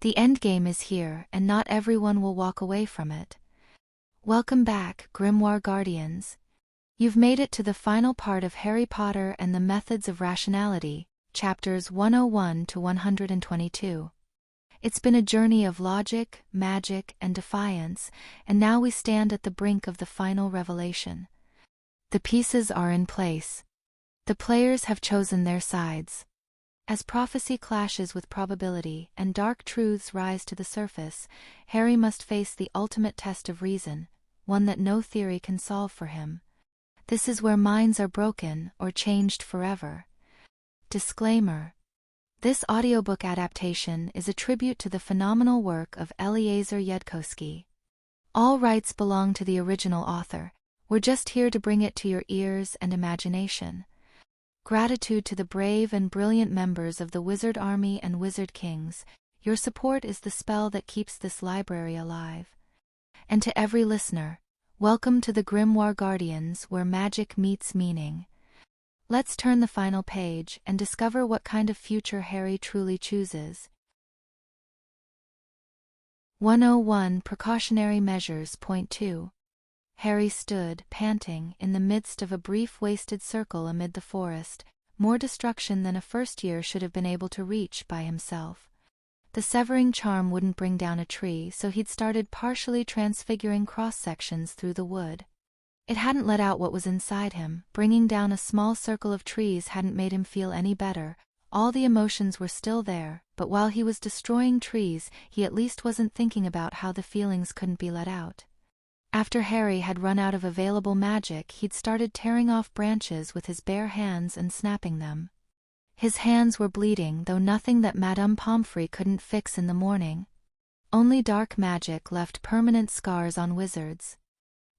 The endgame is here, and not everyone will walk away from it. Welcome back, Grimoire Guardians. You've made it to the final part of Harry Potter and the Methods of Rationality, chapters 101 to 122. It's been a journey of logic, magic, and defiance, and now we stand at the brink of the final revelation. The pieces are in place. The players have chosen their sides. As prophecy clashes with probability and dark truths rise to the surface, Harry must face the ultimate test of reason, one that no theory can solve for him. This is where minds are broken or changed forever. Disclaimer: this audiobook adaptation is a tribute to the phenomenal work of Eliezer Yudkowsky. All rights belong to the original author. We're just here to bring it to your ears and imagination. Gratitude to the brave and brilliant members of the Wizard Army and Wizard Kings. Your support is the spell that keeps this library alive. And to every listener, welcome to the Grimoire Guardians, where magic meets meaning. Let's turn the final page and discover what kind of future Harry truly chooses. 101 Precautionary Measures. Point 2. Harry stood, panting, in the midst of a brief wasted circle amid the forest, more destruction than a first year should have been able to reach by himself. The severing charm wouldn't bring down a tree, so he'd started partially transfiguring cross-sections through the wood. It hadn't let out what was inside him. Bringing down a small circle of trees hadn't made him feel any better. All the emotions were still there, but while he was destroying trees, he at least wasn't thinking about how the feelings couldn't be let out. After Harry had run out of available magic, he'd started tearing off branches with his bare hands and snapping them. His hands were bleeding, though nothing that Madame Pomfrey couldn't fix in the morning. Only dark magic left permanent scars on wizards.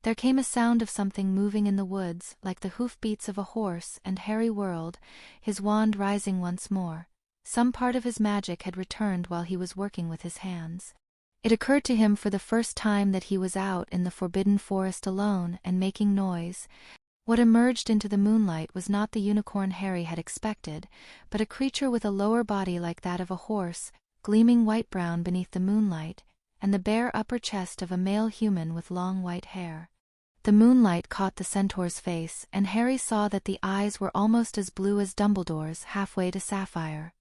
There came a sound of something moving in the woods, like the hoofbeats of a horse, and Harry whirled, his wand rising once more. Some part of his magic had returned while he was working with his hands. It occurred to him for the first time that he was out in the forbidden forest alone and making noise. What emerged into the moonlight was not the unicorn Harry had expected, but a creature with a lower body like that of a horse, gleaming white-brown beneath the moonlight, and the bare upper chest of a male human with long white hair. The moonlight caught the centaur's face, and Harry saw that the eyes were almost as blue as Dumbledore's, halfway to sapphire.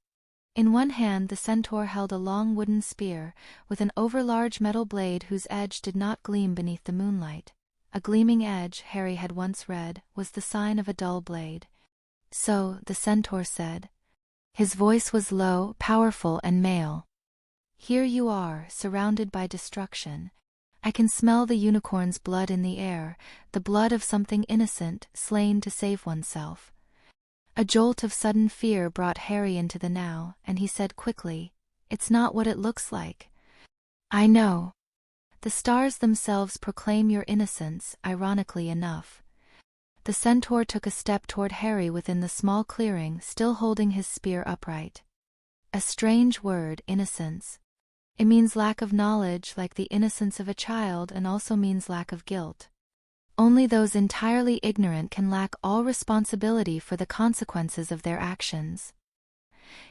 In one hand the centaur held a long wooden spear, with an overlarge metal blade whose edge did not gleam beneath the moonlight. A gleaming edge, Harry had once read, was the sign of a dull blade. "So," the centaur said. His voice was low, powerful, and male. "Here you are, surrounded by destruction. I can smell the unicorn's blood in the air, the blood of something innocent, slain to save oneself." A jolt of sudden fear brought Harry into the now, and he said quickly, "It's not what it looks like." "I know. The stars themselves proclaim your innocence, ironically enough." The centaur took a step toward Harry within the small clearing, still holding his spear upright. A strange word, innocence. It means lack of knowledge, like the innocence of a child, and also means lack of guilt. Only those entirely ignorant can lack all responsibility for the consequences of their actions.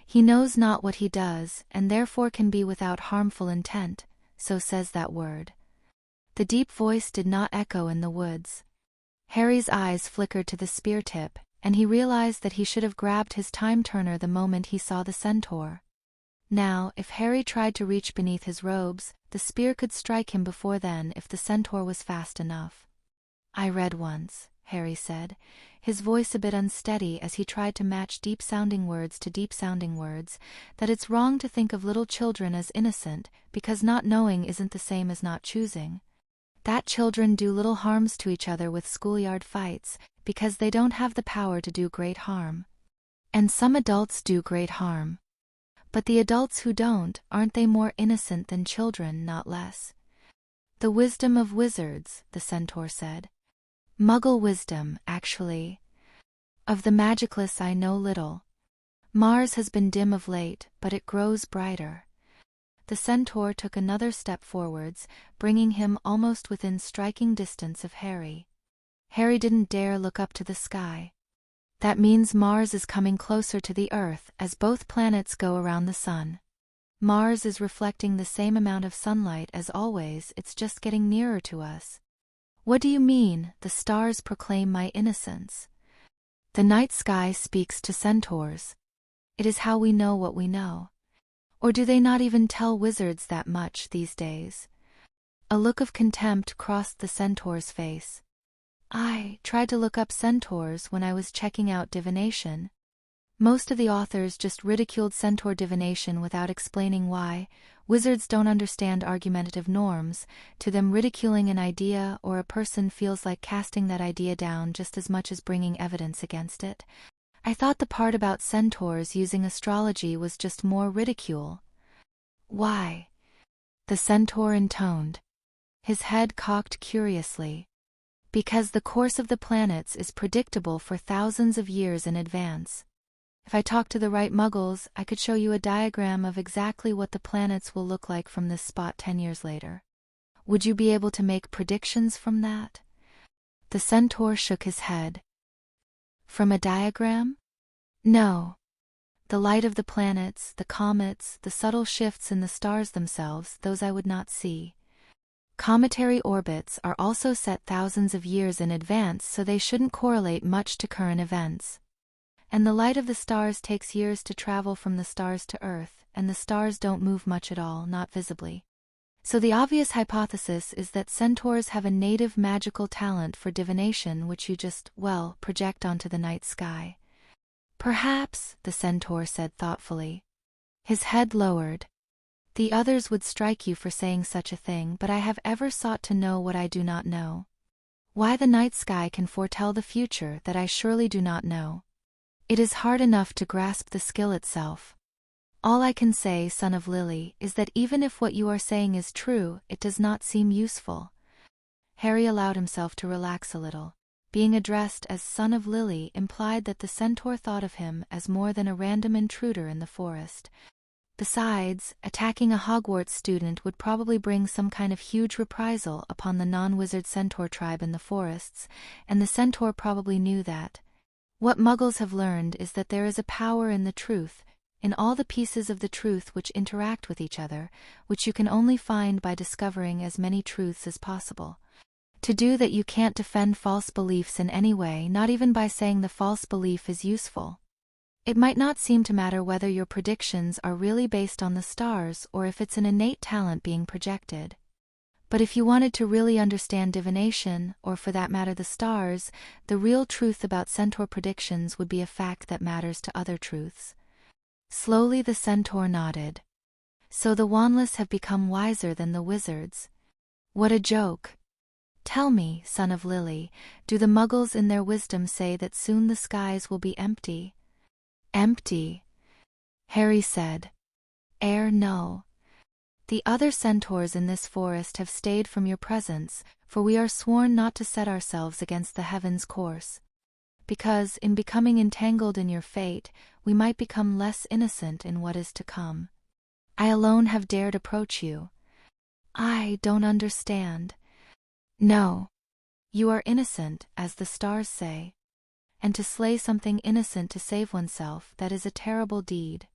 He knows not what he does, and therefore can be without harmful intent, so says that word. The deep voice did not echo in the woods. Harry's eyes flickered to the spear tip, and he realized that he should have grabbed his time-turner the moment he saw the centaur. Now, if Harry tried to reach beneath his robes, the spear could strike him before then if the centaur was fast enough. "I read once," Harry said, his voice a bit unsteady as he tried to match deep-sounding words to deep-sounding words, "that it's wrong to think of little children as innocent, because not knowing isn't the same as not choosing. That children do little harms to each other with schoolyard fights, because they don't have the power to do great harm. And some adults do great harm. But the adults who don't, aren't they more innocent than children, not less?" "The wisdom of wizards," the centaur said. "Muggle wisdom, actually. Of the magicless I know little. Mars has been dim of late, but it grows brighter." The centaur took another step forwards, bringing him almost within striking distance of Harry. Harry didn't dare look up to the sky. That means Mars is coming closer to the Earth as both planets go around the sun. Mars is reflecting the same amount of sunlight as always, it's just getting nearer to us. What do you mean, the stars proclaim my innocence? The night sky speaks to centaurs. It is how we know what we know. Or do they not even tell wizards that much these days? A look of contempt crossed the centaur's face. I tried to look up centaurs when I was checking out divination. Most of the authors just ridiculed centaur divination without explaining why. Wizards don't understand argumentative norms. To them, ridiculing an idea or a person feels like casting that idea down just as much as bringing evidence against it. I thought the part about centaurs using astrology was just more ridicule. Why? The centaur intoned, his head cocked curiously. Because the course of the planets is predictable for thousands of years in advance. If I talked to the right muggles, I could show you a diagram of exactly what the planets will look like from this spot 10 years later. Would you be able to make predictions from that? The centaur shook his head. From a diagram? No. The light of the planets, the comets, the subtle shifts in the stars themselves, those I would not see. Cometary orbits are also set thousands of years in advance, so they shouldn't correlate much to current events. And the light of the stars takes years to travel from the stars to Earth, and the stars don't move much at all, not visibly. So the obvious hypothesis is that centaurs have a native magical talent for divination which you just, well, project onto the night sky. Perhaps, the centaur said thoughtfully. His head lowered. The others would strike you for saying such a thing, but I have ever sought to know what I do not know. Why the night sky can foretell the future that I surely do not know. It is hard enough to grasp the skill itself. All I can say, son of Lily, is that even if what you are saying is true, it does not seem useful. Harry allowed himself to relax a little. Being addressed as son of Lily implied that the centaur thought of him as more than a random intruder in the forest. Besides, attacking a Hogwarts student would probably bring some kind of huge reprisal upon the non-wizard centaur tribe in the forests, and the centaur probably knew that. What muggles have learned is that there is a power in the truth, in all the pieces of the truth which interact with each other, which you can only find by discovering as many truths as possible. To do that you can't defend false beliefs in any way, not even by saying the false belief is useful. It might not seem to matter whether your predictions are really based on the stars or if it's an innate talent being projected. But if you wanted to really understand divination, or for that matter the stars, the real truth about centaur predictions would be a fact that matters to other truths. Slowly the centaur nodded. So the wandless have become wiser than the wizards. What a joke. Tell me, son of Lily, do the muggles in their wisdom say that soon the skies will be empty? Empty? Harry said. No. The other centaurs in this forest have stayed from your presence, for we are sworn not to set ourselves against the heavens' course. Because, in becoming entangled in your fate, we might become less innocent in what is to come. I alone have dared approach you. I don't understand. No. You are innocent, as the stars say. And to slay something innocent to save oneself, that is a terrible deed.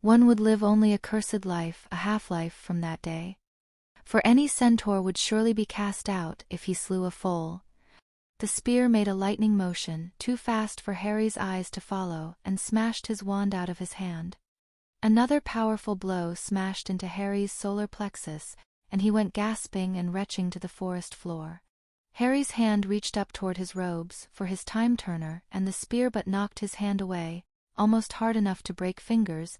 One would live only a cursed life, a half-life from that day. For any centaur would surely be cast out if he slew a foal. The spear made a lightning motion, too fast for Harry's eyes to follow, and smashed his wand out of his hand. Another powerful blow smashed into Harry's solar plexus, and he went gasping and retching to the forest floor. Harry's hand reached up toward his robes, for his time-turner, and the spear but knocked his hand away, almost hard enough to break fingers.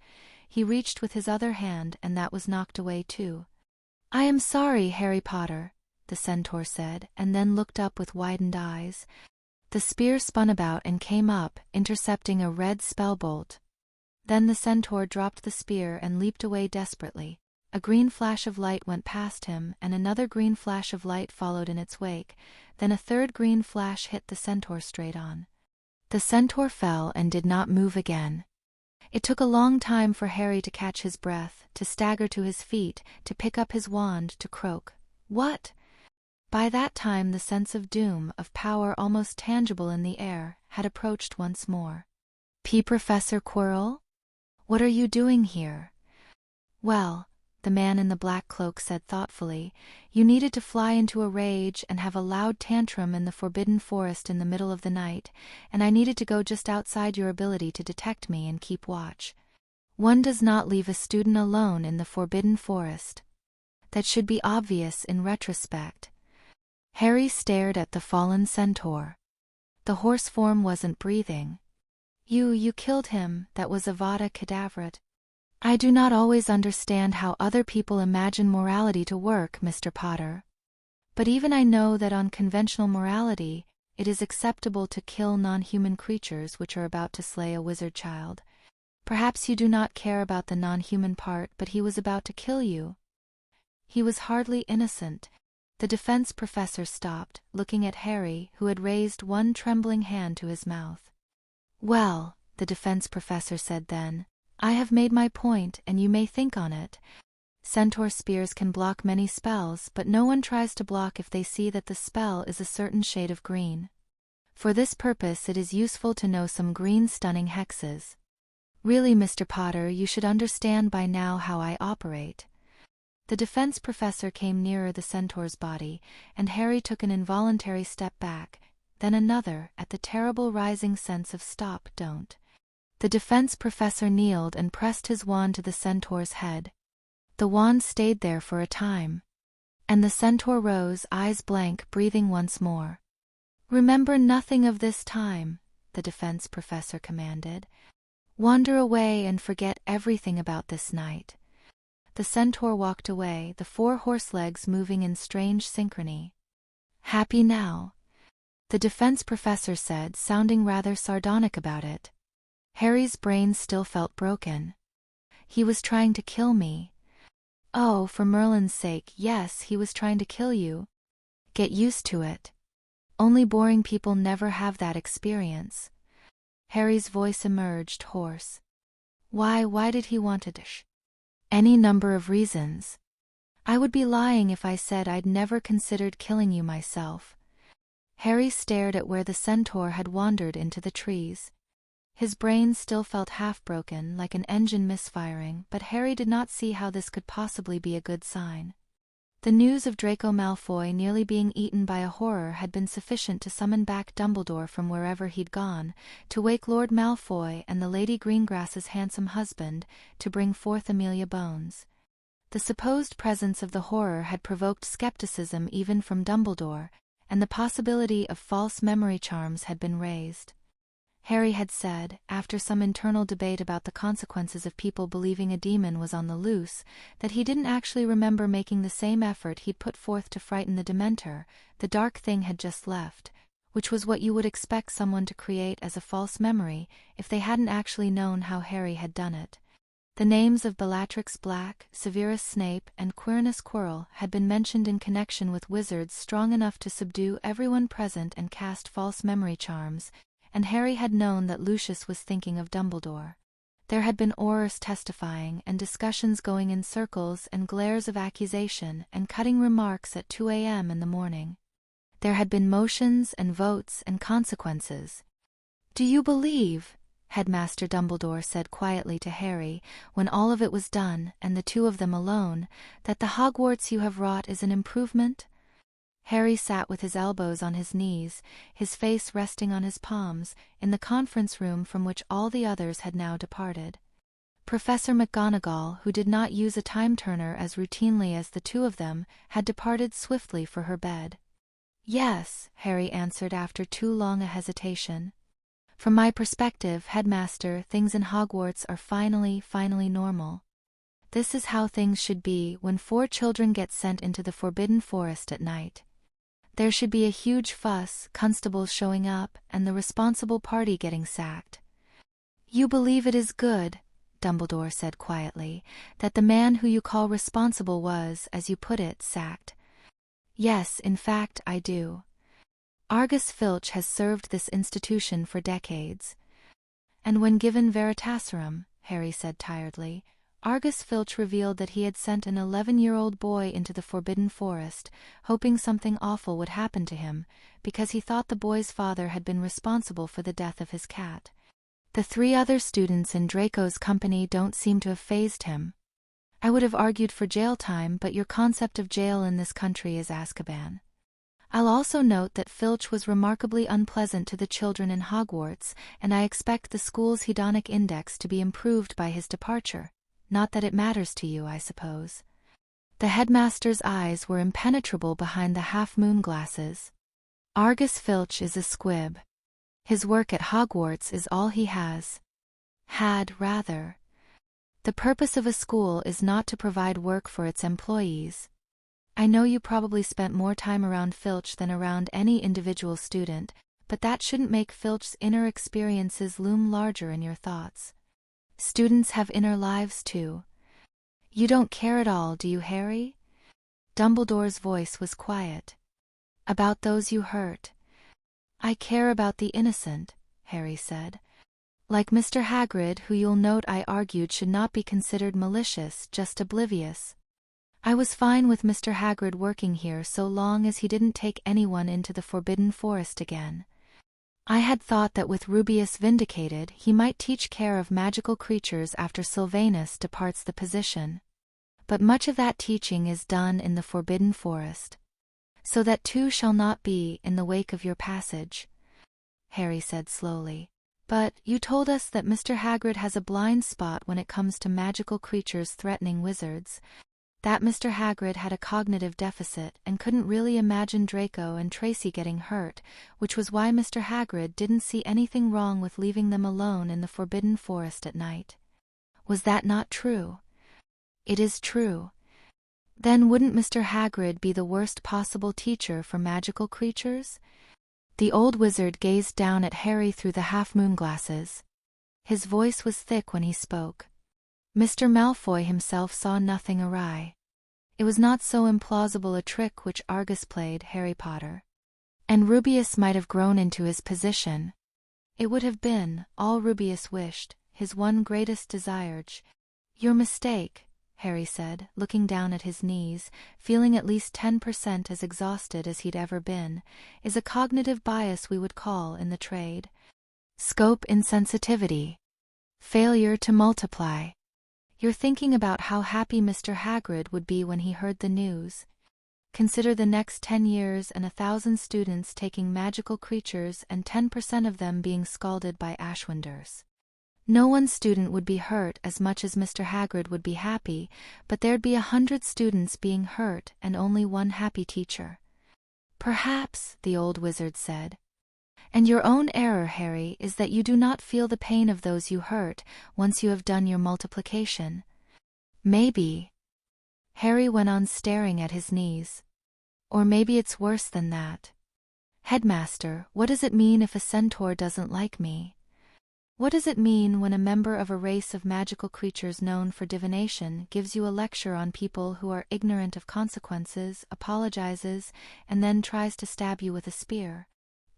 He reached with his other hand, and that was knocked away too. I am sorry, Harry Potter, the centaur said, and then looked up with widened eyes. The spear spun about and came up, intercepting a red spellbolt. Then the centaur dropped the spear and leaped away desperately. A green flash of light went past him, and another green flash of light followed in its wake. Then a third green flash hit the centaur straight on. The centaur fell and did not move again. It took a long time for Harry to catch his breath, to stagger to his feet, to pick up his wand, to croak, "What?" By that time the sense of doom, of power almost tangible in the air, had approached once more. Professor Quirrell? What are you doing here?" Well, the man in the black cloak said thoughtfully, you needed to fly into a rage and have a loud tantrum in the forbidden forest in the middle of the night, and I needed to go just outside your ability to detect me and keep watch. One does not leave a student alone in the forbidden forest. That should be obvious in retrospect. Harry stared at the fallen centaur. The horse form wasn't breathing. You killed him, that was Avada Kedavra. I do not always understand how other people imagine morality to work, Mr. Potter. But even I know that on conventional morality, it is acceptable to kill non-human creatures which are about to slay a wizard child. Perhaps you do not care about the non-human part, but he was about to kill you. He was hardly innocent. The defense professor stopped, looking at Harry, who had raised one trembling hand to his mouth. Well, the defense professor said then, I have made my point and you may think on it. Centaur spears can block many spells, but no one tries to block if they see that the spell is a certain shade of green. For this purpose it is useful to know some green stunning hexes. Really, Mr. Potter, you should understand by now how I operate. The defense professor came nearer the centaur's body, and Harry took an involuntary step back, then another, at the terrible rising sense of stop, don't. The defense professor kneeled and pressed his wand to the centaur's head. The wand stayed there for a time. And the centaur rose, eyes blank, breathing once more. Remember nothing of this time, the defense professor commanded. Wander away and forget everything about this night. The centaur walked away, the 4 horse legs moving in strange synchrony. Happy now? The defense professor said, sounding rather sardonic about it. Harry's brain still felt broken. He was trying to kill me. Oh, for Merlin's sake, yes, he was trying to kill you. Get used to it. Only boring people never have that experience. Harry's voice emerged, hoarse. Why did he want to dish? Any number of reasons. I would be lying if I said I'd never considered killing you myself. Harry stared at where the centaur had wandered into the trees. His brain still felt half-broken, like an engine misfiring, but Harry did not see how this could possibly be a good sign. The news of Draco Malfoy nearly being eaten by a horror had been sufficient to summon back Dumbledore from wherever he'd gone, to wake Lord Malfoy and the Lady Greengrass's handsome husband, to bring forth Amelia Bones. The supposed presence of the horror had provoked skepticism even from Dumbledore, and the possibility of false memory charms had been raised. Harry had said, after some internal debate about the consequences of people believing a demon was on the loose, that he didn't actually remember making the same effort he'd put forth to frighten the Dementor, the dark thing had just left, which was what you would expect someone to create as a false memory if they hadn't actually known how Harry had done it. The names of Bellatrix Black, Severus Snape, and Quirinus Quirrell had been mentioned in connection with wizards strong enough to subdue everyone present and cast false memory charms, and Harry had known that Lucius was thinking of Dumbledore. There had been Aurors testifying and discussions going in circles and glares of accusation and cutting remarks at 2 a.m. in the morning. There had been motions and votes and consequences. "Do you believe," Headmaster Dumbledore said quietly to Harry, when all of it was done and the two of them alone, "that the Hogwarts you have wrought is an improvement?" Harry sat with his elbows on his knees, his face resting on his palms, in the conference room from which all the others had now departed. Professor McGonagall, who did not use a time-turner as routinely as the two of them, had departed swiftly for her bed. "Yes," Harry answered after too long a hesitation. "From my perspective, Headmaster, things in Hogwarts are finally normal. This is how things should be when 4 children get sent into the Forbidden Forest at night. There should be a huge fuss, constables showing up, and the responsible party getting sacked." "You believe it is good," Dumbledore said quietly, "that the man who you call responsible was, as you put it, sacked." "Yes, in fact, I do. Argus Filch has served this institution for decades." "And when given Veritaserum," Harry said tiredly, Argus Filch revealed that he had sent an 11-year-old boy into the Forbidden Forest, hoping something awful would happen to him, because he thought the boy's father had been responsible for the death of his cat. The 3 other students in Draco's company don't seem to have fazed him. I would have argued for jail time, but your concept of jail in this country is Azkaban. I'll also note that Filch was remarkably unpleasant to the children in Hogwarts, and I expect the school's hedonic index to be improved by his departure. Not that it matters to you, I suppose. The headmaster's eyes were impenetrable behind the half-moon glasses. Argus Filch is a squib. His work at Hogwarts is all he has. Had, rather. The purpose of a school is not to provide work for its employees. I know you probably spent more time around Filch than around any individual student, but that shouldn't make Filch's inner experiences loom larger in your thoughts. Students have inner lives too. You don't care at all, do you, Harry? Dumbledore's voice was quiet. About those you hurt. I care about the innocent, Harry said. Like Mr. Hagrid, who you'll note I argued should not be considered malicious, just oblivious. I was fine with Mr. Hagrid working here so long as he didn't take anyone into the Forbidden Forest again. I had thought that with Rubeus vindicated, he might teach care of magical creatures after Sylvanus departs the position. But much of that teaching is done in the Forbidden Forest. So that too shall not be in the wake of your passage, Harry said slowly. But you told us that Mr. Hagrid has a blind spot when it comes to magical creatures threatening wizards. That Mr. Hagrid had a cognitive deficit and couldn't really imagine Draco and Tracy getting hurt, which was why Mr. Hagrid didn't see anything wrong with leaving them alone in the Forbidden Forest at night. Was that not true? It is true. Then wouldn't Mr. Hagrid be the worst possible teacher for magical creatures? The old wizard gazed down at Harry through the half-moon glasses. His voice was thick when he spoke. Mr. Malfoy himself saw nothing awry. It was not so implausible a trick which Argus played Harry Potter. And Rubeus might have grown into his position. It would have been all Rubeus wished, his one greatest desire. Your mistake, Harry said, looking down at his knees, feeling at least 10% as exhausted as he'd ever been, is a cognitive bias we would call in the trade. Scope insensitivity. Failure to multiply. You're thinking about how happy Mr. Hagrid would be when he heard the news. Consider the next 10 years and 1,000 students taking magical creatures and 10% of them being scalded by Ashwinders. No one student would be hurt as much as Mr. Hagrid would be happy, but there'd be 100 students being hurt and only one happy teacher. Perhaps, the old wizard said. And your own error, Harry, is that you do not feel the pain of those you hurt once you have done your multiplication. Maybe. Harry went on staring at his knees. Or maybe it's worse than that. Headmaster, what does it mean if a centaur doesn't like me? What does it mean when a member of a race of magical creatures known for divination gives you a lecture on people who are ignorant of consequences, apologizes, and then tries to stab you with a spear?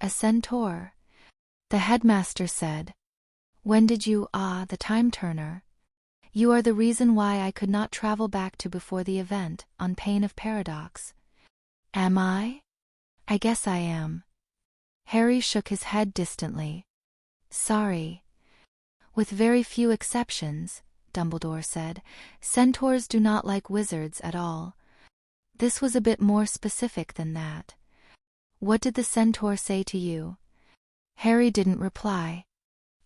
A centaur? The headmaster said. When did you, the time turner? You are the reason why I could not travel back to before the event, on pain of paradox. Am I? I guess I am. Harry shook his head distantly. Sorry. With very few exceptions, Dumbledore said, centaurs do not like wizards at all. This was a bit more specific than that. What did the centaur say to you? Harry didn't reply.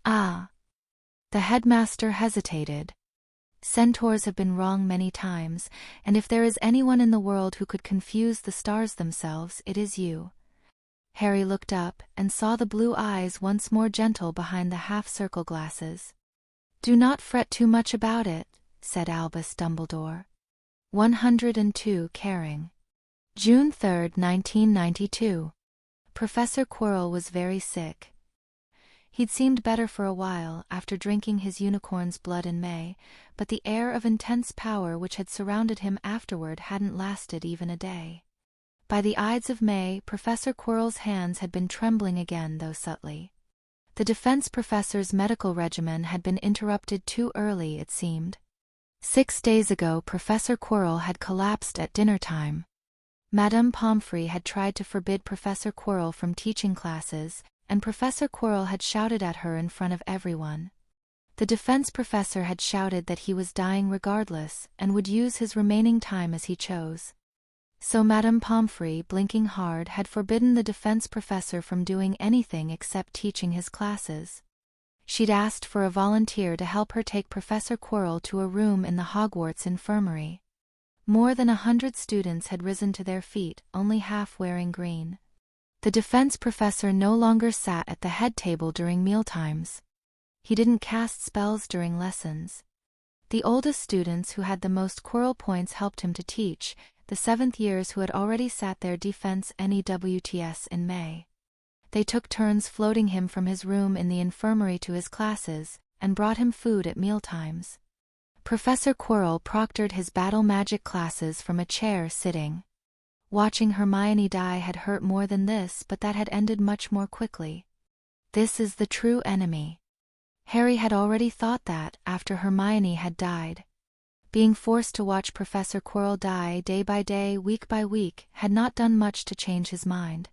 Ah. The headmaster hesitated. Centaurs have been wrong many times, and if there is anyone in the world who could confuse the stars themselves, it is you. Harry looked up and saw the blue eyes once more gentle behind the half-circle glasses. Do not fret too much about it, said Albus Dumbledore. 102 Caring. June 3, 1992. Professor Quirrell was very sick. He'd seemed better for a while after drinking his unicorn's blood in May, but the air of intense power which had surrounded him afterward hadn't lasted even a day. By the Ides of May, Professor Quirrell's hands had been trembling again, though subtly. The defense professor's medical regimen had been interrupted too early, it seemed. 6 days ago Professor Quirrell had collapsed at dinner time. Madame Pomfrey had tried to forbid Professor Quirrell from teaching classes, and Professor Quirrell had shouted at her in front of everyone. The defense professor had shouted that he was dying regardless, and would use his remaining time as he chose. So Madame Pomfrey, blinking hard, had forbidden the defense professor from doing anything except teaching his classes. She'd asked for a volunteer to help her take Professor Quirrell to a room in the Hogwarts infirmary. More than 100 students had risen to their feet, only half wearing green. The defense professor no longer sat at the head table during mealtimes. He didn't cast spells during lessons. The oldest students who had the most Quirrell points helped him to teach, the 7th years who had already sat their defense NEWTS in May. They took turns floating him from his room in the infirmary to his classes, and brought him food at mealtimes. Professor Quirrell proctored his battle magic classes from a chair sitting. Watching Hermione die had hurt more than this, but that had ended much more quickly. This is the true enemy. Harry had already thought that, after Hermione had died. Being forced to watch Professor Quirrell die day by day, week by week, had not done much to change his mind.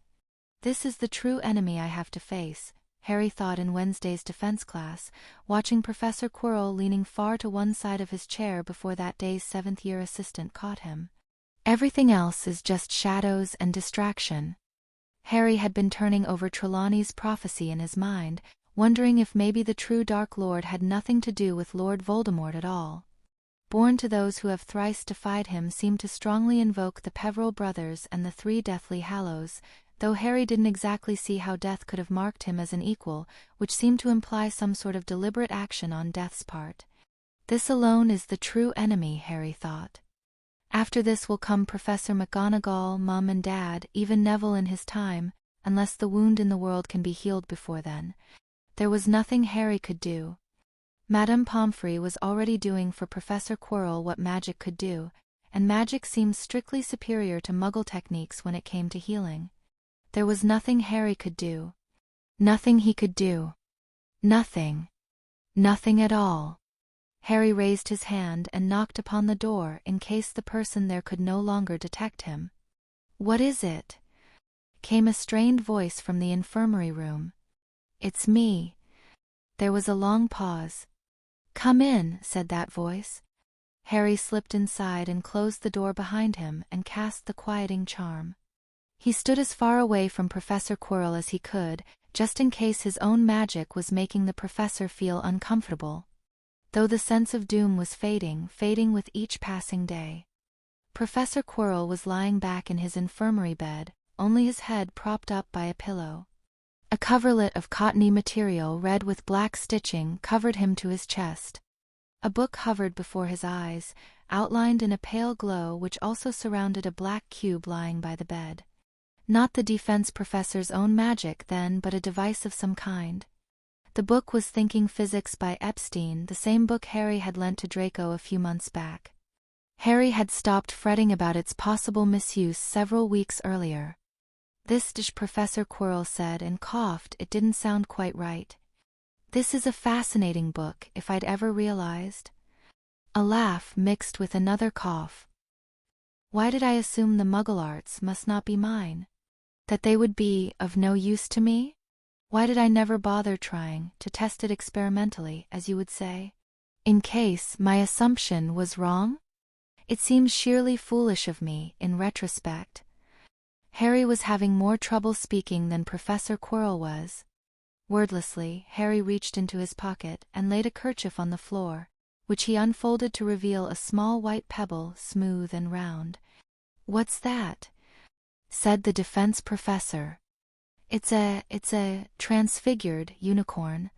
This is the true enemy I have to face, Harry thought in Wednesday's defense class, watching Professor Quirrell leaning far to one side of his chair before that day's 7th-year assistant caught him. Everything else is just shadows and distraction. Harry had been turning over Trelawney's prophecy in his mind, wondering if maybe the true Dark Lord had nothing to do with Lord Voldemort at all. Born to those who have thrice defied him seemed to strongly invoke the Peverell brothers and the 3 Deathly Hallows, though Harry didn't exactly see how Death could have marked him as an equal, which seemed to imply some sort of deliberate action on Death's part. This alone is the true enemy, Harry thought. After this will come Professor McGonagall, Mum and Dad, even Neville in his time, unless the wound in the world can be healed before then. There was nothing Harry could do. Madame Pomfrey was already doing for Professor Quirrell what magic could do, and magic seemed strictly superior to Muggle techniques when it came to healing. There was nothing Harry could do. Nothing he could do. Nothing. Nothing at all. Harry raised his hand and knocked upon the door in case the person there could no longer detect him. "What is it?" came a strained voice from the infirmary room. "It's me." There was a long pause. "Come in," said that voice. Harry slipped inside and closed the door behind him and cast the quieting charm. He stood as far away from Professor Quirrell as he could, just in case his own magic was making the professor feel uncomfortable. Though the sense of doom was fading with each passing day. Professor Quirrell was lying back in his infirmary bed, only his head propped up by a pillow. A coverlet of cottony material red with black stitching covered him to his chest. A book hovered before his eyes, outlined in a pale glow which also surrounded a black cube lying by the bed. Not the defense professor's own magic then, but a device of some kind. The book was Thinking Physics by Epstein, the same book Harry had lent to Draco a few months back. Harry had stopped fretting about its possible misuse several weeks earlier. "This dish," Professor Quirrell said and coughed. It didn't sound quite right. "This is a fascinating book, if I'd ever realized." A laugh mixed with another cough. "Why did I assume the Muggle arts must not be mine? That they would be of no use to me? Why did I never bother trying to test it experimentally, as you would say? In case my assumption was wrong? It seems sheerly foolish of me, in retrospect." Harry was having more trouble speaking than Professor Quirrell was. Wordlessly, Harry reached into his pocket and laid a kerchief on the floor, which he unfolded to reveal a small white pebble, smooth and round. "What's that?" said the defense professor. It's a transfigured unicorn."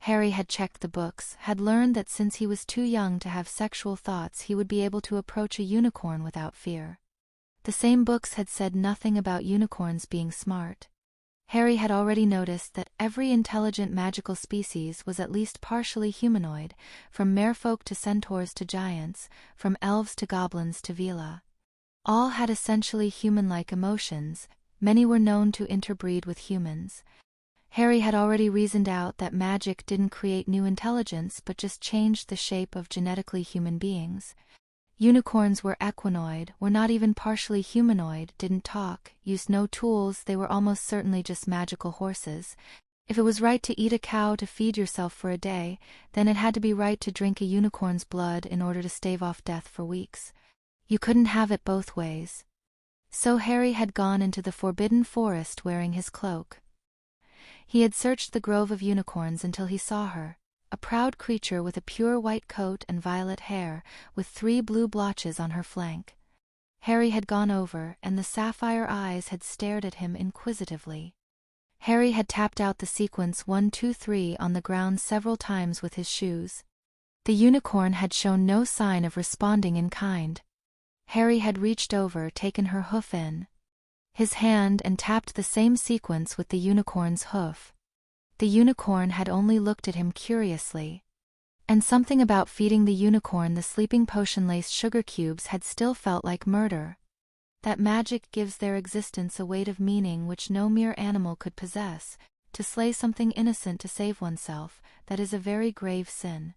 Harry had checked the books, had learned that since he was too young to have sexual thoughts he would be able to approach a unicorn without fear. The same books had said nothing about unicorns being smart. Harry had already noticed that every intelligent magical species was at least partially humanoid, from merfolk to centaurs to giants, from elves to goblins to Veela. All had essentially human-like emotions. Many were known to interbreed with humans. Harry had already reasoned out that magic didn't create new intelligence but just changed the shape of genetically human beings. Unicorns were equinoid, were not even partially humanoid, didn't talk, used no tools, they were almost certainly just magical horses. If it was right to eat a cow to feed yourself for a day, then it had to be right to drink a unicorn's blood in order to stave off death for weeks. You couldn't have it both ways. So Harry had gone into the forbidden forest wearing his cloak. He had searched the grove of unicorns until he saw her, a proud creature with a pure white coat and violet hair, with 3 blue blotches on her flank. Harry had gone over, and the sapphire eyes had stared at him inquisitively. Harry had tapped out the sequence 1, 2, 3 on the ground several times with his shoes. The unicorn had shown no sign of responding in kind. Harry had reached over, taken her hoof in his hand and tapped the same sequence with the unicorn's hoof. The unicorn had only looked at him curiously. And something about feeding the unicorn the sleeping potion-laced sugar cubes had still felt like murder. That magic gives their existence a weight of meaning which no mere animal could possess. To slay something innocent to save oneself, that is a very grave sin.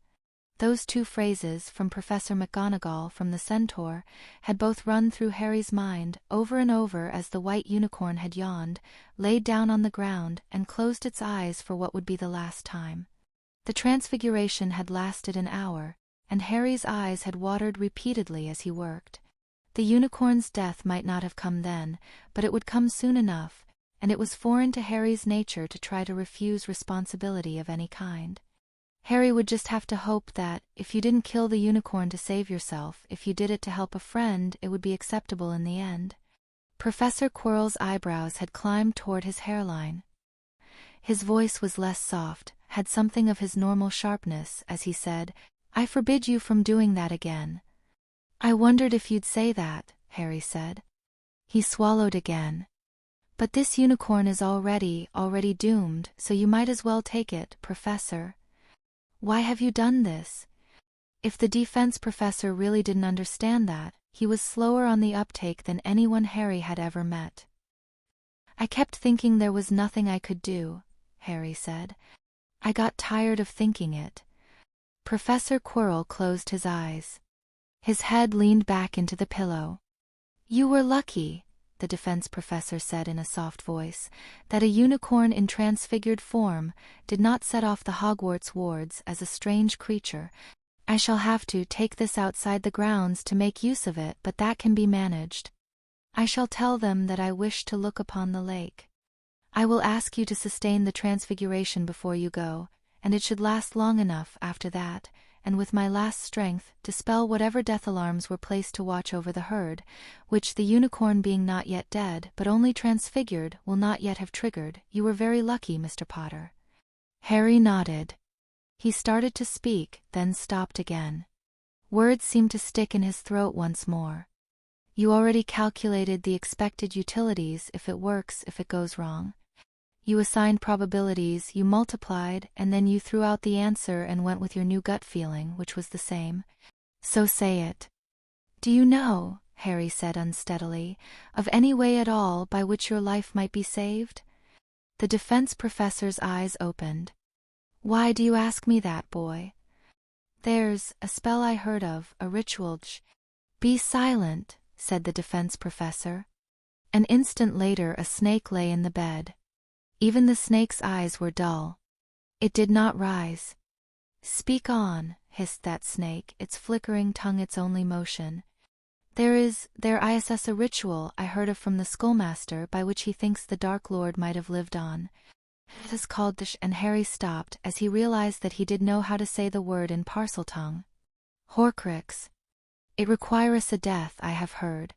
Those 2 phrases from Professor McGonagall from the Centaur had both run through Harry's mind over and over as the white unicorn had yawned, laid down on the ground, and closed its eyes for what would be the last time. The transfiguration had lasted an hour, and Harry's eyes had watered repeatedly as he worked. The unicorn's death might not have come then, but it would come soon enough, and it was foreign to Harry's nature to try to refuse responsibility of any kind. Harry would just have to hope that, if you didn't kill the unicorn to save yourself, if you did it to help a friend, it would be acceptable in the end. Professor Quirrell's eyebrows had climbed toward his hairline. His voice was less soft, had something of his normal sharpness, as he said, "I forbid you from doing that again." "I wondered if you'd say that," Harry said. He swallowed again. "But this unicorn is already doomed, so you might as well take it, Professor." "Why have you done this?" If the defense professor really didn't understand that, he was slower on the uptake than anyone Harry had ever met. "I kept thinking there was nothing I could do," Harry said. "I got tired of thinking it." Professor Quirrell closed his eyes. His head leaned back into the pillow. "You were lucky," the defense professor said in a soft voice, "that a unicorn in transfigured form did not set off the Hogwarts wards as a strange creature. I shall have to take this outside the grounds to make use of it, but that can be managed. I shall tell them that I wish to look upon the lake. I will ask you to sustain the transfiguration before you go, and it should last long enough after that, and with my last strength, dispel whatever death alarms were placed to watch over the herd, which the unicorn being not yet dead but only transfigured will not yet have triggered. You were very lucky, Mr. Potter." Harry nodded. He started to speak, then stopped again. Words seemed to stick in his throat once more. "You already calculated the expected utilities, if it works, if it goes wrong. You assigned probabilities, you multiplied, and then you threw out the answer and went with your new gut feeling, which was the same. So say it." "Do you know," Harry said unsteadily, "of any way at all by which your life might be saved?" The defense professor's eyes opened. "Why do you ask me that, boy?" "There's a spell I heard of, a ritual." "Be silent," said the defense professor. An instant later a snake lay in the bed. Even the snake's eyes were dull. It did not rise. "Speak on," hissed that snake, its flickering tongue its only motion. There is a ritual I heard of from the schoolmaster by which he thinks the Dark Lord might have lived on. It is called the and Harry stopped as he realized that he did know how to say the word in Parseltongue. "Horcrux. It requires a death, I have heard.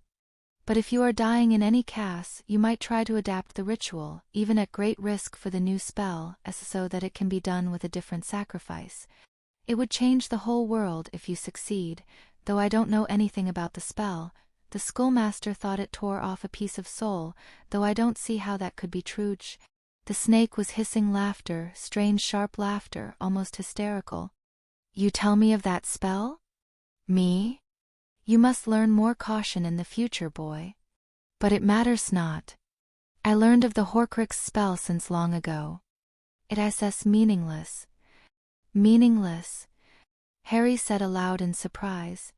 But if you are dying in any case, you might try to adapt the ritual, even at great risk for the new spell, so that it can be done with a different sacrifice. It would change the whole world if you succeed, though I don't know anything about the spell. The schoolmaster thought it tore off a piece of soul, though I don't see how that could be true." The snake was hissing laughter, strange sharp laughter, almost hysterical. "You tell me of that spell? Me? You must learn more caution in the future, boy." "But it matters not. I learned of the Horcrux spell since long ago. It is meaningless." "Meaningless?" Harry said aloud in surprise.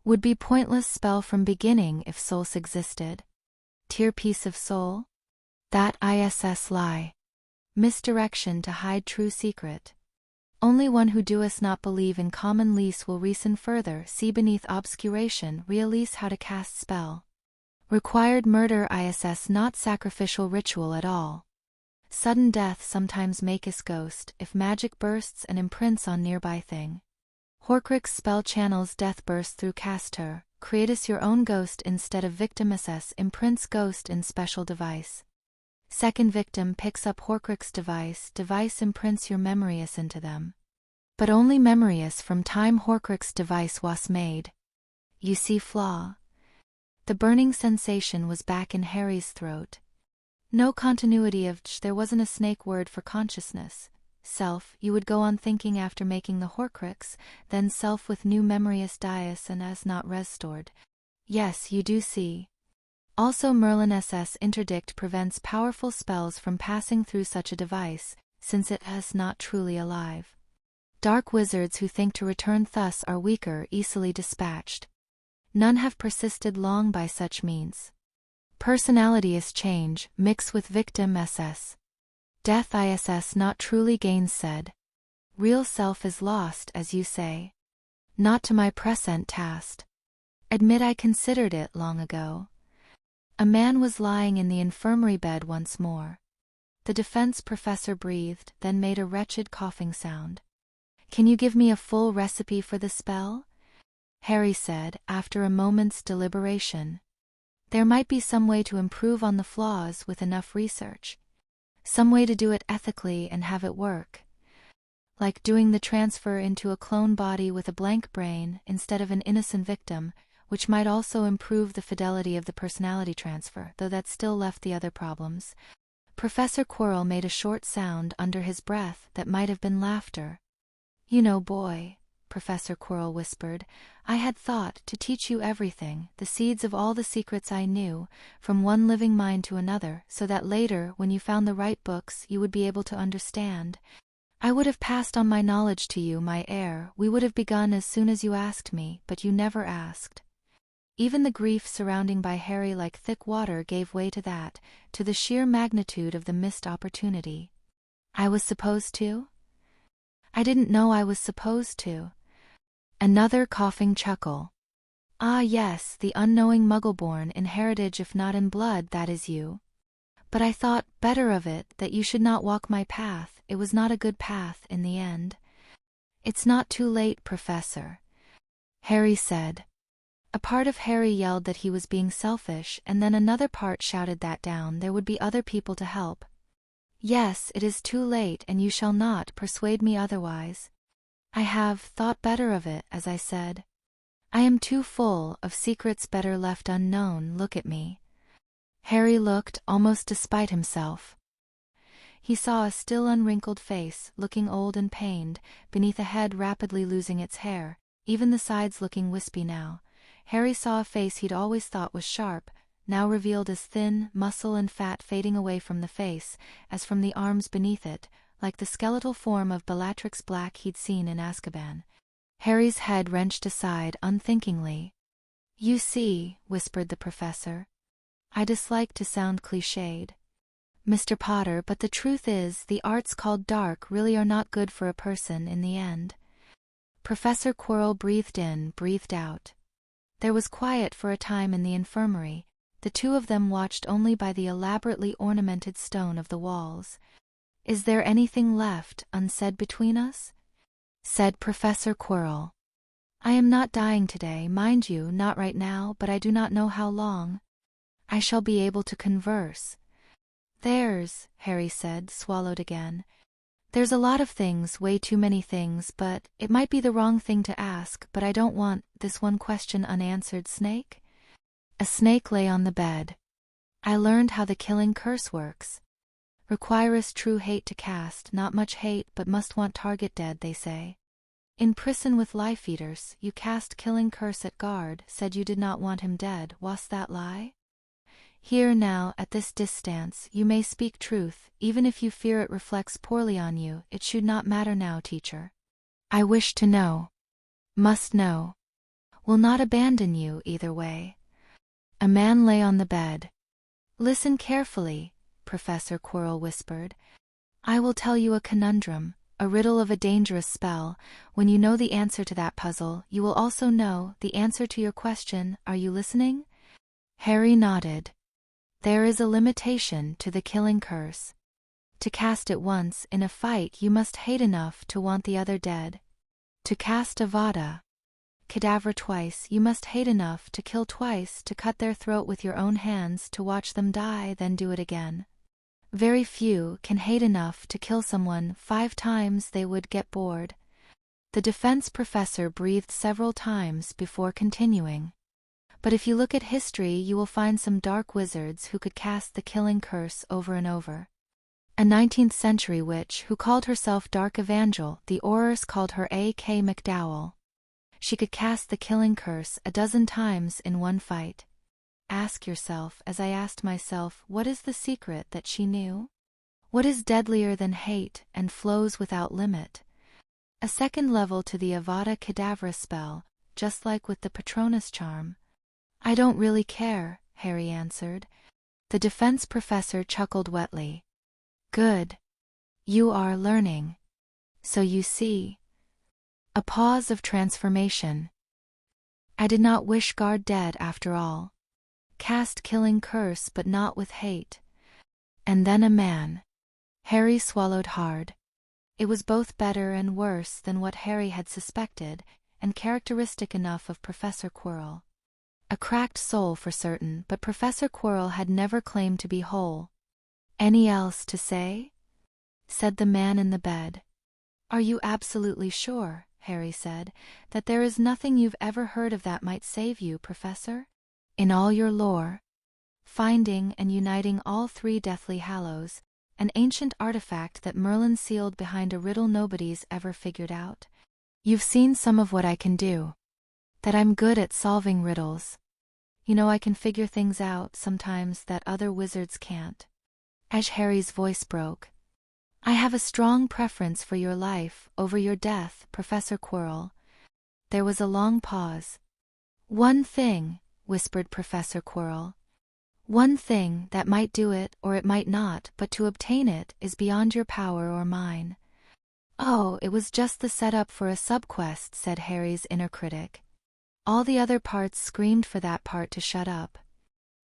"Would be pointless spell from beginning if souls existed. Tear piece of soul? That is lie." Misdirection to hide true secret. Only one who doeth not believe in common lease will reason further. See beneath obscuration, release how to cast spell. Required murder iss not sacrificial ritual at all. Sudden death sometimes maketh ghost, if magic bursts and imprints on nearby thing. Horcrux spell channels death burst through caster, creatus your own ghost instead of victim ss imprints ghost in special device. Second victim picks up Horcrux device imprints your memorius into them. But only memorius from time Horcrux device was made. You see flaw. The burning sensation was back in Harry's throat. No continuity of there wasn't a snake word for consciousness. Self, you would go on thinking after making the Horcrux, then self with new memorius dias and as not restored. Yes, you do see. Also Merlin SS interdict prevents powerful spells from passing through such a device, since it is not truly alive. Dark wizards who think to return thus are weaker, easily dispatched. None have persisted long by such means. Personality is change, mix with victim SS. Death iss not truly gainsaid. Real self is lost, as you say. Not to my present task. Admit I considered it long ago. A man was lying in the infirmary bed once more. The defense professor breathed, then made a wretched coughing sound. Can you give me a full recipe for the spell? Harry said, after a moment's deliberation. There might be some way to improve on the flaws with enough research. Some way to do it ethically and have it work. Like doing the transfer into a clone body with a blank brain instead of an innocent victim, which might also improve the fidelity of the personality transfer, though that still left the other problems. Professor Quirrell made a short sound under his breath that might have been laughter. You know, boy, Professor Quirrell whispered, I had thought to teach you everything, the seeds of all the secrets I knew, from one living mind to another, so that later, when you found the right books, you would be able to understand. I would have passed on my knowledge to you, my heir, we would have begun as soon as you asked me, but you never asked. Even the grief surrounding by Harry like thick water gave way to that, to the sheer magnitude of the missed opportunity. I was supposed to? I didn't know I was supposed to. Another coughing chuckle. Ah yes, the unknowing muggle-born in heritage if not in blood, that is you. But I thought better of it, that you should not walk my path, it was not a good path in the end. It's not too late, Professor. Harry said. A part of Harry yelled that he was being selfish, and then another part shouted that down there would be other people to help. Yes, it is too late, and you shall not persuade me otherwise. I have thought better of it, as I said. I am too full of secrets better left unknown, look at me. Harry looked, almost despite himself. He saw a still unwrinkled face, looking old and pained, beneath a head rapidly losing its hair, even the sides looking wispy now. Harry saw a face he'd always thought was sharp, now revealed as thin, muscle and fat fading away from the face, as from the arms beneath it, like the skeletal form of Bellatrix Black he'd seen in Azkaban. Harry's head wrenched aside unthinkingly. You see, whispered the professor. I dislike to sound cliched. Mr. Potter, but the truth is, the arts called dark really are not good for a person in the end. Professor Quirrell breathed in, breathed out. There was quiet for a time in the infirmary, the two of them watched only by the elaborately ornamented stone of the walls. Is there anything left unsaid between us? Said Professor Quirrell. I am not dying today, mind you, not right now, but I do not know how long. I shall be able to converse. There's, Harry said, swallowed again. There's a lot of things, way too many things, but it might be the wrong thing to ask, but I don't want this one question unanswered. Snake? A snake lay on the bed. I learned how the killing curse works. Requires true hate to cast, not much hate, but must want target dead, they say. In prison with life-eaters, you cast killing curse at guard, said you did not want him dead, was that lie? Here now, at this distance, you may speak truth, even if you fear it reflects poorly on you, it should not matter now, teacher. I wish to know. Must know. Will not abandon you either way. A man lay on the bed. Listen carefully, Professor Quirrell whispered. I will tell you a conundrum, a riddle of a dangerous spell. When you know the answer to that puzzle, you will also know the answer to your question. Are you listening? Harry nodded. There is a limitation to the killing curse. To cast it once in a fight, you must hate enough to want the other dead. To cast Avada Kedavra twice, you must hate enough to kill twice, to cut their throat with your own hands, to watch them die, then do it again. Very few can hate enough to kill someone 5 times, they would get bored. The defense professor breathed several times before continuing. But if you look at history, you will find some dark wizards who could cast the killing curse over and over. A 19th century witch who called herself Dark Evangel, the Aurors called her A.K. McDowell. She could cast the killing curse 12 times in one fight. Ask yourself, as I asked myself, what is the secret that she knew? What is deadlier than hate and flows without limit? A second level to the Avada Kedavra spell, just like with the Patronus charm. I don't really care, Harry answered. The defense professor chuckled wetly. Good. You are learning. So you see. A pause of transformation. I did not wish Guard dead after all. Cast killing curse, but not with hate. And then a man. Harry swallowed hard. It was both better and worse than what Harry had suspected, and characteristic enough of Professor Quirrell. A cracked soul for certain, but Professor Quirrell had never claimed to be whole. Any else to say? Said the man in the bed. Are you absolutely sure, Harry said, that there is nothing you've ever heard of that might save you, Professor? In all your lore? Finding and uniting all 3 Deathly Hallows, an ancient artifact that Merlin sealed behind a riddle nobody's ever figured out. You've seen some of what I can do. That I'm good at solving riddles. You know, I can figure things out sometimes that other wizards can't. As Harry's voice broke. I have a strong preference for your life over your death, Professor Quirrell. There was a long pause. One thing, whispered Professor Quirrell. One thing that might do it or it might not, but to obtain it is beyond your power or mine. Oh, it was just the setup for a subquest, said Harry's inner critic. All the other parts screamed for that part to shut up.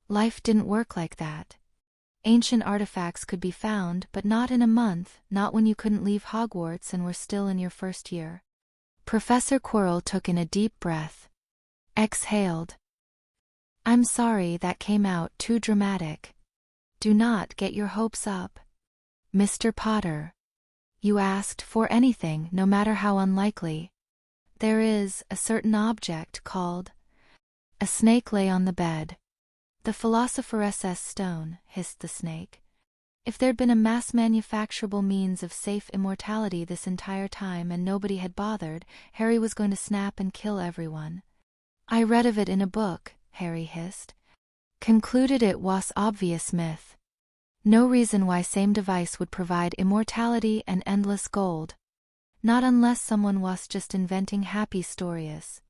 Life didn't work like that. Ancient artifacts could be found, but not in a month, not when you couldn't leave Hogwarts and were still in your first year. Professor Quirrell took in a deep breath. Exhaled. I'm sorry, that came out too dramatic. Do not get your hopes up. Mr. Potter. You asked for anything, no matter how unlikely. There is a certain object called... A snake lay on the bed. The Philosopheress's stone, hissed the snake. If there'd been a mass-manufacturable means of safe immortality this entire time and nobody had bothered, Harry was going to snap and kill everyone. I read of it in a book, Harry hissed. Concluded it was obvious myth. No reason why same device would provide immortality and endless gold. Not unless someone was just inventing happy stories.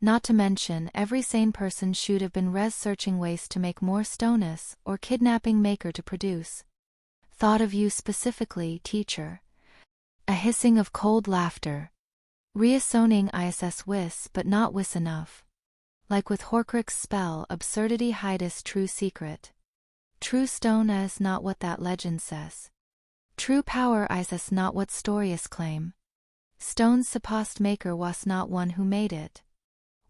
Not to mention, every sane person should have been searching ways to make more stonus, or kidnapping maker to produce. Thought of you specifically, teacher. A hissing of cold laughter. Reasoning ISS wis, but not wis enough. Like with Horcrux's spell, absurdity hides true secret. True stone is not what that legend says. True power is not what stories claim. Stone's supposed maker was not one who made it.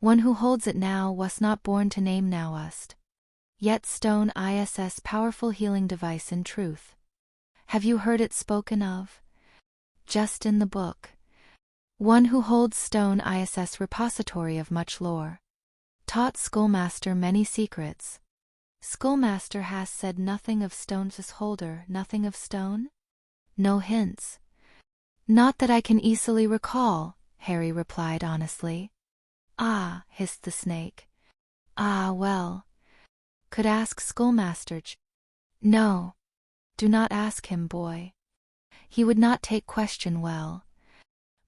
One who holds it now was not born to name nowust. Yet stone is powerful healing device in truth. Have you heard it spoken of? Just in the book. One who holds stone is repository of much lore. Taught schoolmaster many secrets. Schoolmaster has said nothing of stone's holder, nothing of stone? No hints. Not that I can easily recall, Harry replied honestly. Ah, hissed the snake. Ah, well. Could ask schoolmaster. No. Do not ask him, boy. He would not take question well.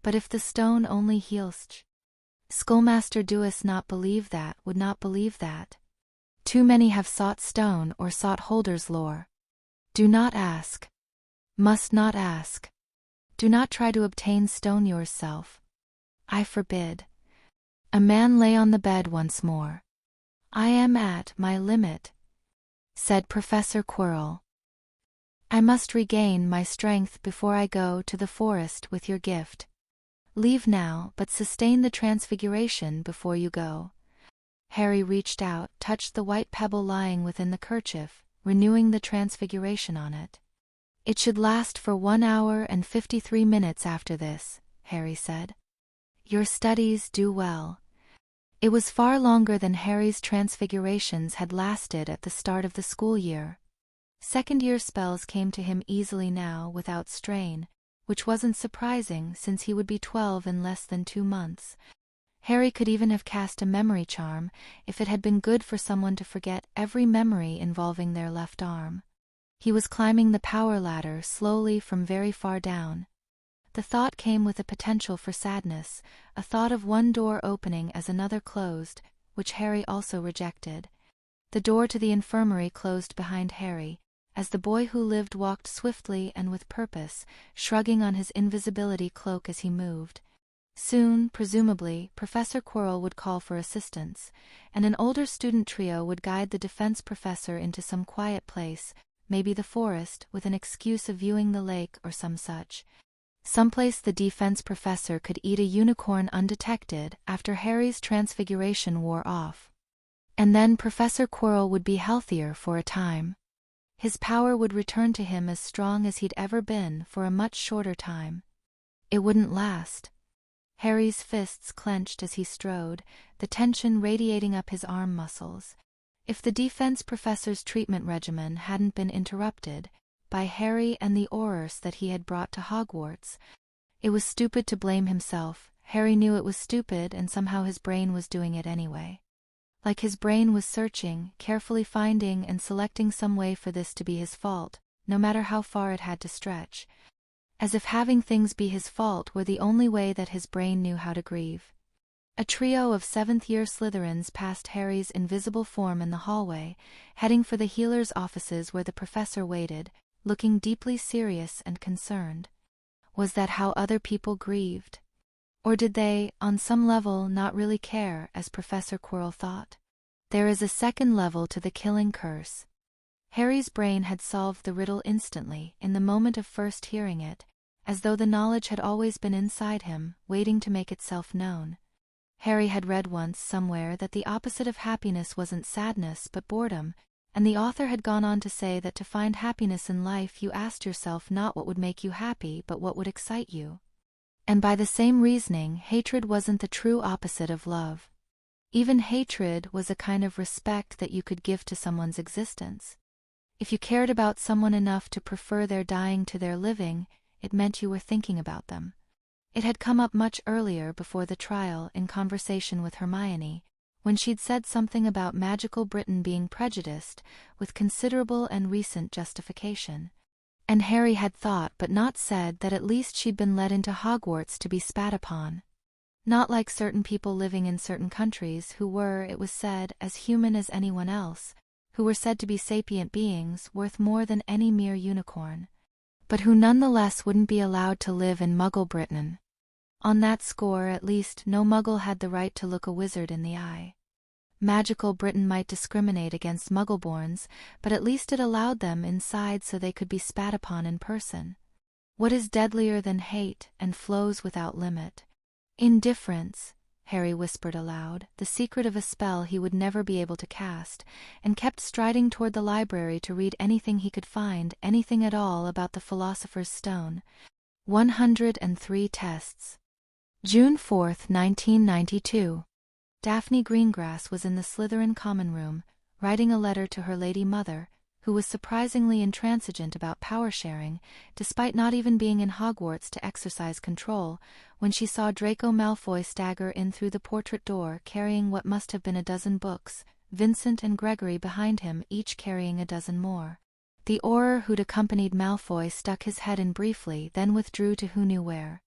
But if the stone only heals, schoolmaster does not believe that, would not believe that. Too many have sought stone or sought holder's lore. Do not ask. Must not ask. Do not try to obtain stone yourself. I forbid. A man lay on the bed once more. I am at my limit, said Professor Quirrell. I must regain my strength before I go to the forest with your gift. Leave now, but sustain the transfiguration before you go. Harry reached out, touched the white pebble lying within the kerchief, renewing the transfiguration on it. It should last for 1 hour and 53 minutes after this, Harry said. Your studies do well. It was far longer than Harry's transfigurations had lasted at the start of the school year. Second-year spells came to him easily now without strain, which wasn't surprising since he would be 12 in less than 2 months. Harry could even have cast a memory charm if it had been good for someone to forget every memory involving their left arm. He was climbing the power ladder slowly from very far down. The thought came with a potential for sadness, a thought of one door opening as another closed, which Harry also rejected. The door to the infirmary closed behind Harry, as the boy who lived walked swiftly and with purpose, shrugging on his invisibility cloak as he moved. Soon, presumably, Professor Quirrell would call for assistance, and an older student trio would guide the defense professor into some quiet place, maybe the forest, with an excuse of viewing the lake or some such. Someplace the defense professor could eat a unicorn undetected after Harry's transfiguration wore off. And then Professor Quirrell would be healthier for a time. His power would return to him as strong as he'd ever been for a much shorter time. It wouldn't last. Harry's fists clenched as he strode, the tension radiating up his arm muscles. If the defense professor's treatment regimen hadn't been interrupted by Harry and the aurors that he had brought to Hogwarts, it was stupid to blame himself. Harry knew it was stupid, and somehow his brain was doing it anyway. Like his brain was searching, carefully finding and selecting some way for this to be his fault, no matter how far it had to stretch. As if having things be his fault were the only way that his brain knew how to grieve. A trio of 7th-year Slytherins passed Harry's invisible form in the hallway, heading for the healer's offices where the professor waited, looking deeply serious and concerned. Was that how other people grieved? Or did they, on some level, not really care, as Professor Quirrell thought? There is a second level to the killing curse. Harry's brain had solved the riddle instantly, in the moment of first hearing it, as though the knowledge had always been inside him, waiting to make itself known. Harry had read once somewhere that the opposite of happiness wasn't sadness but boredom, and the author had gone on to say that to find happiness in life you asked yourself not what would make you happy but what would excite you. And by the same reasoning, hatred wasn't the true opposite of love. Even hatred was a kind of respect that you could give to someone's existence. If you cared about someone enough to prefer their dying to their living, it meant you were thinking about them. It had come up much earlier before the trial in conversation with Hermione, when she'd said something about magical Britain being prejudiced, with considerable and recent justification. And Harry had thought but not said that at least she'd been led into Hogwarts to be spat upon. Not like certain people living in certain countries who were, it was said, as human as anyone else, who were said to be sapient beings worth more than any mere unicorn, but who nonetheless wouldn't be allowed to live in Muggle Britain. On that score, at least, no Muggle had the right to look a wizard in the eye. Magical Britain might discriminate against Muggleborns, but at least it allowed them inside so they could be spat upon in person. What is deadlier than hate, and flows without limit? Indifference, Harry whispered aloud, the secret of a spell he would never be able to cast, and kept striding toward the library to read anything he could find, anything at all about the Philosopher's Stone. 103 tests. June 4, 1992. Daphne Greengrass was in the Slytherin common room, writing a letter to her lady mother, who was surprisingly intransigent about power sharing, despite not even being in Hogwarts to exercise control, when she saw Draco Malfoy stagger in through the portrait door carrying what must have been a dozen books, Vincent and Gregory behind him each carrying a dozen more. The Auror who'd accompanied Malfoy stuck his head in briefly, then withdrew to who knew where.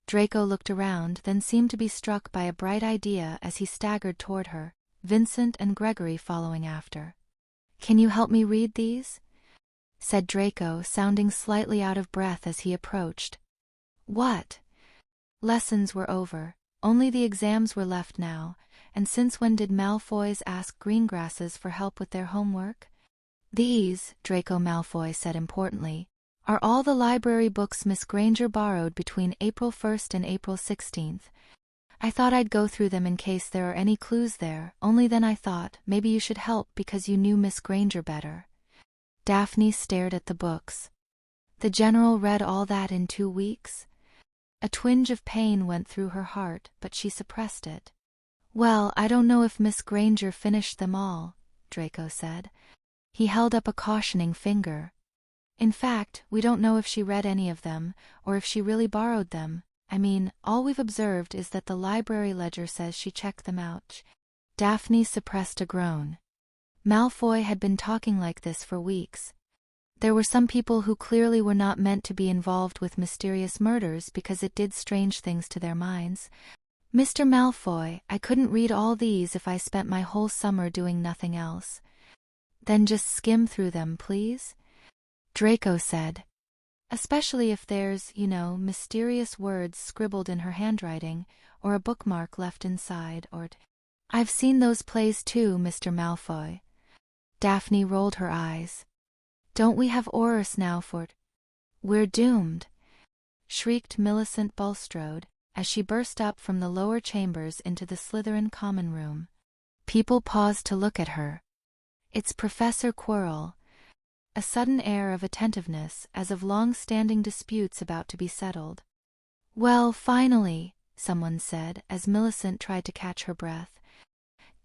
Draco looked around, then seemed to be struck by a bright idea as he staggered toward her, Vincent and Gregory following after. "Can you help me read these?" said Draco, sounding slightly out of breath as he approached. What? Lessons were over. Only the exams were left now, and since when did Malfoys ask Greengrasses for help with their homework? These, Draco Malfoy said importantly, are all the library books Miss Granger borrowed between April 1st and April 16th. I thought I'd go through them in case there are any clues there, only then I thought maybe you should help because you knew Miss Granger better. Daphne stared at the books. The General read all that in 2 weeks? A twinge of pain went through her heart, but she suppressed it. Well, I don't know if Miss Granger finished them all, Draco said. He held up a cautioning finger. In fact, we don't know if she read any of them, or if she really borrowed them. I mean, all we've observed is that the library ledger says she checked them out. Daphne suppressed a groan. Malfoy had been talking like this for weeks. There were some people who clearly were not meant to be involved with mysterious murders because it did strange things to their minds. Mr. Malfoy, I couldn't read all these if I spent my whole summer doing nothing else. Then just skim through them, please? Draco said. Especially if there's, mysterious words scribbled in her handwriting, or a bookmark left inside, or... I've seen those plays too, Mr. Malfoy. Daphne rolled her eyes. Don't we have Aurors now for... We're doomed, shrieked Millicent Bulstrode, as she burst up from the lower chambers into the Slytherin common room. People paused to look at her. It's Professor Quirrell. A sudden air of attentiveness, as of long-standing disputes about to be settled. Well, finally, someone said, as Millicent tried to catch her breath.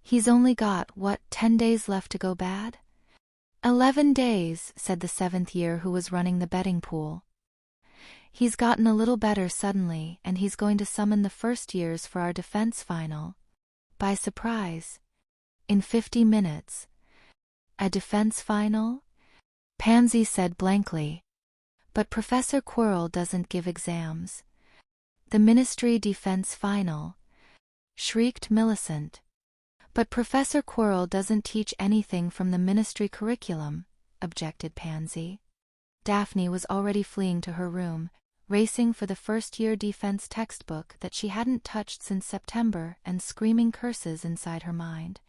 He's only got, 10 days left to go bad? 11 days, said the 7th year who was running the betting pool. He's gotten a little better suddenly, and he's going to summon the first years for our defense final. By surprise. In 50 minutes. A defense final? Pansy said blankly. But Professor Quirrell doesn't give exams. The Ministry defense final, shrieked Millicent. But Professor Quirrell doesn't teach anything from the Ministry curriculum, objected Pansy. Daphne was already fleeing to her room, racing for the first-year defense textbook that she hadn't touched since September and screaming curses inside her mind.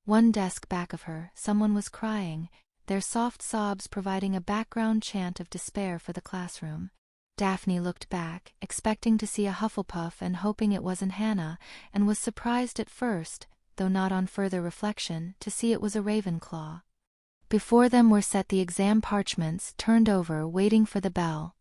One desk back of her, someone was crying, their soft sobs providing a background chant of despair for the classroom. Daphne looked back, expecting to see a Hufflepuff and hoping it wasn't Hannah, and was surprised at first, though not on further reflection, to see it was a Ravenclaw. Before them were set the exam parchments, turned over, waiting for the bell.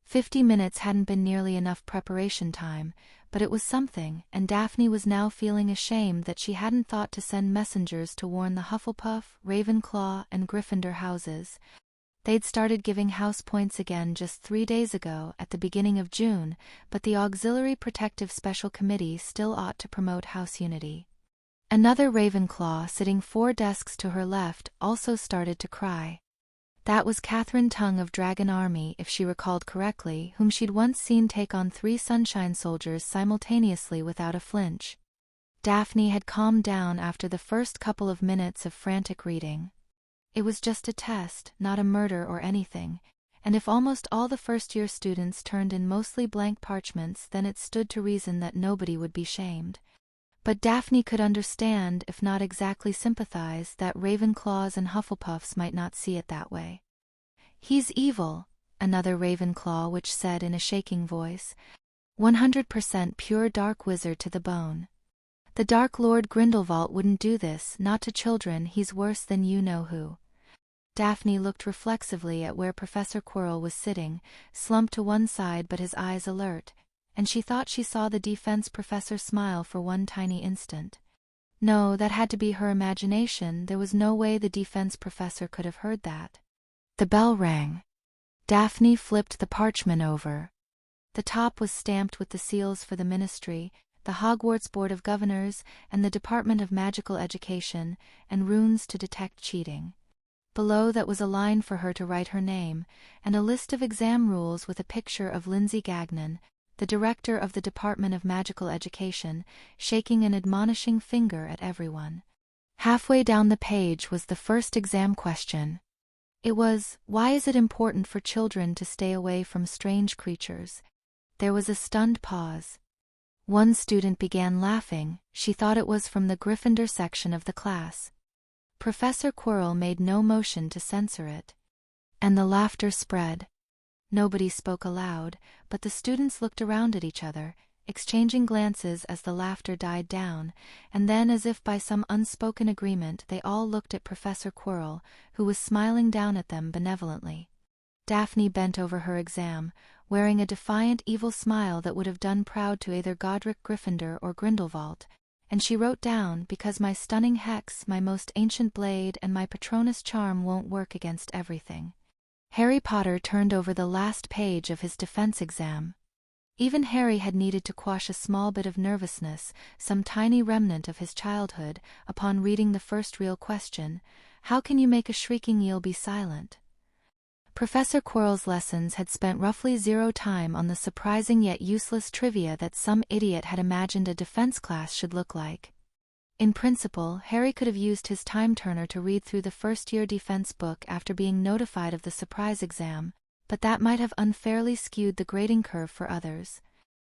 50 minutes hadn't been nearly enough preparation time, but it was something, and Daphne was now feeling ashamed that she hadn't thought to send messengers to warn the Hufflepuff, Ravenclaw, and Gryffindor houses. They'd started giving house points again just 3 days ago, at the beginning of June, but the Auxiliary Protective Special Committee still ought to promote house unity. Another Ravenclaw, sitting 4 desks to her left, also started to cry. That was Catherine Tongue of Dragon Army, if she recalled correctly, whom she'd once seen take on 3 Sunshine Soldiers simultaneously without a flinch. Daphne had calmed down after the first couple of minutes of frantic reading. It was just a test, not a murder or anything, and if almost all the first-year students turned in mostly blank parchments, then it stood to reason that nobody would be shamed. But Daphne could understand, if not exactly sympathize, that Ravenclaws and Hufflepuffs might not see it that way. He's evil, another Ravenclaw which said in a shaking voice. 100% pure dark wizard to the bone. The Dark Lord Grindelwald wouldn't do this, not to children, he's worse than you-know-who. Daphne looked reflexively at where Professor Quirrell was sitting, slumped to one side but his eyes alert, and she thought she saw the defense professor smile for one tiny instant. No, that had to be her imagination, there was no way the defense professor could have heard that. The bell rang. Daphne flipped the parchment over. The top was stamped with the seals for the Ministry, the Hogwarts Board of Governors, and the Department of Magical Education, and runes to detect cheating. Below that was a line for her to write her name, and a list of exam rules with a picture of Lindsay Gagnon, the director of the Department of Magical Education, shaking an admonishing finger at everyone. Halfway down the page was the first exam question. It was, "Why is it important for children to stay away from strange creatures?" There was a stunned pause. One student began laughing. She thought it was from the Gryffindor section of the class. Professor Quirrell made no motion to censor it. And the laughter spread. Nobody spoke aloud, but the students looked around at each other, exchanging glances as the laughter died down, and then, as if by some unspoken agreement, they all looked at Professor Quirrell, who was smiling down at them benevolently. Daphne bent over her exam, wearing a defiant evil smile that would have done proud to either Godric Gryffindor or Grindelwald, and she wrote down, "Because my stunning hex, my most ancient blade, and my Patronus charm won't work against everything." Harry Potter turned over the last page of his defense exam. Even Harry had needed to quash a small bit of nervousness, some tiny remnant of his childhood, upon reading the first real question: how can you make a shrieking eel be silent? Professor Quirrell's lessons had spent roughly 0 time on the surprising yet useless trivia that some idiot had imagined a defense class should look like. In principle, Harry could have used his time turner to read through the first-year defense book after being notified of the surprise exam, but that might have unfairly skewed the grading curve for others.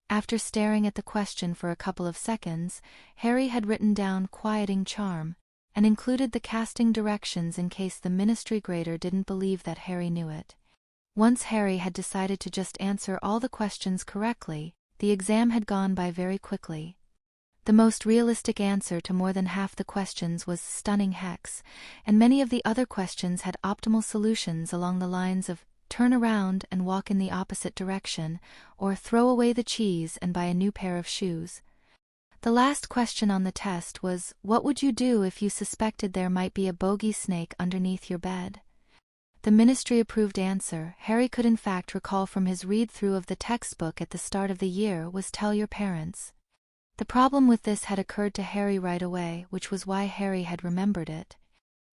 After staring at the question for a couple of seconds, Harry had written down "quieting charm," and included the casting directions in case the ministry grader didn't believe that Harry knew it. Once Harry had decided to just answer all the questions correctly, the exam had gone by very quickly. The most realistic answer to more than half the questions was "stunning hex," and many of the other questions had optimal solutions along the lines of "turn around and walk in the opposite direction," or "throw away the cheese and buy a new pair of shoes." The last question on the test was, "What would you do if you suspected there might be a bogey snake underneath your bed?" The ministry-approved answer, Harry could in fact recall from his read-through of the textbook at the start of the year, was "tell your parents." The problem with this had occurred to Harry right away, which was why Harry had remembered it.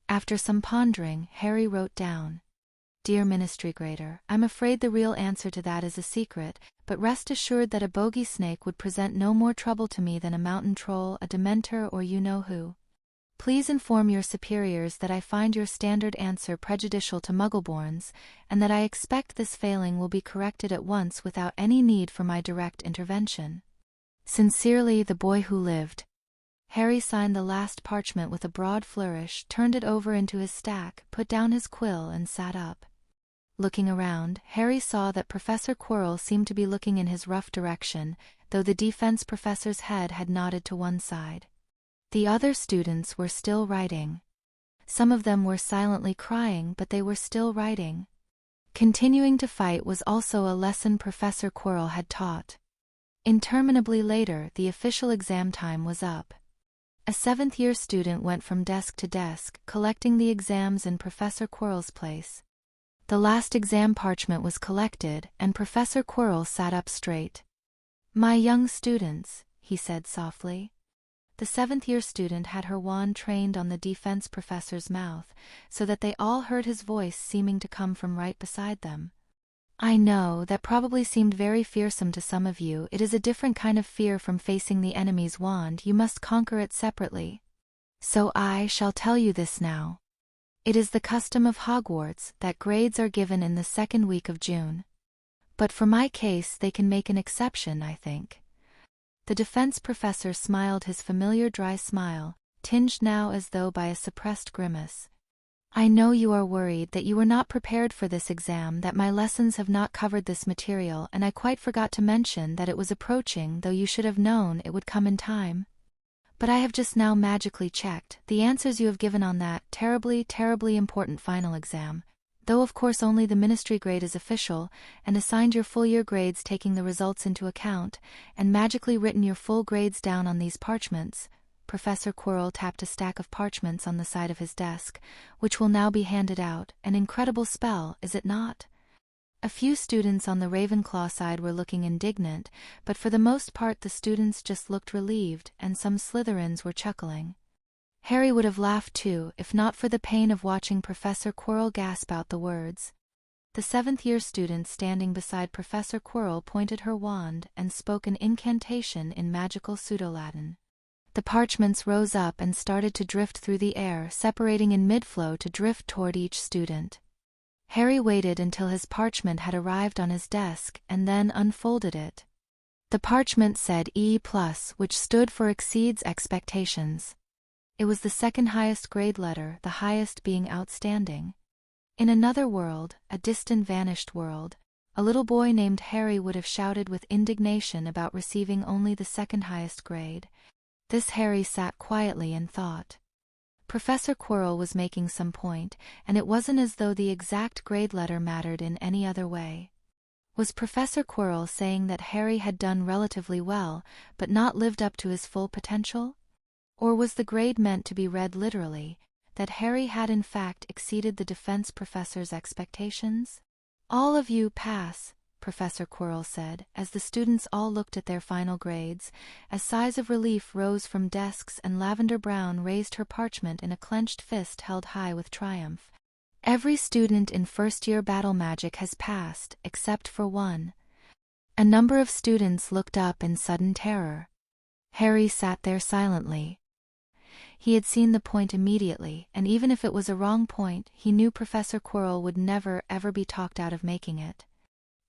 After some pondering, Harry wrote down, "Dear Ministry Grader, I'm afraid the real answer to that is a secret, but rest assured that a bogey snake would present no more trouble to me than a mountain troll, a dementor, or you-know-who. Please inform your superiors that I find your standard answer prejudicial to Muggleborns, and that I expect this failing will be corrected at once without any need for my direct intervention. Sincerely, the boy who lived." Harry signed the last parchment with a broad flourish, turned it over into his stack, put down his quill, and sat up. Looking around, Harry saw that Professor Quirrell seemed to be looking in his rough direction, though the defense professor's head had nodded to one side. The other students were still writing. Some of them were silently crying, but they were still writing. Continuing to fight was also a lesson Professor Quirrell had taught. Interminably later, the official exam time was up. A 7th-year student went from desk to desk, collecting the exams in Professor Quirrell's place. The last exam parchment was collected, and Professor Quirrell sat up straight. "My young students," he said softly. The 7th-year student had her wand trained on the defense professor's mouth, so that they all heard his voice seeming to come from right beside them. "I know, that probably seemed very fearsome to some of you. It is a different kind of fear from facing the enemy's wand. You must conquer it separately. So I shall tell you this now. It is the custom of Hogwarts that grades are given in the 2nd week of June. But for my case they can make an exception, I think." The defense professor smiled his familiar dry smile, tinged now as though by a suppressed grimace. "I know you are worried that you were not prepared for this exam, that my lessons have not covered this material, and I quite forgot to mention that it was approaching, though you should have known it would come in time. But I have just now magically checked the answers you have given on that terribly, terribly important final exam, though of course only the ministry grade is official, and assigned your full-year grades taking the results into account, and magically written your full grades down on these parchments." Professor Quirrell tapped a stack of parchments on the side of his desk, "which will now be handed out. An incredible spell, is it not?" A few students on the Ravenclaw side were looking indignant, but for the most part the students just looked relieved, and some Slytherins were chuckling. Harry would have laughed too, if not for the pain of watching Professor Quirrell gasp out the words. The 7th-year student standing beside Professor Quirrell pointed her wand and spoke an incantation in magical pseudo-Latin. The parchments rose up and started to drift through the air, separating in mid-flow to drift toward each student. Harry waited until his parchment had arrived on his desk and then unfolded it. The parchment said E+, which stood for exceeds expectations. It was the second highest grade letter, the highest being outstanding. In another world, a distant vanished world, a little boy named Harry would have shouted with indignation about receiving only the second highest grade. This Harry sat quietly and thought. Professor Quirrell was making some point, and it wasn't as though the exact grade letter mattered in any other way. Was Professor Quirrell saying that Harry had done relatively well, but not lived up to his full potential? Or was the grade meant to be read literally, that Harry had in fact exceeded the defense professor's expectations? "All of you pass," Professor Quirrell said, as the students all looked at their final grades, as sighs of relief rose from desks and Lavender Brown raised her parchment in a clenched fist held high with triumph. "Every student in first-year battle magic has passed, except for one." A number of students looked up in sudden terror. Harry sat there silently. He had seen the point immediately, and even if it was a wrong point, he knew Professor Quirrell would never ever be talked out of making it.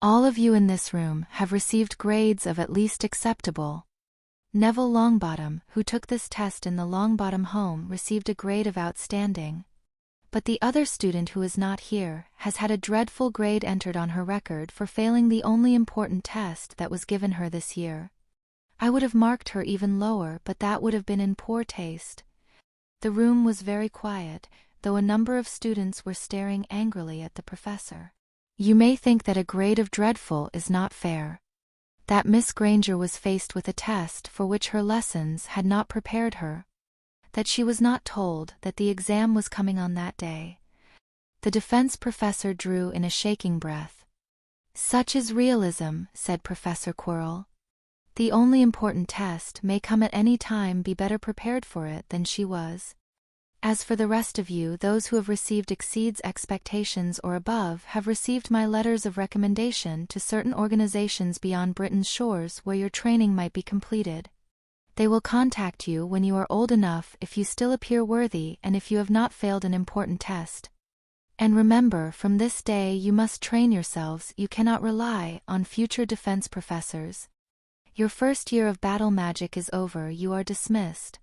"All of you in this room have received grades of at least acceptable." Neville Longbottom, who took this test in the Longbottom home, received a grade of outstanding. But the other student who is not here has had a dreadful grade entered on her record for failing the only important test that was given her this year. I would have marked her even lower, but that would have been in poor taste. The room was very quiet, though a number of students were staring angrily at the professor. You may think that a grade of dreadful is not fair. That Miss Granger was faced with a test for which her lessons had not prepared her. That she was not told that the exam was coming on that day. The defense professor drew in a shaking breath. "Such is realism," said Professor Quirrell. "The only important test may come at any time. Be better prepared for it than she was. As for the rest of you, those who have received exceeds expectations or above have received my letters of recommendation to certain organizations beyond Britain's shores where your training might be completed. They will contact you when you are old enough if you still appear worthy and if you have not failed an important test. And remember, from this day you must train yourselves. You cannot rely on future defense professors. Your first year of battle magic is over. You are dismissed."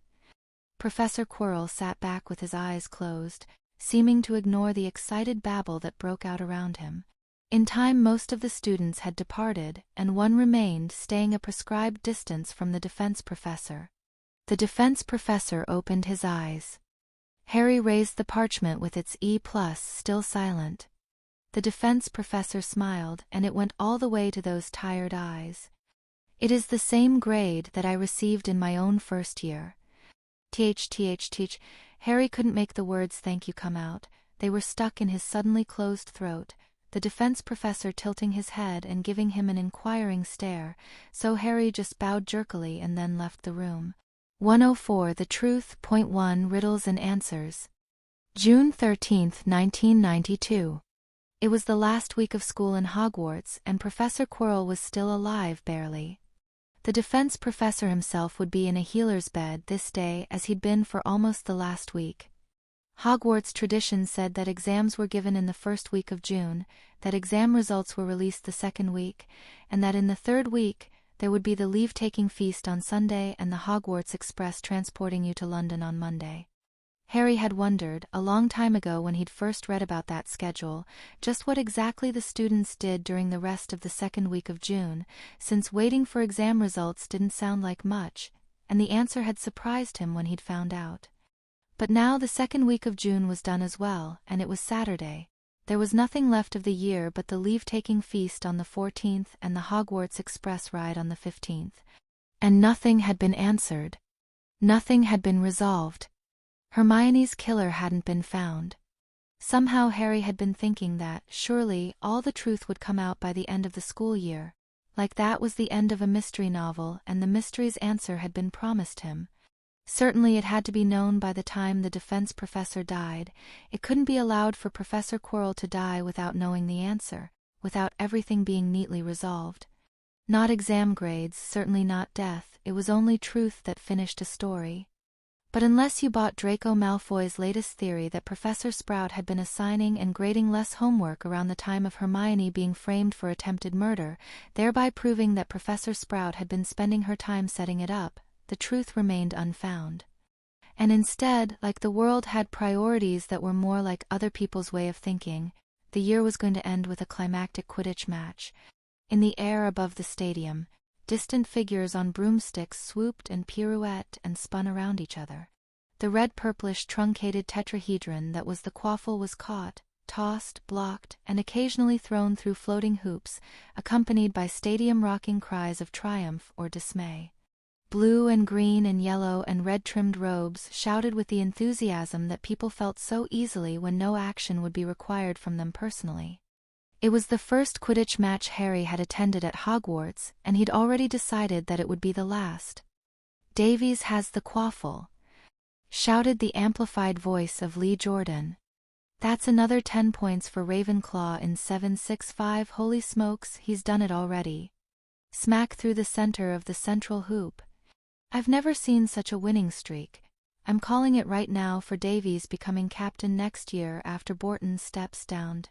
Professor Quirrell sat back with his eyes closed, seeming to ignore the excited babble that broke out around him. In time most of the students had departed, and one remained, staying a prescribed distance from the defense professor. The defense professor opened his eyes. Harry raised the parchment with its E+, still silent. The defense professor smiled, and it went all the way to those tired eyes. "It is the same grade that I received in my own first year." Th. Harry couldn't make the words "thank you" come out. They were stuck in his suddenly closed throat, the defense professor tilting his head and giving him an inquiring stare, so Harry just bowed jerkily and then left the room. 104 The Truth. 1 Riddles and Answers. June 13, 1992. It was the last week of school in Hogwarts, and Professor Quirrell was still alive barely. The defense professor himself would be in a healer's bed this day as he'd been for almost the last week. Hogwarts tradition said that exams were given in the first week of June, that exam results were released the second week, and that in the third week there would be the leave-taking feast on Sunday and the Hogwarts Express transporting you to London on Monday. Harry had wondered, a long time ago when he'd first read about that schedule, just what exactly the students did during the rest of the second week of June, since waiting for exam results didn't sound like much, and the answer had surprised him when he'd found out. But now the second week of June was done as well, and it was Saturday. There was nothing left of the year but the leave-taking feast on the 14th and the Hogwarts Express ride on the 15th. And nothing had been answered. Nothing had been resolved. Hermione's killer hadn't been found. Somehow Harry had been thinking that, surely, all the truth would come out by the end of the school year. Like that was the end of a mystery novel, and the mystery's answer had been promised him. Certainly it had to be known by the time the defense professor died. It couldn't be allowed for Professor Quirrell to die without knowing the answer, without everything being neatly resolved. Not exam grades, certainly not death, it was only truth that finished a story. But unless you bought Draco Malfoy's latest theory that Professor Sprout had been assigning and grading less homework around the time of Hermione being framed for attempted murder, thereby proving that Professor Sprout had been spending her time setting it up, the truth remained unfound. And instead, like the world had priorities that were more like other people's way of thinking, the year was going to end with a climactic Quidditch match. In the air above the stadium, distant figures on broomsticks swooped and pirouetted and spun around each other. The red-purplish truncated tetrahedron that was the quaffle was caught, tossed, blocked, and occasionally thrown through floating hoops, accompanied by stadium-rocking cries of triumph or dismay. Blue and green and yellow and red-trimmed robes shouted with the enthusiasm that people felt so easily when no action would be required from them personally. It was the first Quidditch match Harry had attended at Hogwarts, and he'd already decided that it would be the last. "Davies has the quaffle," shouted the amplified voice of Lee Jordan. "That's another 10 points for Ravenclaw in 7-6-5. Holy smokes, he's done it already." Smack through the center of the central hoop. "I've never seen such a winning streak. I'm calling it right now for Davies becoming captain next year after Borton steps down."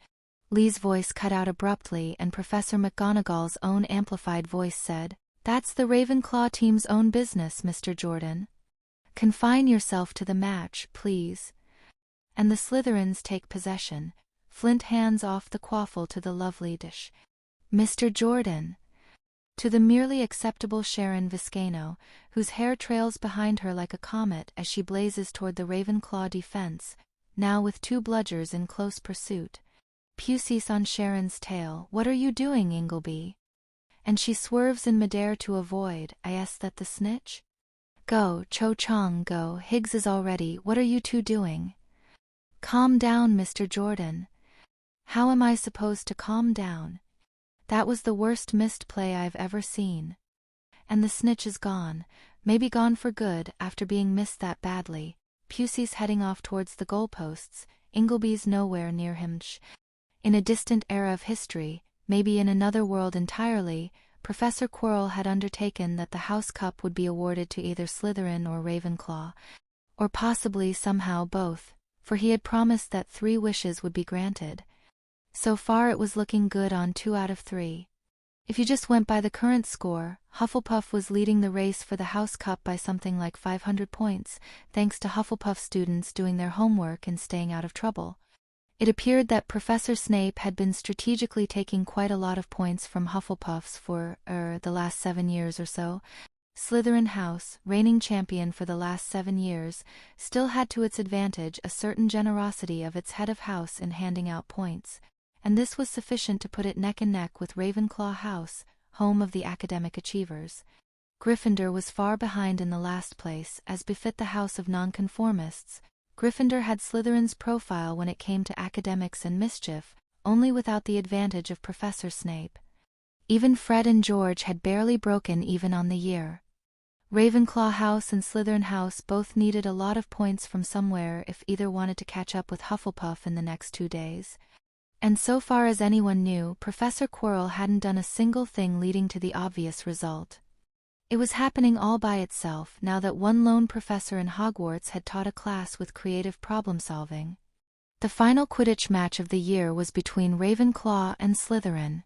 Lee's voice cut out abruptly and Professor McGonagall's own amplified voice said, "That's the Ravenclaw team's own business, Mr. Jordan. Confine yourself to the match, please." And the Slytherins take possession. Flint hands off the quaffle to the lovely dish. "Mr. Jordan." To the merely acceptable Sharon Viscano, whose hair trails behind her like a comet as she blazes toward the Ravenclaw defense, now with 2 bludgers in close pursuit. Pucease on Sharon's tail. "What are you doing, Ingleby?" And she swerves in midair to avoid. "Is that the snitch?" "Go, Cho Chang, go. Higgs is all ready. What are you two doing?" "Calm down, Mr. Jordan." How am I supposed to calm down? That was the worst missed play I've ever seen. And the snitch is gone, maybe gone for good after being missed that badly. Pusey's heading off towards the goalposts, Ingleby's nowhere near him. In a distant era of history, maybe in another world entirely, Professor Quirrell had undertaken that the House Cup would be awarded to either Slytherin or Ravenclaw. Or possibly somehow both, for he had promised that 3 wishes would be granted. So far it was looking good on 2 out of 3. If you just went by the current score, Hufflepuff was leading the race for the House Cup by something like 500 points, thanks to Hufflepuff students doing their homework and staying out of trouble. It appeared that Professor Snape had been strategically taking quite a lot of points from Hufflepuffs for, the last 7 years or so. Slytherin House, reigning champion for the last 7 years, still had to its advantage a certain generosity of its head of house in handing out points, and this was sufficient to put it neck and neck with Ravenclaw House, home of the academic achievers. Gryffindor was far behind in the last place, as befit the house of nonconformists. Gryffindor had Slytherin's profile when it came to academics and mischief, only without the advantage of Professor Snape. Even Fred and George had barely broken even on the year. Ravenclaw House and Slytherin House both needed a lot of points from somewhere if either wanted to catch up with Hufflepuff in the next 2 days. And so far as anyone knew, Professor Quirrell hadn't done a single thing leading to the obvious result. It was happening all by itself now that one lone professor in Hogwarts had taught a class with creative problem-solving. The final Quidditch match of the year was between Ravenclaw and Slytherin.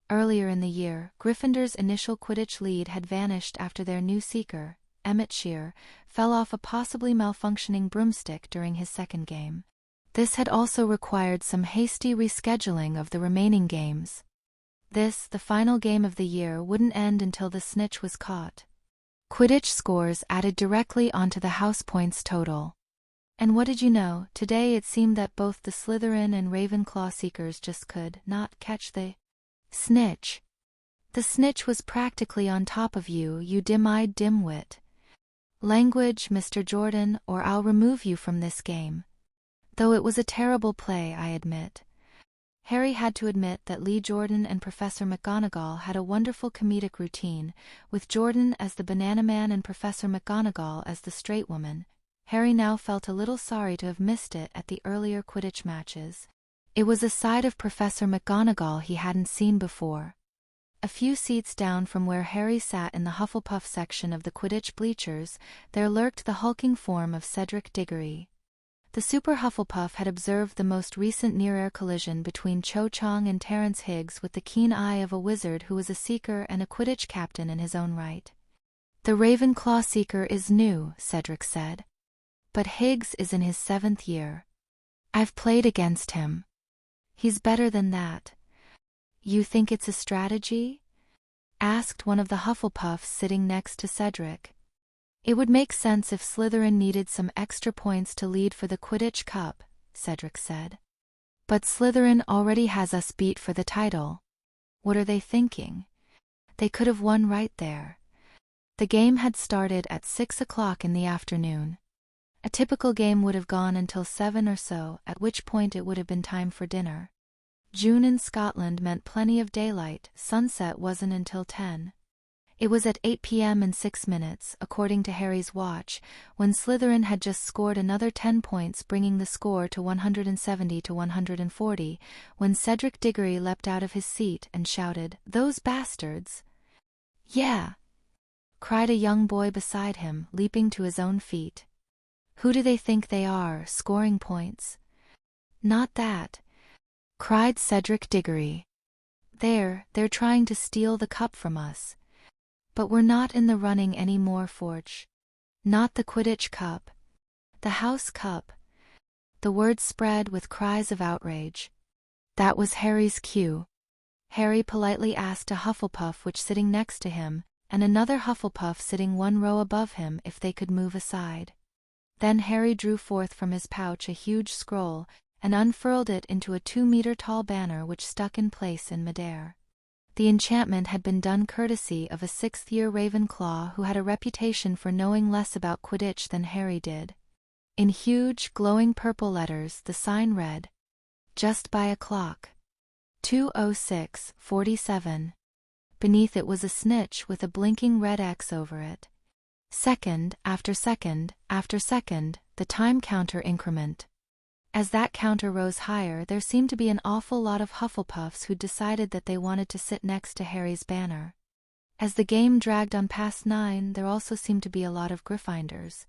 Earlier in the year, Gryffindor's initial Quidditch lead had vanished after their new seeker, Emmett Shear, fell off a possibly malfunctioning broomstick during his second game. This had also required some hasty rescheduling of the remaining games. This, the final game of the year, wouldn't end until the snitch was caught. Quidditch scores added directly onto the house points total. And what did you know, today it seemed that both the Slytherin and Ravenclaw seekers just could not catch the snitch. The snitch was practically on top of you, you dim-eyed dimwit. Language, Mr. Jordan, or I'll remove you from this game. Though it was a terrible play, I admit. Harry had to admit that Lee Jordan and Professor McGonagall had a wonderful comedic routine, with Jordan as the banana man and Professor McGonagall as the straight woman. Harry now felt a little sorry to have missed it at the earlier Quidditch matches. It was a side of Professor McGonagall he hadn't seen before. A few seats down from where Harry sat in the Hufflepuff section of the Quidditch bleachers, there lurked the hulking form of Cedric Diggory. The Super Hufflepuff had observed the most recent near-air collision between Cho Chang and Terence Higgs with the keen eye of a wizard who was a Seeker and a Quidditch captain in his own right. "The Ravenclaw Seeker is new," Cedric said. "But Higgs is in his 7th year. I've played against him. He's better than that." "You think it's a strategy?" asked one of the Hufflepuffs sitting next to Cedric. "It would make sense if Slytherin needed some extra points to lead for the Quidditch Cup," Cedric said. "But Slytherin already has us beat for the title. What are they thinking? They could have won right there." The game had started at 6 o'clock in the afternoon. A typical game would have gone until 7 or so, at which point it would have been time for dinner. June in Scotland meant plenty of daylight. Sunset wasn't until 10. It was at 8 p.m. and 6 minutes, according to Harry's watch, when Slytherin had just scored another 10 points, bringing the score to 170 to 140, when Cedric Diggory leapt out of his seat and shouted, "Those bastards!" "Yeah!" cried a young boy beside him, leaping to his own feet. "Who do they think they are, scoring points?" "Not that!" cried Cedric Diggory. They're trying to steal the cup from us. But we're not in the running any more, Forge. Not the Quidditch Cup. The House Cup." The word spread with cries of outrage. That was Harry's cue. Harry politely asked a Hufflepuff which sitting next to him, and another Hufflepuff sitting one row above him, if they could move aside. Then Harry drew forth from his pouch a huge scroll, and unfurled it into a 2-meter-tall banner which stuck in place in midair. The enchantment had been done courtesy of a 6th-year Ravenclaw who had a reputation for knowing less about Quidditch than Harry did. In huge, glowing purple letters the sign read, "Just by a clock. 2:06:47. Beneath it was a snitch with a blinking red X over it. Second after second after second, the time counter increment. As that counter rose higher, there seemed to be an awful lot of Hufflepuffs who decided that they wanted to sit next to Harry's banner. As the game dragged on past 9, there also seemed to be a lot of Gryffindors.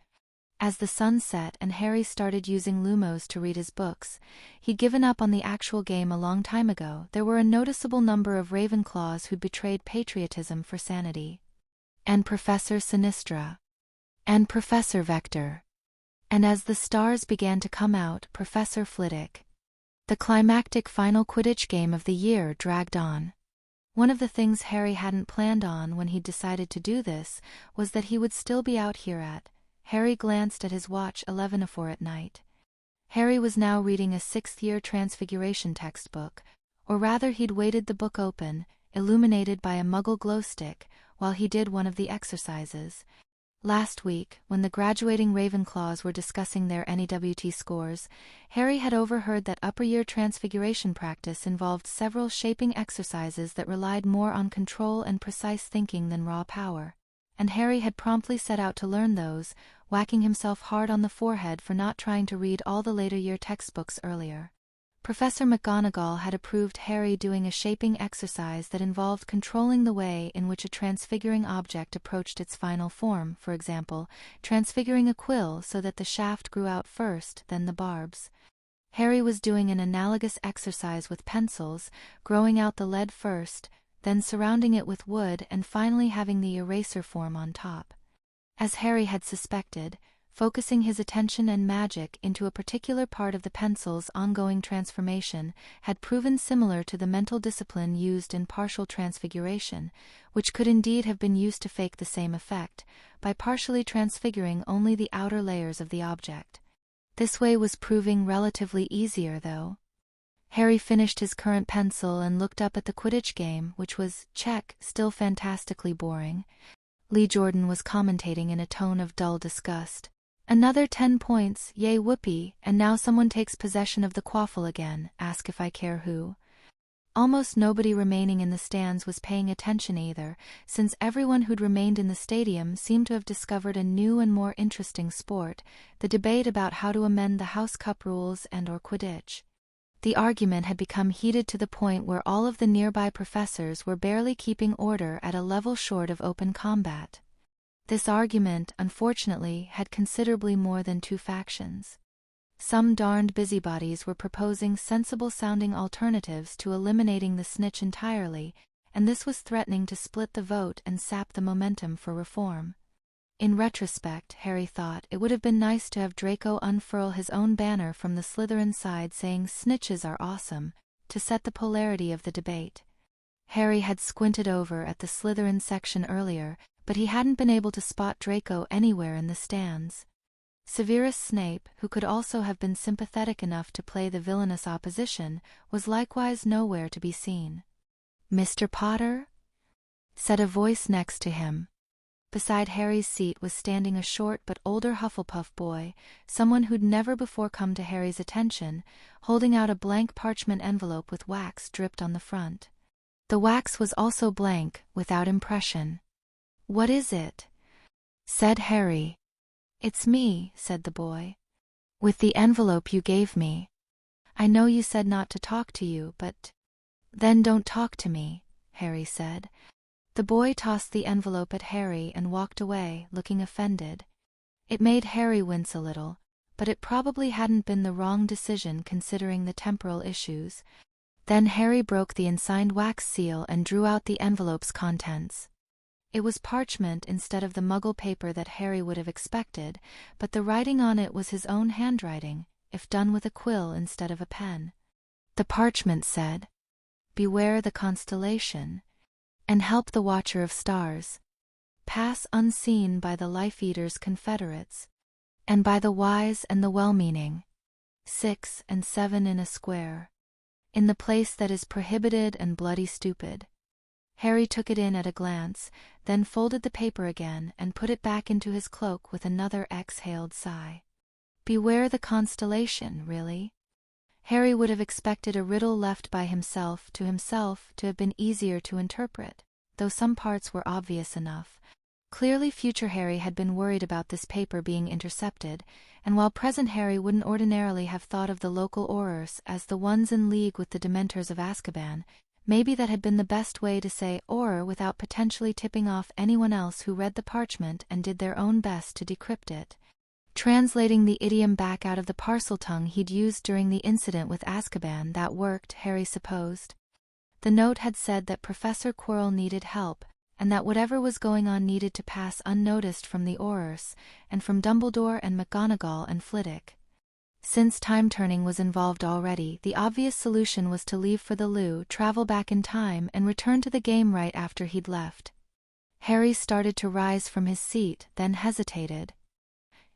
As the sun set and Harry started using Lumos to read his books, he'd given up on the actual game a long time ago. There were a noticeable number of Ravenclaws who'd betrayed patriotism for sanity. And Professor Sinistra. And Professor Vector. And as the stars began to come out, Professor Flitwick. The climactic final Quidditch game of the year dragged on. One of the things Harry hadn't planned on when he'd decided to do this was that he would still be out here at. Harry glanced at his watch, 11:04 at night. Harry was now reading a 6th-year Transfiguration textbook, or rather he'd weighted the book open, illuminated by a Muggle glow stick, while he did one of the exercises. Last week, when the graduating Ravenclaws were discussing their NEWT scores, Harry had overheard that upper-year Transfiguration practice involved several shaping exercises that relied more on control and precise thinking than raw power, and Harry had promptly set out to learn those, whacking himself hard on the forehead for not trying to read all the later-year textbooks earlier. Professor McGonagall had approved Harry doing a shaping exercise that involved controlling the way in which a transfiguring object approached its final form, for example, transfiguring a quill so that the shaft grew out first, then the barbs. Harry was doing an analogous exercise with pencils, growing out the lead first, then surrounding it with wood and finally having the eraser form on top. As Harry had suspected, focusing his attention and magic into a particular part of the pencil's ongoing transformation had proven similar to the mental discipline used in partial transfiguration, which could indeed have been used to fake the same effect, by partially transfiguring only the outer layers of the object. This way was proving relatively easier, though. Harry finished his current pencil and looked up at the Quidditch game, which was, check, still fantastically boring. Lee Jordan was commentating in a tone of dull disgust. "Another 10 points, yay whoopee, and now someone takes possession of the quaffle again, ask if I care who." Almost nobody remaining in the stands was paying attention either, since everyone who'd remained in the stadium seemed to have discovered a new and more interesting sport, the debate about how to amend the House Cup rules and/or Quidditch. The argument had become heated to the point where all of the nearby professors were barely keeping order at a level short of open combat. This argument, unfortunately, had considerably more than two factions. Some darned busybodies were proposing sensible-sounding alternatives to eliminating the snitch entirely, and this was threatening to split the vote and sap the momentum for reform. In retrospect, Harry thought it would have been nice to have Draco unfurl his own banner from the Slytherin side saying "Snitches are awesome," to set the polarity of the debate. Harry had squinted over at the Slytherin section earlier, but he hadn't been able to spot Draco anywhere in the stands. Severus Snape, who could also have been sympathetic enough to play the villainous opposition, was likewise nowhere to be seen. "Mr. Potter?" said a voice next to him. Beside Harry's seat was standing a short but older Hufflepuff boy, someone who'd never before come to Harry's attention, holding out a blank parchment envelope with wax dripped on the front. The wax was also blank, without impression. "What is it?" said Harry. "It's me," said the boy. "With the envelope you gave me. I know you said not to talk to you, but—" "Then don't talk to me," Harry said. The boy tossed the envelope at Harry and walked away, looking offended. It made Harry wince a little, but it probably hadn't been the wrong decision considering the temporal issues. Then Harry broke the unsigned wax seal and drew out the envelope's contents. It was parchment instead of the muggle paper that Harry would have expected, but the writing on it was his own handwriting, if done with a quill instead of a pen. The parchment said, "Beware the constellation, and help the Watcher of Stars. Pass unseen by the Life-Eater's confederates, and by the wise and the well-meaning. 6 and 7 in a square. In the place that is prohibited and bloody stupid." Harry took it in at a glance, then folded the paper again and put it back into his cloak with another exhaled sigh. Beware the constellation, really? Harry would have expected a riddle left by himself to have been easier to interpret, though some parts were obvious enough. Clearly future Harry had been worried about this paper being intercepted, and while present Harry wouldn't ordinarily have thought of the local Aurors as the ones in league with the Dementors of Azkaban, maybe that had been the best way to say Auror without potentially tipping off anyone else who read the parchment and did their own best to decrypt it. Translating the idiom back out of the Parseltongue he'd used during the incident with Azkaban, that worked, Harry supposed. The note had said that Professor Quirrell needed help, and that whatever was going on needed to pass unnoticed from the Aurors, and from Dumbledore and McGonagall and Flitwick. Since time-turning was involved already, the obvious solution was to leave for the loo, travel back in time, and return to the game right after he'd left. Harry started to rise from his seat, then hesitated.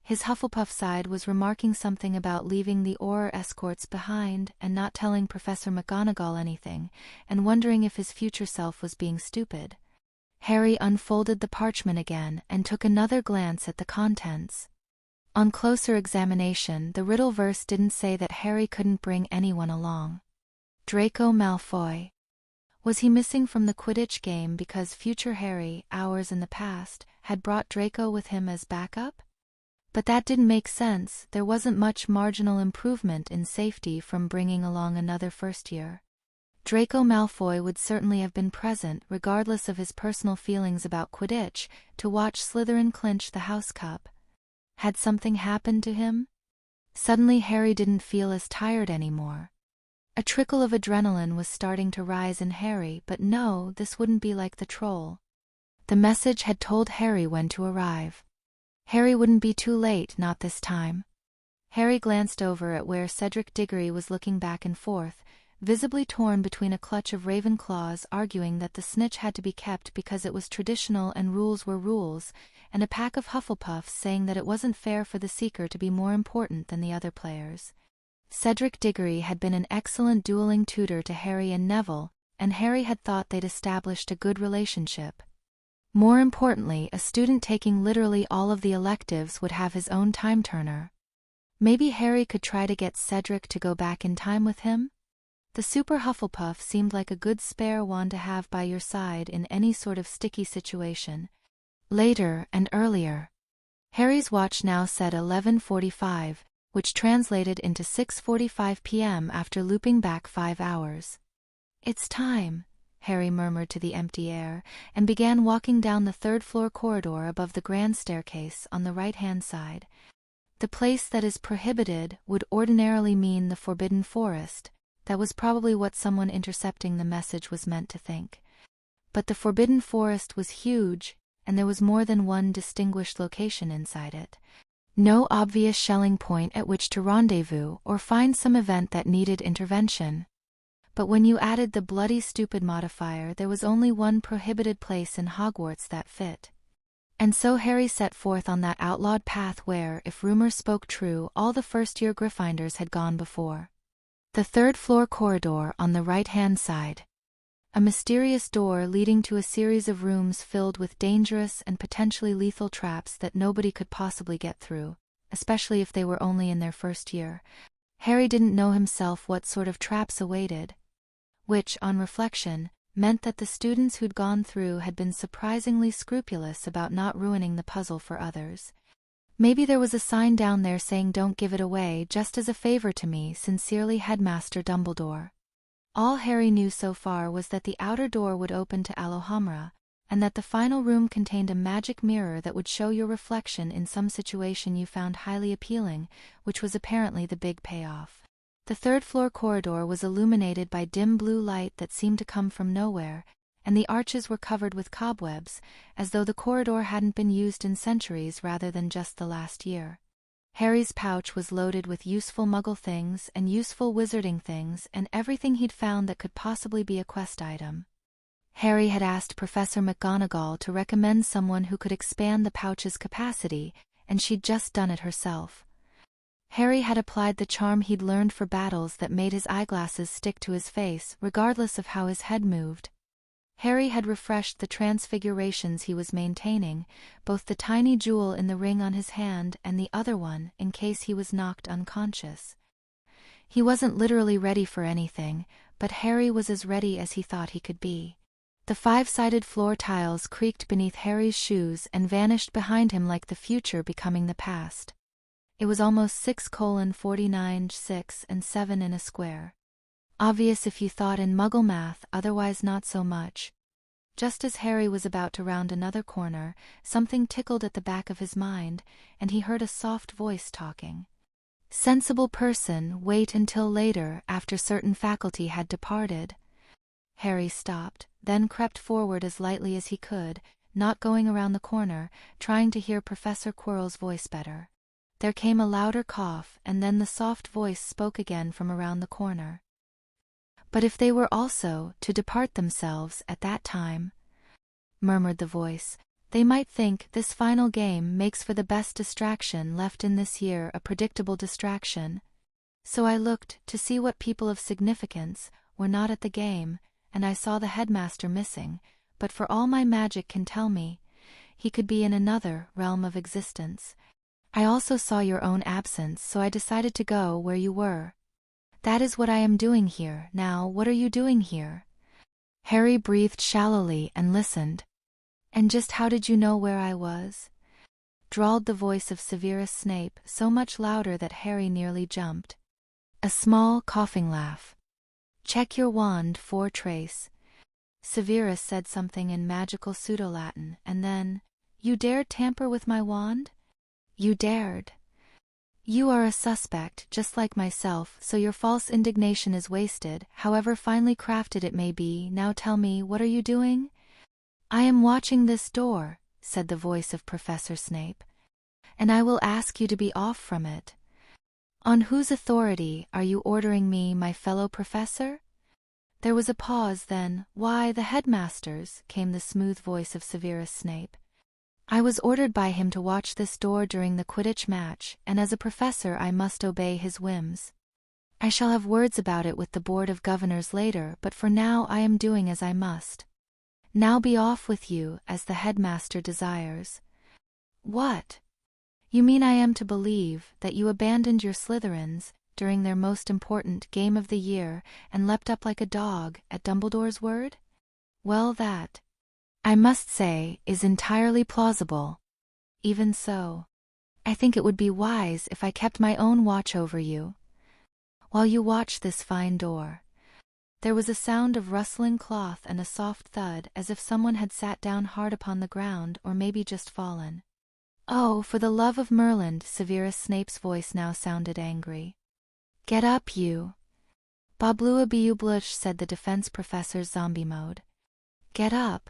His Hufflepuff side was remarking something about leaving the Auror escorts behind and not telling Professor McGonagall anything, and wondering if his future self was being stupid. Harry unfolded the parchment again and took another glance at the contents. On closer examination, the riddle verse didn't say that Harry couldn't bring anyone along. Draco Malfoy. Was he missing from the Quidditch game because future Harry, hours in the past, had brought Draco with him as backup? But that didn't make sense. There wasn't much marginal improvement in safety from bringing along another first year. Draco Malfoy would certainly have been present, regardless of his personal feelings about Quidditch, to watch Slytherin clinch the House Cup. Had something happened to him? Suddenly Harry didn't feel as tired anymore. A trickle of adrenaline was starting to rise in Harry, but no, this wouldn't be like the troll. The message had told Harry when to arrive. Harry wouldn't be too late, not this time. Harry glanced over at where Cedric Diggory was looking back and forth, visibly torn between a clutch of Ravenclaws arguing that the snitch had to be kept because it was traditional and rules were rules, and a pack of Hufflepuffs saying that it wasn't fair for the Seeker to be more important than the other players. Cedric Diggory had been an excellent dueling tutor to Harry and Neville, and Harry had thought they'd established a good relationship. More importantly, a student taking literally all of the electives would have his own time-turner. Maybe Harry could try to get Cedric to go back in time with him? The Super Hufflepuff seemed like a good spare wand to have by your side in any sort of sticky situation. Later and earlier. Harry's watch now said 11:45, which translated into 6:45 p.m. after looping back 5 hours. "It's time," Harry murmured to the empty air, and began walking down the third-floor corridor above the grand staircase on the right-hand side. The place that is prohibited would ordinarily mean the forbidden forest. That was probably what someone intercepting the message was meant to think. But the forbidden forest was huge, and there was more than one distinguished location inside it. No obvious shelling point at which to rendezvous or find some event that needed intervention. But when you added the bloody stupid modifier, there was only one prohibited place in Hogwarts that fit. And so Harry set forth on that outlawed path where, if rumors spoke true, all the first-year Gryffindors had gone before. The third-floor corridor on the right-hand side. A mysterious door leading to a series of rooms filled with dangerous and potentially lethal traps that nobody could possibly get through, especially if they were only in their first year. Harry didn't know himself what sort of traps awaited, which, on reflection, meant that the students who'd gone through had been surprisingly scrupulous about not ruining the puzzle for others. Maybe there was a sign down there saying "Don't give it away, just as a favor to me, sincerely Headmaster Dumbledore." All Harry knew so far was that the outer door would open to Alohomora, and that the final room contained a magic mirror that would show your reflection in some situation you found highly appealing, which was apparently the big payoff. The third-floor corridor was illuminated by dim blue light that seemed to come from nowhere, and the arches were covered with cobwebs, as though the corridor hadn't been used in centuries rather than just the last year. Harry's pouch was loaded with useful Muggle things and useful wizarding things and everything he'd found that could possibly be a quest item. Harry had asked Professor McGonagall to recommend someone who could expand the pouch's capacity, and she'd just done it herself. Harry had applied the charm he'd learned for battles that made his eyeglasses stick to his face regardless of how his head moved. Harry had refreshed the transfigurations he was maintaining, both the tiny jewel in the ring on his hand and the other one, in case he was knocked unconscious. He wasn't literally ready for anything, but Harry was as ready as he thought he could be. The 5-sided floor tiles creaked beneath Harry's shoes and vanished behind him like the future becoming the past. It was almost 6:49, 6 and 7 in a square. Obvious if you thought in Muggle math, otherwise not so much. Just as Harry was about to round another corner, something tickled at the back of his mind, and he heard a soft voice talking. "Sensible person, wait until later, after certain faculty had departed." Harry stopped, then crept forward as lightly as he could, not going around the corner, trying to hear Professor Quirrell's voice better. There came a louder cough, and then the soft voice spoke again from around the corner. "But if they were also to depart themselves at that time," murmured the voice, "they might think this final game makes for the best distraction left in this year, a predictable distraction. So I looked to see what people of significance were not at the game, and I saw the headmaster missing, but for all my magic can tell me, he could be in another realm of existence. I also saw your own absence, so I decided to go where you were. That is what I am doing here. Now, what are you doing here?" Harry breathed shallowly and listened. "And just how did you know where I was?" drawled the voice of Severus Snape, so much louder that Harry nearly jumped. A small, coughing laugh. "Check your wand for trace." Severus said something in magical pseudo-Latin, and then, "You dared tamper with my wand?" "You dared. You are a suspect, just like myself, so your false indignation is wasted, however finely crafted it may be. Now tell me, what are you doing?" "I am watching this door," said the voice of Professor Snape. "And I will ask you to be off from it." "On whose authority are you ordering me, my fellow professor?" There was a pause, then, "Why, the headmaster's," came the smooth voice of Severus Snape. "I was ordered by him to watch this door during the Quidditch match, and as a professor I must obey his whims. I shall have words about it with the Board of Governors later, but for now I am doing as I must. Now be off with you, as the headmaster desires." "What? You mean I am to believe that you abandoned your Slytherins during their most important game of the year and leapt up like a dog at Dumbledore's word? Well, that, I must say, is entirely plausible." "Even so. I think it would be wise if I kept my own watch over you, while you watch this fine door." There was a sound of rustling cloth and a soft thud, as if someone had sat down hard upon the ground or maybe just fallen. "Oh, for the love of Merlin!" Severus Snape's voice now sounded angry. "Get up, you!" "Babluabiublush," said the defense professor's zombie mode. "Get up,"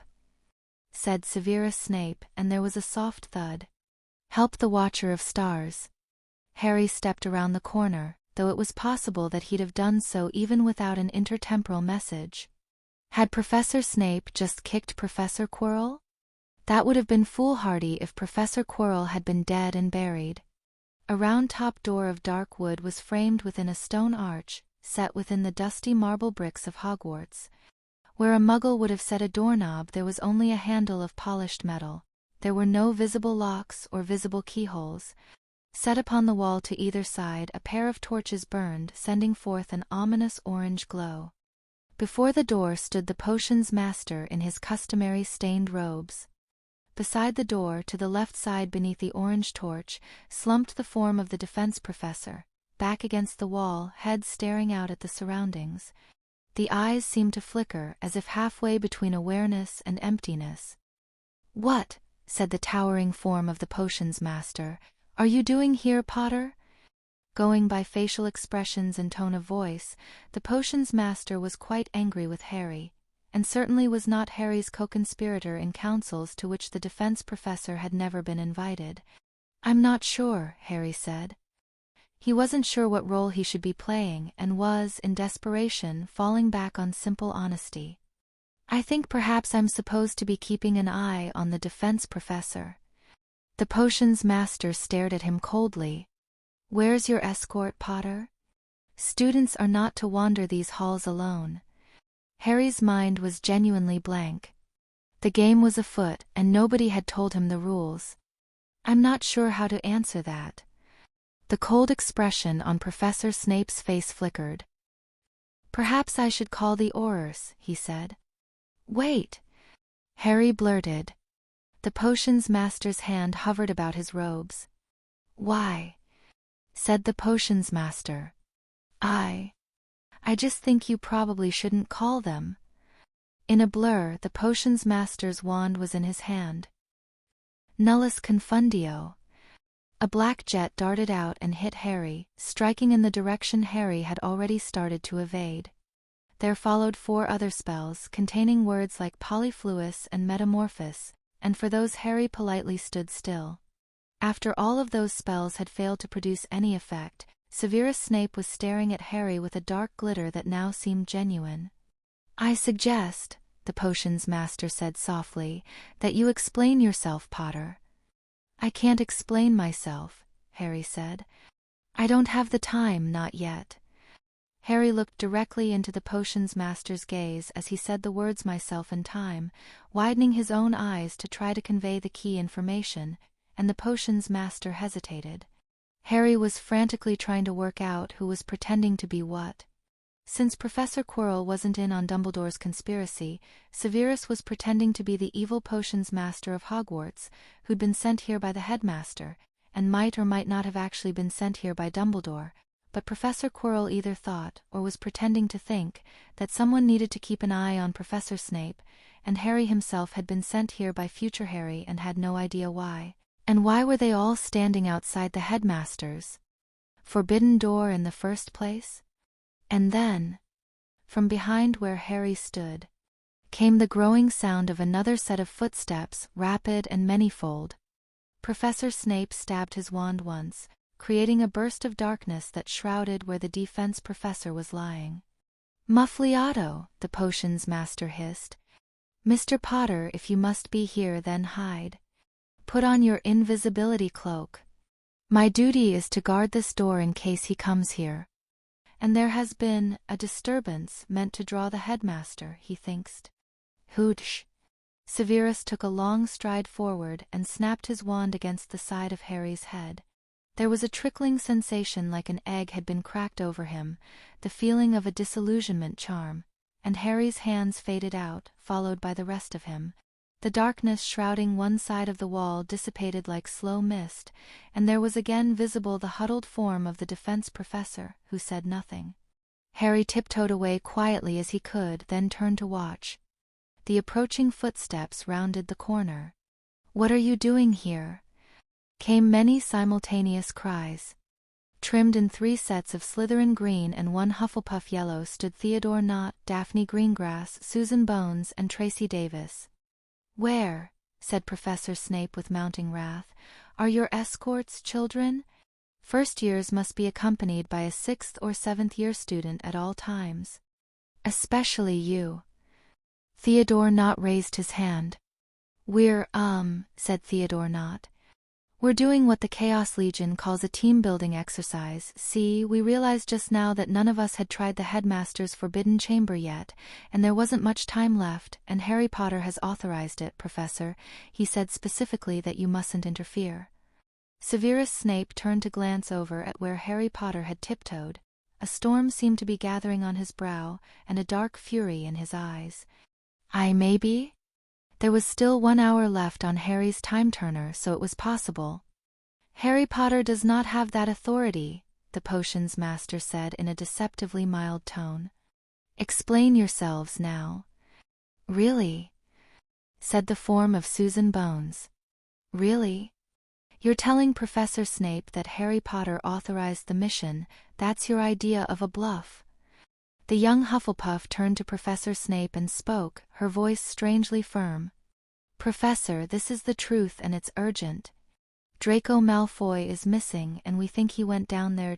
said Severus Snape, and there was a soft thud. "Help the Watcher of Stars." Harry stepped around the corner, though it was possible that he'd have done so even without an intertemporal message. Had Professor Snape just kicked Professor Quirrell? That would have been foolhardy if Professor Quirrell had been dead and buried. A round-top door of dark wood was framed within a stone arch, set within the dusty marble bricks of Hogwarts. Where a muggle would have set a doorknob, there was only a handle of polished metal. There were no visible locks or visible keyholes. Set upon the wall to either side, a pair of torches burned, sending forth an ominous orange glow. Before the door stood the potions master in his customary stained robes. Beside the door, to the left side beneath the orange torch, slumped the form of the defense professor, back against the wall, head staring out at the surroundings. The eyes seemed to flicker, as if halfway between awareness and emptiness. "What," said the towering form of the potions master, "are you doing here, Potter?" Going by facial expressions and tone of voice, the potions master was quite angry with Harry, and certainly was not Harry's co-conspirator in councils to which the defense professor had never been invited. "I'm not sure," Harry said. He wasn't sure what role he should be playing, and was, in desperation, falling back on simple honesty. "I think perhaps I'm supposed to be keeping an eye on the defense professor." The potions master stared at him coldly. "Where's your escort, Potter? Students are not to wander these halls alone." Harry's mind was genuinely blank. The game was afoot, and nobody had told him the rules. "I'm not sure how to answer that." The cold expression on Professor Snape's face flickered. "Perhaps I should call the Aurors," he said. "Wait!" Harry blurted. The potions master's hand hovered about his robes. "Why?" said the potions master. I just think you probably shouldn't call them." In a blur, the potions master's wand was in his hand. "Nullus confundio." A black jet darted out and hit Harry, striking in the direction Harry had already started to evade. There followed 4 other spells, containing words like polyfluous and metamorphosis, and for those Harry politely stood still. After all of those spells had failed to produce any effect, Severus Snape was staring at Harry with a dark glitter that now seemed genuine. "I suggest," the potions master said softly, "that you explain yourself, Potter." "I can't explain myself," Harry said. "I don't have the time, not yet." Harry looked directly into the potions master's gaze as he said the words "myself and time," widening his own eyes to try to convey the key information, and the potions master hesitated. Harry was frantically trying to work out who was pretending to be what. Since Professor Quirrell wasn't in on Dumbledore's conspiracy, Severus was pretending to be the evil potions master of Hogwarts, who'd been sent here by the headmaster, and might or might not have actually been sent here by Dumbledore, but Professor Quirrell either thought, or was pretending to think, that someone needed to keep an eye on Professor Snape, and Harry himself had been sent here by future Harry and had no idea why. And why were they all standing outside the headmaster's forbidden door in the first place? And then, from behind where Harry stood, came the growing sound of another set of footsteps, rapid and manifold. Professor Snape stabbed his wand once, creating a burst of darkness that shrouded where the defense professor was lying. "Muffliato," the potions master hissed. "Mr. Potter, if you must be here, then hide. Put on your invisibility cloak. My duty is to guard this door in case he comes here. And there has been a disturbance meant to draw the headmaster, he thinks." "Hoosh." Severus took a long stride forward and snapped his wand against the side of Harry's head. There was a trickling sensation like an egg had been cracked over him, the feeling of a disillusionment charm, and Harry's hands faded out, followed by the rest of him. The darkness shrouding one side of the wall dissipated like slow mist, and there was again visible the huddled form of the defense professor, who said nothing. Harry tiptoed away quietly as he could, then turned to watch. The approaching footsteps rounded the corner. "What are you doing here?" came many simultaneous cries. Trimmed in 3 sets of Slytherin green and 1 Hufflepuff yellow stood Theodore Nott, Daphne Greengrass, Susan Bones, and Tracy Davis. "Where," said Professor Snape with mounting wrath, "are your escorts, children? First years must be accompanied by a 6th or 7th year student at all times. Especially you." Theodore Nott raised his hand. "We're, said Theodore Nott. "We're doing what the Chaos Legion calls a team-building exercise. See, we realized just now that none of us had tried the headmaster's forbidden chamber yet, and there wasn't much time left, and Harry Potter has authorized it, Professor. He said specifically that you mustn't interfere." Severus Snape turned to glance over at where Harry Potter had tiptoed. A storm seemed to be gathering on his brow, and a dark fury in his eyes. Maybe? There was still 1 hour left on Harry's time-turner, so it was possible. "Harry Potter does not have that authority," the potions master said in a deceptively mild tone. "Explain yourselves now." "Really?" said the form of Susan Bones. "Really? You're telling Professor Snape that Harry Potter authorized the mission? That's your idea of a bluff?" The young Hufflepuff turned to Professor Snape and spoke, her voice strangely firm. "Professor, this is the truth and it's urgent. Draco Malfoy is missing and we think he went down there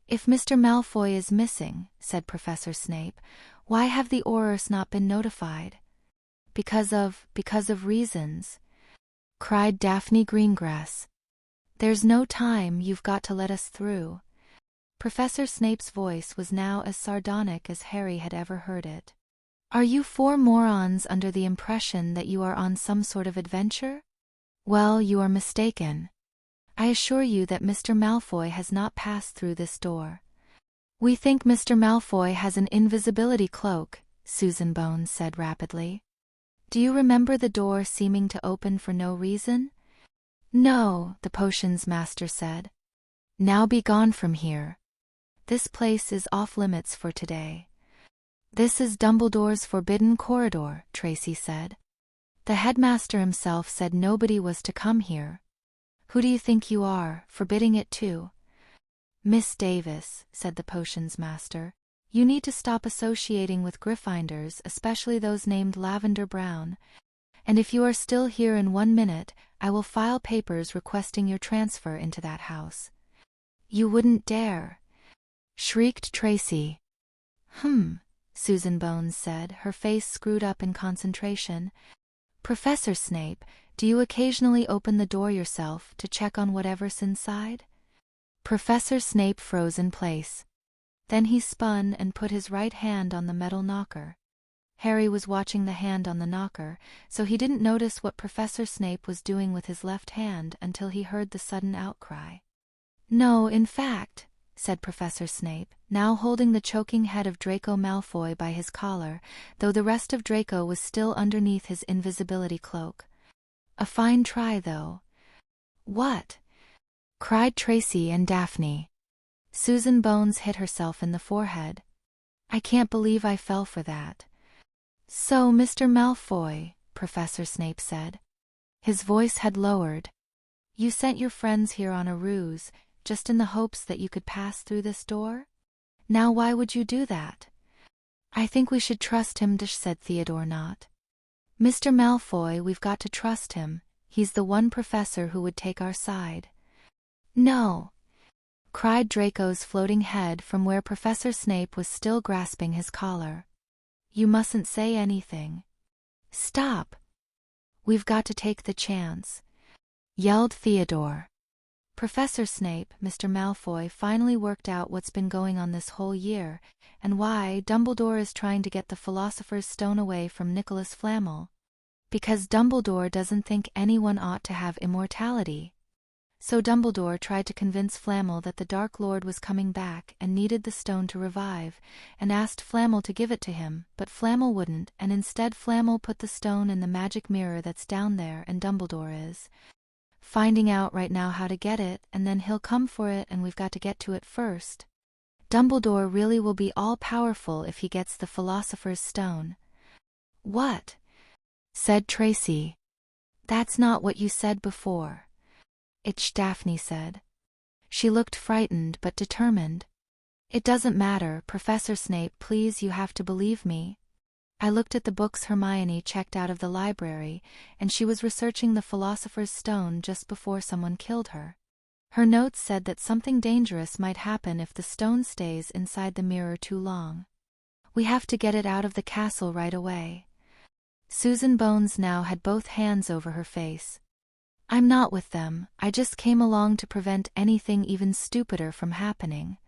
If Mr. Malfoy is missing," said Professor Snape, "why have the Aurors not been notified?" Because of reasons," cried Daphne Greengrass. "There's no time, you've got to let us through." Professor Snape's voice was now as sardonic as Harry had ever heard it. "Are you 4 morons under the impression that you are on some sort of adventure? Well, you are mistaken. I assure you that Mr. Malfoy has not passed through this door." "We think Mr. Malfoy has an invisibility cloak," Susan Bones said rapidly. "Do you remember the door seeming to open for no reason?" "No," the potions master said. "Now be gone from here. This place is off-limits for today." "This is Dumbledore's forbidden corridor," Tracy said. "The headmaster himself said nobody was to come here. Who do you think you are, forbidding it too?" "Miss Davis," said the potions master, "you need to stop associating with Gryffindors, especially those named Lavender Brown. And if you are still here in 1 minute, I will file papers requesting your transfer into that house." "You wouldn't dare," shrieked Tracy. Susan Bones said, her face screwed up in concentration. "Professor Snape, do you occasionally open the door yourself to check on whatever's inside?" Professor Snape froze in place. Then he spun and put his right hand on the metal knocker. Harry was watching the hand on the knocker, so he didn't notice what Professor Snape was doing with his left hand until he heard the sudden outcry. "No, in fact," said Professor Snape, now holding the choking head of Draco Malfoy by his collar, though the rest of Draco was still underneath his invisibility cloak. "A fine try, though." "What?" cried Tracy and Daphne. Susan Bones hit herself in the forehead. "I can't believe I fell for that." "So, Mr. Malfoy," Professor Snape said. His voice had lowered. "You sent your friends here on a ruse, just in the hopes that you could pass through this door? Now why would you do that?" "I think we should trust him," said Theodore Nott. "Mr. Malfoy, we've got to trust him. He's the one professor who would take our side." "No!" cried Draco's floating head from where Professor Snape was still grasping his collar. "You mustn't say anything." "Stop! We've got to take the chance," yelled Theodore. "Professor Snape, Mr. Malfoy finally worked out what's been going on this whole year, and why Dumbledore is trying to get the Philosopher's Stone away from Nicholas Flamel. Because Dumbledore doesn't think anyone ought to have immortality." So Dumbledore tried to convince Flamel that the Dark Lord was coming back and needed the stone to revive, and asked Flamel to give it to him, but Flamel wouldn't, and instead Flamel put the stone in the magic mirror that's down there, and Dumbledore is finding out right now how to get it, and then he'll come for it, and we've got to get to it first. Dumbledore really will be all-powerful if he gets the Philosopher's Stone. What? Said Tracy. That's not what you said before. It's Daphne said. She looked frightened but determined. It doesn't matter, Professor Snape, please, you have to believe me. I looked at the books Hermione checked out of the library, and she was researching the Philosopher's Stone just before someone killed her. Her notes said that something dangerous might happen if the stone stays inside the mirror too long. We have to get it out of the castle right away. Susan Bones now had both hands over her face. I'm not with them, I just came along to prevent anything even stupider from happening.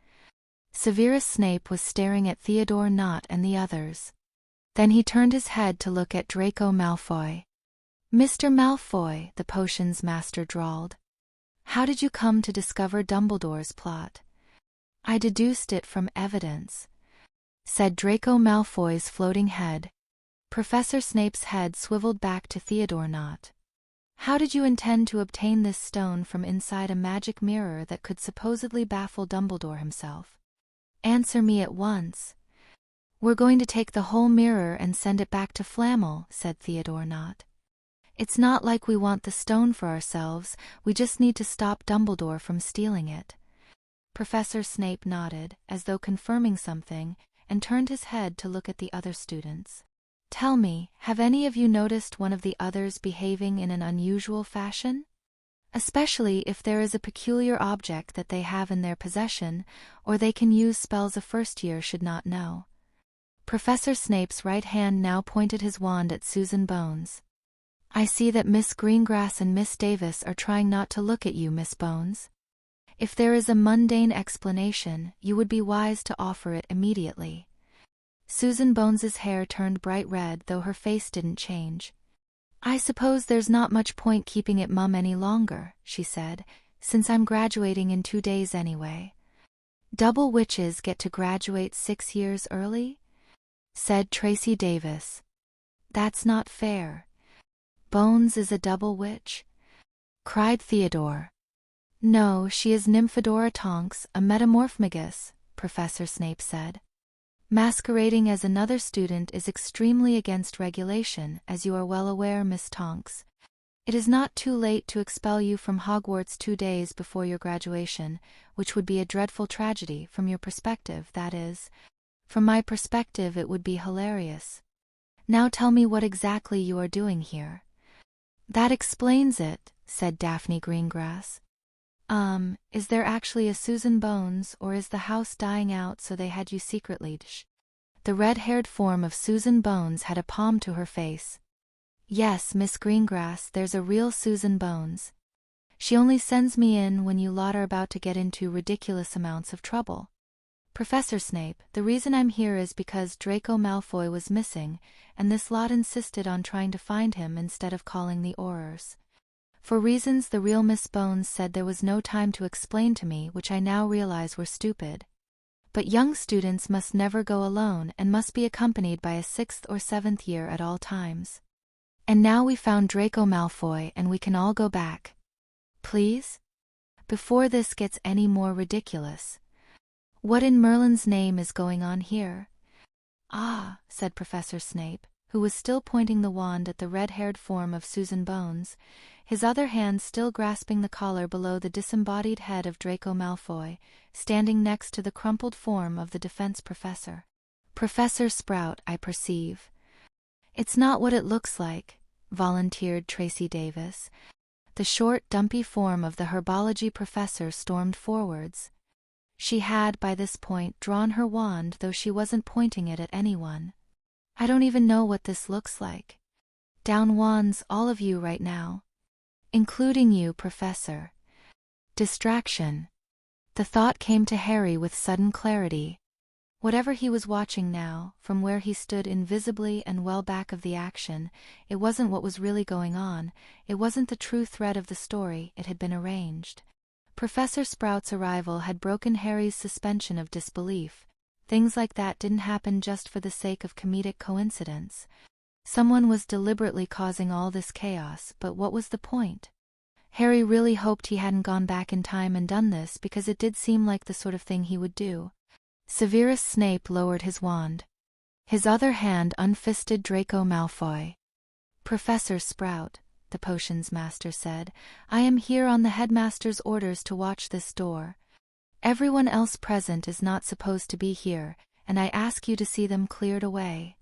Severus Snape was staring at Theodore Nott and the others. Then he turned his head to look at Draco Malfoy. Mr. Malfoy, the potions master drawled. How did you come to discover Dumbledore's plot? I deduced it from evidence, said Draco Malfoy's floating head. Professor Snape's head swiveled back to Theodore Nott. How did you intend to obtain this stone from inside a magic mirror that could supposedly baffle Dumbledore himself? Answer me at once. We're going to take the whole mirror and send it back to Flamel, said Theodore Nott. It's not like we want the stone for ourselves, we just need to stop Dumbledore from stealing it. Professor Snape nodded, as though confirming something, and turned his head to look at the other students. Tell me, have any of you noticed one of the others behaving in an unusual fashion? Especially if there is a peculiar object that they have in their possession, or they can use spells a first year should not know. Professor Snape's right hand now pointed his wand at Susan Bones. I see that Miss Greengrass and Miss Davis are trying not to look at you, Miss Bones. If there is a mundane explanation, you would be wise to offer it immediately. Susan Bones's hair turned bright red, though her face didn't change. I suppose there's not much point keeping it mum any longer, she said, since I'm graduating in 2 days anyway. Double witches get to graduate 6 years early? Said Tracy Davis. That's not fair. Bones is a double witch? Cried Theodore. No, she is Nymphadora Tonks, a metamorphmagus, Professor Snape said. Masquerading as another student is extremely against regulation, as you are well aware, Miss Tonks. It is not too late to expel you from Hogwarts 2 days before your graduation, which would be a dreadful tragedy from your perspective, that is. From my perspective it would be hilarious. Now tell me what exactly you are doing here. That explains it, said Daphne Greengrass. Is there actually a Susan Bones, or is the house dying out so they had you secretly? The red-haired form of Susan Bones had a palm to her face. Yes, Miss Greengrass, there's a real Susan Bones. She only sends me in when you lot are about to get into ridiculous amounts of trouble. Professor Snape, the reason I'm here is because Draco Malfoy was missing, and this lot insisted on trying to find him instead of calling the Aurors. For reasons the real Miss Bones said there was no time to explain to me, which I now realize were stupid. But young students must never go alone and must be accompanied by a 6th or 7th year at all times. And now we found Draco Malfoy and we can all go back. Please? Before this gets any more ridiculous. What in Merlin's name is going on here? Ah, said Professor Snape, who was still pointing the wand at the red-haired form of Susan Bones, his other hand still grasping the collar below the disembodied head of Draco Malfoy, standing next to the crumpled form of the defense professor. Professor Sprout, I perceive. It's not what it looks like, volunteered Tracy Davis. The short, dumpy form of the herbology professor stormed forwards. She had, by this point, drawn her wand, though she wasn't pointing it at anyone. I don't even know what this looks like. Down wands, all of you right now. Including you, Professor. Distraction. The thought came to Harry with sudden clarity. Whatever he was watching now, from where he stood invisibly and well back of the action, it wasn't what was really going on, it wasn't the true thread of the story, it had been arranged. Professor Sprout's arrival had broken Harry's suspension of disbelief. Things like that didn't happen just for the sake of comedic coincidence. Someone was deliberately causing all this chaos, but what was the point? Harry really hoped he hadn't gone back in time and done this, because it did seem like the sort of thing he would do. Severus Snape lowered his wand. His other hand unfisted Draco Malfoy. "Professor Sprout," the potions master said, "I am here on the headmaster's orders to watch this door. Everyone else present is not supposed to be here, and I ask you to see them cleared away."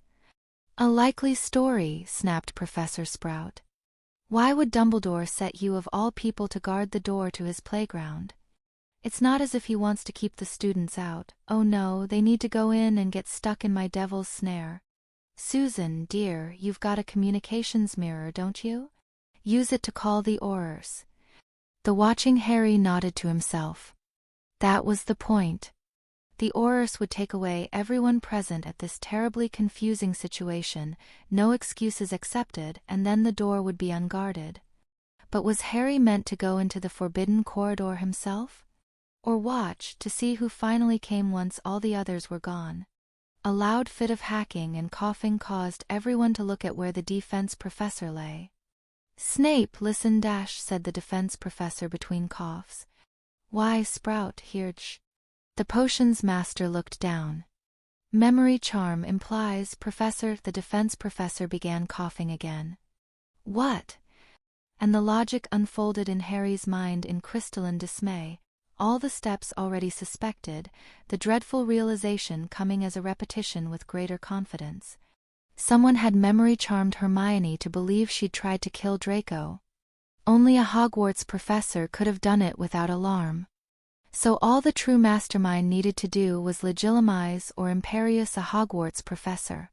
"A likely story," snapped Professor Sprout. "Why would Dumbledore set you of all people to guard the door to his playground? It's not as if he wants to keep the students out. Oh no, they need to go in and get stuck in my devil's snare. Susan, dear, you've got a communications mirror, don't you? Use it to call the Aurors." The watching Harry nodded to himself. That was the point. The Aurors would take away everyone present at this terribly confusing situation, no excuses accepted, and then the door would be unguarded. But was Harry meant to go into the forbidden corridor himself? Or watch to see who finally came once all the others were gone? A loud fit of hacking and coughing caused everyone to look at where the defense professor lay. "Snape, listen, said the defense professor between coughs. "Why, Sprout, here's..." The potions master looked down. "Memory charm implies, Professor..." The defense professor began coughing again. "What?" And the logic unfolded in Harry's mind in crystalline dismay. All the steps already suspected, the dreadful realization coming as a repetition with greater confidence. Someone had memory charmed Hermione to believe she'd tried to kill Draco. Only a Hogwarts professor could have done it without alarm. So all the true mastermind needed to do was legitimize or imperious a Hogwarts professor.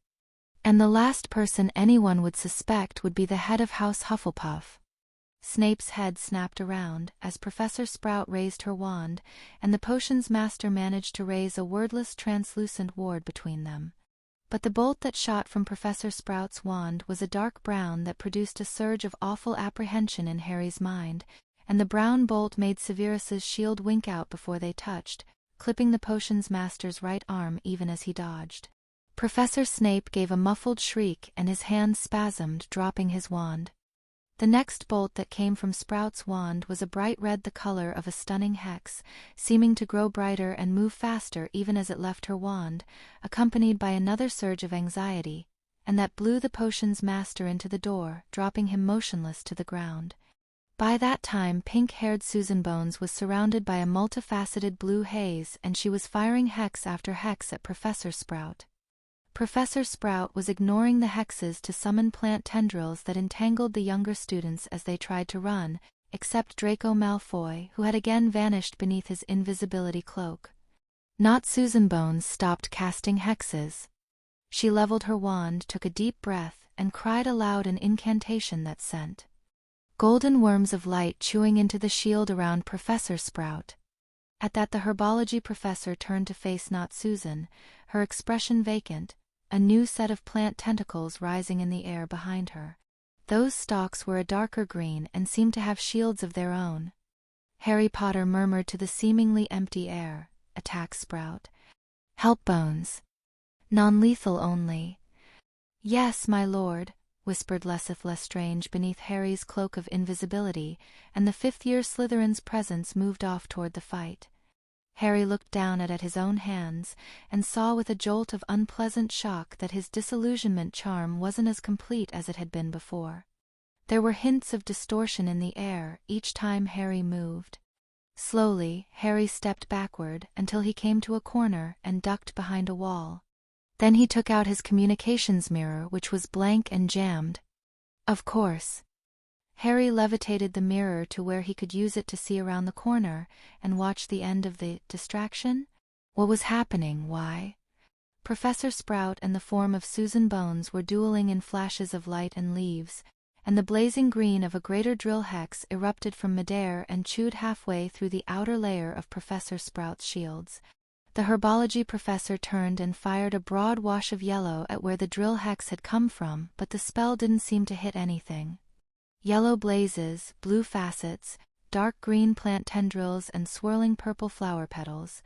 And the last person anyone would suspect would be the head of House Hufflepuff. Snape's head snapped around as Professor Sprout raised her wand, and the potions master managed to raise a wordless translucent ward between them. But the bolt that shot from Professor Sprout's wand was a dark brown that produced a surge of awful apprehension in Harry's mind, and the brown bolt made Severus's shield wink out before they touched, clipping the potions master's right arm even as he dodged. Professor Snape gave a muffled shriek and his hand spasmed, dropping his wand. The next bolt that came from Sprout's wand was a bright red, the color of a stunning hex, seeming to grow brighter and move faster even as it left her wand, accompanied by another surge of anxiety, and that blew the potions master into the door, dropping him motionless to the ground. By that time pink-haired Susan Bones was surrounded by a multifaceted blue haze, and she was firing hex after hex at Professor Sprout. Professor Sprout was ignoring the hexes to summon plant tendrils that entangled the younger students as they tried to run, except Draco Malfoy, who had again vanished beneath his invisibility cloak. Not Susan Bones stopped casting hexes. She leveled her wand, took a deep breath, and cried aloud an incantation that sent golden worms of light chewing into the shield around Professor Sprout. At that the herbology professor turned to face not Susan, her expression vacant, a new set of plant tentacles rising in the air behind her. Those stalks were a darker green and seemed to have shields of their own. Harry Potter murmured to the seemingly empty air, "Attack, Sprout. Help, Bones. Non-lethal only." "Yes, my lord," whispered Lesseth Lestrange beneath Harry's cloak of invisibility, and the fifth-year Slytherin's presence moved off toward the fight. Harry looked down at his own hands, and saw with a jolt of unpleasant shock that his disillusionment charm wasn't as complete as it had been before. There were hints of distortion in the air each time Harry moved. Slowly, Harry stepped backward until he came to a corner and ducked behind a wall. Then he took out his communications mirror, which was blank and jammed. Of course. Harry levitated the mirror to where he could use it to see around the corner and watch the end of the distraction. What was happening? Why? Professor Sprout and the form of Susan Bones were dueling in flashes of light and leaves, and the blazing green of a greater drill hex erupted from midair and chewed halfway through the outer layer of Professor Sprout's shields. The herbology professor turned and fired a broad wash of yellow at where the drill hex had come from, but the spell didn't seem to hit anything. Yellow blazes, blue facets, dark green plant tendrils and swirling purple flower petals.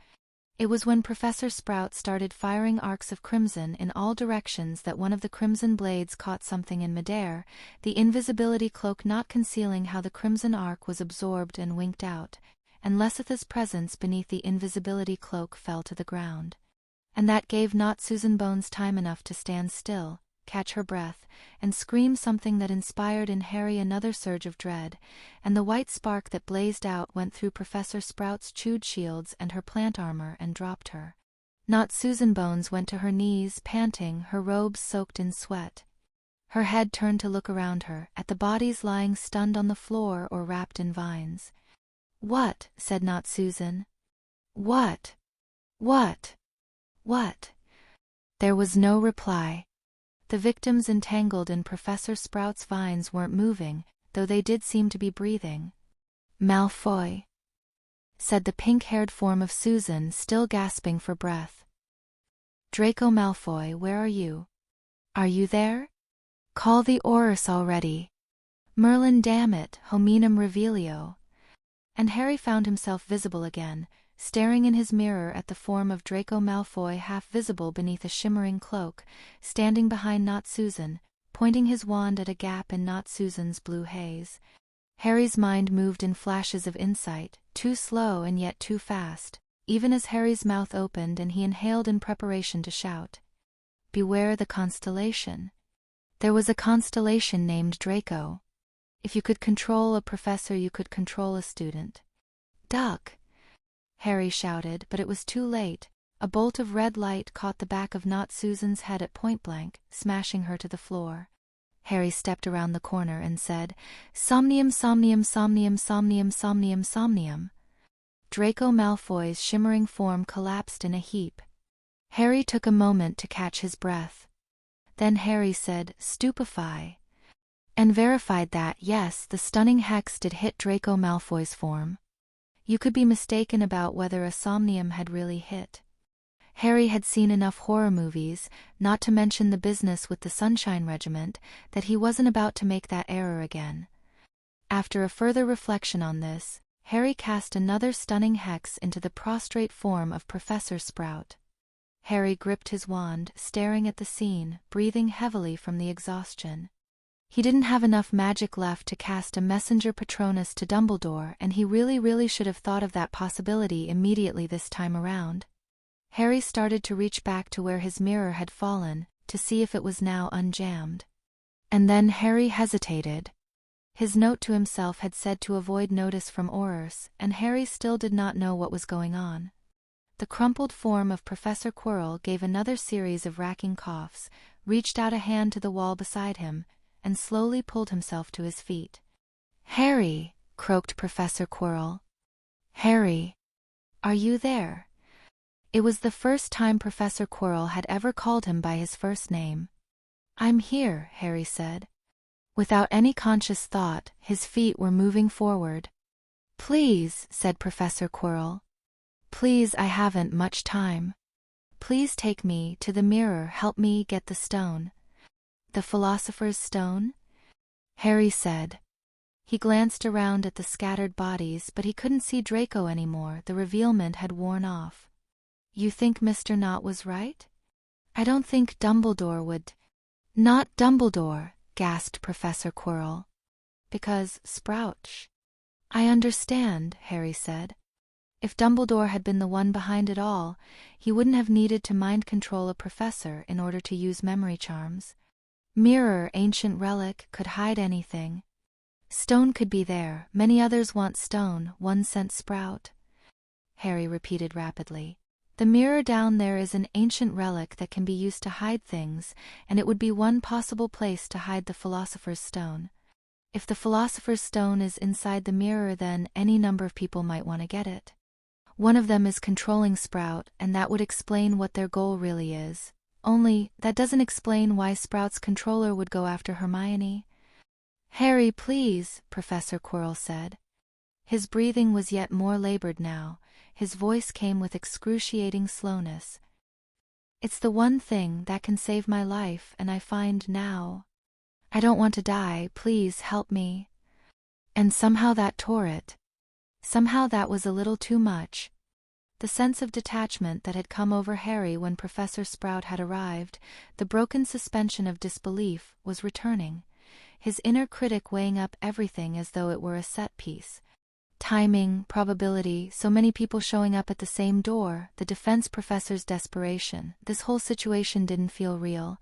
It was when Professor Sprout started firing arcs of crimson in all directions that one of the crimson blades caught something in midair, the invisibility cloak not concealing how the crimson arc was absorbed and winked out, and Lesitha's presence beneath the invisibility cloak fell to the ground. And that gave not Susan Bones time enough to stand still, catch her breath, and scream something that inspired in Harry another surge of dread, and the white spark that blazed out went through Professor Sprout's chewed shields and her plant armor and dropped her. Not Susan Bones went to her knees, panting, her robes soaked in sweat. Her head turned to look around her, at the bodies lying stunned on the floor or wrapped in vines. "What?" said Not Susan. "What? What? What?" There was no reply. The victims entangled in Professor Sprout's vines weren't moving, though they did seem to be breathing. "Malfoy," said the pink-haired form of Susan, still gasping for breath. "Draco Malfoy, where are you? Are you there? Call the Aurors already. Merlin, damn it, hominum revelio." And Harry found himself visible again, staring in his mirror at the form of Draco Malfoy half visible beneath a shimmering cloak, standing behind Not Susan, pointing his wand at a gap in Not Susan's blue haze. Harry's mind moved in flashes of insight, too slow and yet too fast, even as Harry's mouth opened and he inhaled in preparation to shout. Beware the constellation. There was a constellation named Draco. If you could control a professor, you could control a student. "Duck!" Harry shouted, but it was too late. A bolt of red light caught the back of Not Susan's head at point blank, smashing her to the floor. Harry stepped around the corner and said, "Somnium, somnium, somnium, somnium, somnium, somnium." Draco Malfoy's shimmering form collapsed in a heap. Harry took a moment to catch his breath. Then Harry said, "Stupefy," and verified that, yes, the stunning hex did hit Draco Malfoy's form. You could be mistaken about whether a somnium had really hit. Harry had seen enough horror movies, not to mention the business with the Sunshine Regiment, that he wasn't about to make that error again. After a further reflection on this, Harry cast another stunning hex into the prostrate form of Professor Sprout. Harry gripped his wand, staring at the scene, breathing heavily from the exhaustion. He didn't have enough magic left to cast a messenger Patronus to Dumbledore, and he really should have thought of that possibility immediately this time around. Harry started to reach back to where his mirror had fallen, to see if it was now unjammed. And then Harry hesitated. His note to himself had said to avoid notice from Aurors, and Harry still did not know what was going on. The crumpled form of Professor Quirrell gave another series of racking coughs, reached out a hand to the wall beside him, and slowly pulled himself to his feet. "Harry," croaked Professor Quirrell. "Harry, are you there?" It was the first time Professor Quirrell had ever called him by his first name. "I'm here," Harry said. Without any conscious thought, his feet were moving forward. "Please," said Professor Quirrell. "Please, I haven't much time. Please take me to the mirror, help me get the stone." "The Philosopher's Stone?" Harry said. He glanced around at the scattered bodies, but he couldn't see Draco anymore. The revealment had worn off. "You think Mr. Knott was right? I don't think Dumbledore would—" "Not Dumbledore," gasped Professor Quirrell. "Because Sprout—" "I understand," Harry said. If Dumbledore had been the one behind it all, he wouldn't have needed to mind control a professor in order to use memory charms. Mirror, ancient relic, could hide anything. Stone could be there. Many others want stone. One sent Sprout. Harry repeated rapidly. The mirror down there is an ancient relic that can be used to hide things, and it would be one possible place to hide the Philosopher's Stone. If the Philosopher's Stone is inside the mirror, then any number of people might want to get it. One of them is controlling Sprout, and that would explain what their goal really is. Only, that doesn't explain why Sprout's controller would go after Hermione. "Harry, please," Professor Quirrell said. His breathing was yet more labored now. his voice came with excruciating slowness. "It's the one thing that can save my life, and I find now. I don't want to die, please help me." And somehow that tore it. Somehow that was a little too much. The sense of detachment that had come over Harry when Professor Sprout had arrived, the broken suspension of disbelief, was returning. His inner critic weighing up everything as though it were a set piece. Timing, probability, so many people showing up at the same door, the defense professor's desperation. This whole situation didn't feel real.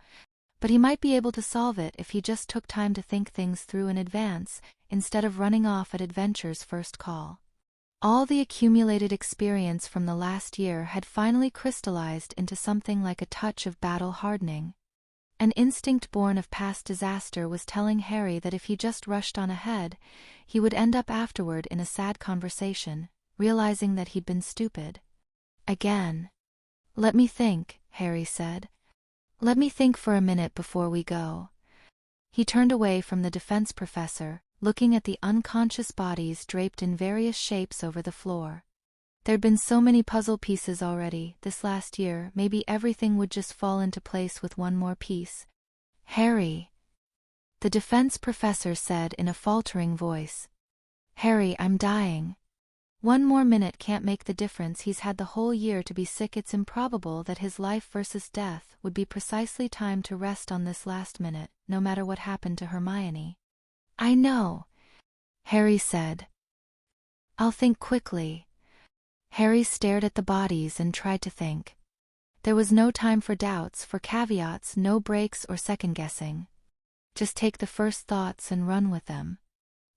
But he might be able to solve it if he just took time to think things through in advance, instead of running off at adventure's first call. All the accumulated experience from the last year had finally crystallized into something like a touch of battle hardening. An instinct born of past disaster was telling Harry that if he just rushed on ahead, he would end up afterward in a sad conversation, realizing that he'd been stupid. Again. "Let me think," Harry said. "Let me think for a minute before we go." He turned away from the defense professor, looking at the unconscious bodies draped in various shapes over the floor. There'd been so many puzzle pieces already, this last year, maybe everything would just fall into place with one more piece. "Harry," the defense professor said in a faltering voice. "Harry, I'm dying. One more minute can't make the difference. He's had the whole year to be sick. It's improbable that his life versus death would be precisely timed to rest on this last minute, no matter what happened to Hermione." "I know," Harry said. "I'll think quickly." Harry stared at the bodies and tried to think. There was no time for doubts, for caveats, no breaks or second-guessing. Just take the first thoughts and run with them.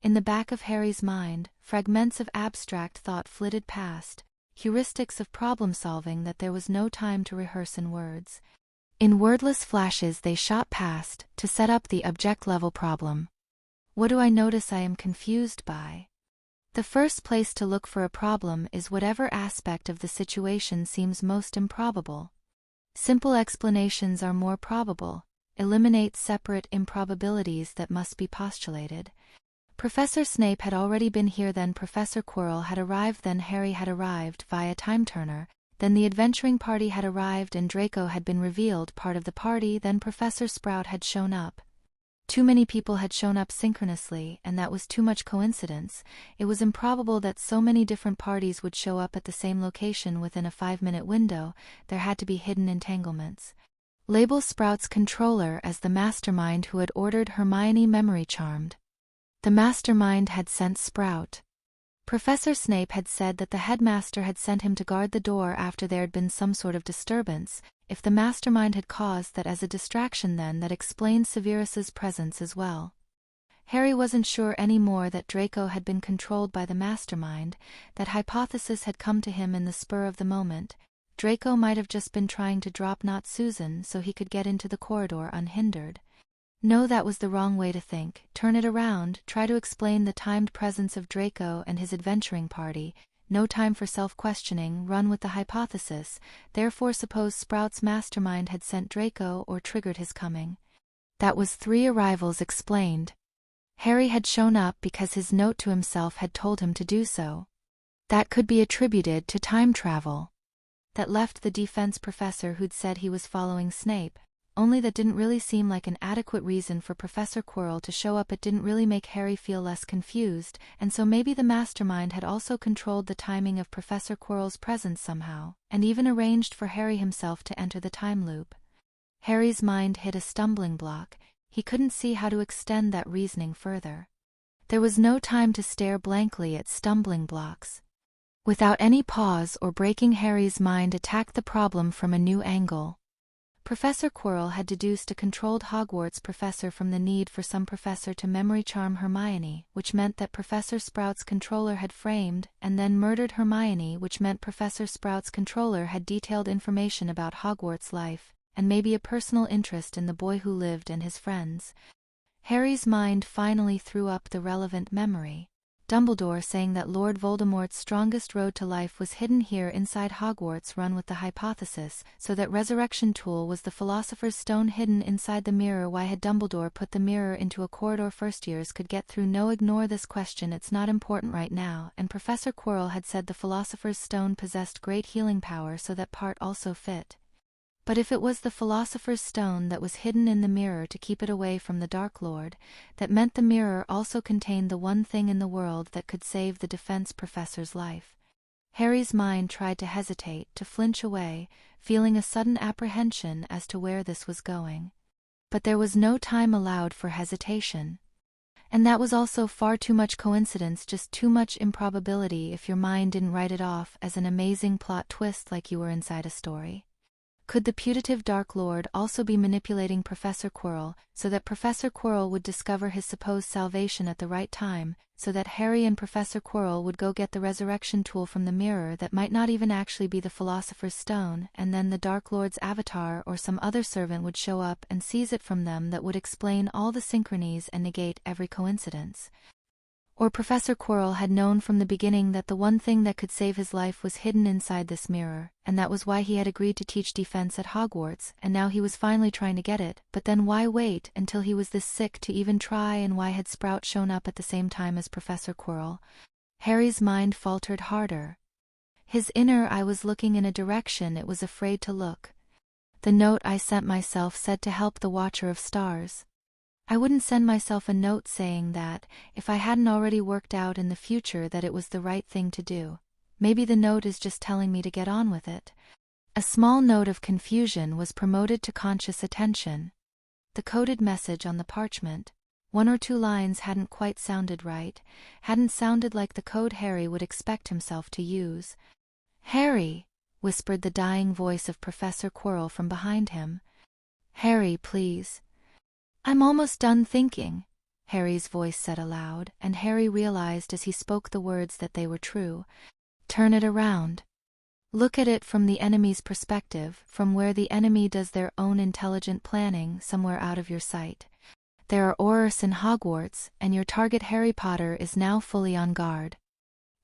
In the back of Harry's mind, fragments of abstract thought flitted past, heuristics of problem-solving that there was no time to rehearse in words. In wordless flashes they shot past, to set up the object-level problem. What do I notice I am confused by? The first place to look for a problem is whatever aspect of the situation seems most improbable. Simple explanations are more probable. Eliminate separate improbabilities that must be postulated. Professor Snape had already been here, then Professor Quirrell had arrived, then Harry had arrived via time turner, then the adventuring party had arrived and Draco had been revealed part of the party, then Professor Sprout had shown up. Too many people had shown up synchronously, and that was too much coincidence. It was improbable that so many different parties would show up at the same location within a 5-minute window. There had to be hidden entanglements. Label Sprout's controller as the mastermind who had ordered Hermione memory charmed. The mastermind had sent Sprout. Professor Snape had said that the headmaster had sent him to guard the door after there had been some sort of disturbance. If the mastermind had caused that as a distraction, then that explained Severus's presence as well. Harry wasn't sure anymore that Draco had been controlled by the mastermind. That hypothesis had come to him in the spur of the moment. Draco might have just been trying to drop Not Susan so he could get into the corridor unhindered. No, that was the wrong way to think. Turn it around, try to explain the timed presence of Draco and his adventuring party. No time for self-questioning, run with the hypothesis. Therefore suppose Sprout's mastermind had sent Draco or triggered his coming. That was 3 arrivals explained. Harry had shown up because his note to himself had told him to do so. That could be attributed to time travel. That left the defense professor who'd said he was following Snape. Only that didn't really seem like an adequate reason for Professor Quirrell to show up. It didn't really make Harry feel less confused, and so maybe the mastermind had also controlled the timing of Professor Quirrell's presence somehow, and even arranged for Harry himself to enter the time loop. Harry's mind hit a stumbling block. He couldn't see how to extend that reasoning further. There was no time to stare blankly at stumbling blocks. Without any pause or breaking, Harry's mind attacked the problem from a new angle. Professor Quirrell had deduced a controlled Hogwarts professor from the need for some professor to memory charm Hermione, which meant that Professor Sprout's controller had framed and then murdered Hermione, which meant Professor Sprout's controller had detailed information about Hogwarts life, and maybe a personal interest in the boy who lived and his friends. Harry's mind finally threw up the relevant memory. Dumbledore saying that Lord Voldemort's strongest road to life was hidden here inside Hogwarts, run with the hypothesis, so that resurrection tool was the Philosopher's Stone hidden inside the mirror. Why had Dumbledore put the mirror into a corridor first years could get through? No, ignore this question, it's not important right now. And Professor Quirrell had said the Philosopher's Stone possessed great healing power, so that part also fit. But if it was the Philosopher's Stone that was hidden in the mirror to keep it away from the Dark Lord, that meant the mirror also contained the one thing in the world that could save the defense professor's life. Harry's mind tried to hesitate, to flinch away, feeling a sudden apprehension as to where this was going. But there was no time allowed for hesitation. And that was also far too much coincidence, just too much improbability if your mind didn't write it off as an amazing plot twist like you were inside a story. Could the putative Dark Lord also be manipulating Professor Quirrell, so that Professor Quirrell would discover his supposed salvation at the right time, so that Harry and Professor Quirrell would go get the resurrection tool from the mirror that might not even actually be the Philosopher's Stone, and then the Dark Lord's avatar or some other servant would show up and seize it from them? That would explain all the synchronies and negate every coincidence. Or Professor Quirrell had known from the beginning that the one thing that could save his life was hidden inside this mirror, and that was why he had agreed to teach defense at Hogwarts, and now he was finally trying to get it. But then why wait until he was this sick to even try, and why had Sprout shown up at the same time as Professor Quirrell? Harry's mind faltered harder. His inner eye was looking in a direction it was afraid to look. The note I sent myself said to help the Watcher of Stars. I wouldn't send myself a note saying that, if I hadn't already worked out in the future that it was the right thing to do. Maybe the note is just telling me to get on with it. A small note of confusion was promoted to conscious attention. The coded message on the parchment, 1 or 2 lines hadn't quite sounded right, hadn't sounded like the code Harry would expect himself to use. "Harry," whispered the dying voice of Professor Quirrell from behind him. "Harry, please." "I'm almost done thinking," Harry's voice said aloud, and Harry realized as he spoke the words that they were true. "Turn it around. Look at it from the enemy's perspective, from where the enemy does their own intelligent planning, somewhere out of your sight. There are Aurors in Hogwarts, and your target Harry Potter is now fully on guard.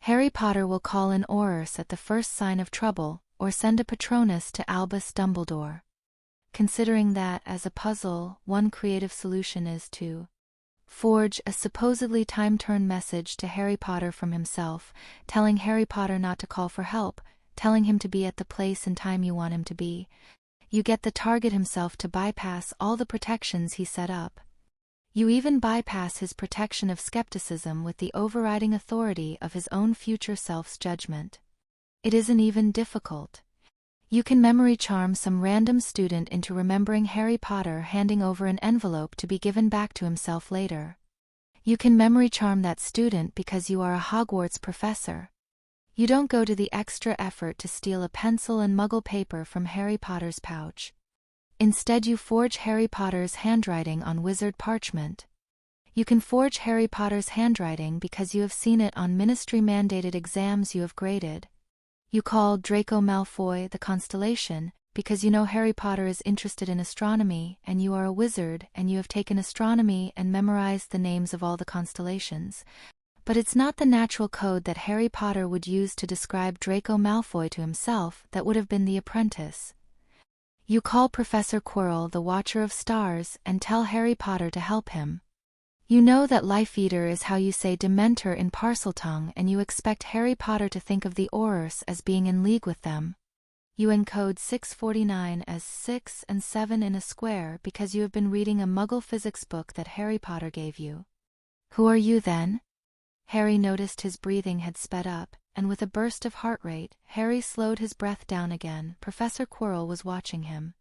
Harry Potter will call in Aurors at the first sign of trouble, or send a Patronus to Albus Dumbledore. Considering that as a puzzle, one creative solution is to forge a supposedly time-turned message to Harry Potter from himself, telling Harry Potter not to call for help, telling him to be at the place and time you want him to be. You get the target himself to bypass all the protections he set up. You even bypass his protection of skepticism with the overriding authority of his own future self's judgment. It isn't even difficult. You can memory charm some random student into remembering Harry Potter handing over an envelope to be given back to himself later. You can memory charm that student because you are a Hogwarts professor. You don't go to the extra effort to steal a pencil and muggle paper from Harry Potter's pouch. Instead, you forge Harry Potter's handwriting on wizard parchment. You can forge Harry Potter's handwriting because you have seen it on ministry-mandated exams you have graded. You call Draco Malfoy the constellation because you know Harry Potter is interested in astronomy, and you are a wizard and you have taken astronomy and memorized the names of all the constellations. But it's not the natural code that Harry Potter would use to describe Draco Malfoy to himself that would have been the apprentice. You call Professor Quirrell the Watcher of Stars and tell Harry Potter to help him. You know that Life Eater is how you say Dementor in Parseltongue, and you expect Harry Potter to think of the Aurors as being in league with them. You encode 649 as 6 and 7 in a square because you have been reading a Muggle physics book that Harry Potter gave you. Who are you then? Harry noticed his breathing had sped up, and with a burst of heart rate, Harry slowed his breath down again. Professor Quirrell was watching him.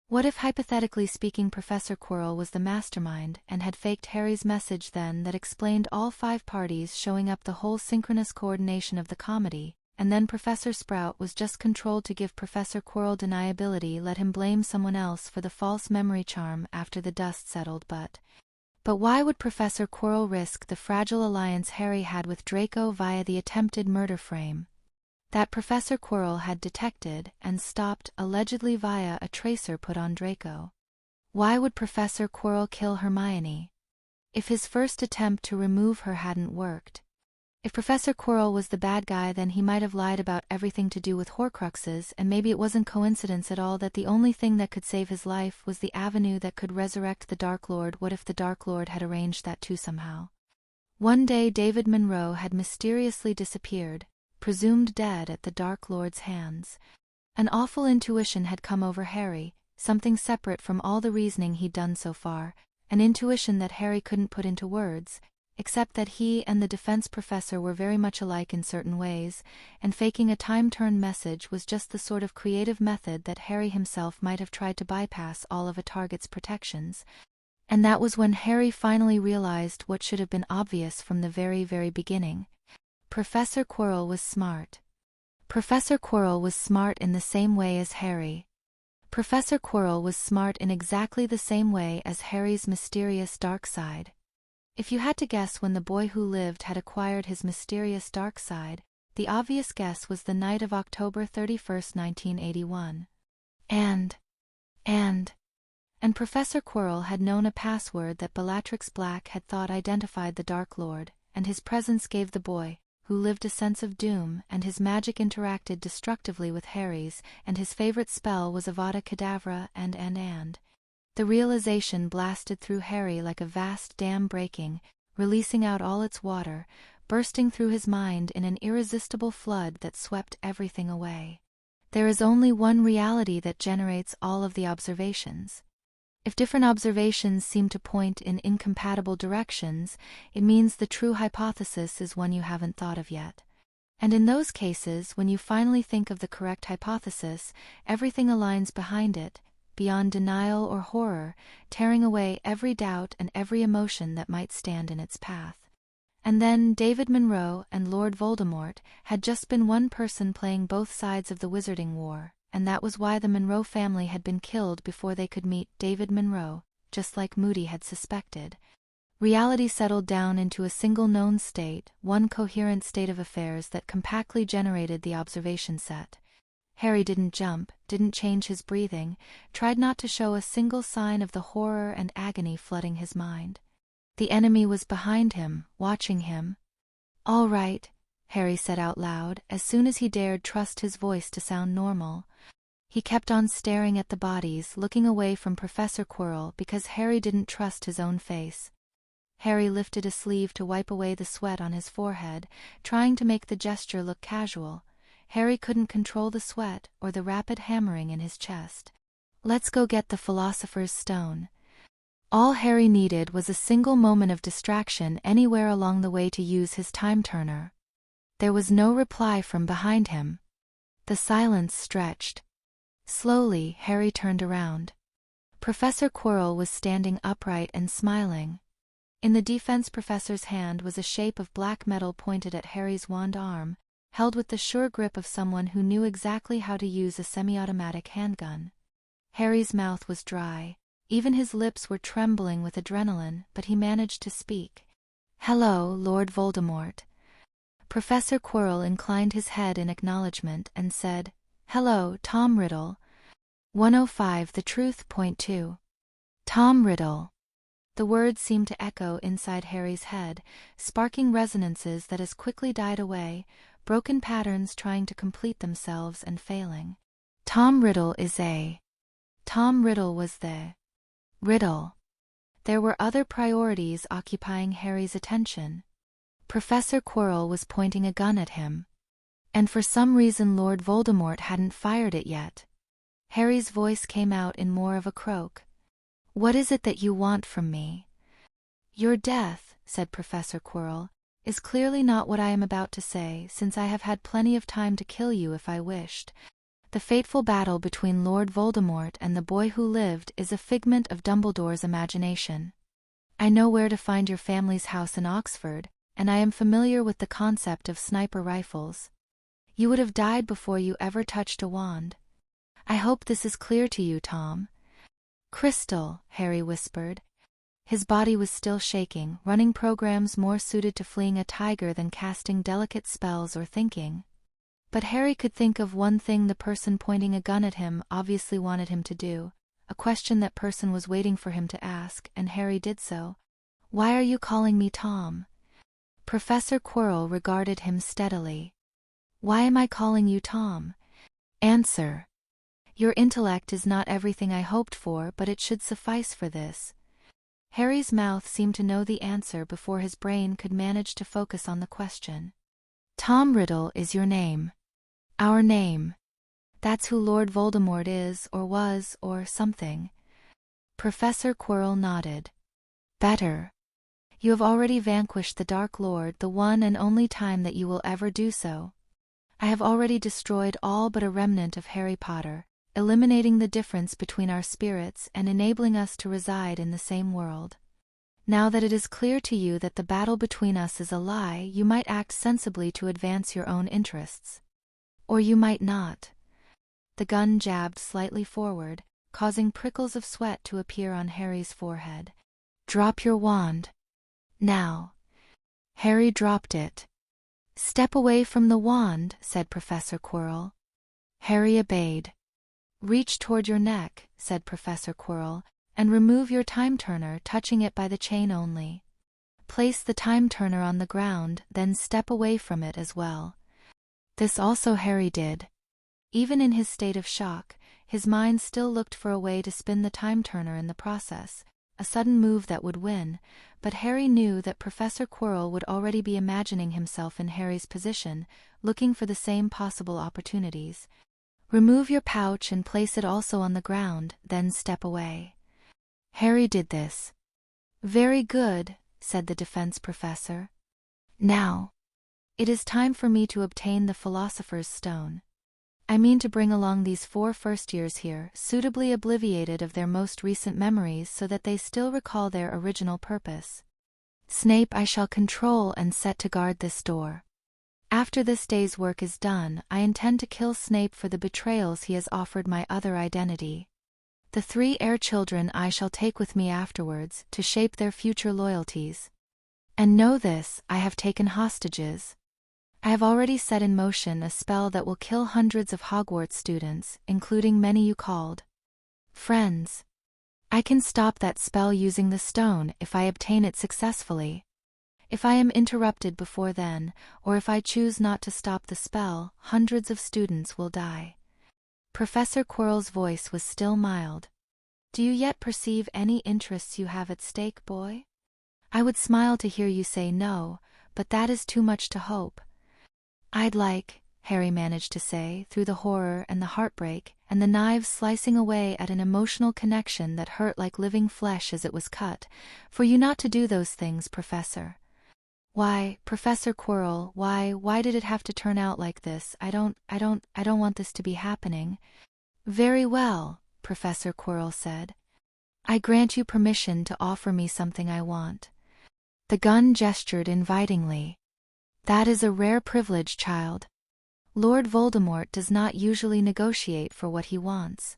What if, hypothetically speaking, Professor Quirrell was the mastermind and had faked Harry's message then that explained all 5 parties showing up, the whole synchronous coordination of the comedy, and then Professor Sprout was just controlled to give Professor Quirrell deniability, let him blame someone else for the false memory charm after the dust settled. But why would Professor Quirrell risk the fragile alliance Harry had with Draco via the attempted murder frame that Professor Quirrell had detected and stopped, allegedly via a tracer put on Draco? Why would Professor Quirrell kill Hermione? If his first attempt to remove her hadn't worked, If Professor Quirrell was the bad guy, then he might have lied about everything to do with Horcruxes, and maybe it wasn't coincidence at all that the only thing that could save his life was the avenue that could resurrect the Dark Lord. What if the Dark Lord had arranged that too somehow? One day David Monroe had mysteriously disappeared, presumed dead at the Dark Lord's hands. An awful intuition had come over Harry, something separate from all the reasoning he'd done so far, an intuition that Harry couldn't put into words, except that he and the defense professor were very much alike in certain ways, and faking a time-turn message was just the sort of creative method that Harry himself might have tried to bypass all of a target's protections. And that was when Harry finally realized what should have been obvious from the very, very beginning. Professor Quirrell was smart. Professor Quirrell was smart in the same way as Harry. Professor Quirrell was smart in exactly the same way as Harry's mysterious dark side. If you had to guess when the boy who lived had acquired his mysterious dark side, the obvious guess was the night of October 31st, 1981. And Professor Quirrell had known a password that Bellatrix Black had thought identified the Dark Lord, and his presence gave the boy who lived a sense of doom, and his magic interacted destructively with Harry's, and his favorite spell was Avada Kedavra and. The realization blasted through Harry like a vast dam breaking, releasing out all its water, bursting through his mind in an irresistible flood that swept everything away. There is only one reality that generates all of the observations. If different observations seem to point in incompatible directions, it means the true hypothesis is one you haven't thought of yet. And in those cases, when you finally think of the correct hypothesis, everything aligns behind it, beyond denial or horror, tearing away every doubt and every emotion that might stand in its path. And then David Monroe and Lord Voldemort had just been one person playing both sides of the Wizarding War, and that was why the Monroe family had been killed before they could meet David Monroe, just like Moody had suspected. Reality settled down into a single known state, one coherent state of affairs that compactly generated the observation set. Harry didn't jump, didn't change his breathing, tried not to show a single sign of the horror and agony flooding his mind. The enemy was behind him, watching him. "All right," Harry said out loud, as soon as he dared trust his voice to sound normal. He kept on staring at the bodies, looking away from Professor Quirrell because Harry didn't trust his own face. Harry lifted a sleeve to wipe away the sweat on his forehead, trying to make the gesture look casual. Harry couldn't control the sweat or the rapid hammering in his chest. "Let's go get the Philosopher's Stone." All Harry needed was a single moment of distraction anywhere along the way to use his time-turner. There was no reply from behind him. The silence stretched. Slowly, Harry turned around. Professor Quirrell was standing upright and smiling. In the defense professor's hand was a shape of black metal pointed at Harry's wand arm, held with the sure grip of someone who knew exactly how to use a semi-automatic handgun. Harry's mouth was dry. Even his lips were trembling with adrenaline, but he managed to speak. "Hello, Lord Voldemort." Professor Quirrell inclined his head in acknowledgement and said, "Hello, Tom Riddle." 105 The Truth. Point 2. Tom Riddle. The words seemed to echo inside Harry's head, sparking resonances that as quickly died away, broken patterns trying to complete themselves and failing. Tom Riddle is a. Tom Riddle was the. Riddle. There were other priorities occupying Harry's attention. Professor Quirrell was pointing a gun at him. And for some reason Lord Voldemort hadn't fired it yet. Harry's voice came out in more of a croak. "What is it that you want from me?" "Your death," said Professor Quirrell, "is clearly not what I am about to say, since I have had plenty of time to kill you if I wished. The fateful battle between Lord Voldemort and the boy who lived is a figment of Dumbledore's imagination. I know where to find your family's house in Oxford, and I am familiar with the concept of sniper rifles. You would have died before you ever touched a wand. I hope this is clear to you, Tom." "Crystal," Harry whispered. His body was still shaking, running programs more suited to fleeing a tiger than casting delicate spells or thinking. But Harry could think of one thing the person pointing a gun at him obviously wanted him to do, a question that person was waiting for him to ask, and Harry did so. "Why are you calling me Tom?" Professor Quirrell regarded him steadily. Why am I calling you Tom? Answer. Your intellect is not everything I hoped for, but it should suffice for this. Harry's mouth seemed to know the answer before his brain could manage to focus on the question. Tom Riddle is your name. Our name. That's who Lord Voldemort is, or was, or something. Professor Quirrell nodded. Better. You have already vanquished the Dark Lord, the one and only time that you will ever do so. I have already destroyed all but a remnant of Harry Potter, eliminating the difference between our spirits and enabling us to reside in the same world. Now that it is clear to you that the battle between us is a lie, you might act sensibly to advance your own interests. Or you might not. The gun jabbed slightly forward, causing prickles of sweat to appear on Harry's forehead. Drop your wand. Now. Harry dropped it. Step away from the wand, said Professor Quirrell. Harry obeyed. Reach toward your neck, said Professor Quirrell, and remove your time-turner, touching it by the chain only. Place the time-turner on the ground, then step away from it as well. This also Harry did. Even in his state of shock, his mind still looked for a way to spin the time-turner in the process, a sudden move that would win, but Harry knew that Professor Quirrell would already be imagining himself in Harry's position, looking for the same possible opportunities. Remove your pouch and place it also on the ground, then step away. Harry did this. Very good, said the defense professor. Now. It is time for me to obtain the Philosopher's Stone. I mean to bring along these 4 first-years here, suitably obliviated of their most recent memories so that they still recall their original purpose. Snape I shall control and set to guard this door. After this day's work is done, I intend to kill Snape for the betrayals he has offered my other identity. The 3 heir children I shall take with me afterwards, to shape their future loyalties. And know this, I have taken hostages. I have already set in motion a spell that will kill hundreds of Hogwarts students, including many you called friends. I can stop that spell using the stone if I obtain it successfully. If I am interrupted before then, or if I choose not to stop the spell, hundreds of students will die. Professor Quirrell's voice was still mild. Do you yet perceive any interests you have at stake, boy? I would smile to hear you say no, but that is too much to hope. I'd like, Harry managed to say, through the horror and the heartbreak, and the knives slicing away at an emotional connection that hurt like living flesh as it was cut, for you not to do those things, Professor. Why, Professor Quirrell, why did it have to turn out like this? I don't want this to be happening. Very well, Professor Quirrell said. I grant you permission to offer me something I want. The gun gestured invitingly. That is a rare privilege, child. Lord Voldemort does not usually negotiate for what he wants.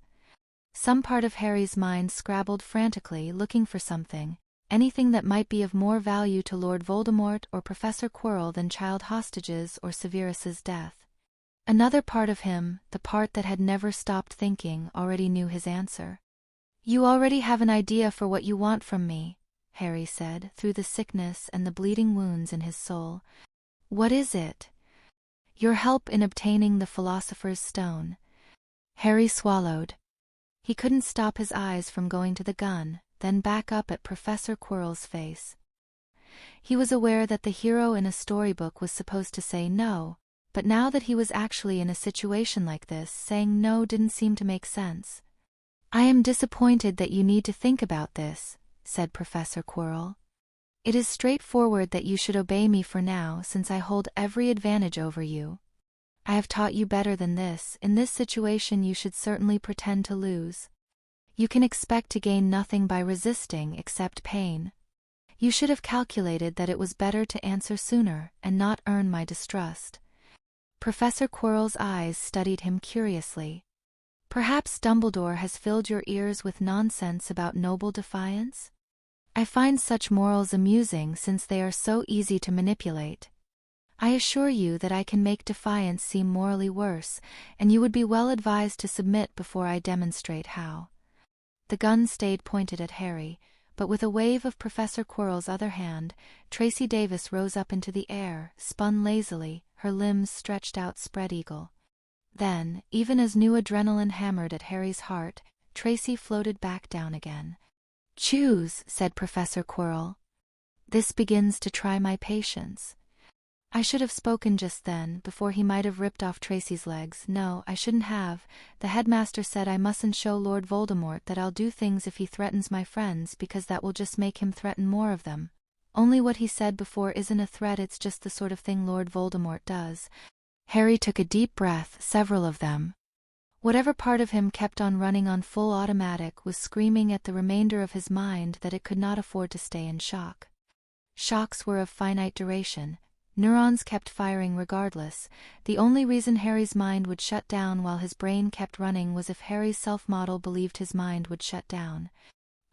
Some part of Harry's mind scrabbled frantically, looking for something, anything that might be of more value to Lord Voldemort or Professor Quirrell than child hostages or Severus's death. Another part of him, the part that had never stopped thinking, already knew his answer. You already have an idea for what you want from me, Harry said, through the sickness and the bleeding wounds in his soul. What is it? Your help in obtaining the Philosopher's Stone. Harry swallowed. He couldn't stop his eyes from going to the gun, then back up at Professor Quirrell's face. He was aware that the hero in a storybook was supposed to say no, but now that he was actually in a situation like this, saying no didn't seem to make sense. I am disappointed that you need to think about this, said Professor Quirrell. It is straightforward that you should obey me for now, since I hold every advantage over you. I have taught you better than this. In this situation you should certainly pretend to lose. You can expect to gain nothing by resisting except pain. You should have calculated that it was better to answer sooner and not earn my distrust. Professor Quirrell's eyes studied him curiously. Perhaps Dumbledore has filled your ears with nonsense about noble defiance? I find such morals amusing since they are so easy to manipulate. I assure you that I can make defiance seem morally worse, and you would be well advised to submit before I demonstrate how. The gun stayed pointed at Harry, but with a wave of Professor Quirrell's other hand, Tracy Davis rose up into the air, spun lazily, her limbs stretched out spread-eagle. Then, even as new adrenaline hammered at Harry's heart, Tracy floated back down again. "Choose," said Professor Quirrell. "This begins to try my patience." I should have spoken just then, before he might have ripped off Tracy's legs. No, I shouldn't have. The headmaster said I mustn't show Lord Voldemort that I'll do things if he threatens my friends, because that will just make him threaten more of them. Only what he said before isn't a threat, it's just the sort of thing Lord Voldemort does. Harry took a deep breath, several of them. Whatever part of him kept on running on full automatic was screaming at the remainder of his mind that it could not afford to stay in shock. Shocks were of finite duration. Neurons kept firing regardless. The only reason Harry's mind would shut down while his brain kept running was if Harry's self-model believed his mind would shut down.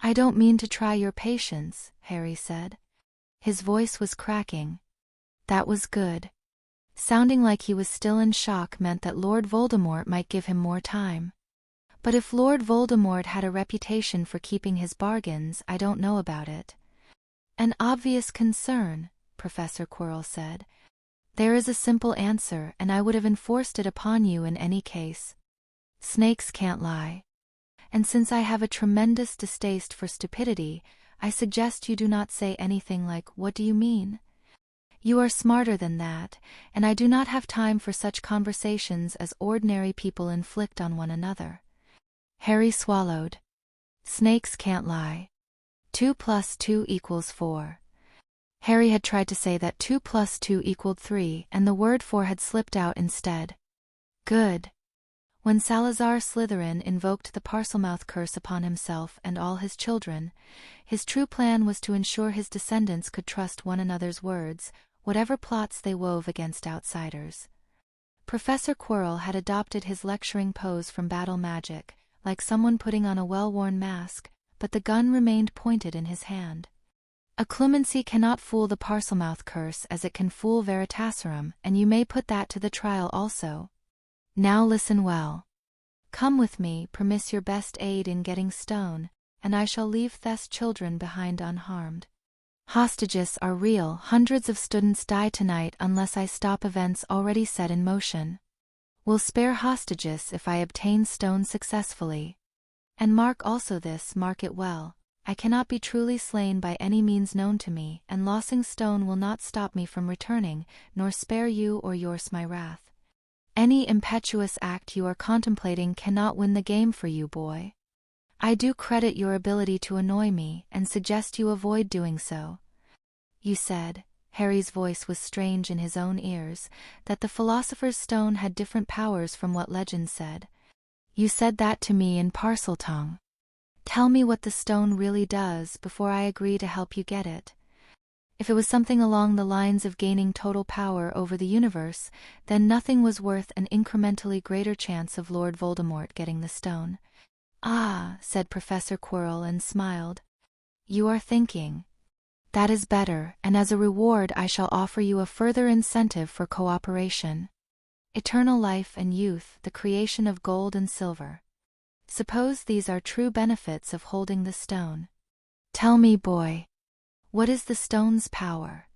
"I don't mean to try your patience," Harry said. His voice was cracking. That was good. Sounding like he was still in shock meant that Lord Voldemort might give him more time. But if Lord Voldemort had a reputation for keeping his bargains, I don't know about it. "An obvious concern," Professor Quirrell said. "There is a simple answer, and I would have enforced it upon you in any case. Snakes can't lie. And since I have a tremendous distaste for stupidity, I suggest you do not say anything like, 'What do you mean?' You are smarter than that, and I do not have time for such conversations as ordinary people inflict on one another." Harry swallowed. Snakes can't lie. 2 + 2 = 4. Harry had tried to say that 2 + 2 = 3, and the word 4 had slipped out instead. Good. When Salazar Slytherin invoked the Parselmouth curse upon himself and all his children, his true plan was to ensure his descendants could trust one another's words, whatever plots they wove against outsiders. Professor Quirrell had adopted his lecturing pose from battle magic, like someone putting on a well-worn mask, but the gun remained pointed in his hand. Occlumency cannot fool the Parselmouth curse as it can fool Veritaserum, and you may put that to the trial also. Now listen well. Come with me, promise your best aid in getting stone, and I shall leave Thess children behind unharmed. Hostages are real. Hundreds of students die tonight unless I stop events already set in motion. Will spare hostages if I obtain stone successfully. And mark also this, mark it well. I cannot be truly slain by any means known to me, and lossing stone will not stop me from returning, nor spare you or yours my wrath. Any impetuous act you are contemplating cannot win the game for you, boy. I do credit your ability to annoy me, and suggest you avoid doing so. You said," Harry's voice was strange in his own ears, "that the Philosopher's Stone had different powers from what legend said. You said that to me in Parseltongue. Tell me what the stone really does before I agree to help you get it. If it was something along the lines of gaining total power over the universe, then nothing was worth an incrementally greater chance of Lord Voldemort getting the stone." "Ah," said Professor Quirrell and smiled. "You are thinking. That is better, and as a reward I shall offer you a further incentive for cooperation. Eternal life and youth, the creation of gold and silver. Suppose these are true benefits of holding the stone. Tell me, boy, what is the stone's power?"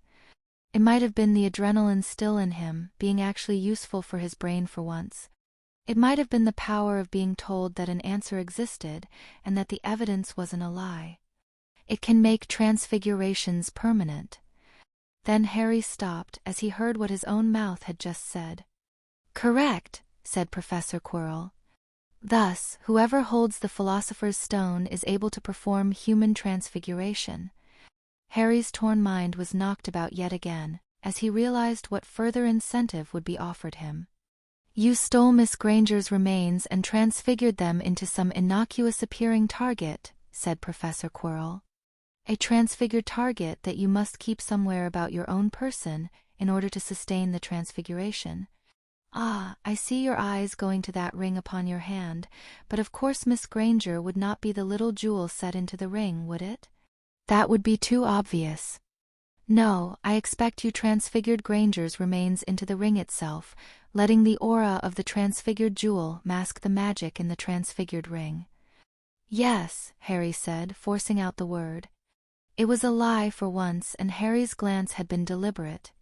It might have been the adrenaline still in him, being actually useful for his brain for once. It might have been the power of being told that an answer existed, and that the evidence wasn't a lie. It can make transfigurations permanent. Then Harry stopped as he heard what his own mouth had just said. "Correct," said Professor Quirrell. "Thus, whoever holds the Philosopher's Stone is able to perform human transfiguration." Harry's torn mind was knocked about yet again, as he realized what further incentive would be offered him. "You stole Miss Granger's remains and transfigured them into some innocuous-appearing target," said Professor Quirrell. "A transfigured target that you must keep somewhere about your own person in order to sustain the transfiguration. Ah, I see your eyes going to that ring upon your hand, but of course Miss Granger would not be the little jewel set into the ring, would it? That would be too obvious. No, I expect you transfigured Granger's remains into the ring itself, letting the aura of the transfigured jewel mask the magic in the transfigured ring." "Yes," Harry said, forcing out the word. It was a lie for once, and Harry's glance had been deliberate.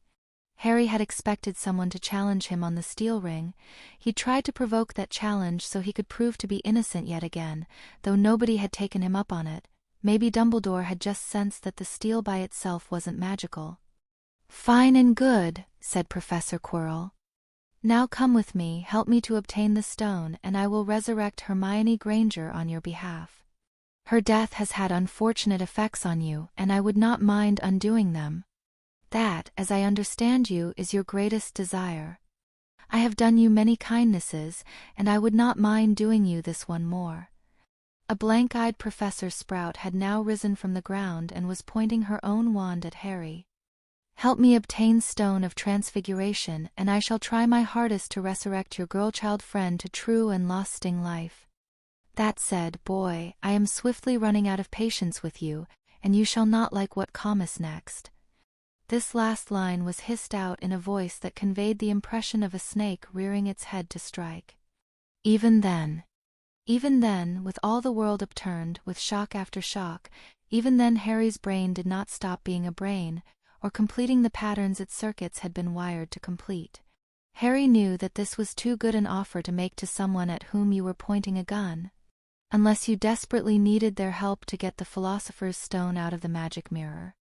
Harry had expected someone to challenge him on the steel ring. He tried to provoke that challenge so he could prove to be innocent yet again, though nobody had taken him up on it. Maybe Dumbledore had just sensed that the steel by itself wasn't magical. "Fine and good," said Professor Quirrell. "Now come with me, help me to obtain the stone, and I will resurrect Hermione Granger on your behalf. Her death has had unfortunate effects on you, and I would not mind undoing them. That, as I understand you, is your greatest desire. I have done you many kindnesses, and I would not mind doing you this one more." A blank-eyed Professor Sprout had now risen from the ground and was pointing her own wand at Harry. "Help me obtain Stone of Transfiguration, and I shall try my hardest to resurrect your girl-child friend to true and lasting life. That said, boy, I am swiftly running out of patience with you, and you shall not like what comes next." This last line was hissed out in a voice that conveyed the impression of a snake rearing its head to strike. Even then, with all the world upturned, with shock after shock, even then Harry's brain did not stop being a brain, or completing the patterns its circuits had been wired to complete. Harry knew that this was too good an offer to make to someone at whom you were pointing a gun. Unless you desperately needed their help to get the Philosopher's Stone out of the magic mirror.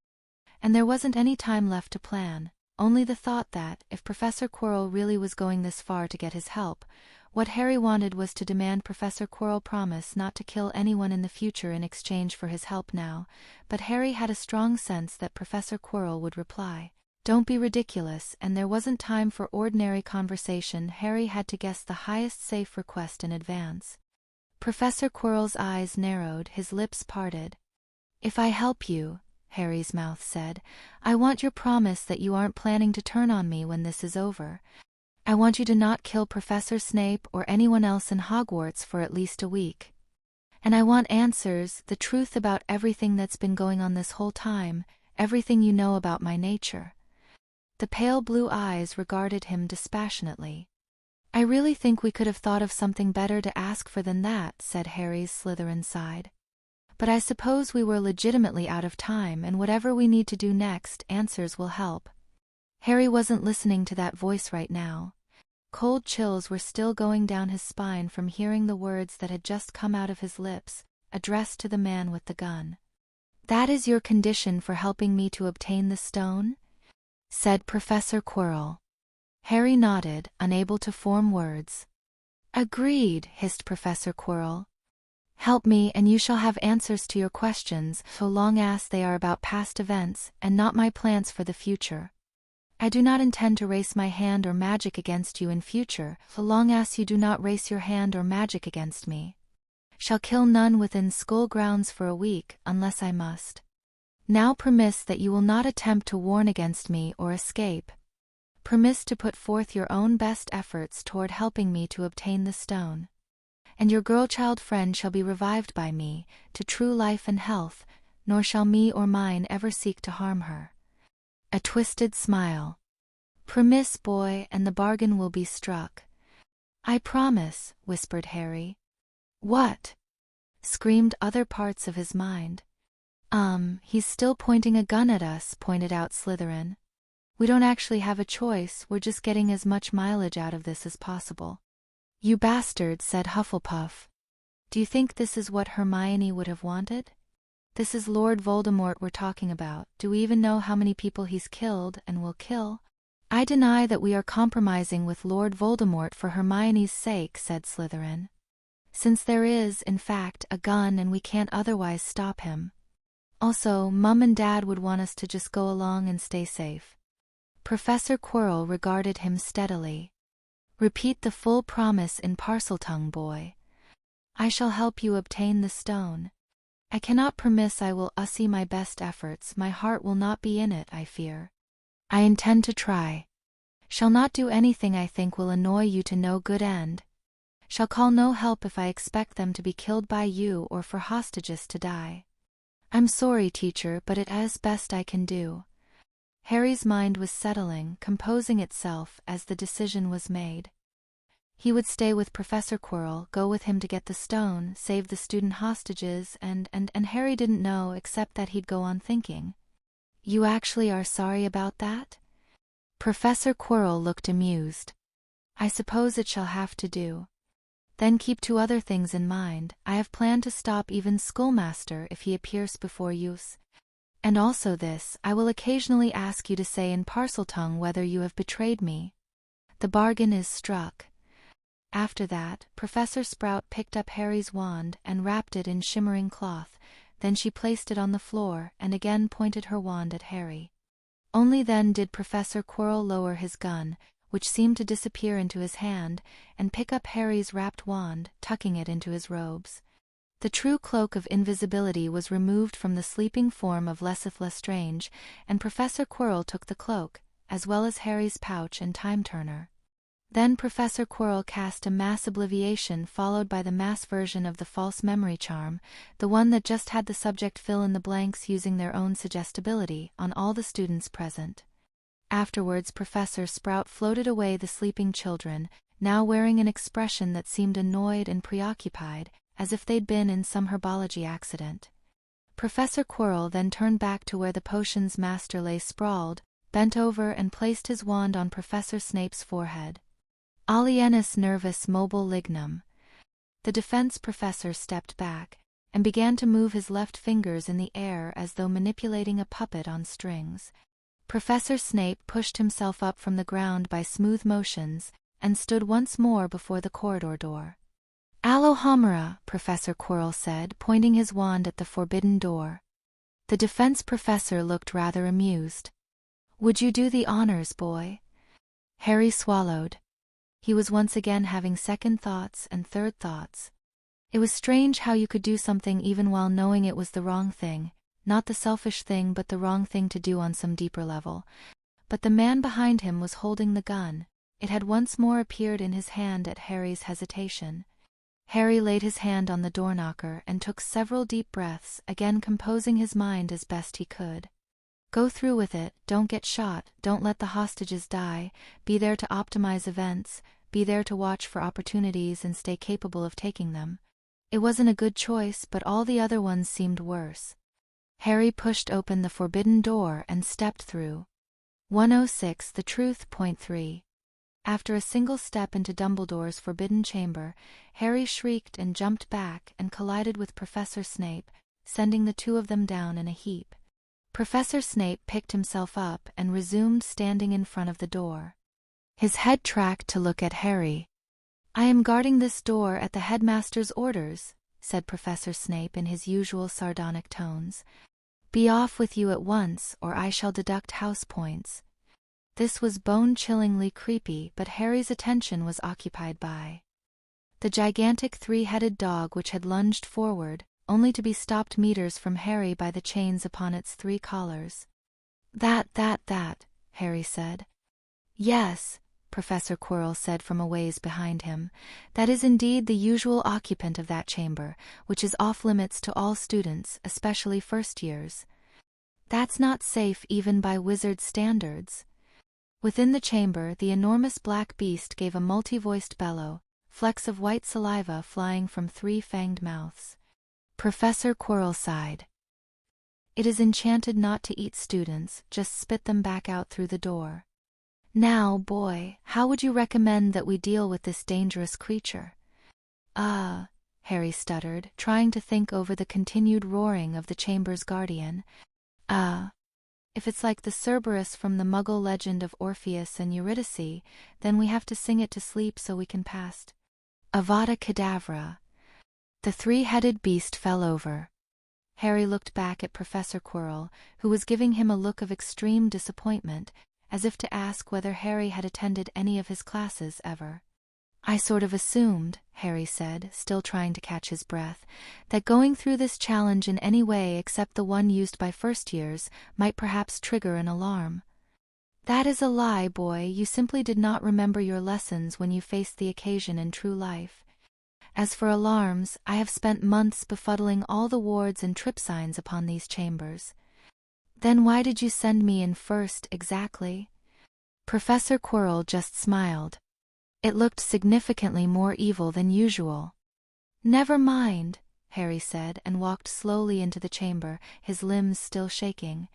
And there wasn't any time left to plan, only the thought that, if Professor Quirrell really was going this far to get his help, what Harry wanted was to demand Professor Quirrell promise not to kill anyone in the future in exchange for his help now, but Harry had a strong sense that Professor Quirrell would reply, "Don't be ridiculous," and there wasn't time for ordinary conversation. Harry had to guess the highest safe request in advance. Professor Quirrell's eyes narrowed, his lips parted. "If I help you," Harry's mouth said, "I want your promise that you aren't planning to turn on me when this is over. I want you to not kill Professor Snape or anyone else in Hogwarts for at least a week. And I want answers, the truth about everything that's been going on this whole time, everything you know about my nature." The pale blue eyes regarded him dispassionately. "I really think we could have thought of something better to ask for than that," said Harry's Slytherin side. "But I suppose we were legitimately out of time, and whatever we need to do next, answers will help." Harry wasn't listening to that voice right now. Cold chills were still going down his spine from hearing the words that had just come out of his lips, addressed to the man with the gun. "That is your condition for helping me to obtain the stone?" said Professor Quirrell. Harry nodded, unable to form words. "Agreed," hissed Professor Quirrell. "Help me and you shall have answers to your questions, so long as they are about past events, and not my plans for the future. I do not intend to raise my hand or magic against you in future, so long as you do not raise your hand or magic against me. Shall kill none within school grounds for a week, unless I must. Now promise that you will not attempt to warn against me or escape. Promise to put forth your own best efforts toward helping me to obtain the stone. And your girl-child friend shall be revived by me, to true life and health, nor shall me or mine ever seek to harm her." A twisted smile. "Promise, boy, and the bargain will be struck." "I promise," whispered Harry. "What?" screamed other parts of his mind. He's still pointing a gun at us," pointed out Slytherin. "We don't actually have a choice, we're just getting as much mileage out of this as possible." "You bastard," said Hufflepuff. "Do you think this is what Hermione would have wanted? This is Lord Voldemort we're talking about. Do we even know how many people he's killed and will kill?" "I deny that we are compromising with Lord Voldemort for Hermione's sake," said Slytherin. "Since there is, in fact, a gun and we can't otherwise stop him. Also, Mum and Dad would want us to just go along and stay safe." Professor Quirrell regarded him steadily. "Repeat the full promise in Parseltongue, boy." "I shall help you obtain the stone. I cannot promise I will ussy my best efforts, my heart will not be in it, I fear. I intend to try. Shall not do anything I think will annoy you to no good end. Shall call no help if I expect them to be killed by you or for hostages to die. I'm sorry, teacher, but it is best I can do." Harry's mind was settling, composing itself as the decision was made. He would stay with Professor Quirrell, go with him to get the stone, save the student hostages, and Harry didn't know except that he'd go on thinking. You actually are sorry about that? Professor Quirrell looked amused. I suppose it shall have to do. Then keep two other things in mind. I have planned to stop even Schoolmaster if he appears before use. And also this, I will occasionally ask you to say in Parseltongue whether you have betrayed me. The bargain is struck. After that, Professor Sprout picked up Harry's wand and wrapped it in shimmering cloth. Then she placed it on the floor and again pointed her wand at Harry. Only then did Professor Quirrell lower his gun, which seemed to disappear into his hand, and pick up Harry's wrapped wand, tucking it into his robes. The true cloak of invisibility was removed from the sleeping form of Lesseth Lestrange, and Professor Quirrell took the cloak, as well as Harry's pouch and time-turner. Then Professor Quirrell cast a mass obliviation followed by the mass version of the false memory charm, the one that just had the subject fill in the blanks using their own suggestibility, on all the students present. Afterwards Professor Sprout floated away the sleeping children, now wearing an expression that seemed annoyed and preoccupied, as if they'd been in some herbology accident. Professor Quirrell then turned back to where the potions master lay sprawled, bent over and placed his wand on Professor Snape's forehead. Alienus nervus mobile lignum. The defense professor stepped back, and began to move his left fingers in the air as though manipulating a puppet on strings. Professor Snape pushed himself up from the ground by smooth motions, and stood once more before the corridor door. Alohomora, Professor Quirrell said, pointing his wand at the forbidden door. The defense professor looked rather amused. Would you do the honors, boy? Harry swallowed. He was once again having second thoughts and third thoughts. It was strange how you could do something even while knowing it was the wrong thing, not the selfish thing but the wrong thing to do on some deeper level. But the man behind him was holding the gun. It had once more appeared in his hand at Harry's hesitation. Harry laid his hand on the door-knocker and took several deep breaths, again composing his mind as best he could. Go through with it, don't get shot, don't let the hostages die, be there to optimize events, be there to watch for opportunities and stay capable of taking them. It wasn't a good choice, but all the other ones seemed worse. Harry pushed open the forbidden door and stepped through. 106 The Truth. 3. After a single step into Dumbledore's forbidden chamber, Harry shrieked and jumped back and collided with Professor Snape, sending the two of them down in a heap. Professor Snape picked himself up and resumed standing in front of the door. His head tracked to look at Harry. I am guarding this door at the headmaster's orders, said Professor Snape in his usual sardonic tones. Be off with you at once, or I shall deduct house points. This was bone-chillingly creepy, but Harry's attention was occupied by the gigantic three-headed dog which had lunged forward, only to be stopped meters from Harry by the chains upon its three collars. That, Harry said. Yes, Professor Quirrell said from a ways behind him. That is indeed the usual occupant of that chamber, which is off-limits to all students, especially first years. That's not safe even by wizard standards. Within the chamber, the enormous black beast gave a multi-voiced bellow, flecks of white saliva flying from three fanged mouths. Professor Quirrell sighed. It is enchanted not to eat students, just spit them back out through the door. Now, boy, how would you recommend that we deal with this dangerous creature? Harry stuttered, trying to think over the continued roaring of the chamber's guardian. If it's like the Cerberus from the Muggle legend of Orpheus and Eurydice, then we have to sing it to sleep so we can pass. Avada Kedavra. The three-headed beast fell over. Harry looked back at Professor Quirrell, who was giving him a look of extreme disappointment, as if to ask whether Harry had attended any of his classes ever. I sort of assumed, Harry said, still trying to catch his breath, that going through this challenge in any way except the one used by first years might perhaps trigger an alarm. That is a lie, boy. You simply did not remember your lessons when you faced the occasion in true life. As for alarms, I have spent months befuddling all the wards and trip signs upon these chambers. Then why did you send me in first, exactly? Professor Quirrell just smiled. It looked significantly more evil than usual. "Never mind," Harry said and walked slowly into the chamber, his limbs still shaking.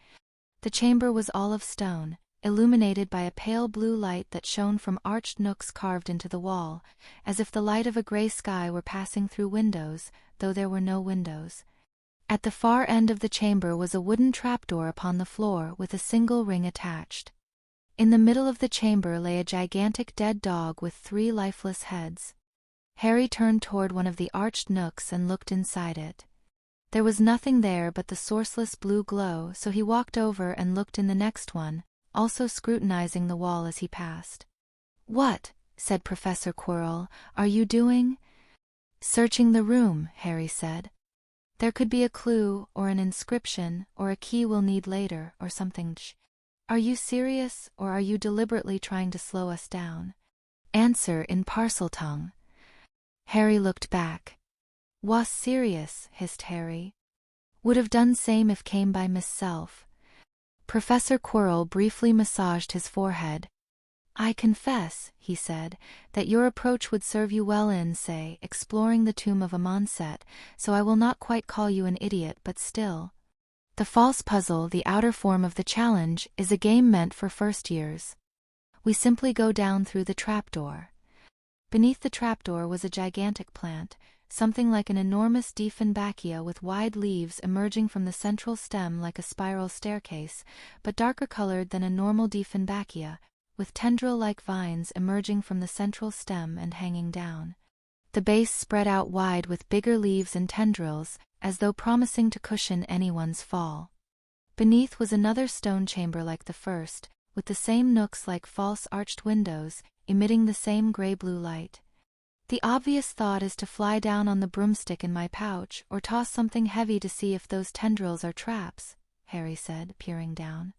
The chamber was all of stone, illuminated by a pale blue light that shone from arched nooks carved into the wall, as if the light of a gray sky were passing through windows, though there were no windows. At the far end of the chamber was a wooden trapdoor upon the floor with a single ring attached. In the middle of the chamber lay a gigantic dead dog with 3 lifeless heads. Harry turned toward one of the arched nooks and looked inside it. There was nothing there but the sourceless blue glow, so he walked over and looked in the next one, also scrutinizing the wall as he passed. "What," said Professor Quirrell, "are you doing?" "Searching the room," Harry said. "There could be a clue, or an inscription, or a key we'll need later, or something. Are you serious, or are you deliberately trying to slow us down? Answer in Parseltongue." Harry looked back. "Was serious," hissed Harry. "Would have done same if came by myself." Professor Quirrell briefly massaged his forehead. "I confess," he said, "that your approach would serve you well in, say, exploring the tomb of Amonset, so I will not quite call you an idiot, but still. The false puzzle, the outer form of the challenge, is a game meant for first years. We simply go down through the trapdoor." Beneath the trapdoor was a gigantic plant, something like an enormous Dieffenbachia with wide leaves emerging from the central stem like a spiral staircase, but darker colored than a normal Dieffenbachia, with tendril-like vines emerging from the central stem and hanging down. The base spread out wide with bigger leaves and tendrils, as though promising to cushion anyone's fall. Beneath was another stone chamber like the first, with the same nooks like false arched windows, emitting the same gray-blue light. "The obvious thought is to fly down on the broomstick in my pouch, or toss something heavy to see if those tendrils are traps," Harry said, peering down.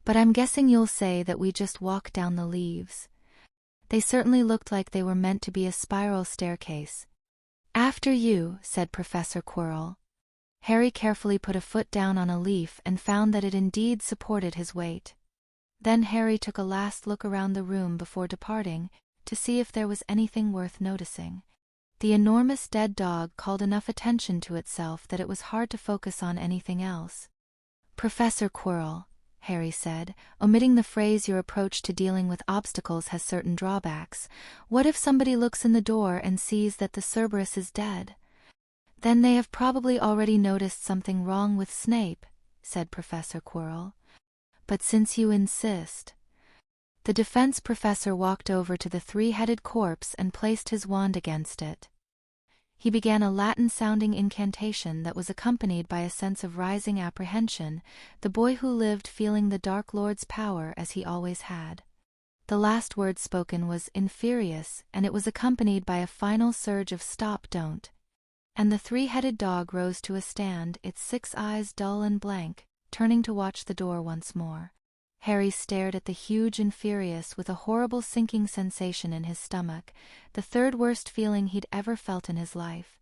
"But I'm guessing you'll say that we just walk down the leaves. They certainly looked like they were meant to be a spiral staircase." "After you," said Professor Quirrell. Harry carefully put a foot down on a leaf and found that it indeed supported his weight. Then Harry took a last look around the room before departing, to see if there was anything worth noticing. The enormous dead dog called enough attention to itself that it was hard to focus on anything else. "Professor Quirrell," Harry said, omitting the phrase, "your approach to dealing with obstacles has certain drawbacks. What if somebody looks in the door and sees that the Cerberus is dead?" "Then they have probably already noticed something wrong with Snape," said Professor Quirrell. "But since you insist—" The defense professor walked over to the 3-headed corpse and placed his wand against it. He began a Latin-sounding incantation that was accompanied by a sense of rising apprehension, the boy who lived feeling the Dark Lord's power as he always had. The last word spoken was "inferius," and it was accompanied by a final surge of "stop, don't." And the 3-headed dog rose to a stand, its 6 eyes dull and blank, turning to watch the door once more. Harry stared at the huge Inferius with a horrible sinking sensation in his stomach, the third worst feeling he'd ever felt in his life.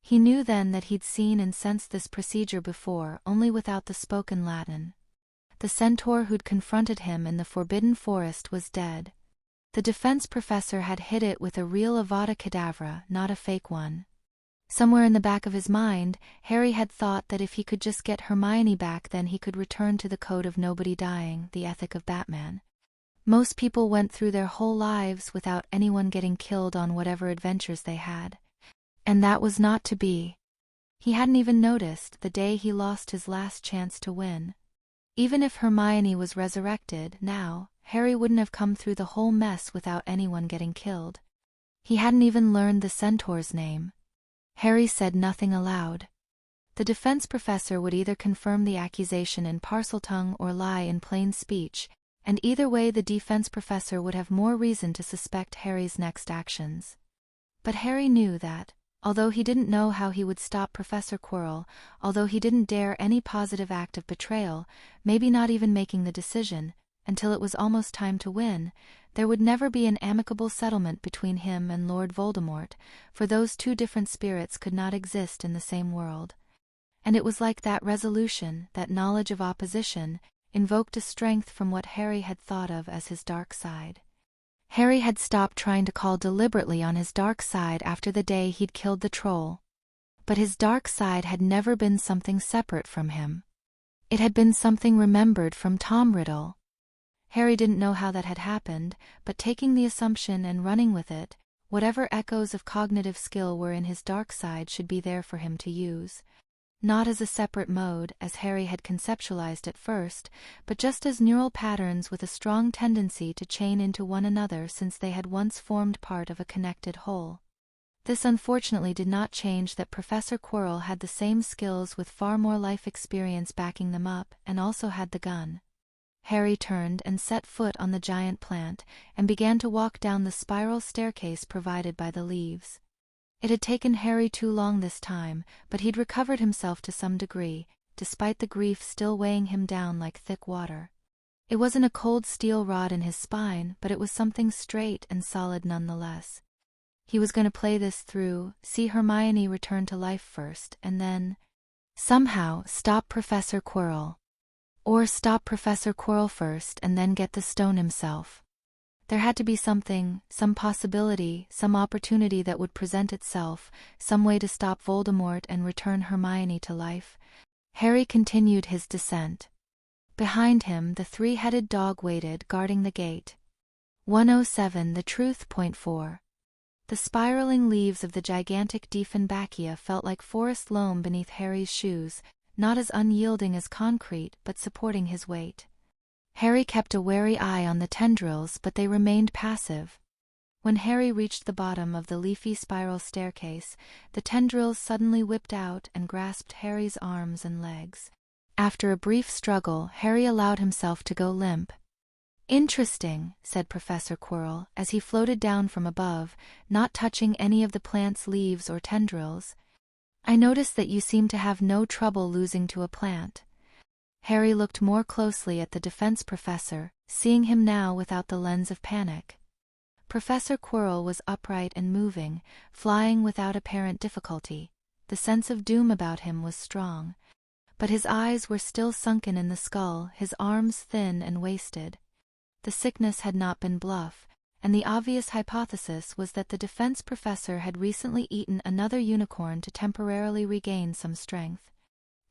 He knew then that he'd seen and sensed this procedure before, only without the spoken Latin. The centaur who'd confronted him in the Forbidden Forest was dead. The defense professor had hit it with a real Avada Kedavra, not a fake one. Somewhere in the back of his mind, Harry had thought that if he could just get Hermione back, then he could return to the code of nobody dying, the ethic of Batman. Most people went through their whole lives without anyone getting killed on whatever adventures they had. And that was not to be. He hadn't even noticed the day he lost his last chance to win. Even if Hermione was resurrected now, Harry wouldn't have come through the whole mess without anyone getting killed. He hadn't even learned the centaur's name. Harry said nothing aloud. The defense professor would either confirm the accusation in Parseltongue or lie in plain speech, and either way the defense professor would have more reason to suspect Harry's next actions. But Harry knew that, although he didn't know how he would stop Professor Quirrell, although he didn't dare any positive act of betrayal, maybe not even making the decision, until it was almost time to win, there would never be an amicable settlement between him and Lord Voldemort, for those 2 different spirits could not exist in the same world. And it was like that resolution, that knowledge of opposition, invoked a strength from what Harry had thought of as his dark side. Harry had stopped trying to call deliberately on his dark side after the day he'd killed the troll. But his dark side had never been something separate from him. It had been something remembered from Tom Riddle. Harry didn't know how that had happened, but taking the assumption and running with it, whatever echoes of cognitive skill were in his dark side should be there for him to use. Not as a separate mode, as Harry had conceptualized at first, but just as neural patterns with a strong tendency to chain into one another since they had once formed part of a connected whole. This unfortunately did not change that Professor Quirrell had the same skills with far more life experience backing them up, and also had the gun. Harry turned and set foot on the giant plant, and began to walk down the spiral staircase provided by the leaves. It had taken Harry too long this time, but he'd recovered himself to some degree, despite the grief still weighing him down like thick water. It wasn't a cold steel rod in his spine, but it was something straight and solid nonetheless. He was going to play this through, see Hermione return to life first, and then, somehow, stop Professor Quirrell. Or stop Professor Quirrell first and then get the stone himself. There had to be something, some possibility, some opportunity that would present itself, some way to stop Voldemort and return Hermione to life. Harry continued his descent. Behind him the three-headed dog waited, guarding the gate. 107 The Truth. 4. The spiraling leaves of the gigantic Dieffenbachia felt like forest loam beneath Harry's shoes, not as unyielding as concrete but supporting his weight. Harry kept a wary eye on the tendrils, but they remained passive. When Harry reached the bottom of the leafy spiral staircase, the tendrils suddenly whipped out and grasped Harry's arms and legs. After a brief struggle, Harry allowed himself to go limp. "Interesting," said Professor Quirrell, as he floated down from above, not touching any of the plant's leaves or tendrils. "I notice that you seem to have no trouble losing to a plant." Harry looked more closely at the defense professor, seeing him now without the lens of panic. Professor Quirrell was upright and moving, flying without apparent difficulty. The sense of doom about him was strong. But his eyes were still sunken in the skull, his arms thin and wasted. The sickness had not been bluff, and the obvious hypothesis was that the defense professor had recently eaten another unicorn to temporarily regain some strength.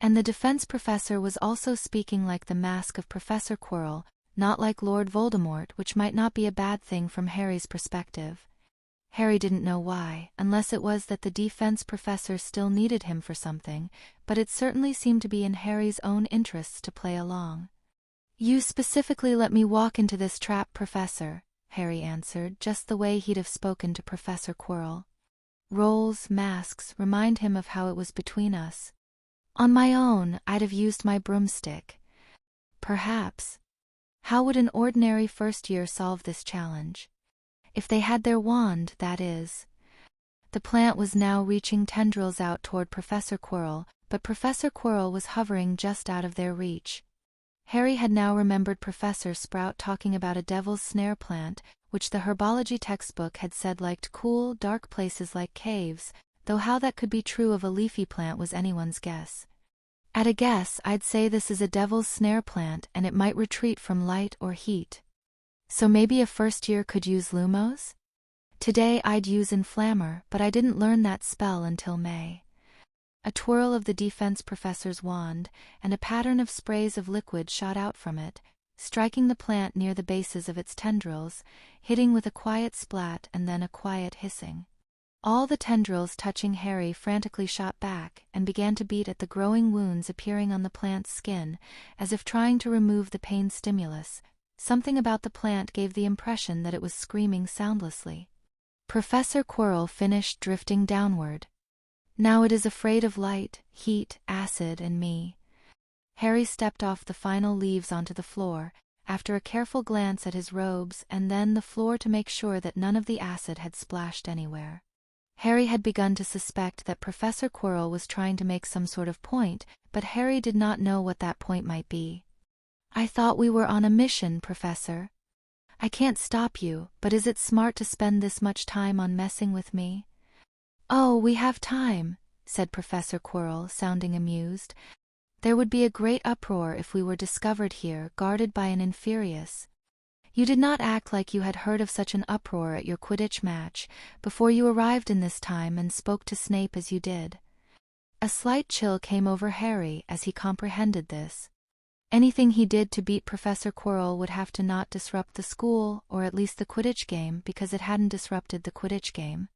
And the defense professor was also speaking like the mask of Professor Quirrell, not like Lord Voldemort, which might not be a bad thing from Harry's perspective. Harry didn't know why, unless it was that the defense professor still needed him for something, but it certainly seemed to be in Harry's own interests to play along. "You specifically let me walk into this trap, Professor," Harry answered, just the way he'd have spoken to Professor Quirrell. "Roles, masks, remind him of how it was between us. On my own, I'd have used my broomstick. Perhaps. How would an ordinary first year solve this challenge? If they had their wand, that is." The plant was now reaching tendrils out toward Professor Quirrell, but Professor Quirrell was hovering just out of their reach. Harry had now remembered Professor Sprout talking about a devil's snare plant, which the herbology textbook had said liked cool, dark places like caves, though how that could be true of a leafy plant was anyone's guess. "At a guess, I'd say this is a devil's snare plant and it might retreat from light or heat. So maybe a first year could use Lumos? Today I'd use Inflammer, but I didn't learn that spell until May." A twirl of the defense professor's wand, and a pattern of sprays of liquid shot out from it, striking the plant near the bases of its tendrils, hitting with a quiet splat and then a quiet hissing. All the tendrils touching Harry frantically shot back and began to beat at the growing wounds appearing on the plant's skin, as if trying to remove the pain stimulus. Something about the plant gave the impression that it was screaming soundlessly. Professor Quirrell finished drifting downward. "Now it is afraid of light, heat, acid, and me." Harry stepped off the final leaves onto the floor, after a careful glance at his robes and then the floor to make sure that none of the acid had splashed anywhere. Harry had begun to suspect that Professor Quirrell was trying to make some sort of point, but Harry did not know what that point might be. "I thought we were on a mission, Professor. I can't stop you, but is it smart to spend this much time on messing with me?" "Oh, we have time," said Professor Quirrell, sounding amused. "There would be a great uproar if we were discovered here, guarded by an Inferius." You did not act like you had heard of such an uproar at your Quidditch match, before you arrived in this time and spoke to Snape as you did. A slight chill came over Harry as he comprehended this. Anything he did to beat Professor Quirrell would have to not disrupt the school, or at least the Quidditch game, because it hadn't disrupted the Quidditch game.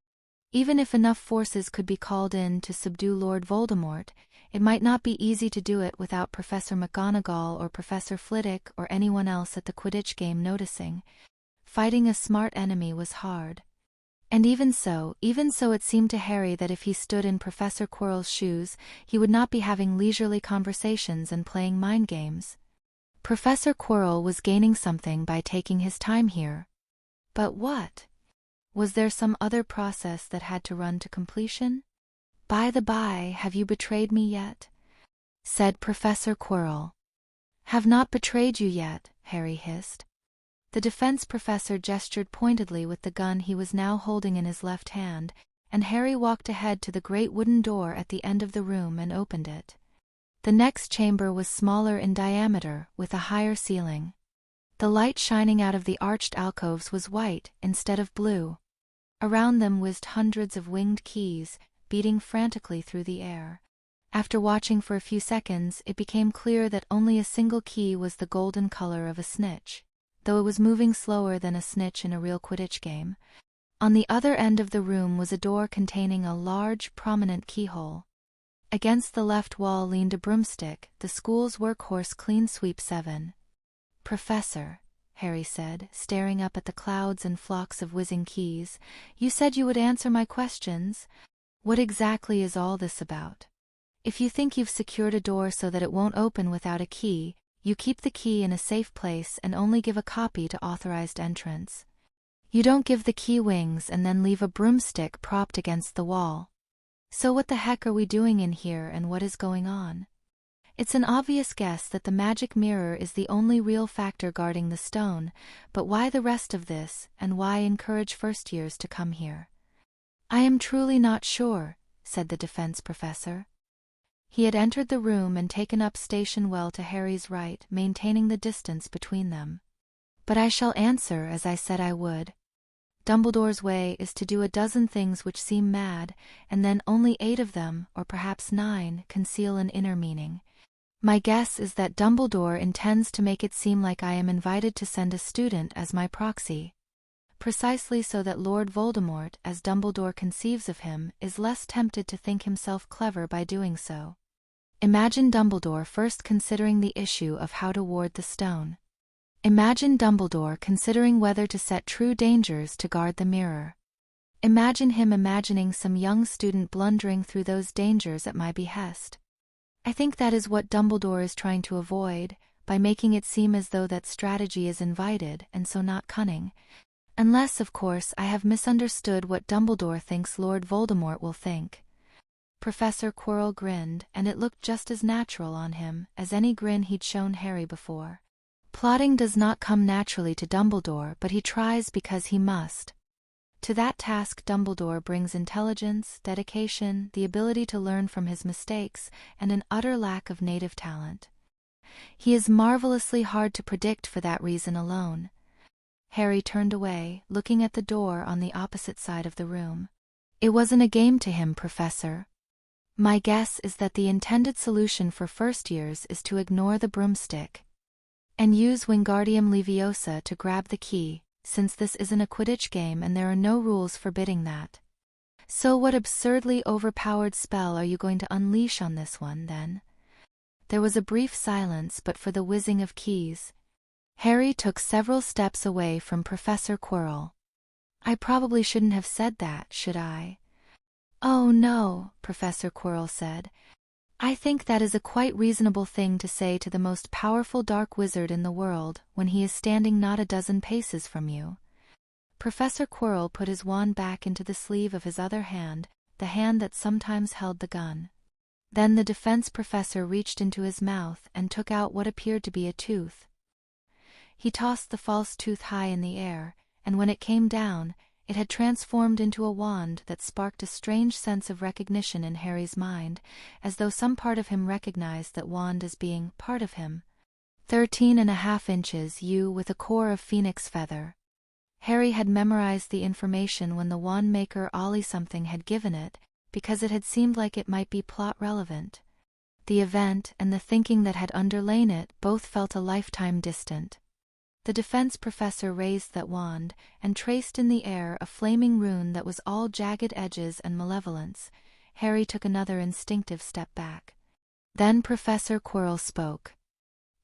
Even if enough forces could be called in to subdue Lord Voldemort, it might not be easy to do it without Professor McGonagall or Professor Flitwick or anyone else at the Quidditch game noticing. Fighting a smart enemy was hard. And even so it seemed to Harry that if he stood in Professor Quirrell's shoes, he would not be having leisurely conversations and playing mind games. Professor Quirrell was gaining something by taking his time here. But what? Was there some other process that had to run to completion? By the by, have you betrayed me yet? Said Professor Quirrell. Have not betrayed you yet, Harry hissed. The defense professor gestured pointedly with the gun he was now holding in his left hand, and Harry walked ahead to the great wooden door at the end of the room and opened it. The next chamber was smaller in diameter, with a higher ceiling. The light shining out of the arched alcoves was white instead of blue. Around them whizzed hundreds of winged keys, beating frantically through the air. After watching for a few seconds, it became clear that only a single key was the golden color of a snitch, though it was moving slower than a snitch in a real Quidditch game. On the other end of the room was a door containing a large, prominent keyhole. Against the left wall leaned a broomstick, the school's workhorse Clean Sweep 7. Professor, Harry said, staring up at the clouds and flocks of whizzing keys, you said you would answer my questions? What exactly is all this about? If you think you've secured a door so that it won't open without a key, you keep the key in a safe place and only give a copy to authorized entrance. You don't give the key wings and then leave a broomstick propped against the wall. So what the heck are we doing in here and what is going on? It's an obvious guess that the magic mirror is the only real factor guarding the stone, but why the rest of this, and why encourage first years to come here? I am truly not sure, said the defense professor. He had entered the room and taken up station well to Harry's right, maintaining the distance between them. But I shall answer as I said I would. Dumbledore's way is to do a dozen things which seem mad, and then only 8 of them, or perhaps 9, conceal an inner meaning. My guess is that Dumbledore intends to make it seem like I am invited to send a student as my proxy. Precisely so that Lord Voldemort, as Dumbledore conceives of him, is less tempted to think himself clever by doing so. Imagine Dumbledore first considering the issue of how to ward the stone. Imagine Dumbledore considering whether to set true dangers to guard the mirror. Imagine him imagining some young student blundering through those dangers at my behest. I think that is what Dumbledore is trying to avoid, by making it seem as though that strategy is invited and so not cunning. Unless, of course, I have misunderstood what Dumbledore thinks Lord Voldemort will think. Professor Quirrell grinned, and it looked just as natural on him as any grin he'd shown Harry before. Plotting does not come naturally to Dumbledore, but he tries because he must. To that task Dumbledore brings intelligence, dedication, the ability to learn from his mistakes, and an utter lack of native talent. He is marvelously hard to predict for that reason alone. Harry turned away, looking at the door on the opposite side of the room. It wasn't a game to him, Professor. My guess is that the intended solution for first years is to ignore the broomstick and use Wingardium Leviosa to grab the key, since this isn't a Quidditch game and there are no rules forbidding that. So what absurdly overpowered spell are you going to unleash on this one, then? There was a brief silence but for the whizzing of keys. Harry took several steps away from Professor Quirrell. I probably shouldn't have said that, should I? Oh no, Professor Quirrell said. I think that is a quite reasonable thing to say to the most powerful dark wizard in the world when he is standing not a dozen paces from you. Professor Quirrell put his wand back into the sleeve of his other hand, the hand that sometimes held the gun. Then the defense professor reached into his mouth and took out what appeared to be a tooth. He tossed the false tooth high in the air, and when it came down, it had transformed into a wand that sparked a strange sense of recognition in Harry's mind, as though some part of him recognized that wand as being part of him. 13.5 inches U with a core of phoenix feather. Harry had memorized the information when the wand maker Ollie something had given it, because it had seemed like it might be plot relevant. The event and the thinking that had underlain it both felt a lifetime distant. The defense professor raised that wand, and traced in the air a flaming rune that was all jagged edges and malevolence. Harry took another instinctive step back. Then Professor Quirrell spoke.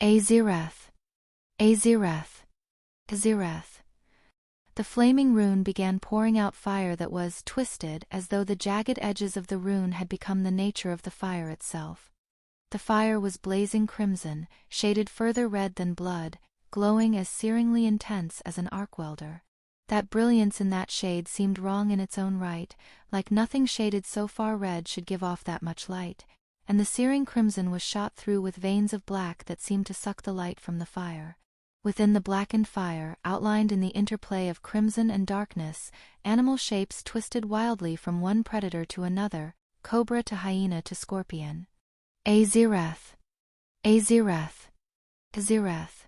Azireth. Azireth. Azireth. The flaming rune began pouring out fire that was twisted as though the jagged edges of the rune had become the nature of the fire itself. The fire was blazing crimson, shaded further red than blood, glowing as searingly intense as an arc welder. That brilliance in that shade seemed wrong in its own right, like nothing shaded so far red should give off that much light, and the searing crimson was shot through with veins of black that seemed to suck the light from the fire. Within the blackened fire, outlined in the interplay of crimson and darkness, animal shapes twisted wildly from one predator to another, cobra to hyena to scorpion. Azireth. Azireth. Azireth.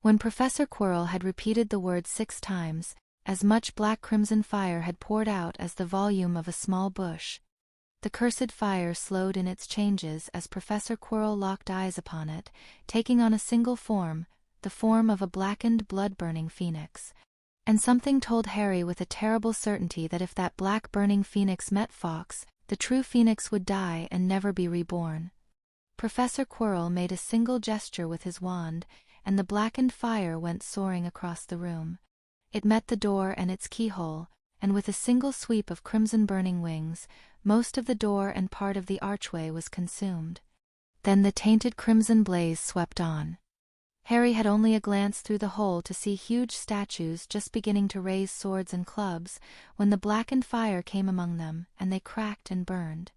When Professor Quirrell had repeated the word 6 times, as much black-crimson fire had poured out as the volume of a small bush. The cursed fire slowed in its changes as Professor Quirrell locked eyes upon it, taking on a single form, the form of a blackened, blood-burning phoenix. And something told Harry with a terrible certainty that if that black-burning phoenix met Fawkes, the true phoenix would die and never be reborn. Professor Quirrell made a single gesture with his wand, and the blackened fire went soaring across the room. It met the door and its keyhole, and with a single sweep of crimson-burning wings, most of the door and part of the archway was consumed. Then the tainted crimson blaze swept on. Harry had only a glance through the hole to see huge statues just beginning to raise swords and clubs, when the blackened fire came among them, and they cracked and burned.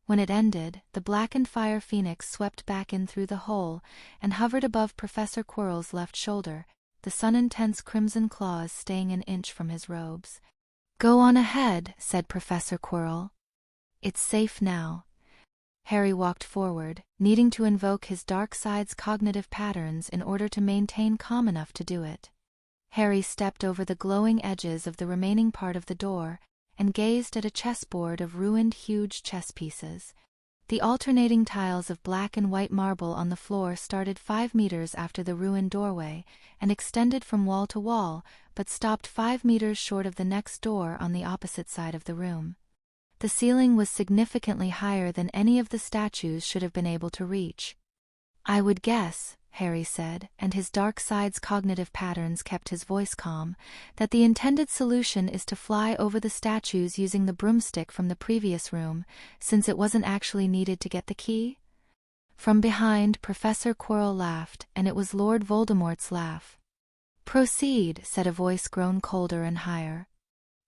When it ended, the blackened fire phoenix swept back in through the hole, and hovered above Professor Quirrell's left shoulder, the sun-intense crimson claws staying an inch from his robes. "Go on ahead," said Professor Quirrell. "It's safe now." Harry walked forward, needing to invoke his dark side's cognitive patterns in order to maintain calm enough to do it. Harry stepped over the glowing edges of the remaining part of the door, and gazed at a chessboard of ruined huge chess pieces. The alternating tiles of black and white marble on the floor started 5 meters after the ruined doorway, and extended from wall to wall, but stopped 5 meters short of the next door on the opposite side of the room. The ceiling was significantly higher than any of the statues should have been able to reach. "I would guess," Harry said, and his dark side's cognitive patterns kept his voice calm, "that the intended solution is to fly over the statues using the broomstick from the previous room, since it wasn't actually needed to get the key?" From behind, Professor Quirrell laughed, and it was Lord Voldemort's laugh. "Proceed," said a voice grown colder and higher.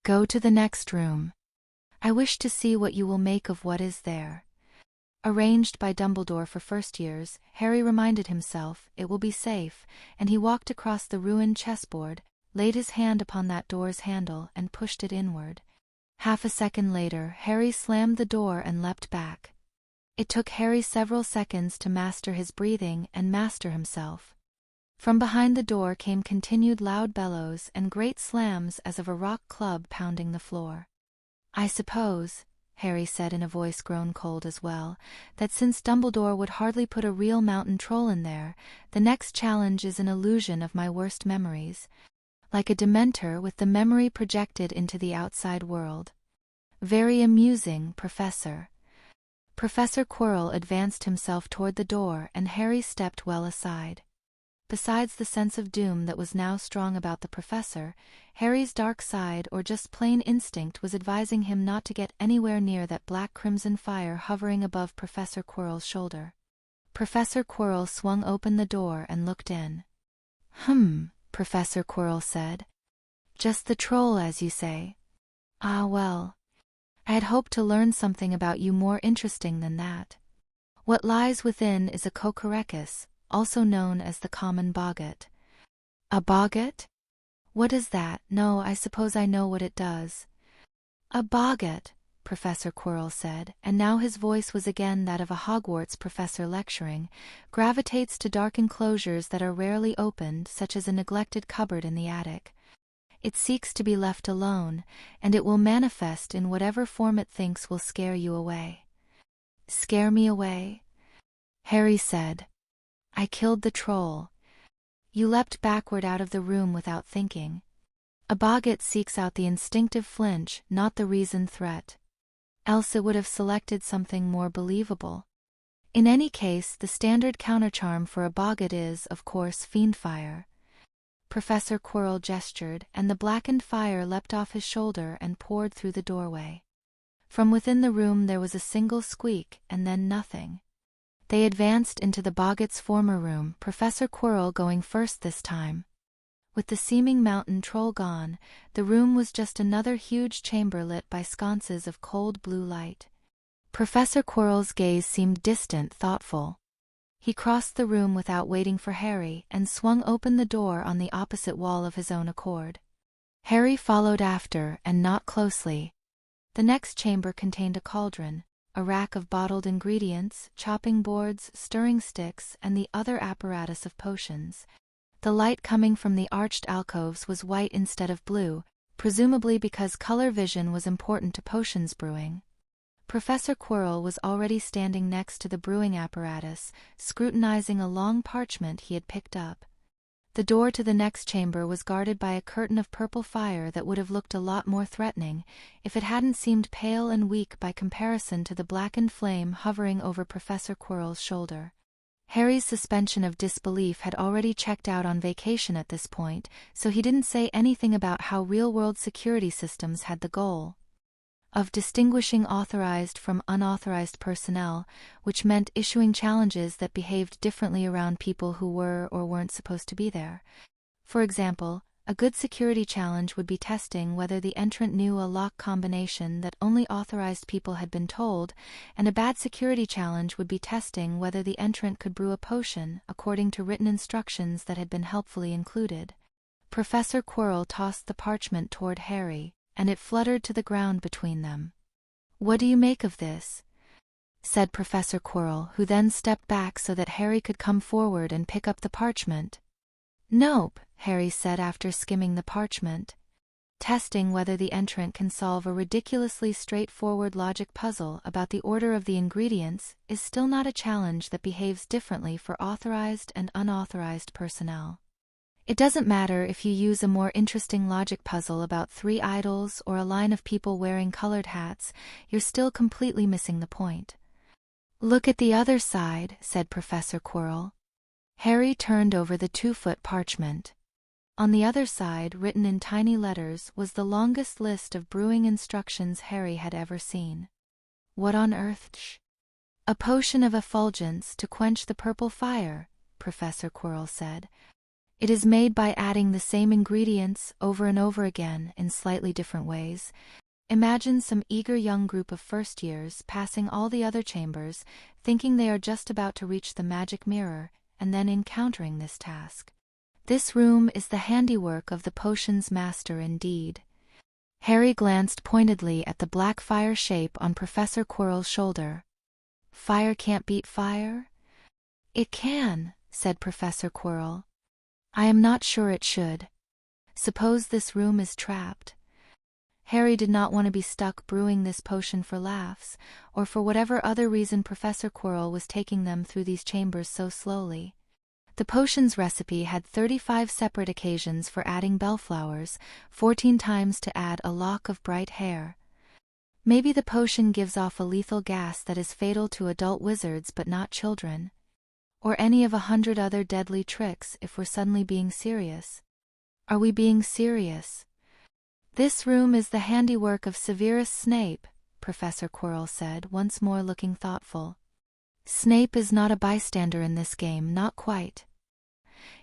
"Go to the next room. I wish to see what you will make of what is there." Arranged by Dumbledore for first years, Harry reminded himself, it will be safe, and he walked across the ruined chessboard, laid his hand upon that door's handle and pushed it inward. Half a second later, Harry slammed the door and leapt back. It took Harry several seconds to master his breathing and master himself. From behind the door came continued loud bellows and great slams as of a rock club pounding the floor. "I suppose," Harry said in a voice grown cold as well, "that since Dumbledore would hardly put a real mountain troll in there, the next challenge is an illusion of my worst memories. Like a Dementor with the memory projected into the outside world. Very amusing, Professor." Professor Quirrell advanced himself toward the door and Harry stepped well aside. Besides the sense of doom that was now strong about the professor, Harry's dark side or just plain instinct was advising him not to get anywhere near that black-crimson fire hovering above Professor Quirrell's shoulder. Professor Quirrell swung open the door and looked in. Professor Quirrell said. "Just the troll, as you say. Ah well. I had hoped to learn something about you more interesting than that. What lies within is a Kokorekis, also known as the common boggart." "A boggart? What is that? No, I suppose I know what it does." "A boggart," Professor Quirrell said, and now his voice was again that of a Hogwarts professor lecturing, gravitates to dark enclosures that are rarely opened, such as a neglected cupboard in the attic. It seeks to be left alone, and it will manifest in whatever form it thinks will scare you away. Scare me away? Harry said. I killed the troll. You leapt backward out of the room without thinking. A boggart seeks out the instinctive flinch, not the reasoned threat. Else it would have selected something more believable. In any case, the standard countercharm for a boggart is, of course, fiendfire. Professor Quirrell gestured, and the blackened fire leapt off his shoulder and poured through the doorway. From within the room there was a single squeak, and then nothing. They advanced into the boggart's former room, Professor Quirrell going first this time. With the seeming mountain troll gone, the room was just another huge chamber lit by sconces of cold blue light. Professor Quirrell's gaze seemed distant, thoughtful. He crossed the room without waiting for Harry, and swung open the door on the opposite wall of his own accord. Harry followed after, and not closely. The next chamber contained a cauldron, a rack of bottled ingredients, chopping boards, stirring sticks, and the other apparatus of potions. The light coming from the arched alcoves was white instead of blue, presumably because color vision was important to potions brewing. Professor Quirrell was already standing next to the brewing apparatus, scrutinizing a long parchment he had picked up. The door to the next chamber was guarded by a curtain of purple fire that would have looked a lot more threatening, if it hadn't seemed pale and weak by comparison to the blackened flame hovering over Professor Quirrell's shoulder. Harry's suspension of disbelief had already checked out on vacation at this point, so he didn't say anything about how real-world security systems had the goal of distinguishing authorized from unauthorized personnel, which meant issuing challenges that behaved differently around people who were or weren't supposed to be there. For example, a good security challenge would be testing whether the entrant knew a lock combination that only authorized people had been told, and a bad security challenge would be testing whether the entrant could brew a potion according to written instructions that had been helpfully included. Professor Quirrell tossed the parchment toward Harry, and it fluttered to the ground between them. "What do you make of this?" said Professor Quirrell, who then stepped back so that Harry could come forward and pick up the parchment. "Nope," Harry said after skimming the parchment. Testing whether the entrant can solve a ridiculously straightforward logic puzzle about the order of the ingredients is still not a challenge that behaves differently for authorized and unauthorized personnel. It doesn't matter if you use a more interesting logic puzzle about 3 idols or a line of people wearing colored hats, you're still completely missing the point. "Look at the other side," said Professor Quirrell. Harry turned over the 2-foot parchment. On the other side, written in tiny letters, was the longest list of brewing instructions Harry had ever seen. "What on earth?" "A potion of effulgence to quench the purple fire," Professor Quirrell said. "It is made by adding the same ingredients over and over again in slightly different ways. Imagine some eager young group of first years passing all the other chambers, thinking they are just about to reach the magic mirror, and then encountering this task. This room is the handiwork of the potion's master indeed." Harry glanced pointedly at the black fire shape on Professor Quirrell's shoulder. "Fire can't beat fire?" "It can," said Professor Quirrell. "I am not sure it should. Suppose this room is trapped." Harry did not want to be stuck brewing this potion for laughs, or for whatever other reason Professor Quirrell was taking them through these chambers so slowly. The potion's recipe had 35 separate occasions for adding bellflowers, 14 times to add a lock of bright hair. Maybe the potion gives off a lethal gas that is fatal to adult wizards but not children. Or any of 100 other deadly tricks if we're suddenly being serious. Are we being serious? "This room is the handiwork of Severus Snape," Professor Quirrell said, once more looking thoughtful. "Snape is not a bystander in this game, not quite.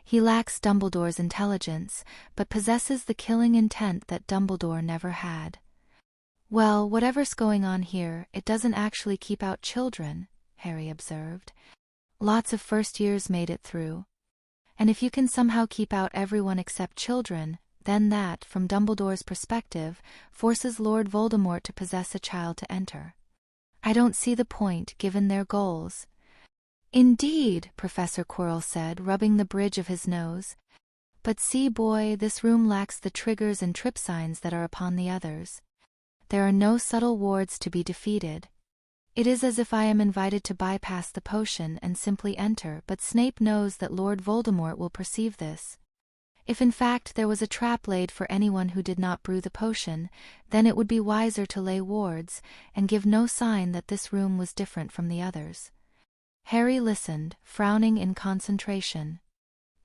He lacks Dumbledore's intelligence, but possesses the killing intent that Dumbledore never had." "Well, whatever's going on here, it doesn't actually keep out children," Harry observed. "Lots of first years made it through. And if you can somehow keep out everyone except children, then that, from Dumbledore's perspective, forces Lord Voldemort to possess a child to enter. I don't see the point, given their goals. Indeed, Professor Quirrell said, rubbing the bridge of his nose. But see, boy, this room lacks the triggers and trip signs that are upon the others. There are no subtle wards to be defeated. It is as if I am invited to bypass the potion and simply enter, but Snape knows that Lord Voldemort will perceive this. If in fact there was a trap laid for anyone who did not brew the potion, then it would be wiser to lay wards, and give no sign that this room was different from the others. Harry listened, frowning in concentration.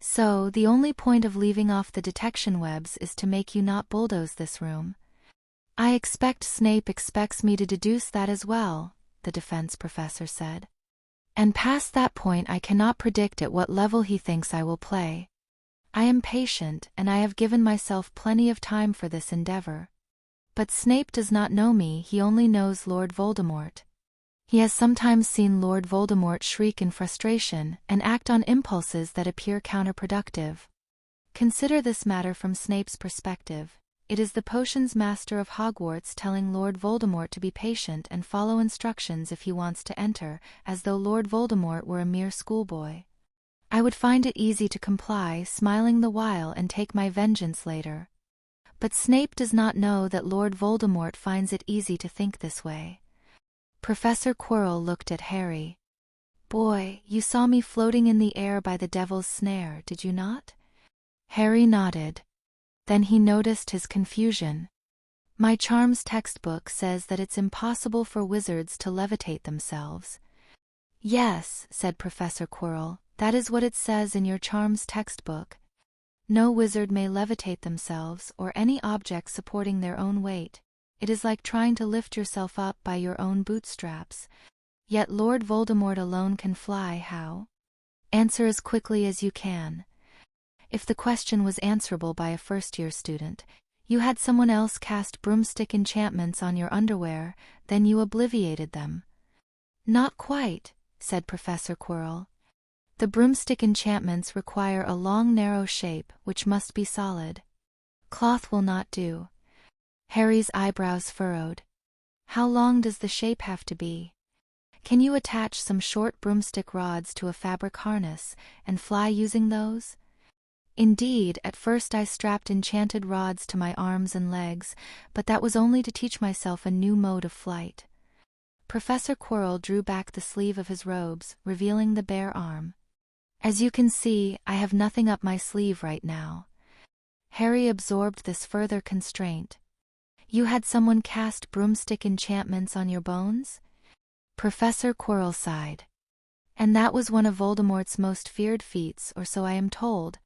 So, the only point of leaving off the detection webs is to make you not bulldoze this room. I expect Snape expects me to deduce that as well, the defense professor said. And past that point I cannot predict at what level he thinks I will play. I am patient, and I have given myself plenty of time for this endeavor. But Snape does not know me, he only knows Lord Voldemort. He has sometimes seen Lord Voldemort shriek in frustration, and act on impulses that appear counterproductive. Consider this matter from Snape's perspective. It is the potions master of Hogwarts telling Lord Voldemort to be patient and follow instructions if he wants to enter, as though Lord Voldemort were a mere schoolboy. I would find it easy to comply, smiling the while, and take my vengeance later. But Snape does not know that Lord Voldemort finds it easy to think this way. Professor Quirrell looked at Harry. Boy, you saw me floating in the air by the devil's snare, did you not? Harry nodded. Then he noticed his confusion. My charms textbook says that it's impossible for wizards to levitate themselves. Yes, said Professor Quirrell, that is what it says in your charms textbook. No wizard may levitate themselves or any object supporting their own weight. It is like trying to lift yourself up by your own bootstraps. Yet Lord Voldemort alone can fly. How? Answer as quickly as you can. If the question was answerable by a first-year student, you had someone else cast broomstick enchantments on your underwear, then you obliviated them. Not quite, said Professor Quirrell. The broomstick enchantments require a long narrow shape, which must be solid. Cloth will not do. Harry's eyebrows furrowed. How long does the shape have to be? Can you attach some short broomstick rods to a fabric harness, and fly using those? Indeed, at first I strapped enchanted rods to my arms and legs, but that was only to teach myself a new mode of flight. Professor Quirrell drew back the sleeve of his robes, revealing the bare arm. As you can see, I have nothing up my sleeve right now. Harry absorbed this further constraint. You had someone cast broomstick enchantments on your bones? Professor Quirrell sighed. And that was one of Voldemort's most feared feats, or so I am told.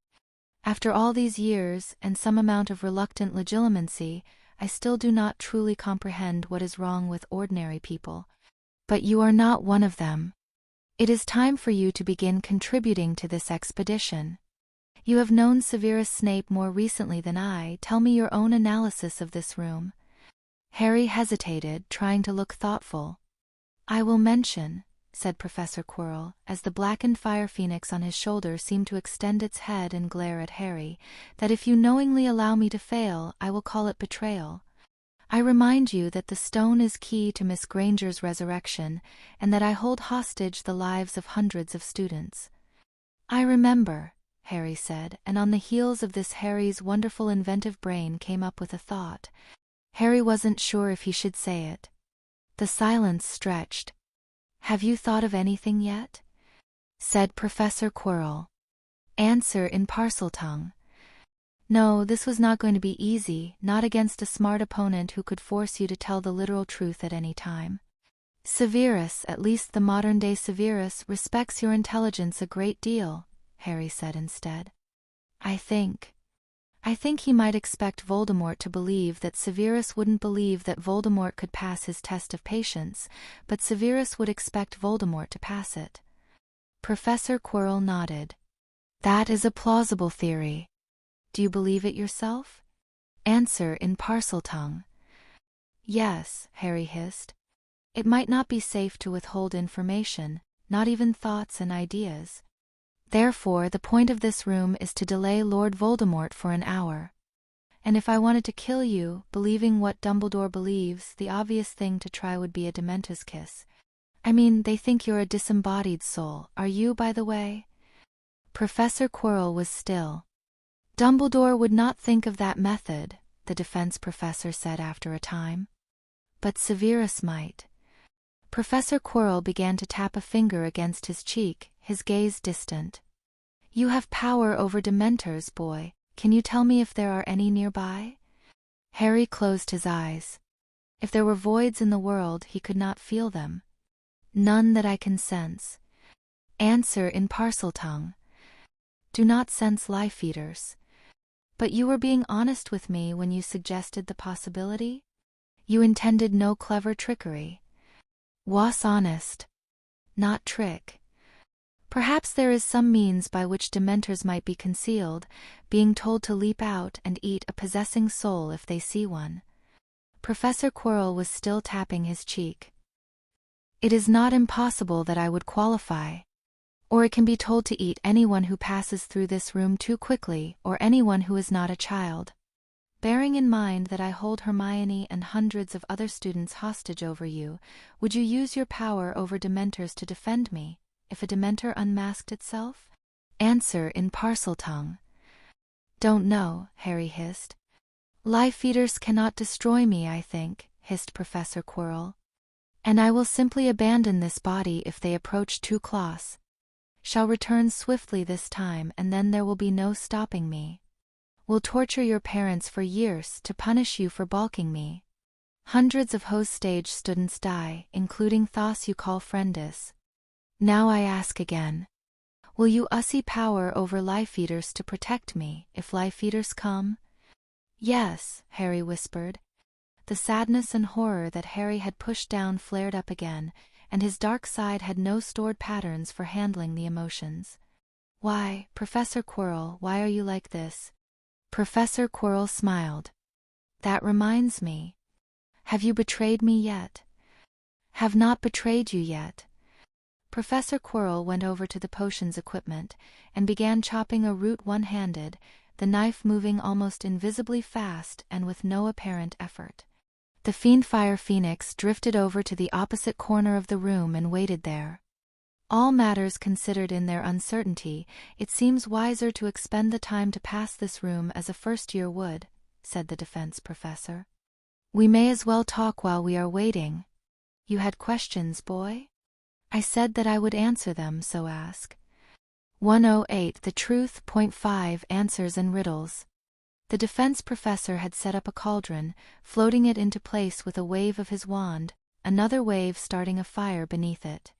After all these years, and some amount of reluctant legitimacy, I still do not truly comprehend what is wrong with ordinary people. But you are not one of them. It is time for you to begin contributing to this expedition. You have known Severus Snape more recently than I. Tell me your own analysis of this room. Harry hesitated, trying to look thoughtful. I will mention, said Professor Quirrell, as the blackened fire phoenix on his shoulder seemed to extend its head and glare at Harry, that if you knowingly allow me to fail, I will call it betrayal. I remind you that the stone is key to Miss Granger's resurrection, and that I hold hostage the lives of hundreds of students. I remember, Harry said, and on the heels of this Harry's wonderful inventive brain came up with a thought. Harry wasn't sure if he should say it. The silence stretched. Have you thought of anything yet? Said Professor Quirrell. Answer in Parseltongue. No, this was not going to be easy, not against a smart opponent who could force you to tell the literal truth at any time. Severus, at least the modern-day Severus, respects your intelligence a great deal, Harry said instead. I think he might expect Voldemort to believe that Severus wouldn't believe that Voldemort could pass his test of patience, but Severus would expect Voldemort to pass it. Professor Quirrell nodded. That is a plausible theory. Do you believe it yourself? Answer in Parseltongue. Yes, Harry hissed. It might not be safe to withhold information, not even thoughts and ideas. Therefore, the point of this room is to delay Lord Voldemort for an hour. And if I wanted to kill you, believing what Dumbledore believes, the obvious thing to try would be a Dementor's kiss. I mean, they think you're a disembodied soul. Are you, by the way? Professor Quirrell was still. Dumbledore would not think of that method, the defense professor said after a time. But Severus might. Professor Quirrell began to tap a finger against his cheek, his gaze distant. You have power over Dementors, boy. Can you tell me if there are any nearby? Harry closed his eyes. If there were voids in the world, he could not feel them. None that I can sense. Answer in Parseltongue. Do not sense life eaters. But you were being honest with me when you suggested the possibility? You intended no clever trickery. Was honest. Not trick. Perhaps there is some means by which Dementors might be concealed, being told to leap out and eat a possessing soul if they see one. Professor Quirrell was still tapping his cheek. It is not impossible that I would qualify. Or it can be told to eat anyone who passes through this room too quickly, or anyone who is not a child. Bearing in mind that I hold Hermione and hundreds of other students hostage over you, would you use your power over Dementors to defend me, if a Dementor unmasked itself? Answer in Parseltongue. Don't know, Harry hissed. Life eaters cannot destroy me, I think, hissed Professor Quirrell. And I will simply abandon this body if they approach too close. Shall return swiftly this time, and then there will be no stopping me. Will torture your parents for years to punish you for balking me. Hundreds of Hose stage students die, including thos you call friendus. Now I ask again. Will you ussy power over life eaters to protect me, if life eaters come? Yes, Harry whispered. The sadness and horror that Harry had pushed down flared up again, and his dark side had no stored patterns for handling the emotions. Why, Professor Quirrell, why are you like this? Professor Quirrell smiled. That reminds me. Have you betrayed me yet? Have not betrayed you yet. Professor Quirrell went over to the potions equipment, and began chopping a root one-handed, the knife moving almost invisibly fast and with no apparent effort. The Fiendfire Phoenix drifted over to the opposite corner of the room and waited there. All matters considered in their uncertainty, it seems wiser to expend the time to pass this room as a first-year would, said the defense professor. We may as well talk while we are waiting. You had questions, boy? I said that I would answer them, so ask. 108 The Truth. 5 Answers and Riddles. The defense professor had set up a cauldron, floating it into place with a wave of his wand, another wave starting a fire beneath it.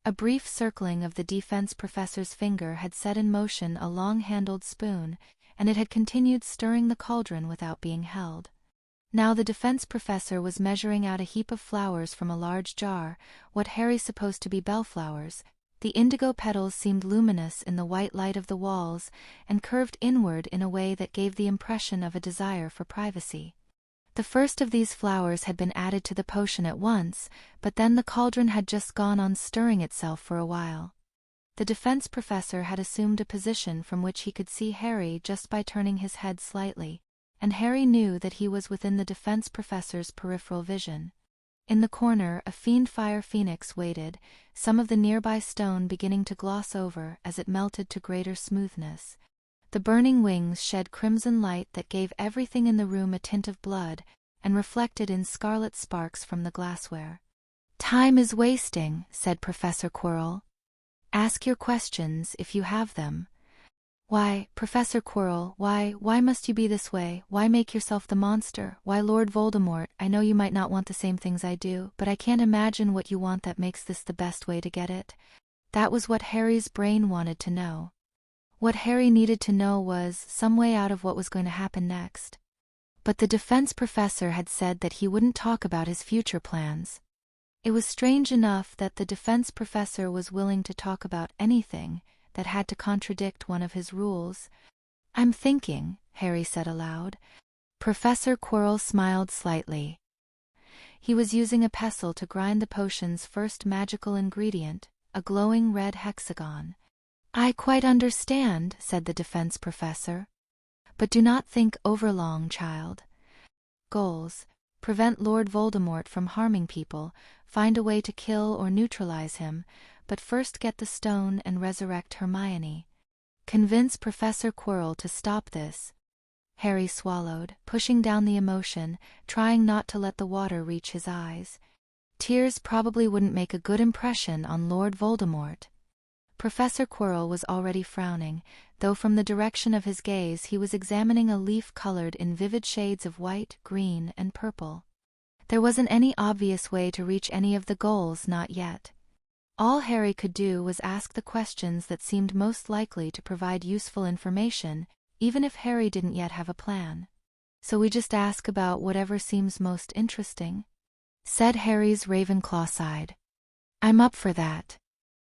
A brief circling of the defense professor's finger had set in motion a long-handled spoon, and it had continued stirring the cauldron without being held. Now the defense professor was measuring out a heap of flowers from a large jar, what Harry supposed to be bellflowers. The indigo petals seemed luminous in the white light of the walls, and curved inward in a way that gave the impression of a desire for privacy. The first of these flowers had been added to the potion at once, but then the cauldron had just gone on stirring itself for a while. The defense professor had assumed a position from which he could see Harry just by turning his head slightly, and Harry knew that he was within the defense professor's peripheral vision. In the corner, a Fiendfire Phoenix waited, some of the nearby stone beginning to gloss over as it melted to greater smoothness. The burning wings shed crimson light that gave everything in the room a tint of blood, and reflected in scarlet sparks from the glassware. Time is wasting, said Professor Quirrell. Ask your questions if you have them. Why, Professor Quirrell, why must you be this way? Why make yourself the monster? Why, Lord Voldemort, I know you might not want the same things I do, but I can't imagine what you want that makes this the best way to get it. That was what Harry's brain wanted to know. What Harry needed to know was some way out of what was going to happen next. But the defense professor had said that he wouldn't talk about his future plans. It was strange enough that the defense professor was willing to talk about anything that had to contradict one of his rules. I'm thinking, Harry said aloud. Professor Quirrell smiled slightly. He was using a pestle to grind the potion's first magical ingredient, a glowing red hexagon. I quite understand, said the defense professor. But do not think overlong, child. Goals: prevent Lord Voldemort from harming people, find a way to kill or neutralize him, but first get the stone and resurrect Hermione. Convince Professor Quirrell to stop this. Harry swallowed, pushing down the emotion, trying not to let the water reach his eyes. Tears probably wouldn't make a good impression on Lord Voldemort. Professor Quirrell was already frowning, though from the direction of his gaze he was examining a leaf colored in vivid shades of white, green, and purple. There wasn't any obvious way to reach any of the goals, not yet. All Harry could do was ask the questions that seemed most likely to provide useful information, even if Harry didn't yet have a plan. "So we just ask about whatever seems most interesting?" said Harry's Ravenclaw side. "I'm up for that."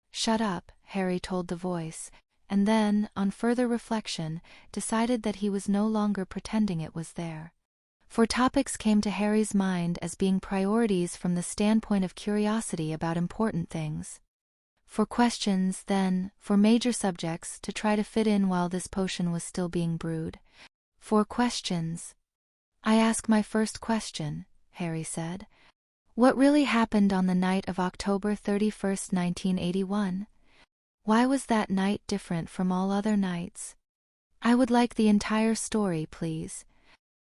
"Shut up," Harry told the voice, and then, on further reflection, decided that he was no longer pretending it was there. For topics came to Harry's mind as being priorities from the standpoint of curiosity about important things. For questions, then, for major subjects to try to fit in while this potion was still being brewed. For questions. "I ask my first question," Harry said. "What really happened on the night of October 31st, 1981? Why was that night different from all other nights? I would like the entire story, please."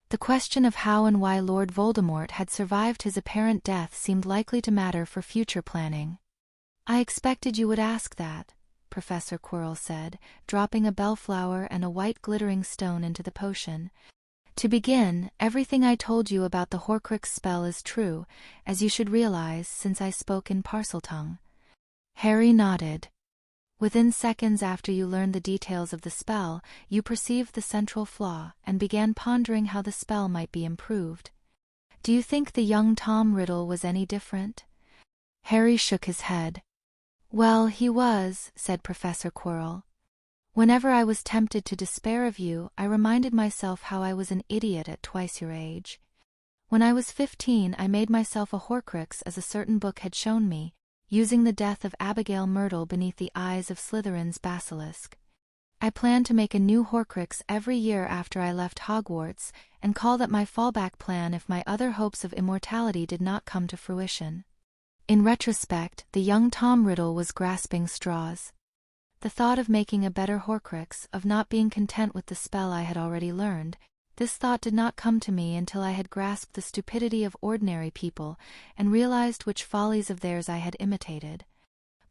The question of how and why Lord Voldemort had survived his apparent death seemed likely to matter for future planning. "I expected you would ask that," Professor Quirrell said, dropping a bellflower and a white glittering stone into the potion. "To begin, everything I told you about the Horcrux spell is true, as you should realize since I spoke in Parseltongue." Harry nodded. "Within seconds after you learned the details of the spell, you perceived the central flaw, and began pondering how the spell might be improved. Do you think the young Tom Riddle was any different?" Harry shook his head. "Well, he was," said Professor Quirrell. "Whenever I was tempted to despair of you, I reminded myself how I was an idiot at twice your age. When I was 15, I made myself a Horcrux as a certain book had shown me, using the death of Abigail Myrtle beneath the eyes of Slytherin's basilisk. I planned to make a new Horcrux every year after I left Hogwarts, and call that my fallback plan if my other hopes of immortality did not come to fruition." In retrospect, the young Tom Riddle was grasping straws. The thought of making a better Horcrux, of not being content with the spell I had already learned, this thought did not come to me until I had grasped the stupidity of ordinary people and realized which follies of theirs I had imitated.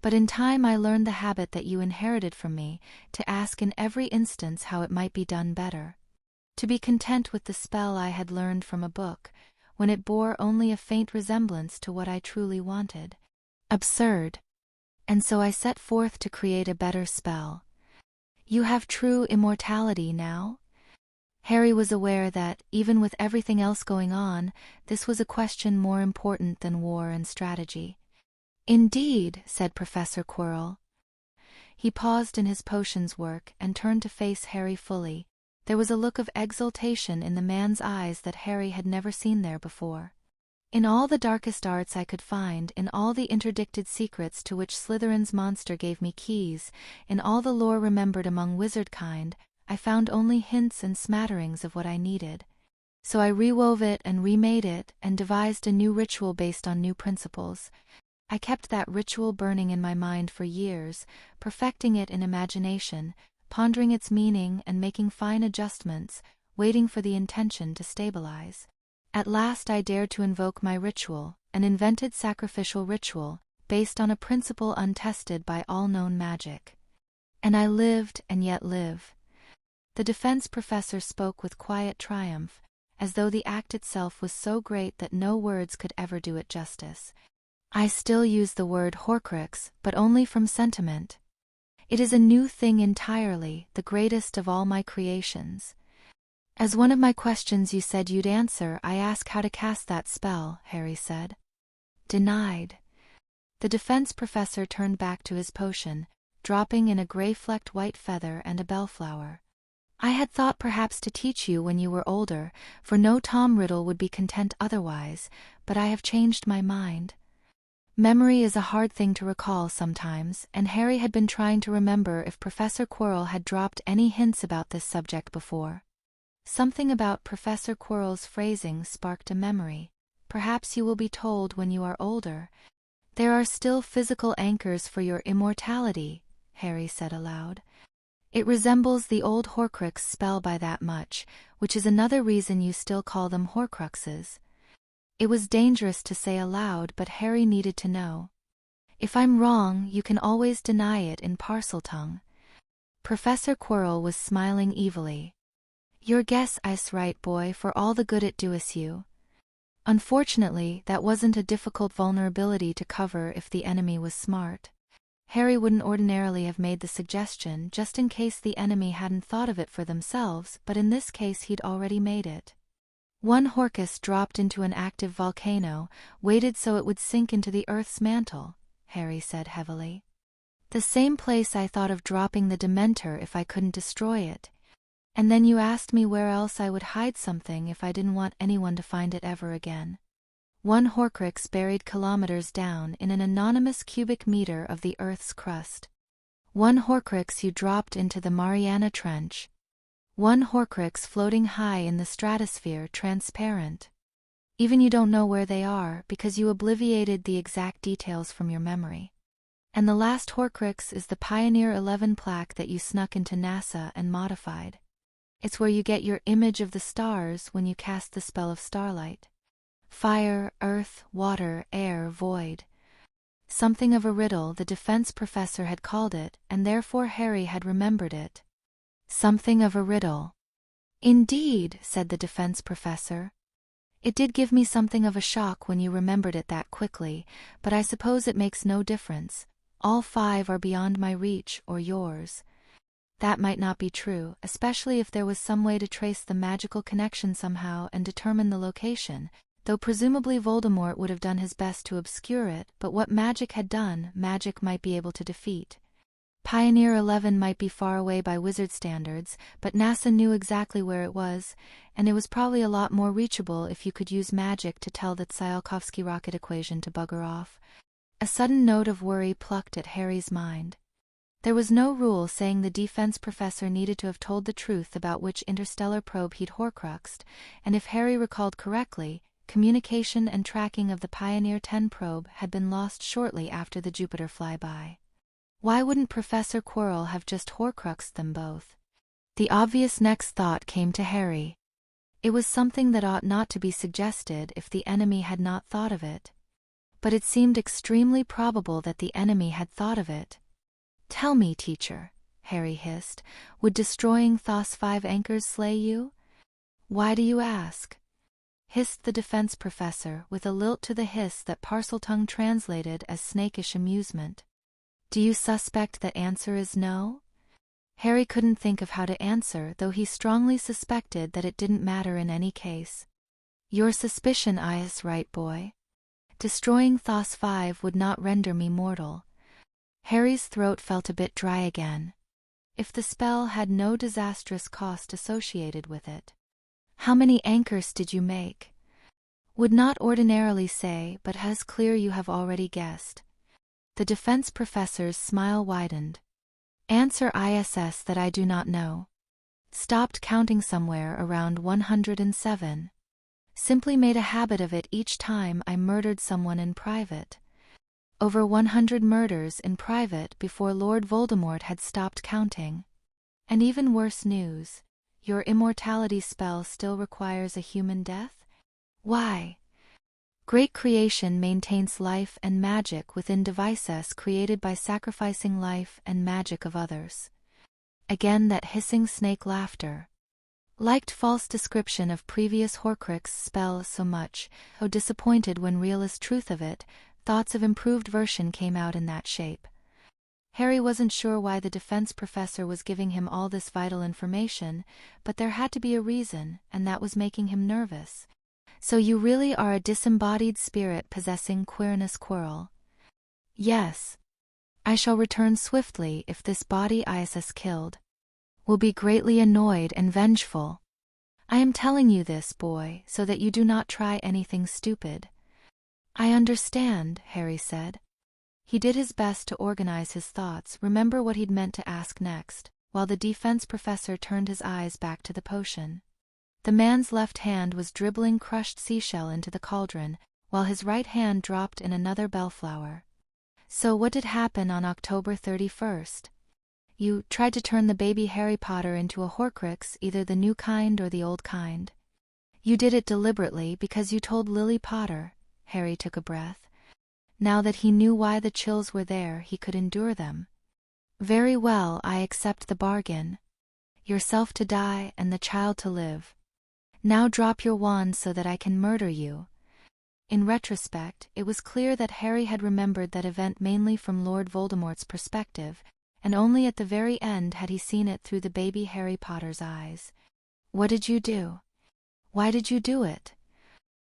But in time I learned the habit that you inherited from me, to ask in every instance how it might be done better. To be content with the spell I had learned from a book, when it bore only a faint resemblance to what I truly wanted. Absurd. And so I set forth to create a better spell. You have true immortality now? Harry was aware that, even with everything else going on, this was a question more important than war and strategy. "Indeed," said Professor Quirrell. He paused in his potions work and turned to face Harry fully. There was a look of exultation in the man's eyes that Harry had never seen there before. "In all the darkest arts I could find, in all the interdicted secrets to which Slytherin's monster gave me keys, in all the lore remembered among wizard kind, I found only hints and smatterings of what I needed. So I rewove it and remade it, and devised a new ritual based on new principles. I kept that ritual burning in my mind for years, perfecting it in imagination, pondering its meaning and making fine adjustments, waiting for the intention to stabilize. At last I dared to invoke my ritual, an invented sacrificial ritual, based on a principle untested by all known magic. And I lived and yet live." The defense professor spoke with quiet triumph, as though the act itself was so great that no words could ever do it justice. "I still use the word Horcrux, but only from sentiment. It is a new thing entirely, the greatest of all my creations. As one of my questions you said you'd answer, I ask how to cast that spell," Harry said. "Denied." The defense professor turned back to his potion, dropping in a gray-flecked white feather and a bellflower. "I had thought perhaps to teach you when you were older, for no Tom Riddle would be content otherwise, but I have changed my mind." Memory is a hard thing to recall sometimes, and Harry had been trying to remember if Professor Quirrell had dropped any hints about this subject before. Something about Professor Quirrell's phrasing sparked a memory. Perhaps you will be told when you are older. There are still physical anchors for your immortality, Harry said aloud. It resembles the old Horcrux spell by that much, which is another reason you still call them Horcruxes. It was dangerous to say aloud, but Harry needed to know. If I'm wrong, you can always deny it in Parseltongue. Professor Quirrell was smiling evilly. Your guess is right, boy, for all the good it does you. Unfortunately, that wasn't a difficult vulnerability to cover if the enemy was smart. Harry wouldn't ordinarily have made the suggestion just in case the enemy hadn't thought of it for themselves, but in this case he'd already made it. One Horcrux dropped into an active volcano, waited so it would sink into the Earth's mantle, Harry said heavily. The same place I thought of dropping the Dementor if I couldn't destroy it. And then you asked me where else I would hide something if I didn't want anyone to find it ever again. One Horcrux buried kilometers down in an anonymous cubic meter of the Earth's crust. One Horcrux you dropped into the Mariana Trench. One Horcrux floating high in the stratosphere, transparent. Even you don't know where they are because you obliterated the exact details from your memory. And the last Horcrux is the Pioneer 11 plaque that you snuck into NASA and modified. It's where you get your image of the stars when you cast the spell of starlight. Fire, earth, water, air, void. Something of a riddle, the defense professor had called it, and therefore Harry had remembered it. Something of a riddle. Indeed, said the defense professor. It did give me something of a shock when you remembered it that quickly, but I suppose it makes no difference. All 5 are beyond my reach or yours. That might not be true, especially if there was some way to trace the magical connection somehow and determine the location, though presumably Voldemort would have done his best to obscure it, but what magic had done, magic might be able to defeat. Pioneer 11 might be far away by wizard standards, but NASA knew exactly where it was, and it was probably a lot more reachable if you could use magic to tell the Tsiolkovsky rocket equation to bugger off. A sudden note of worry plucked at Harry's mind. There was no rule saying the defense professor needed to have told the truth about which interstellar probe he'd Horcruxed, and if Harry recalled correctly, communication and tracking of the Pioneer 10 probe had been lost shortly after the Jupiter flyby. Why wouldn't Professor Quirrell have just Horcruxed them both? The obvious next thought came to Harry. It was something that ought not to be suggested if the enemy had not thought of it. But it seemed extremely probable that the enemy had thought of it. Tell me, teacher, Harry hissed, would destroying Thos 5 anchors slay you? Why do you ask? Hissed the defense professor with a lilt to the hiss that Parseltongue translated as snakish amusement. Do you suspect that answer is no? Harry couldn't think of how to answer, though he strongly suspected that it didn't matter in any case. Your suspicion is right, boy. Destroying Thos 5 would not render me mortal. Harry's throat felt a bit dry again. If the spell had no disastrous cost associated with it. How many anchors did you make? Would not ordinarily say, but has clear you have already guessed. The defense professor's smile widened. Answer ISS that I do not know. Stopped counting somewhere around 107. Simply made a habit of it each time I murdered someone in private. Over 100 murders in private before Lord Voldemort had stopped counting. And even worse news, your immortality spell still requires a human death? Why? Great creation maintains life and magic within devices created by sacrificing life and magic of others. Again that hissing snake laughter. Liked false description of previous Horcrux spell so much, how disappointed when realist truth of it, thoughts of improved version came out in that shape. Harry wasn't sure why the defense professor was giving him all this vital information, but there had to be a reason, and that was making him nervous. So you really are a disembodied spirit possessing Quirrell Quirrell? Yes. I shall return swiftly if this body is killed. Will be greatly annoyed and vengeful. I am telling you this, boy, so that you do not try anything stupid. I understand, Harry said. He did his best to organize his thoughts, remember what he'd meant to ask next, while the defense professor turned his eyes back to the potion. The man's left hand was dribbling crushed seashell into the cauldron, while his right hand dropped in another bellflower. So what did happen on October 31st? You tried to turn the baby Harry Potter into a Horcrux, either the new kind or the old kind. You did it deliberately because you told Lily Potter. Harry took a breath. Now that he knew why the chills were there, he could endure them. Very well, I accept the bargain. Yourself to die and the child to live. Now drop your wand so that I can murder you. In retrospect, it was clear that Harry had remembered that event mainly from Lord Voldemort's perspective, and only at the very end had he seen it through the baby Harry Potter's eyes. What did you do? Why did you do it?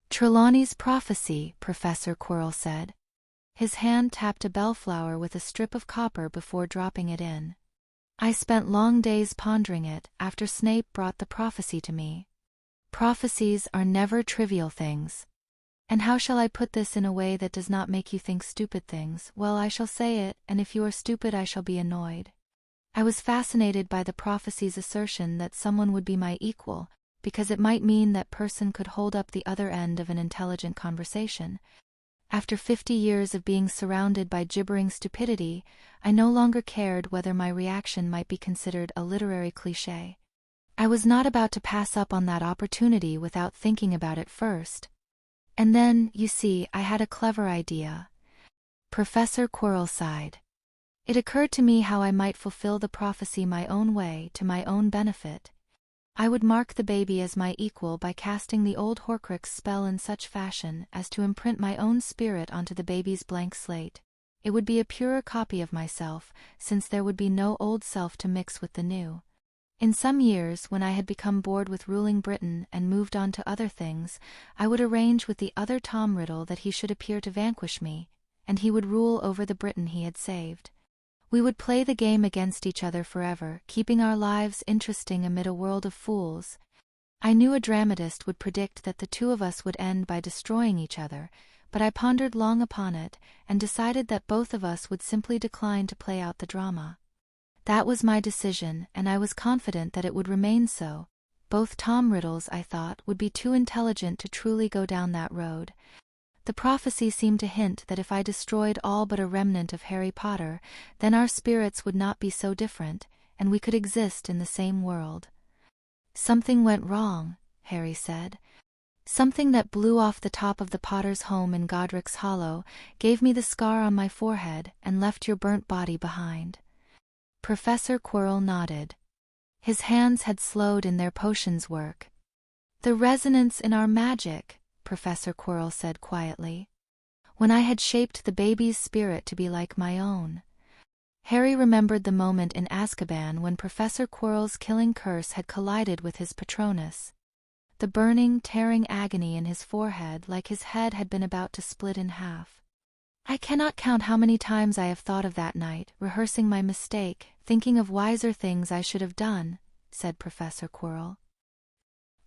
Trelawney's prophecy, Professor Quirrell said. His hand tapped a bellflower with a strip of copper before dropping it in. I spent long days pondering it after Snape brought the prophecy to me. Prophecies are never trivial things. And how shall I put this in a way that does not make you think stupid things? Well, I shall say it, and if you are stupid I shall be annoyed. I was fascinated by the prophecy's assertion that someone would be my equal, because it might mean that person could hold up the other end of an intelligent conversation. After 50 years of being surrounded by gibbering stupidity, I no longer cared whether my reaction might be considered a literary cliché. I was not about to pass up on that opportunity without thinking about it first. And then, you see, I had a clever idea. Professor Quirrell sighed. It occurred to me how I might fulfill the prophecy my own way, to my own benefit. I would mark the baby as my equal by casting the old Horcrux spell in such fashion as to imprint my own spirit onto the baby's blank slate. It would be a purer copy of myself, since there would be no old self to mix with the new. In some years, when I had become bored with ruling Britain and moved on to other things, I would arrange with the other Tom Riddle that he should appear to vanquish me, and he would rule over the Britain he had saved. We would play the game against each other forever, keeping our lives interesting amid a world of fools. I knew a dramatist would predict that the two of us would end by destroying each other, but I pondered long upon it, and decided that both of us would simply decline to play out the drama. That was my decision, and I was confident that it would remain so. Both Tom Riddles, I thought, would be too intelligent to truly go down that road. The prophecy seemed to hint that if I destroyed all but a remnant of Harry Potter, then our spirits would not be so different, and we could exist in the same world. Something went wrong, Harry said. Something that blew off the top of the Potter's home in Godric's Hollow, gave me the scar on my forehead, and left your burnt body behind. Professor Quirrell nodded. His hands had slowed in their potions work. The resonance in our magic, Professor Quirrell said quietly. When I had shaped the baby's spirit to be like my own. Harry remembered the moment in Azkaban when Professor Quirrell's killing curse had collided with his Patronus. The burning, tearing agony in his forehead, like his head had been about to split in half. I cannot count how many times I have thought of that night, rehearsing my mistake, thinking of wiser things I should have done, said Professor Quirrell.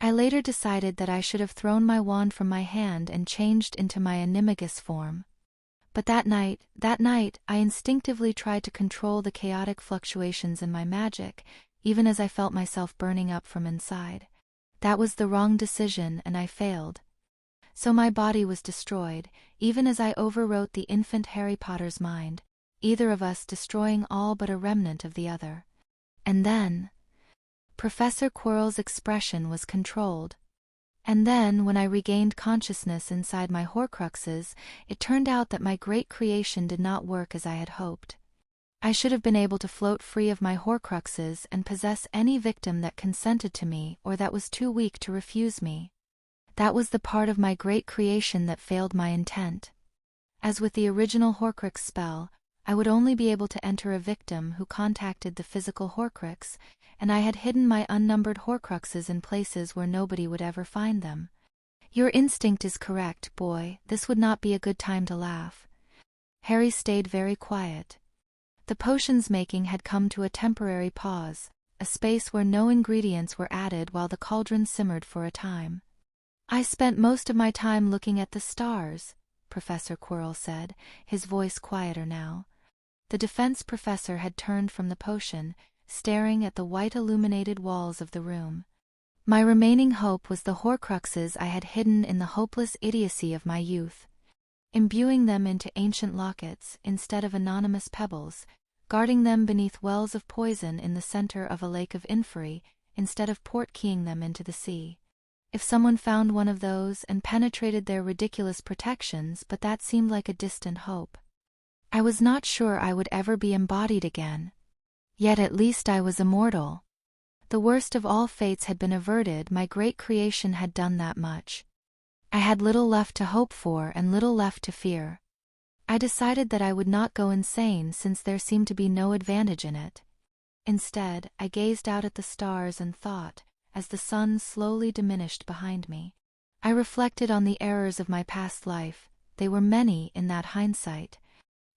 I later decided that I should have thrown my wand from my hand and changed into my animagus form. But that night, I instinctively tried to control the chaotic fluctuations in my magic, even as I felt myself burning up from inside. That was the wrong decision, and I failed. So my body was destroyed, even as I overwrote the infant Harry Potter's mind, either of us destroying all but a remnant of the other. And then... Professor Quirrell's expression was controlled. And then, when I regained consciousness inside my Horcruxes, it turned out that my great creation did not work as I had hoped. I should have been able to float free of my Horcruxes and possess any victim that consented to me or that was too weak to refuse me. That was the part of my great creation that failed my intent. As with the original Horcrux spell, I would only be able to enter a victim who contacted the physical Horcrux, and I had hidden my unnumbered Horcruxes in places where nobody would ever find them. Your instinct is correct, boy, this would not be a good time to laugh. Harry stayed very quiet. The potions making had come to a temporary pause, a space where no ingredients were added while the cauldron simmered for a time. I spent most of my time looking at the stars, Professor Quirrell said, his voice quieter now. The defense professor had turned from the potion, staring at the white illuminated walls of the room. My remaining hope was the Horcruxes I had hidden in the hopeless idiocy of my youth. Imbuing them into ancient lockets instead of anonymous pebbles, guarding them beneath wells of poison in the center of a lake of infery instead of port-keying them into the sea. If someone found one of those and penetrated their ridiculous protections, but that seemed like a distant hope. I was not sure I would ever be embodied again. Yet at least I was immortal. The worst of all fates had been averted. My great creation had done that much. I had little left to hope for and little left to fear. I decided that I would not go insane since there seemed to be no advantage in it. Instead, I gazed out at the stars and thought, as the sun slowly diminished behind me. I reflected on the errors of my past life. They were many in that hindsight.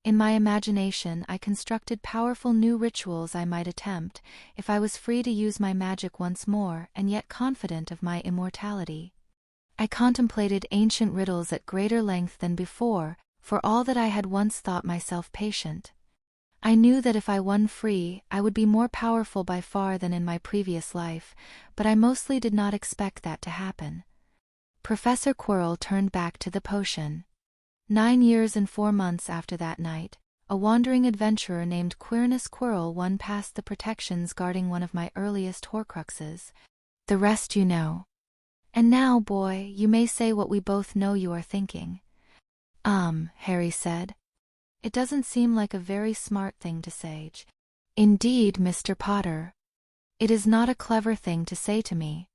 In my imagination I constructed powerful new rituals I might attempt, if I was free to use my magic once more and yet confident of my immortality. I contemplated ancient riddles at greater length than before, for all that I had once thought myself patient. I knew that if I won free, I would be more powerful by far than in my previous life, but I mostly did not expect that to happen. Professor Quirrell turned back to the potion. 9 years and 4 months after that night, a wandering adventurer named Quirinus Quirrell won past the protections guarding one of my earliest Horcruxes. The rest you know. And now, boy, you may say what we both know you are thinking. Harry said. It doesn't seem like a very smart thing to say. Indeed, Mr. Potter. It is not a clever thing to say to me.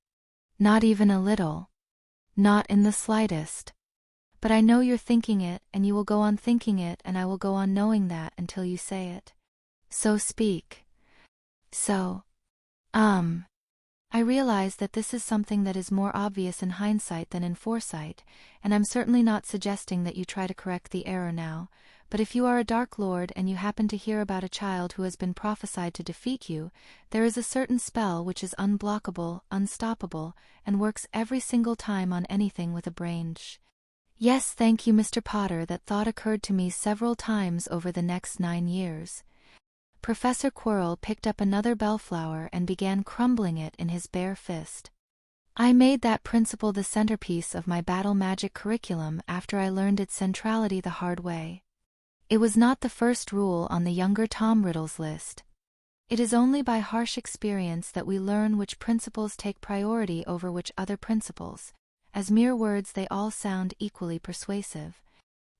Not even a little. Not in the slightest. But I know you're thinking it, and you will go on thinking it, and I will go on knowing that until you say it. So speak. So. I realize that this is something that is more obvious in hindsight than in foresight, and I'm certainly not suggesting that you try to correct the error now, but if you are a Dark Lord and you happen to hear about a child who has been prophesied to defeat you, there is a certain spell which is unblockable, unstoppable, and works every single time on anything with a brain. Yes, thank you, Mr. Potter. That thought occurred to me several times over the next 9 years. Professor Quirrell picked up another bellflower and began crumbling it in his bare fist. I made that principle the centerpiece of my battle magic curriculum after I learned its centrality the hard way. It was not the first rule on the younger Tom Riddle's list. It is only by harsh experience that we learn which principles take priority over which other principles. As mere words they all sound equally persuasive.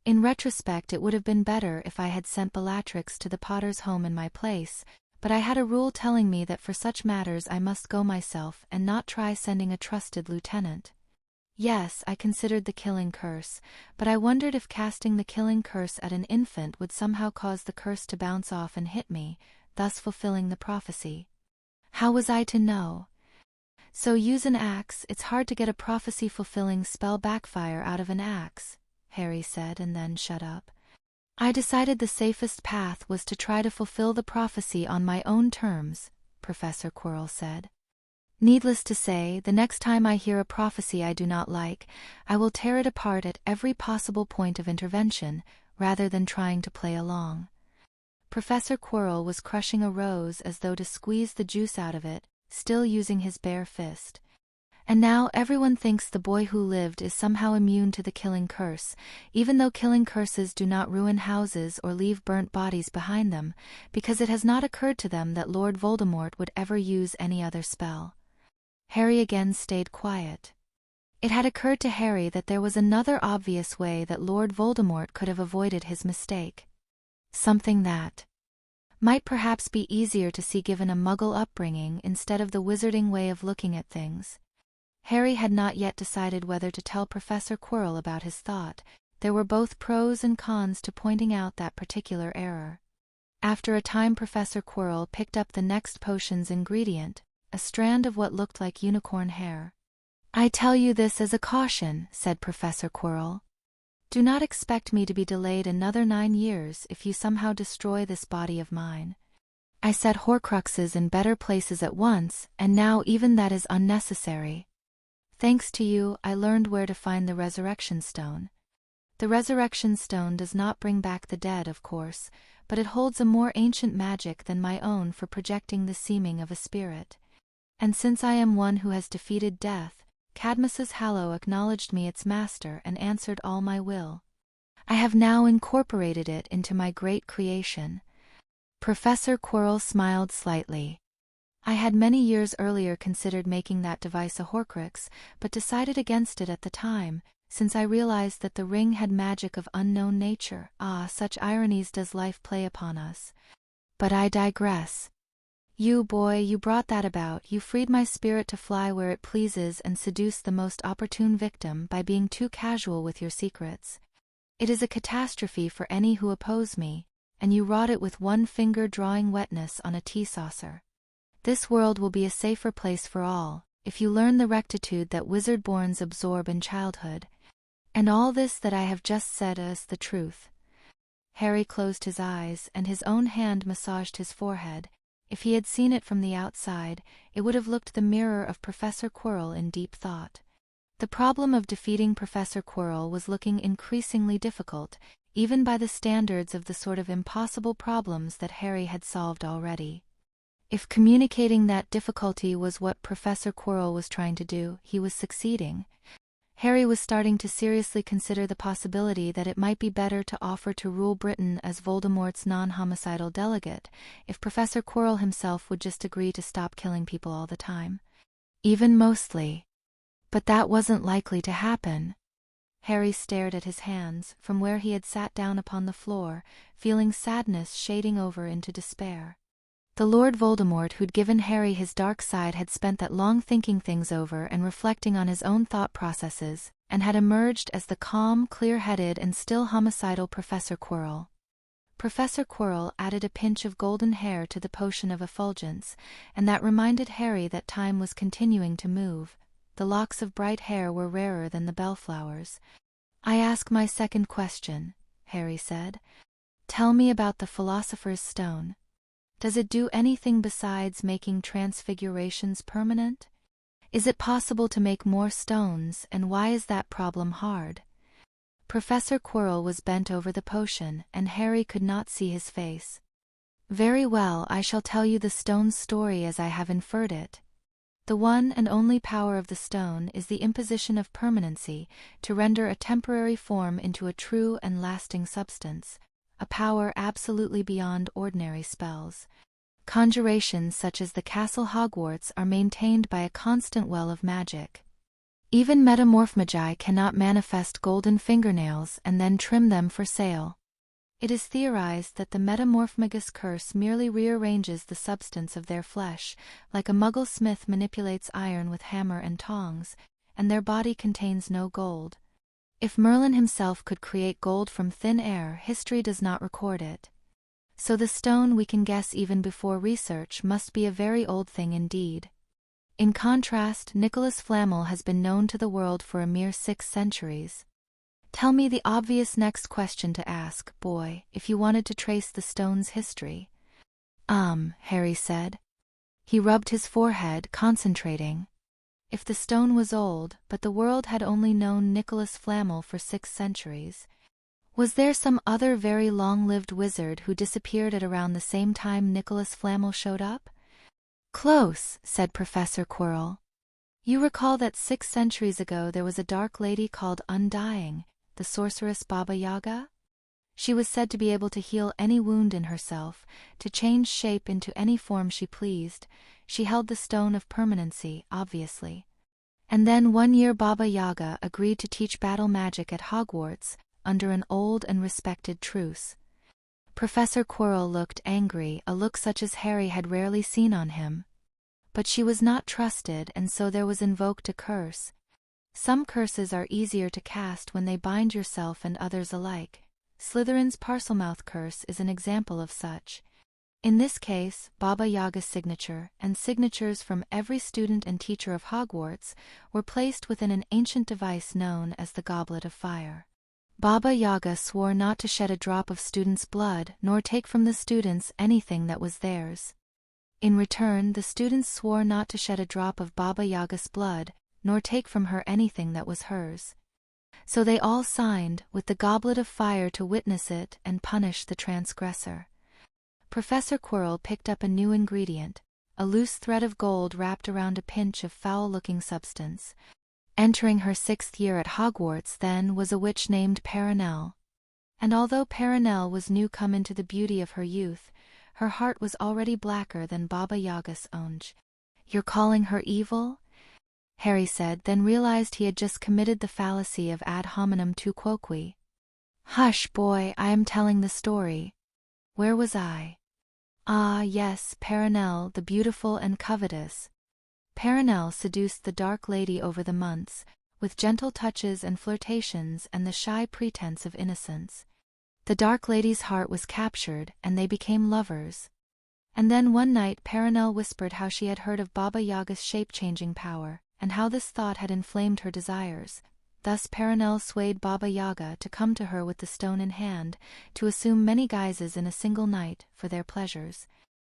In retrospect it would have been better if I had sent Bellatrix to the Potter's home in my place, but I had a rule telling me that for such matters I must go myself and not try sending a trusted lieutenant. Yes, I considered the killing curse, but I wondered if casting the killing curse at an infant would somehow cause the curse to bounce off and hit me, thus fulfilling the prophecy. How was I to know? So use an axe. It's hard to get a prophecy-fulfilling spell backfire out of an axe, Harry said, and then shut up. I decided the safest path was to try to fulfill the prophecy on my own terms, Professor Quirrell said. Needless to say, the next time I hear a prophecy I do not like, I will tear it apart at every possible point of intervention, rather than trying to play along. Professor Quirrell was crushing a rose as though to squeeze the juice out of it, still using his bare fist. And now everyone thinks the boy who lived is somehow immune to the killing curse, even though killing curses do not ruin houses or leave burnt bodies behind them, because it has not occurred to them that Lord Voldemort would ever use any other spell. Harry again stayed quiet. It had occurred to Harry that there was another obvious way that Lord Voldemort could have avoided his mistake. Something that might perhaps be easier to see given a Muggle upbringing instead of the wizarding way of looking at things. Harry had not yet decided whether to tell Professor Quirrell about his thought. There were both pros and cons to pointing out that particular error. After a time Professor Quirrell picked up the next potion's ingredient, a strand of what looked like unicorn hair. I tell you this as a caution, said Professor Quirrell. Do not expect me to be delayed another 9 years if you somehow destroy this body of mine. I set Horcruxes in better places at once, and now even that is unnecessary. Thanks to you, I learned where to find the Resurrection Stone. The Resurrection Stone does not bring back the dead, of course, but it holds a more ancient magic than my own for projecting the seeming of a spirit. And since I am one who has defeated death, Cadmus's Hallow acknowledged me its master and answered all my will. I have now incorporated it into my great creation." Professor Quirrell smiled slightly. "I had many years earlier considered making that device a Horcrux, but decided against it at the time, since I realized that the ring had magic of unknown nature. Ah, such ironies does life play upon us. But I digress. You, boy, you brought that about. You freed my spirit to fly where it pleases and seduce the most opportune victim by being too casual with your secrets. It is a catastrophe for any who oppose me, and you wrought it with one finger drawing wetness on a tea saucer. This world will be a safer place for all, if you learn the rectitude that wizard-borns absorb in childhood. And all this that I have just said is the truth." Harry closed his eyes, and his own hand massaged his forehead. If he had seen it from the outside, it would have looked the mirror of Professor Quirrell in deep thought. The problem of defeating Professor Quirrell was looking increasingly difficult, even by the standards of the sort of impossible problems that Harry had solved already. If communicating that difficulty was what Professor Quirrell was trying to do, he was succeeding. Harry was starting to seriously consider the possibility that it might be better to offer to rule Britain as Voldemort's non-homicidal delegate, if Professor Quirrell himself would just agree to stop killing people all the time. Even mostly. But that wasn't likely to happen. Harry stared at his hands, from where he had sat down upon the floor, feeling sadness shading over into despair. The Lord Voldemort who'd given Harry his dark side had spent that long thinking things over and reflecting on his own thought processes, and had emerged as the calm, clear-headed and still homicidal Professor Quirrell. Professor Quirrell added a pinch of golden hair to the potion of effulgence, and that reminded Harry that time was continuing to move. The locks of bright hair were rarer than the bellflowers. "I ask my second question," Harry said. "Tell me about the Philosopher's Stone. Does it do anything besides making transfigurations permanent? Is it possible to make more stones, and why is that problem hard?" Professor Quirrell was bent over the potion, and Harry could not see his face. "Very well, I shall tell you the stone's story as I have inferred it. The one and only power of the stone is the imposition of permanency, to render a temporary form into a true and lasting substance, a power absolutely beyond ordinary spells. Conjurations such as the Castle Hogwarts are maintained by a constant well of magic. Even metamorphmagi cannot manifest golden fingernails and then trim them for sale. It is theorized that the metamorphmagus curse merely rearranges the substance of their flesh, like a Muggle smith manipulates iron with hammer and tongs, and their body contains no gold. If Merlin himself could create gold from thin air, history does not record it. So the stone, we can guess even before research, must be a very old thing indeed. In contrast, Nicholas Flamel has been known to the world for a mere 6 centuries. Tell me the obvious next question to ask, boy, if you wanted to trace the stone's history. Harry said. He rubbed his forehead, concentrating. If the stone was old, but the world had only known Nicholas Flamel for 6 centuries, was there some other very long-lived wizard who disappeared at around the same time Nicholas Flamel showed up? Close, said Professor Quirrell. You recall that 6 centuries ago there was a dark lady called Undying, the sorceress Baba Yaga? She was said to be able to heal any wound in herself, to change shape into any form she pleased. She held the stone of permanency, obviously. And then one year Baba Yaga agreed to teach battle magic at Hogwarts, under an old and respected truce. Professor Quirrell looked angry, a look such as Harry had rarely seen on him. But she was not trusted, and so there was invoked a curse. Some curses are easier to cast when they bind yourself and others alike. Slytherin's Parselmouth curse is an example of such. In this case, Baba Yaga's signature, and signatures from every student and teacher of Hogwarts, were placed within an ancient device known as the Goblet of Fire. Baba Yaga swore not to shed a drop of students' blood, nor take from the students anything that was theirs. In return, the students swore not to shed a drop of Baba Yaga's blood, nor take from her anything that was hers. So they all signed, with the Goblet of Fire to witness it and punish the transgressor. Professor Quirrell picked up a new ingredient, a loose thread of gold wrapped around a pinch of foul-looking substance. Entering her 6th year at Hogwarts then was a witch named Perenelle. And although Perenelle was new come into the beauty of her youth, her heart was already blacker than Baba Yaga's own. "You're calling her evil?" Harry said, then realized he had just committed the fallacy of ad hominem tu quoque. "Hush, boy, I am telling the story. Where was I? Ah, yes, Perenelle, the beautiful and covetous." Perenelle seduced the Dark Lady over the months, with gentle touches and flirtations and the shy pretense of innocence. The Dark Lady's heart was captured, and they became lovers. And then one night Perenelle whispered how she had heard of Baba Yaga's shape-changing power, and how this thought had inflamed her desires. Thus Perenelle swayed Baba Yaga to come to her with the stone in hand, to assume many guises in a single night, for their pleasures.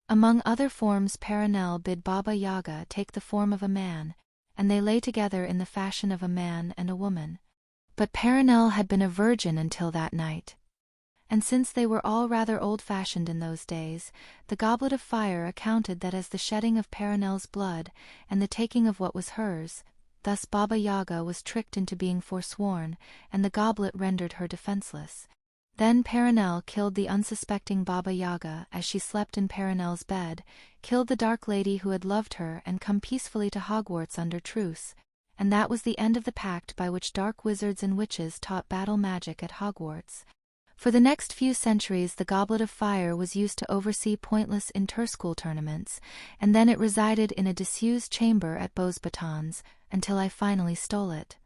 Among other forms Perenelle bid Baba Yaga take the form of a man, and they lay together in the fashion of a man and a woman. But Perenelle had been a virgin until that night. And since they were all rather old-fashioned in those days, the Goblet of Fire accounted that as the shedding of Perenelle's blood, and the taking of what was hers. Thus Baba Yaga was tricked into being forsworn, and the goblet rendered her defenseless. Then Perenelle killed the unsuspecting Baba Yaga as she slept in Perenelle's bed, killed the Dark Lady who had loved her and come peacefully to Hogwarts under truce, and that was the end of the pact by which dark wizards and witches taught battle magic at Hogwarts. For the next few centuries the Goblet of Fire was used to oversee pointless inter-school tournaments, and then it resided in a disused chamber at Beauxbatons, until I finally stole it.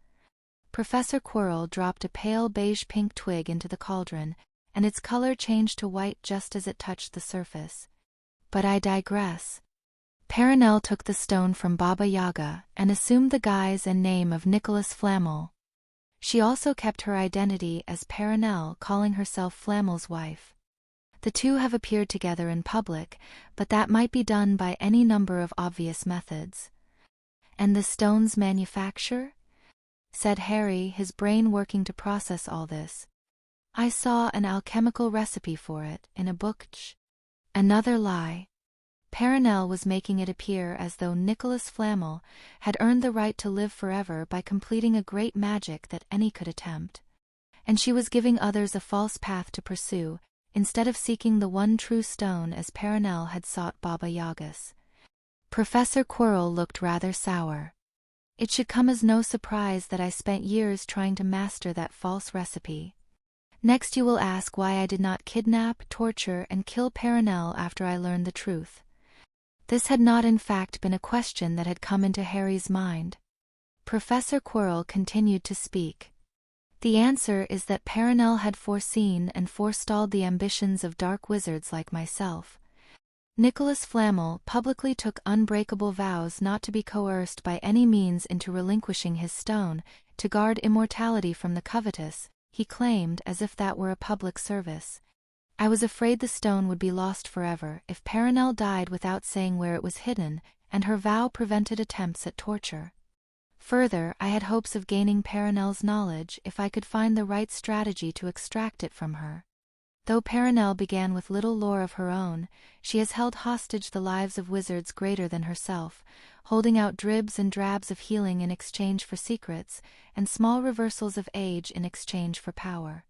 Professor Quirrell dropped a pale beige-pink twig into the cauldron, and its color changed to white just as it touched the surface. But I digress. Perenelle took the stone from Baba Yaga and assumed the guise and name of Nicholas Flamel. She also kept her identity as Perenelle, calling herself Flamel's wife. The two have appeared together in public, but that might be done by any number of obvious methods. "And the stone's manufacture?" said Harry, his brain working to process all this. "I saw an alchemical recipe for it in a book." Another lie. Perenelle was making it appear as though Nicholas Flamel had earned the right to live forever by completing a great magic that any could attempt. And she was giving others a false path to pursue, instead of seeking the one true stone as Perenelle had sought Baba Yaga's. Professor Quirrell looked rather sour. "It should come as no surprise that I spent years trying to master that false recipe. Next you will ask why I did not kidnap, torture, and kill Perenelle after I learned the truth." This had not in fact been a question that had come into Harry's mind. Professor Quirrell continued to speak. "The answer is that Perenelle had foreseen and forestalled the ambitions of dark wizards like myself. Nicholas Flamel publicly took unbreakable vows not to be coerced by any means into relinquishing his stone, to guard immortality from the covetous, he claimed, as if that were a public service. I was afraid the stone would be lost forever if Perenelle died without saying where it was hidden, and her vow prevented attempts at torture. Further, I had hopes of gaining Perenelle's knowledge if I could find the right strategy to extract it from her. Though Perenelle began with little lore of her own, she has held hostage the lives of wizards greater than herself, holding out dribs and drabs of healing in exchange for secrets, and small reversals of age in exchange for power.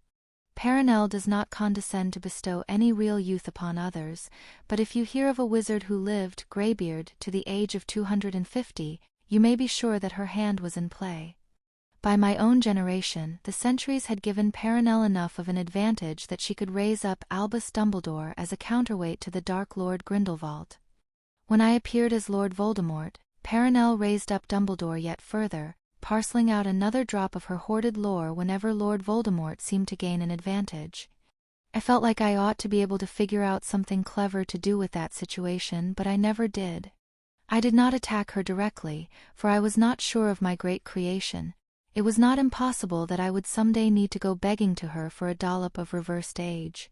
Perenelle does not condescend to bestow any real youth upon others, but if you hear of a wizard who lived, greybeard, to the age of 250, you may be sure that her hand was in play. By my own generation, the centuries had given Perenelle enough of an advantage that she could raise up Albus Dumbledore as a counterweight to the Dark Lord Grindelwald. When I appeared as Lord Voldemort, Perenelle raised up Dumbledore yet further, parceling out another drop of her hoarded lore whenever Lord Voldemort seemed to gain an advantage. I felt like I ought to be able to figure out something clever to do with that situation, but I never did. I did not attack her directly, for I was not sure of my great creation. It was not impossible that I would someday need to go begging to her for a dollop of reversed age.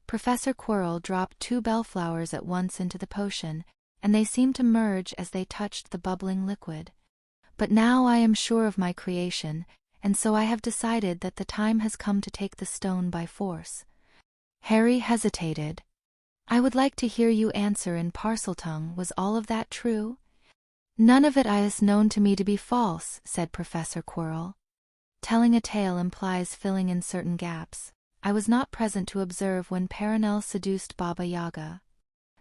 Professor Quirrell dropped 2 bellflowers at once into the potion, and they seemed to merge as they touched the bubbling liquid. But now I am sure of my creation, and so I have decided that the time has come to take the stone by force. Harry hesitated. I would like to hear you answer in Parseltongue. Was all of that true? None of it is known to me to be false, said Professor Quirrell. Telling a tale implies filling in certain gaps. I was not present to observe when Perenelle seduced Baba Yaga.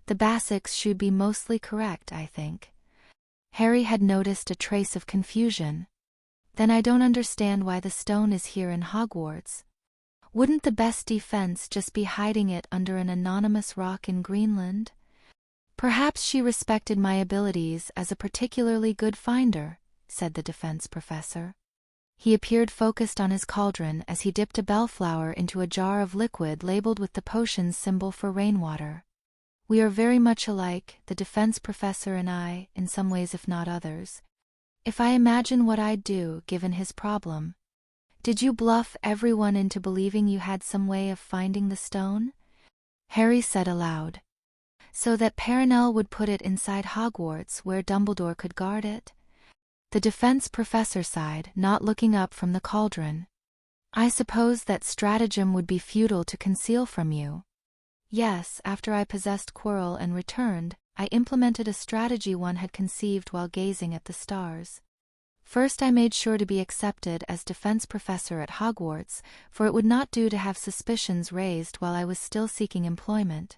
The basics should be mostly correct, I think. Harry had noticed a trace of confusion. Then I don't understand why the stone is here in Hogwarts. Wouldn't the best defense just be hiding it under an anonymous rock in Greenland? Perhaps she respected my abilities as a particularly good finder, said the defense professor. He appeared focused on his cauldron as he dipped a bellflower into a jar of liquid labeled with the potion's symbol for rainwater. We are very much alike, the defense professor and I, in some ways if not others. If I imagine what I'd do given his problem. Did you bluff everyone into believing you had some way of finding the stone? Harry said aloud. So that Perenelle would put it inside Hogwarts where Dumbledore could guard it? The defense professor sighed, not looking up from the cauldron. I suppose that stratagem would be futile to conceal from you. Yes, after I possessed Quirrell and returned, I implemented a strategy one had conceived while gazing at the stars. First I made sure to be accepted as defense professor at Hogwarts, for it would not do to have suspicions raised while I was still seeking employment.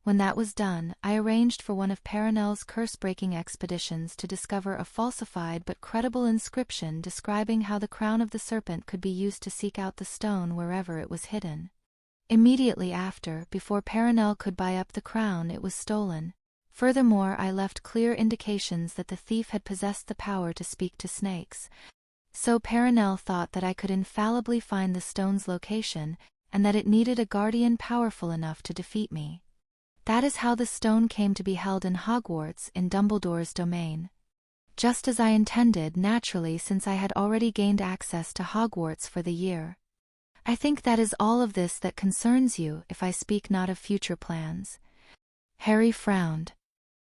When that was done, I arranged for one of Perenelle's curse-breaking expeditions to discover a falsified but credible inscription describing how the crown of the serpent could be used to seek out the stone wherever it was hidden. Immediately after, before Perenelle could buy up the crown, it was stolen. Furthermore, I left clear indications that the thief had possessed the power to speak to snakes. So Perenelle thought that I could infallibly find the stone's location, and that it needed a guardian powerful enough to defeat me. That is how the stone came to be held in Hogwarts in Dumbledore's domain. Just as I intended, naturally, since I had already gained access to Hogwarts for the year. I think that is all of this that concerns you, if I speak not of future plans. Harry frowned.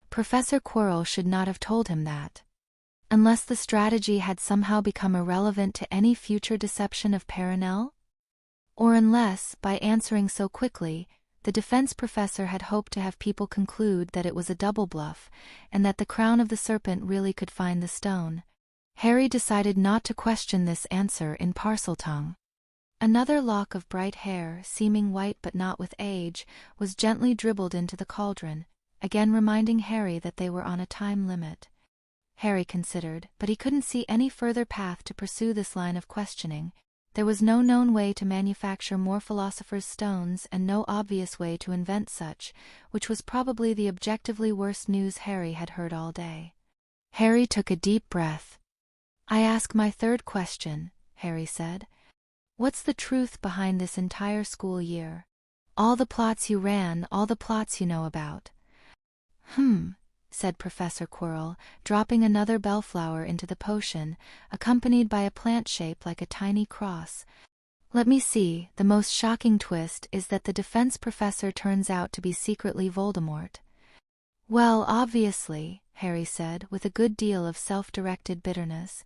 Professor Quirrell should not have told him that. Unless the strategy had somehow become irrelevant to any future deception of Perenelle? Or unless, by answering so quickly, the defense professor had hoped to have people conclude that it was a double bluff, and that the crown of the serpent really could find the stone. Harry decided not to question this answer in Parseltongue. Another lock of bright hair, seeming white but not with age, was gently dribbled into the cauldron, again reminding Harry that they were on a time limit. Harry considered, but he couldn't see any further path to pursue this line of questioning. There was no known way to manufacture more philosophers' stones and no obvious way to invent such, which was probably the objectively worst news Harry had heard all day. Harry took a deep breath. I ask my third question, Harry said. What's the truth behind this entire school year? All the plots you ran, all the plots you know about. Said Professor Quirrell, dropping another bellflower into the potion, accompanied by a plant shaped like a tiny cross. Let me see, the most shocking twist is that the defense professor turns out to be secretly Voldemort. Well, obviously, Harry said, with a good deal of self-directed bitterness.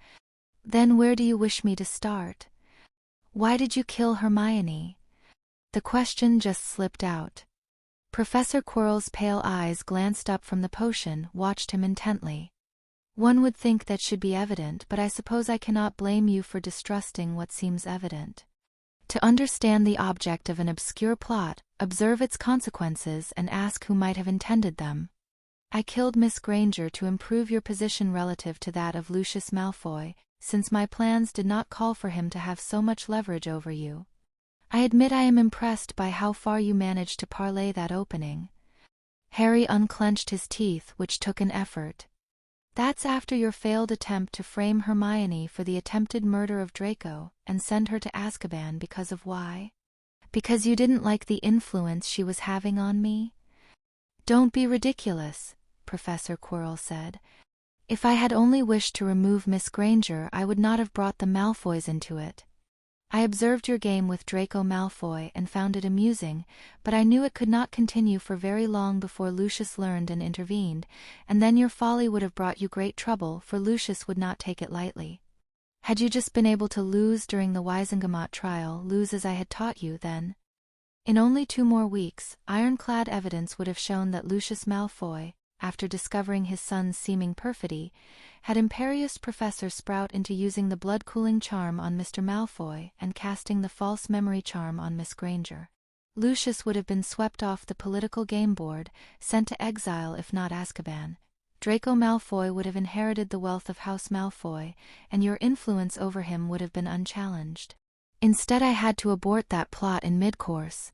Then where do you wish me to start? Why did you kill Hermione? The question just slipped out. Professor Quirrell's pale eyes glanced up from the potion, watched him intently. One would think that should be evident, but I suppose I cannot blame you for distrusting what seems evident. To understand the object of an obscure plot, observe its consequences and ask who might have intended them. I killed Miss Granger to improve your position relative to that of Lucius Malfoy, since my plans did not call for him to have so much leverage over you. I admit I am impressed by how far you managed to parlay that opening. Harry unclenched his teeth, which took an effort. That's after your failed attempt to frame Hermione for the attempted murder of Draco, and send her to Azkaban because of why? Because you didn't like the influence she was having on me? Don't be ridiculous, Professor Quirrell said. If I had only wished to remove Miss Granger, I would not have brought the Malfoys into it. I observed your game with Draco Malfoy and found it amusing, but I knew it could not continue for very long before Lucius learned and intervened, and then your folly would have brought you great trouble, for Lucius would not take it lightly. Had you just been able to lose during the Wisengamot trial, lose as I had taught you, then? In only 2 more weeks, ironclad evidence would have shown that Lucius Malfoy, after discovering his son's seeming perfidy, had imperioused Professor Sprout into using the blood-cooling charm on Mr. Malfoy and casting the false memory charm on Miss Granger. Lucius would have been swept off the political game board, sent to exile if not Azkaban. Draco Malfoy would have inherited the wealth of House Malfoy, and your influence over him would have been unchallenged. Instead, I had to abort that plot in mid-course.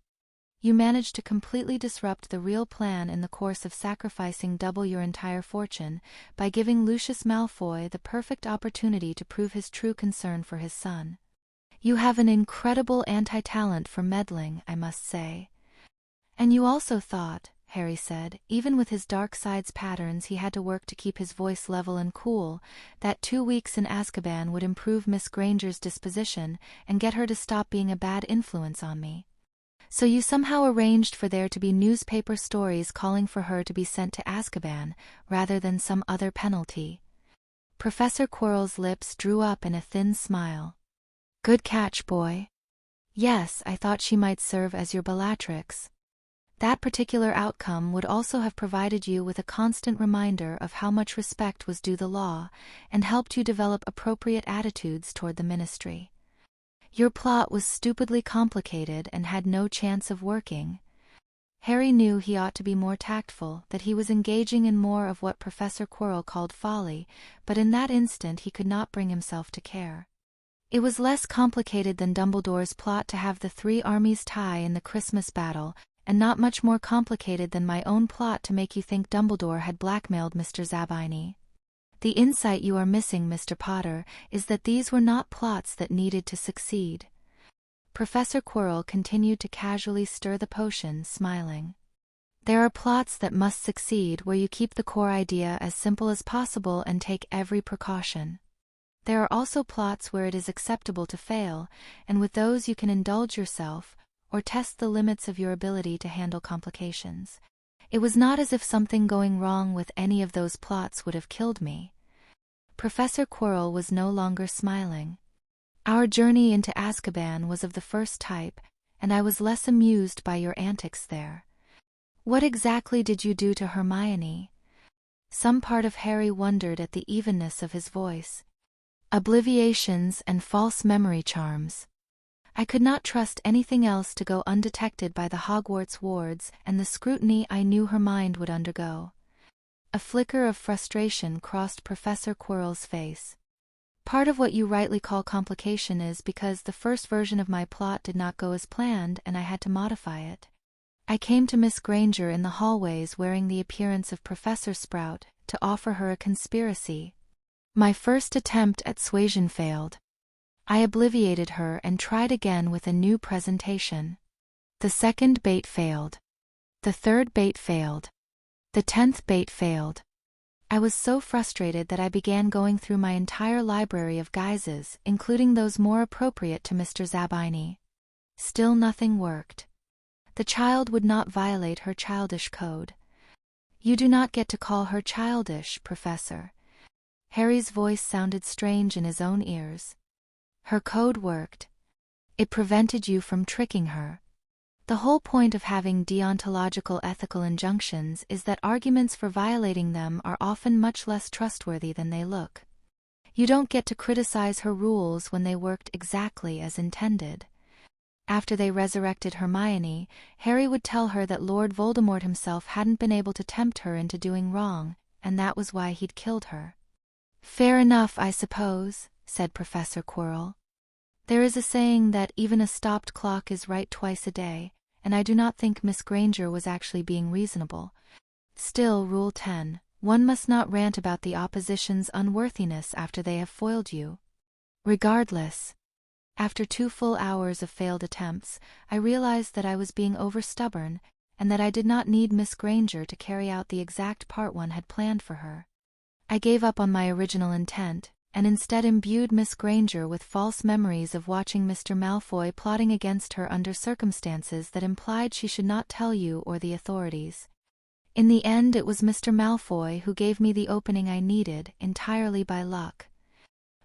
You managed to completely disrupt the real plan in the course of sacrificing double your entire fortune by giving Lucius Malfoy the perfect opportunity to prove his true concern for his son. You have an incredible anti-talent for meddling, I must say. And you also thought, Harry said, even with his dark side's patterns he had to work to keep his voice level and cool, that 2 weeks in Azkaban would improve Miss Granger's disposition and get her to stop being a bad influence on me. So you somehow arranged for there to be newspaper stories calling for her to be sent to Azkaban, rather than some other penalty. Professor Quirrell's lips drew up in a thin smile. Good catch, boy. Yes, I thought she might serve as your Bellatrix. That particular outcome would also have provided you with a constant reminder of how much respect was due the law, and helped you develop appropriate attitudes toward the ministry. Your plot was stupidly complicated and had no chance of working. Harry knew he ought to be more tactful, that he was engaging in more of what Professor Quirrell called folly, but in that instant he could not bring himself to care. It was less complicated than Dumbledore's plot to have the 3 armies tie in the Christmas battle, and not much more complicated than my own plot to make you think Dumbledore had blackmailed Mr. Zabini. The insight you are missing, Mr. Potter, is that these were not plots that needed to succeed. Professor Quirrell continued to casually stir the potion, smiling. There are plots that must succeed where you keep the core idea as simple as possible and take every precaution. There are also plots where it is acceptable to fail, and with those you can indulge yourself, or test the limits of your ability to handle complications. It was not as if something going wrong with any of those plots would have killed me. Professor Quirrell was no longer smiling. Our journey into Azkaban was of the first type, and I was less amused by your antics there. What exactly did you do to Hermione? Some part of Harry wondered at the evenness of his voice. Obliviations and false memory charms. I could not trust anything else to go undetected by the Hogwarts wards and the scrutiny I knew her mind would undergo. A flicker of frustration crossed Professor Quirrell's face. Part of what you rightly call complication is because the first version of my plot did not go as planned and I had to modify it. I came to Miss Granger in the hallways wearing the appearance of Professor Sprout to offer her a conspiracy. My first attempt at suasion failed. I obliviated her and tried again with a new presentation. The second bait failed. The third bait failed. The 10th bait failed. I was so frustrated that I began going through my entire library of guises, including those more appropriate to Mr. Zabini. Still nothing worked. The child would not violate her childish code. You do not get to call her childish, Professor. Harry's voice sounded strange in his own ears. Her code worked. It prevented you from tricking her. The whole point of having deontological ethical injunctions is that arguments for violating them are often much less trustworthy than they look. You don't get to criticize her rules when they worked exactly as intended. After they resurrected Hermione, Harry would tell her that Lord Voldemort himself hadn't been able to tempt her into doing wrong, and that was why he'd killed her. Fair enough, I suppose, said Professor Quirrell. There is a saying that even a stopped clock is right twice a day, and I do not think Miss Granger was actually being reasonable. Still, Rule 10, one must not rant about the opposition's unworthiness after they have foiled you. Regardless, after 2 full hours of failed attempts, I realized that I was being overstubborn, and that I did not need Miss Granger to carry out the exact part one had planned for her. I gave up on my original intent, and instead imbued Miss Granger with false memories of watching Mr. Malfoy plotting against her under circumstances that implied she should not tell you or the authorities. In the end, it was Mr. Malfoy who gave me the opening I needed, entirely by luck.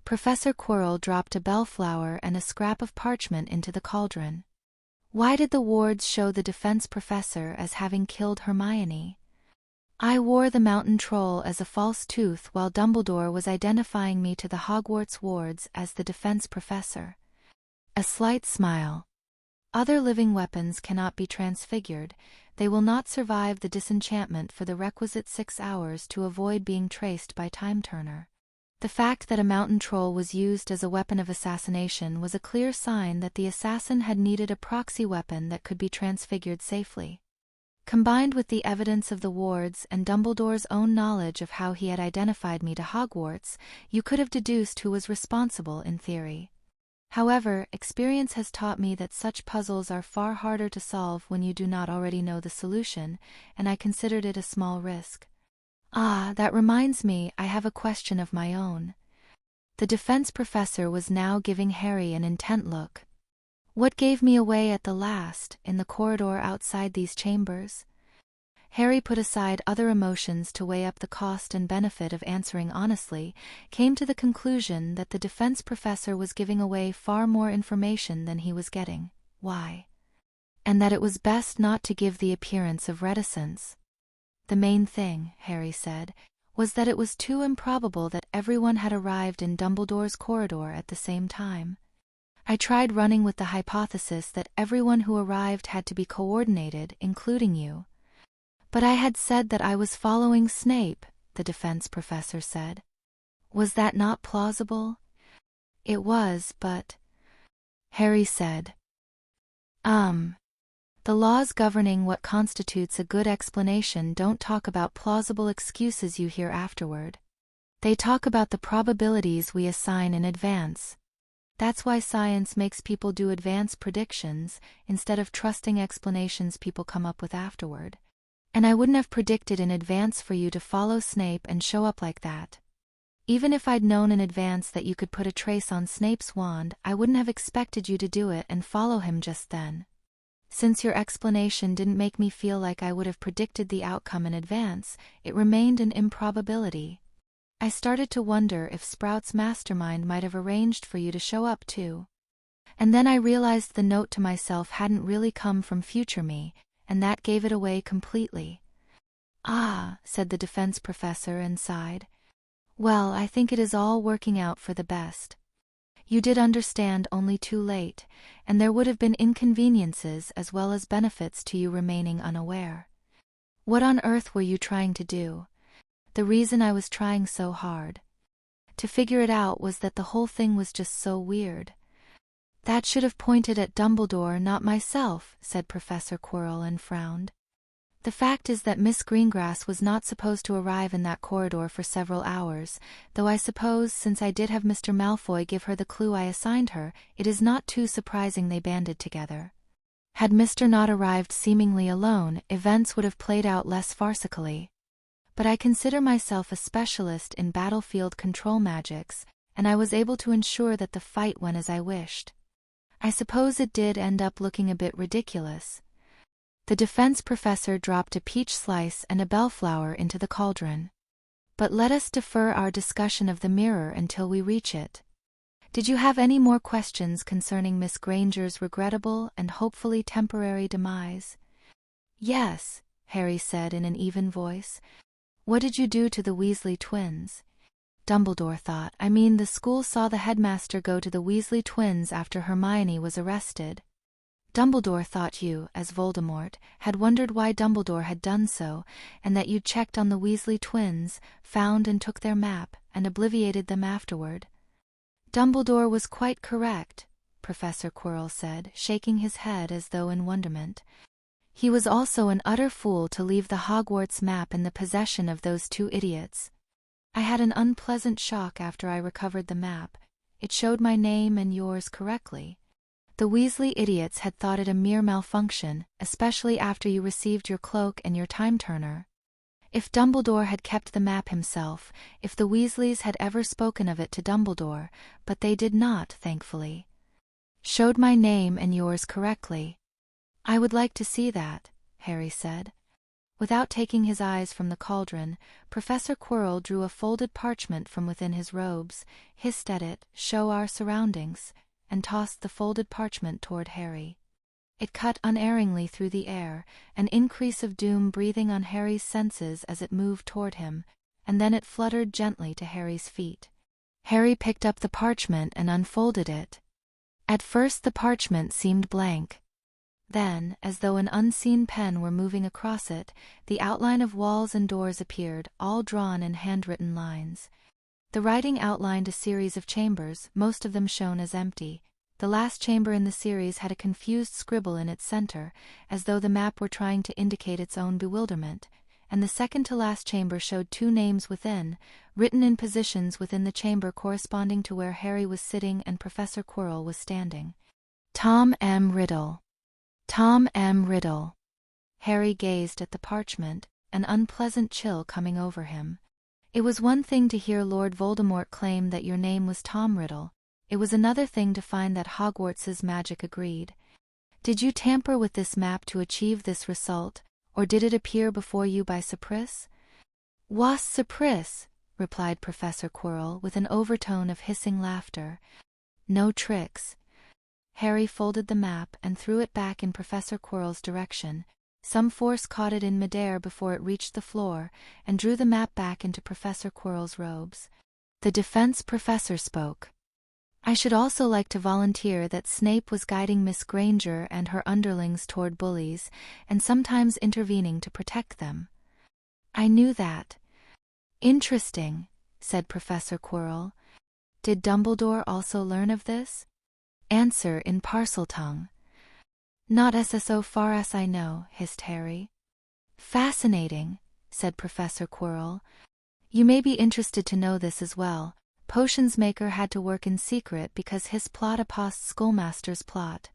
Professor Quirrell dropped a bellflower and a scrap of parchment into the cauldron. Why did the wards show the defense professor as having killed Hermione? I wore the mountain troll as a false tooth while Dumbledore was identifying me to the Hogwarts wards as the defense professor. A slight smile. Other living weapons cannot be transfigured. They will not survive the disenchantment for the requisite 6 hours to avoid being traced by Time Turner. The fact that a mountain troll was used as a weapon of assassination was a clear sign that the assassin had needed a proxy weapon that could be transfigured safely. Combined with the evidence of the wards and Dumbledore's own knowledge of how he had identified me to Hogwarts, you could have deduced who was responsible in theory. However, experience has taught me that such puzzles are far harder to solve when you do not already know the solution, and I considered it a small risk. Ah, that reminds me, I have a question of my own. The defense professor was now giving Harry an intent look. What gave me away at the last, in the corridor outside these chambers? Harry put aside other emotions to weigh up the cost and benefit of answering honestly, came to the conclusion that the defense professor was giving away far more information than he was getting. Why? And that it was best not to give the appearance of reticence. The main thing, Harry said, was that it was too improbable that everyone had arrived in Dumbledore's corridor at the same time. I tried running with the hypothesis that everyone who arrived had to be coordinated, including you. But I had said that I was following Snape, the defense professor said. Was that not plausible? It was, but... Harry said. The laws governing what constitutes a good explanation don't talk about plausible excuses you hear afterward. They talk about the probabilities we assign in advance. That's why science makes people do advanced predictions, instead of trusting explanations people come up with afterward. And I wouldn't have predicted in advance for you to follow Snape and show up like that. Even if I'd known in advance that you could put a trace on Snape's wand, I wouldn't have expected you to do it and follow him just then. Since your explanation didn't make me feel like I would have predicted the outcome in advance, it remained an improbability. I started to wonder if Sprout's mastermind might have arranged for you to show up too. And then I realized the note to myself hadn't really come from future me, and that gave it away completely. Ah, said the defense professor and sighed. Well, I think it is all working out for the best. You did understand only too late, and there would have been inconveniences as well as benefits to you remaining unaware. What on earth were you trying to do? The reason I was trying so hard to figure it out was that the whole thing was just so weird. That should have pointed at Dumbledore, not myself, said Professor Quirrell and frowned. The fact is that Miss Greengrass was not supposed to arrive in that corridor for several hours, though I suppose since I did have Mr. Malfoy give her the clue I assigned her, it is not too surprising they banded together. Had Mr. not arrived seemingly alone, events would have played out less farcically. But I consider myself a specialist in battlefield control magics, and I was able to ensure that the fight went as I wished. I suppose it did end up looking a bit ridiculous. The defense professor dropped a peach slice and a bellflower into the cauldron. But let us defer our discussion of the mirror until we reach it. Did you have any more questions concerning Miss Granger's regrettable and hopefully temporary demise? Yes, Harry said in an even voice. What did you do to the Weasley twins? Dumbledore thought. I mean, the school saw the headmaster go to the Weasley twins after Hermione was arrested. Dumbledore thought you, as Voldemort, had wondered why Dumbledore had done so, and that you'd checked on the Weasley twins, found and took their map, and obliviated them afterward. Dumbledore was quite correct, Professor Quirrell said, shaking his head as though in wonderment. He was also an utter fool to leave the Hogwarts map in the possession of those two idiots. I had an unpleasant shock after I recovered the map. It showed my name and yours correctly. The Weasley idiots had thought it a mere malfunction, especially after you received your cloak and your time turner. If Dumbledore had kept the map himself, if the Weasleys had ever spoken of it to Dumbledore, but they did not, thankfully. Showed my name and yours correctly. I would like to see that, Harry said. Without taking his eyes from the cauldron, Professor Quirrell drew a folded parchment from within his robes, hissed at it, "Show our surroundings," and tossed the folded parchment toward Harry. It cut unerringly through the air, an increase of doom breathing on Harry's senses as it moved toward him, and then it fluttered gently to Harry's feet. Harry picked up the parchment and unfolded it. At first the parchment seemed blank. Then, as though an unseen pen were moving across it, the outline of walls and doors appeared, all drawn in handwritten lines. The writing outlined a series of chambers, most of them shown as empty. The last chamber in the series had a confused scribble in its center, as though the map were trying to indicate its own bewilderment, and the second-to-last chamber showed 2 names within, written in positions within the chamber corresponding to where Harry was sitting and Professor Quirrell was standing. Tom M. Riddle. Tom M. Riddle. Harry gazed at the parchment, an unpleasant chill coming over him. It was one thing to hear Lord Voldemort claim that your name was Tom Riddle. It was another thing to find that Hogwarts's magic agreed. Did you tamper with this map to achieve this result, or did it appear before you by surprise? Was surprise, replied Professor Quirrell with an overtone of hissing laughter. No tricks. Harry folded the map and threw it back in Professor Quirrell's direction. Some force caught it in midair before it reached the floor, and drew the map back into Professor Quirrell's robes. The defense professor spoke. I should also like to volunteer that Snape was guiding Miss Granger and her underlings toward bullies, and sometimes intervening to protect them. I knew that. Interesting, said Professor Quirrell. Did Dumbledore also learn of this? Answer in Parseltongue. Not so far as I know, hissed Harry. Fascinating, said Professor Quirrell. You may be interested to know this as well. Potions Maker had to work in secret because his plot opposed Schoolmaster's plot.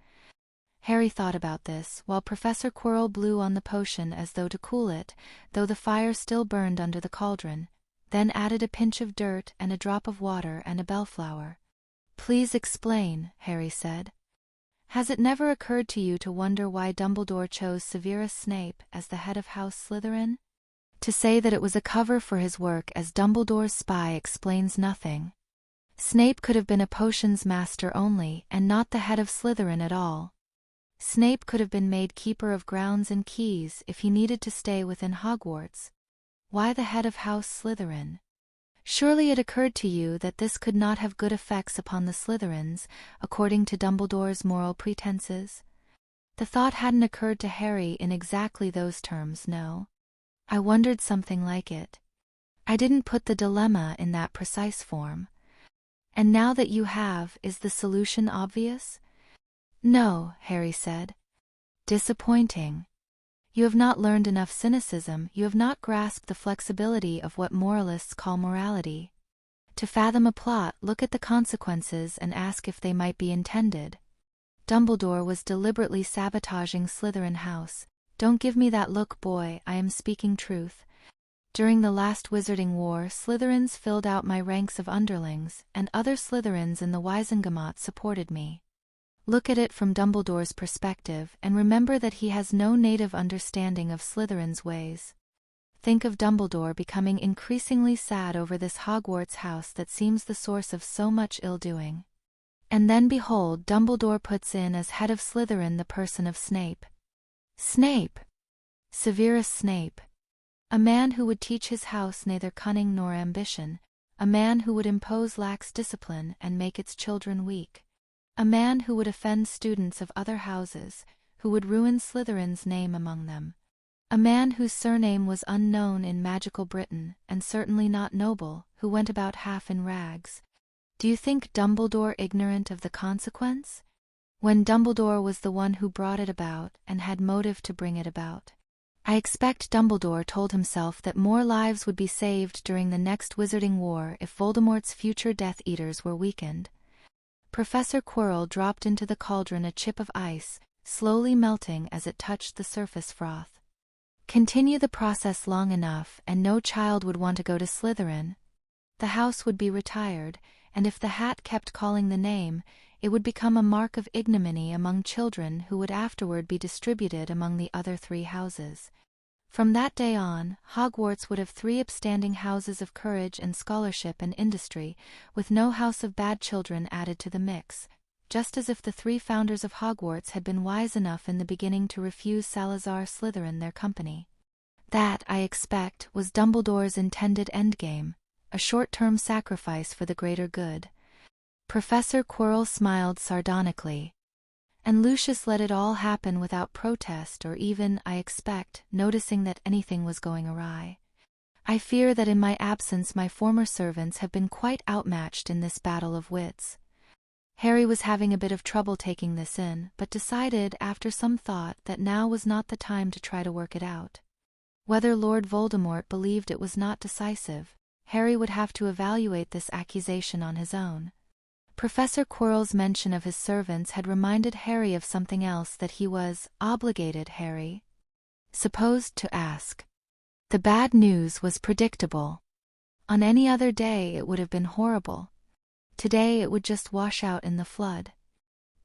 Harry thought about this, while Professor Quirrell blew on the potion as though to cool it, though the fire still burned under the cauldron, then added a pinch of dirt and a drop of water and a bellflower. Please explain, Harry said. Has it never occurred to you to wonder why Dumbledore chose Severus Snape as the head of House Slytherin? To say that it was a cover for his work as Dumbledore's spy explains nothing. Snape could have been a potions master only and not the head of Slytherin at all. Snape could have been made keeper of grounds and keys if he needed to stay within Hogwarts. Why the head of House Slytherin? Surely it occurred to you that this could not have good effects upon the Slytherins, according to Dumbledore's moral pretenses? The thought hadn't occurred to Harry in exactly those terms, no. I wondered something like it. I didn't put the dilemma in that precise form. And now that you have, is the solution obvious? No, Harry said. Disappointing. You have not learned enough cynicism, you have not grasped the flexibility of what moralists call morality. To fathom a plot, look at the consequences and ask if they might be intended. Dumbledore was deliberately sabotaging Slytherin House. Don't give me that look, boy, I am speaking truth. During the last Wizarding War, Slytherins filled out my ranks of underlings, and other Slytherins in the Wizengamot supported me. Look at it from Dumbledore's perspective and remember that he has no native understanding of Slytherin's ways. Think of Dumbledore becoming increasingly sad over this Hogwarts house that seems the source of so much ill-doing. And then behold, Dumbledore puts in as head of Slytherin the person of Snape. Snape! Severus Snape. A man who would teach his house neither cunning nor ambition, a man who would impose lax discipline and make its children weak. A man who would offend students of other houses, who would ruin Slytherin's name among them. A man whose surname was unknown in magical Britain, and certainly not noble, who went about half in rags. Do you think Dumbledore ignorant of the consequence? When Dumbledore was the one who brought it about, and had motive to bring it about. I expect Dumbledore told himself that more lives would be saved during the next Wizarding War if Voldemort's future Death Eaters were weakened. Professor Quirrell dropped into the cauldron a chip of ice, slowly melting as it touched the surface froth. Continue the process long enough and no child would want to go to Slytherin. The house would be retired, and if the hat kept calling the name, it would become a mark of ignominy among children who would afterward be distributed among the other 3 houses. From that day on, Hogwarts would have 3 upstanding houses of courage and scholarship and industry, with no house of bad children added to the mix. just as if the three founders of Hogwarts had been wise enough in the beginning to refuse Salazar Slytherin their company. That, I expect, was Dumbledore's intended endgame, a short-term sacrifice for the greater good. Professor Quirrell smiled sardonically. And Lucius let it all happen without protest or even, I expect, noticing that anything was going awry. I fear that in my absence my former servants have been quite outmatched in this battle of wits. Harry was having a bit of trouble taking this in, but decided after some thought that now was not the time to try to work it out. Whether Lord Voldemort believed it was not decisive, Harry would have to evaluate this accusation on his own. Professor Quirrell's mention of his servants had reminded Harry of something else that he was obligated, Harry, supposed to ask. The bad news was predictable. On any other day it would have been horrible. Today it would just wash out in the flood.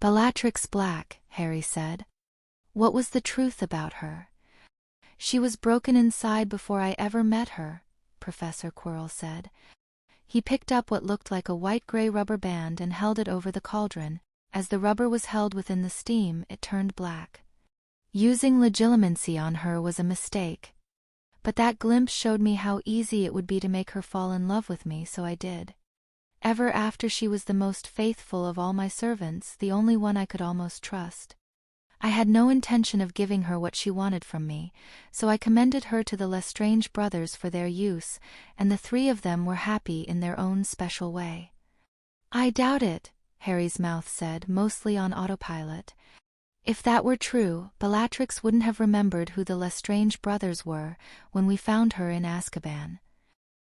Bellatrix Black, Harry said. What was the truth about her? She was broken inside before I ever met her, Professor Quirrell said. He picked up what looked like a white-gray rubber band and held it over the cauldron. As the rubber was held within the steam, it turned black. Using legilimency on her was a mistake. But that glimpse showed me how easy it would be to make her fall in love with me, so I did. Ever after she was the most faithful of all my servants, the only one I could almost trust. I had no intention of giving her what she wanted from me, so I commended her to the Lestrange brothers for their use, and the three of them were happy in their own special way. I doubt it, Harry's mouth said, mostly on autopilot. If that were true, Bellatrix wouldn't have remembered who the Lestrange brothers were when we found her in Azkaban.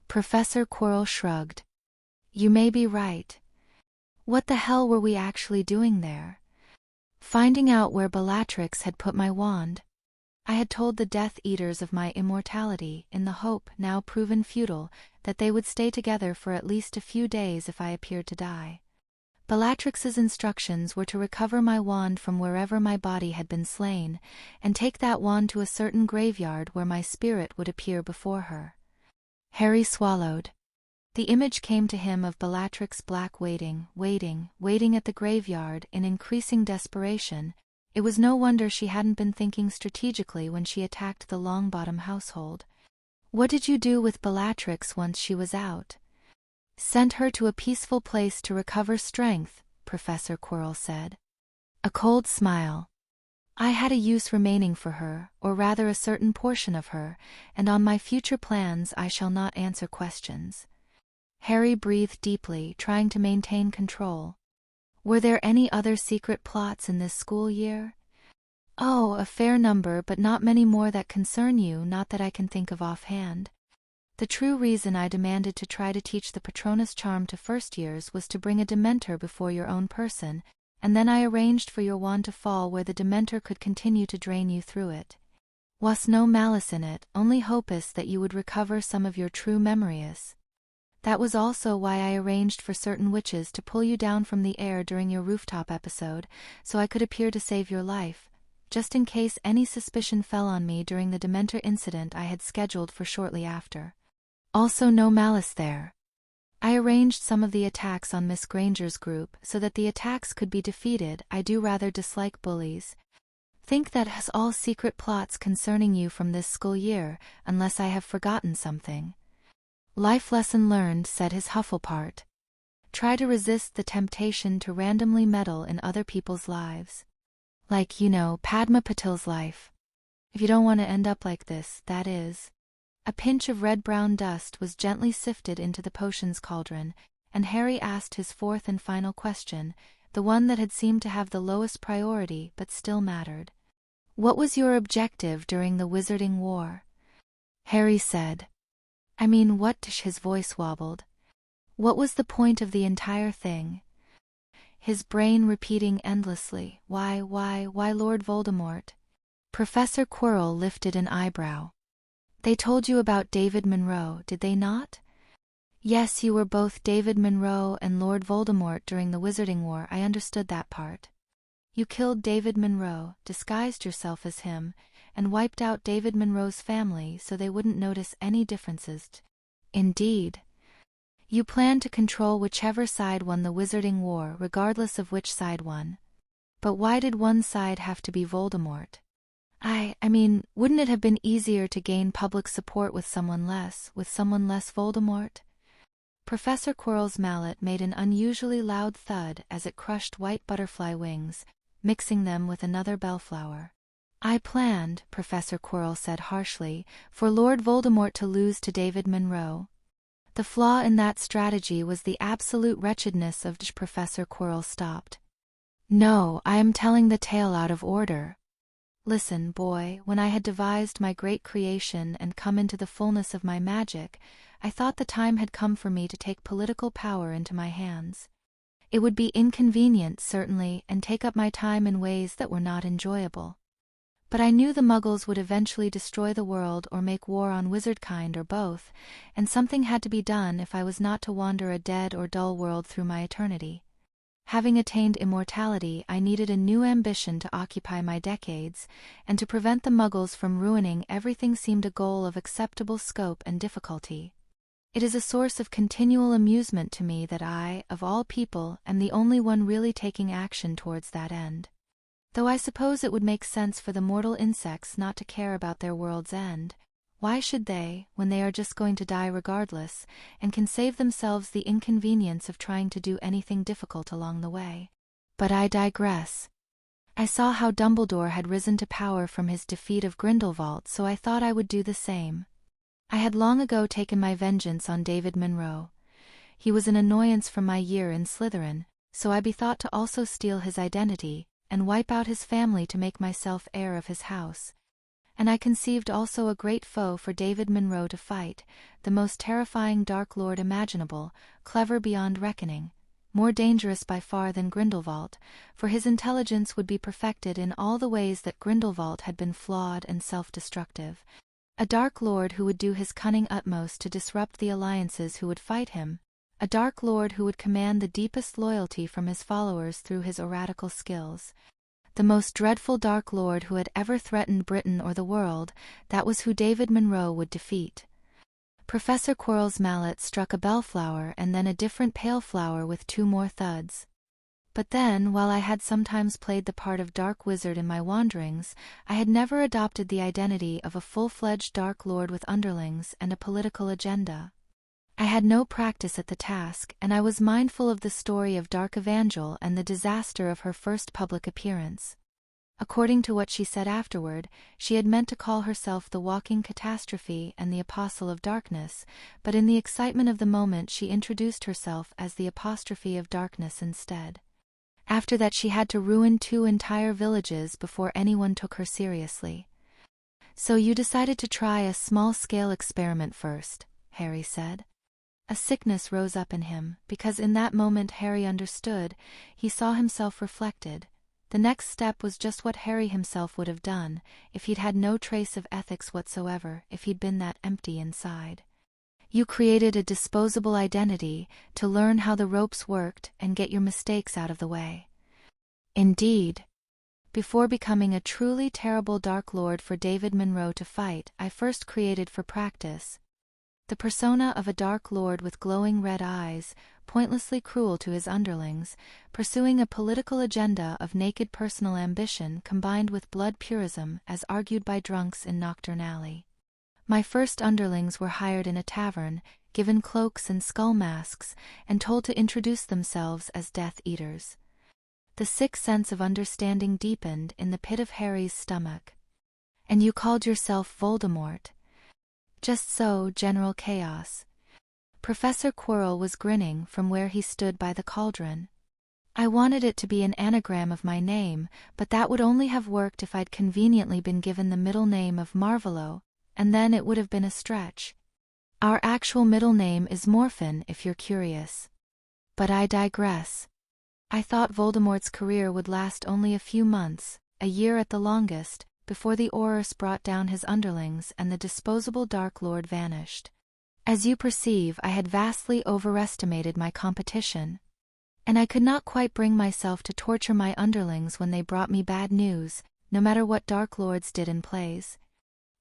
Professor Quirrell shrugged. You may be right. What the hell were we actually doing there? Finding out where Bellatrix had put my wand. I had told the Death Eaters of my immortality in the hope, now proven futile, that they would stay together for at least a few days if I appeared to die. Bellatrix's instructions were to recover my wand from wherever my body had been slain, and take that wand to a certain graveyard where my spirit would appear before her. Harry swallowed. The image came to him of Bellatrix Black waiting at the graveyard in increasing desperation. It was no wonder she hadn't been thinking strategically when she attacked the Longbottom household. What did you do with Bellatrix once she was out? Sent her to a peaceful place to recover strength, Professor Quirrell said. A cold smile. I had a use remaining for her, or rather a certain portion of her, and on my future plans I shall not answer questions. Harry breathed deeply, trying to maintain control. Were there any other secret plots in this school year? Oh, a fair number, but not many more that concern you, not that I can think of offhand. The true reason I demanded to try to teach the Patronus charm to first years was to bring a Dementor before your own person, and then I arranged for your wand to fall where the Dementor could continue to drain you through it. Was no malice in it, only hopus that you would recover some of your true memories. That was also why I arranged for certain witches to pull you down from the air during your rooftop episode, so I could appear to save your life, just in case any suspicion fell on me during the Dementor incident I had scheduled for shortly after. Also no malice there. I arranged some of the attacks on Miss Granger's group so that the attacks could be defeated. I do rather dislike bullies. Think that has all secret plots concerning you from this school year, unless I have forgotten something. Life lesson learned, said his Hufflepart. Try to resist the temptation to randomly meddle in other people's lives. Like, Padma Patil's life. If you don't want to end up like this, that is. A pinch of red-brown dust was gently sifted into the potions cauldron, and Harry asked his fourth and final question, the one that had seemed to have the lowest priority but still mattered. What was your objective during the Wizarding War? Harry said. What? His voice wobbled. What was the point of the entire thing? His brain repeating endlessly, why Lord Voldemort? Professor Quirrell lifted an eyebrow. They told you about David Monroe, did they not? Yes, you were both David Monroe and Lord Voldemort during the Wizarding War, I understood that part. You killed David Monroe, disguised yourself as him, and wiped out David Monroe's family so they wouldn't notice any differences. Indeed. You planned to control whichever side won the wizarding war, regardless of which side won. But why did one side have to be Voldemort? I mean, wouldn't it have been easier to gain public support with someone less Voldemort? Professor Quirrell's mallet made an unusually loud thud as it crushed white butterfly wings, mixing them with another bellflower. I planned, Professor Quirrell said harshly, for Lord Voldemort to lose to David Monroe. The flaw in that strategy was the absolute wretchedness of Professor Quirrell stopped. No, I am telling the tale out of order. Listen, boy, when I had devised my great creation and come into the fullness of my magic, I thought the time had come for me to take political power into my hands. It would be inconvenient, certainly, and take up my time in ways that were not enjoyable. But I knew the Muggles would eventually destroy the world or make war on wizardkind or both, and something had to be done if I was not to wander a dead or dull world through my eternity. Having attained immortality, I needed a new ambition to occupy my decades, and to prevent the Muggles from ruining everything seemed a goal of acceptable scope and difficulty. It is a source of continual amusement to me that I, of all people, am the only one really taking action towards that end. Though I suppose it would make sense for the mortal insects not to care about their world's end. Why should they, when they are just going to die regardless, and can save themselves the inconvenience of trying to do anything difficult along the way? But I digress. I saw how Dumbledore had risen to power from his defeat of Grindelwald, so I thought I would do the same. I had long ago taken my vengeance on David Monroe. He was an annoyance from my year in Slytherin, so I bethought to also steal his identity, and wipe out his family to make myself heir of his house. And I conceived also a great foe for David Monroe to fight, the most terrifying Dark Lord imaginable, clever beyond reckoning, more dangerous by far than Grindelwald, for his intelligence would be perfected in all the ways that Grindelwald had been flawed and self-destructive. A Dark Lord who would do his cunning utmost to disrupt the alliances who would fight him, a Dark Lord who would command the deepest loyalty from his followers through his oratical skills. The most dreadful Dark Lord who had ever threatened Britain or the world, that was who David Monroe would defeat. Professor Quirrell's mallet struck a bellflower and then a different pale flower with 2 more thuds. But then, while I had sometimes played the part of Dark Wizard in my wanderings, I had never adopted the identity of a full-fledged Dark Lord with underlings and a political agenda. I had no practice at the task, and I was mindful of the story of Dark Evangel and the disaster of her first public appearance. According to what she said afterward, she had meant to call herself the Walking Catastrophe and the Apostle of Darkness, but in the excitement of the moment she introduced herself as the Apostrophe of Darkness instead. After that she had to ruin 2 entire villages before anyone took her seriously. So you decided to try a small-scale experiment first, Harry said. A sickness rose up in him, because in that moment Harry understood, he saw himself reflected. The next step was just what Harry himself would have done, if he'd had no trace of ethics whatsoever, if he'd been that empty inside. You created a disposable identity, to learn how the ropes worked and get your mistakes out of the way. Indeed. Before becoming a truly terrible Dark Lord for David Monroe to fight, I first created for practice the persona of a Dark Lord with glowing red eyes, pointlessly cruel to his underlings, pursuing a political agenda of naked personal ambition combined with blood purism as argued by drunks in Knockturn Alley. My first underlings were hired in a tavern, given cloaks and skull masks, and told to introduce themselves as Death Eaters. The sick sense of understanding deepened in the pit of Harry's stomach. And you called yourself Voldemort. Just so, General Chaos. Professor Quirrell was grinning from where he stood by the cauldron. I wanted it to be an anagram of my name, but that would only have worked if I'd conveniently been given the middle name of Marvolo, and then it would have been a stretch. Our actual middle name is Morphin, if you're curious. But I digress. I thought Voldemort's career would last only a few months, a year at the longest, before the Aurors brought down his underlings and the disposable Dark Lord vanished. As you perceive, I had vastly overestimated my competition. And I could not quite bring myself to torture my underlings when they brought me bad news, no matter what Dark Lords did in plays.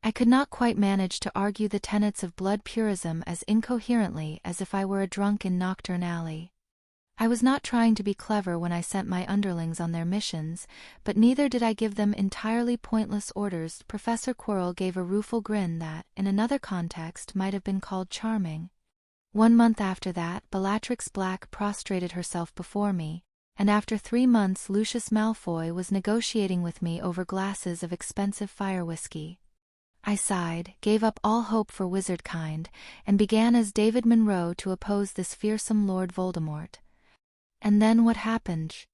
I could not quite manage to argue the tenets of blood purism as incoherently as if I were a drunk in Knockturn Alley. I was not trying to be clever when I sent my underlings on their missions, but neither did I give them entirely pointless orders. Professor Quirrell gave a rueful grin that, in another context, might have been called charming. 1 month after that, Bellatrix Black prostrated herself before me, and after 3 months Lucius Malfoy was negotiating with me over glasses of expensive fire whiskey. I sighed, gave up all hope for wizardkind, and began as David Monroe to oppose this fearsome Lord Voldemort. And then what happened?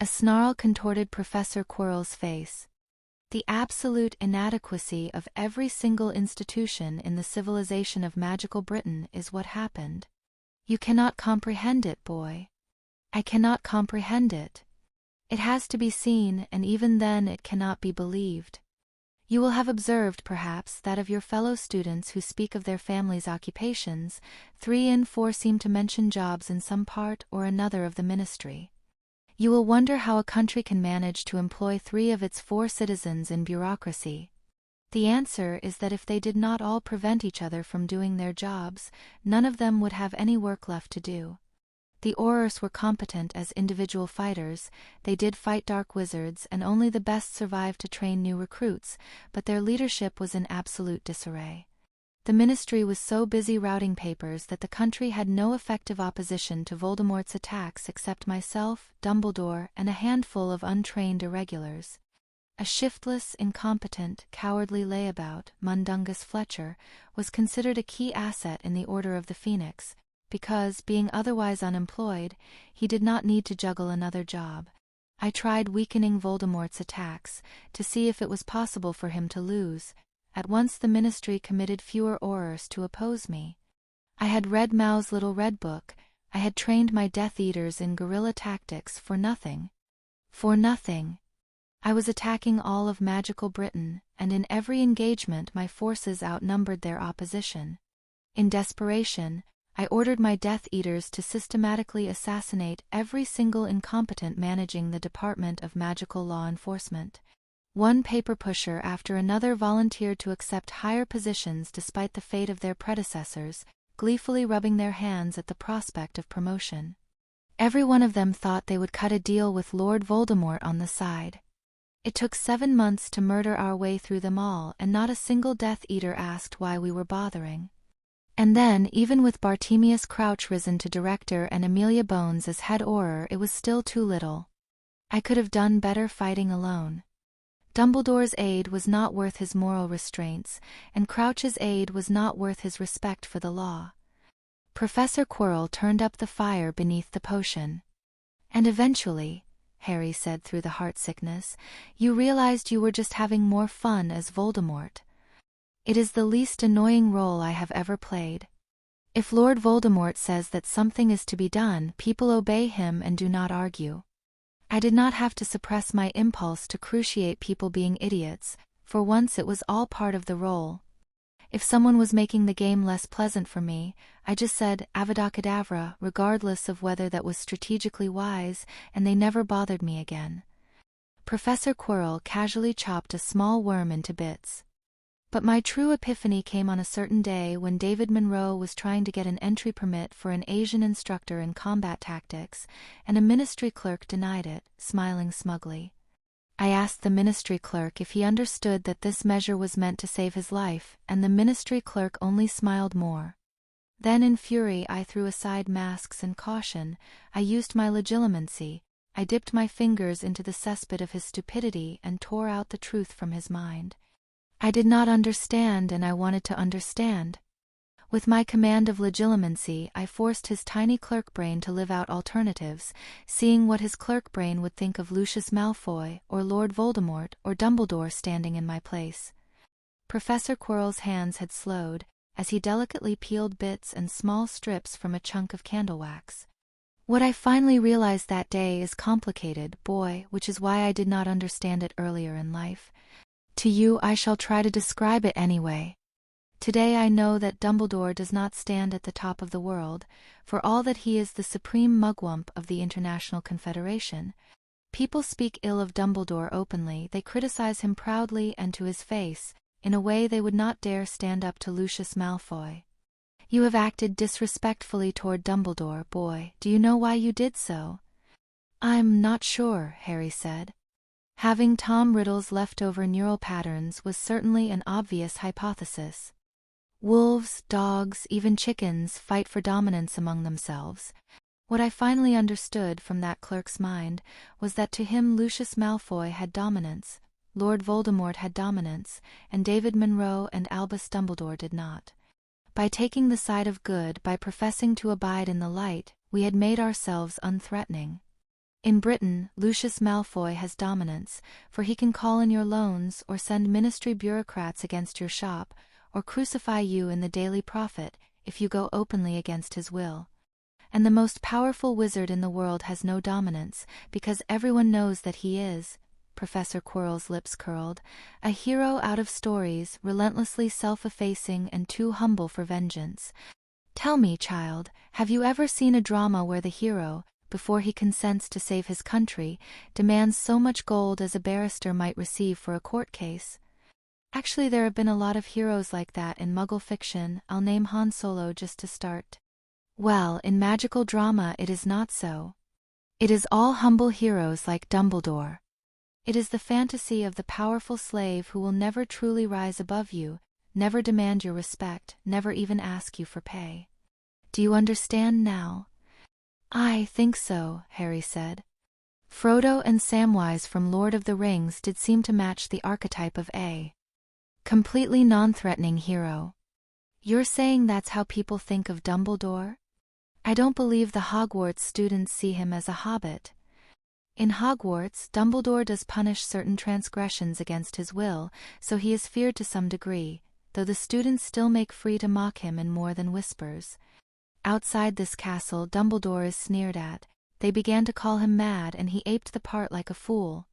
A snarl contorted Professor Quirrell's face. The absolute inadequacy of every single institution in the civilization of magical Britain is what happened. You cannot comprehend it, boy. I cannot comprehend it. It has to be seen, and even then it cannot be believed. You will have observed, perhaps, that of your fellow students who speak of their families' occupations, 3 in 4 seem to mention jobs in some part or another of the ministry. You will wonder how a country can manage to employ 3 of its 4 citizens in bureaucracy. The answer is that if they did not all prevent each other from doing their jobs, none of them would have any work left to do. The Aurors were competent as individual fighters, they did fight dark wizards, and only the best survived to train new recruits, but their leadership was in absolute disarray. The ministry was so busy routing papers that the country had no effective opposition to Voldemort's attacks except myself, Dumbledore, and a handful of untrained irregulars. A shiftless, incompetent, cowardly layabout, Mundungus Fletcher, was considered a key asset in the Order of the Phoenix, because, being otherwise unemployed, he did not need to juggle another job. I tried weakening Voldemort's attacks, to see if it was possible for him to lose. At once the ministry committed fewer Aurors to oppose me. I had read Mao's Little Red Book, I had trained my Death Eaters in guerrilla tactics for nothing. For nothing. I was attacking all of magical Britain, and in every engagement my forces outnumbered their opposition. In desperation, I ordered my Death Eaters to systematically assassinate every single incompetent managing the Department of Magical Law Enforcement. One paper pusher after another volunteered to accept higher positions despite the fate of their predecessors, gleefully rubbing their hands at the prospect of promotion. Every one of them thought they would cut a deal with Lord Voldemort on the side. It took 7 months to murder our way through them all, and not a single Death Eater asked why we were bothering. And then, even with Bartemius Crouch risen to director and Amelia Bones as head Auror, it was still too little. I could have done better fighting alone. Dumbledore's aid was not worth his moral restraints, and Crouch's aid was not worth his respect for the law. Professor Quirrell turned up the fire beneath the potion. And eventually, Harry said through the heart-sickness, you realized you were just having more fun as Voldemort. It is the least annoying role I have ever played. If Lord Voldemort says that something is to be done, people obey him and do not argue. I did not have to suppress my impulse to cruciate people being idiots, for once it was all part of the role. If someone was making the game less pleasant for me, I just said Avada Kedavra, regardless of whether that was strategically wise, and they never bothered me again. Professor Quirrell casually chopped a small worm into bits. But my true epiphany came on a certain day when David Monroe was trying to get an entry permit for an Asian instructor in combat tactics, and a ministry clerk denied it, smiling smugly. I asked the ministry clerk if he understood that this measure was meant to save his life, and the ministry clerk only smiled more. Then in fury I threw aside masks and caution, I used my legilimency, I dipped my fingers into the cesspit of his stupidity and tore out the truth from his mind. I did not understand, and I wanted to understand. With my command of legilimency, I forced his tiny clerk brain to live out alternatives, seeing what his clerk brain would think of Lucius Malfoy, or Lord Voldemort, or Dumbledore standing in my place. Professor Quirrell's hands had slowed, as he delicately peeled bits and small strips from a chunk of candle wax. What I finally realized that day is complicated, boy, which is why I did not understand it earlier in life. To you I shall try to describe it anyway. Today I know that Dumbledore does not stand at the top of the world, for all that he is the supreme mugwump of the International Confederation. People speak ill of Dumbledore openly, they criticize him proudly and to his face, in a way they would not dare stand up to Lucius Malfoy. "You have acted disrespectfully toward Dumbledore, boy. Do you know why you did so?" "I'm not sure," Harry said. Having Tom Riddle's leftover neural patterns was certainly an obvious hypothesis. Wolves, dogs, even chickens fight for dominance among themselves. What I finally understood from that clerk's mind was that to him Lucius Malfoy had dominance, Lord Voldemort had dominance, and David Monroe and Albus Dumbledore did not. By taking the side of good, by professing to abide in the light, we had made ourselves unthreatening. In Britain, Lucius Malfoy has dominance, for he can call in your loans or send ministry bureaucrats against your shop, or crucify you in the Daily Prophet if you go openly against his will. And the most powerful wizard in the world has no dominance, because everyone knows that he is, Professor Quirrell's lips curled, a hero out of stories, relentlessly self-effacing and too humble for vengeance. Tell me, child, have you ever seen a drama where the hero, before he consents to save his country, demands so much gold as a barrister might receive for a court case? Actually, there have been a lot of heroes like that in Muggle fiction. I'll name Han Solo just to start. Well, in magical drama it is not so. It is all humble heroes like Dumbledore. It is the fantasy of the powerful slave who will never truly rise above you, never demand your respect, never even ask you for pay. Do you understand now? "I think so," Harry said. Frodo and Samwise from Lord of the Rings did seem to match the archetype of a completely non-threatening hero. You're saying that's how people think of Dumbledore? I don't believe the Hogwarts students see him as a hobbit. In Hogwarts, Dumbledore does punish certain transgressions against his will, so he is feared to some degree, though the students still make free to mock him in more than whispers. Outside this castle, Dumbledore is sneered at. They began to call him mad, and he aped the part like a fool.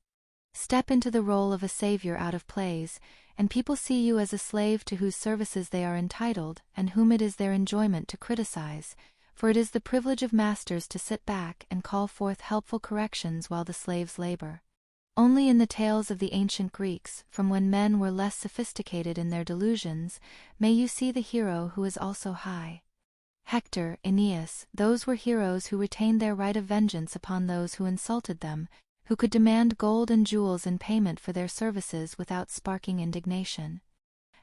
Step into the role of a savior out of plays, and people see you as a slave to whose services they are entitled, and whom it is their enjoyment to criticize, for it is the privilege of masters to sit back and call forth helpful corrections while the slaves labor. Only in the tales of the ancient Greeks, from when men were less sophisticated in their delusions, may you see the hero who is also high. Hector, Aeneas, those were heroes who retained their right of vengeance upon those who insulted them, who could demand gold and jewels in payment for their services without sparking indignation.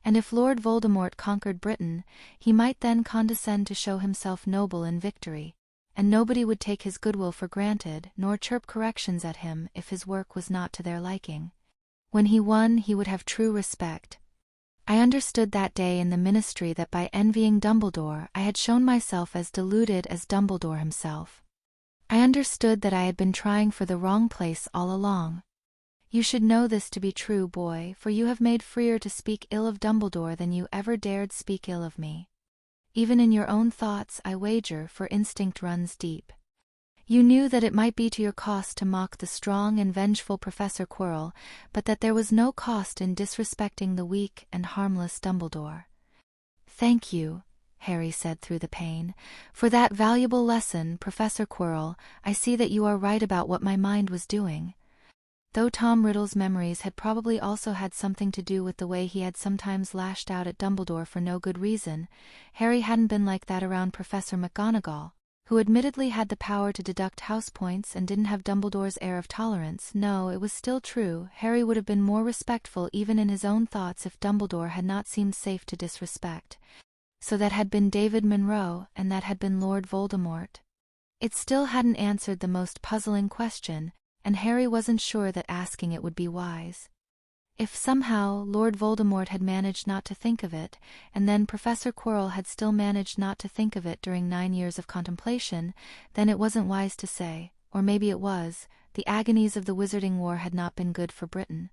And if Lord Voldemort conquered Britain, he might then condescend to show himself noble in victory, and nobody would take his goodwill for granted, nor chirp corrections at him if his work was not to their liking. When he won, he would have true respect. I understood that day in the ministry that by envying Dumbledore I had shown myself as deluded as Dumbledore himself. I understood that I had been trying for the wrong place all along. You should know this to be true, boy, for you have made freer to speak ill of Dumbledore than you ever dared speak ill of me. Even in your own thoughts, I wager, for instinct runs deep. You knew that it might be to your cost to mock the strong and vengeful Professor Quirrell, but that there was no cost in disrespecting the weak and harmless Dumbledore. Thank you, Harry said through the pain, for that valuable lesson, Professor Quirrell. I see that you are right about what my mind was doing. Though Tom Riddle's memories had probably also had something to do with the way he had sometimes lashed out at Dumbledore for no good reason, Harry hadn't been like that around Professor McGonagall, who admittedly had the power to deduct house points and didn't have Dumbledore's air of tolerance. No, it was still true, Harry would have been more respectful even in his own thoughts if Dumbledore had not seemed safe to disrespect. So that had been David Monroe, and that had been Lord Voldemort. It still hadn't answered the most puzzling question, and Harry wasn't sure that asking it would be wise. If somehow Lord Voldemort had managed not to think of it, and then Professor Quirrell had still managed not to think of it during 9 years of contemplation, then it wasn't wise to say, or maybe it was, the agonies of the Wizarding War had not been good for Britain.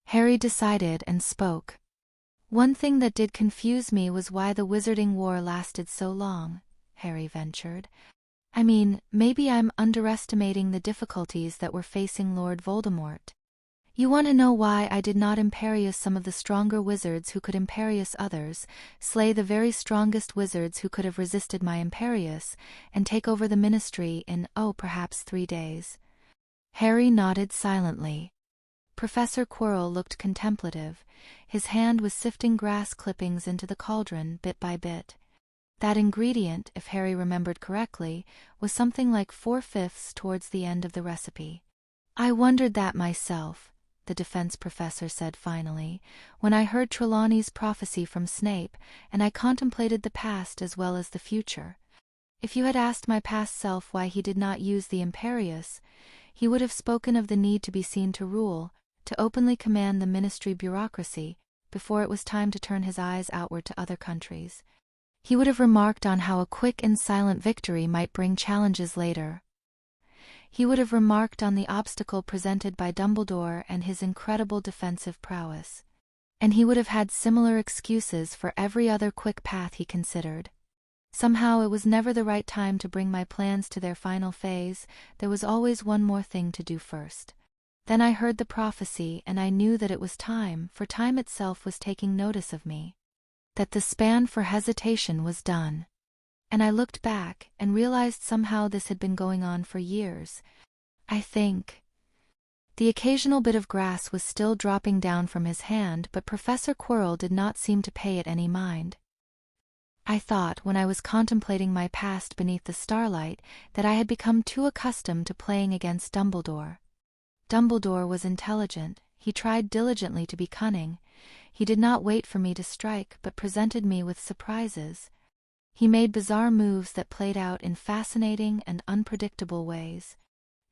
Harry decided and spoke. One thing that did confuse me was why the Wizarding War lasted so long, Harry ventured. I mean, maybe I'm underestimating the difficulties that were facing Lord Voldemort. You want to know why I did not imperious some of the stronger wizards who could imperious others, slay the very strongest wizards who could have resisted my imperious, and take over the ministry in, perhaps 3 days? Harry nodded silently. Professor Quirrell looked contemplative. His hand was sifting grass clippings into the cauldron bit by bit. That ingredient, if Harry remembered correctly, was something like 4/5 towards the end of the recipe. "I wondered that myself," the defense professor said finally, "when I heard Trelawney's prophecy from Snape, and I contemplated the past as well as the future. If you had asked my past self why he did not use the Imperius, he would have spoken of the need to be seen to rule, to openly command the ministry bureaucracy, before it was time to turn his eyes outward to other countries. He would have remarked on how a quick and silent victory might bring challenges later. He would have remarked on the obstacle presented by Dumbledore and his incredible defensive prowess. And he would have had similar excuses for every other quick path he considered. Somehow it was never the right time to bring my plans to their final phase. There was always one more thing to do first. Then I heard the prophecy, and I knew that it was time, for time itself was taking notice of me. That the span for hesitation was done. And I looked back, and realized somehow this had been going on for years. I think. The occasional bit of grass was still dropping down from his hand, but Professor Quirrell did not seem to pay it any mind. I thought, when I was contemplating my past beneath the starlight, that I had become too accustomed to playing against Dumbledore. Dumbledore was intelligent. He tried diligently to be cunning. He did not wait for me to strike, but presented me with surprises. He made bizarre moves that played out in fascinating and unpredictable ways.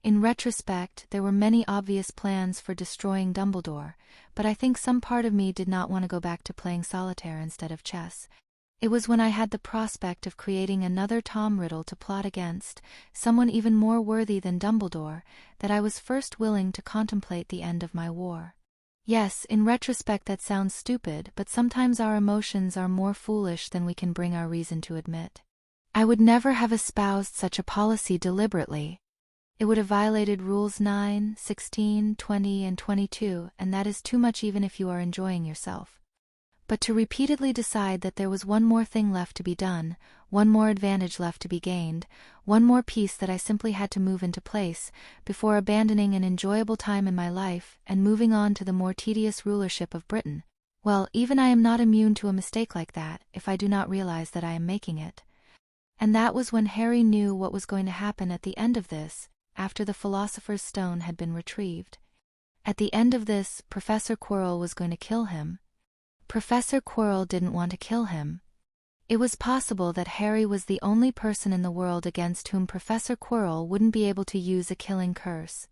In retrospect, there were many obvious plans for destroying Dumbledore, but I think some part of me did not want to go back to playing solitaire instead of chess. It was when I had the prospect of creating another Tom Riddle to plot against, someone even more worthy than Dumbledore, that I was first willing to contemplate the end of my war. Yes, in retrospect that sounds stupid, but sometimes our emotions are more foolish than we can bring our reason to admit. I would never have espoused such a policy deliberately. It would have violated Rules 9, 16, 20, and 22, and that is too much even if you are enjoying yourself. But to repeatedly decide that there was one more thing left to be done, one more advantage left to be gained, one more piece that I simply had to move into place, before abandoning an enjoyable time in my life and moving on to the more tedious rulership of Britain, well, even I am not immune to a mistake like that, if I do not realize that I am making it. And that was when Harry knew what was going to happen at the end of this, after the Philosopher's Stone had been retrieved. At the end of this, Professor Quirrell was going to kill him. Professor Quirrell didn't want to kill him. It was possible that Harry was the only person in the world against whom Professor Quirrell wouldn't be able to use a killing curse.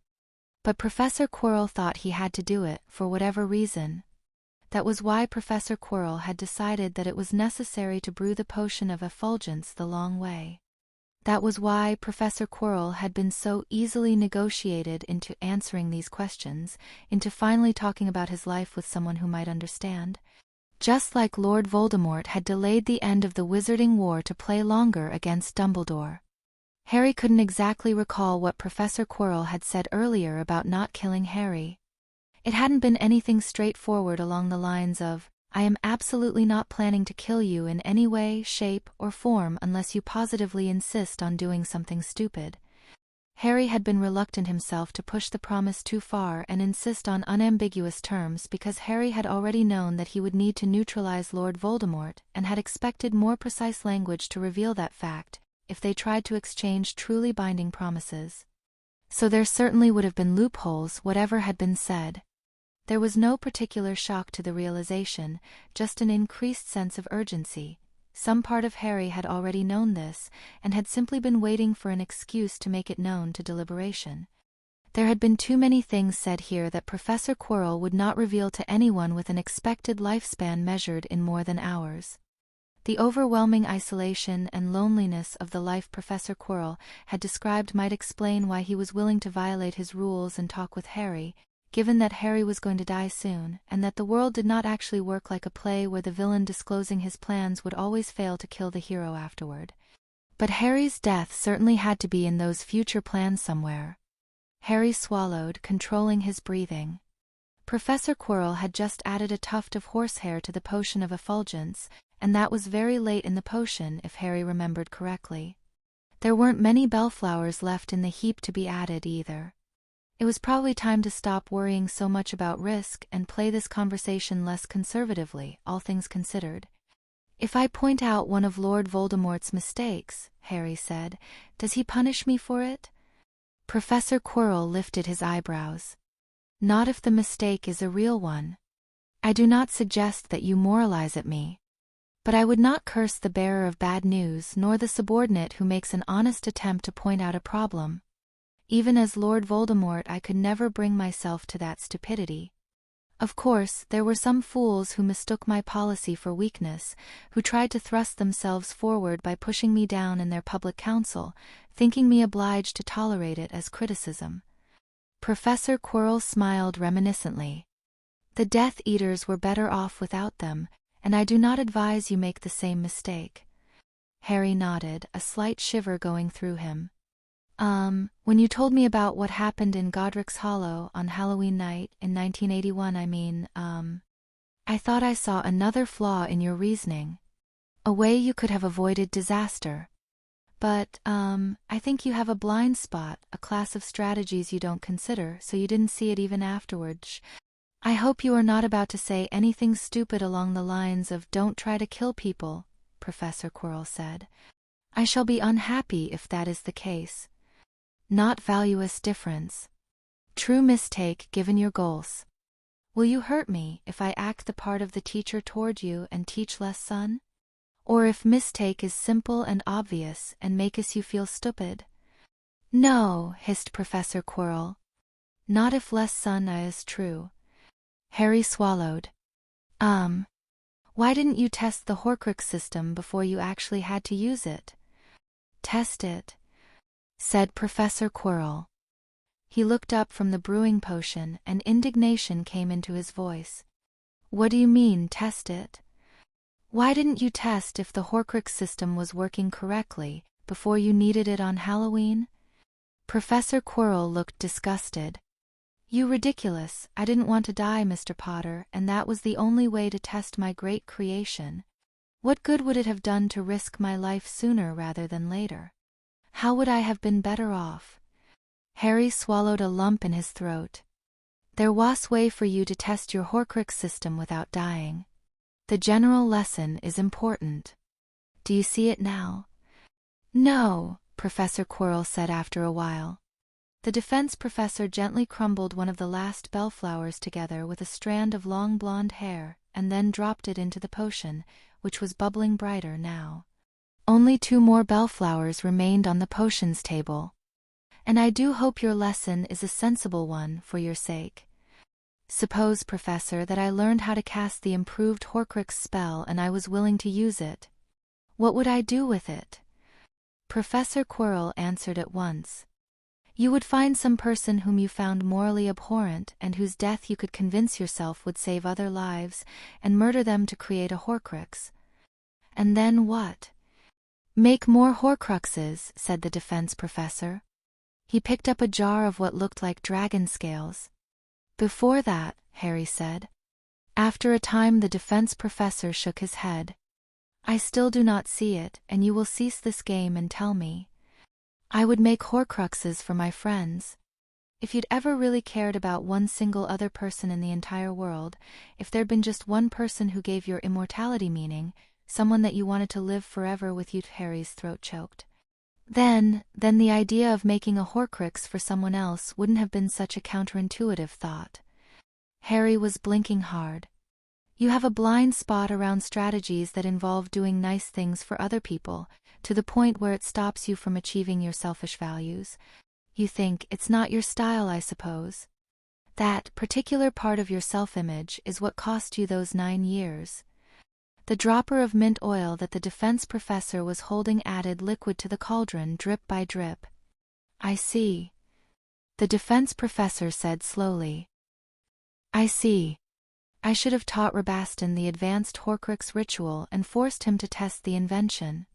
But Professor Quirrell thought he had to do it, for whatever reason. That was why Professor Quirrell had decided that it was necessary to brew the potion of effulgence the long way. That was why Professor Quirrell had been so easily negotiated into answering these questions, into finally talking about his life with someone who might understand. Just like Lord Voldemort had delayed the end of the Wizarding War to play longer against Dumbledore. Harry couldn't exactly recall what Professor Quirrell had said earlier about not killing Harry. It hadn't been anything straightforward along the lines of, "I am absolutely not planning to kill you in any way, shape, or form unless you positively insist on doing something stupid." Harry had been reluctant himself to push the promise too far and insist on unambiguous terms because Harry had already known that he would need to neutralize Lord Voldemort and had expected more precise language to reveal that fact, if they tried to exchange truly binding promises. So there certainly would have been loopholes, whatever had been said. There was no particular shock to the realization, just an increased sense of urgency. Some part of Harry had already known this, and had simply been waiting for an excuse to make it known to deliberation. There had been too many things said here that Professor Quirrell would not reveal to anyone with an expected lifespan measured in more than hours. The overwhelming isolation and loneliness of the life Professor Quirrell had described might explain why he was willing to violate his rules and talk with Harry, given that Harry was going to die soon, and that the world did not actually work like a play where the villain disclosing his plans would always fail to kill the hero afterward. But Harry's death certainly had to be in those future plans somewhere. Harry swallowed, controlling his breathing. Professor Quirrell had just added a tuft of horsehair to the potion of effulgence, and that was very late in the potion if Harry remembered correctly. There weren't many bellflowers left in the heap to be added either. It was probably time to stop worrying so much about risk and play this conversation less conservatively, all things considered. If I point out one of Lord Voldemort's mistakes, Harry said, does he punish me for it? Professor Quirrell lifted his eyebrows. Not if the mistake is a real one. I do not suggest that you moralize at me. But I would not curse the bearer of bad news nor the subordinate who makes an honest attempt to point out a problem. Even as Lord Voldemort, I could never bring myself to that stupidity. Of course, there were some fools who mistook my policy for weakness, who tried to thrust themselves forward by pushing me down in their public council, thinking me obliged to tolerate it as criticism. Professor Quirrell smiled reminiscently. The Death Eaters were better off without them, and I do not advise you make the same mistake. Harry nodded, a slight shiver going through him. When you told me about what happened in Godric's Hollow on Halloween night in 1981, I thought I saw another flaw in your reasoning. A way you could have avoided disaster. But, I think you have a blind spot, a class of strategies you don't consider, so you didn't see it even afterwards. I hope you are not about to say anything stupid along the lines of "don't try to kill people," Professor Quirrell said. I shall be unhappy if that is the case. Not valuous difference. True mistake given your goals. Will you hurt me if I act the part of the teacher toward you and teach less son? Or if mistake is simple and obvious and makes you feel stupid? No, hissed Professor Quirrell. Not if less son is true. Harry swallowed. Why didn't you test the Horcrux system before you actually had to use it? Test it, said Professor Quirrell. He looked up from the brewing potion and indignation came into his voice. What do you mean, test it? Why didn't you test if the Horcrux system was working correctly before you needed it on Halloween? Professor Quirrell looked disgusted. You ridiculous, I didn't want to die, Mr. Potter, and that was the only way to test my great creation. What good would it have done to risk my life sooner rather than later? How would I have been better off? Harry swallowed a lump in his throat. There was way for you to test your Horcrux system without dying. The general lesson is important. Do you see it now? No, Professor Quirrell said after a while. The defense professor gently crumbled one of the last bellflowers together with a strand of long blonde hair, and then dropped it into the potion, which was bubbling brighter now. Only 2 more bellflowers remained on the potions table. And I do hope your lesson is a sensible one for your sake. Suppose, Professor, that I learned how to cast the improved Horcrux spell and I was willing to use it. What would I do with it? Professor Quirrell answered at once. You would find some person whom you found morally abhorrent and whose death you could convince yourself would save other lives, and murder them to create a Horcrux. And then what? Make more Horcruxes, said the defense professor. He picked up a jar of what looked like dragon scales. Before that, Harry said. After a time the defense professor shook his head. I still do not see it, and you will cease this game and tell me. I would make Horcruxes for my friends. If you'd ever really cared about one single other person in the entire world, if there'd been just one person who gave your immortality meaning, someone that you wanted to live forever with you, Harry's throat choked. Then the idea of making a Horcrux for someone else wouldn't have been such a counterintuitive thought. Harry was blinking hard. You have a blind spot around strategies that involve doing nice things for other people, to the point where it stops you from achieving your selfish values. You think it's not your style, I suppose. That particular part of your self-image is what cost you those 9 years. The dropper of mint oil that the defense professor was holding added liquid to the cauldron drip by drip. I see. The defense professor said slowly. I see. I should have taught Rabaston the advanced Horcrux ritual and forced him to test the invention.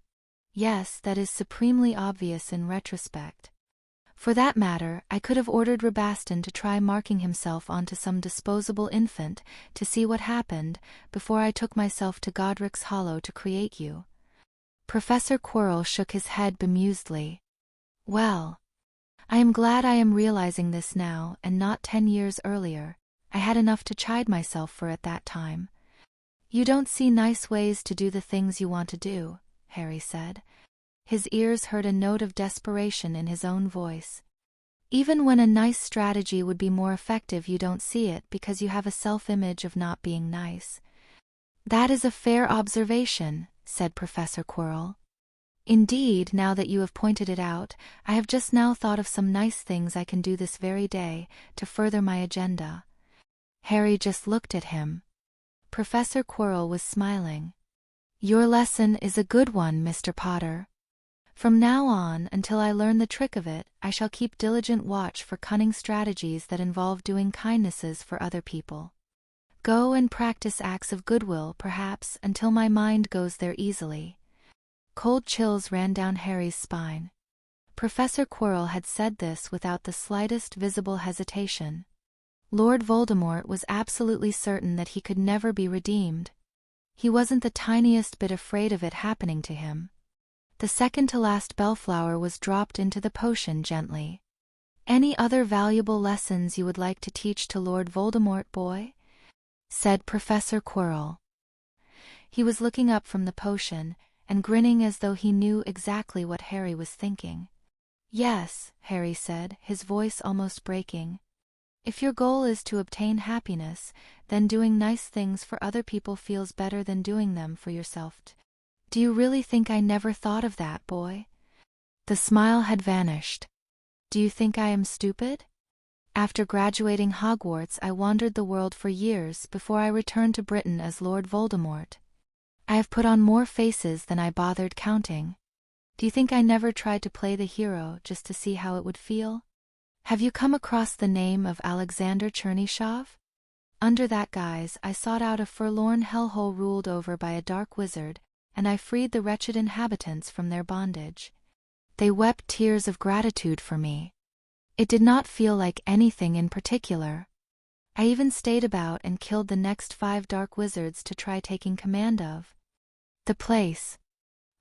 Yes, that is supremely obvious in retrospect. For that matter, I could have ordered Rabaston to try marking himself onto some disposable infant to see what happened before I took myself to Godric's Hollow to create you. Professor Quirrell shook his head bemusedly. Well, I am glad I am realizing this now and not 10 years earlier. I had enough to chide myself for at that time. You don't see nice ways to do the things you want to do, Harry said. His ears heard a note of desperation in his own voice. Even when a nice strategy would be more effective, you don't see it because you have a self-image of not being nice. That is a fair observation, said Professor Quirrell. Indeed, now that you have pointed it out, I have just now thought of some nice things I can do this very day to further my agenda. Harry just looked at him. Professor Quirrell was smiling. Your lesson is a good one, Mr. Potter. From now on, until I learn the trick of it, I shall keep diligent watch for cunning strategies that involve doing kindnesses for other people. Go and practice acts of goodwill, perhaps, until my mind goes there easily. Cold chills ran down Harry's spine. Professor Quirrell had said this without the slightest visible hesitation. Lord Voldemort was absolutely certain that he could never be redeemed. He wasn't the tiniest bit afraid of it happening to him. The second-to-last bellflower was dropped into the potion gently. Any other valuable lessons you would like to teach to Lord Voldemort, boy? Said Professor Quirrell. He was looking up from the potion, and grinning as though he knew exactly what Harry was thinking. Yes, Harry said, his voice almost breaking. If your goal is to obtain happiness, then doing nice things for other people feels better than doing them for yourself. Do you really think I never thought of that, boy? The smile had vanished. Do you think I am stupid? After graduating Hogwarts, I wandered the world for years before I returned to Britain as Lord Voldemort. I have put on more faces than I bothered counting. Do you think I never tried to play the hero just to see how it would feel? Have you come across the name of Alexander Chernyshov? Under that guise, I sought out a forlorn hellhole ruled over by a dark wizard, and I freed the wretched inhabitants from their bondage. They wept tears of gratitude for me. It did not feel like anything in particular. I even stayed about and killed the next 5 dark wizards to try taking command of the place.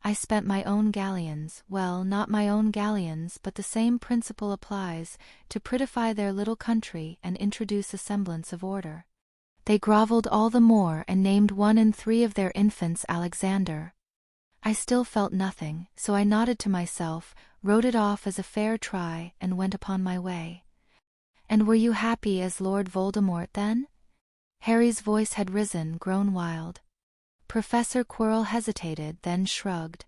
I spent my own galleons, well, not my own galleons, but the same principle applies, to prettify their little country and introduce a semblance of order. They grovelled all the more and named 1 in 3 of their infants Alexander. I still felt nothing, so I nodded to myself, wrote it off as a fair try, and went upon my way. And were you happy as Lord Voldemort then? Harry's voice had risen, grown wild. Professor Quirrell hesitated, then shrugged.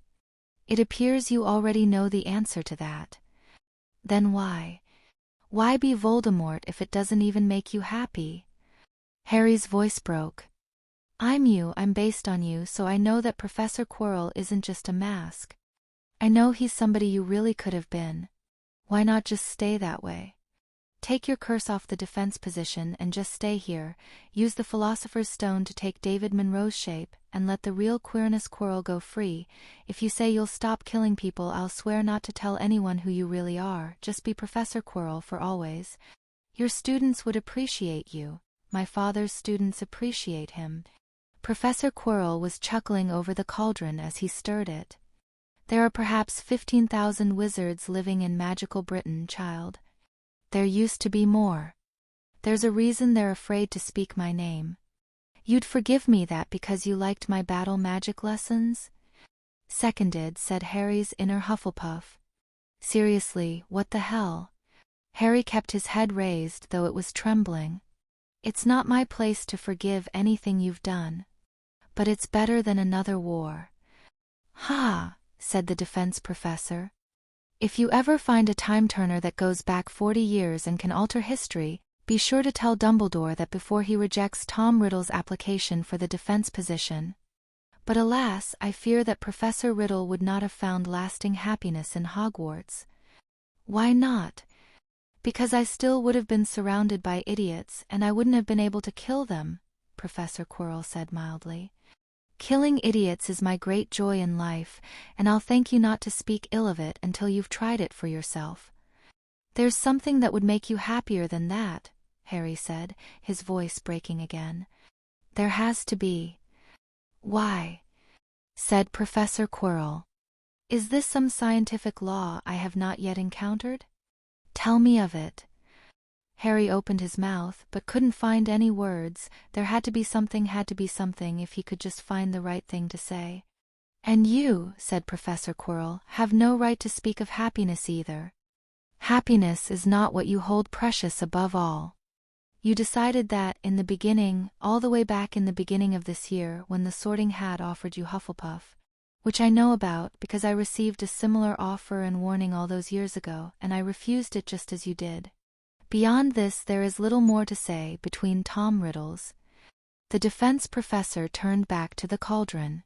It appears you already know the answer to that. Then why? Why be Voldemort if it doesn't even make you happy? Harry's voice broke. I'm you, I'm based on you, so I know that Professor Quirrell isn't just a mask. I know he's somebody you really could have been. Why not just stay that way? Take your curse off the defense position and just stay here, use the Philosopher's Stone to take David Monroe's shape, and let the real Quirinus Quirrell go free. If you say you'll stop killing people, I'll swear not to tell anyone who you really are, just be Professor Quirrell for always. Your students would appreciate you. My father's students appreciate him. Professor Quirrell was chuckling over the cauldron as he stirred it. There are perhaps 15,000 wizards living in magical Britain, child. There used to be more. There's a reason they're afraid to speak my name. You'd forgive me that because you liked my battle magic lessons? Seconded, said Harry's inner Hufflepuff. Seriously, what the hell? Harry kept his head raised, though it was trembling. It's not my place to forgive anything you've done. But it's better than another war. Ha, said the defense professor. If you ever find a time-turner that goes back 40 years and can alter history, be sure to tell Dumbledore that before he rejects Tom Riddle's application for the defense position. But alas, I fear that Professor Riddle would not have found lasting happiness in Hogwarts. Why not? Because I still would have been surrounded by idiots, and I wouldn't have been able to kill them, Professor Quirrell said mildly. Killing idiots is my great joy in life, and I'll thank you not to speak ill of it until you've tried it for yourself. There's something that would make you happier than that, Harry said, his voice breaking again. There has to be. Why? Said Professor Quirrell. Is this some scientific law I have not yet encountered? Tell me of it. Harry opened his mouth, but couldn't find any words. There had to be something if he could just find the right thing to say. And you, said Professor Quirrell, have no right to speak of happiness either. Happiness is not what you hold precious above all. You decided that, in the beginning, all the way back in the beginning of this year, when the Sorting Hat offered you Hufflepuff, which I know about because I received a similar offer and warning all those years ago, and I refused it just as you did. Beyond this there is little more to say between Tom Riddles. The defense professor turned back to the cauldron.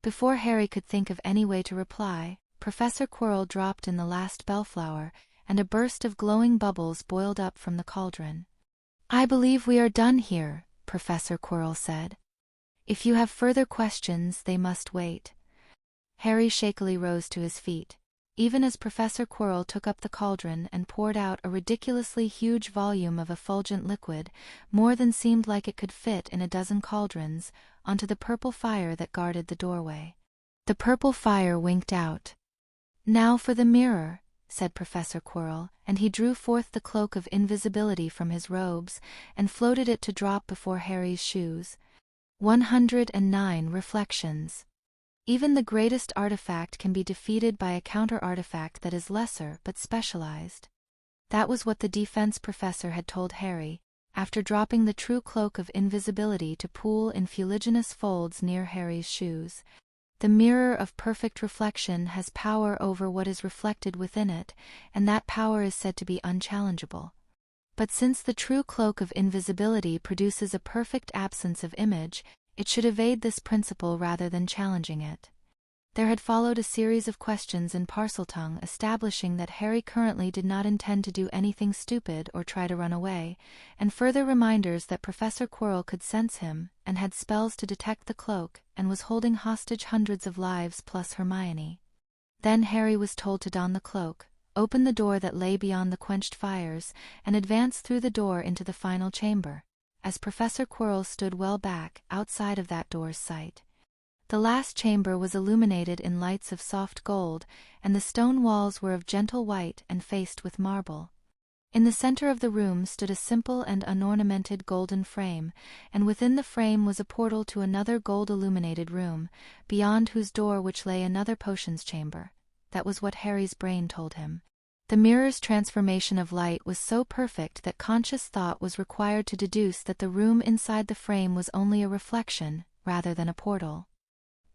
Before Harry could think of any way to reply, Professor Quirrell dropped in the last bellflower, and a burst of glowing bubbles boiled up from the cauldron. I believe we are done here, Professor Quirrell said. If you have further questions, they must wait. Harry shakily rose to his feet. Even as Professor Quirrell took up the cauldron and poured out a ridiculously huge volume of effulgent liquid, more than seemed like it could fit in a dozen cauldrons, onto the purple fire that guarded the doorway. The purple fire winked out. Now for the mirror, said Professor Quirrell, and he drew forth the cloak of invisibility from his robes, and floated it to drop before Harry's shoes. 109 reflections. Even the greatest artifact can be defeated by a counter-artifact that is lesser but specialized. That was what the defense professor had told Harry, after dropping the true cloak of invisibility to pool in fuliginous folds near Harry's shoes. The mirror of perfect reflection has power over what is reflected within it, and that power is said to be unchallengeable. But since the true cloak of invisibility produces a perfect absence of image, it should evade this principle rather than challenging it. There had followed a series of questions in Parseltongue establishing that Harry currently did not intend to do anything stupid or try to run away, and further reminders that Professor Quirrell could sense him, and had spells to detect the cloak, and was holding hostage hundreds of lives plus Hermione. Then Harry was told to don the cloak, open the door that lay beyond the quenched fires, and advance through the door into the final chamber, as Professor Quirrell stood well back, outside of that door's sight. The last chamber was illuminated in lights of soft gold, and the stone walls were of gentle white and faced with marble. In the center of the room stood a simple and unornamented golden frame, and within the frame was a portal to another gold-illuminated room, beyond whose door which lay another potions chamber. That was what Harry's brain told him. The mirror's transformation of light was so perfect that conscious thought was required to deduce that the room inside the frame was only a reflection, rather than a portal.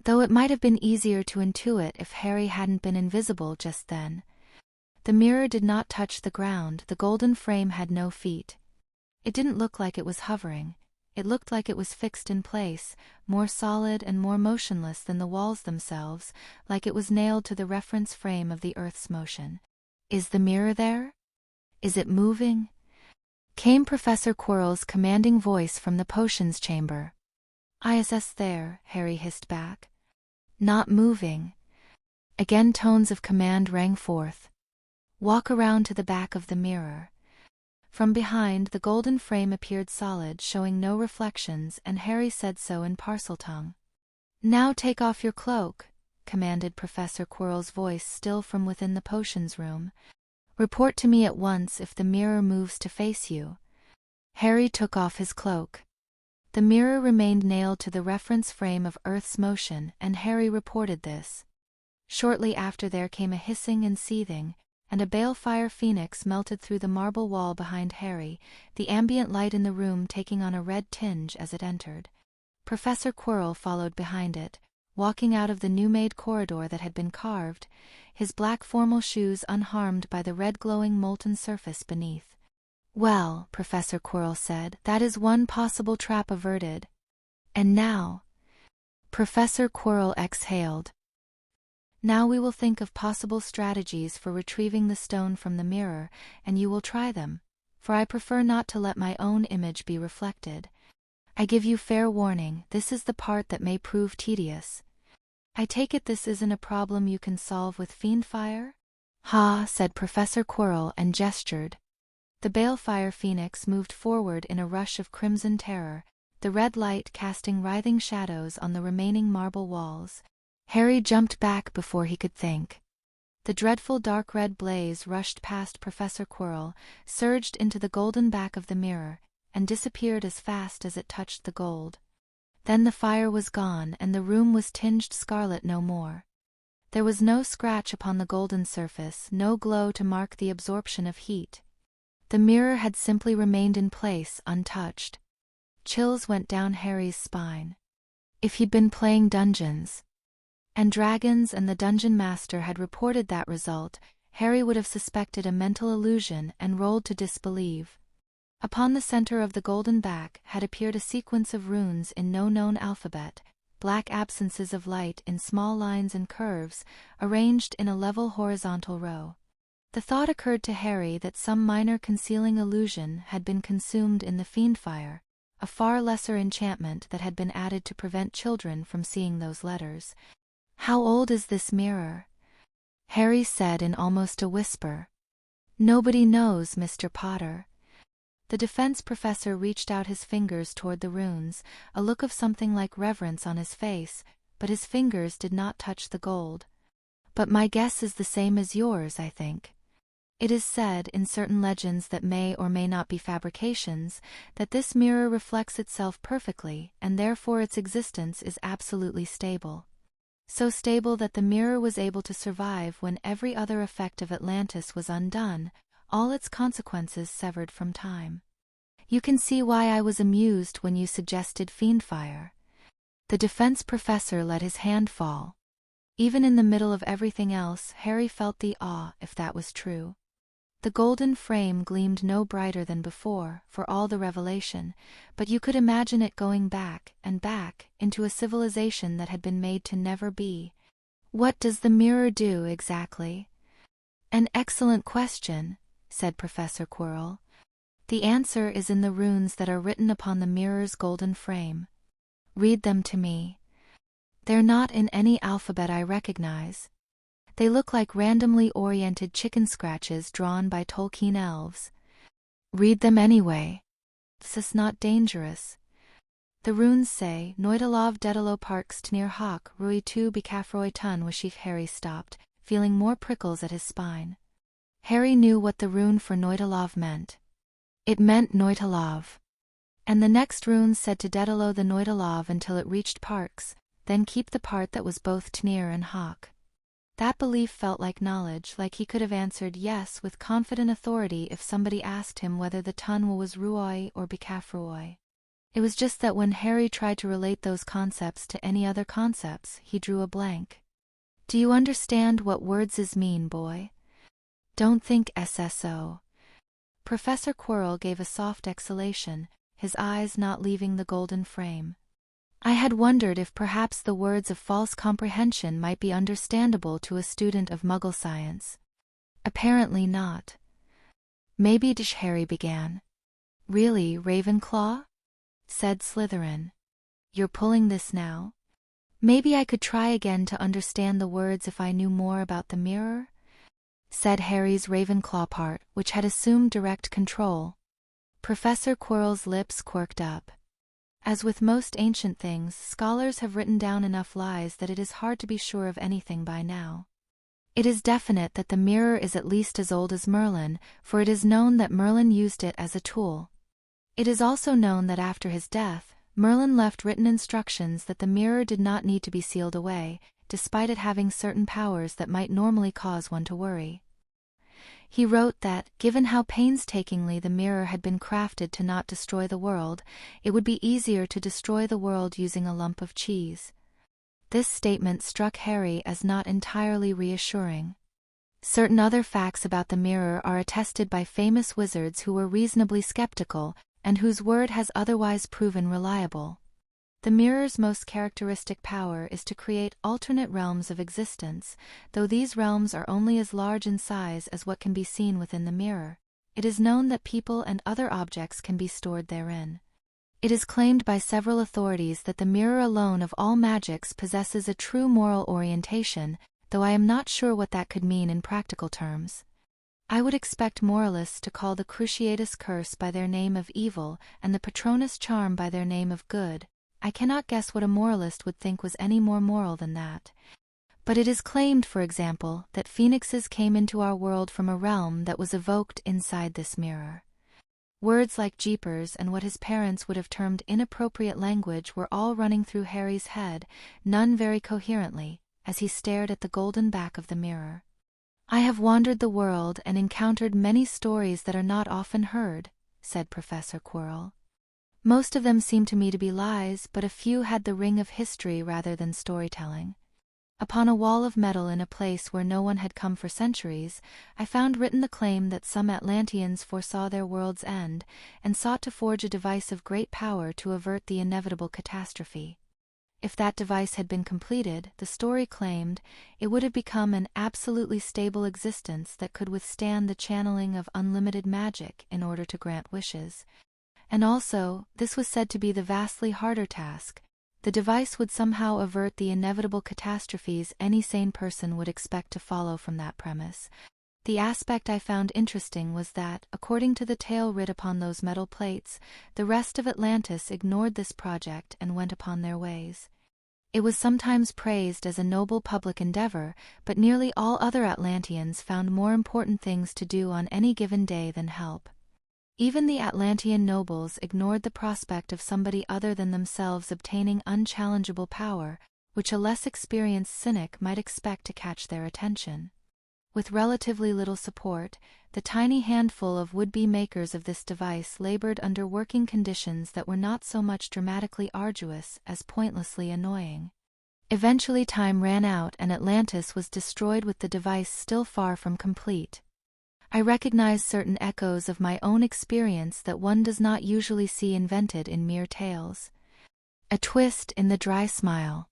Though it might have been easier to intuit if Harry hadn't been invisible just then. The mirror did not touch the ground, the golden frame had no feet. It didn't look like it was hovering. It looked like it was fixed in place, more solid and more motionless than the walls themselves, like it was nailed to the reference frame of the Earth's motion. Is the mirror there? Is it moving? Came Professor Quirrell's commanding voice from the potions chamber. ISS there, Harry hissed back. Not moving. Again tones of command rang forth. Walk around to the back of the mirror. From behind, the golden frame appeared solid, showing no reflections, and Harry said so in Parseltongue. Now take off your cloak, commanded Professor Quirrell's voice still from within the potions room. Report to me at once if the mirror moves to face you. Harry took off his cloak. The mirror remained nailed to the reference frame of Earth's motion, and Harry reported this. Shortly after there came a hissing and seething, and a balefire phoenix melted through the marble wall behind Harry, the ambient light in the room taking on a red tinge as it entered. Professor Quirrell followed behind it, walking out of the new-made corridor that had been carved, his black formal shoes unharmed by the red glowing molten surface beneath. Well, Professor Quirrell said, that is one possible trap averted. And now? Professor Quirrell exhaled. Now we will think of possible strategies for retrieving the stone from the mirror, and you will try them, for I prefer not to let my own image be reflected. I give you fair warning, this is the part that may prove tedious. I take it this isn't a problem you can solve with fiendfire? Ha, said Professor Quirrell and gestured. The balefire phoenix moved forward in a rush of crimson terror, the red light casting writhing shadows on the remaining marble walls. Harry jumped back before he could think. The dreadful dark red blaze rushed past Professor Quirrell, surged into the golden back of the mirror, and disappeared as fast as it touched the gold. Then the fire was gone and the room was tinged scarlet no more. There was no scratch upon the golden surface, no glow to mark the absorption of heat. The mirror had simply remained in place, untouched. Chills went down Harry's spine. If he'd been playing Dungeons and Dragons and the dungeon master had reported that result, Harry would have suspected a mental illusion and rolled to disbelieve. Upon the center of the golden back had appeared a sequence of runes in no known alphabet, black absences of light in small lines and curves, arranged in a level horizontal row. The thought occurred to Harry that some minor concealing illusion had been consumed in the fiendfire, a far lesser enchantment that had been added to prevent children from seeing those letters. "How old is this mirror?" Harry said in almost a whisper. "Nobody knows, Mr. Potter." The defense professor reached out his fingers toward the runes, a look of something like reverence on his face, but his fingers did not touch the gold. "But my guess is the same as yours, I think. It is said, in certain legends that may or may not be fabrications, that this mirror reflects itself perfectly, and therefore its existence is absolutely stable. So stable that the mirror was able to survive when every other effect of Atlantis was undone, all its consequences severed from time. You can see why I was amused when you suggested fiendfire." The defense professor let his hand fall. Even in the middle of everything else, Harry felt the awe, if that was true. The golden frame gleamed no brighter than before, for all the revelation, but you could imagine it going back and back into a civilization that had been made to never be. "What does the mirror do exactly?" "An excellent question," said Professor Quirrell. "The answer is in the runes that are written upon the mirror's golden frame." "Read them to me." "They're not in any alphabet I recognize. They look like randomly oriented chicken scratches drawn by Tolkien elves." "Read them anyway. This is not dangerous." "The runes say, Noidalov Dedalo Parks Tnir Hawk Rui Tu Bicafroi Tun Washif." Harry stopped, feeling more prickles at his spine. Harry knew what the rune for Noidalov meant. It meant Noidalov. And the next rune said to Dedalo the Noidalov until it reached Parks, then keep the part that was both Tnir and Hawk. That belief felt like knowledge, like he could have answered yes with confident authority if somebody asked him whether the Tunwa was Ruoi or Bicafruoi. It was just that when Harry tried to relate those concepts to any other concepts, he drew a blank. "Do you understand what words mean, boy?" "Don't think SSO." Professor Quirrell gave a soft exhalation, his eyes not leaving the golden frame. "I had wondered if perhaps the words of false comprehension might be understandable to a student of Muggle science." "Apparently not." "Maybe Harry began. "Really, Ravenclaw?" said Slytherin. "You're pulling this now? Maybe I could try again to understand the words if I knew more about the mirror?" said Harry's Ravenclaw part, which had assumed direct control. Professor Quirrell's lips quirked up. As with most ancient things, scholars have written down enough lies that it is hard to be sure of anything by now. It is definite that the mirror is at least as old as Merlin, for it is known that Merlin used it as a tool. It is also known that after his death, Merlin left written instructions that the mirror did not need to be sealed away, despite it having certain powers that might normally cause one to worry. He wrote that, given how painstakingly the mirror had been crafted to not destroy the world, it would be easier to destroy the world using a lump of cheese. This statement struck Harry as not entirely reassuring. Certain other facts about the mirror are attested by famous wizards who were reasonably skeptical, and whose word has otherwise proven reliable. The mirror's most characteristic power is to create alternate realms of existence, though these realms are only as large in size as what can be seen within the mirror. It is known that people and other objects can be stored therein. It is claimed by several authorities that the mirror alone of all magics possesses a true moral orientation, though I am not sure what that could mean in practical terms. I would expect moralists to call the Cruciatus Curse by their name of evil and the Patronus Charm by their name of good. I cannot guess what a moralist would think was any more moral than that. But it is claimed, for example, that phoenixes came into our world from a realm that was evoked inside this mirror. Words like jeepers and what his parents would have termed inappropriate language were all running through Harry's head, none very coherently, as he stared at the golden back of the mirror. "I have wandered the world and encountered many stories that are not often heard," said Professor Quirrell. "Most of them seem to me to be lies, but a few had the ring of history rather than storytelling. Upon a wall of metal in a place where no one had come for centuries, I found written the claim that some Atlanteans foresaw their world's end, and sought to forge a device of great power to avert the inevitable catastrophe. If that device had been completed, the story claimed, it would have become an absolutely stable existence that could withstand the channeling of unlimited magic in order to grant wishes. And also, this was said to be the vastly harder task. The device would somehow avert the inevitable catastrophes any sane person would expect to follow from that premise. The aspect I found interesting was that, according to the tale writ upon those metal plates, the rest of Atlantis ignored this project and went upon their ways. It was sometimes praised as a noble public endeavor, but nearly all other Atlanteans found more important things to do on any given day than help. Even the Atlantean nobles ignored the prospect of somebody other than themselves obtaining unchallengeable power, which a less experienced cynic might expect to catch their attention. With relatively little support, the tiny handful of would-be makers of this device labored under working conditions that were not so much dramatically arduous as pointlessly annoying. Eventually time ran out and Atlantis was destroyed with the device still far from complete. I recognize certain echoes of my own experience that one does not usually see invented in mere tales. A twist in the dry smile.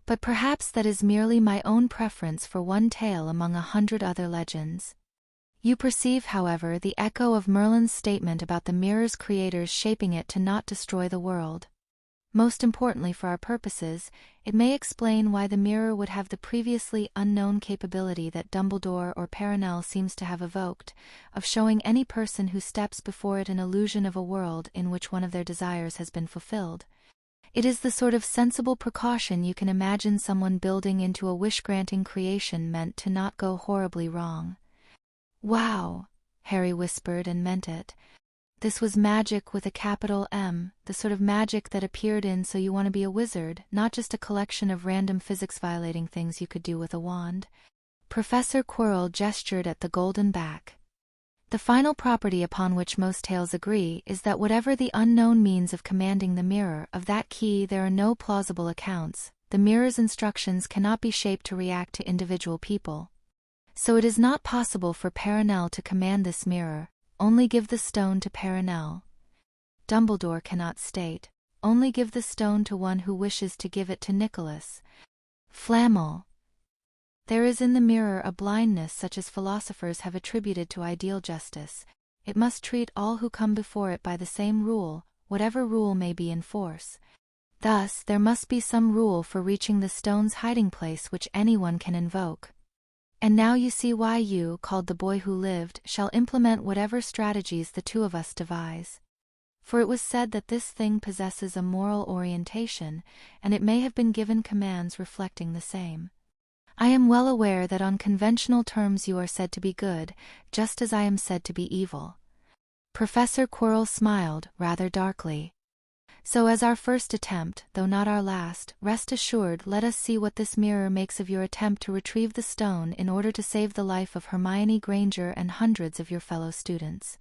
But perhaps that is merely my own preference for one tale among 100 other legends. You perceive, however, the echo of Merlin's statement about the mirror's creators shaping it to not destroy the world. Most importantly for our purposes, it may explain why the mirror would have the previously unknown capability that Dumbledore or Perenelle seems to have evoked, of showing any person who steps before it an illusion of a world in which one of their desires has been fulfilled. It is the sort of sensible precaution you can imagine someone building into a wish-granting creation meant to not go horribly wrong. "Wow," Harry whispered and meant it. This was magic with a capital M, the sort of magic that appeared in So You Want to Be a Wizard, not just a collection of random physics-violating things you could do with a wand. Professor Quirrell gestured at the golden back. "The final property upon which most tales agree is that whatever the unknown means of commanding the mirror, of that key there are no plausible accounts. The mirror's instructions cannot be shaped to react to individual people. So it is not possible for Perenelle to command this mirror. Only give the stone to Perenelle. Dumbledore cannot state, only give the stone to one who wishes to give it to Nicholas Flamel. There is in the mirror a blindness such as philosophers have attributed to ideal justice. It must treat all who come before it by the same rule, whatever rule may be in force. Thus, there must be some rule for reaching the stone's hiding place which anyone can invoke. And now you see why you, called the boy who lived, shall implement whatever strategies the two of us devise. For it was said that this thing possesses a moral orientation, and it may have been given commands reflecting the same. I am well aware that on conventional terms you are said to be good, just as I am said to be evil." Professor Quirrell smiled, rather darkly. "So as our first attempt, though not our last, rest assured let us see what this mirror makes of your attempt to retrieve the stone in order to save the life of Hermione Granger and hundreds of your fellow students."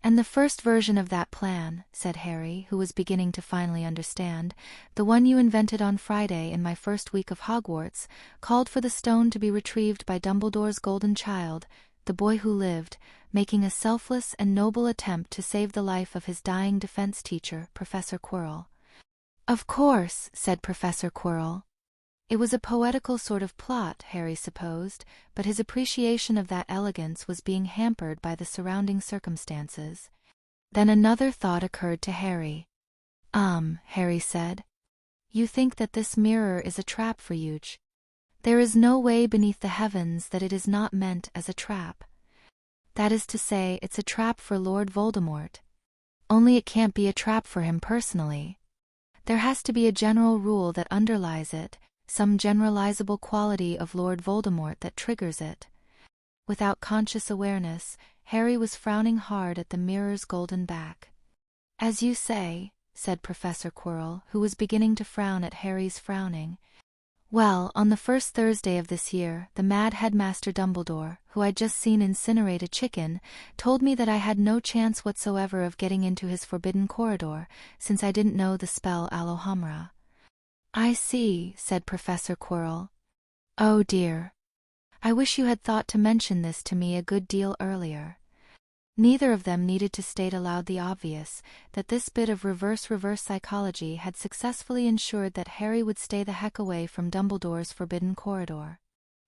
"And the first version of that plan," said Harry, who was beginning to finally understand, "the one you invented on Friday in my first week of Hogwarts, called for the stone to be retrieved by Dumbledore's golden child, the boy who lived, making a selfless and noble attempt to save the life of his dying defense teacher, Professor Quirrell." "Of course," said Professor Quirrell. It was a poetical sort of plot, Harry supposed, but his appreciation of that elegance was being hampered by the surrounding circumstances. Then another thought occurred to Harry. Harry said. "You think that this mirror is a trap for Yuge. There is no way beneath the heavens that it is not meant as a trap. That is to say, it's a trap for Lord Voldemort. Only it can't be a trap for him personally. There has to be a general rule that underlies it, some generalizable quality of Lord Voldemort that triggers it. Without conscious awareness, Harry was frowning hard at the mirror's golden back. "As you say," said Professor Quirrell, who was beginning to frown at Harry's frowning. "Well, on the first Thursday of this year, the Mad Headmaster Dumbledore, who I'd just seen incinerate a chicken, told me that I had no chance whatsoever of getting into his forbidden corridor, since I didn't know the spell Alohomora." "I see," said Professor Quirrell. "Oh dear. I wish you had thought to mention this to me a good deal earlier." Neither of them needed to state aloud the obvious, that this bit of reverse psychology had successfully ensured that Harry would stay the heck away from Dumbledore's forbidden corridor.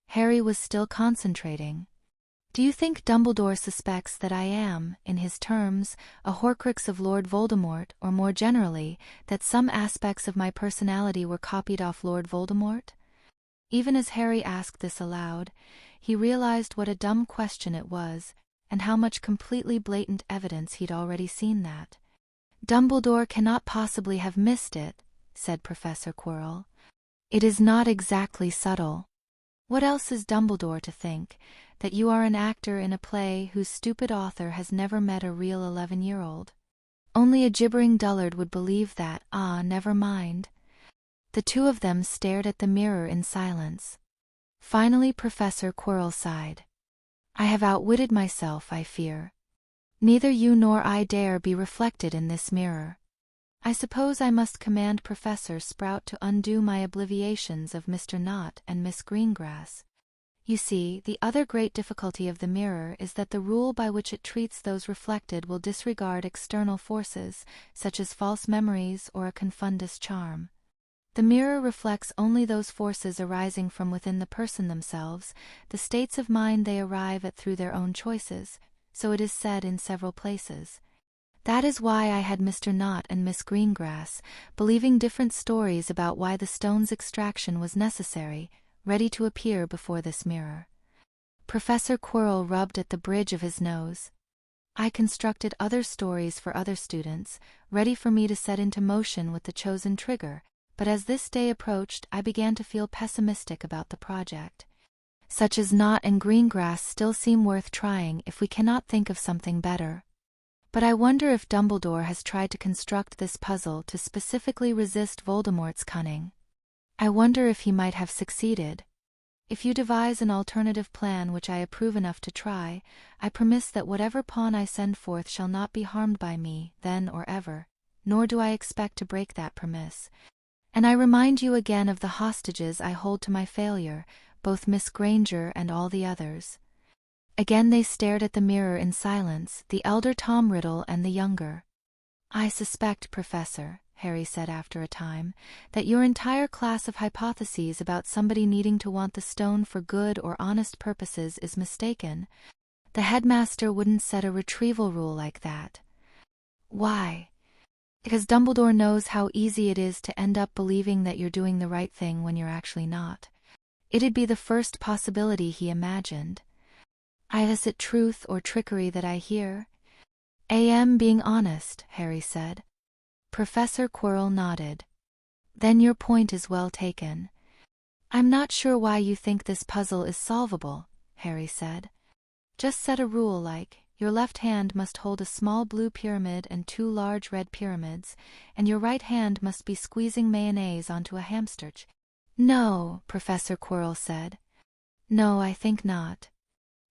Harry was still concentrating. "Do you think Dumbledore suspects that I am, in his terms, a Horcrux of Lord Voldemort, or more generally, that some aspects of my personality were copied off Lord Voldemort?" Even as Harry asked this aloud, he realized what a dumb question it was, and how much completely blatant evidence he'd already seen that. "Dumbledore cannot possibly have missed it," said Professor Quirrell. "It is not exactly subtle. What else is Dumbledore to think? That you are an actor in a play whose stupid author has never met a real 11-year-old? Only a gibbering dullard would believe that. Ah, never mind." The two of them stared at the mirror in silence. Finally Professor Quirrell sighed. "I have outwitted myself, I fear. Neither you nor I dare be reflected in this mirror. I suppose I must command Professor Sprout to undo my obliviations of Mr. Knott and Miss Greengrass. You see, the other great difficulty of the mirror is that the rule by which it treats those reflected will disregard external forces, such as false memories or a confundus charm. The mirror reflects only those forces arising from within the person themselves, the states of mind they arrive at through their own choices, so it is said in several places. That is why I had Mr. Knott and Miss Greengrass, believing different stories about why the stone's extraction was necessary, ready to appear before this mirror. Professor Quirrell rubbed at the bridge of his nose. "I constructed other stories for other students, ready for me to set into motion with the chosen trigger, but as this day approached I began to feel pessimistic about the project. Such as Knott and Greengrass still seem worth trying if we cannot think of something better. But I wonder if Dumbledore has tried to construct this puzzle to specifically resist Voldemort's cunning. I wonder if he might have succeeded. If you devise an alternative plan which I approve enough to try, I promise that whatever pawn I send forth shall not be harmed by me, then or ever, nor do I expect to break that promise. And I remind you again of the hostages I hold to my failure, both Miss Granger and all the others." Again they stared at the mirror in silence, the elder Tom Riddle and the younger. "I suspect, Professor," Harry said after a time, "that your entire class of hypotheses about somebody needing to want the stone for good or honest purposes is mistaken. The headmaster wouldn't set a retrieval rule like that." "Why?" "Because Dumbledore knows how easy it is to end up believing that you're doing the right thing when you're actually not. It'd be the first possibility he imagined." "Is it truth or trickery that I hear?" "Am being honest," Harry said. Professor Quirrell nodded. "Then your point is well taken." "I'm not sure why you think this puzzle is solvable," Harry said. "Just set a rule like, your left hand must hold a small blue pyramid and 2 large red pyramids, and your right hand must be squeezing mayonnaise onto a hamster." "No," Professor Quirrell said. "No, I think not.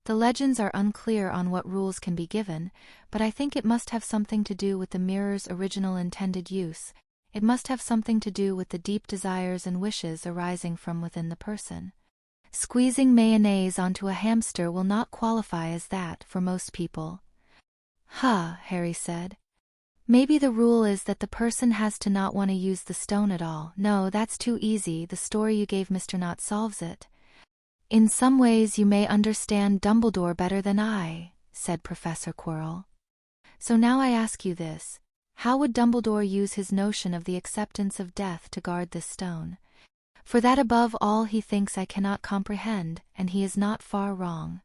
The legends are unclear on what rules can be given, but I think it must have something to do with the mirror's original intended use. It must have something to do with the deep desires and wishes arising from within the person. Squeezing mayonnaise onto a hamster will not qualify as that for most people." "Huh," Harry said. "Maybe the rule is that the person has to not want to use the stone at all." "No, that's too easy. The story you gave Mr. Knott solves it." "In some ways you may understand Dumbledore better than I," said Professor Quirrell. "So now I ask you this. How would Dumbledore use his notion of the acceptance of death to guard this stone? For that above all he thinks I cannot comprehend, and he is not far wrong."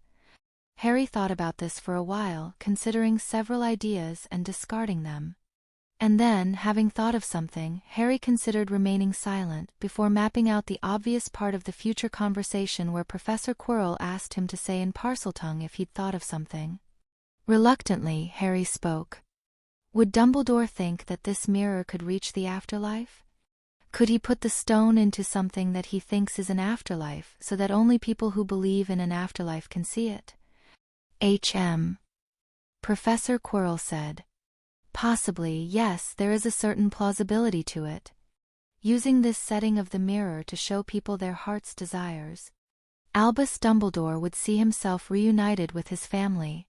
Harry thought about this for a while, considering several ideas and discarding them. And then, having thought of something, Harry considered remaining silent before mapping out the obvious part of the future conversation where Professor Quirrell asked him to say in Parseltongue if he'd thought of something. Reluctantly, Harry spoke. Would Dumbledore think that this mirror could reach the afterlife? Could he put the stone into something that he thinks is an afterlife so that only people who believe in an afterlife can see it? Professor Quirrell said. Possibly, yes, there is a certain plausibility to it. Using this setting of the mirror to show people their heart's desires, Albus Dumbledore would see himself reunited with his family.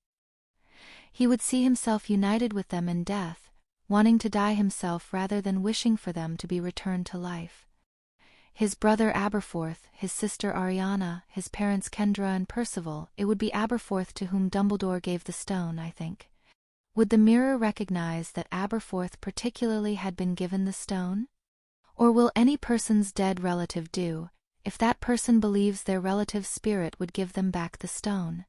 He would see himself united with them in death, wanting to die himself rather than wishing for them to be returned to life. His brother Aberforth, his sister Ariana, his parents Kendra and Percival, it would be Aberforth to whom Dumbledore gave the stone, I think. Would the mirror recognize that Aberforth particularly had been given the stone? Or will any person's dead relative do, if that person believes their relative's spirit would give them back the stone?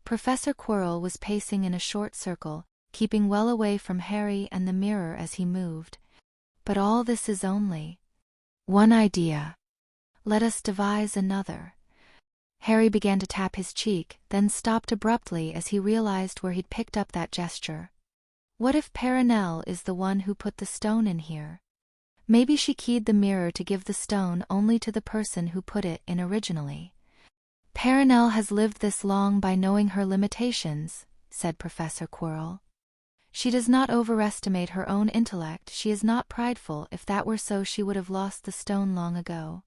Professor Quirrell was pacing in a short circle, keeping well away from Harry and the mirror as he moved. But all this is only one idea. Let us devise another. Harry began to tap his cheek, then stopped abruptly as he realized where he'd picked up that gesture. What if Perenelle is the one who put the stone in here? Maybe she keyed the mirror to give the stone only to the person who put it in originally. Perenelle has lived this long by knowing her limitations, said Professor Quirrell. She does not overestimate her own intellect. She is not prideful. If that were so, she would have lost the stone long ago.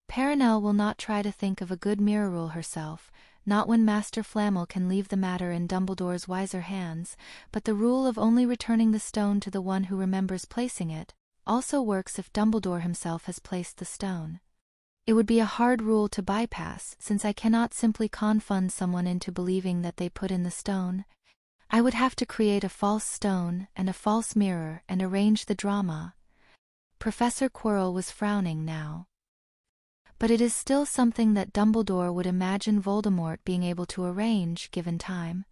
Perenelle will not try to think of a good mirror rule herself, not when Master Flamel can leave the matter in Dumbledore's wiser hands, but the rule of only returning the stone to the one who remembers placing it also works if Dumbledore himself has placed the stone. It would be a hard rule to bypass, since I cannot simply confound someone into believing that they put in the stone. I would have to create a false stone and a false mirror and arrange the drama. Professor Quirrell was frowning now. But it is still something that Dumbledore would imagine Voldemort being able to arrange, given time.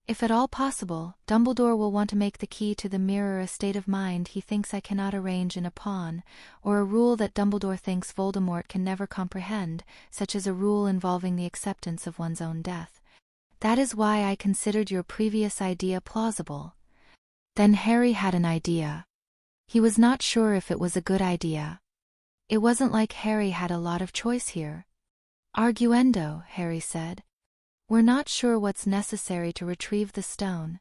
If at all possible, Dumbledore will want to make the key to the mirror a state of mind he thinks I cannot arrange in a pawn, or a rule that Dumbledore thinks Voldemort can never comprehend, such as a rule involving the acceptance of one's own death. That is why I considered your previous idea plausible. Then Harry had an idea. He was not sure if it was a good idea. It wasn't like Harry had a lot of choice here. Arguendo, Harry said. We're not sure what's necessary to retrieve the stone.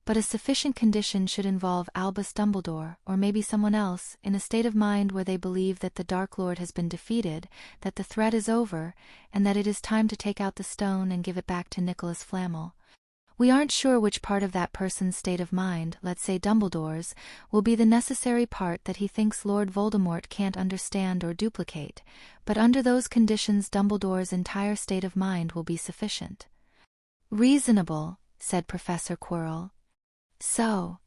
But a sufficient condition should involve Albus Dumbledore, or maybe someone else, in a state of mind where they believe that the Dark Lord has been defeated, that the threat is over, and that it is time to take out the stone and give it back to Nicholas Flamel. We aren't sure which part of that person's state of mind, let's say Dumbledore's, will be the necessary part that he thinks Lord Voldemort can't understand or duplicate, but under those conditions Dumbledore's entire state of mind will be sufficient. Reasonable, said Professor Quirrell. So,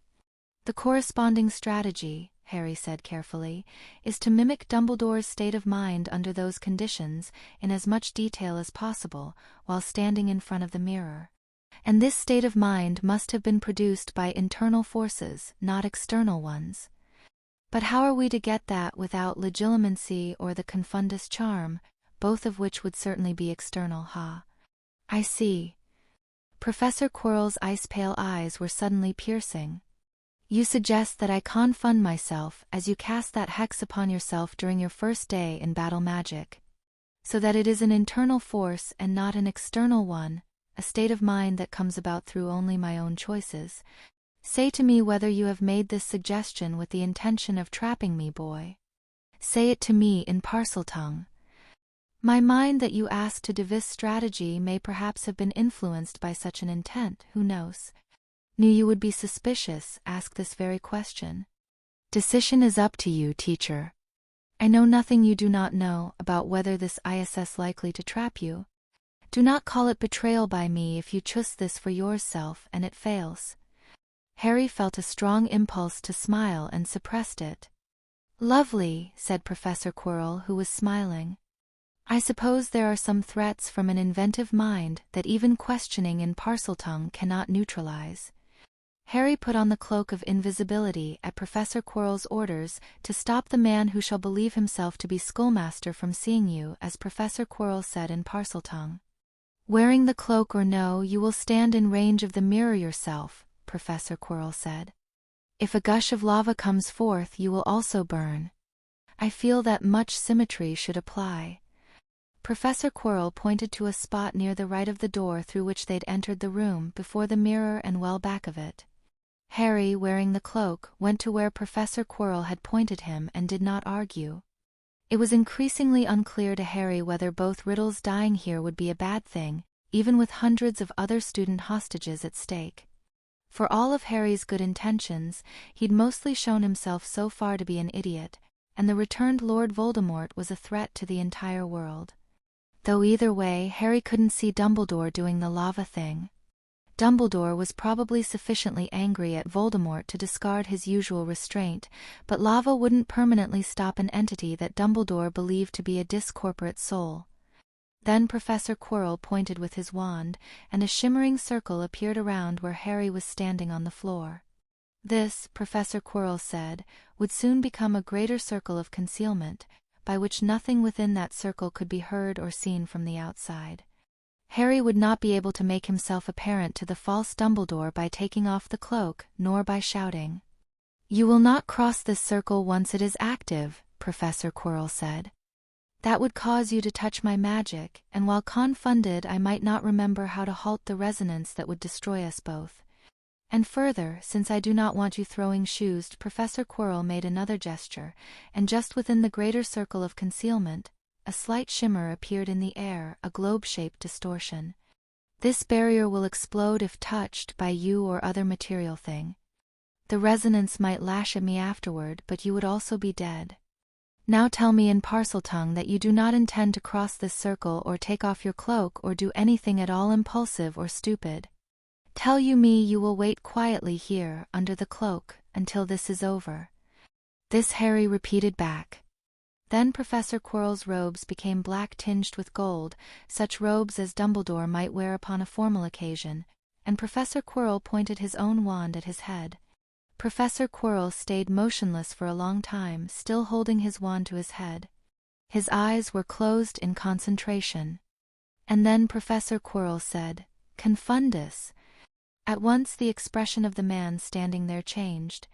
the corresponding strategy, Harry said carefully, is to mimic Dumbledore's state of mind under those conditions in as much detail as possible, while standing in front of the mirror. And this state of mind must have been produced by internal forces, not external ones. But how are we to get that without legilimency or the confundus charm, both of which would certainly be external, ha? I see. Professor Quirrell's ice-pale eyes were suddenly piercing. You suggest that I confund myself as you cast that hex upon yourself during your first day in battle magic, so that it is an internal force and not an external one, a state of mind that comes about through only my own choices. Say to me whether you have made this suggestion with the intention of trapping me, boy. Say it to me in Parseltongue. My mind that you ask to devise strategy may perhaps have been influenced by such an intent, who knows? Knew you would be suspicious, ask this very question. Decision is up to you, teacher. I know nothing you do not know about whether this is likely to trap you. Do not call it betrayal by me if you choose this for yourself and it fails. Harry felt a strong impulse to smile and suppressed it. Lovely, said Professor Quirrell, who was smiling. I suppose there are some threats from an inventive mind that even questioning in Parseltongue cannot neutralize. Harry put on the cloak of invisibility at Professor Quirrell's orders to stop the man who shall believe himself to be schoolmaster from seeing you, as Professor Quirrell said in Parseltongue. Wearing the cloak or no, you will stand in range of the mirror yourself, Professor Quirrell said. If a gush of lava comes forth, you will also burn. I feel that much symmetry should apply. Professor Quirrell pointed to a spot near the right of the door through which they'd entered the room, before the mirror and well back of it. Harry, wearing the cloak, went to where Professor Quirrell had pointed him and did not argue. It was increasingly unclear to Harry whether both Riddles dying here would be a bad thing, even with hundreds of other student hostages at stake. For all of Harry's good intentions, he'd mostly shown himself so far to be an idiot, and the returned Lord Voldemort was a threat to the entire world. Though either way, Harry couldn't see Dumbledore doing the lava thing. Dumbledore was probably sufficiently angry at Voldemort to discard his usual restraint, but lava wouldn't permanently stop an entity that Dumbledore believed to be a discorporate soul. Then Professor Quirrell pointed with his wand, and a shimmering circle appeared around where Harry was standing on the floor. This, Professor Quirrell said, would soon become a greater circle of concealment, by which nothing within that circle could be heard or seen from the outside. Harry would not be able to make himself apparent to the false Dumbledore by taking off the cloak, nor by shouting. You will not cross this circle once it is active, Professor Quirrell said. That would cause you to touch my magic, and while confounded I might not remember how to halt the resonance that would destroy us both. And further, since I do not want you throwing shoes, Professor Quirrell made another gesture, and just within the greater circle of concealment, a slight shimmer appeared in the air, a globe-shaped distortion. This barrier will explode if touched by you or other material thing. The resonance might lash at me afterward, but you would also be dead. Now tell me in Parseltongue that you do not intend to cross this circle or take off your cloak or do anything at all impulsive or stupid. Tell me you will wait quietly here, under the cloak, until this is over. This Harry repeated back. Then Professor Quirrell's robes became black tinged with gold, such robes as Dumbledore might wear upon a formal occasion, and Professor Quirrell pointed his own wand at his head. Professor Quirrell stayed motionless for a long time, still holding his wand to his head. His eyes were closed in concentration. And then Professor Quirrell said, Confundus. At once the expression of the man standing there changed.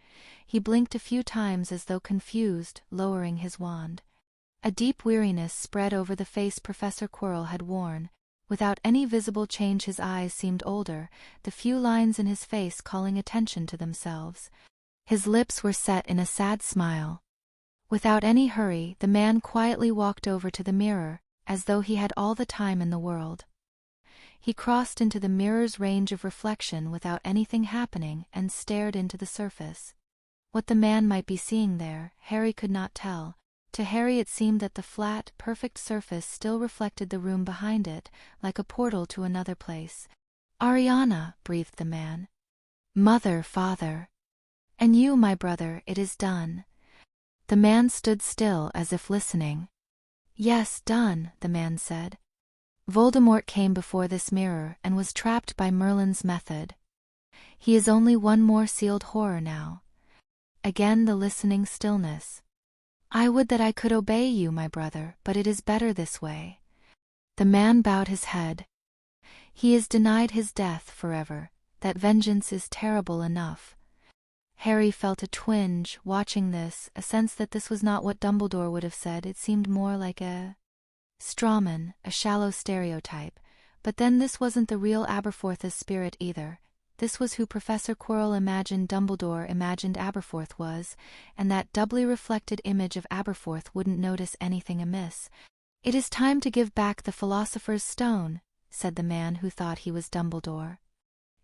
He blinked a few times as though confused, lowering his wand. A deep weariness spread over the face Professor Quirrell had worn. Without any visible change his eyes seemed older, the few lines in his face calling attention to themselves. His lips were set in a sad smile. Without any hurry, the man quietly walked over to the mirror, as though he had all the time in the world. He crossed into the mirror's range of reflection without anything happening and stared into the surface. What the man might be seeing there, Harry could not tell. To Harry it seemed that the flat, perfect surface still reflected the room behind it, like a portal to another place. Ariana, breathed the man. Mother, father. And you, my brother, it is done. The man stood still as if listening. Yes, done, the man said. Voldemort came before this mirror and was trapped by Merlin's method. He is only one more sealed horror now. Again the listening stillness. I would that I could obey you, my brother, but it is better this way. The man bowed his head. He is denied his death forever, that vengeance is terrible enough. Harry felt a twinge, watching this, a sense that this was not what Dumbledore would have said. It seemed more like a strawman, a shallow stereotype, but then this wasn't the real Aberforth's spirit either. This was who Professor Quirrell imagined Dumbledore imagined Aberforth was, and that doubly reflected image of Aberforth wouldn't notice anything amiss. It is time to give back the Philosopher's Stone, said the man who thought he was Dumbledore.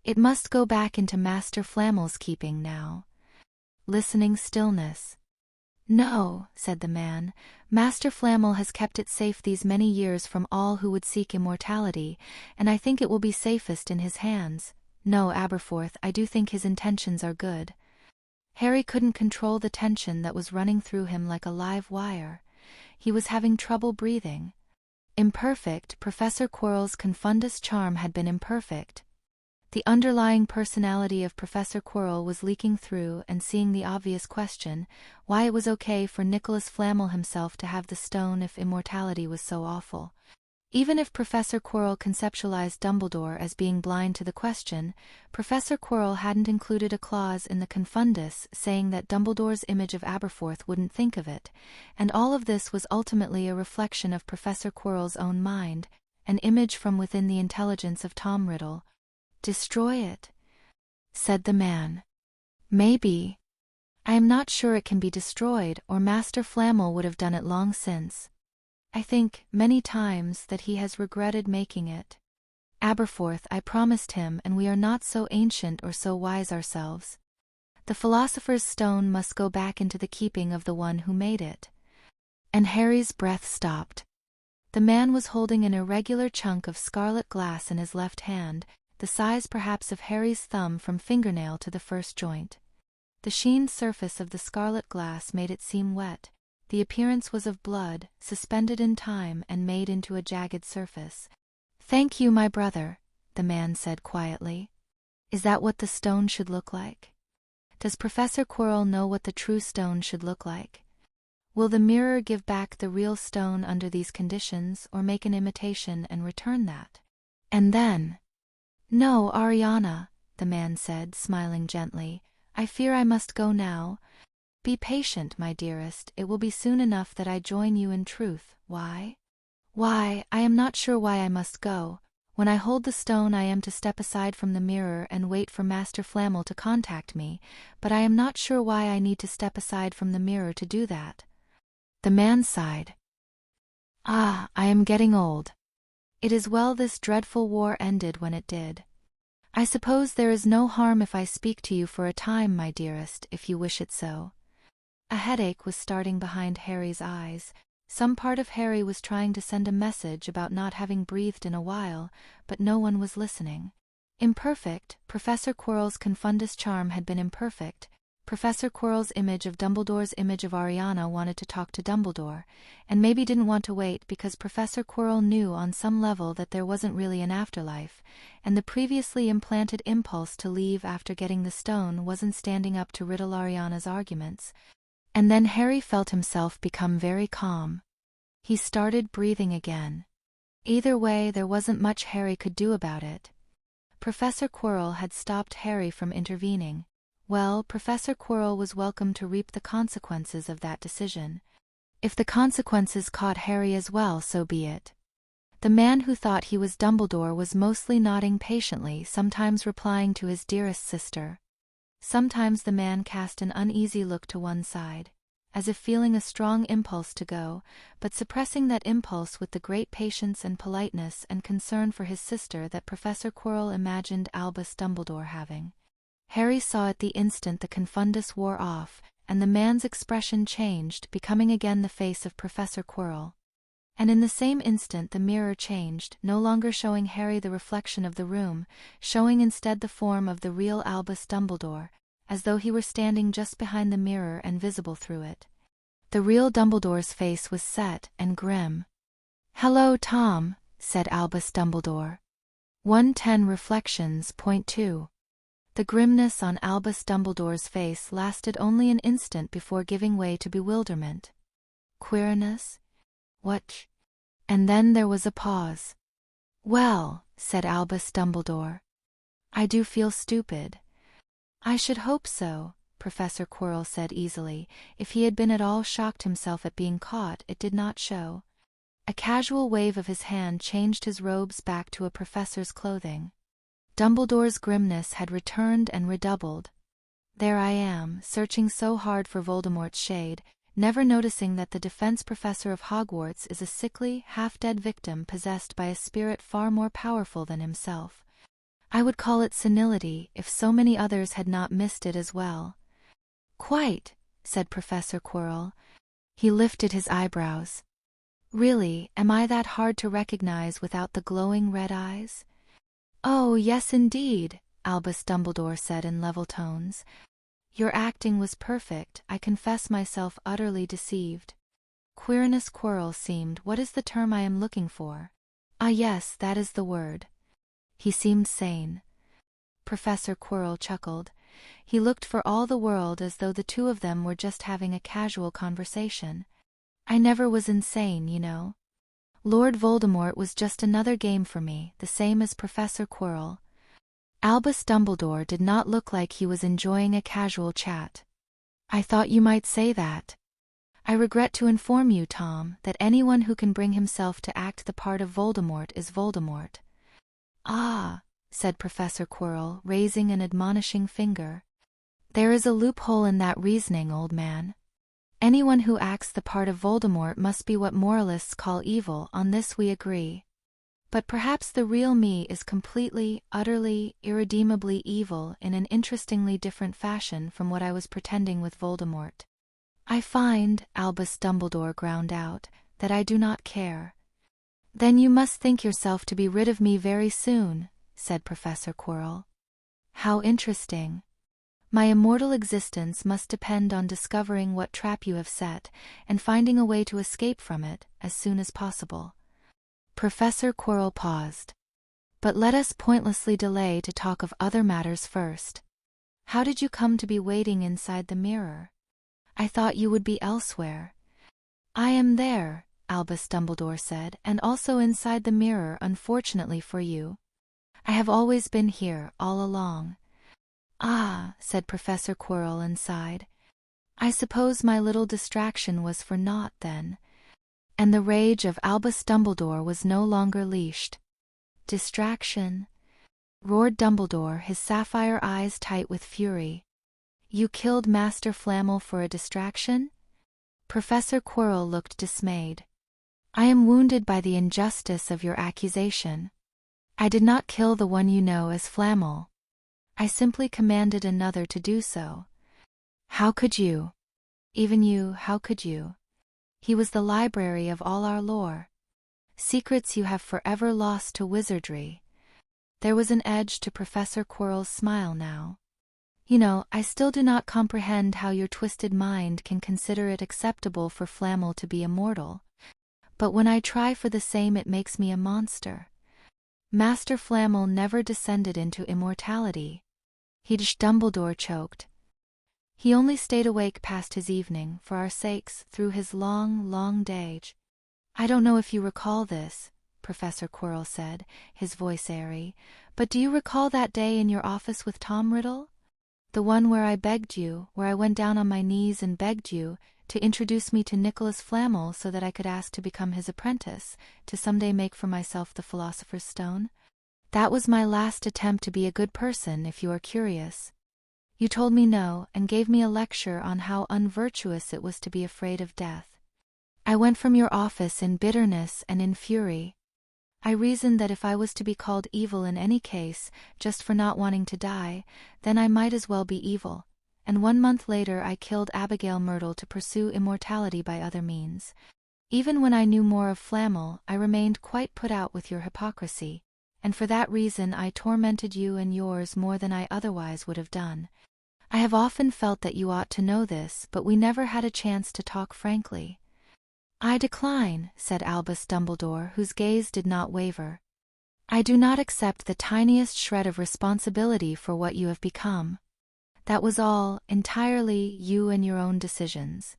It must go back into Master Flamel's keeping now. Listening stillness. No, said the man, Master Flamel has kept it safe these many years from all who would seek immortality, and I think it will be safest in his hands. No, Aberforth, I do think his intentions are good. Harry couldn't control the tension that was running through him like a live wire. He was having trouble breathing. Imperfect, Professor Quirrell's Confundus charm had been imperfect. The underlying personality of Professor Quirrell was leaking through and seeing the obvious question, why it was okay for Nicholas Flamel himself to have the stone if immortality was so awful. Even if Professor Quirrell conceptualized Dumbledore as being blind to the question, Professor Quirrell hadn't included a clause in the Confundus saying that Dumbledore's image of Aberforth wouldn't think of it, and all of this was ultimately a reflection of Professor Quirrell's own mind, an image from within the intelligence of Tom Riddle. "Destroy it," said the man. "Maybe. I am not sure it can be destroyed, or Master Flamel would have done it long since. I think, many times, that he has regretted making it. Aberforth I promised him, and we are not so ancient or so wise ourselves. The Philosopher's Stone must go back into the keeping of the one who made it." And Harry's breath stopped. The man was holding an irregular chunk of scarlet glass in his left hand, the size perhaps of Harry's thumb from fingernail to the first joint. The sheened surface of the scarlet glass made it seem wet. The appearance was of blood, suspended in time and made into a jagged surface. "Thank you, my brother," the man said quietly. "Is that what the stone should look like? Does Professor Quirrell know what the true stone should look like? Will the mirror give back the real stone under these conditions, or make an imitation and return that? And then—" "No, Ariana," the man said, smiling gently. "I fear I must go now. Be patient, my dearest, it will be soon enough that I join you in truth. Why? Why, I am not sure why I must go. When I hold the stone I am to step aside from the mirror and wait for Master Flamel to contact me, but I am not sure why I need to step aside from the mirror to do that." The man sighed. "Ah, I am getting old. It is well this dreadful war ended when it did. I suppose there is no harm if I speak to you for a time, my dearest, if you wish it so." A headache was starting behind Harry's eyes. Some part of Harry was trying to send a message about not having breathed in a while, but no one was listening. Imperfect, Professor Quirrell's Confundus charm had been imperfect. Professor Quirrell's image of Dumbledore's image of Ariana wanted to talk to Dumbledore, and maybe didn't want to wait because Professor Quirrell knew on some level that there wasn't really an afterlife, and the previously implanted impulse to leave after getting the stone wasn't standing up to riddle Ariana's arguments. And then Harry felt himself become very calm. He started breathing again. Either way, there wasn't much Harry could do about it. Professor Quirrell had stopped Harry from intervening. Well, Professor Quirrell was welcome to reap the consequences of that decision. If the consequences caught Harry as well, so be it. The man who thought he was Dumbledore was mostly nodding patiently, sometimes replying to his dearest sister. Sometimes the man cast an uneasy look to one side, as if feeling a strong impulse to go, but suppressing that impulse with the great patience and politeness and concern for his sister that Professor Quirrell imagined Albus Dumbledore having. Harry saw at the instant the Confundus wore off, and the man's expression changed, becoming again the face of Professor Quirrell. And in the same instant the mirror changed, no longer showing Harry the reflection of the room, showing instead the form of the real Albus Dumbledore, as though he were standing just behind the mirror and visible through it. The real Dumbledore's face was set and grim. "Hello, Tom," said Albus Dumbledore. 110 Reflections. Point 2. The grimness on Albus Dumbledore's face lasted only an instant before giving way to bewilderment. Queerness? What? And then there was a pause. "Well," said Albus Dumbledore, "I do feel stupid." "I should hope so," Professor Quirrell said easily. If he had been at all shocked himself at being caught, it did not show. A casual wave of his hand changed his robes back to a professor's clothing. Dumbledore's grimness had returned and redoubled. There I am, searching so hard for Voldemort's shade, never noticing that the defense professor of Hogwarts is a sickly, half-dead victim possessed by a spirit far more powerful than himself. I would call it senility if so many others had not missed it as well. "Quite," said Professor Quirrell. He lifted his eyebrows. "Really, am I that hard to recognize without the glowing red eyes?" "Oh, yes indeed," Albus Dumbledore said in level tones. "Your acting was perfect. I confess myself utterly deceived." Queerness Quirrell seemed, what is the term I am looking for? Ah yes, that is the word. He seemed sane. Professor Quirrell chuckled. He looked for all the world as though the two of them were just having a casual conversation. I never was insane, you know. Lord Voldemort was just another game for me, the same as Professor Quirrell. Albus Dumbledore did not look like he was enjoying a casual chat. I thought you might say that. I regret to inform you, Tom, that anyone who can bring himself to act the part of Voldemort is Voldemort. Ah, said Professor Quirrell, raising an admonishing finger. There is a loophole in that reasoning, old man. Anyone who acts the part of Voldemort must be what moralists call evil, on this we agree. But perhaps the real me is completely, utterly, irredeemably evil in an interestingly different fashion from what I was pretending with Voldemort. I find, Albus Dumbledore ground out, that I do not care. Then you must think yourself to be rid of me very soon, said Professor Quirrell. How interesting. My immortal existence must depend on discovering what trap you have set, and finding a way to escape from it, as soon as possible. Professor Quirrell paused. But let us pointlessly delay to talk of other matters first. How did you come to be waiting inside the mirror? I thought you would be elsewhere. I am there, Albus Dumbledore said, and also inside the mirror, unfortunately for you. I have always been here, all along. Ah, said Professor Quirrell and sighed. I suppose my little distraction was for naught then. And the rage of Albus Dumbledore was no longer leashed. Distraction? Roared Dumbledore, his sapphire eyes tight with fury. You killed Master Flamel for a distraction? Professor Quirrell looked dismayed. I am wounded by the injustice of your accusation. I did not kill the one you know as Flamel. I simply commanded another to do so. How could you? Even you, how could you? He was the library of all our lore. Secrets you have forever lost to wizardry. There was an edge to Professor Quirrell's smile now. You know, I still do not comprehend how your twisted mind can consider it acceptable for Flamel to be immortal. But when I try for the same, it makes me a monster. Master Flamel never descended into immortality. Dumbledore choked. He only stayed awake past his evening, for our sakes, through his long, long day. I don't know if you recall this, Professor Quirrell said, his voice airy, but do you recall that day in your office with Tom Riddle? The one where I begged you, where I went down on my knees and begged you, to introduce me to Nicholas Flamel so that I could ask to become his apprentice, to someday make for myself the Philosopher's Stone? That was my last attempt to be a good person, if you are curious. You told me no, and gave me a lecture on how unvirtuous it was to be afraid of death. I went from your office in bitterness and in fury. I reasoned that if I was to be called evil in any case, just for not wanting to die, then I might as well be evil, and 1 month later I killed Abigail Myrtle to pursue immortality by other means. Even when I knew more of Flamel, I remained quite put out with your hypocrisy, and for that reason I tormented you and yours more than I otherwise would have done. I have often felt that you ought to know this, but we never had a chance to talk frankly. I decline, said Albus Dumbledore, whose gaze did not waver. I do not accept the tiniest shred of responsibility for what you have become. That was all, entirely, you and your own decisions.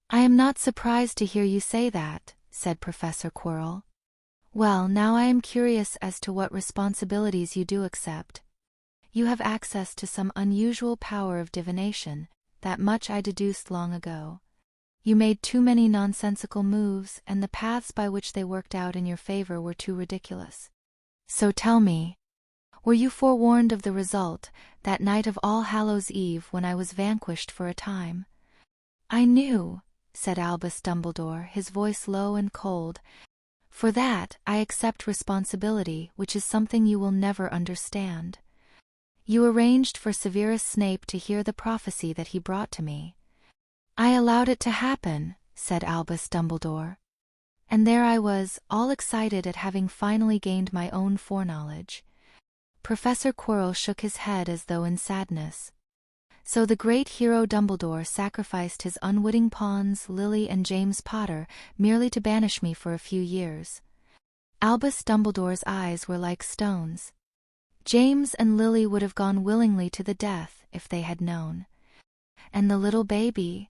I am not surprised to hear you say that, said Professor Quirrell. Well, now I am curious as to what responsibilities you do accept. You have access to some unusual power of divination, that much I deduced long ago. You made too many nonsensical moves, and the paths by which they worked out in your favor were too ridiculous. So tell me, were you forewarned of the result, that night of All Hallows' Eve when I was vanquished for a time? I knew, said Albus Dumbledore, his voice low and cold. For that, I accept responsibility, which is something you will never understand. You arranged for Severus Snape to hear the prophecy that he brought to me. I allowed it to happen, said Albus Dumbledore. And there I was, all excited at having finally gained my own foreknowledge. Professor Quirrell shook his head as though in sadness. So the great hero Dumbledore sacrificed his unwitting pawns, Lily and James Potter, merely to banish me for a few years. Albus Dumbledore's eyes were like stones. James and Lily would have gone willingly to the death if they had known. And the little baby?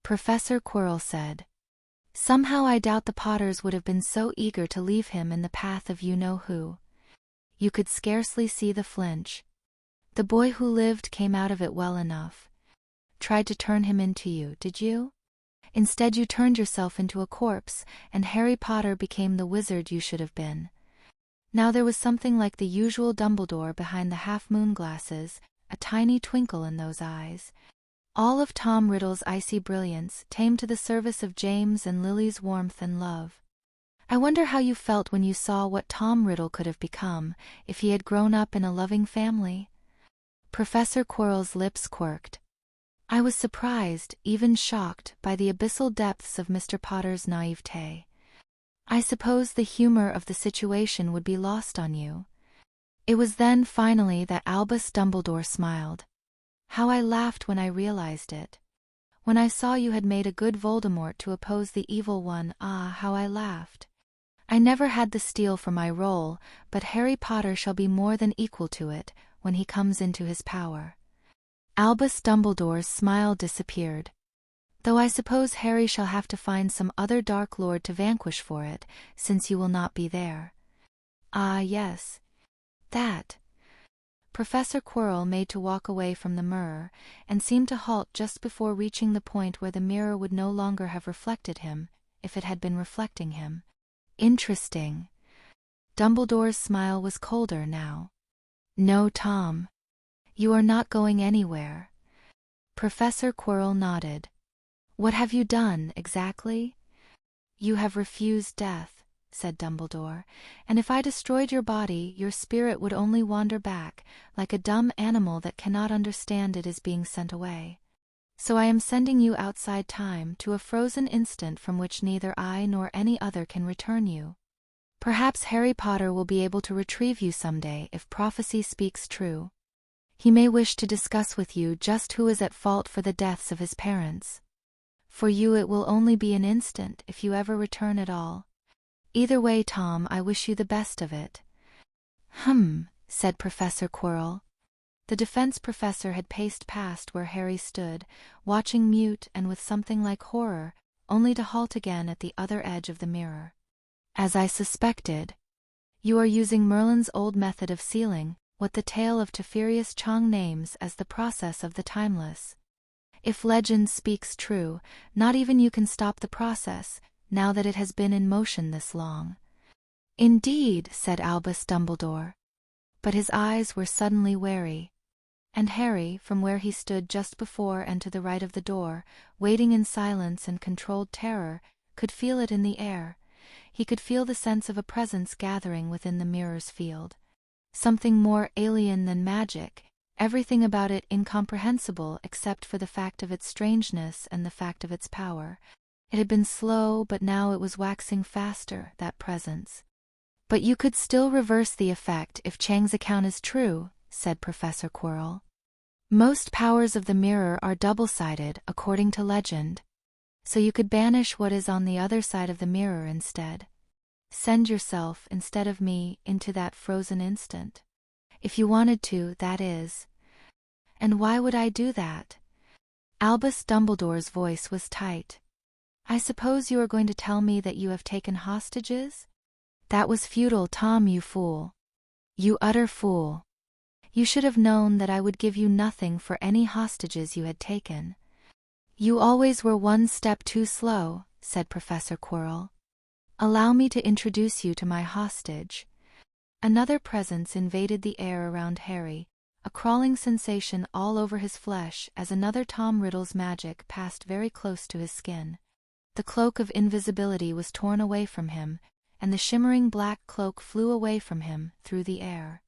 Professor Quirrell said. Somehow I doubt the Potters would have been so eager to leave him in the path of you-know-who. You could scarcely see the flinch. The boy who lived came out of it well enough. Tried to turn him into you, did you? Instead you turned yourself into a corpse, and Harry Potter became the wizard you should have been. Now there was something like the usual Dumbledore behind the half-moon glasses, a tiny twinkle in those eyes. All of Tom Riddle's icy brilliance tamed to the service of James and Lily's warmth and love. I wonder how you felt when you saw what Tom Riddle could have become if he had grown up in a loving family. Professor Quirrell's lips quirked. I was surprised, even shocked, by the abyssal depths of Mr. Potter's naivete. I suppose the humor of the situation would be lost on you. It was then, finally, that Albus Dumbledore smiled. How I laughed when I realized it. When I saw you had made a good Voldemort to oppose the evil one, how I laughed. I never had the steel for my role, but Harry Potter shall be more than equal to it when he comes into his power. Albus Dumbledore's smile disappeared. Though I suppose Harry shall have to find some other Dark Lord to vanquish for it, since you will not be there. Ah, yes. That. Professor Quirrell made to walk away from the mirror, and seemed to halt just before reaching the point where the mirror would no longer have reflected him, if it had been reflecting him. Interesting. Dumbledore's smile was colder now. No, Tom. You are not going anywhere. Professor Quirrell nodded. What have you done, exactly? You have refused death, said Dumbledore, and if I destroyed your body, your spirit would only wander back, like a dumb animal that cannot understand it is being sent away. So I am sending you outside time to a frozen instant from which neither I nor any other can return you. Perhaps Harry Potter will be able to retrieve you someday if prophecy speaks true. He may wish to discuss with you just who is at fault for the deaths of his parents. For you it will only be an instant if you ever return at all. Either way, Tom, I wish you the best of it. Said Professor Quirrell. The defense professor had paced past where Harry stood, watching mute and with something like horror, only to halt again at the other edge of the mirror. As I suspected. You are using Merlin's old method of sealing, what the tale of Teferius Chong names as the process of the timeless. If legend speaks true, not even you can stop the process, now that it has been in motion this long. Indeed, said Albus Dumbledore. But his eyes were suddenly wary. And Harry, from where he stood just before and to the right of the door, waiting in silence and controlled terror, could feel it in the air. He could feel the sense of a presence gathering within the mirror's field. Something more alien than magic, everything about it incomprehensible except for the fact of its strangeness and the fact of its power. It had been slow, but now it was waxing faster, that presence. But you could still reverse the effect if Chang's account is true, said Professor Quirrell. Most powers of the mirror are double-sided, according to legend. So you could banish what is on the other side of the mirror instead. Send yourself, instead of me, into that frozen instant. If you wanted to, that is. And why would I do that? Albus Dumbledore's voice was tight. I suppose you are going to tell me that you have taken hostages? That was futile, Tom, you fool. You utter fool. You should have known that I would give you nothing for any hostages you had taken. You always were one step too slow, said Professor Quirrell. Allow me to introduce you to my hostage. Another presence invaded the air around Harry, a crawling sensation all over his flesh as another Tom Riddle's magic passed very close to his skin. The cloak of invisibility was torn away from him, and the shimmering black cloak flew away from him through the air.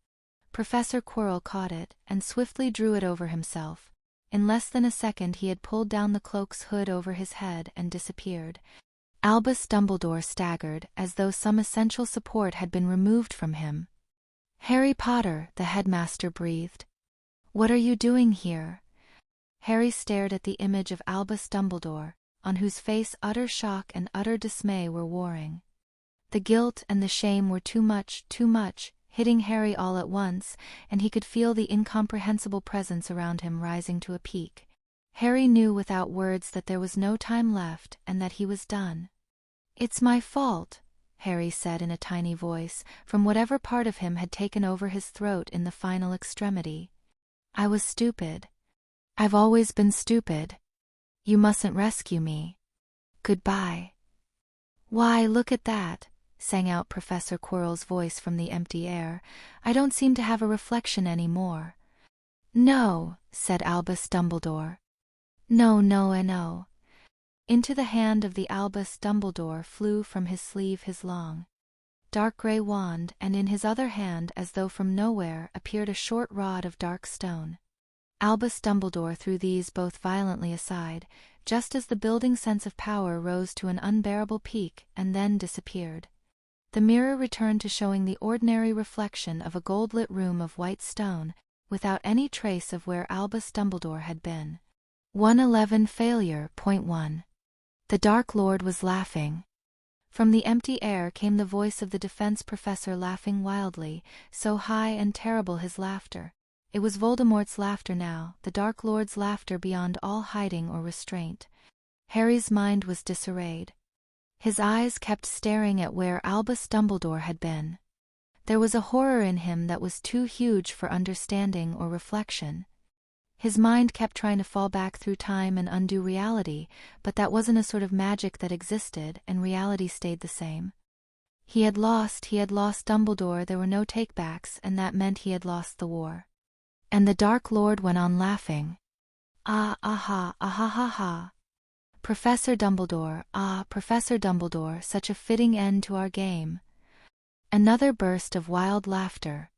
Professor Quirrell caught it and swiftly drew it over himself. In less than a second he had pulled down the cloak's hood over his head and disappeared. Albus Dumbledore staggered as though some essential support had been removed from him. Harry Potter, the headmaster breathed. What are you doing here? Harry stared at the image of Albus Dumbledore, on whose face utter shock and utter dismay were warring. The guilt and the shame were too much, hitting Harry all at once, and he could feel the incomprehensible presence around him rising to a peak. Harry knew without words that there was no time left and that he was done. "It's my fault," Harry said in a tiny voice, from whatever part of him had taken over his throat in the final extremity. "I was stupid. I've always been stupid. You mustn't rescue me. Goodbye." "Why, look at that," sang out Professor Quirrell's voice from the empty air. "I don't seem to have a reflection any more." "No," said Albus Dumbledore. "No, no, and no." Into the hand of the Albus Dumbledore flew from his sleeve his long, dark grey wand, and in his other hand, as though from nowhere, appeared a short rod of dark stone. Albus Dumbledore threw these both violently aside, just as the building sense of power rose to an unbearable peak and then disappeared. The mirror returned to showing the ordinary reflection of a gold-lit room of white stone, without any trace of where Albus Dumbledore had been. 111 Failure. 1. The Dark Lord was laughing. From the empty air came the voice of the defense professor laughing wildly, so high and terrible his laughter. It was Voldemort's laughter now, the Dark Lord's laughter beyond all hiding or restraint. Harry's mind was disarrayed. His eyes kept staring at where Albus Dumbledore had been. There was a horror in him that was too huge for understanding or reflection. His mind kept trying to fall back through time and undo reality, but that wasn't a sort of magic that existed, and reality stayed the same. He had lost Dumbledore, there were no takebacks, and that meant he had lost the war. And the Dark Lord went on laughing. "Ah, aha, aha, ha, ha. Professor Dumbledore, ah, Professor Dumbledore, such a fitting end to our game." Another burst of wild laughter.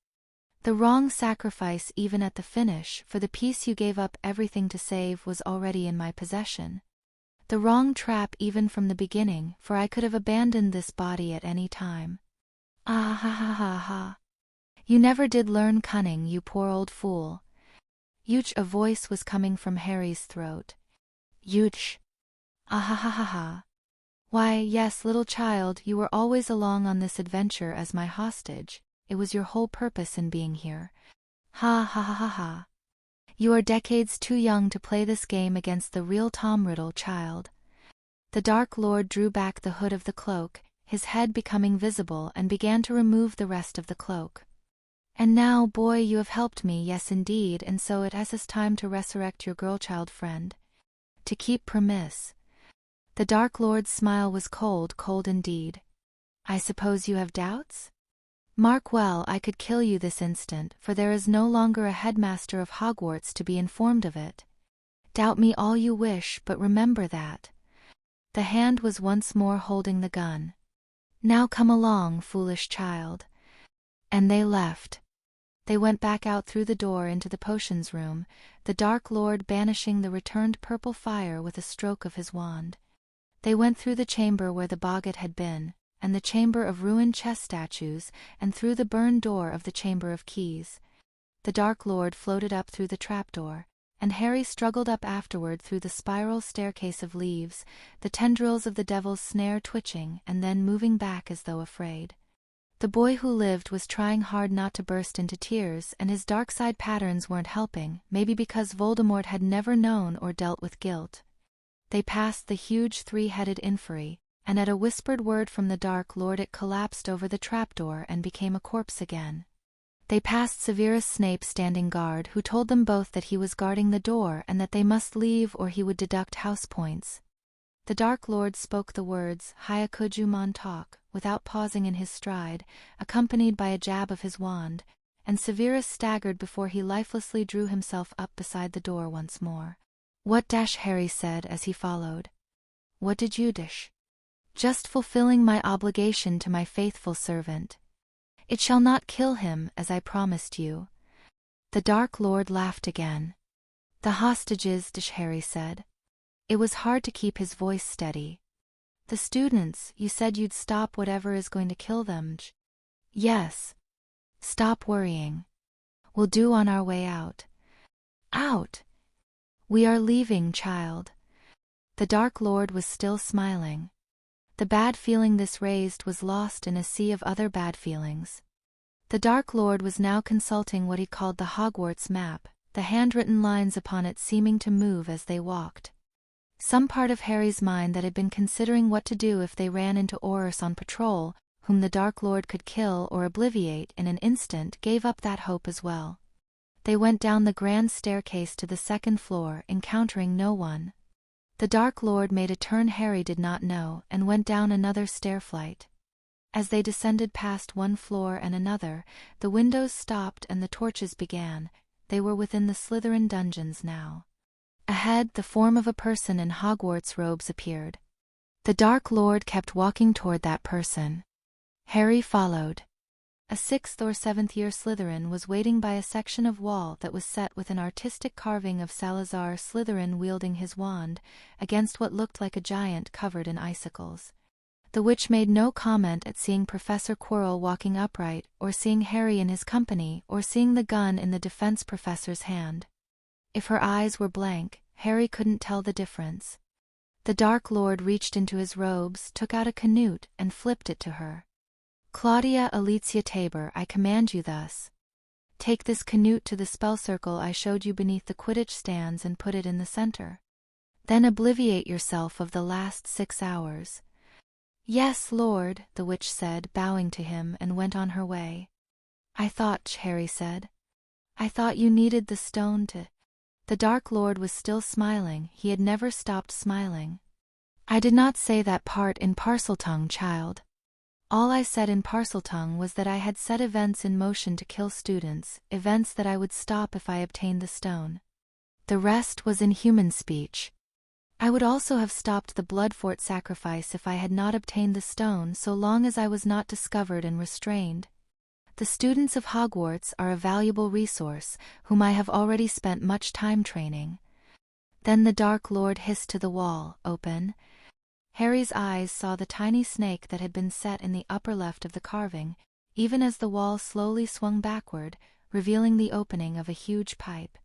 "The wrong sacrifice even at the finish, for the piece you gave up everything to save was already in my possession. The wrong trap even from the beginning, for I could have abandoned this body at any time. Ah, ha, ha, ha, ha. You never did learn cunning, you poor old fool." Youch, a voice was coming from Harry's throat. "Youch. Ah, ha, ha, ha, ha. Why, yes, little child, you were always along on this adventure as my hostage. It was your whole purpose in being here. Ha, ha, ha, ha, ha. You are decades too young to play this game against the real Tom Riddle, child." The Dark Lord drew back the hood of the cloak, his head becoming visible, and began to remove the rest of the cloak. "And now, boy, you have helped me, yes indeed, and so it is time to resurrect your girl-child friend. To keep promise." The Dark Lord's smile was cold, cold indeed. "I suppose you have doubts? Mark well, I could kill you this instant, for there is no longer a headmaster of Hogwarts to be informed of it. Doubt me all you wish, but remember that." The hand was once more holding the gun. "Now come along, foolish child." And they left. They went back out through the door into the potions room, the Dark Lord banishing the returned purple fire with a stroke of his wand. They went through the chamber where the boggart had been, and the chamber of ruined chess statues, and through the burned door of the chamber of keys. The Dark Lord floated up through the trapdoor, and Harry struggled up afterward through the spiral staircase of leaves, the tendrils of the devil's snare twitching and then moving back as though afraid. The boy who lived was trying hard not to burst into tears, and his dark side patterns weren't helping, maybe because Voldemort had never known or dealt with guilt. They passed the huge three-headed inferi, and at a whispered word from the Dark Lord it collapsed over the trapdoor and became a corpse again. They passed Severus Snape standing guard, who told them both that he was guarding the door and that they must leave or he would deduct house points. The Dark Lord spoke the words, "Hyakuju Montauk," without pausing in his stride, accompanied by a jab of his wand, and Severus staggered before he lifelessly drew himself up beside the door once more. "What?" Harry said as he followed. "What did you dish?" "Just fulfilling my obligation to my faithful servant. It shall not kill him, as I promised you." The Dark Lord laughed again. "The hostages," Harry said. It was hard to keep his voice steady. "The students, you said you'd stop whatever is going to kill them." "Yes. Stop worrying. We'll do on our way out." "Out?" "We are leaving, child." The Dark Lord was still smiling. The bad feeling this raised was lost in a sea of other bad feelings. The Dark Lord was now consulting what he called the Hogwarts map, the handwritten lines upon it seeming to move as they walked. Some part of Harry's mind that had been considering what to do if they ran into Aurors on patrol, whom the Dark Lord could kill or obliviate in an instant, gave up that hope as well. They went down the grand staircase to the second floor, encountering no one. The Dark Lord made a turn Harry did not know, and went down another stair flight. As they descended past one floor and another, the windows stopped and the torches began. They were within the Slytherin dungeons now. Ahead, the form of a person in Hogwarts robes appeared. The Dark Lord kept walking toward that person. Harry followed. A 6th or 7th year Slytherin was waiting by a section of wall that was set with an artistic carving of Salazar Slytherin wielding his wand, against what looked like a giant covered in icicles. The witch made no comment at seeing Professor Quirrell walking upright, or seeing Harry in his company, or seeing the gun in the defense professor's hand. If her eyes were blank, Harry couldn't tell the difference. The Dark Lord reached into his robes, took out a canute, and flipped it to her. "Claudia Eliezer Tabor, I command you thus. Take this canute to the spell circle I showed you beneath the Quidditch stands and put it in the center. Then obliviate yourself of the last 6 hours." "Yes, Lord," the witch said, bowing to him, and went on her way. "I thought," Harry said. "I thought you needed the stone to—" The Dark Lord was still smiling. He had never stopped smiling. "I did not say that part in Parseltongue, child. All I said in Parseltongue was that I had set events in motion to kill students, events that I would stop if I obtained the stone. The rest was in human speech. I would also have stopped the Bloodfort sacrifice if I had not obtained the stone, so long as I was not discovered and restrained. The students of Hogwarts are a valuable resource, whom I have already spent much time training." Then the Dark Lord hissed to the wall, "Open." Harry's eyes saw the tiny snake that had been set in the upper left of the carving, even as the wall slowly swung backward, revealing the opening of a huge pipe.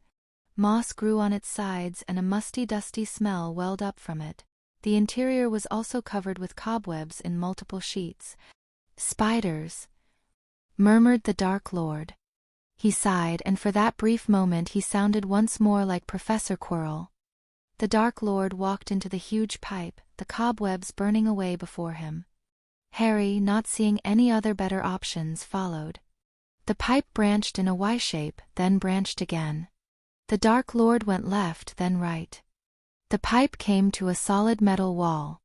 Moss grew on its sides and a musty, dusty smell welled up from it. The interior was also covered with cobwebs in multiple sheets. "Spiders," murmured the Dark Lord. He sighed, and for that brief moment he sounded once more like Professor Quirrell. The Dark Lord walked into the huge pipe, the cobwebs burning away before him. Harry, not seeing any other better options, followed. The pipe branched in a Y shape, then branched again. The Dark Lord went left, then right. The pipe came to a solid metal wall.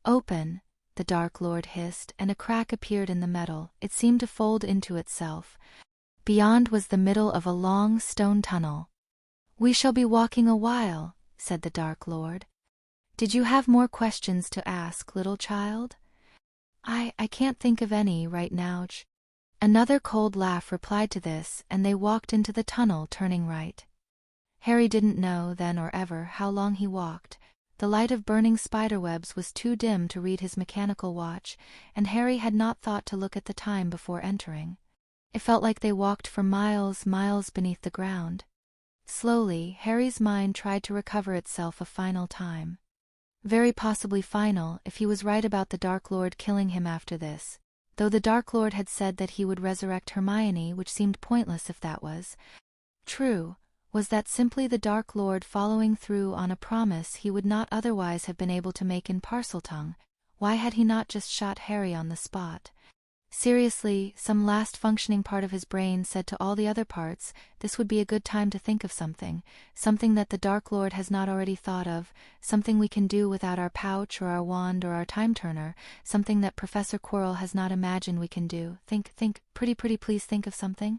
"Open," the Dark Lord hissed, and a crack appeared in the metal. It seemed to fold into itself. Beyond was the middle of a long stone tunnel. "We shall be walking a while," said the Dark Lord. "Did you have more questions to ask, little child?" I can't think of any right now." Another cold laugh replied to this, and they walked into the tunnel, turning right. Harry didn't know, then or ever, how long he walked. The light of burning spiderwebs was too dim to read his mechanical watch, and Harry had not thought to look at the time before entering. It felt like they walked for miles, miles beneath the ground. Slowly, Harry's mind tried to recover itself a final time. Very possibly final, if he was right about the Dark Lord killing him after this, though the Dark Lord had said that he would resurrect Hermione, which seemed pointless if that was true. Was that simply the Dark Lord following through on a promise he would not otherwise have been able to make in Parseltongue? Why had he not just shot Harry on the spot? Seriously, some last functioning part of his brain said to all the other parts, this would be a good time to think of something that the Dark Lord has not already thought of, something we can do without our pouch or our wand or our time-turner, something that Professor Quirrell has not imagined we can do. Think, pretty please think of something.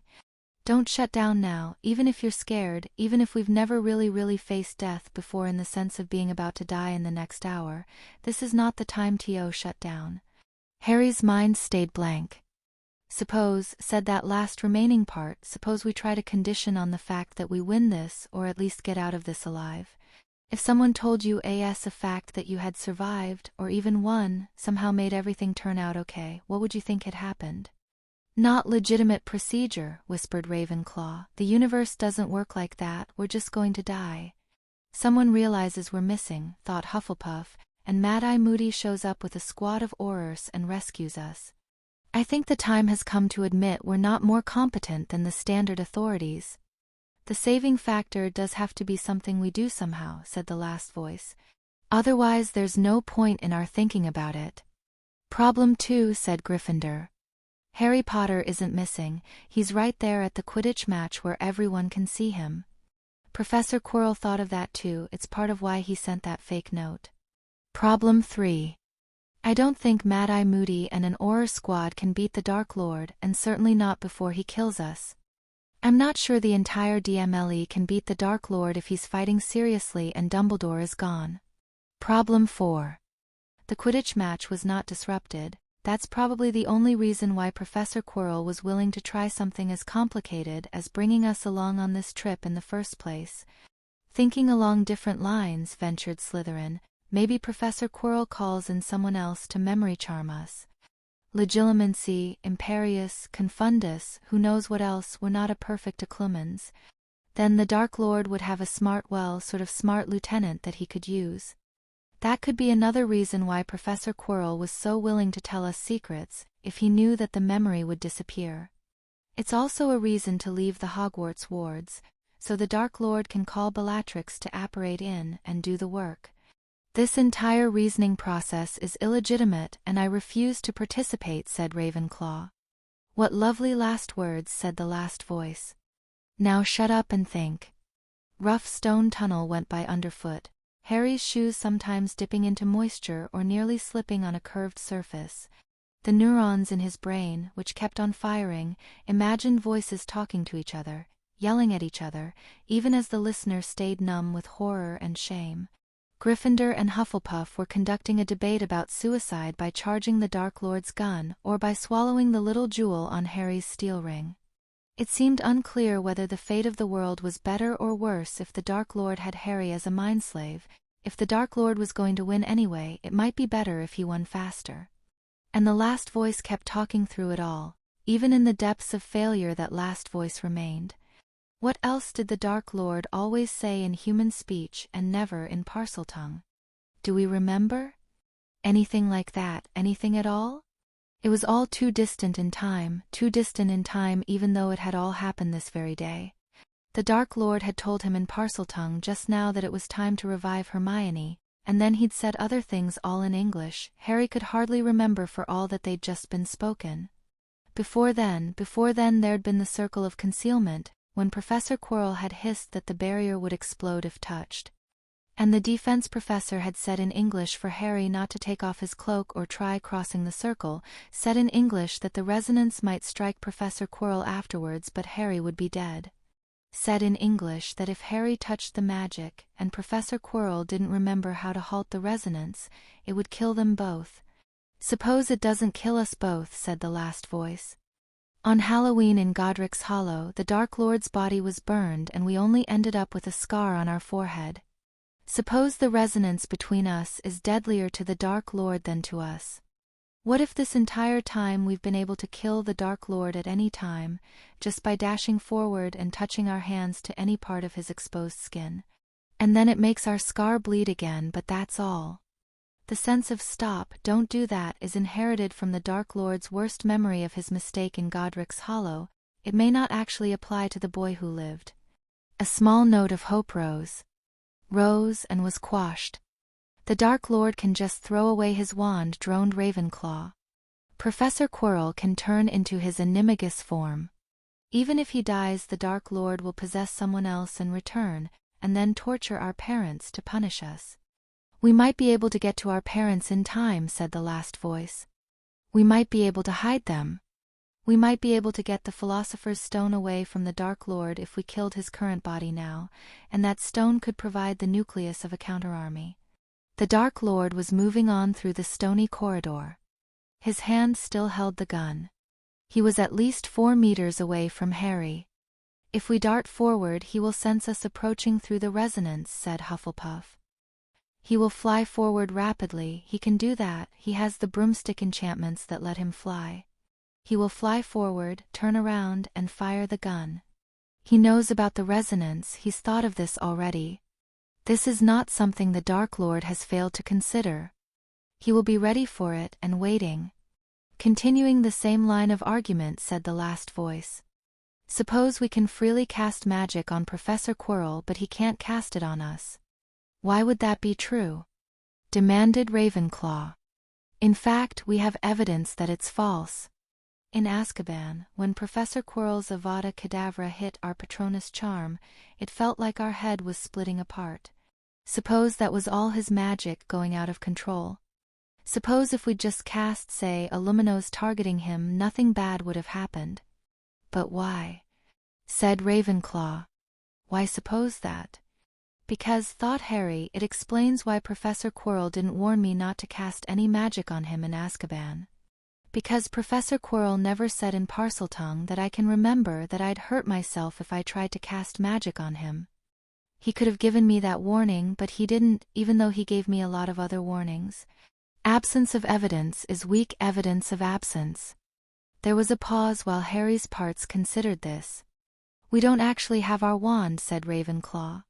Don't shut down now, even if you're scared, even if we've never really faced death before in the sense of being about to die in the next hour. This is not the time to shut down. Harry's mind stayed blank. "Suppose," said that last remaining part, "suppose we try to condition on the fact that we win this, or at least get out of this alive. If someone told you a fact that you had survived, or even won, somehow made everything turn out okay, what would you think had happened?" "Not legitimate procedure," whispered Ravenclaw. "The universe doesn't work like that, we're just going to die." "Someone realizes we're missing," thought Hufflepuff, "and Mad-Eye Moody shows up with a squad of Aurors and rescues us." I think the time has come to admit we're not more competent than the standard authorities. The saving factor does have to be something we do somehow, said the last voice. Otherwise there's no point in our thinking about it. Problem 2, said Gryffindor. Harry Potter isn't missing, he's right there at the Quidditch match where everyone can see him. Professor Quirrell thought of that too, it's part of why he sent that fake note. Problem 3. I don't think Mad-Eye Moody and an Auror squad can beat the Dark Lord, and certainly not before he kills us. I'm not sure the entire DMLE can beat the Dark Lord if he's fighting seriously and Dumbledore is gone. Problem 4. The Quidditch match was not disrupted. That's probably the only reason why Professor Quirrell was willing to try something as complicated as bringing us along on this trip in the first place. Thinking along different lines, ventured Slytherin, maybe Professor Quirrell calls in someone else to memory charm us. Legilimency, Imperius, Confundus, who knows what else, were not a perfect acclumens. Then the Dark Lord would have a smart lieutenant that he could use. That could be another reason why Professor Quirrell was so willing to tell us secrets, if he knew that the memory would disappear. It's also a reason to leave the Hogwarts wards, so the Dark Lord can call Bellatrix to apparate in and do the work. This entire reasoning process is illegitimate and I refuse to participate, said Ravenclaw. What lovely last words, said the last voice. Now shut up and think. Rough stone tunnel went by underfoot, Harry's shoes sometimes dipping into moisture or nearly slipping on a curved surface. The neurons in his brain, which kept on firing, imagined voices talking to each other, yelling at each other, even as the listener stayed numb with horror and shame. Gryffindor and Hufflepuff were conducting a debate about suicide by charging the Dark Lord's gun or by swallowing the little jewel on Harry's steel ring. It seemed unclear whether the fate of the world was better or worse if the Dark Lord had Harry as a mindslave. If the Dark Lord was going to win anyway, it might be better if he won faster. And the last voice kept talking through it all. Even in the depths of failure, that last voice remained. What else did the Dark Lord always say in human speech and never in Parseltongue? Do we remember? Anything like that, anything at all? It was all too distant in time even though it had all happened this very day. The Dark Lord had told him in Parseltongue just now that it was time to revive Hermione, and then he'd said other things all in English Harry could hardly remember for all that they'd just been spoken. Before then there'd been the circle of concealment, when Professor Quirrell had hissed that the barrier would explode if touched. And the defense professor had said in English for Harry not to take off his cloak or try crossing the circle, said in English that the resonance might strike Professor Quirrell afterwards but Harry would be dead. Said in English that if Harry touched the magic and Professor Quirrell didn't remember how to halt the resonance, it would kill them both. Suppose it doesn't kill us both, said the last voice. On Halloween in Godric's Hollow, the Dark Lord's body was burned and we only ended up with a scar on our forehead. Suppose the resonance between us is deadlier to the Dark Lord than to us. What if this entire time we've been able to kill the Dark Lord at any time, just by dashing forward and touching our hands to any part of his exposed skin? And then it makes our scar bleed again, but that's all. The sense of stop, don't do that is inherited from the Dark Lord's worst memory of his mistake in Godric's Hollow. It may not actually apply to the boy who lived. A small note of hope rose and was quashed. The Dark Lord can just throw away his wand, droned Ravenclaw. Professor Quirrell can turn into his animagus form. Even if he dies, the Dark Lord will possess someone else in return, and then torture our parents to punish us. We might be able to get to our parents in time, said the last voice. We might be able to hide them. We might be able to get the Philosopher's Stone away from the Dark Lord if we killed his current body now, and that stone could provide the nucleus of a counterarmy. The Dark Lord was moving on through the stony corridor. His hand still held the gun. He was at least 4 meters away from Harry. If we dart forward, he will sense us approaching through the resonance, said Hufflepuff. He will fly forward rapidly, he can do that, he has the broomstick enchantments that let him fly. He will fly forward, turn around, and fire the gun. He knows about the resonance, he's thought of this already. This is not something the Dark Lord has failed to consider. He will be ready for it and waiting. Continuing the same line of argument, said the last voice. Suppose we can freely cast magic on Professor Quirrell, but he can't cast it on us. Why would that be true? Demanded Ravenclaw. In fact, we have evidence that it's false. In Azkaban, when Professor Quirrell's Avada Kedavra hit our Patronus charm, it felt like our head was splitting apart. Suppose that was all his magic going out of control. Suppose if we'd just cast, say, a Luminous targeting him, nothing bad would have happened. But why? Said Ravenclaw. Why suppose that? Because, thought Harry, it explains why Professor Quirrell didn't warn me not to cast any magic on him in Azkaban. Because Professor Quirrell never said in Parseltongue that I can remember that I'd hurt myself if I tried to cast magic on him. He could have given me that warning, but he didn't, even though he gave me a lot of other warnings. Absence of evidence is weak evidence of absence. There was a pause while Harry's parts considered this. We don't actually have our wand, said Ravenclaw.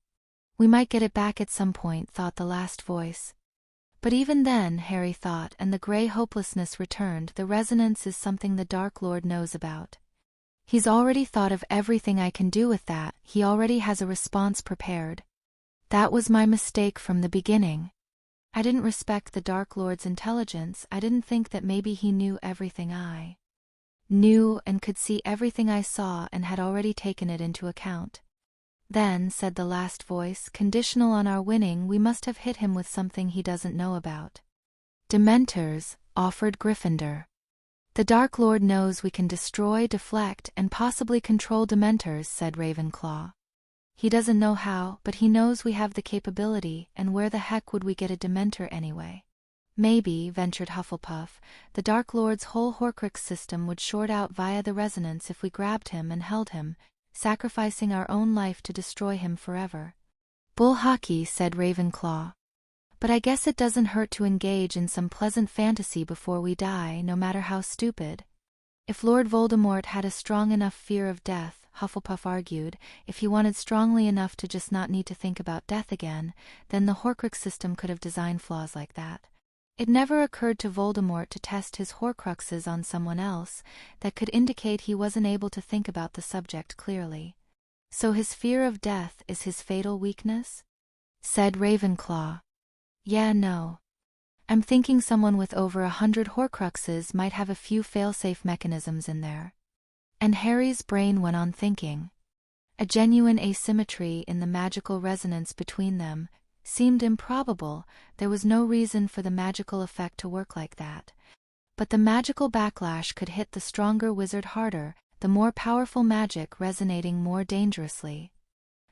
We might get it back at some point, thought the last voice. But even then, Harry thought, and the grey hopelessness returned, the resonance is something the Dark Lord knows about. He's already thought of everything I can do with that, he already has a response prepared. That was my mistake from the beginning. I didn't respect the Dark Lord's intelligence, I didn't think that maybe he knew everything I knew and could see everything I saw and had already taken it into account. Then, said the last voice, conditional on our winning, we must have hit him with something he doesn't know about. Dementors, offered Gryffindor. The Dark Lord knows we can destroy, deflect, and possibly control Dementors, said Ravenclaw. He doesn't know how, but he knows we have the capability, and where the heck would we get a Dementor anyway? Maybe, ventured Hufflepuff, the Dark Lord's whole Horcrux system would short out via the resonance if we grabbed him and held him, sacrificing our own life to destroy him forever. Bull hockey, said Ravenclaw. But I guess it doesn't hurt to engage in some pleasant fantasy before we die, no matter how stupid. If Lord Voldemort had a strong enough fear of death, Hufflepuff argued, if he wanted strongly enough to just not need to think about death again, then the Horcrux system could have designed flaws like that. It never occurred to Voldemort to test his Horcruxes on someone else that could indicate he wasn't able to think about the subject clearly. So his fear of death is his fatal weakness? Said Ravenclaw. Yeah, no. I'm thinking someone with over 100 Horcruxes might have a few failsafe mechanisms in there. And Harry's brain went on thinking. A genuine asymmetry in the magical resonance between them seemed improbable. There was no reason for the magical effect to work like that. But the magical backlash could hit the stronger wizard harder, the more powerful magic resonating more dangerously.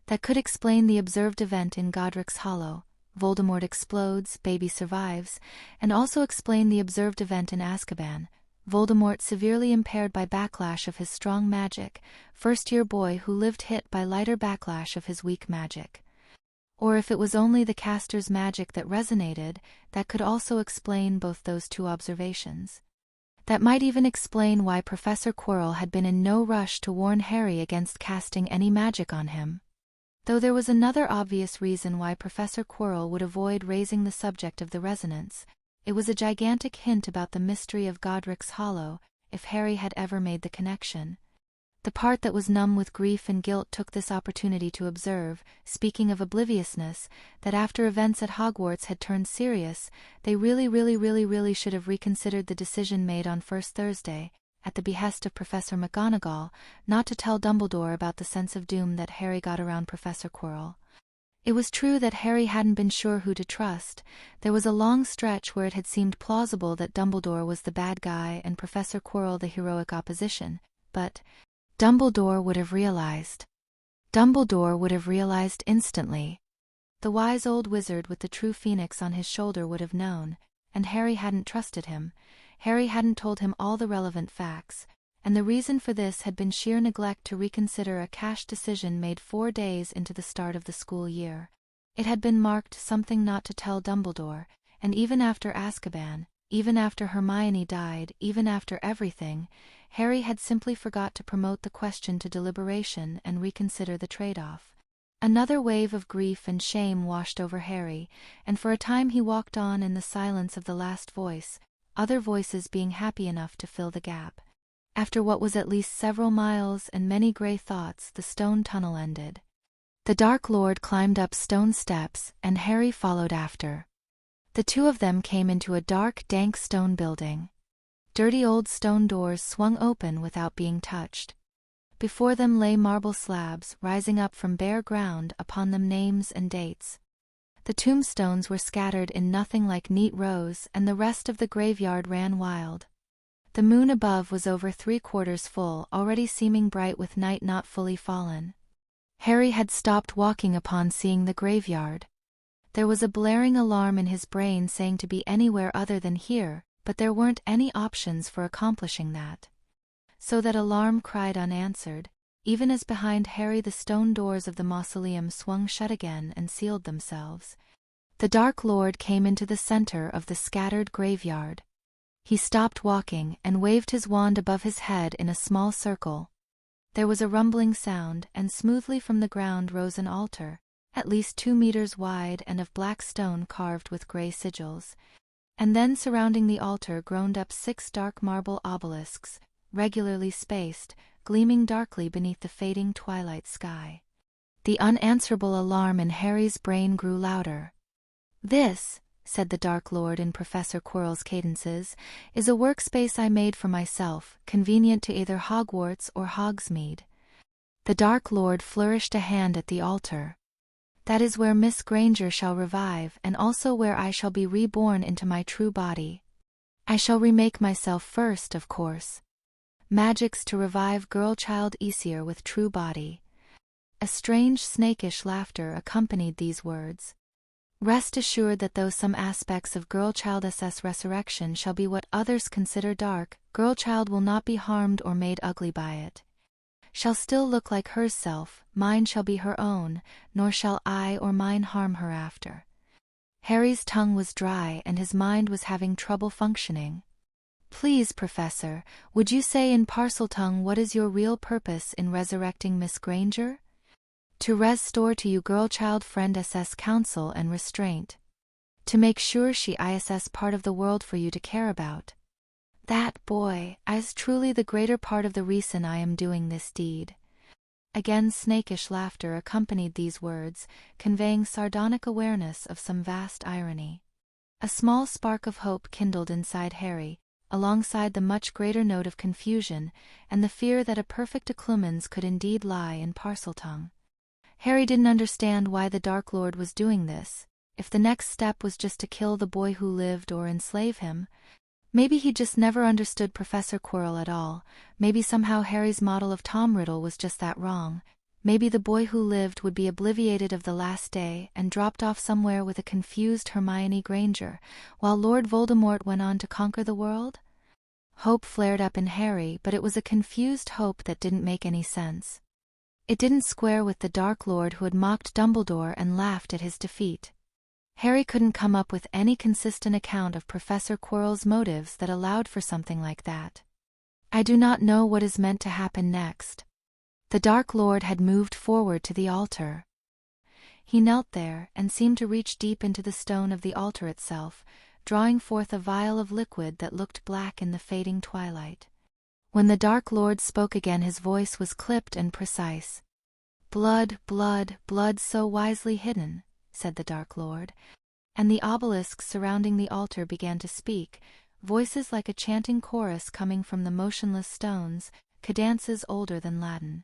That could explain the observed event in Godric's Hollow. Voldemort explodes, baby survives, and also explain the observed event in Azkaban. Voldemort severely impaired by backlash of his strong magic, first-year boy who lived hit by lighter backlash of his weak magic. Or if it was only the caster's magic that resonated, that could also explain both those two observations. That might even explain why Professor Quirrell had been in no rush to warn Harry against casting any magic on him. Though there was another obvious reason why Professor Quirrell would avoid raising the subject of the resonance. It was a gigantic hint about the mystery of Godric's Hollow, if Harry had ever made the connection. The part that was numb with grief and guilt took this opportunity to observe, speaking of obliviousness, that after events at Hogwarts had turned serious, they really should have reconsidered the decision made on First Thursday, at the behest of Professor McGonagall, not to tell Dumbledore about the sense of doom that Harry got around Professor Quirrell. It was true that Harry hadn't been sure who to trust. There was a long stretch where it had seemed plausible that Dumbledore was the bad guy and Professor Quirrell the heroic opposition, but Dumbledore would have realized. Dumbledore would have realized instantly. The wise old wizard with the true phoenix on his shoulder would have known, and Harry hadn't trusted him. Harry hadn't told him all the relevant facts, and the reason for this had been sheer neglect to reconsider a cash decision made 4 days into the start of the school year. It had been marked something not to tell Dumbledore, and even after Azkaban, even after Hermione died, even after everything, Harry had simply forgot to promote the question to deliberation and reconsider the trade-off. Another wave of grief and shame washed over Harry, and for a time he walked on in the silence of the last voice, other voices being happy enough to fill the gap. After what was at least several miles and many grey thoughts, the stone tunnel ended. The Dark Lord climbed up stone steps, and Harry followed after. The two of them came into a dark, dank stone building. Dirty old stone doors swung open without being touched. Before them lay marble slabs, rising up from bare ground, upon them names and dates. The tombstones were scattered in nothing like neat rows, and the rest of the graveyard ran wild. The moon above was over 3/4 full, already seeming bright with night not fully fallen. Harry had stopped walking upon seeing the graveyard. There was a blaring alarm in his brain saying to be anywhere other than here, but there weren't any options for accomplishing that. So that alarm cried unanswered, even as behind Harry the stone doors of the mausoleum swung shut again and sealed themselves. The Dark Lord came into the center of the scattered graveyard. He stopped walking and waved his wand above his head in a small circle. There was a rumbling sound, and smoothly from the ground rose an altar, at least 2 meters wide and of black stone carved with grey sigils. And then surrounding the altar groaned up 6 dark marble obelisks, regularly spaced, gleaming darkly beneath the fading twilight sky. The unanswerable alarm in Harry's brain grew louder. "This," said the Dark Lord in Professor Quirrell's cadences, "is a workspace I made for myself, convenient to either Hogwarts or Hogsmeade." The Dark Lord flourished a hand at the altar. "That is where Miss Granger shall revive, and also where I shall be reborn into my true body. I shall remake myself first, of course. Magics to revive girl-child Eliezer with true body." A strange snakish laughter accompanied these words. "Rest assured that though some aspects of girl-child's resurrection shall be what others consider dark, girl-child will not be harmed or made ugly by it. Shall still look like herself, mine shall be her own, nor shall I or mine harm her after." Harry's tongue was dry and his mind was having trouble functioning. "Please, Professor, would you say in Parseltongue what is your real purpose in resurrecting Miss Granger?" "To restore to you girl-child friend SS counsel and restraint. To make sure she is part of the world for you to care about. That boy is truly the greater part of the reason I am doing this deed." Again snakish laughter accompanied these words, conveying sardonic awareness of some vast irony. A small spark of hope kindled inside Harry, alongside the much greater note of confusion, and the fear that a perfect accoutrements could indeed lie in Parseltongue. Harry didn't understand why the Dark Lord was doing this. If the next step was just to kill the boy who lived or enslave him, maybe he just never understood Professor Quirrell at all. Maybe somehow Harry's model of Tom Riddle was just that wrong. Maybe the boy who lived would be obliviated of the last day and dropped off somewhere with a confused Hermione Granger, while Lord Voldemort went on to conquer the world? Hope flared up in Harry, but it was a confused hope that didn't make any sense. It didn't square with the Dark Lord who had mocked Dumbledore and laughed at his defeat. Harry couldn't come up with any consistent account of Professor Quirrell's motives that allowed for something like that. "I do not know what is meant to happen next." The Dark Lord had moved forward to the altar. He knelt there and seemed to reach deep into the stone of the altar itself, drawing forth a vial of liquid that looked black in the fading twilight. When the Dark Lord spoke again his voice was clipped and precise. "Blood, blood, blood so wisely hidden," said the Dark Lord. And the obelisks surrounding the altar began to speak, voices like a chanting chorus coming from the motionless stones, cadences older than Latin.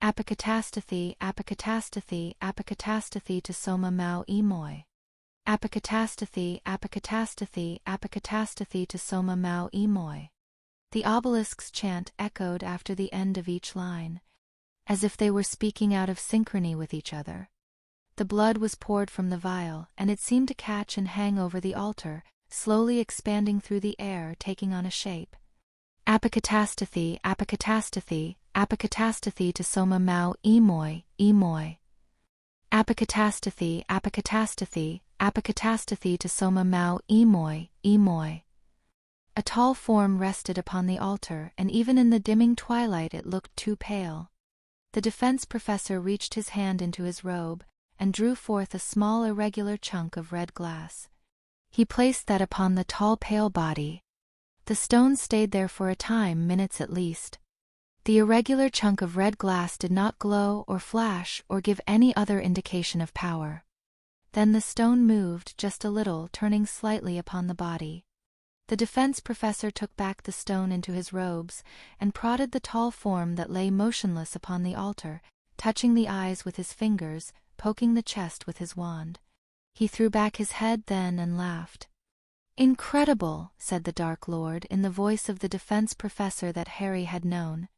"Apocatastathe, apocatastathe, apocatastathe to soma mau emoi. Apocatastathe, apocatastathe, apocatastathe to soma mau emoi." The obelisk's chant echoed after the end of each line, as if they were speaking out of synchrony with each other. The blood was poured from the vial, and it seemed to catch and hang over the altar, slowly expanding through the air, taking on a shape. "Apocatastathe, apocatastathe, apocatastathe to soma mau emoi, emoi. Apocatastathe, apocatastathe, apocatastathe to soma mau emoi, emoi." A tall form rested upon the altar, and even in the dimming twilight it looked too pale. The defense professor reached his hand into his robe, and drew forth a small irregular chunk of red glass. He placed that upon the tall pale body. The stone stayed there for a time, minutes at least. The irregular chunk of red glass did not glow or flash or give any other indication of power. Then the stone moved just a little, turning slightly upon the body. The defense professor took back the stone into his robes and prodded the tall form that lay motionless upon the altar, touching the eyes with his fingers, poking the chest with his wand. He threw back his head then and laughed. "Incredible," said the Dark Lord in the voice of the defense professor that Harry had known.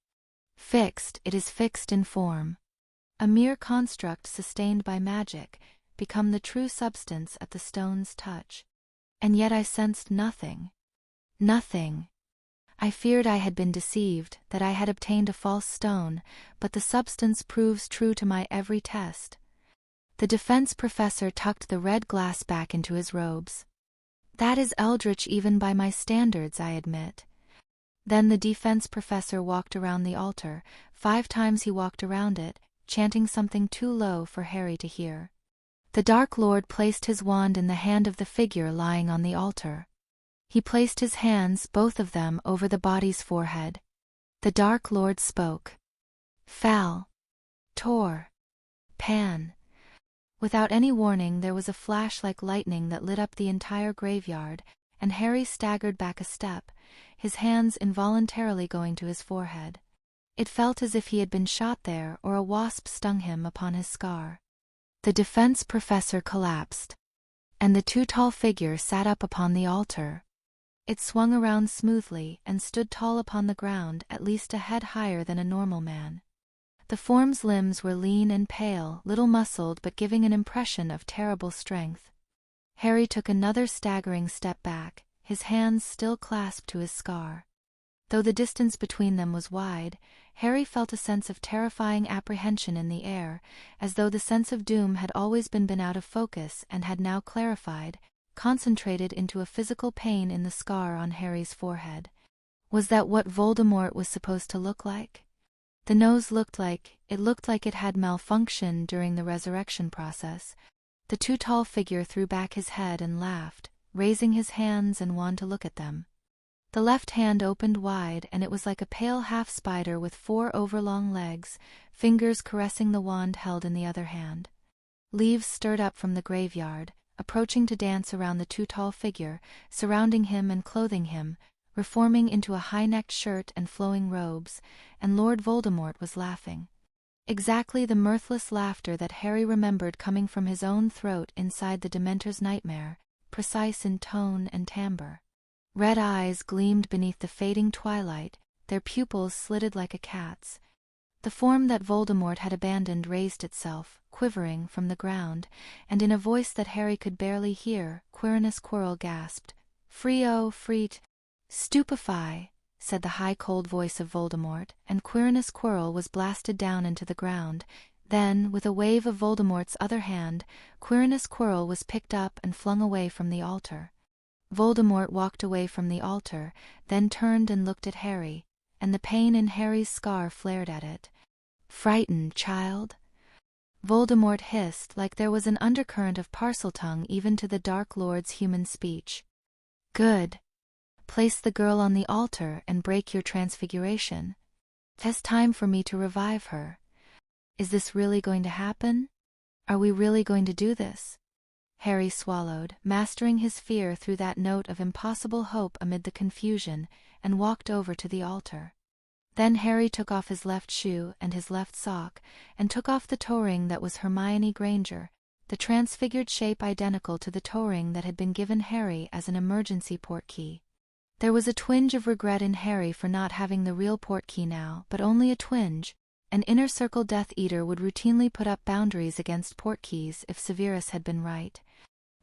"Fixed, it is fixed in form. A mere construct sustained by magic, become the true substance at the stone's touch. And yet I sensed nothing. Nothing. I feared I had been deceived, that I had obtained a false stone, but the substance proves true to my every test." The defense professor tucked the red glass back into his robes. "That is eldritch even by my standards, I admit." Then the defense professor walked around the altar. 5 times he walked around it, chanting something too low for Harry to hear. The Dark Lord placed his wand in the hand of the figure lying on the altar. He placed his hands, both of them, over the body's forehead. The Dark Lord spoke. "Fal. Tor. Pan." Without any warning there was a flash like lightning that lit up the entire graveyard, and Harry staggered back a step, his hands involuntarily going to his forehead. It felt as if he had been shot there or a wasp stung him upon his scar. The defense professor collapsed, and the too tall figure sat up upon the altar. It swung around smoothly and stood tall upon the ground, at least a head higher than a normal man. The form's limbs were lean and pale, little muscled but giving an impression of terrible strength. Harry took another staggering step back, his hands still clasped to his scar. Though the distance between them was wide, Harry felt a sense of terrifying apprehension in the air, as though the sense of doom had always been out of focus and had now clarified, concentrated into a physical pain in the scar on Harry's forehead. Was that what Voldemort was supposed to look like? The nose looked like it had malfunctioned during the resurrection process. The too tall figure threw back his head and laughed, raising his hands and wand to look at them. The left hand opened wide, and it was like a pale half-spider with 4 overlong legs, fingers caressing the wand held in the other hand. Leaves stirred up from the graveyard, approaching to dance around the too tall figure, surrounding him and clothing him, reforming into a high-necked shirt and flowing robes, and Lord Voldemort was laughing. Exactly the mirthless laughter that Harry remembered coming from his own throat inside the Dementor's nightmare, precise in tone and timbre. Red eyes gleamed beneath the fading twilight, their pupils slitted like a cat's. The form that Voldemort had abandoned raised itself, quivering, from the ground, and in a voice that Harry could barely hear, Quirinus Quirrell gasped, "Frio, freet!" "Stupefy," said the high cold voice of Voldemort, and Quirinus Quirrell was blasted down into the ground. Then, with a wave of Voldemort's other hand, Quirinus Quirrell was picked up and flung away from the altar. Voldemort walked away from the altar, then turned and looked at Harry, and the pain in Harry's scar flared at it. "Frightened, child?" Voldemort hissed, like there was an undercurrent of Parseltongue even to the Dark Lord's human speech. "Good. Place the girl on the altar and break your transfiguration. 'Tis time for me to revive her. Is this really going to happen? Are we really going to do this?" Harry swallowed, mastering his fear through that note of impossible hope amid the confusion, and walked over to the altar. Then Harry took off his left shoe and his left sock, and took off the toe ring that was Hermione Granger, the transfigured shape identical to the toe ring that had been given Harry as an emergency portkey. There was a twinge of regret in Harry for not having the real portkey now, but only a twinge. An Inner Circle Death Eater would routinely put up boundaries against portkeys if Severus had been right.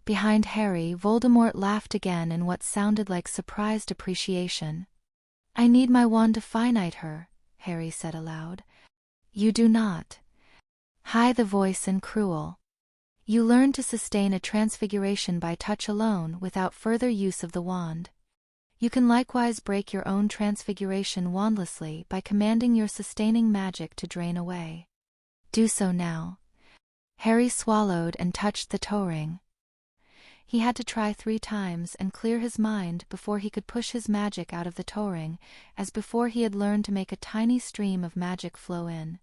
Behind Harry, Voldemort laughed again in what sounded like surprised appreciation. "I need my wand to finite her," Harry said aloud. "You do not." High the voice and cruel. "You learn to sustain a transfiguration by touch alone without further use of the wand. You can likewise break your own transfiguration wandlessly by commanding your sustaining magic to drain away. Do so now." Harry swallowed and touched the toe ring. He had to try 3 times and clear his mind before he could push his magic out of the toe ring, as before he had learned to make a tiny stream of magic flow in.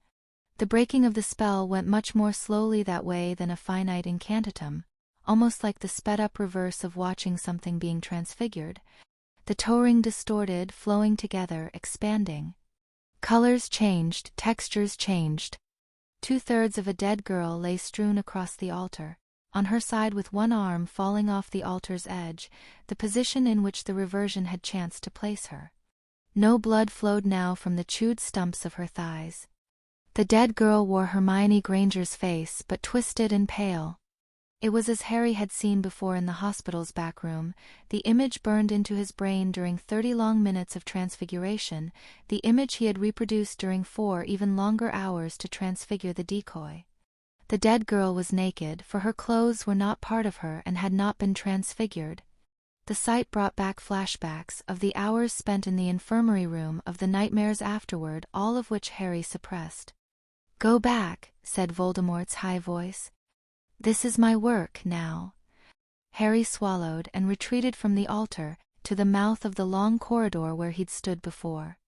The breaking of the spell went much more slowly that way than a finite incantatum, almost like the sped-up reverse of watching something being transfigured. The toe ring distorted, flowing together, expanding. Colors changed, textures changed. 2/3 of a dead girl lay strewn across the altar, on her side with one arm falling off the altar's edge, the position in which the reversion had chanced to place her. No blood flowed now from the chewed stumps of her thighs. The dead girl wore Hermione Granger's face, but twisted and pale. It was as Harry had seen before in the hospital's back room, the image burned into his brain during 30 long minutes of transfiguration, the image he had reproduced during 4 even longer hours to transfigure the decoy. The dead girl was naked, for her clothes were not part of her and had not been transfigured. The sight brought back flashbacks of the hours spent in the infirmary room, of the nightmares afterward, all of which Harry suppressed. "Go back," said Voldemort's high voice. "This is my work, now." Harry swallowed and retreated from the altar, to the mouth of the long corridor where he'd stood before.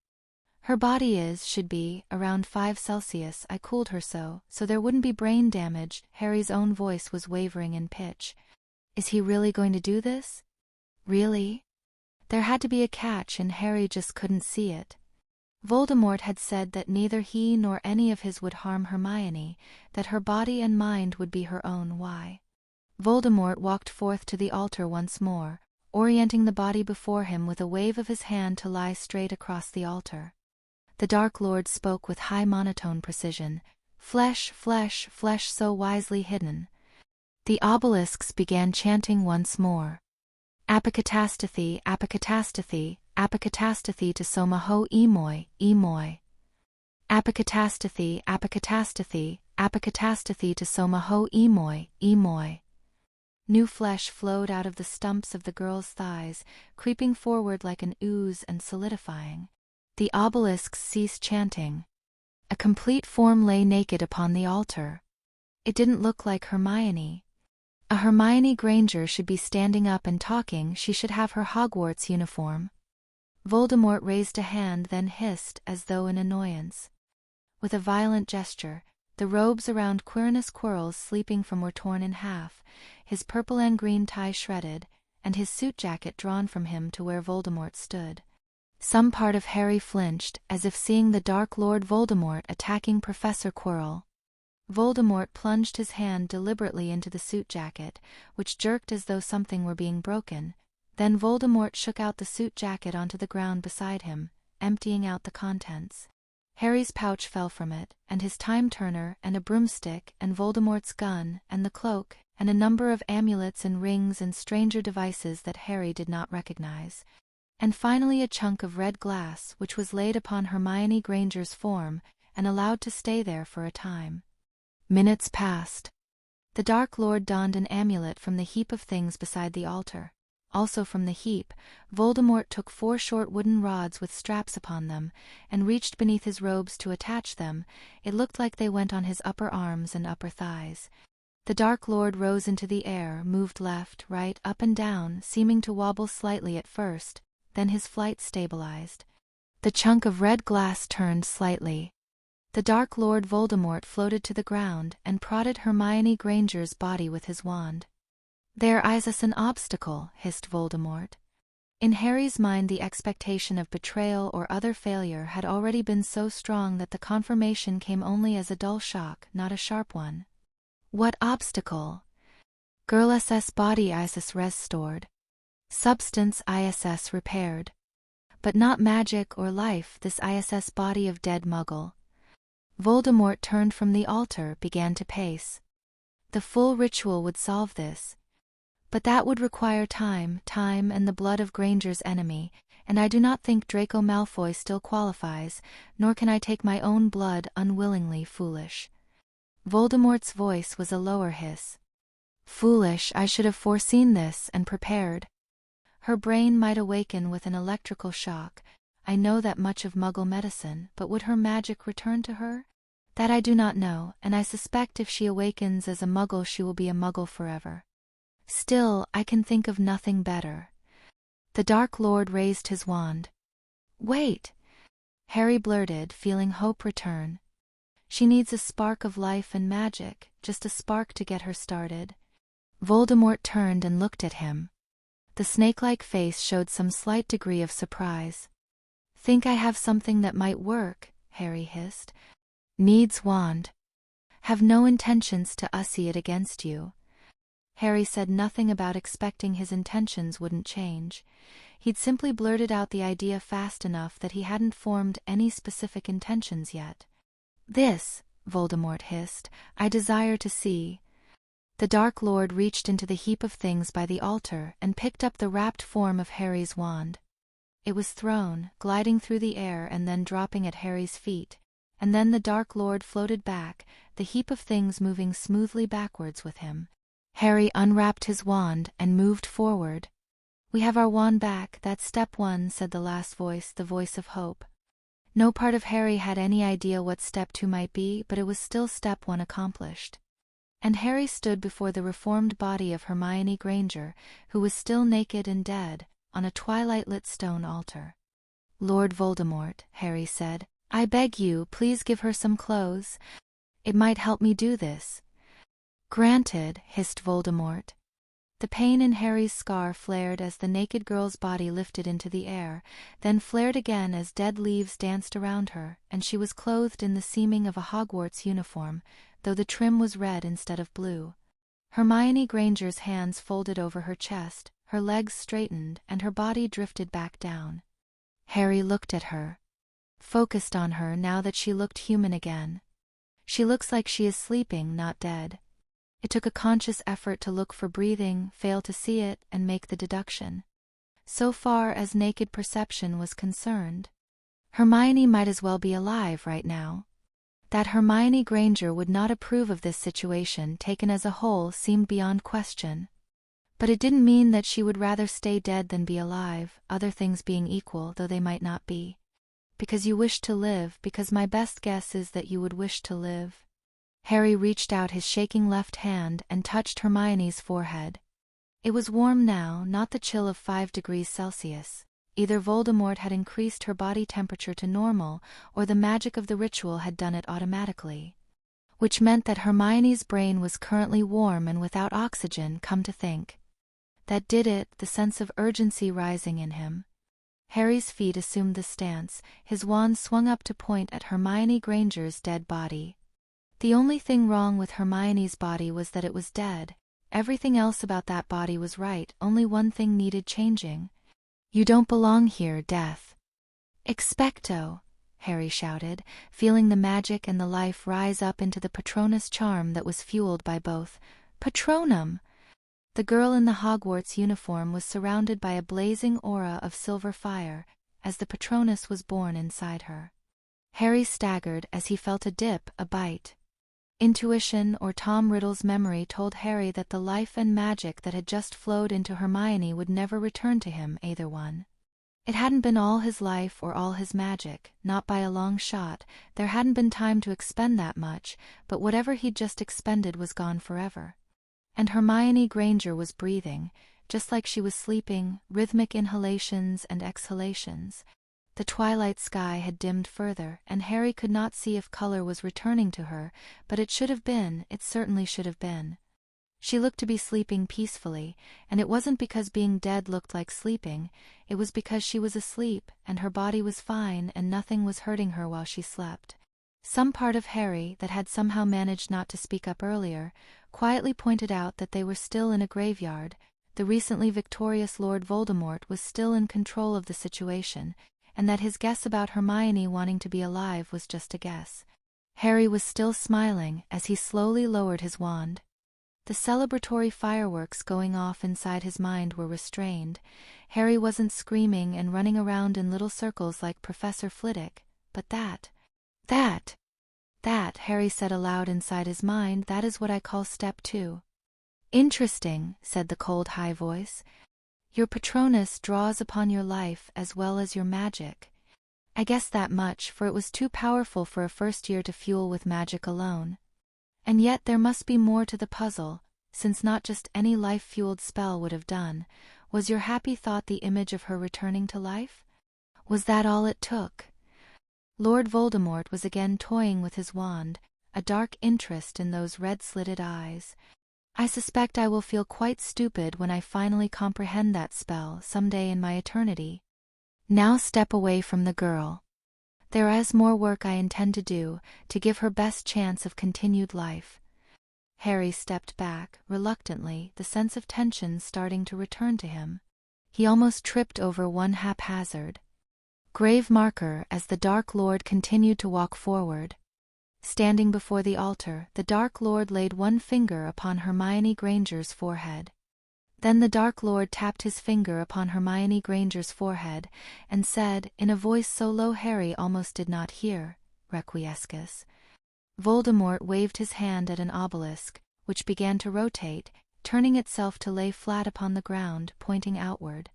"Her body should be, around 5 Celsius, I cooled her so there wouldn't be brain damage." Harry's own voice was wavering in pitch. Is he really going to do this? Really? There had to be a catch and Harry just couldn't see it. Voldemort had said that neither he nor any of his would harm Hermione, that her body and mind would be her own. Why? Voldemort walked forth to the altar once more, orienting the body before him with a wave of his hand to lie straight across the altar. The Dark Lord spoke with high monotone precision, "Flesh, flesh, flesh so wisely hidden." The obelisks began chanting once more. "Apocatastathe, apocatastathe, apocatastathe to soma ho emoi, emoi." "Apocatastathe, apocatastathe, apocatastathe to soma ho emoi, emoi." New flesh flowed out of the stumps of the girl's thighs, creeping forward like an ooze and solidifying. The obelisks ceased chanting. A complete form lay naked upon the altar. It didn't look like Hermione. A Hermione Granger should be standing up and talking. She should have her Hogwarts uniform. Voldemort raised a hand, then hissed as though in annoyance. With a violent gesture, the robes around Quirinus Quirrell's sleeping form were torn in half, his purple and green tie shredded, and his suit jacket drawn from him to where Voldemort stood. Some part of Harry flinched, as if seeing the Dark Lord Voldemort attacking Professor Quirrell. Voldemort plunged his hand deliberately into the suit jacket, which jerked as though something were being broken. Then Voldemort shook out the suit jacket onto the ground beside him, emptying out the contents. Harry's pouch fell from it, and his time-turner, and a broomstick, and Voldemort's gun, and the cloak, and a number of amulets and rings and stranger devices that Harry did not recognize. And finally a chunk of red glass which was laid upon Hermione Granger's form, and allowed to stay there for a time. Minutes passed. The Dark Lord donned an amulet from the heap of things beside the altar. Also from the heap, Voldemort took 4 short wooden rods with straps upon them, and reached beneath his robes to attach them. It looked like they went on his upper arms and upper thighs. The Dark Lord rose into the air, moved left, right, up and down, seeming to wobble slightly at first, then his flight stabilized. The chunk of red glass turned slightly. The Dark Lord Voldemort floated to the ground and prodded Hermione Granger's body with his wand. "There is us an obstacle," hissed Voldemort. In Harry's mind the expectation of betrayal or other failure had already been so strong that the confirmation came only as a dull shock, not a sharp one. "What obstacle?" "Girl SS body ISS restored. Substance ISS repaired. But not magic or life, this ISS body of dead muggle." Voldemort turned from the altar, began to pace. The full ritual would solve this. But that would require time and the blood of Granger's enemy, and I do not think Draco Malfoy still qualifies, nor can I take my own blood unwillingly. Foolish. Voldemort's voice was a lower hiss. Foolish, I should have foreseen this and prepared. Her brain might awaken with an electrical shock. I know that much of Muggle medicine, but would her magic return to her? That I do not know, and I suspect if she awakens as a Muggle she will be a Muggle forever. Still, I can think of nothing better. The Dark Lord raised his wand. Wait! Harry blurted, feeling hope return. She needs a spark of life and magic, just a spark to get her started. Voldemort turned and looked at him. The snake-like face showed some slight degree of surprise. Think I have something that might work, Harry hissed. Needs wand. Have no intentions to ussy it against you. Harry said nothing about expecting his intentions wouldn't change. He'd simply blurted out the idea fast enough that he hadn't formed any specific intentions yet. This, Voldemort hissed, I desire to see. The Dark Lord reached into the heap of things by the altar and picked up the wrapped form of Harry's wand. It was thrown, gliding through the air and then dropping at Harry's feet, and then the Dark Lord floated back, the heap of things moving smoothly backwards with him. Harry unwrapped his wand and moved forward. We have our wand back, that's step one, said the last voice, the voice of hope. No part of Harry had any idea what step two might be, but it was still step one accomplished. And Harry stood before the reformed body of Hermione Granger, who was still naked and dead, on a twilight-lit stone altar. Lord Voldemort, Harry said, I beg you, please give her some clothes. It might help me do this. Granted, hissed Voldemort. The pain in Harry's scar flared as the naked girl's body lifted into the air, then flared again as dead leaves danced around her, and she was clothed in the seeming of a Hogwarts uniform, though the trim was red instead of blue. Hermione Granger's hands folded over her chest, her legs straightened, and her body drifted back down. Harry looked at her. Focused on her now that she looked human again. She looks like she is sleeping, not dead. It took a conscious effort to look for breathing, fail to see it, and make the deduction. So far as naked perception was concerned, Hermione might as well be alive right now. That Hermione Granger would not approve of this situation taken as a whole seemed beyond question. But it didn't mean that she would rather stay dead than be alive, other things being equal, though they might not be. Because you wish to live, because my best guess is that you would wish to live. Harry reached out his shaking left hand and touched Hermione's forehead. It was warm now, not the chill of 5 degrees Celsius. Either Voldemort had increased her body temperature to normal, or the magic of the ritual had done it automatically. Which meant that Hermione's brain was currently warm and without oxygen, come to think. That did it, the sense of urgency rising in him. Harry's feet assumed the stance, his wand swung up to point at Hermione Granger's dead body. The only thing wrong with Hermione's body was that it was dead. Everything else about that body was right, only one thing needed changing. You don't belong here, Death. Expecto, Harry shouted, feeling the magic and the life rise up into the Patronus charm that was fueled by both. Patronum! The girl in the Hogwarts uniform was surrounded by a blazing aura of silver fire, as the Patronus was born inside her. Harry staggered as he felt a dip, a bite. Intuition or Tom Riddle's memory told Harry that the life and magic that had just flowed into Hermione would never return to him, either one. It hadn't been all his life or all his magic, not by a long shot, there hadn't been time to expend that much, but whatever he'd just expended was gone forever. And Hermione Granger was breathing, just like she was sleeping, rhythmic inhalations and exhalations. The twilight sky had dimmed further, and Harry could not see if color was returning to her, but it should have been, it certainly should have been. She looked to be sleeping peacefully, and it wasn't because being dead looked like sleeping, it was because she was asleep, and her body was fine and nothing was hurting her while she slept. Some part of Harry, that had somehow managed not to speak up earlier, quietly pointed out that they were still in a graveyard. The recently victorious Lord Voldemort was still in control of the situation, and that his guess about Hermione wanting to be alive was just a guess. Harry was still smiling as he slowly lowered his wand. The celebratory fireworks going off inside his mind were restrained. Harry wasn't screaming and running around in little circles like Professor Flitwick, but that, Harry said aloud inside his mind, that is what I call step 2. Interesting, said the cold high voice. Your Patronus draws upon your life as well as your magic. I guess that much, for it was too powerful for a first year to fuel with magic alone. And yet there must be more to the puzzle. since not just any life-fueled spell would have done. Was your happy thought the image of her returning to life? Was that all it took? Lord Voldemort was again toying with his wand, a dark interest in those red-slitted eyes. I suspect I will feel quite stupid when I finally comprehend that spell someday in my eternity. Now step away from the girl. There is more work I intend to do, to give her best chance of continued life. Harry stepped back, reluctantly, the sense of tension starting to return to him. He almost tripped over one haphazard grave marker as the Dark Lord continued to walk forward. Standing before the altar, the Dark Lord laid one finger upon Hermione Granger's forehead. Then the Dark Lord tapped his finger upon Hermione Granger's forehead, and said, in a voice so low Harry almost did not hear, "Requiescus." Voldemort waved his hand at an obelisk, which began to rotate, turning itself to lay flat upon the ground, pointing outward.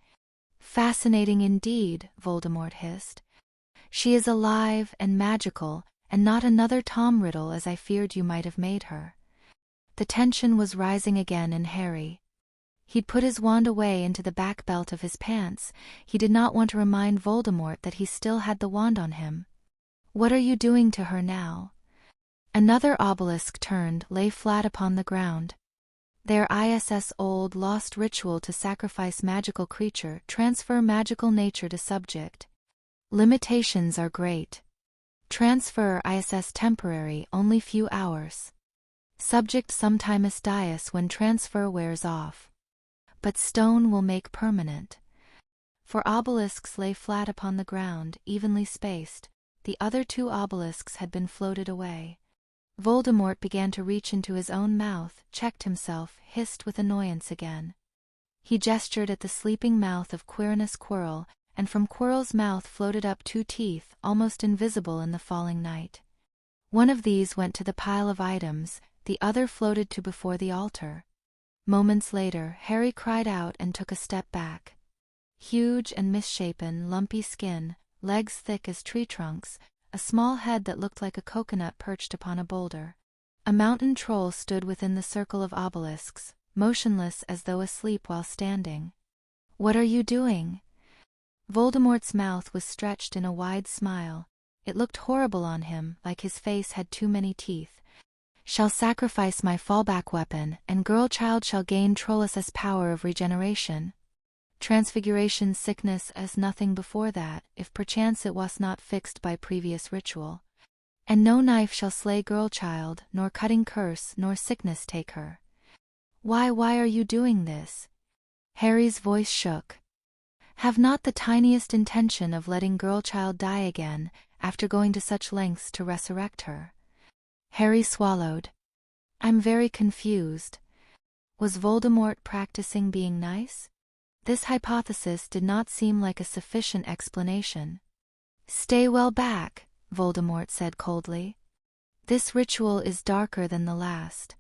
"Fascinating indeed," Voldemort hissed. "She is alive and magical, and not another Tom Riddle as I feared you might have made her." The tension was rising again in Harry. He'd put his wand away into the back belt of his pants. He did not want to remind Voldemort that he still had the wand on him. "What are you doing to her now?" Another obelisk turned, lay flat upon the ground. Their ISS old lost ritual to sacrifice magical creature, transfer magical nature to subject. Limitations are great. Transfer ISS temporary, only few hours. Subject sometimes dies when transfer wears off. But stone will make permanent. For obelisks lay flat upon the ground, evenly spaced. The other two obelisks had been floated away. Voldemort began to reach into his own mouth, checked himself, hissed with annoyance again. He gestured at the sleeping mouth of Quirinus Quirrell, and from Quirrell's mouth floated up two teeth, almost invisible in the falling night. One of these went to the pile of items, the other floated to before the altar. Moments later, Harry cried out and took a step back. Huge and misshapen, lumpy skin, legs thick as tree trunks, a small head that looked like a coconut perched upon a boulder. A mountain troll stood within the circle of obelisks, motionless as though asleep while standing. "What are you doing?" Voldemort's mouth was stretched in a wide smile. It looked horrible on him, like his face had too many teeth. "Shall sacrifice my fallback weapon, and girl-child shall gain Trollus' power of regeneration. Transfiguration sickness as nothing before that, if perchance it was not fixed by previous ritual. And no knife shall slay girl-child, nor cutting curse, nor sickness take her." Why are you doing this?" Harry's voice shook. "Have not the tiniest intention of letting girl-child die again, after going to such lengths to resurrect her." Harry swallowed. "I'm very confused. Was Voldemort practicing being nice? This hypothesis did not seem like a sufficient explanation." "Stay well back," Voldemort said coldly. "This ritual is darker than the last."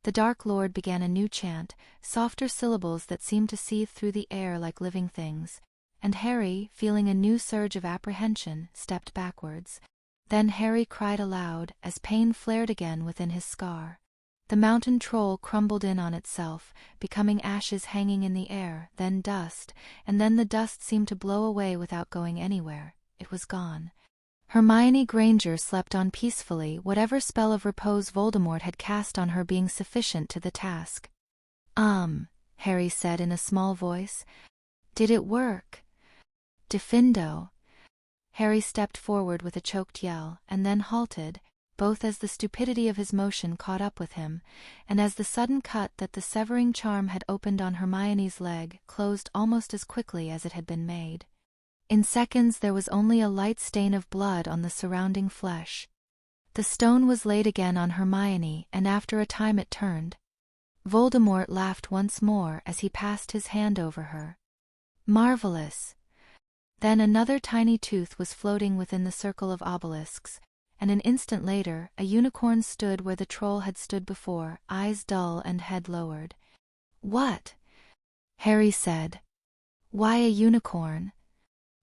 The Dark Lord began a new chant, softer syllables that seemed to seethe through the air like living things, and Harry, feeling a new surge of apprehension, stepped backwards. Then Harry cried aloud, as pain flared again within his scar. The mountain troll crumbled in on itself, becoming ashes hanging in the air, then dust, and then the dust seemed to blow away without going anywhere. It was gone. Hermione Granger slept on peacefully, whatever spell of repose Voldemort had cast on her being sufficient to the task. Harry said in a small voice. "Did it work?" "Diffindo." Harry stepped forward with a choked yell, and then halted, both as the stupidity of his motion caught up with him, and as the sudden cut that the severing charm had opened on Hermione's leg closed almost as quickly as it had been made. In seconds there was only a light stain of blood on the surrounding flesh. The stone was laid again on Hermione, and after a time it turned. Voldemort laughed once more as he passed his hand over her. "Marvelous!" Then another tiny tooth was floating within the circle of obelisks, and an instant later a unicorn stood where the troll had stood before, eyes dull and head lowered. "What?" Harry said. "Why a unicorn?"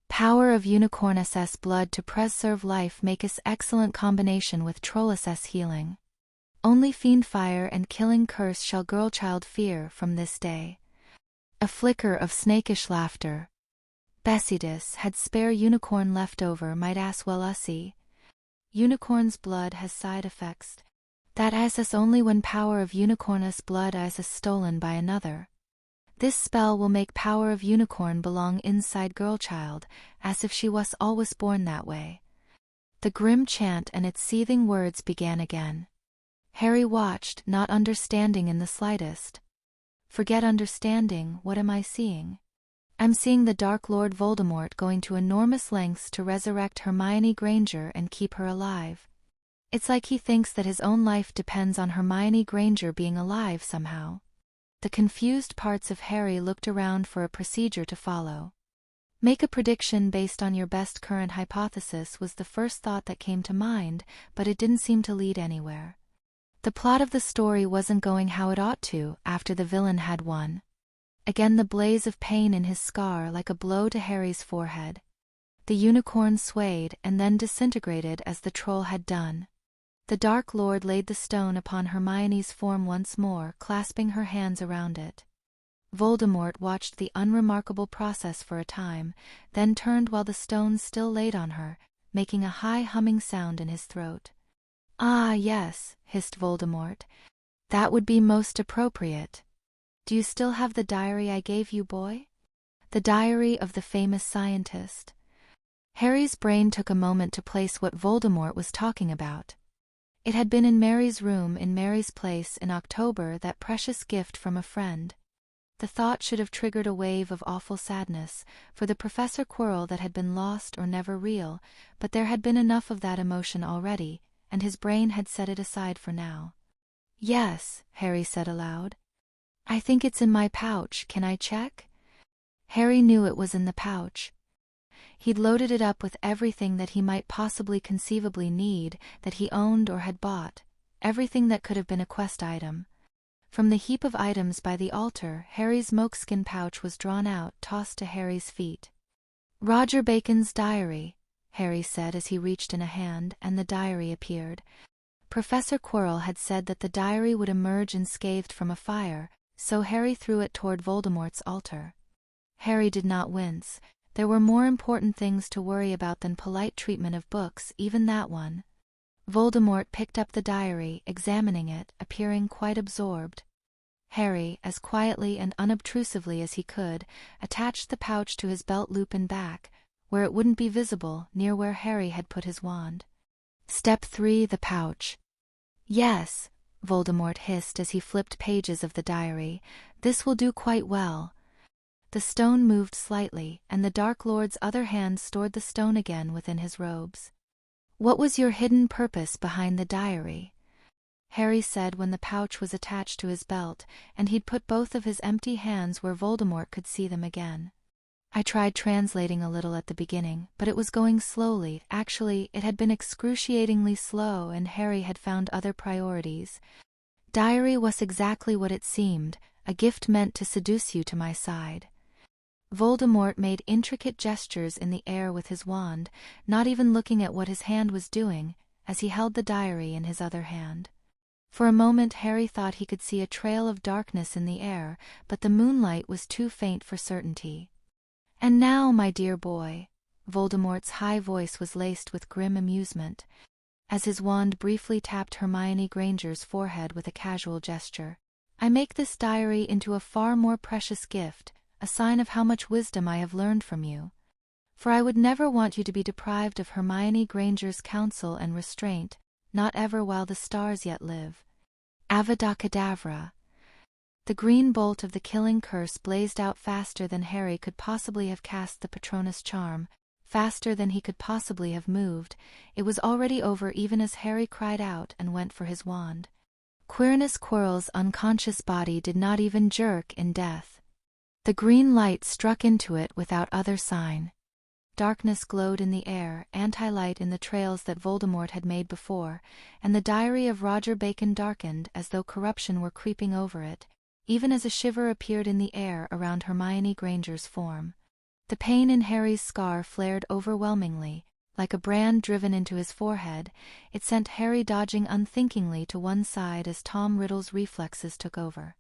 "Power of unicorn's blood to preserve life makes excellent combination with Trollus' healing." Only fiendfire and killing curse shall girlchild fear from this day. A flicker of snakish laughter. Besides, had spare unicorn left over might as well ussie. Unicorn's blood has side effects. That is us only when power of unicorn's blood is stolen by another. This spell will make power of unicorn belong inside girlchild, as if she was always born that way. The grim chant and its seething words began again. Harry watched, not understanding in the slightest. Forget understanding, what am I seeing? I'm seeing the Dark Lord Voldemort going to enormous lengths to resurrect Hermione Granger and keep her alive. It's like he thinks that his own life depends on Hermione Granger being alive somehow. The confused parts of Harry looked around for a procedure to follow. Make a prediction based on your best current hypothesis was the first thought that came to mind, but it didn't seem to lead anywhere. The plot of the story wasn't going how it ought to after the villain had won. Again the blaze of pain in his scar like a blow to Harry's forehead. The unicorn swayed and then disintegrated as the troll had done. The Dark Lord laid the stone upon Hermione's form once more, clasping her hands around it. Voldemort watched the unremarkable process for a time, then turned while the stone still laid on her, making a high humming sound in his throat. "Ah, yes," hissed Voldemort. "That would be most appropriate. Do you still have the diary I gave you, boy? The diary of the famous scientist?" Harry's brain took a moment to place what Voldemort was talking about. It had been in Mary's room in Mary's place in October, that precious gift from a friend. The thought should have triggered a wave of awful sadness, for the Professor Quirrell that had been lost or never real, but there had been enough of that emotion already, and his brain had set it aside for now. "Yes," Harry said aloud. "I think it's in my pouch, can I check?" Harry knew it was in the pouch. He'd loaded it up with everything that he might possibly conceivably need, that he owned or had bought, everything that could have been a quest item. From the heap of items by the altar, Harry's moleskin pouch was drawn out, tossed to Harry's feet. "Roger Bacon's diary," Harry said as he reached in a hand, and the diary appeared. Professor Quirrell had said that the diary would emerge unscathed from a fire, so Harry threw it toward Voldemort's altar. Harry did not wince. There were more important things to worry about than polite treatment of books, even that one. Voldemort picked up the diary, examining it, appearing quite absorbed. Harry, as quietly and unobtrusively as he could, attached the pouch to his belt loop and back, where it wouldn't be visible, near where Harry had put his wand. Step 3: the pouch. "Yes," Voldemort hissed as he flipped pages of the diary, "this will do quite well." The stone moved slightly, and the Dark Lord's other hand stored the stone again within his robes. "What was your hidden purpose behind the diary?" Harry said when the pouch was attached to his belt, and he'd put both of his empty hands where Voldemort could see them again. "I tried translating a little at the beginning, but it was going slowly. Actually, it had been excruciatingly slow, and Harry had found other priorities. Diary was exactly what it seemed, a gift meant to seduce you to my side." Voldemort made intricate gestures in the air with his wand, not even looking at what his hand was doing, as he held the diary in his other hand. For a moment Harry thought he could see a trail of darkness in the air, but the moonlight was too faint for certainty. "And now, my dear boy," Voldemort's high voice was laced with grim amusement, as his wand briefly tapped Hermione Granger's forehead with a casual gesture, "I make this diary into a far more precious gift, a sign of how much wisdom I have learned from you. For I would never want you to be deprived of Hermione Granger's counsel and restraint, not ever while the stars yet live. Avada Kedavra." The green bolt of the killing curse blazed out faster than Harry could possibly have cast the Patronus charm, faster than he could possibly have moved. It was already over even as Harry cried out and went for his wand. Quirinus Quirrell's unconscious body did not even jerk in death. The green light struck into it without other sign. Darkness glowed in the air, anti-light in the trails that Voldemort had made before, and the diary of Roger Bacon darkened as though corruption were creeping over it, even as a shiver appeared in the air around Hermione Granger's form. The pain in Harry's scar flared overwhelmingly, Like a brand driven into his forehead, it sent Harry dodging unthinkingly to one side as Tom Riddle's reflexes took over.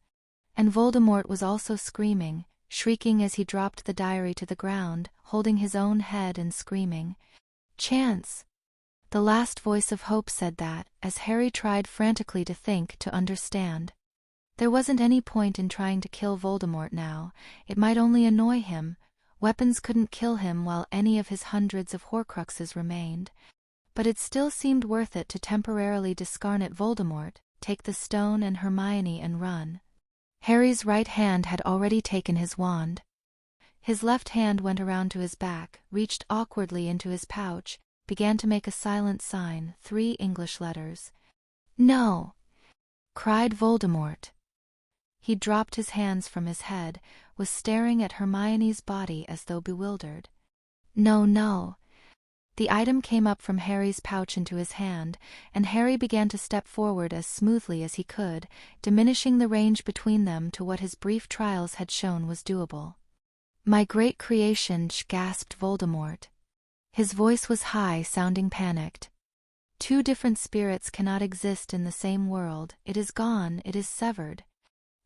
And Voldemort was also screaming, shrieking as he dropped the diary to the ground, holding his own head and screaming, "Chance!" The last voice of hope said that, as Harry tried frantically to think, to understand. There wasn't any point in trying to kill Voldemort now, it might only annoy him. Weapons couldn't kill him while any of his hundreds of Horcruxes remained. But it still seemed worth it to temporarily discarnate Voldemort, take the stone and Hermione and run. Harry's right hand had already taken his wand. His left hand went around to his back, reached awkwardly into his pouch, began to make a silent sign, 3 English letters. "No!" cried Voldemort. He dropped his hands from his head, was staring at Hermione's body as though bewildered. "No, no." The item came up from Harry's pouch into his hand, and Harry began to step forward as smoothly as he could, diminishing the range between them to what his brief trials had shown was doable. "My great creation," gasped Voldemort. His voice was high, sounding panicked. "Two different spirits cannot exist in the same world, it is gone, it is severed.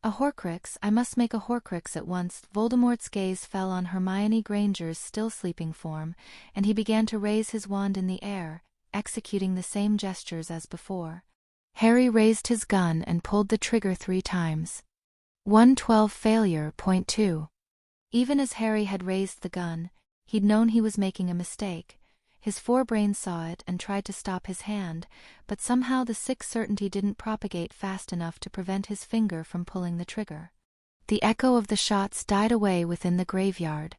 A Horcrux, I must make a Horcrux at once." Voldemort's gaze fell on Hermione Granger's still sleeping form, and he began to raise his wand in the air, executing the same gestures as before. Harry raised his gun and pulled the trigger 3 times. 112 failure. 2. Even as Harry had raised the gun, he'd known he was making a mistake. His forebrain saw it and tried to stop his hand, but somehow the sick certainty didn't propagate fast enough to prevent his finger from pulling the trigger. The echo of the shots died away within the graveyard.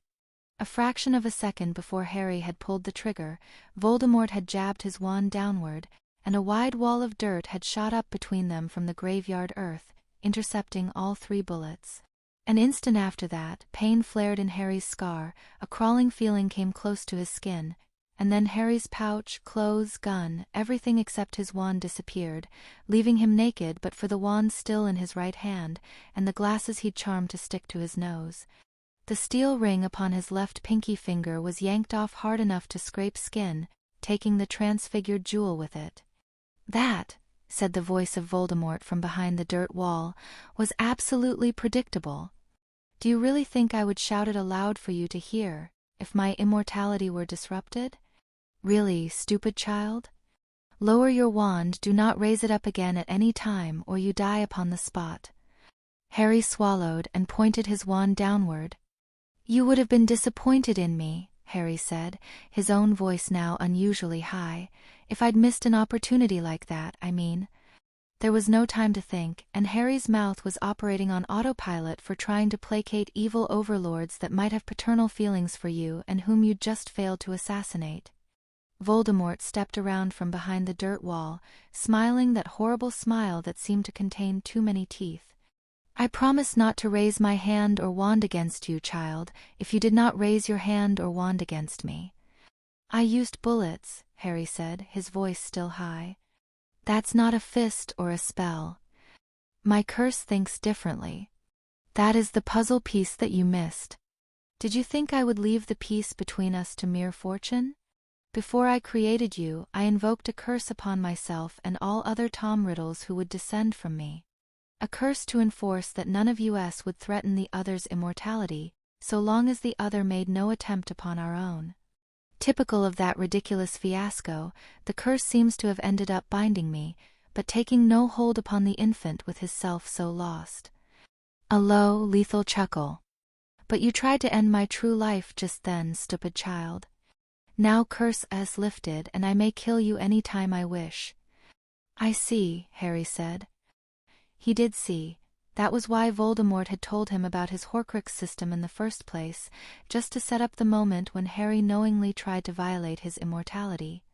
A fraction of a second before Harry had pulled the trigger, Voldemort had jabbed his wand downward, and a wide wall of dirt had shot up between them from the graveyard earth, intercepting all 3 bullets. An instant after that, pain flared in Harry's scar, a crawling feeling came close to his skin, and then Harry's pouch, clothes, gun, everything except his wand disappeared, leaving him naked but for the wand still in his right hand, and the glasses he'd charmed to stick to his nose. The steel ring upon his left pinky finger was yanked off hard enough to scrape skin, taking the transfigured jewel with it. "That," said the voice of Voldemort from behind the dirt wall, "was absolutely predictable. Do you really think I would shout it aloud for you to hear, if my immortality were disrupted? Really, stupid child? Lower your wand, do not raise it up again at any time, or you die upon the spot." Harry swallowed and pointed his wand downward. "You would have been disappointed in me," Harry said, his own voice now unusually high, "if I'd missed an opportunity like that, I mean." There was no time to think, and Harry's mouth was operating on autopilot for trying to placate evil overlords that might have paternal feelings for you and whom you'd just failed to assassinate. Voldemort stepped around from behind the dirt wall, smiling that horrible smile that seemed to contain too many teeth. "I promise not to raise my hand or wand against you, child, if you did not raise your hand or wand against me." "I used bullets," Harry said, his voice still high. "That's not a fist or a spell. My curse thinks differently. That is the puzzle piece that you missed. Did you think I would leave the piece between us to mere fortune? Before I created you, I invoked a curse upon myself and all other Tom Riddles who would descend from me. A curse to enforce that none of us would threaten the other's immortality, so long as the other made no attempt upon our own. Typical of that ridiculous fiasco, the curse seems to have ended up binding me, but taking no hold upon the infant with his self so lost." A low, lethal chuckle. "But you tried to end my true life just then, stupid child. Now curse is lifted and I may kill you any time I wish." "I see," Harry said. He did see. That was why Voldemort had told him about his Horcrux system in the first place, just to set up the moment when Harry knowingly tried to violate his immortality.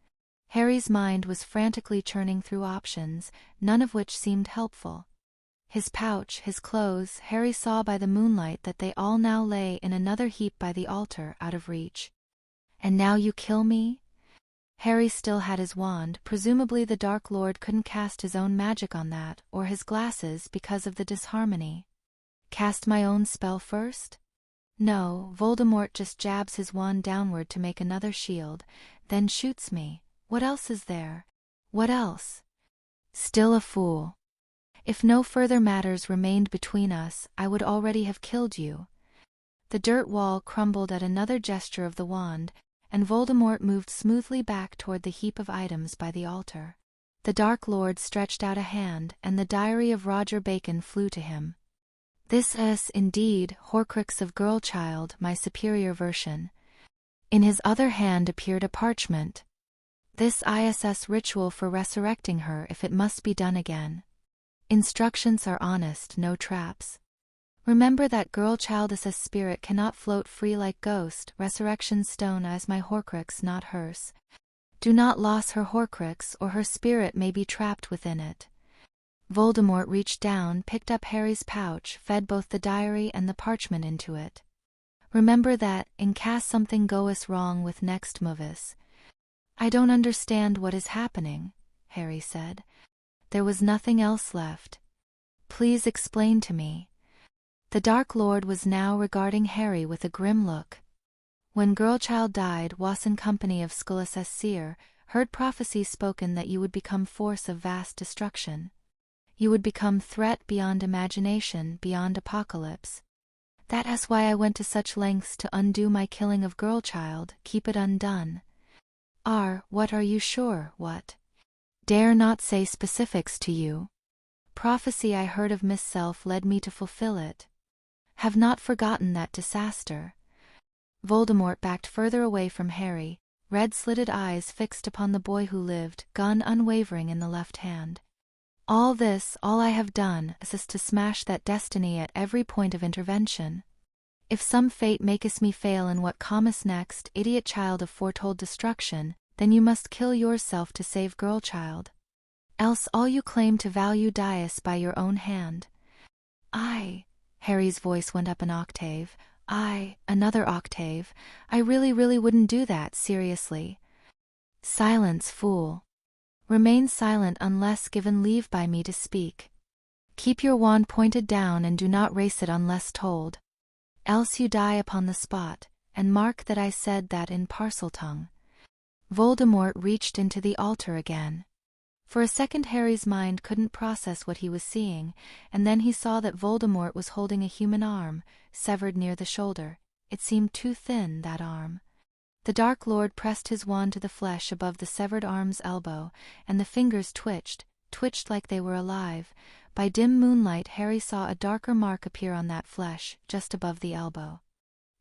Harry's mind was frantically churning through options, none of which seemed helpful. His pouch, his clothes, Harry saw by the moonlight that they all now lay in another heap by the altar, out of reach. "And now you kill me?" Harry still had his wand, presumably the Dark Lord couldn't cast his own magic on that, or his glasses because of the disharmony. "Cast my own spell first?" No, Voldemort just jabs his wand downward to make another shield, then shoots me. What else is there? What else? Still a fool. If no further matters remained between us, I would already have killed you. The dirt wall crumbled at another gesture of the wand, and Voldemort moved smoothly back toward the heap of items by the altar. The Dark Lord stretched out a hand, and the diary of Roger Bacon flew to him. This is, indeed, Horcrux of Girlchild, my superior version. In his other hand appeared a parchment. This ISS ritual for resurrecting her if it must be done again. Instructions are honest, no traps. Remember that Girlchildess's spirit cannot float free like ghost, resurrection stone as my Horcrux not hers. Do not lose her Horcrux or her spirit may be trapped within it. Voldemort reached down, picked up Harry's pouch, fed both the diary and the parchment into it. Remember that, in case something goes wrong with next movies. I don't understand what is happening, Harry said. There was nothing else left. Please explain to me. The Dark Lord was now regarding Harry with a grim look. When Girlchild died, was in company of Skullus seer, heard prophecy spoken that you would become force of vast destruction. You would become threat beyond imagination, beyond apocalypse. That is why I went to such lengths to undo my killing of Girlchild, keep it undone. What are you sure, what? Dare not say specifics to you. Prophecy I heard of Miss Self led me to fulfill it. Have not forgotten that disaster. Voldemort backed further away from Harry, red-slitted eyes fixed upon the boy who lived, gun unwavering in the left hand. All I have done, is to smash that destiny at every point of intervention. If some fate maketh me fail in what cometh next, idiot child of foretold destruction, then you must kill yourself to save Girlchild. Else all you claim to value dies by your own hand. Harry's voice went up an octave. Another octave. I really wouldn't do that, seriously. Silence, fool. Remain silent unless given leave by me to speak. Keep your wand pointed down and do not raise it unless told. Else you die upon the spot, and mark that I said that in Parseltongue. Voldemort reached into the altar again. For a second Harry's mind couldn't process what he was seeing, and then he saw that Voldemort was holding a human arm, severed near the shoulder. It seemed too thin, that arm. The Dark Lord pressed his wand to the flesh above the severed arm's elbow, and the fingers twitched like they were alive. By dim moonlight Harry saw a darker mark appear on that flesh, just above the elbow.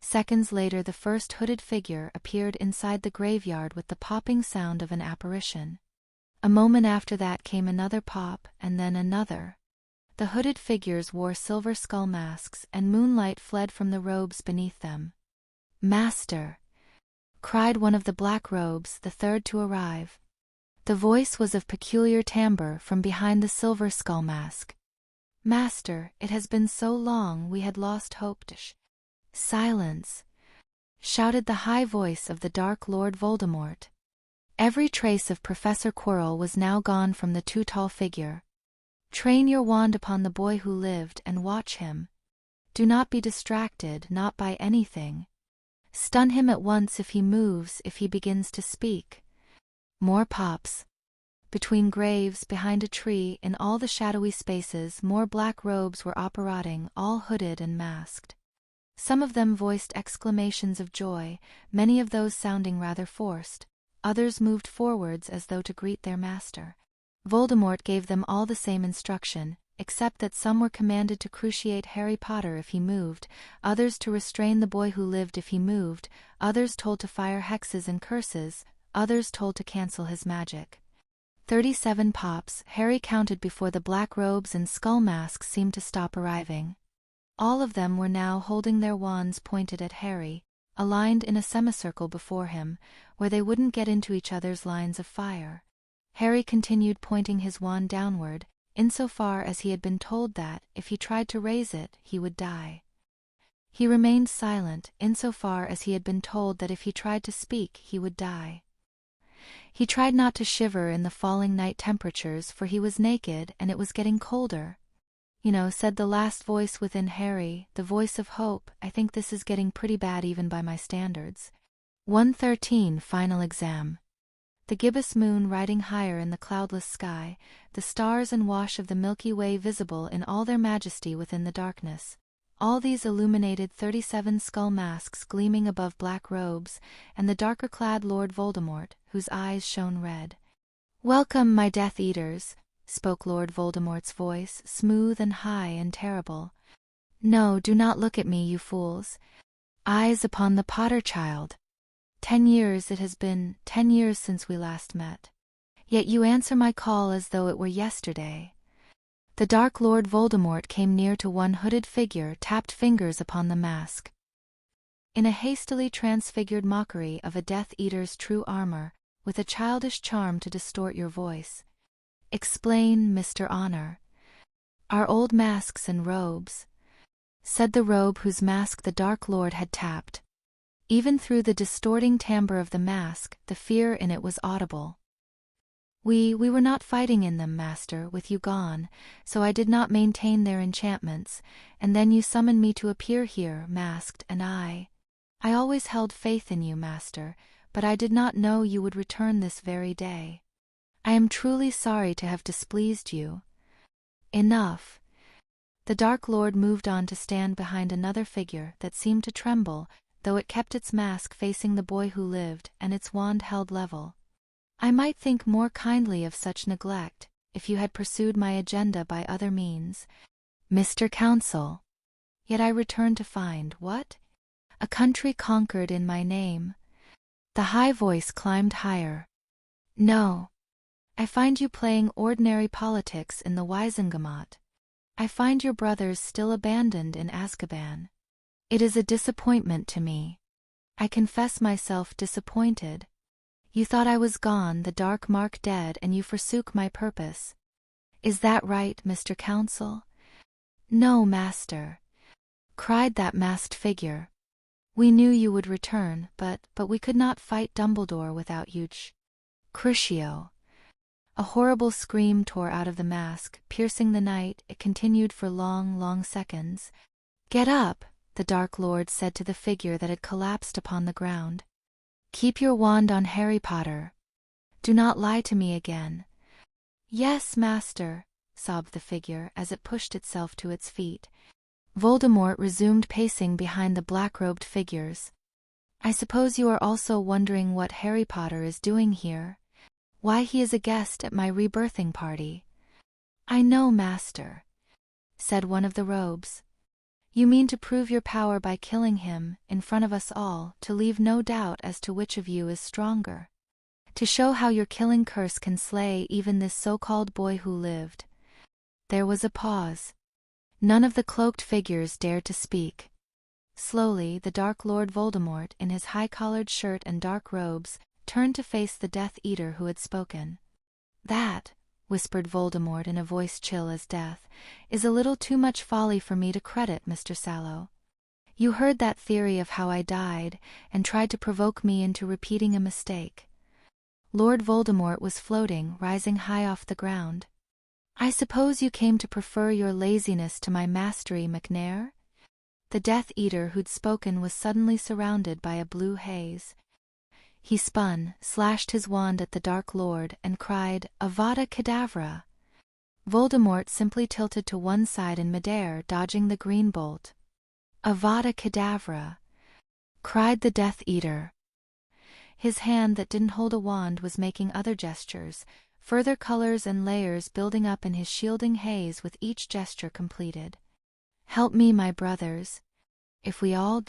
Seconds later the first hooded figure appeared inside the graveyard with the popping sound of an apparition. A moment after that came another pop, and then another. The hooded figures wore silver skull masks, and moonlight fled from the robes beneath them. "Master!" cried one of the black robes, the third to arrive. The voice was of peculiar timbre from behind the silver skull mask. "Master, it has been so long we had lost hope." "Silence!" shouted the high voice of the Dark Lord Voldemort. Every trace of Professor Quirrell was now gone from the too tall figure. Train your wand upon the boy who lived and watch him. Do not be distracted, not by anything. Stun him at once if he moves, if he begins to speak. More pops. Between graves, behind a tree, in all the shadowy spaces, more black robes were operating, all hooded and masked. Some of them voiced exclamations of joy, many of those sounding rather forced. Others moved forwards as though to greet their master. Voldemort gave them all the same instruction, except that some were commanded to cruciate Harry Potter if he moved, others to restrain the boy who lived if he moved, others told to fire hexes and curses, others told to cancel his magic. 37 pops, Harry counted before the black robes and skull masks seemed to stop arriving. All of them were now holding their wands pointed at Harry, aligned in a semicircle before him, where they wouldn't get into each other's lines of fire. Harry continued pointing his wand downward, insofar as he had been told that, if he tried to raise it, he would die. He remained silent, insofar as he had been told that if he tried to speak, he would die. He tried not to shiver in the falling night temperatures, for he was naked and it was getting colder. said the last voice within Harry, the voice of hope. I think this is getting pretty bad even by my standards. 113 Final Exam. The gibbous moon riding higher in the cloudless sky, the stars and wash of the Milky Way visible in all their majesty within the darkness. All these illuminated 37 skull masks gleaming above black robes, and the darker-clad Lord Voldemort, whose eyes shone red. "Welcome, my Death Eaters," spoke Lord Voldemort's voice, smooth and high and terrible. "No, do not look at me, you fools. Eyes upon the Potter child. 10 years it has been, 10 years since we last met. Yet you answer my call as though it were yesterday." The Dark Lord Voldemort came near to one hooded figure, tapped fingers upon the mask. In a hastily transfigured mockery of a Death Eater's true armor, with a childish charm to distort your voice. "Explain, Mr. Honor." "Our old masks and robes," said the robe whose mask the Dark Lord had tapped. Even through the distorting timbre of the mask, the fear in it was audible. We were not fighting in them, Master, with you gone, so I did not maintain their enchantments, and then you summoned me to appear here, masked, and I always held faith in you, Master, but I did not know you would return this very day. I am truly sorry to have displeased you." "Enough." The Dark Lord moved on to stand behind another figure that seemed to tremble, though it kept its mask facing the boy who lived, and its wand held level. "I might think more kindly of such neglect, if you had pursued my agenda by other means, Mr. Counsel. Yet I return to find, what? A country conquered in my name." The high voice climbed higher. "No. I find you playing ordinary politics in the Wizengamot. I find your brothers still abandoned in Azkaban. It is a disappointment to me. I confess myself disappointed. You thought I was gone, the dark mark dead, and you forsook my purpose. Is that right, Mr. Counsel?" "No, Master," cried that masked figure. "We knew you would return, but we could not fight Dumbledore without you. Crucio." A horrible scream tore out of the mask, piercing the night. It continued for long, long seconds. "Get up," the Dark Lord said to the figure that had collapsed upon the ground. "Keep your wand on Harry Potter. Do not lie to me again." "Yes, Master," sobbed the figure as it pushed itself to its feet. Voldemort resumed pacing behind the black-robed figures. "I suppose you are also wondering what Harry Potter is doing here? Why he is a guest at my rebirthing party." "I know, Master," said one of the robes. "You mean to prove your power by killing him, in front of us all, to leave no doubt as to which of you is stronger. To show how your killing curse can slay even this so-called boy who lived." There was a pause. None of the cloaked figures dared to speak. Slowly, the Dark Lord Voldemort, in his high-collared shirt and dark robes, turned to face the Death Eater who had spoken. "That," whispered Voldemort in a voice chill as death, "is a little too much folly for me to credit, Mr. Sallow. You heard that theory of how I died, and tried to provoke me into repeating a mistake." Lord Voldemort was floating, rising high off the ground. "I suppose you came to prefer your laziness to my mastery, McNair?" The Death Eater who'd spoken was suddenly surrounded by a blue haze. He spun, slashed his wand at the Dark Lord, and cried, "Avada Kedavra!" Voldemort simply tilted to one side in midair, dodging the green bolt. "Avada Kedavra!" cried the Death Eater. His hand that didn't hold a wand was making other gestures, further colors and layers building up in his shielding haze with each gesture completed. "Help me, my brothers. If we all..."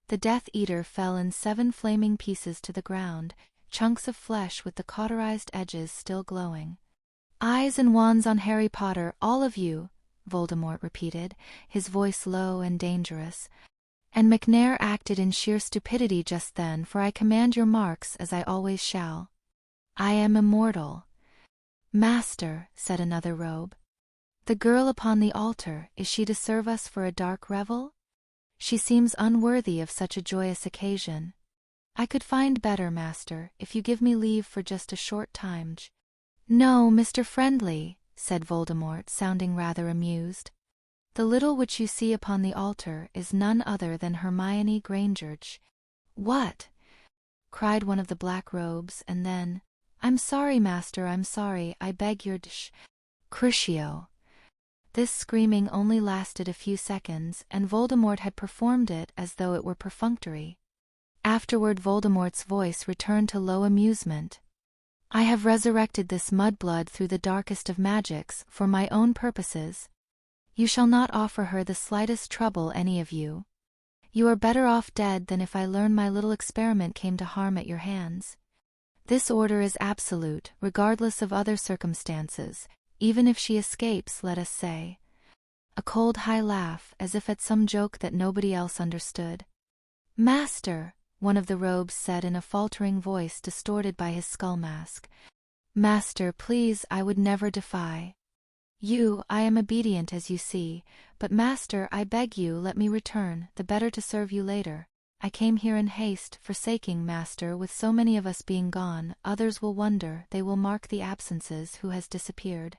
The Death Eater fell in 7 flaming pieces to the ground, chunks of flesh with the cauterized edges still glowing. "Eyes and wands on Harry Potter, all of you," Voldemort repeated, his voice low and dangerous. "And McNair acted in sheer stupidity just then, for I command your marks as I always shall. I am immortal." "Master," said another robe. "The girl upon the altar, is she to serve us for a dark revel? She seems unworthy of such a joyous occasion. I could find better, Master, if you give me leave for just a short time." "No, Mr. Friendly," said Voldemort, sounding rather amused. "The little which you see upon the altar is none other than Hermione Granger." "What?" cried one of the black robes, and then, "I'm sorry, master, I'm sorry, I beg your Crucio." This screaming only lasted a few seconds, and Voldemort had performed it as though it were perfunctory. Afterward Voldemort's voice returned to low amusement. "I have resurrected this mudblood through the darkest of magics, for my own purposes. You shall not offer her the slightest trouble, any of you. You are better off dead than if I learn my little experiment came to harm at your hands. This order is absolute, regardless of other circumstances, even if she escapes, let us say." A cold high laugh, as if at some joke that nobody else understood. "Master," one of the robes said in a faltering voice distorted by his skull mask. "Master, please, I would never defy you. I am obedient, as you see, but master, I beg you, let me return, the better to serve you later. I came here in haste, forsaking master, with so many of us being gone, others will wonder, they will mark the absences, who has disappeared.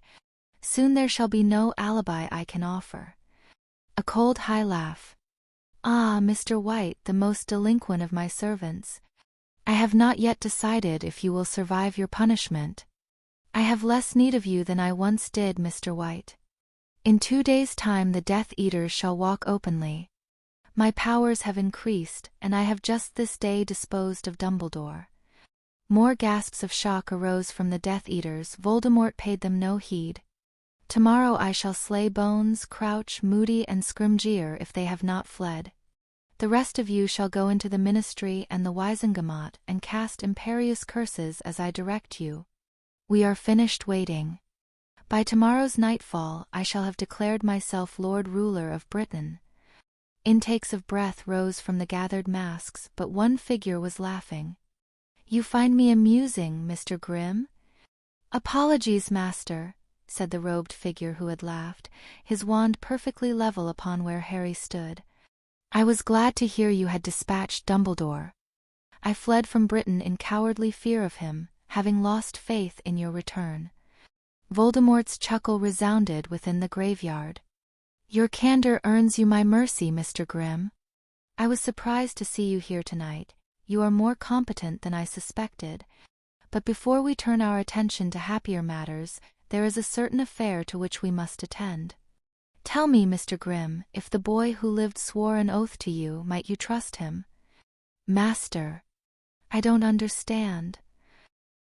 Soon there shall be no alibi I can offer." A cold high laugh. "Ah, Mr. White, the most delinquent of my servants. I have not yet decided if you will survive your punishment. I have less need of you than I once did, Mr. White. In 2 days' time the Death Eaters shall walk openly. My powers have increased, and I have just this day disposed of Dumbledore." More gasps of shock arose from the Death Eaters. Voldemort paid them no heed. "Tomorrow I shall slay Bones, Crouch, Moody, and Scrimgeour if they have not fled. The rest of you shall go into the Ministry and the Wizengamot and cast imperious curses as I direct you. We are finished waiting. By tomorrow's nightfall I shall have declared myself Lord Ruler of Britain." Intakes of breath rose from the gathered masks, but one figure was laughing. "You find me amusing, Mr. Grimm?" "Apologies, master," said the robed figure who had laughed, his wand perfectly level upon where Harry stood. "I was glad to hear you had dispatched Dumbledore. I fled from Britain in cowardly fear of him, having lost faith in your return." Voldemort's chuckle resounded within the graveyard. "Your candor earns you my mercy, Mr. Grimm. I was surprised to see you here tonight. You are more competent than I suspected. But before we turn our attention to happier matters, there is a certain affair to which we must attend. Tell me, Mr. Grimm, if the boy who lived swore an oath to you, might you trust him?" "Master, I don't understand,"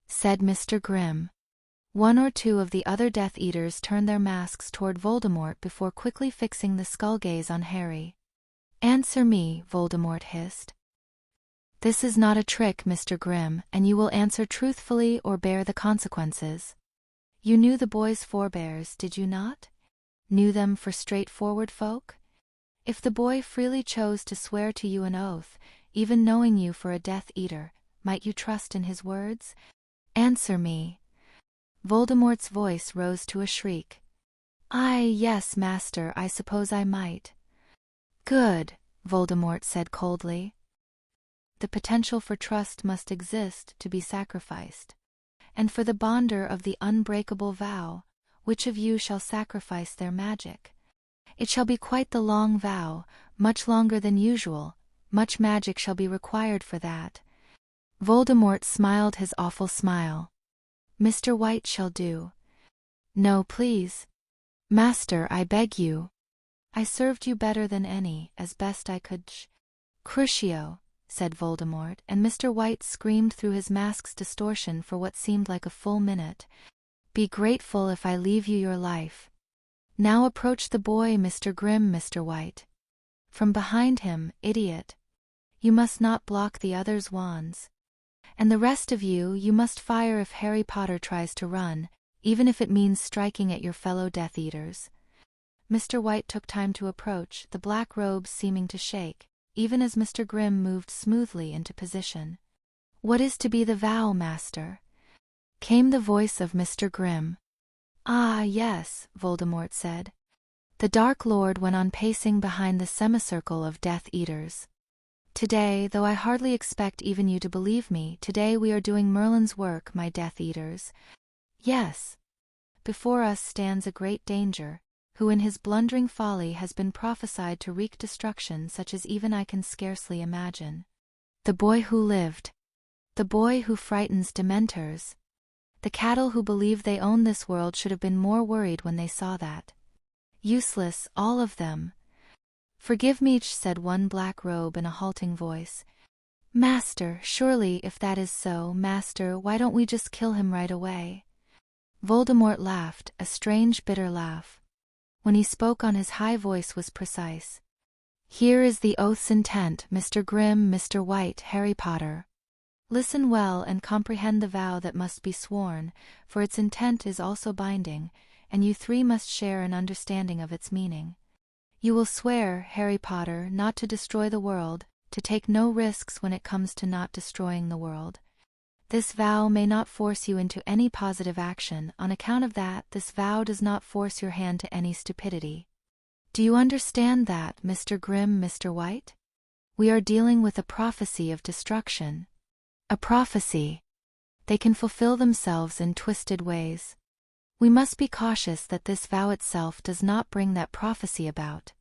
said Mr. Grimm. One or two of the other Death Eaters turned their masks toward Voldemort before quickly fixing the skull gaze on Harry. "Answer me," Voldemort hissed. "This is not a trick, Mr. Grimm, and you will answer truthfully or bear the consequences. You knew the boy's forebears, did you not? Knew them for straightforward folk? If the boy freely chose to swear to you an oath, even knowing you for a Death Eater, might you trust in his words? Answer me." Voldemort's voice rose to a shriek. Yes, master, I suppose I might." "Good," Voldemort said coldly. "The potential for trust must exist to be sacrificed. And for the bonder of the unbreakable vow, which of you shall sacrifice their magic? It shall be quite the long vow, much longer than usual. Much magic shall be required for that." Voldemort smiled his awful smile. "Mr. White shall do." "No, please. Master, I beg you. I served you better than any, as best I could." "Crucio," said Voldemort, and Mr. White screamed through his mask's distortion for what seemed like a full minute. "Be grateful if I leave you your life. Now approach the boy, Mr. Grimm, Mr. White. From behind him, idiot. You must not block the others' wands. And the rest of you, you must fire if Harry Potter tries to run, even if it means striking at your fellow Death Eaters." Mr. White took time to approach, the black robes seeming to shake, even as Mr. Grimm moved smoothly into position. "What is to be the vow, master?" came the voice of Mr. Grimm. Yes," Voldemort said. The Dark Lord went on pacing behind the semicircle of Death Eaters. "Today, though I hardly expect even you to believe me, today we are doing Merlin's work, my Death Eaters. Yes. before us stands a great danger, who in his blundering folly has been prophesied to wreak destruction such as even I can scarcely imagine. The boy who lived. The boy who frightens dementors. The cattle who believe they own this world should have been more worried when they saw that. Useless, all of them. Forgive me, said one black robe in a halting voice. Master, surely if that is so, Master, why don't we just kill him right away? Voldemort laughed, a strange bitter laugh. When he spoke on his high voice was precise. Here is the oath's intent, Mr. Grimm, Mr. White, Harry Potter. Listen well and comprehend the vow that must be sworn, for its intent is also binding, and you three must share an understanding of its meaning. You will swear, Harry Potter, not to destroy the world, to take no risks when it comes to not destroying the world. This vow may not force you into any positive action. On account of that, this vow does not force your hand to any stupidity. Do you understand that, Mr. Grimm, Mr. White? We are dealing with a prophecy of destruction. A prophecy. They can fulfill themselves in twisted ways. We must be cautious that this vow itself does not bring that prophecy about.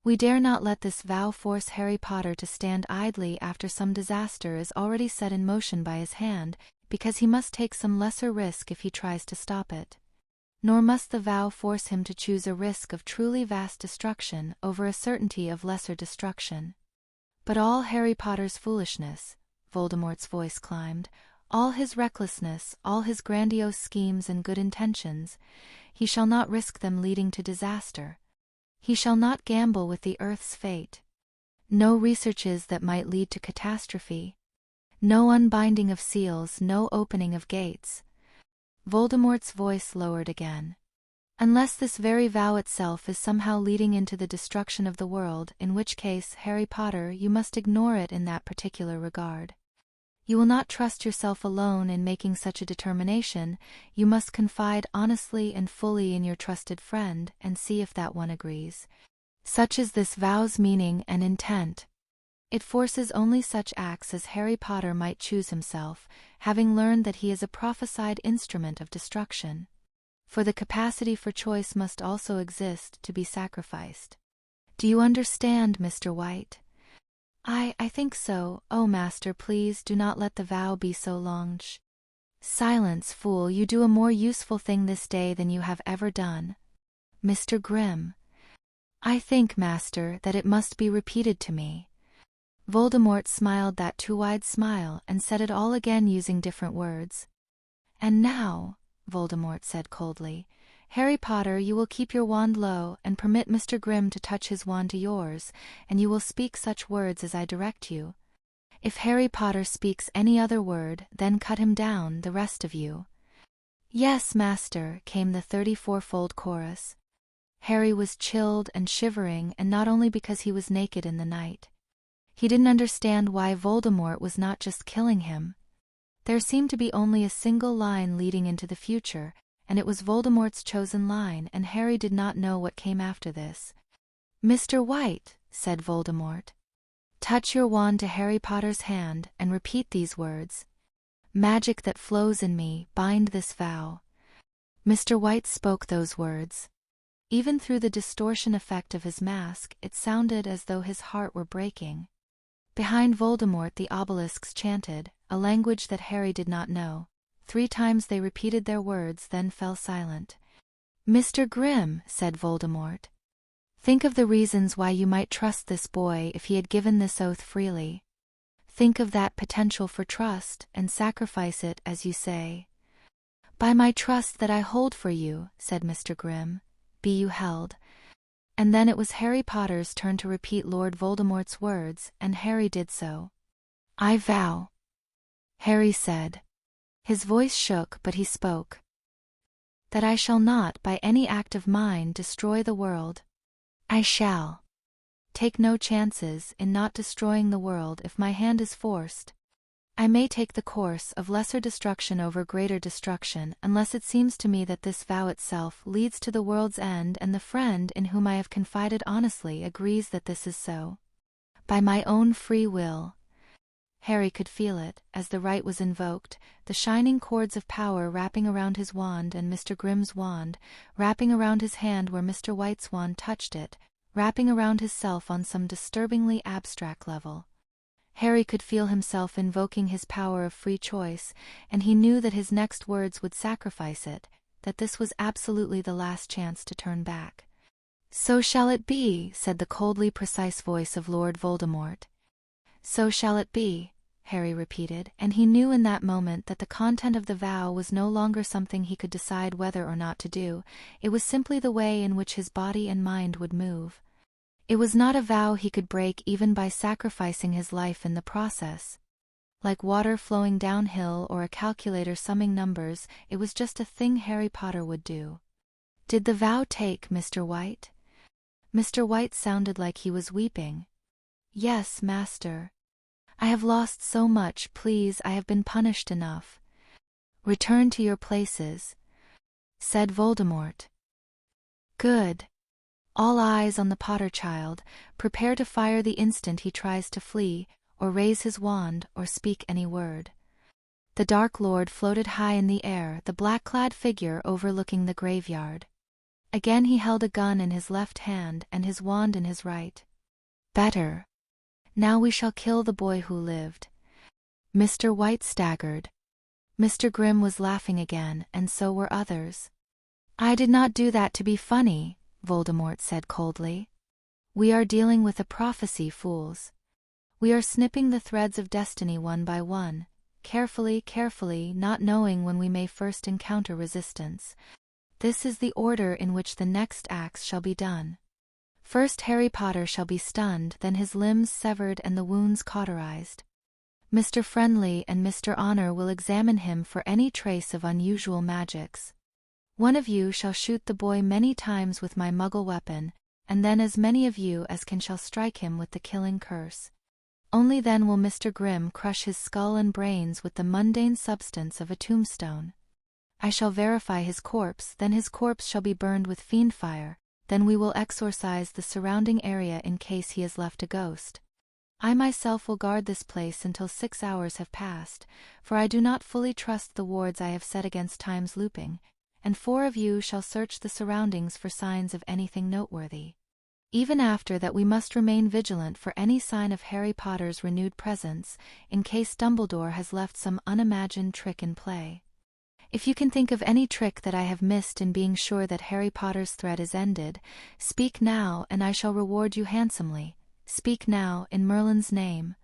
We dare not let this vow force Harry Potter to stand idly after some disaster is already set in motion by his hand, because he must take some lesser risk if he tries to stop it. Nor must the vow force him to choose a risk of truly vast destruction over a certainty of lesser destruction. But all Harry Potter's foolishness, Voldemort's voice climbed, all his recklessness, all his grandiose schemes and good intentions, he shall not risk them leading to disaster. He shall not gamble with the earth's fate. No researches that might lead to catastrophe. No unbinding of seals, no opening of gates. Voldemort's voice lowered again. Unless this very vow itself is somehow leading into the destruction of the world, in which case, Harry Potter, you must ignore it in that particular regard. You will not trust yourself alone in making such a determination. You must confide honestly and fully in your trusted friend, and see if that one agrees. Such is this vow's meaning and intent. It forces only such acts as Harry Potter might choose himself, having learned that he is a prophesied instrument of destruction. For the capacity for choice must also exist to be sacrificed. Do you understand, Mr. White? I think so. Oh, Master, please do not let the vow be so long. Silence, fool, you do a more useful thing this day than you have ever done. Mr. Grimm. I think, Master, that it must be repeated to me. Voldemort smiled that too-wide smile and said it all again using different words. And now, Voldemort said coldly, Harry Potter, you will keep your wand low and permit Mr. Grimm to touch his wand to yours, and you will speak such words as I direct you. If Harry Potter speaks any other word, then cut him down, the rest of you. Yes, Master, came the 34-fold chorus. Harry was chilled and shivering, and not only because he was naked in the night. He didn't understand why Voldemort was not just killing him. There seemed to be only a single line leading into the future, and it was Voldemort's chosen line, and Harry did not know what came after this. Mr. White, said Voldemort, touch your wand to Harry Potter's hand and repeat these words. Magic that flows in me, bind this vow. Mr. White spoke those words. Even through the distortion effect of his mask, it sounded as though his heart were breaking. Behind Voldemort the obelisks chanted, a language that Harry did not know. 3 times they repeated their words, then fell silent. Mr. Grimm, said Voldemort, think of the reasons why you might trust this boy if he had given this oath freely. Think of that potential for trust, and sacrifice it as you say. By my trust that I hold for you, said Mr. Grimm, be you held. And then it was Harry Potter's turn to repeat Lord Voldemort's words, and Harry did so. I vow, Harry said. His voice shook, but he spoke. That I shall not by any act of mine destroy the world. I shall take no chances in not destroying the world if my hand is forced. I may take the course of lesser destruction over greater destruction unless it seems to me that this vow itself leads to the world's end and the friend in whom I have confided honestly agrees that this is so. By my own free will. Harry could feel it, as the rite was invoked, the shining cords of power wrapping around his wand and Mr. Grimm's wand, wrapping around his hand where Mr. White's wand touched it, wrapping around himself on some disturbingly abstract level. Harry could feel himself invoking his power of free choice, and he knew that his next words would sacrifice it, that this was absolutely the last chance to turn back. "So shall it be," said the coldly precise voice of Lord Voldemort. "So shall it be," Harry repeated, and he knew in that moment that the content of the vow was no longer something he could decide whether or not to do, it was simply the way in which his body and mind would move. It was not a vow he could break even by sacrificing his life in the process. Like water flowing downhill or a calculator summing numbers, it was just a thing Harry Potter would do. "Did the vow take, Mr. White?" Mr. White sounded like he was weeping. "Yes, master. I have lost so much, please, I have been punished enough." "Return to your places," said Voldemort. "Good. All eyes on the Potter child, prepare to fire the instant he tries to flee, or raise his wand, or speak any word." The Dark Lord floated high in the air, the black-clad figure overlooking the graveyard. Again he held a gun in his left hand and his wand in his right. "Better. Now we shall kill the boy who lived." Mr. White staggered. Mr. Grimm was laughing again, and so were others. "I did not do that to be funny," Voldemort said coldly. "We are dealing with a prophecy, fools. We are snipping the threads of destiny one by one, carefully, not knowing when we may first encounter resistance. This is the order in which the next acts shall be done. First Harry Potter shall be stunned, then his limbs severed and the wounds cauterized. Mr. Friendly and Mr. Honor will examine him for any trace of unusual magics. One of you shall shoot the boy many times with my Muggle weapon, and then as many of you as can shall strike him with the killing curse. Only then will Mr. Grimm crush his skull and brains with the mundane substance of a tombstone. I shall verify his corpse, then his corpse shall be burned with fiend fire, then we will exorcise the surrounding area in case he has left a ghost. I myself will guard this place until 6 hours have passed, for I do not fully trust the wards I have set against time's looping, and 4 of you shall search the surroundings for signs of anything noteworthy. Even after that we must remain vigilant for any sign of Harry Potter's renewed presence, in case Dumbledore has left some unimagined trick in play. If you can think of any trick that I have missed in being sure that Harry Potter's threat is ended, speak now and I shall reward you handsomely. Speak now, in Merlin's name."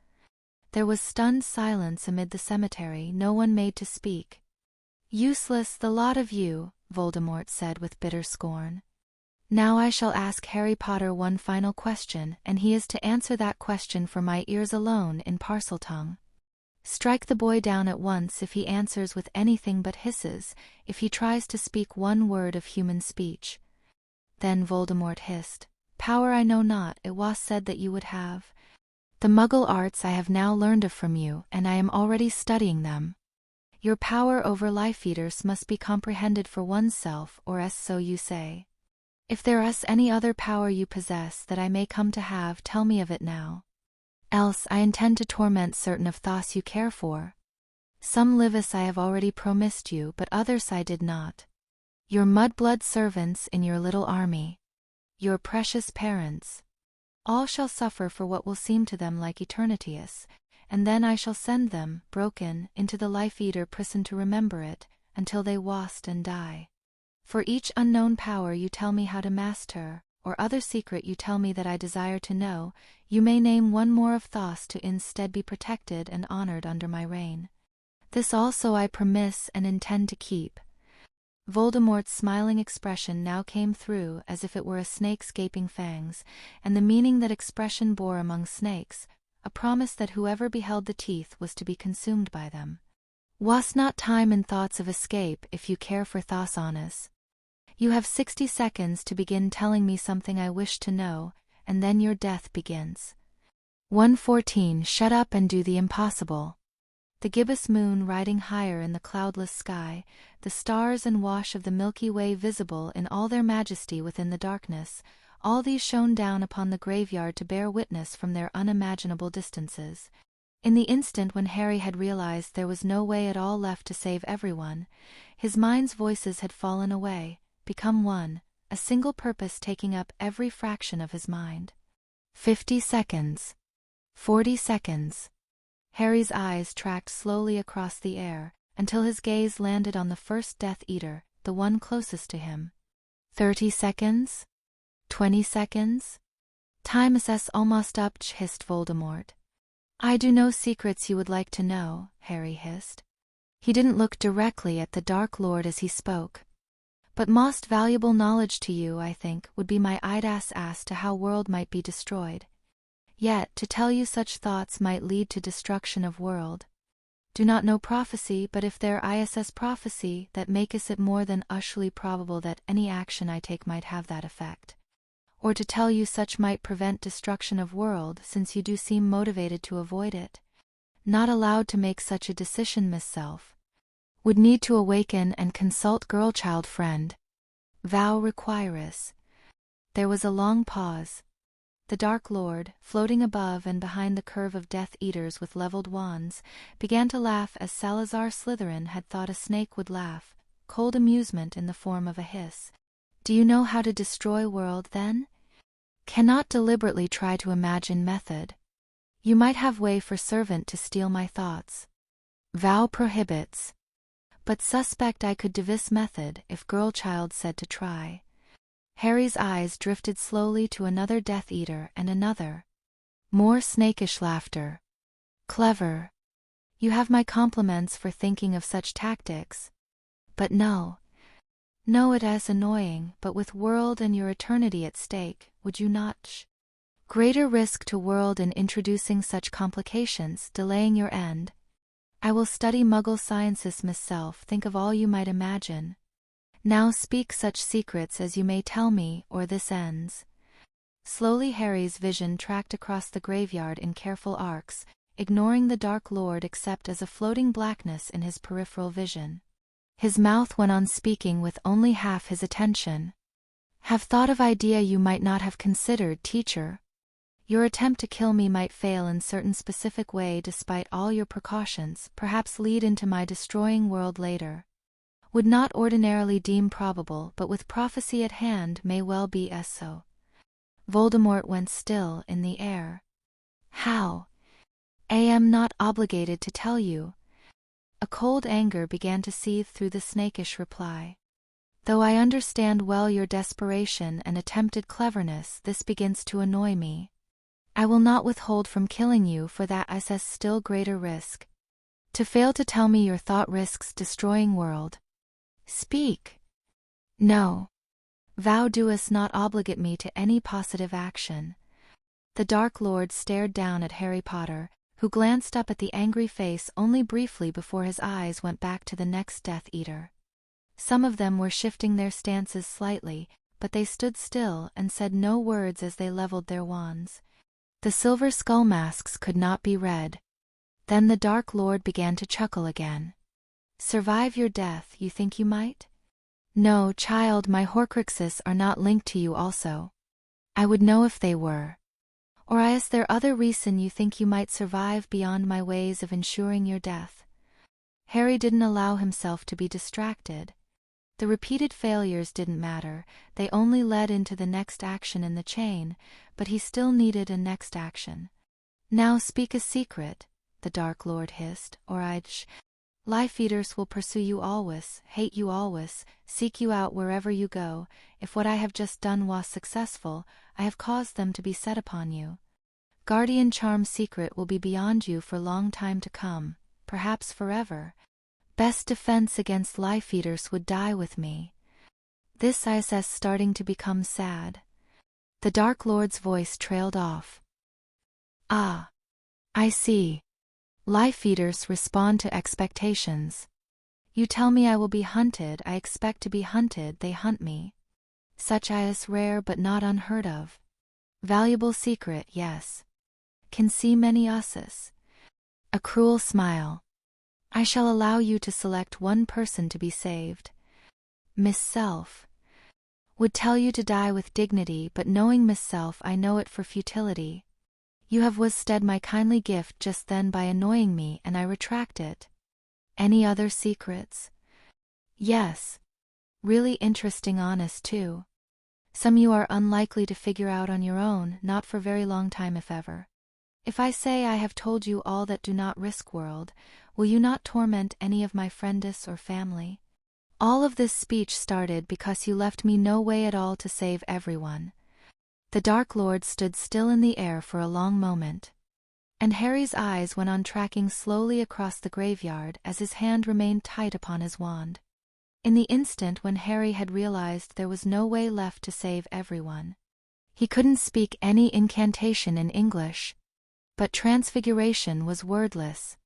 There was stunned silence amid the cemetery, no one made to speak. "Useless, the lot of you," Voldemort said with bitter scorn. "Now I shall ask Harry Potter one final question, and he is to answer that question for my ears alone in Parseltongue. Strike the boy down at once if he answers with anything but hisses, if he tries to speak one word of human speech." Then Voldemort hissed, "Power I know not, it was said that you would have. The Muggle arts I have now learned of from you, and I am already studying them. Your power over life-eaters must be comprehended for oneself, or else so you say. If there is any other power you possess that I may come to have, tell me of it now. Else I intend to torment certain of thos you care for. Some livis I have already promised you, but others I did not. Your mudblood servants in your little army. Your precious parents. All shall suffer for what will seem to them like eternities, and then I shall send them, broken, into the life-eater prison to remember it, until they wast and die. For each unknown power you tell me how to master, or other secret you tell me that I desire to know, you may name one more of thos to instead be protected and honored under my reign. This also I promise and intend to keep." Voldemort's smiling expression now came through as if it were a snake's gaping fangs, and the meaning that expression bore among snakes, a promise that whoever beheld the teeth was to be consumed by them. "Was not time in thoughts of escape if you care for thos honest. You have 60 seconds to begin telling me something I wish to know, and then your death begins. 1:14 Shut up and do the impossible." The gibbous moon riding higher in the cloudless sky, the stars and wash of the Milky Way visible in all their majesty within the darkness, all these shone down upon the graveyard to bear witness from their unimaginable distances. In the instant when Harry had realized there was no way at all left to save everyone, his mind's voices had fallen away, become one, a single purpose taking up every fraction of his mind. 50 seconds. 40 seconds. Harry's eyes tracked slowly across the air, until his gaze landed on the first Death Eater, the one closest to him. 30 seconds? 20 seconds? Time is almost up, hissed Voldemort. I do know secrets you would like to know, Harry hissed. He didn't look directly at the Dark Lord as he spoke. But most valuable knowledge to you, I think, would be my as to how world might be destroyed. Yet, to tell you such thoughts might lead to destruction of world. Do not know prophecy, but if there is prophecy, that maketh it more than usually probable that any action I take might have that effect. Or to tell you such might prevent destruction of world, since you do seem motivated to avoid it. Not allowed to make such a decision myself. Would need to awaken and consult girl-child friend. Vow requires. There was a long pause. The Dark Lord, floating above and behind the curve of Death Eaters with leveled wands, began to laugh as Salazar Slytherin had thought a snake would laugh, cold amusement in the form of a hiss. Do you know how to destroy world, then? Cannot deliberately try to imagine method. You might have way for servant to steal my thoughts. Vow prohibits. But suspect I could devise method if girl-child said to try. Harry's eyes drifted slowly to another Death Eater and another. More snakish laughter. Clever. You have my compliments for thinking of such tactics. But no. No, it is annoying, but with world and your eternity at stake, would you not? Greater risk to world in introducing such complications, delaying your end. I will study Muggle sciences myself, think of all you might imagine. Now speak such secrets as you may tell me, or this ends. Slowly Harry's vision tracked across the graveyard in careful arcs, ignoring the Dark Lord except as a floating blackness in his peripheral vision. His mouth went on speaking with only half his attention. Have thought of idea you might not have considered, teacher. Your attempt to kill me might fail in certain specific way despite all your precautions, perhaps lead into my destroying world later. Would not ordinarily deem probable, but with prophecy at hand may well be as so. Voldemort went still in the air. How? I am not obligated to tell you. A cold anger began to seethe through the snakish reply. Though I understand well your desperation and attempted cleverness, this begins to annoy me. I will not withhold from killing you, for that is a still greater risk. To fail to tell me your thought risks destroying world. Speak. No. Vow doest not obligate me to any positive action. The Dark Lord stared down at Harry Potter, who glanced up at the angry face only briefly before his eyes went back to the next Death Eater. Some of them were shifting their stances slightly, but they stood still and said no words as they leveled their wands. The silver skull masks could not be read. Then the Dark Lord began to chuckle again. Survive your death, you think you might? No, child, my Horcruxes are not linked to you also. I would know if they were. Or is there other reason you think you might survive beyond my ways of ensuring your death? Harry didn't allow himself to be distracted. The repeated failures didn't matter, they only led into the next action in the chain, but he still needed a next action. Now speak a secret, the Dark Lord hissed, or Life Eaters will pursue you always, hate you always, seek you out wherever you go. If what I have just done was successful, I have caused them to be set upon you. Guardian Charm secret will be beyond you for long time to come, perhaps forever. Best defense against Life Eaters would die with me. This is starting to become sad. The Dark Lord's voice trailed off. Ah. I see. Life Eaters respond to expectations. You tell me I will be hunted, I expect to be hunted, they hunt me. Such is rare but not unheard of. Valuable secret, yes. Can see many uses. A cruel smile. I shall allow you to select one person to be saved. Miss Self. Would tell you to die with dignity, but knowing Miss Self I know it for futility. You have withstood my kindly gift just then by annoying me, and I retract it. Any other secrets? Yes. Really interesting, honest too. Some you are unlikely to figure out on your own, not for very long time if ever. If I say I have told you all that, do not risk world, will you not torment any of my friendes or family? All of this speech started because you left me no way at all to save everyone. The Dark Lord stood still in the air for a long moment. And Harry's eyes went on tracking slowly across the graveyard as his hand remained tight upon his wand. In the instant when Harry had realized there was no way left to save everyone. He couldn't speak any incantation in English. But transfiguration was wordless.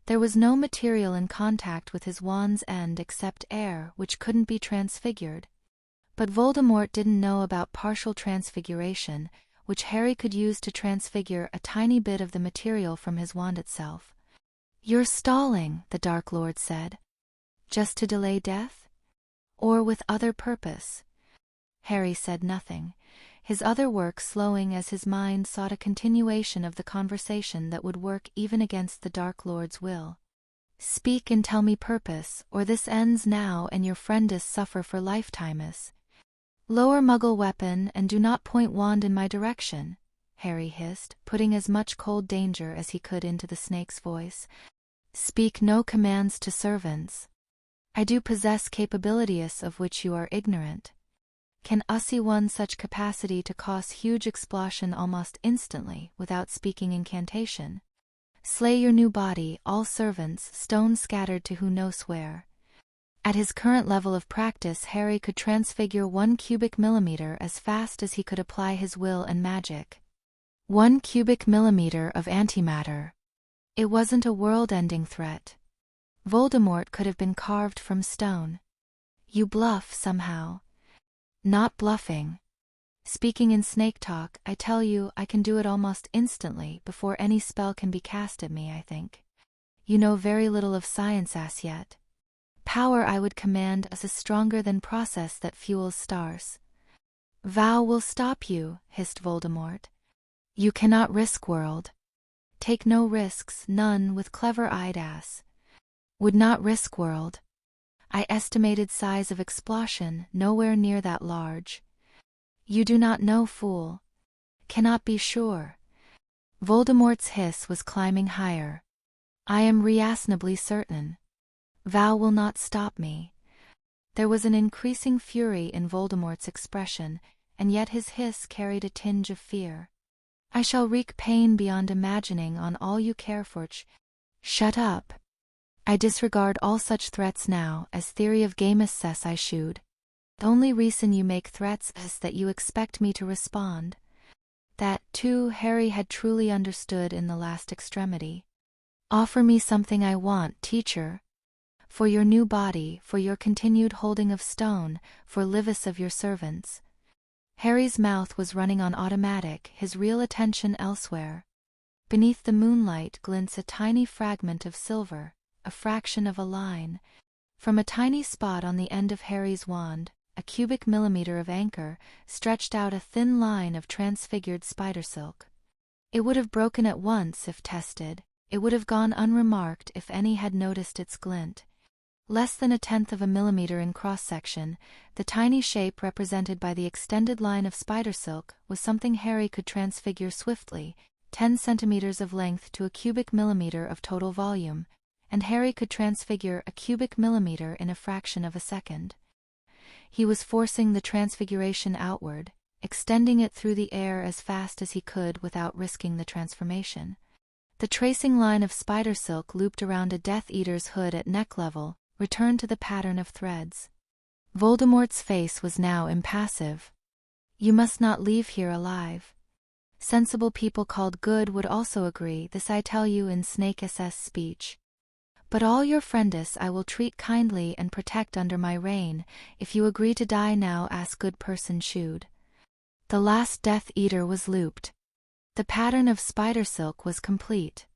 There was no material in contact with his wand's end except air, which couldn't be transfigured. But Voldemort didn't know about partial transfiguration, which Harry could use to transfigure a tiny bit of the material from his wand itself. "You're stalling," the Dark Lord said. "Just to delay death? Or with other purpose?" Harry said nothing, his other work slowing as his mind sought a continuation of the conversation that would work even against the Dark Lord's will. "Speak and tell me purpose, or this ends now and your friendes suffer for lifetimes." "Lower Muggle weapon and do not point wand in my direction," Harry hissed, putting as much cold danger as he could into the snake's voice. "Speak no commands to servants. I do possess capabilities of which you are ignorant. Can Ussie one such capacity to cause huge explosion almost instantly without speaking incantation? Slay your new body, all servants, stone scattered to who knows where." At his current level of practice, Harry could transfigure 1 cubic millimeter as fast as he could apply his will and magic. 1 cubic millimeter of antimatter. It wasn't a world-ending threat. Voldemort could have been carved from stone. "You bluff somehow." "Not bluffing. Speaking in snake talk, I tell you I can do it almost instantly before any spell can be cast at me, I think. You know very little of science as yet. Power I would command is a stronger than process that fuels stars." "Vow will stop you," hissed Voldemort. "You cannot risk world." "Take no risks, none with clever-eyed ass." "Would not risk world." "I estimated size of explosion, nowhere near that large." "You do not know, fool." "Cannot be sure." Voldemort's hiss was climbing higher. "I am reasonably certain. Vow will not stop me." There was an increasing fury in Voldemort's expression, and yet his hiss carried a tinge of fear. "I shall wreak pain beyond imagining on all you care for. Shut up. I disregard all such threats now, as theory of gamus says I should. The only reason you make threats is that you expect me to respond." That, too, Harry had truly understood in the last extremity. "Offer me something I want, teacher. For your new body, for your continued holding of stone, for lives of your servants." Harry's mouth was running on automatic, his real attention elsewhere. Beneath the moonlight glints a tiny fragment of silver, a fraction of a line. From a tiny spot on the end of Harry's wand, a cubic millimeter of anchor, stretched out a thin line of transfigured spider silk. It would have broken at once if tested, it would have gone unremarked if any had noticed its glint. Less than 1/10 of a millimeter in cross-section, the tiny shape represented by the extended line of spider silk was something Harry could transfigure swiftly, 10 centimeters of length to a cubic millimeter of total volume, and Harry could transfigure a cubic millimeter in a fraction of a second. He was forcing the transfiguration outward, extending it through the air as fast as he could without risking the transformation. The tracing line of spider silk looped around a Death Eater's hood at neck level, returned to the pattern of threads. Voldemort's face was now impassive. "You must not leave here alive. Sensible people called good would also agree, this I tell you in Snake SS speech. But all your friendes I will treat kindly and protect under my reign, if you agree to die now as good person should." The last Death Eater was looped. The pattern of spider silk was complete.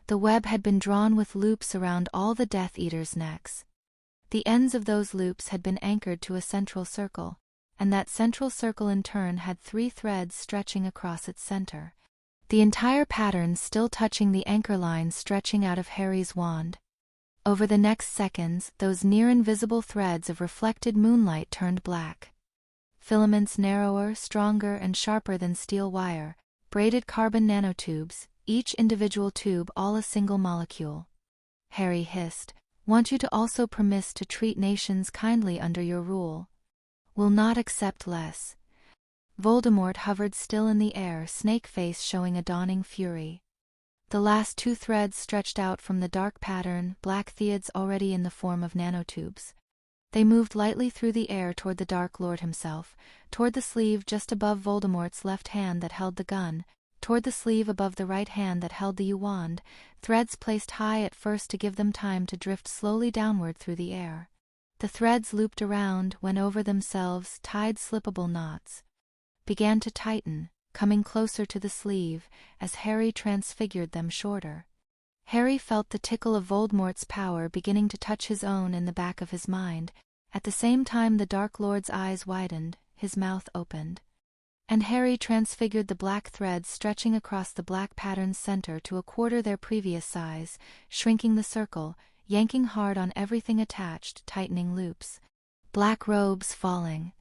The web had been drawn with loops around all the Death Eaters' necks. The ends of those loops had been anchored to a central circle, and that central circle in turn had 3 threads stretching across its center. the entire pattern still touching the anchor line stretching out of Harry's wand. Over the next seconds, those near-invisible threads of reflected moonlight turned black. Filaments narrower, stronger, and sharper than steel wire, braided carbon nanotubes, each individual tube all a single molecule. Harry hissed, "Want you to also promise to treat nations kindly under your rule. Will not accept less." Voldemort hovered still in the air, snake face showing a dawning fury. The last 2 threads stretched out from the dark pattern, black theids already in the form of nanotubes. They moved lightly through the air toward the Dark Lord himself, toward the sleeve just above Voldemort's left hand that held the gun, toward the sleeve above the right hand that held the wand, threads placed high at first to give them time to drift slowly downward through the air. The threads looped around, went over themselves, tied slippable knots. Began to tighten, coming closer to the sleeve, as Harry transfigured them shorter. Harry felt the tickle of Voldemort's power beginning to touch his own in the back of his mind. At the same time the Dark Lord's eyes widened, his mouth opened. And Harry transfigured the black threads stretching across the black pattern's center to a quarter their previous size, shrinking the circle, yanking hard on everything attached, tightening loops. Black robes falling.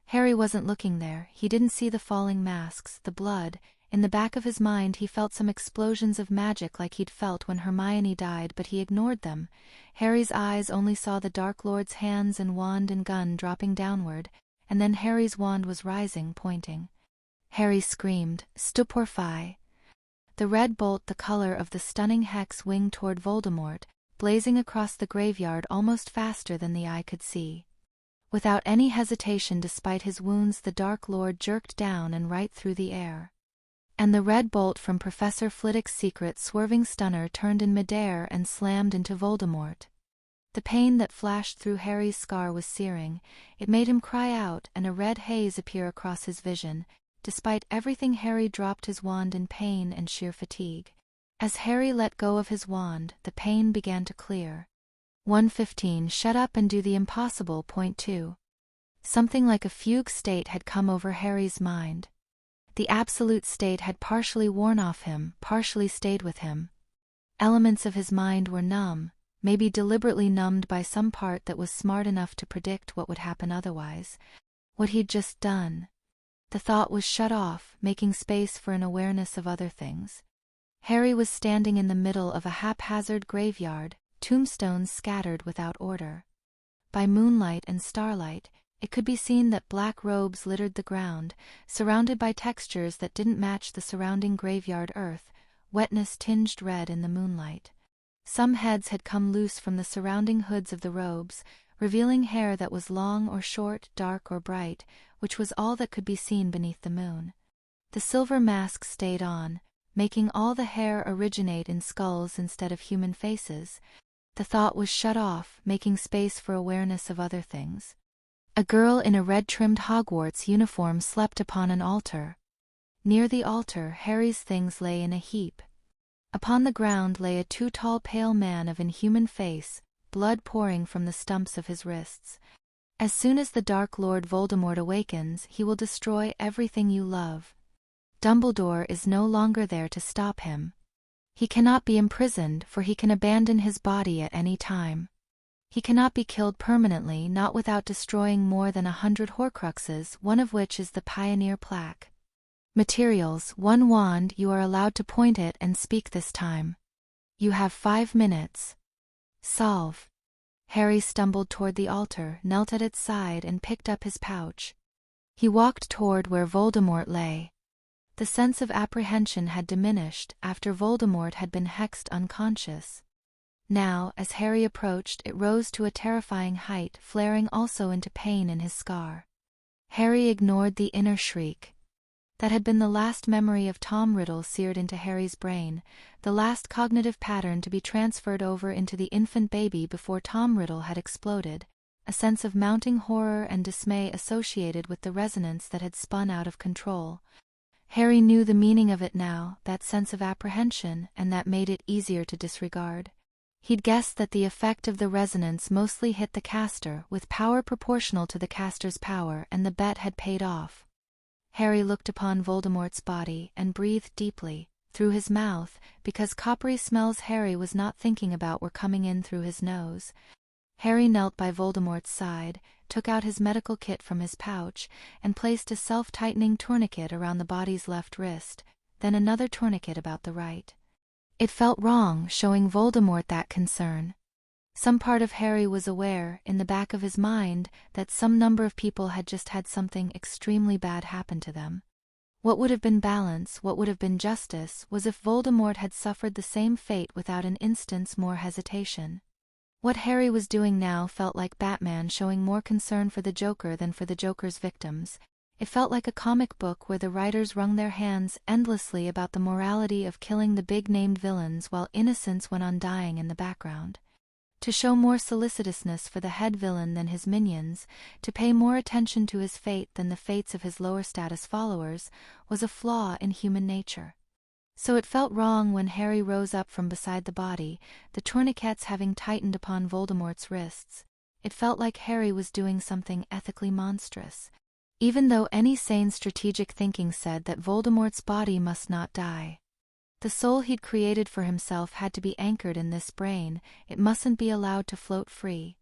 Harry wasn't looking there, he didn't see the falling masks, the blood. In the back of his mind he felt some explosions of magic like he'd felt when Hermione died, but he ignored them. Harry's eyes only saw the Dark Lord's hands and wand and gun dropping downward, and then Harry's wand was rising, pointing. Harry screamed, "Stupefy!" The red bolt, the color of the stunning hex, winged toward Voldemort, blazing across the graveyard almost faster than the eye could see. Without any hesitation, despite his wounds, the Dark Lord jerked down and right through the air. And the red bolt from Professor Flitwick's secret swerving stunner turned in midair and slammed into Voldemort. The pain that flashed through Harry's scar was searing. It made him cry out, and a red haze appear across his vision. Despite everything, Harry dropped his wand in pain and sheer fatigue. As Harry let go of his wand, the pain began to clear. 1:15 Shut up and do the impossible. 2. Something like a fugue state had come over Harry's mind. The absolute state had partially worn off him, partially stayed with him. Elements of his mind were numb, maybe deliberately numbed by some part that was smart enough to predict what would happen otherwise. What he'd just done. The thought was shut off, making space for an awareness of other things. Harry was standing in the middle of a haphazard graveyard, tombstones scattered without order. By moonlight and starlight, it could be seen that black robes littered the ground, surrounded by textures that didn't match the surrounding graveyard earth, wetness tinged red in the moonlight. Some heads had come loose from the surrounding hoods of the robes, revealing hair that was long or short, dark or bright, which was all that could be seen beneath the moon. The silver masks stayed on, making all the hair originate in skulls instead of human faces. The thought was shut off, making space for awareness of other things. A girl in a red-trimmed Hogwarts uniform slept upon an altar. Near the altar, Harry's things lay in a heap. Upon the ground lay a too-tall pale man of inhuman face, blood pouring from the stumps of his wrists. As soon as the Dark Lord Voldemort awakens, he will destroy everything you love. Dumbledore is no longer there to stop him. He cannot be imprisoned, for he can abandon his body at any time. He cannot be killed permanently, not without destroying more than 100 Horcruxes, one of which is the Pioneer Plaque. Materials: 1 wand. You are allowed to point it and speak this time. You have 5 minutes. Solve. Harry stumbled toward the altar, knelt at its side, and picked up his pouch. He walked toward where Voldemort lay. The sense of apprehension had diminished after Voldemort had been hexed unconscious. Now, as Harry approached, it rose to a terrifying height, flaring also into pain in his scar. Harry ignored the inner shriek. That had been the last memory of Tom Riddle seared into Harry's brain, the last cognitive pattern to be transferred over into the infant baby before Tom Riddle had exploded, a sense of mounting horror and dismay associated with the resonance that had spun out of control. Harry knew the meaning of it now, that sense of apprehension, and that made it easier to disregard. He'd guessed that the effect of the resonance mostly hit the caster, with power proportional to the caster's power, and the bet had paid off. Harry looked upon Voldemort's body and breathed deeply, through his mouth, because coppery smells Harry was not thinking about were coming in through his nose. Harry knelt by Voldemort's side, took out his medical kit from his pouch, and placed a self-tightening tourniquet around the body's left wrist, then another tourniquet about the right. It felt wrong, showing Voldemort that concern. Some part of Harry was aware, in the back of his mind, that some number of people had just had something extremely bad happen to them. What would have been balance, what would have been justice, was if Voldemort had suffered the same fate without an instant's more hesitation. What Harry was doing now felt like Batman showing more concern for the Joker than for the Joker's victims. It felt like a comic book where the writers wrung their hands endlessly about the morality of killing the big-named villains while innocents went on dying in the background. To show more solicitousness for the head villain than his minions, to pay more attention to his fate than the fates of his lower-status followers, was a flaw in human nature. So it felt wrong when Harry rose up from beside the body, the tourniquets having tightened upon Voldemort's wrists. It felt like Harry was doing something ethically monstrous. Even though any sane strategic thinking said that Voldemort's body must not die. The soul he'd created for himself had to be anchored in this brain, it mustn't be allowed to float free.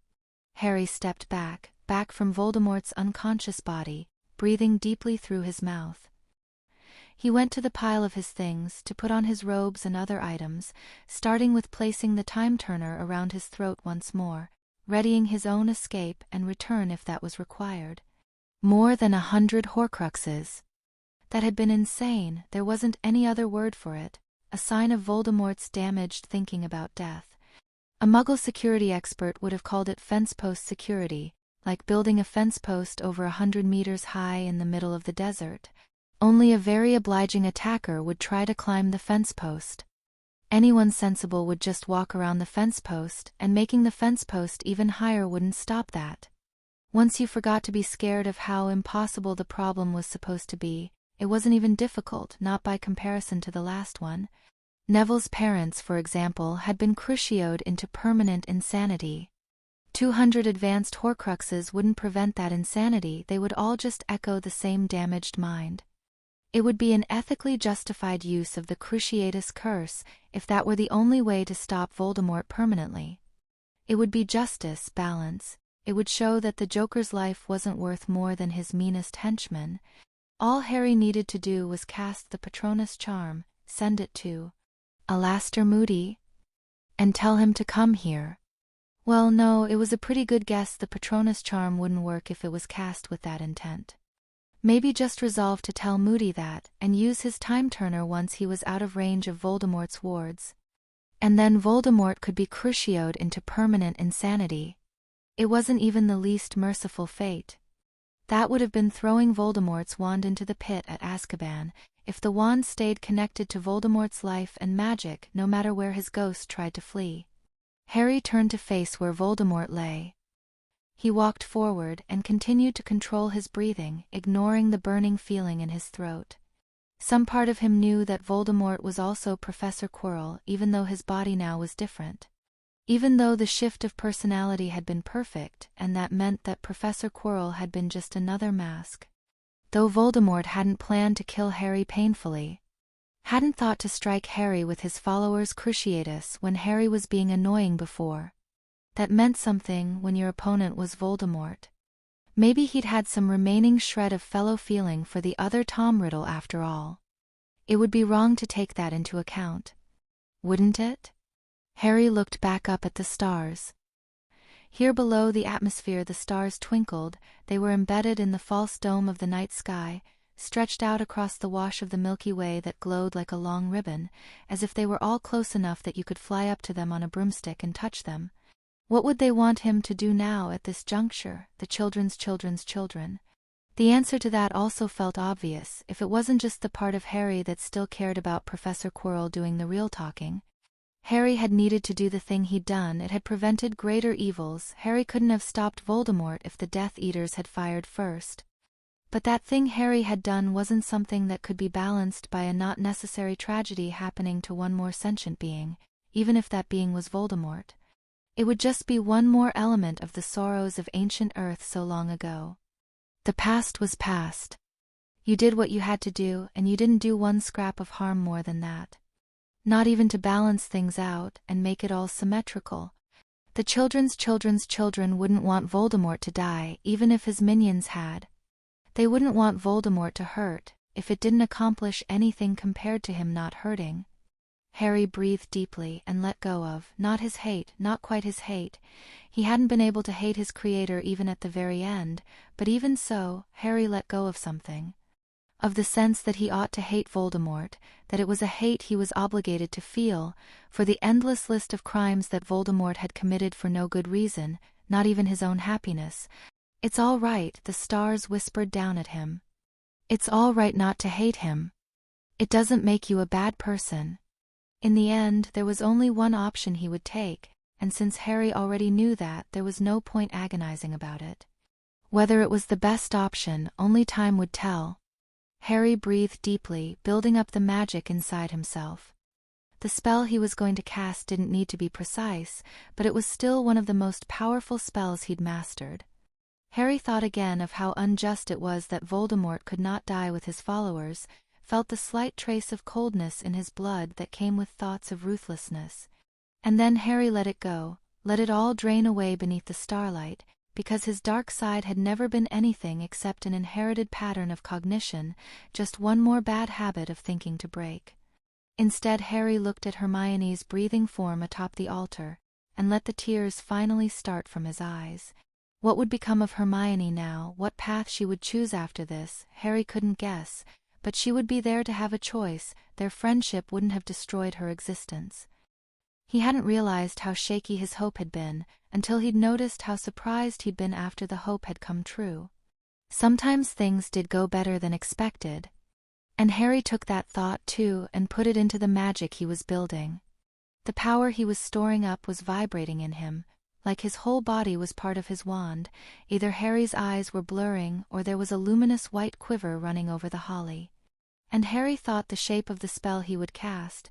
Harry stepped back from Voldemort's unconscious body, breathing deeply through his mouth. He went to the pile of his things to put on his robes and other items, starting with placing the time-turner around his throat once more, readying his own escape and return if that was required. More than 100 Horcruxes. That had been insane, there wasn't any other word for it, a sign of Voldemort's damaged thinking about death. A Muggle security expert would have called it fence post security, like building a fence post over 100 meters high in the middle of the desert. Only a very obliging attacker would try to climb the fence post. Anyone sensible would just walk around the fence post, and making the fence post even higher wouldn't stop that. Once you forgot to be scared of how impossible the problem was supposed to be, it wasn't even difficult, not by comparison to the last one. Neville's parents, for example, had been crucioed into permanent insanity. 200 advanced Horcruxes wouldn't prevent that insanity, they would all just echo the same damaged mind. It would be an ethically justified use of the Cruciatus Curse if that were the only way to stop Voldemort permanently. It would be justice, balance. It would show that the Joker's life wasn't worth more than his meanest henchman. All Harry needed to do was cast the Patronus charm, send it to Alastor Moody, and tell him to come here. Well, no, it was a pretty good guess the Patronus charm wouldn't work if it was cast with that intent. Maybe just resolve to tell Moody that, and use his time-turner once he was out of range of Voldemort's wards. And then Voldemort could be crucioed into permanent insanity. It wasn't even the least merciful fate. That would have been throwing Voldemort's wand into the pit at Azkaban, if the wand stayed connected to Voldemort's life and magic no matter where his ghost tried to flee. Harry turned to face where Voldemort lay. He walked forward and continued to control his breathing, ignoring the burning feeling in his throat. Some part of him knew that Voldemort was also Professor Quirrell, even though his body now was different. Even though the shift of personality had been perfect, and that meant that Professor Quirrell had been just another mask. Though Voldemort hadn't planned to kill Harry painfully. Hadn't thought to strike Harry with his follower's Cruciatus when Harry was being annoying before. That meant something when your opponent was Voldemort. Maybe he'd had some remaining shred of fellow feeling for the other Tom Riddle after all. It would be wrong to take that into account. Wouldn't it? Harry looked back up at the stars. Here below the atmosphere the stars twinkled, they were embedded in the false dome of the night sky, stretched out across the wash of the Milky Way that glowed like a long ribbon, as if they were all close enough that you could fly up to them on a broomstick and touch them. What would they want him to do now at this juncture, the children's children? The answer to that also felt obvious, if it wasn't just the part of Harry that still cared about Professor Quirrell doing the real talking. Harry had needed to do the thing he'd done, it had prevented greater evils. Harry couldn't have stopped Voldemort if the Death Eaters had fired first. But that thing Harry had done wasn't something that could be balanced by a not necessary tragedy happening to one more sentient being, even if that being was Voldemort. It would just be one more element of the sorrows of ancient Earth so long ago. The past was past. You did what you had to do, and you didn't do one scrap of harm more than that. Not even to balance things out and make it all symmetrical. The children's children wouldn't want Voldemort to die, even if his minions had. They wouldn't want Voldemort to hurt, if it didn't accomplish anything compared to him not hurting. Harry breathed deeply and let go of, not his hate, not quite his hate. He hadn't been able to hate his creator even at the very end, but even so, Harry let go of something. Of the sense that he ought to hate Voldemort, that it was a hate he was obligated to feel, for the endless list of crimes that Voldemort had committed for no good reason, not even his own happiness. It's all right, the stars whispered down at him. It's all right not to hate him. It doesn't make you a bad person. In the end, there was only one option he would take, and since Harry already knew that, there was no point agonizing about it. Whether it was the best option, only time would tell. Harry breathed deeply, building up the magic inside himself. The spell he was going to cast didn't need to be precise, but it was still one of the most powerful spells he'd mastered. Harry thought again of how unjust it was that Voldemort could not die with his followers, felt the slight trace of coldness in his blood that came with thoughts of ruthlessness. And then Harry let it go, let it all drain away beneath the starlight, because his dark side had never been anything except an inherited pattern of cognition, just one more bad habit of thinking to break. Instead, Harry looked at Hermione's breathing form atop the altar, and let the tears finally start from his eyes. What would become of Hermione now, what path she would choose after this, Harry couldn't guess, but she would be there to have a choice. Their friendship wouldn't have destroyed her existence. He hadn't realized how shaky his hope had been, until he'd noticed how surprised he'd been after the hope had come true. Sometimes things did go better than expected. And Harry took that thought too and put it into the magic he was building. The power he was storing up was vibrating in him, like his whole body was part of his wand. Either Harry's eyes were blurring or there was a luminous white quiver running over the holly. And Harry thought the shape of the spell he would cast.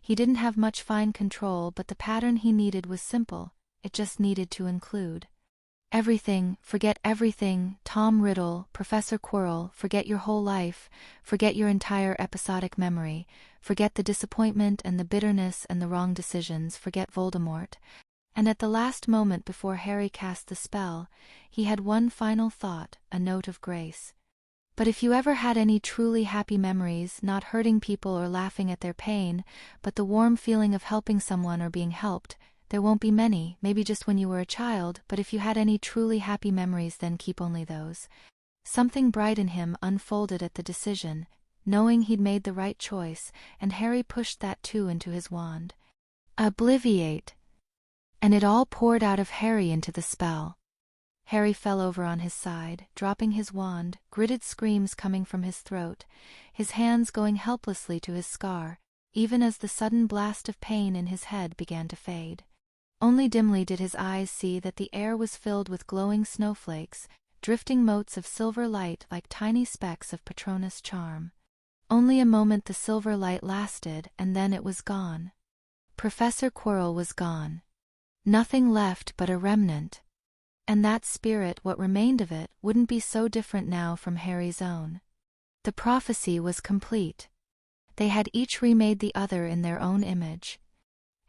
He didn't have much fine control, but the pattern he needed was simple. It just needed to include everything. Forget everything, Tom Riddle, Professor Quirrell, forget your whole life, forget your entire episodic memory, forget the disappointment and the bitterness and the wrong decisions, forget Voldemort. And at the last moment before Harry cast the spell, he had one final thought, a note of grace. But if you ever had any truly happy memories, not hurting people or laughing at their pain, but the warm feeling of helping someone or being helped, there won't be many, maybe just when you were a child, but if you had any truly happy memories, then keep only those. Something bright in him unfolded at the decision, knowing he'd made the right choice, and Harry pushed that too into his wand. Obliviate! And it all poured out of Harry into the spell. Harry fell over on his side, dropping his wand, gritted screams coming from his throat, his hands going helplessly to his scar, even as the sudden blast of pain in his head began to fade. Only dimly did his eyes see that the air was filled with glowing snowflakes, drifting motes of silver light like tiny specks of Patronus charm. Only a moment the silver light lasted, and then it was gone. Professor Quirrell was gone. Nothing left but a remnant. And that spirit, what remained of it, wouldn't be so different now from Harry's own. The prophecy was complete. They had each remade the other in their own image.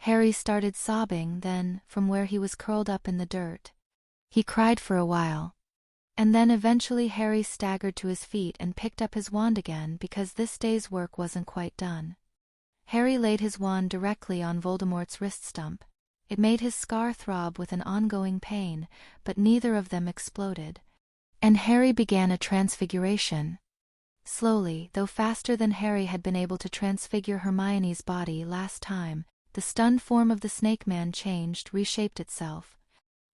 Harry started sobbing then, from where he was curled up in the dirt. He cried for a while. And then eventually Harry staggered to his feet and picked up his wand again because this day's work wasn't quite done. Harry laid his wand directly on Voldemort's wrist stump. It made his scar throb with an ongoing pain, but neither of them exploded. And Harry began a transfiguration. Slowly, though faster than Harry had been able to transfigure Hermione's body last time, the stunned form of the Snake Man changed, reshaped itself.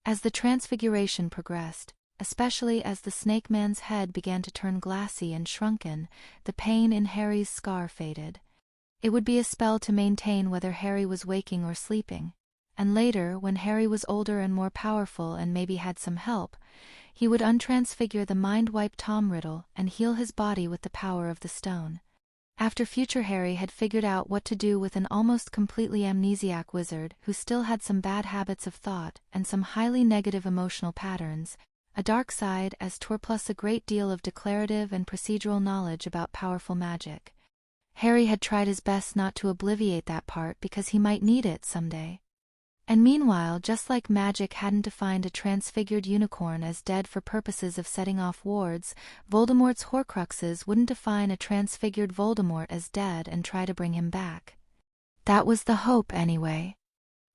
As the transfiguration progressed, especially as the Snake Man's head began to turn glassy and shrunken, the pain in Harry's scar faded. It would be a spell to maintain whether Harry was waking or sleeping. And later, when Harry was older and more powerful and maybe had some help, he would untransfigure the mind-wiped Tom Riddle and heal his body with the power of the stone. After future Harry had figured out what to do with an almost completely amnesiac wizard who still had some bad habits of thought and some highly negative emotional patterns, a dark side as 'twere plus a great deal of declarative and procedural knowledge about powerful magic. Harry had tried his best not to obviate that part because he might need it someday. And meanwhile, just like magic hadn't defined a transfigured unicorn as dead for purposes of setting off wards, Voldemort's Horcruxes wouldn't define a transfigured Voldemort as dead and try to bring him back. That was the hope, anyway.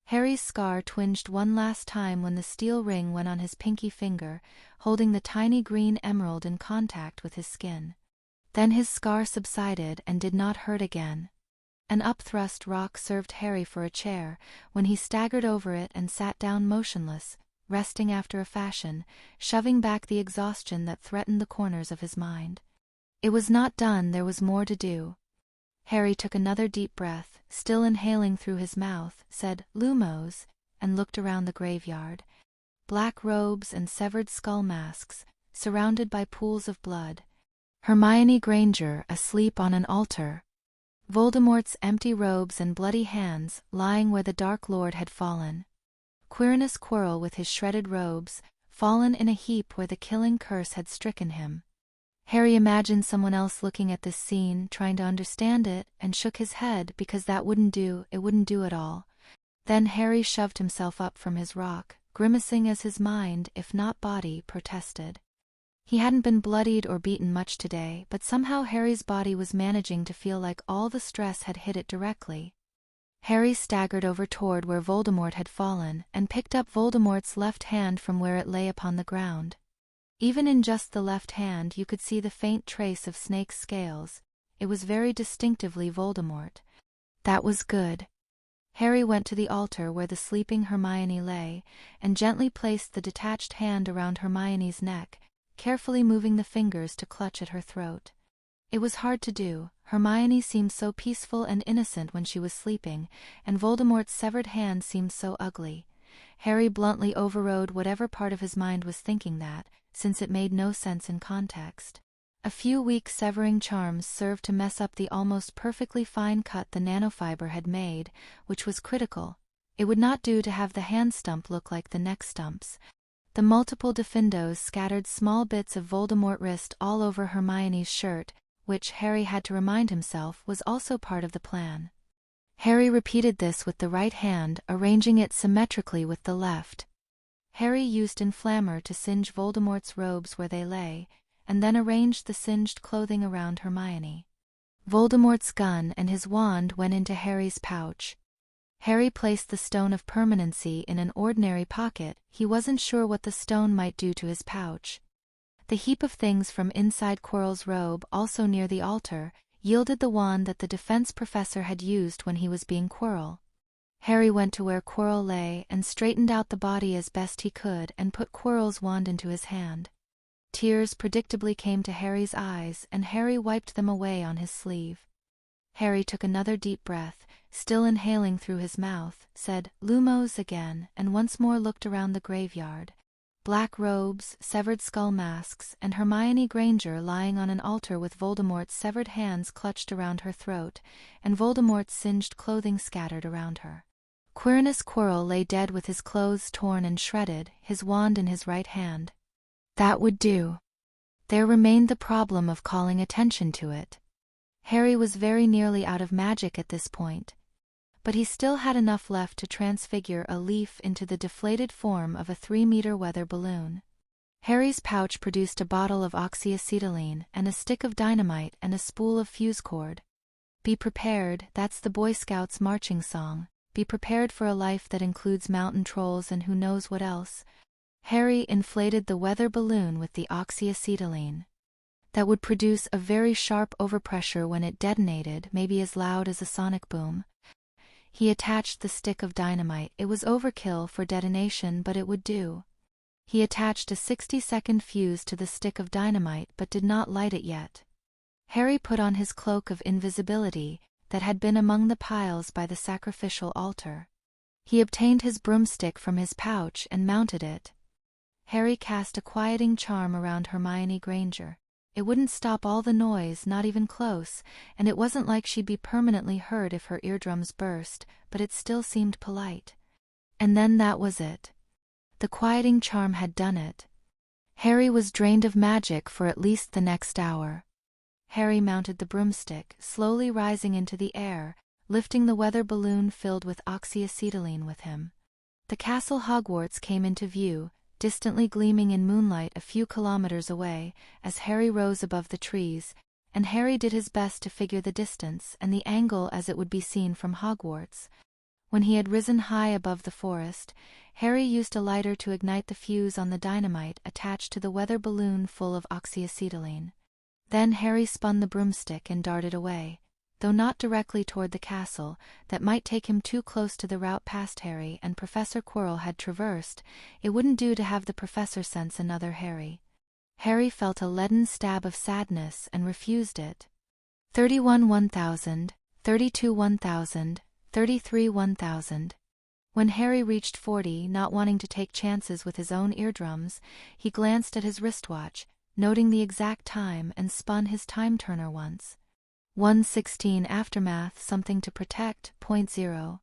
Harry's scar twinged one last time when the steel ring went on his pinky finger, holding the tiny green emerald in contact with his skin. Then his scar subsided and did not hurt again. An upthrust rock served Harry for a chair, when he staggered over it and sat down motionless, resting after a fashion, shoving back the exhaustion that threatened the corners of his mind. It was not done, there was more to do. Harry took another deep breath, still inhaling through his mouth, said, "Lumos," and looked around the graveyard. Black robes and severed skull masks, surrounded by pools of blood. Hermione Granger asleep on an altar. Voldemort's empty robes and bloody hands lying where the Dark Lord had fallen. Quirinus Quirrell with his shredded robes, fallen in a heap where the killing curse had stricken him. Harry imagined someone else looking at this scene, trying to understand it, and shook his head because that wouldn't do, it wouldn't do at all. Then Harry shoved himself up from his rock, grimacing as his mind, if not body, protested. He hadn't been bloodied or beaten much today, but somehow Harry's body was managing to feel like all the stress had hit it directly. Harry staggered over toward where Voldemort had fallen, and picked up Voldemort's left hand from where it lay upon the ground. Even in just the left hand you could see the faint trace of Snake's scales. It was very distinctively Voldemort. That was good. Harry went to the altar where the sleeping Hermione lay, and gently placed the detached hand around Hermione's neck, carefully moving the fingers to clutch at her throat. It was hard to do. Hermione seemed so peaceful and innocent when she was sleeping, and Voldemort's severed hand seemed so ugly. Harry bluntly overrode whatever part of his mind was thinking that, since it made no sense in context. A few weak severing charms served to mess up the almost perfectly fine cut the nanofiber had made, which was critical. It would not do to have the hand stump look like the neck stumps. The multiple diffindos scattered small bits of Voldemort wrist all over Hermione's shirt, which Harry had to remind himself was also part of the plan. Harry repeated this with the right hand, arranging it symmetrically with the left. Harry used inflammer to singe Voldemort's robes where they lay, and then arranged the singed clothing around Hermione. Voldemort's gun and his wand went into Harry's pouch. Harry placed the stone of permanency in an ordinary pocket. He wasn't sure what the stone might do to his pouch. The heap of things from inside Quirrell's robe, also near the altar, yielded the wand that the defense professor had used when he was being Quirrell. Harry went to where Quirrell lay and straightened out the body as best he could and put Quirrell's wand into his hand. Tears predictably came to Harry's eyes, and Harry wiped them away on his sleeve. Harry took another deep breath, still inhaling through his mouth, said, "Lumos" again, and once more looked around the graveyard. Black robes, severed skull masks, and Hermione Granger lying on an altar with Voldemort's severed hands clutched around her throat, and Voldemort's singed clothing scattered around her. Quirinus Quirrell lay dead with his clothes torn and shredded, his wand in his right hand. That would do. There remained the problem of calling attention to it. Harry was very nearly out of magic at this point, but he still had enough left to transfigure a leaf into the deflated form of a 3-meter weather balloon. Harry's pouch produced a bottle of oxyacetylene and a stick of dynamite and a spool of fuse cord. Be prepared, that's the Boy Scouts' marching song. Be prepared for a life that includes mountain trolls and who knows what else. Harry inflated the weather balloon with the oxyacetylene. That would produce a very sharp overpressure when it detonated, maybe as loud as a sonic boom. He attached the stick of dynamite. It was overkill for detonation, but it would do. He attached a 60-second fuse to the stick of dynamite but did not light it yet. Harry put on his cloak of invisibility that had been among the piles by the sacrificial altar. He obtained his broomstick from his pouch and mounted it. Harry cast a quieting charm around Hermione Granger. It wouldn't stop all the noise, not even close, and it wasn't like she'd be permanently hurt if her eardrums burst, but it still seemed polite. And then that was it. The quieting charm had done it. Harry was drained of magic for at least the next hour. Harry mounted the broomstick, slowly rising into the air, lifting the weather balloon filled with oxyacetylene with him. The castle Hogwarts came into view, distantly gleaming in moonlight a few kilometers away, as Harry rose above the trees, and Harry did his best to figure the distance and the angle as it would be seen from Hogwarts. When he had risen high above the forest, Harry used a lighter to ignite the fuse on the dynamite attached to the weather balloon full of oxyacetylene. Then Harry spun the broomstick and darted away, though not directly toward the castle. That might take him too close to the route past Harry and Professor Quirrell had traversed. It wouldn't do to have the professor sense another Harry. Harry felt a leaden stab of sadness and refused it. 31 1000, 32 1000, 33 1000. When Harry reached 40, not wanting to take chances with his own eardrums, he glanced at his wristwatch, noting the exact time, and spun his time-turner once. 1:16 Aftermath, something to protect, .0.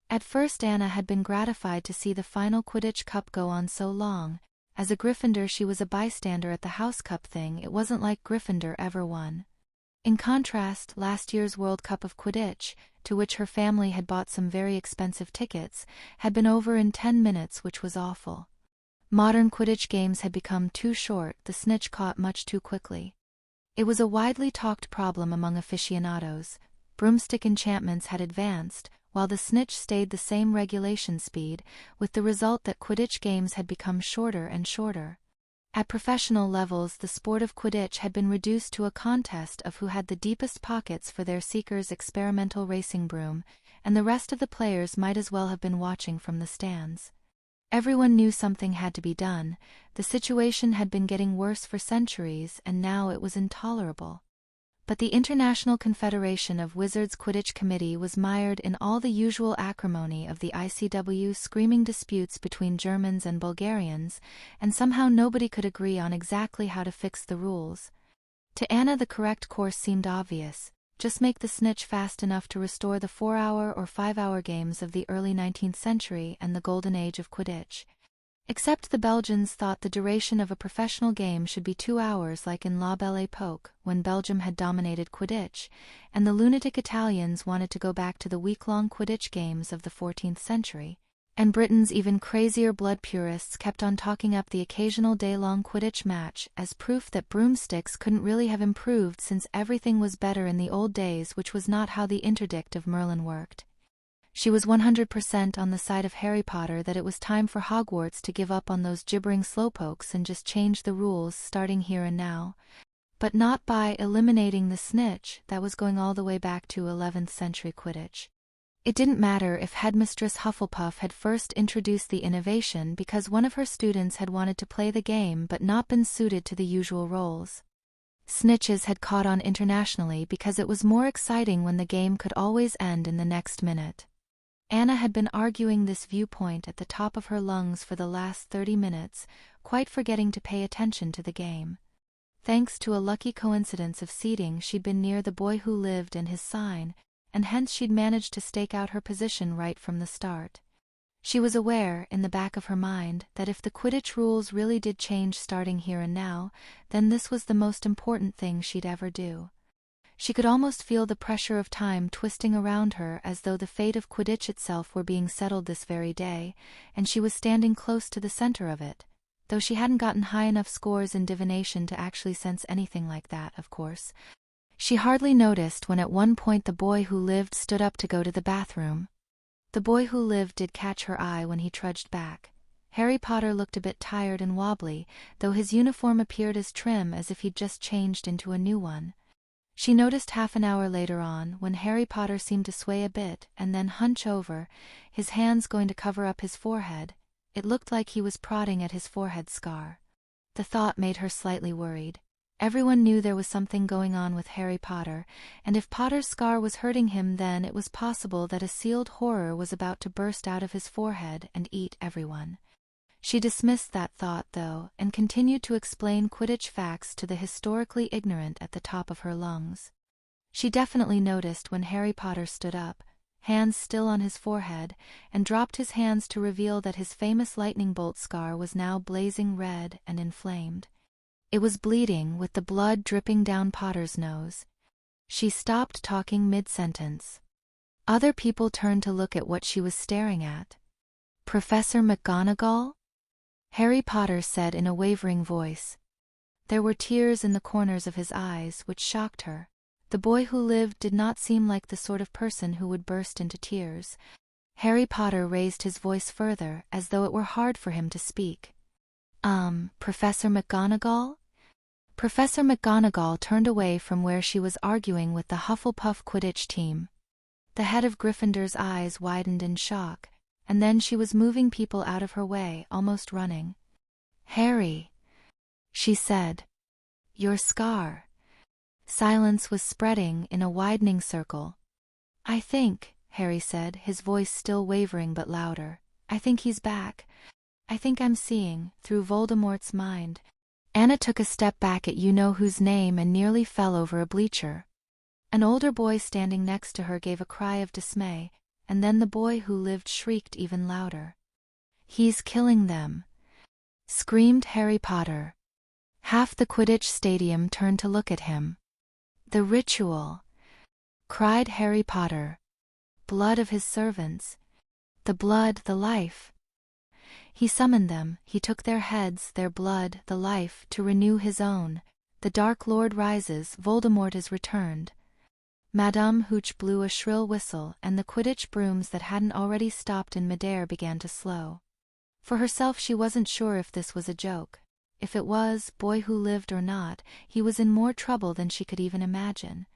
At first Anna had been gratified to see the final Quidditch Cup go on so long. As a Gryffindor she was a bystander at the House Cup thing. It wasn't like Gryffindor ever won. In contrast, last year's World Cup of Quidditch, to which her family had bought some very expensive tickets, had been over in 10 minutes, which was awful. Modern Quidditch games had become too short, the snitch caught much too quickly. It was a widely talked problem among aficionados. Broomstick enchantments had advanced, while the snitch stayed the same regulation speed, with the result that Quidditch games had become shorter and shorter. At professional levels, the sport of Quidditch had been reduced to a contest of who had the deepest pockets for their seeker's experimental racing broom, and the rest of the players might as well have been watching from the stands. Everyone knew something had to be done. The situation had been getting worse for centuries, and now it was intolerable. But the International Confederation of Wizards Quidditch Committee was mired in all the usual acrimony of the ICW screaming disputes between Germans and Bulgarians, and somehow nobody could agree on exactly how to fix the rules. To Anna the correct course seemed obvious: just make the snitch fast enough to restore the 4-hour or 5-hour games of the early 19th century and the golden age of Quidditch. Except the Belgians thought the duration of a professional game should be 2 hours, like in La Belle Époque, when Belgium had dominated Quidditch, and the lunatic Italians wanted to go back to the week-long Quidditch games of the 14th century. And Britain's even crazier blood purists kept on talking up the occasional day-long Quidditch match as proof that broomsticks couldn't really have improved since everything was better in the old days, which was not how the interdict of Merlin worked. She was 100% on the side of Harry Potter that it was time for Hogwarts to give up on those gibbering slowpokes and just change the rules starting here and now. But not by eliminating the snitch. That was going all the way back to 11th century Quidditch. It didn't matter if Headmistress Hufflepuff had first introduced the innovation because one of her students had wanted to play the game but not been suited to the usual roles. Snitches had caught on internationally because it was more exciting when the game could always end in the next minute. Anna had been arguing this viewpoint at the top of her lungs for the last 30 minutes, quite forgetting to pay attention to the game. Thanks to a lucky coincidence of seating, she'd been near the boy who lived and his sign, and hence she'd managed to stake out her position right from the start. She was aware, in the back of her mind, that if the Quidditch rules really did change starting here and now, then this was the most important thing she'd ever do. She could almost feel the pressure of time twisting around her as though the fate of Quidditch itself were being settled this very day, and she was standing close to the center of it, though she hadn't gotten high enough scores in divination to actually sense anything like that, of course. She hardly noticed when at one point the boy who lived stood up to go to the bathroom. The boy who lived did catch her eye when he trudged back. Harry Potter looked a bit tired and wobbly, though his uniform appeared as trim as if he'd just changed into a new one. She noticed half an hour later on, when Harry Potter seemed to sway a bit and then hunch over, his hands going to cover up his forehead. It looked like he was prodding at his forehead scar. The thought made her slightly worried. Everyone knew there was something going on with Harry Potter, and if Potter's scar was hurting him, then it was possible that a sealed horror was about to burst out of his forehead and eat everyone. She dismissed that thought, though, and continued to explain Quidditch facts to the historically ignorant at the top of her lungs. She definitely noticed when Harry Potter stood up. hands still on his forehead, and dropped his hands to reveal that his famous lightning bolt scar was now blazing red and inflamed. It was bleeding, with the blood dripping down Potter's nose. She stopped talking mid-sentence. Other people turned to look at what she was staring at. "Professor McGonagall?" Harry Potter said in a wavering voice. There were tears in the corners of his eyes, which shocked her. The boy who lived did not seem like the sort of person who would burst into tears. Harry Potter raised his voice further, as though it were hard for him to speak. Professor McGonagall?" Professor McGonagall turned away from where she was arguing with the Hufflepuff Quidditch team. The head of Gryffindor's eyes widened in shock, and then she was moving people out of her way, almost running. "Harry," she said. "Your scar." Silence was spreading in a widening circle. "I think," Harry said, his voice still wavering but louder, "I think he's back. I think I'm seeing, through Voldemort's mind." Anna took a step back at you-know-whose name and nearly fell over a bleacher. An older boy standing next to her gave a cry of dismay, and then the boy who lived shrieked even louder. "He's killing them!" screamed Harry Potter. Half the Quidditch stadium turned to look at him. "The ritual!" cried Harry Potter. "Blood of his servants. The blood, the life." He summoned them, he took their heads, their blood, the life, to renew his own. The Dark Lord rises, Voldemort is returned. Madame Hooch blew a shrill whistle, and the Quidditch brooms that hadn't already stopped in midair began to slow. For herself, she wasn't sure if this was a joke. If it was, boy who lived or not, he was in more trouble than she could even imagine.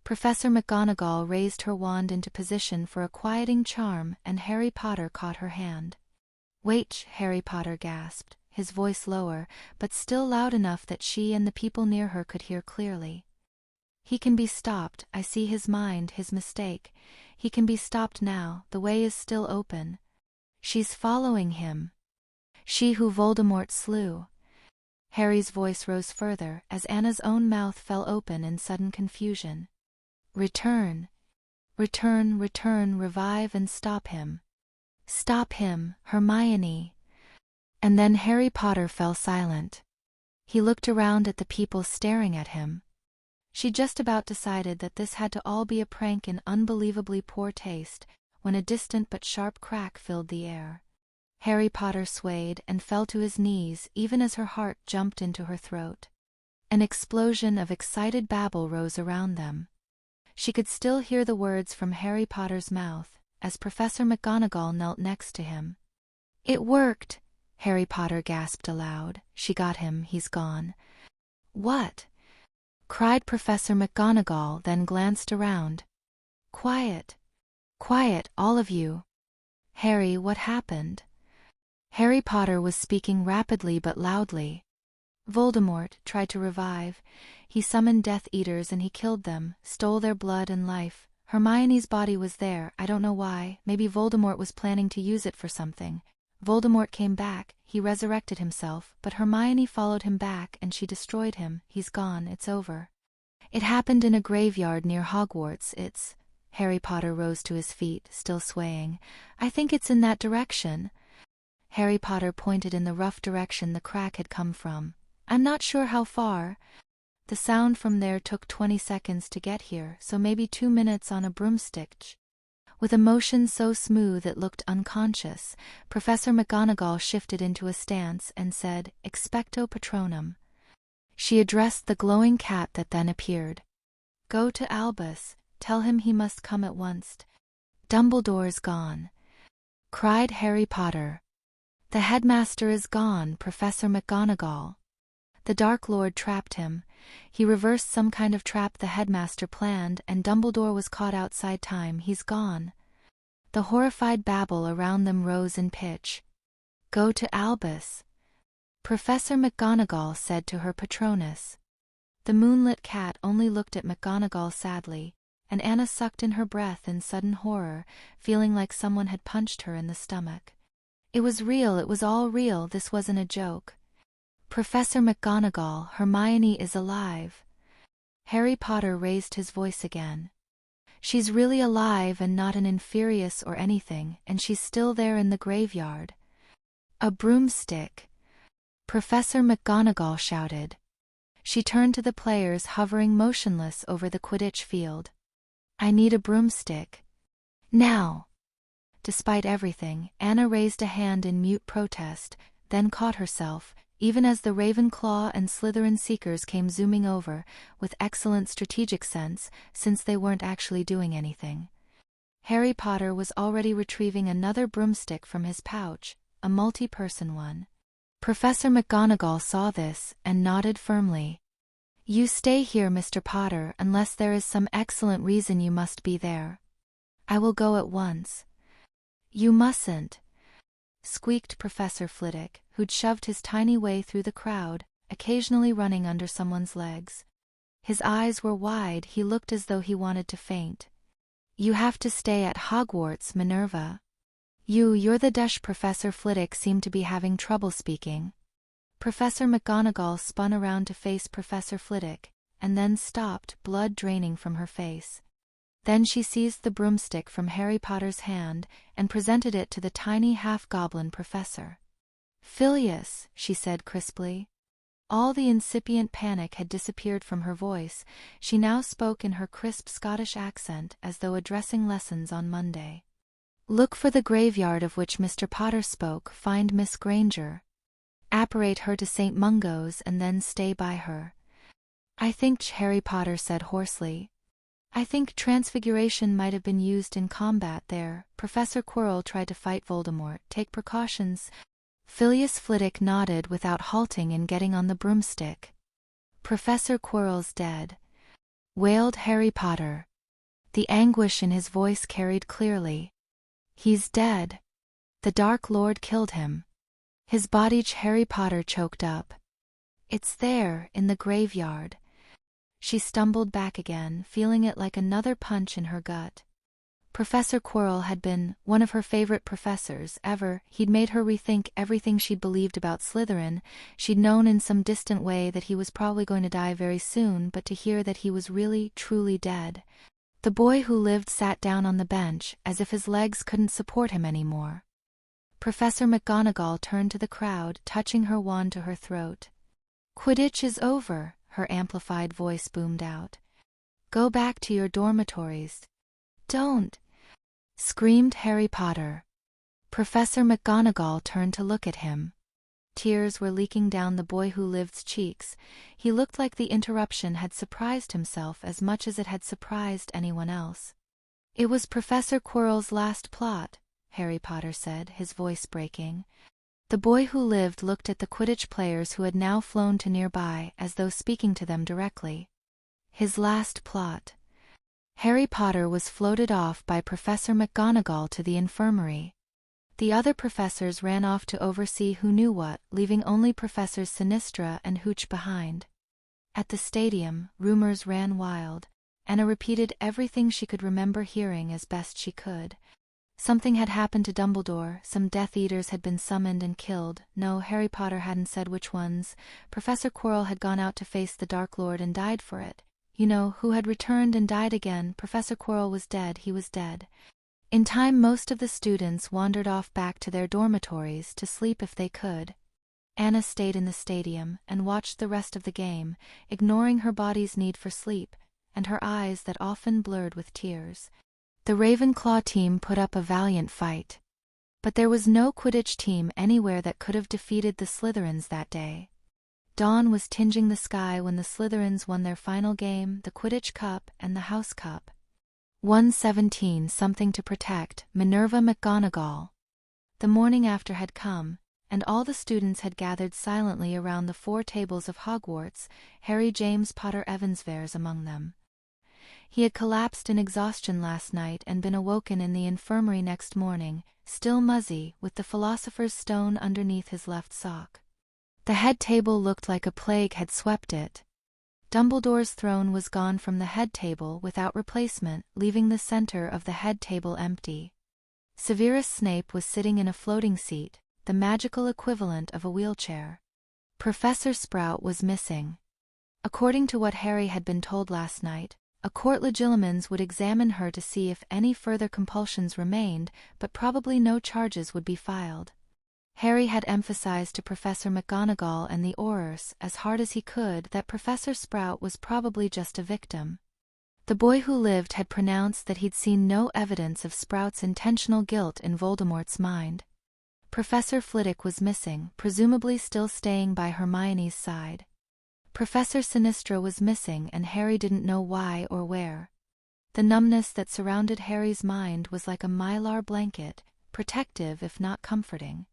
Professor McGonagall raised her wand into position for a quieting charm, and Harry Potter caught her hand. "Wait," Harry Potter gasped, his voice lower, but still loud enough that she and the people near her could hear clearly. "He can be stopped. I see his mind, his mistake. He can be stopped now, the way is still open. She's following him. She who Voldemort slew." Harry's voice rose further, as Anna's own mouth fell open in sudden confusion. "Return. Return, return, revive and stop him. Stop him, Hermione." And then Harry Potter fell silent. He looked around at the people staring at him. She just about decided that this had to all be a prank in unbelievably poor taste, when a distant but sharp crack filled the air. Harry Potter swayed and fell to his knees even as her heart jumped into her throat. An explosion of excited babble rose around them. She could still hear the words from Harry Potter's mouth, as Professor McGonagall knelt next to him. "It worked!" Harry Potter gasped aloud. "She got him, he's gone." "What?" cried Professor McGonagall, then glanced around. "Quiet. Quiet, all of you. Harry, what happened?" Harry Potter was speaking rapidly but loudly. "Voldemort tried to revive. He summoned Death Eaters and he killed them, stole their blood and life. Hermione's body was there, I don't know why, maybe Voldemort was planning to use it for something. Voldemort came back, he resurrected himself, but Hermione followed him back and she destroyed him. He's gone, it's over. It happened in a graveyard near Hogwarts. It's..." Harry Potter rose to his feet, still swaying. "I think it's in that direction." Harry Potter pointed in the rough direction the crack had come from. "I'm not sure how far. The sound from there took 20 seconds to get here, so maybe 2 minutes on a broomstick." With a motion so smooth it looked unconscious, Professor McGonagall shifted into a stance and said, "Expecto Patronum." She addressed the glowing cat that then appeared. "Go to Albus, tell him he must come at once." "Dumbledore's gone," cried Harry Potter. "The headmaster is gone, Professor McGonagall. The Dark Lord trapped him. He reversed some kind of trap the headmaster planned, and Dumbledore was caught outside time. He's gone." The horrified babble around them rose in pitch. "Go to Albus," Professor McGonagall said to her Patronus. The moonlit cat only looked at McGonagall sadly, and Anna sucked in her breath in sudden horror, feeling like someone had punched her in the stomach. It was real, it was all real, this wasn't a joke. "Professor McGonagall, Hermione is alive." Harry Potter raised his voice again. She's really alive and not an inferius or anything, and she's still there in the graveyard. A broomstick! Professor McGonagall shouted. She turned to the players hovering motionless over the Quidditch field. I need a broomstick. Now! Despite everything, Anna raised a hand in mute protest, then caught herself, even as the Ravenclaw and Slytherin seekers came zooming over, with excellent strategic sense, since they weren't actually doing anything. Harry Potter was already retrieving another broomstick from his pouch, a multi-person one. Professor McGonagall saw this, and nodded firmly. You stay here, Mr. Potter, unless there is some excellent reason you must be there. I will go at once. You mustn't, squeaked Professor Flitwick, who'd shoved his tiny way through the crowd, occasionally running under someone's legs. His eyes were wide, he looked as though he wanted to faint. You have to stay at Hogwarts, Minerva. You're the dash. Professor Flitwick seemed to be having trouble speaking. Professor McGonagall spun around to face Professor Flitwick, and then stopped, blood draining from her face. Then she seized the broomstick from Harry Potter's hand, and presented it to the tiny half-goblin professor. Filius, she said crisply. All the incipient panic had disappeared from her voice. She now spoke in her crisp Scottish accent as though addressing lessons on Monday. Look for the graveyard of which Mr. Potter spoke, find Miss Granger. Apparate her to St. Mungo's and then stay by her. I think, Harry Potter said hoarsely. I think transfiguration might have been used in combat there. Professor Quirrell tried to fight Voldemort. Take precautions. Filius Flitwick nodded without halting and getting on the broomstick. Professor Quirrell's dead, wailed Harry Potter. The anguish in his voice carried clearly. He's dead. The Dark Lord killed him. His body. Harry Potter choked up. It's there, in the graveyard. She stumbled back again, feeling it like another punch in her gut. Professor Quirrell had been one of her favorite professors ever. He'd made her rethink everything she'd believed about Slytherin. She'd known in some distant way that he was probably going to die very soon, but to hear that he was really, truly dead. The boy who lived sat down on the bench, as if his legs couldn't support him anymore. Professor McGonagall turned to the crowd, touching her wand to her throat. Quidditch is over, her amplified voice boomed out. Go back to your dormitories. Don't! Screamed Harry Potter. Professor McGonagall turned to look at him. Tears were leaking down the boy who lived's cheeks. He looked like the interruption had surprised himself as much as it had surprised anyone else. It was Professor Quirrell's last plot, Harry Potter said, his voice breaking. The boy who lived looked at the Quidditch players who had now flown to nearby, as though speaking to them directly. His last plot. Harry Potter was floated off by Professor McGonagall to the infirmary. The other professors ran off to oversee who knew what, leaving only Professors Sinistra and Hooch behind. At the stadium, rumors ran wild. Anna repeated everything she could remember hearing as best she could. Something had happened to Dumbledore, some Death Eaters had been summoned and killed. No, Harry Potter hadn't said which ones. Professor Quirrell had gone out to face the Dark Lord and died for it. You know, who had returned and died again. Professor Quirrell was dead, he was dead. In time most of the students wandered off back to their dormitories to sleep if they could. Anna stayed in the stadium and watched the rest of the game, ignoring her body's need for sleep, and her eyes that often blurred with tears. The Ravenclaw team put up a valiant fight. But there was no Quidditch team anywhere that could have defeated the Slytherins that day. Dawn was tinging the sky when the Slytherins won their final game, the Quidditch Cup and the House Cup. 117 Something to protect, Minerva McGonagall. The morning after had come, and all the students had gathered silently around the 4 tables of Hogwarts, Harry James Potter Evansvares among them. He had collapsed in exhaustion last night and been awoken in the infirmary next morning, still muzzy, with the Philosopher's Stone underneath his left sock. The head table looked like a plague had swept it. Dumbledore's throne was gone from the head table without replacement, leaving the center of the head table empty. Severus Snape was sitting in a floating seat, the magical equivalent of a wheelchair. Professor Sprout was missing. According to what Harry had been told last night, A court legilimens would examine her to see if any further compulsions remained, but probably no charges would be filed. Harry had emphasized to Professor McGonagall and the Aurors, as hard as he could, that Professor Sprout was probably just a victim. The boy who lived had pronounced that he'd seen no evidence of Sprout's intentional guilt in Voldemort's mind. Professor Flitwick was missing, presumably still staying by Hermione's side. Professor Sinistra was missing, and Harry didn't know why or where. The numbness that surrounded Harry's mind was like a mylar blanket, protective if not comforting.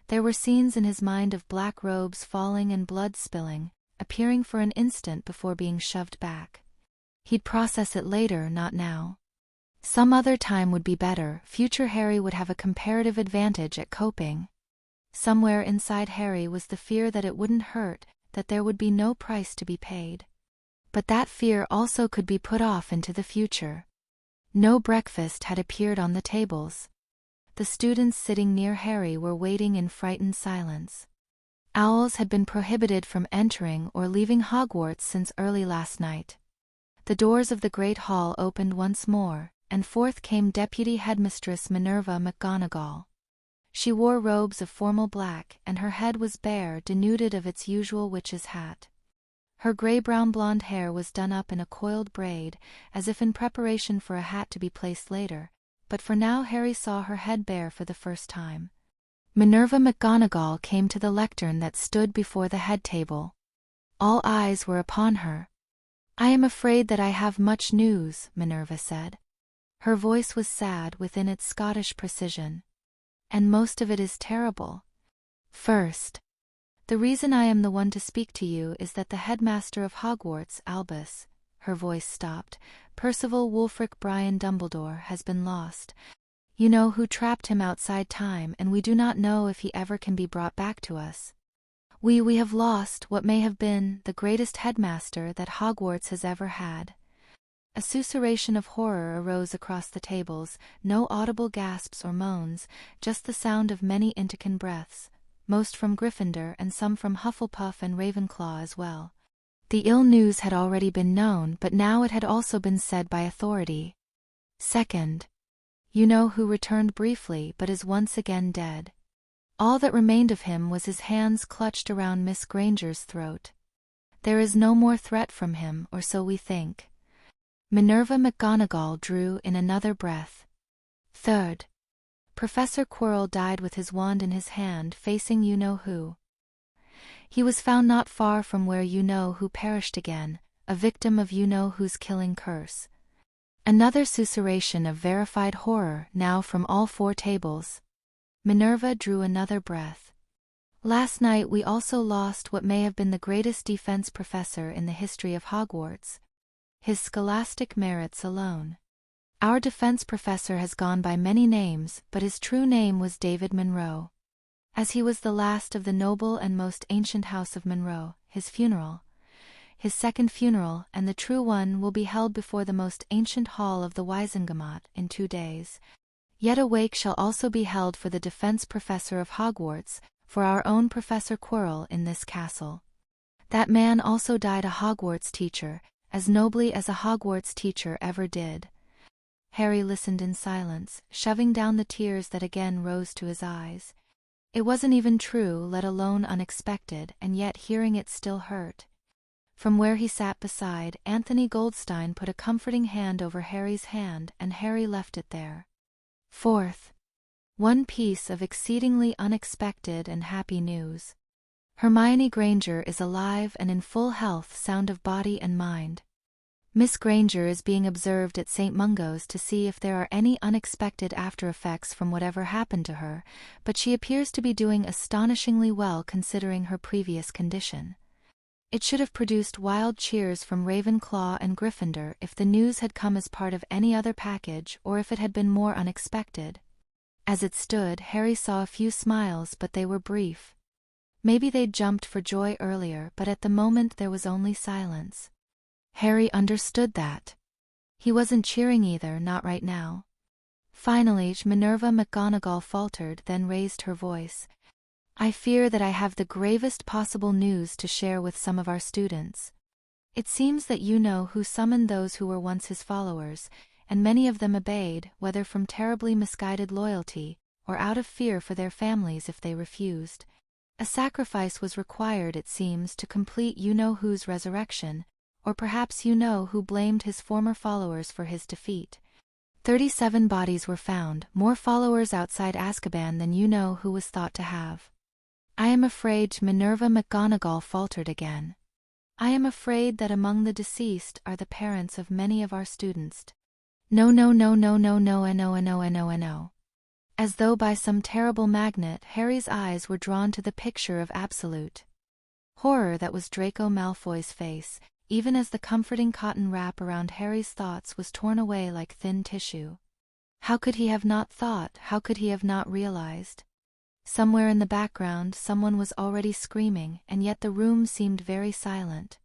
There were scenes in his mind of black robes falling and blood spilling, appearing for an instant before being shoved back. He'd process it later, not now. Some other time would be better. Future Harry would have a comparative advantage at coping. Somewhere inside Harry was the fear that it wouldn't hurt, that there would be no price to be paid. But that fear also could be put off into the future. No breakfast had appeared on the tables. The students sitting near Harry were waiting in frightened silence. Owls had been prohibited from entering or leaving Hogwarts since early last night. The doors of the Great Hall opened once more, and forth came Deputy Headmistress Minerva McGonagall. She wore robes of formal black, and her head was bare, denuded of its usual witch's hat. Her grey-brown blonde hair was done up in a coiled braid, as if in preparation for a hat to be placed later, but for now Harry saw her head bare for the first time. Minerva McGonagall came to the lectern that stood before the head table. All eyes were upon her. "I am afraid that I have much news," Minerva said. Her voice was sad within its Scottish precision. "And most of it is terrible. First, the reason I am the one to speak to you is that the headmaster of Hogwarts, Albus," her voice stopped, "Percival Wulfric Brian Dumbledore, has been lost. You know who trapped him outside time, and we do not know if he ever can be brought back to us. We have lost what may have been the greatest headmaster that Hogwarts has ever had." A susurration of horror arose across the tables, no audible gasps or moans, just the sound of many intoken breaths, most from Gryffindor and some from Hufflepuff and Ravenclaw as well. The ill news had already been known, but now it had also been said by authority. Second, you know who returned briefly but is once again dead. All that remained of him was his hands clutched around Miss Granger's throat. There is no more threat from him, or so we think. Minerva McGonagall drew in another breath. Third, Professor Quirrell died with his wand in his hand, facing you-know-who. He was found not far from where you-know-who perished again, a victim of you-know-who's killing curse. Another susurration of verified horror now from all four tables. Minerva drew another breath. Last night we also lost what may have been the greatest defense professor in the history of Hogwarts. His scholastic merits alone. Our defense professor has gone by many names, but his true name was David Monroe. As he was the last of the noble and most ancient house of Monroe, his second funeral and the true one, will be held before the most ancient hall of the Wisengamot in 2 days. Yet a wake shall also be held for the defense professor of Hogwarts, for our own Professor Quirrell in this castle. That man also died a Hogwarts teacher, as nobly as a Hogwarts teacher ever did. Harry listened in silence, shoving down the tears that again rose to his eyes. It wasn't even true, let alone unexpected, and yet hearing it still hurt. From where he sat beside, Anthony Goldstein put a comforting hand over Harry's hand, and Harry left it there. Fourth, one piece of exceedingly unexpected and happy news. Hermione Granger is alive and in full health, sound of body and mind. Miss Granger is being observed at St. Mungo's to see if there are any unexpected after-effects from whatever happened to her, but she appears to be doing astonishingly well considering her previous condition. It should have produced wild cheers from Ravenclaw and Gryffindor if the news had come as part of any other package, or if it had been more unexpected. As it stood, Harry saw a few smiles, but they were brief. Maybe they'd jumped for joy earlier, but at the moment there was only silence. Harry understood that. He wasn't cheering either, not right now. Finally, Minerva McGonagall faltered, then raised her voice. "I fear that I have the gravest possible news to share with some of our students." It seems that you know who summoned those who were once his followers, and many of them obeyed, whether from terribly misguided loyalty, or out of fear for their families if they refused. A sacrifice was required, it seems, to complete you-know-who's resurrection, or perhaps you know who blamed his former followers for his defeat. 37 bodies were found, more followers outside Azkaban than you know who was thought to have. I am afraid, Minerva McGonagall faltered again. I am afraid that among the deceased are the parents of many of our students. No. As though by some terrible magnet, Harry's eyes were drawn to the picture of absolute horror that was Draco Malfoy's face, even as the comforting cotton wrap around Harry's thoughts was torn away like thin tissue. How could he have not thought, how could he have not realized? Somewhere in the background someone was already screaming, and yet the room seemed very silent.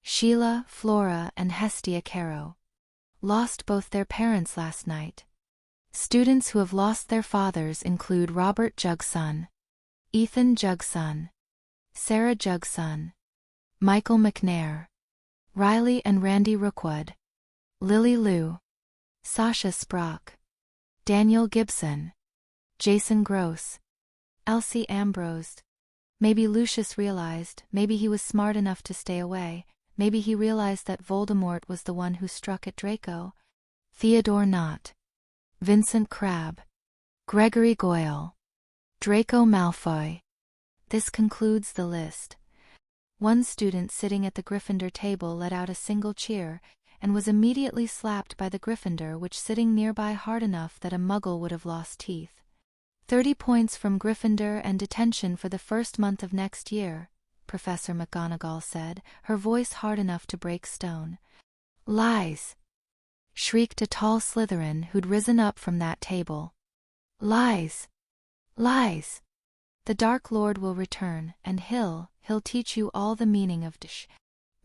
Sheila, Flora, and Hestia Caro lost both their parents last night. Students who have lost their fathers include Robert Jugson, Ethan Jugson, Sarah Jugson, Michael McNair, Riley and Randy Rookwood, Lily Liu, Sasha Sprock, Daniel Gibson, Jason Gross, Elsie Ambrose. Maybe Lucius realized, maybe he was smart enough to stay away, maybe he realized that Voldemort was the one who struck at Draco. Theodore Knott, Vincent Crabbe, Gregory Goyle, Draco Malfoy. This concludes the list. One student sitting at the Gryffindor table let out a single cheer, and was immediately slapped by the Gryffindor which sitting nearby hard enough that a Muggle would have lost teeth. 30 points from Gryffindor and detention for the first month of next year, Professor McGonagall said, her voice hard enough to break stone. Lies! Shrieked a tall Slytherin who'd risen up from that table. Lies! Lies! The Dark Lord will return, and he'll teach you all the meaning of dish.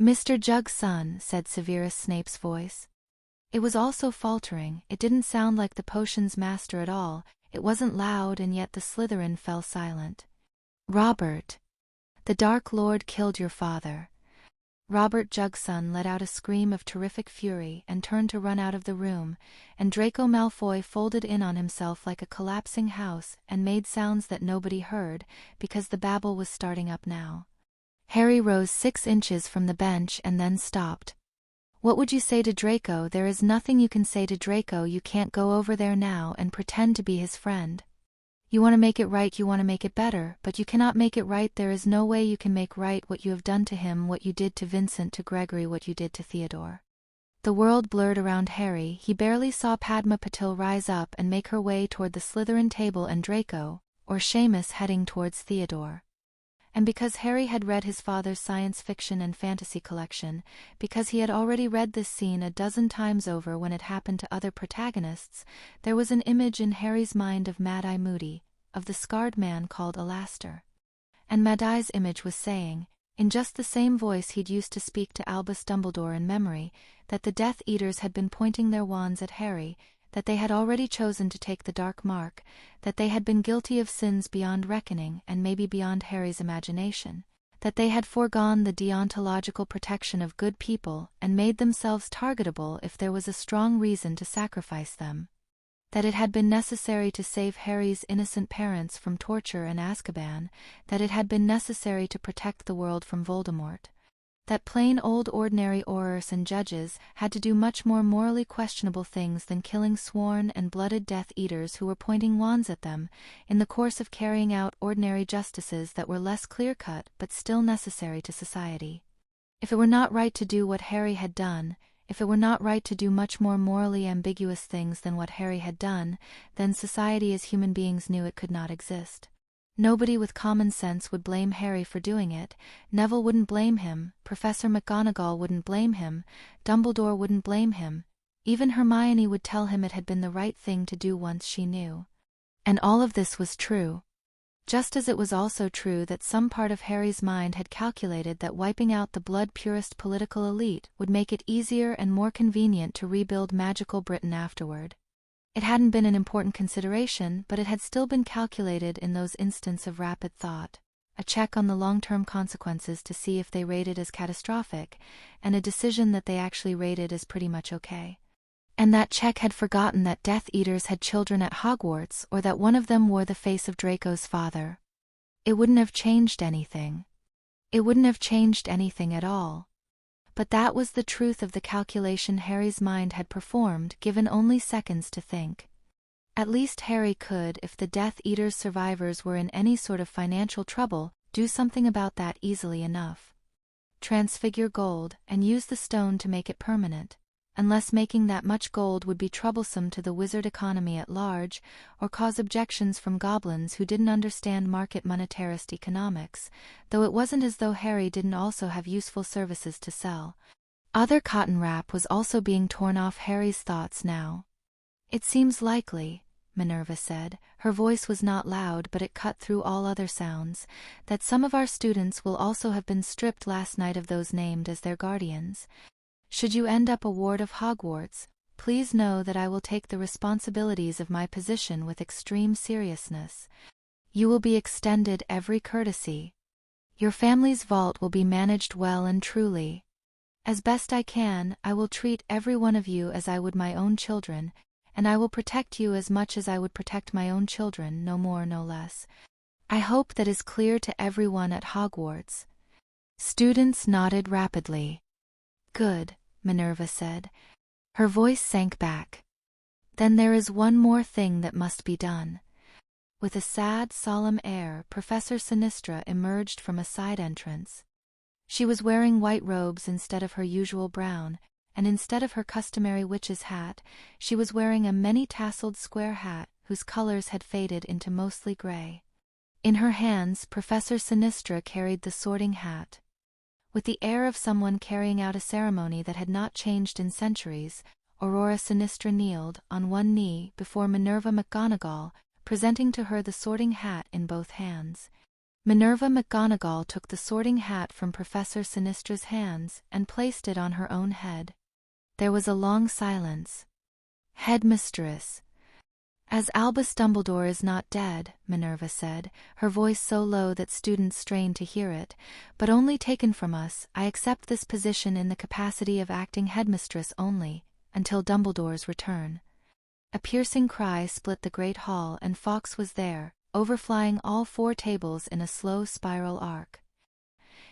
Mr. Jugson, said Severus Snape's voice. It was also faltering, it didn't sound like the potion's master at all, it wasn't loud, and yet the Slytherin fell silent. Robert! The Dark Lord killed your father. Robert Jugson let out a scream of terrific fury and turned to run out of the room, and Draco Malfoy folded in on himself like a collapsing house and made sounds that nobody heard, because the babble was starting up now. Harry rose 6 inches from the bench and then stopped. What would you say to Draco? There is nothing you can say to Draco. You can't go over there now and pretend to be his friend. You want to make it right, you want to make it better, but you cannot make it right. There is no way you can make right what you have done to him, what you did to Vincent, to Gregory, what you did to Theodore. The world blurred around Harry. He barely saw Padma Patil rise up and make her way toward the Slytherin table and Draco, or Seamus heading towards Theodore. And because Harry had read his father's science fiction and fantasy collection, because he had already read this scene a dozen times over when it happened to other protagonists, there was an image in Harry's mind of Mad-Eye Moody, of the scarred man called Alastor. And Mad-Eye's image was saying, in just the same voice he'd used to speak to Albus Dumbledore in memory, that the Death Eaters had been pointing their wands at Harry, that they had already chosen to take the dark mark, that they had been guilty of sins beyond reckoning and maybe beyond Harry's imagination, that they had foregone the deontological protection of good people and made themselves targetable if there was a strong reason to sacrifice them, that it had been necessary to save Harry's innocent parents from torture and Azkaban, that it had been necessary to protect the world from Voldemort, that plain old ordinary Aurors and judges had to do much more morally questionable things than killing sworn and blooded Death Eaters who were pointing wands at them, in the course of carrying out ordinary justices that were less clear-cut but still necessary to society. If it were not right to do what Harry had done, if it were not right to do much more morally ambiguous things than what Harry had done, then society as human beings knew it could not exist. Nobody with common sense would blame Harry for doing it. Neville wouldn't blame him, Professor McGonagall wouldn't blame him, Dumbledore wouldn't blame him. Even Hermione would tell him it had been the right thing to do once she knew. And all of this was true. Just as it was also true that some part of Harry's mind had calculated that wiping out the blood-purist political elite would make it easier and more convenient to rebuild magical Britain afterward. It hadn't been an important consideration, but it had still been calculated in those instants of rapid thought. a check on the long-term consequences to see if they rated as catastrophic, and a decision that they actually rated as pretty much okay. And that check had forgotten that Death Eaters had children at Hogwarts, or that one of them wore the face of Draco's father. It wouldn't have changed anything. It wouldn't have changed anything at all. But that was the truth of the calculation Harry's mind had performed, given only seconds to think. At least Harry could, if the Death Eaters' survivors were in any sort of financial trouble, do something about that easily enough. Transfigure gold, and use the stone to make it permanent, unless making that much gold would be troublesome to the wizard economy at large, or cause objections from goblins who didn't understand market monetarist economics, though it wasn't as though Harry didn't also have useful services to sell. Other cotton wrap was also being torn off Harry's thoughts now. "It seems likely," Minerva said, her voice was not loud but it cut through all other sounds, "that some of our students will also have been stripped last night of those named as their guardians. Should you end up a ward of Hogwarts, please know that I will take the responsibilities of my position with extreme seriousness. You will be extended every courtesy. Your family's vault will be managed well and truly. As best I can, I will treat every one of you as I would my own children, and I will protect you as much as I would protect my own children, no more no less. I hope that is clear to everyone at Hogwarts." Students nodded rapidly. "Good," Minerva said. Her voice sank back. "Then there is one more thing that must be done." With a sad, solemn air, Professor Sinistra emerged from a side entrance. She was wearing white robes instead of her usual brown, and instead of her customary witch's hat, she was wearing a many-tasseled square hat whose colors had faded into mostly gray. In her hands, Professor Sinistra carried the Sorting Hat. With the air of someone carrying out a ceremony that had not changed in centuries, Aurora Sinistra kneeled, on one knee, before Minerva McGonagall, presenting to her the Sorting Hat in both hands. Minerva McGonagall took the Sorting Hat from Professor Sinistra's hands and placed it on her own head. There was a long silence. "Headmistress." "As Albus Dumbledore is not dead," Minerva said, her voice so low that students strained to hear it, "but only taken from us, I accept this position in the capacity of acting headmistress only, until Dumbledore's return." A piercing cry split the great hall and Fawkes was there, overflying all 4 tables in a slow spiral arc.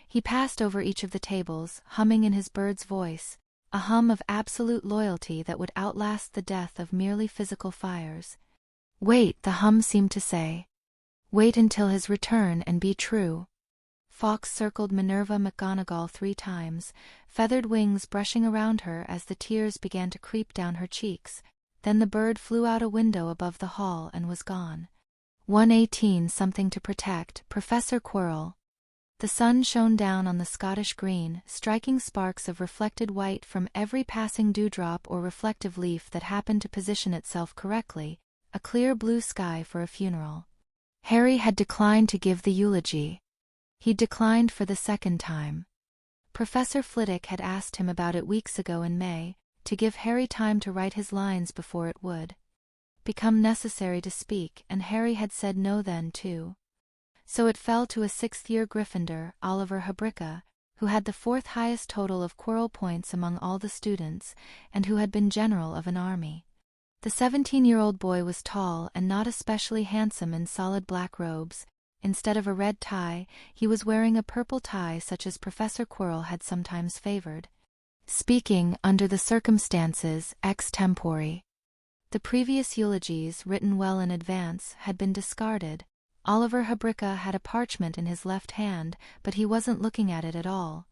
He passed over each of the tables, humming in his bird's voice, a hum of absolute loyalty that would outlast the death of merely physical fires. "Wait," the hum seemed to say. "Wait until his return and be true." Fawkes circled Minerva McGonagall 3 times, feathered wings brushing around her as the tears began to creep down her cheeks. Then the bird flew out a window above the hall and was gone. 118 Something to protect, Professor Quirrell. The sun shone down on the Scottish green, striking sparks of reflected white from every passing dewdrop or reflective leaf that happened to position itself correctly, a clear blue sky for a funeral. Harry had declined to give the eulogy. He'd declined for the 2nd time. Professor Flitwick had asked him about it weeks ago in May, to give Harry time to write his lines before it would become necessary to speak, and Harry had said no then too. So it fell to a 6th-year Gryffindor, Oliver Habricka, who had the 4th highest total of Quirrell points among all the students, and who had been general of an army. The 17-year-old boy was tall and not especially handsome in solid black robes. Instead of a red tie, he was wearing a purple tie such as Professor Quirrell had sometimes favored. Speaking, under the circumstances, ex tempore. The previous eulogies, written well in advance, had been discarded. Oliver Habricka had a parchment in his left hand, but he wasn't looking at it at all.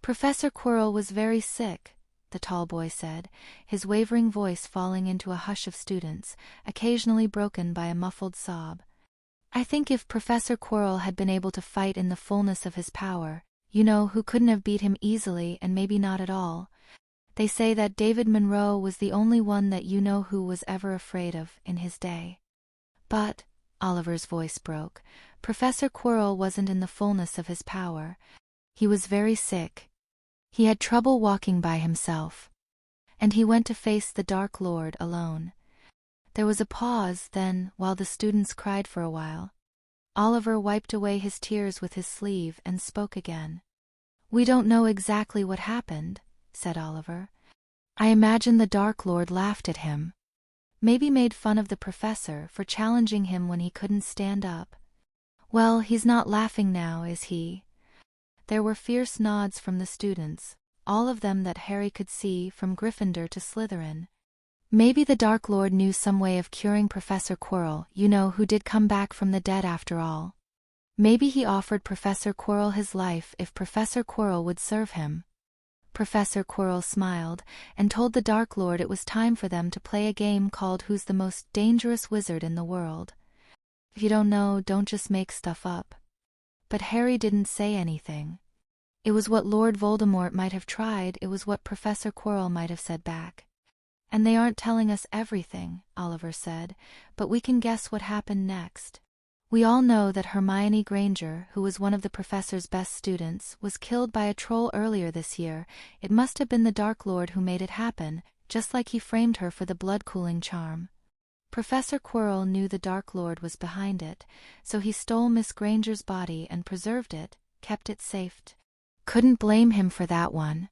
"Professor Quirrell was very sick," the tall boy said, his wavering voice falling into a hush of students, occasionally broken by a muffled sob. "I think if Professor Quirrell had been able to fight in the fullness of his power, you know who couldn't have beat him easily and maybe not at all. They say that David Monroe was the only one that you know who was ever afraid of in his day. But," Oliver's voice broke, "Professor Quirrell wasn't in the fullness of his power. He was very sick. He had trouble walking by himself. And he went to face the Dark Lord alone." There was a pause, then, while the students cried for a while. Oliver wiped away his tears with his sleeve and spoke again. "We don't know exactly what happened," said Oliver. "I imagine the Dark Lord laughed at him. Maybe made fun of the professor for challenging him when he couldn't stand up. Well, he's not laughing now, is he?" There were fierce nods from the students, all of them that Harry could see, from Gryffindor to Slytherin. Maybe the Dark Lord knew some way of curing Professor Quirrell, who did come back from the dead after all. Maybe he offered Professor Quirrell his life if Professor Quirrell would serve him. Professor Quirrell smiled, and told the Dark Lord it was time for them to play a game called Who's the Most Dangerous Wizard in the World. If you don't know, don't just make stuff up. But Harry didn't say anything. It was what Lord Voldemort might have tried, it was what Professor Quirrell might have said back. "And they aren't telling us everything," Oliver said, "but we can guess what happened next. We all know that Hermione Granger, who was one of the professor's best students, was killed by a troll earlier this year. It must have been the Dark Lord who made it happen, just like he framed her for the blood-cooling charm. Professor Quirrell knew the Dark Lord was behind it, so he stole Miss Granger's body and preserved it, kept it safe. Couldn't blame him for that one.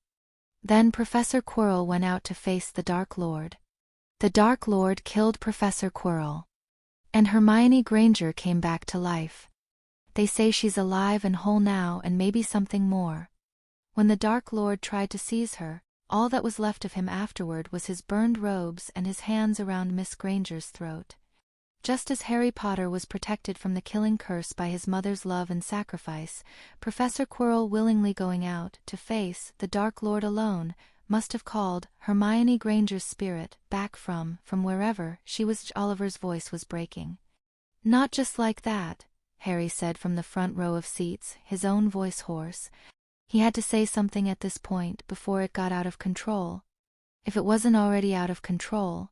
Then Professor Quirrell went out to face the Dark Lord. The Dark Lord killed Professor Quirrell. And Hermione Granger came back to life. They say she's alive and whole now, and maybe something more. When the Dark Lord tried to seize her, all that was left of him afterward was his burned robes and his hands around Miss Granger's throat. Just as Harry Potter was protected from the killing curse by his mother's love and sacrifice, Professor Quirrell willingly going out to face the Dark Lord alone must have called Hermione Granger's spirit back from wherever she was. Oliver's voice was breaking. "Not just like that," Harry said from the front row of seats, his own voice hoarse. He had to say something at this point before it got out of control. If it wasn't already out of control.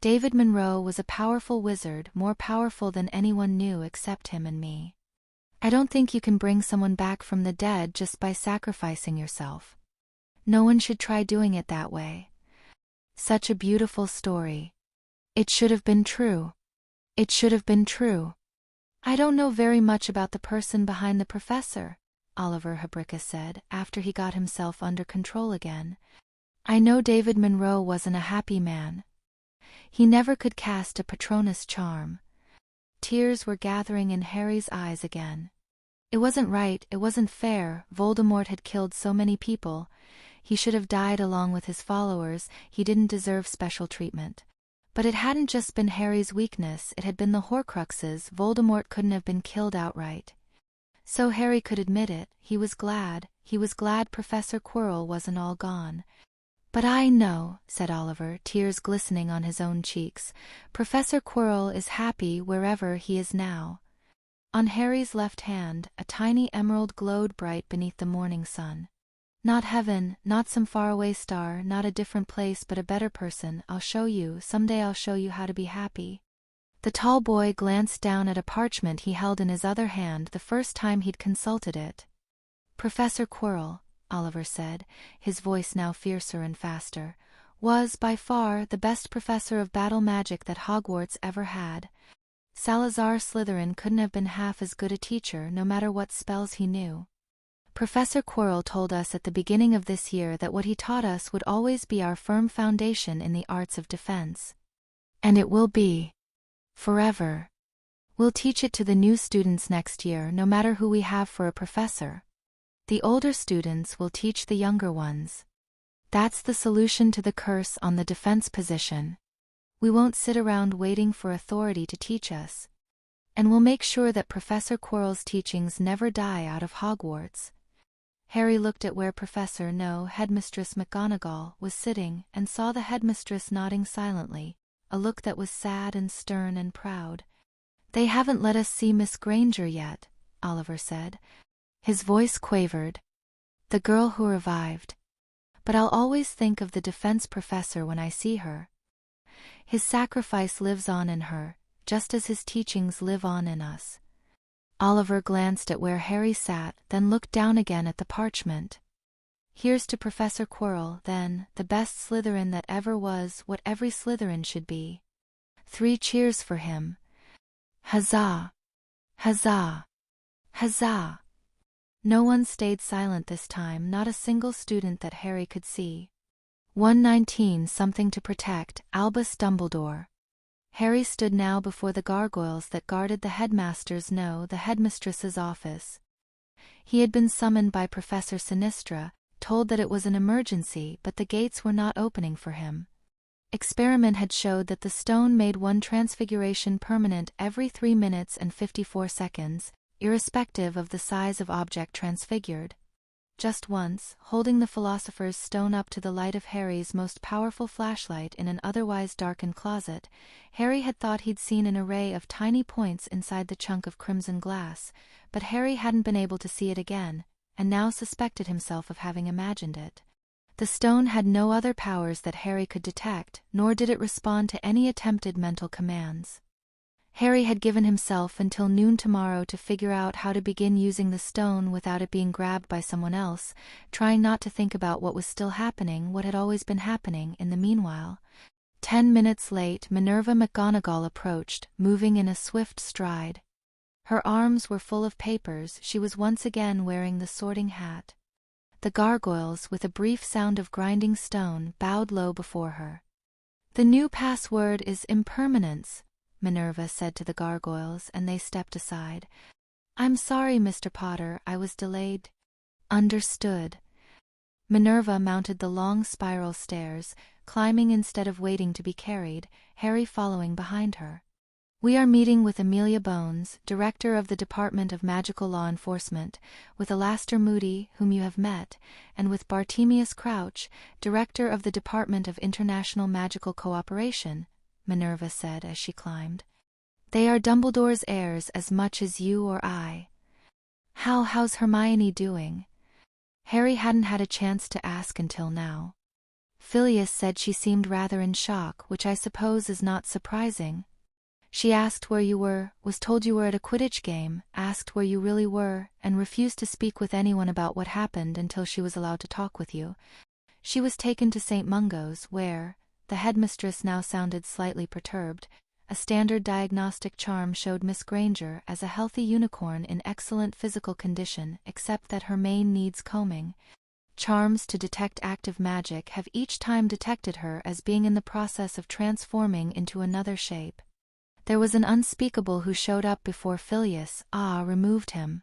David Monroe was a powerful wizard, more powerful than anyone knew except him and me. I don't think you can bring someone back from the dead just by sacrificing yourself. No one should try doing it that way. Such a beautiful story. It should have been true. It should have been true. "I don't know very much about the person behind the professor," Oliver Habricka said, after he got himself under control again. "I know David Monroe wasn't a happy man. He never could cast a Patronus charm." Tears were gathering in Harry's eyes again. It wasn't right, it wasn't fair. Voldemort had killed so many people. He should have died along with his followers. He didn't deserve special treatment. But it hadn't just been Harry's weakness, it had been the Horcruxes. Voldemort couldn't have been killed outright. So Harry could admit it. He was glad Professor Quirrell wasn't all gone. "But I know," said Oliver, tears glistening on his own cheeks. "Professor Quirrell is happy wherever he is now." On Harry's left hand, a tiny emerald glowed bright beneath the morning sun. "Not heaven, not some faraway star, not a different place, but a better person. I'll show you, someday I'll show you how to be happy." The tall boy glanced down at a parchment he held in his other hand, the first time he'd consulted it. "Professor Quirrell," Oliver said, his voice now fiercer and faster, "was by far the best professor of battle magic that Hogwarts ever had. Salazar Slytherin couldn't have been half as good a teacher, no matter what spells he knew. Professor Quirrell told us at the beginning of this year that what he taught us would always be our firm foundation in the arts of defense. And it will be. Forever. We'll teach it to the new students next year, no matter who we have for a professor. The older students will teach the younger ones. That's the solution to the curse on the defense position. We won't sit around waiting for authority to teach us. And we'll make sure that Professor Quirrell's teachings never die out of Hogwarts." Harry looked at where Professor No. Headmistress McGonagall was sitting and saw the headmistress nodding silently, a look that was sad and stern and proud. "They haven't let us see Miss Granger yet," Oliver said. His voice quavered. "The girl who revived. But I'll always think of the defense professor when I see her. His sacrifice lives on in her, just as his teachings live on in us." Oliver glanced at where Harry sat, then looked down again at the parchment. "Here's to Professor Quirrell, then, the best Slytherin that ever was, what every Slytherin should be. 3 cheers for him. Huzzah! Huzzah! Huzzah! No one stayed silent this time, not a single student that Harry could see. 119 Something to protect, Albus Dumbledore. Harry stood now before the gargoyles that guarded the the headmistress's office. He had been summoned by Professor Sinistra, told that it was an emergency, but the gates were not opening for him. Experiment had showed that the stone made one transfiguration permanent every 3 minutes and 54 seconds, irrespective of the size of object transfigured. Just once, holding the philosopher's stone up to the light of Harry's most powerful flashlight in an otherwise darkened closet, Harry had thought he'd seen an array of tiny points inside the chunk of crimson glass, but Harry hadn't been able to see it again, and now suspected himself of having imagined it. The stone had no other powers that Harry could detect, nor did it respond to any attempted mental commands. Harry had given himself until noon tomorrow to figure out how to begin using the stone without it being grabbed by someone else, trying not to think about what was still happening, what had always been happening in the meanwhile. 10 minutes late, Minerva McGonagall approached, moving in a swift stride. Her arms were full of papers, she was once again wearing the sorting hat. The gargoyles, with a brief sound of grinding stone, bowed low before her. "The new password is impermanence," Minerva said to the gargoyles, and they stepped aside. "I'm sorry, Mr. Potter, I was delayed." "Understood." Minerva mounted the long spiral stairs, climbing instead of waiting to be carried, Harry following behind her. "We are meeting with Amelia Bones, Director of the Department of Magical Law Enforcement, with Alastair Moody, whom you have met, and with Bartemius Crouch, Director of the Department of International Magical Cooperation," Minerva said as she climbed. "They are Dumbledore's heirs as much as you or I." How's Hermione doing?" Harry hadn't had a chance to ask until now. Phileas said she seemed rather in shock, which I suppose is not surprising. She asked where you were, was told you were at a Quidditch game, asked where you really were, and refused to speak with anyone about what happened until she was allowed to talk with you. She was taken to St. Mungo's, where, the headmistress now sounded slightly perturbed, a standard diagnostic charm showed Miss Granger as a healthy unicorn in excellent physical condition, except that her mane needs combing. Charms to detect active magic have each time detected her as being in the process of transforming into another shape. There was an unspeakable who showed up before Phileas removed him.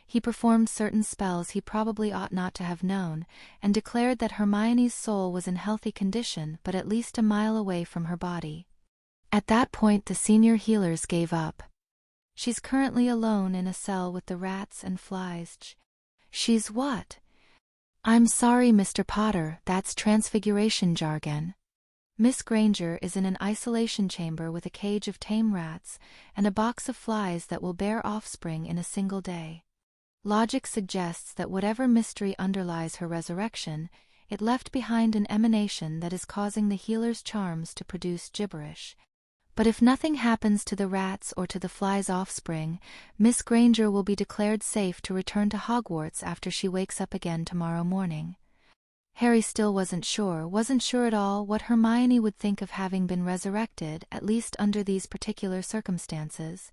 He performed certain spells he probably ought not to have known, and declared that Hermione's soul was in healthy condition but at least a mile away from her body. At that point the senior healers gave up. She's currently alone in a cell with the rats and flies. She's what? I'm sorry, Mr. Potter, that's transfiguration jargon. Miss Granger is in an isolation chamber with a cage of tame rats and a box of flies that will bear offspring in a single day. Logic suggests that whatever mystery underlies her resurrection, it left behind an emanation that is causing the healer's charms to produce gibberish. But if nothing happens to the rats or to the flies' offspring, Miss Granger will be declared safe to return to Hogwarts after she wakes up again tomorrow morning. Harry still wasn't sure at all what Hermione would think of having been resurrected, at least under these particular circumstances.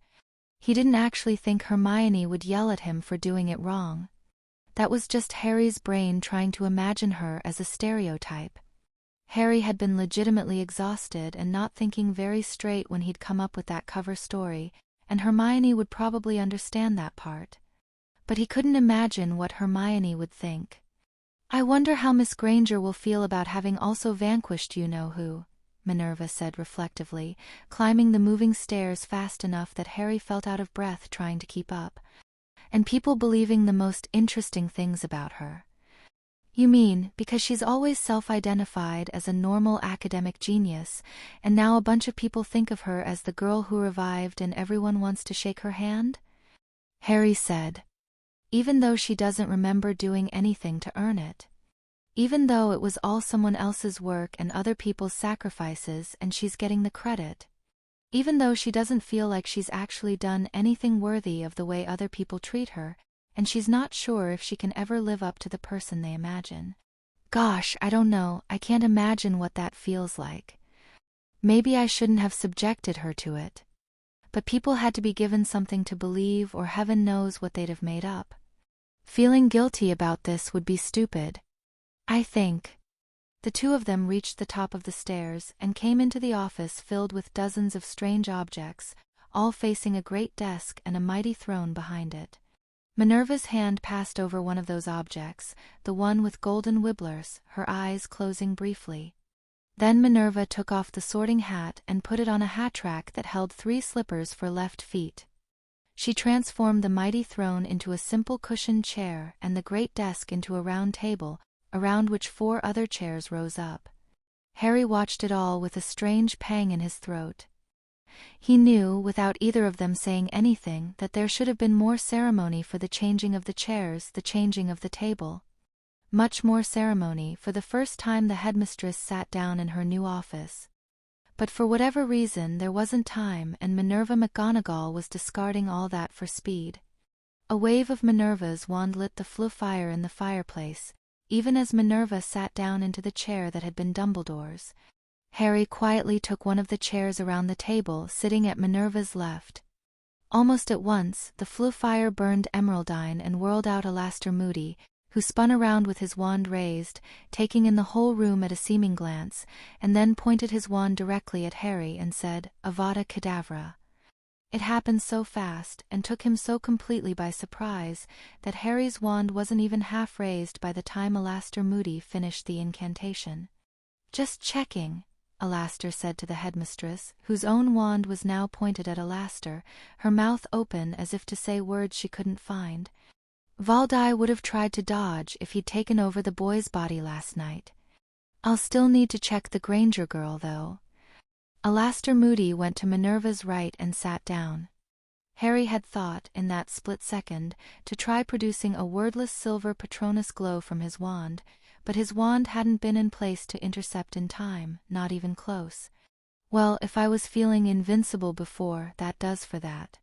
He didn't actually think Hermione would yell at him for doing it wrong. That was just Harry's brain trying to imagine her as a stereotype. Harry had been legitimately exhausted and not thinking very straight when he'd come up with that cover story, and Hermione would probably understand that part. But he couldn't imagine what Hermione would think. I wonder how Miss Granger will feel about having also vanquished you-know-who, Minerva said reflectively, climbing the moving stairs fast enough that Harry felt out of breath trying to keep up. And people believing the most interesting things about her. You mean, because she's always self-identified as a normal academic genius, and now a bunch of people think of her as the girl who revived and everyone wants to shake her hand? Harry said. Even though she doesn't remember doing anything to earn it. Even though it was all someone else's work and other people's sacrifices and she's getting the credit. Even though she doesn't feel like she's actually done anything worthy of the way other people treat her, and she's not sure if she can ever live up to the person they imagine. Gosh, I don't know, I can't imagine what that feels like. Maybe I shouldn't have subjected her to it. but people had to be given something to believe, or heaven knows what they'd have made up. Feeling guilty about this would be stupid, I think. The two of them reached the top of the stairs and came into the office filled with dozens of strange objects, all facing a great desk and a mighty throne behind it. Minerva's hand passed over one of those objects, the one with golden wibblers, her eyes closing briefly. Then Minerva took off the sorting hat and put it on a hat rack that held 3 slippers for left feet. She transformed the mighty throne into a simple cushioned chair and the great desk into a round table, around which 4 other chairs rose up. Harry watched it all with a strange pang in his throat. He knew, without either of them saying anything, that there should have been more ceremony for the changing of the chairs, the changing of the table. Much more ceremony, for the first time the headmistress sat down in her new office. But for whatever reason there wasn't time, and Minerva McGonagall was discarding all that for speed. A wave of Minerva's wand lit the flue fire in the fireplace, even as Minerva sat down into the chair that had been Dumbledore's. Harry quietly took one of the chairs around the table, sitting at Minerva's left. Almost at once, the flue fire burned Emeraldine and whirled out Alastor Moody, who spun around with his wand raised, taking in the whole room at a seeming glance, and then pointed his wand directly at Harry and said, Avada Kedavra. It happened so fast, and took him so completely by surprise, that Harry's wand wasn't even half raised by the time Alastor Moody finished the incantation. Just checking, Alastor said to the headmistress, whose own wand was now pointed at Alastor, her mouth open as if to say words she couldn't find. Valdai would have tried to dodge if he'd taken over the boy's body last night. I'll still need to check the Granger girl, though. Alastor Moody went to Minerva's right and sat down. Harry had thought, in that split second, to try producing a wordless silver Patronus glow from his wand, but his wand hadn't been in place to intercept in time, not even close. Well, if I was feeling invincible before, that does for that.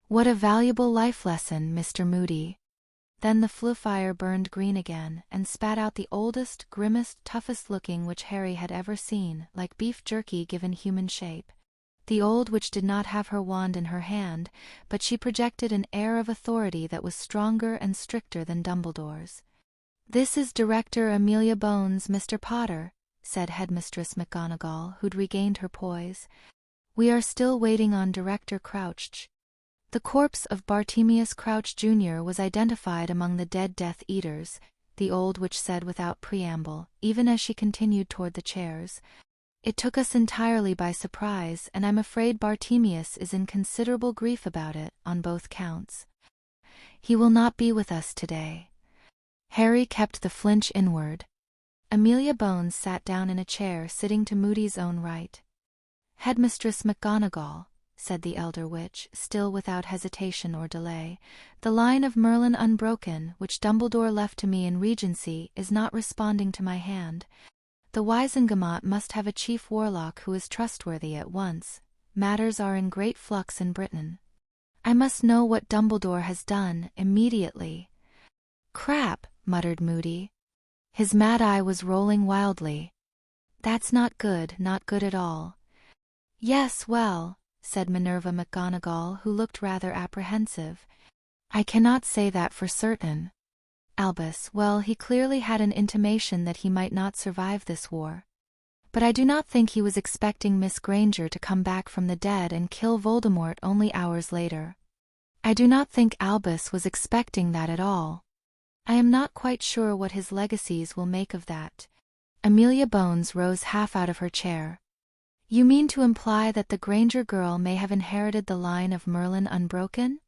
What a valuable life lesson, Mr. Moody. Then the flue fire burned green again, and spat out the oldest, grimmest, toughest-looking which Harry had ever seen, like beef jerky given human shape. The old witch did not have her wand in her hand, but she projected an air of authority that was stronger and stricter than Dumbledore's. "This is Director Amelia Bones, Mr. Potter," said Headmistress McGonagall, who'd regained her poise. "We are still waiting on Director Crouch." The corpse of Bartemius Crouch Jr. was identified among the dead Death Eaters, the old witch said without preamble, even as she continued toward the chairs. "It took us entirely by surprise, and I'm afraid Bartemius is in considerable grief about it, on both counts. He will not be with us today." Harry kept the flinch inward. Amelia Bones sat down in a chair sitting to Moody's own right. "Headmistress McGonagall," said the elder witch, still without hesitation or delay, "the line of Merlin unbroken, which Dumbledore left to me in Regency, is not responding to my hand. The Wisengamot must have a chief warlock who is trustworthy at once. Matters are in great flux in Britain. I must know what Dumbledore has done, immediately." "Crap," muttered Moody. His mad eye was rolling wildly. "That's not good at all." "Yes, well," said Minerva McGonagall, who looked rather apprehensive. "I cannot say that for certain. Albus, well, he clearly had an intimation that he might not survive this war. But I do not think he was expecting Miss Granger to come back from the dead and kill Voldemort only hours later. I do not think Albus was expecting that at all. I am not quite sure what his legacies will make of that." Amelia Bones rose half out of her chair. "You mean to imply that the Granger girl may have inherited the line of Merlin unbroken?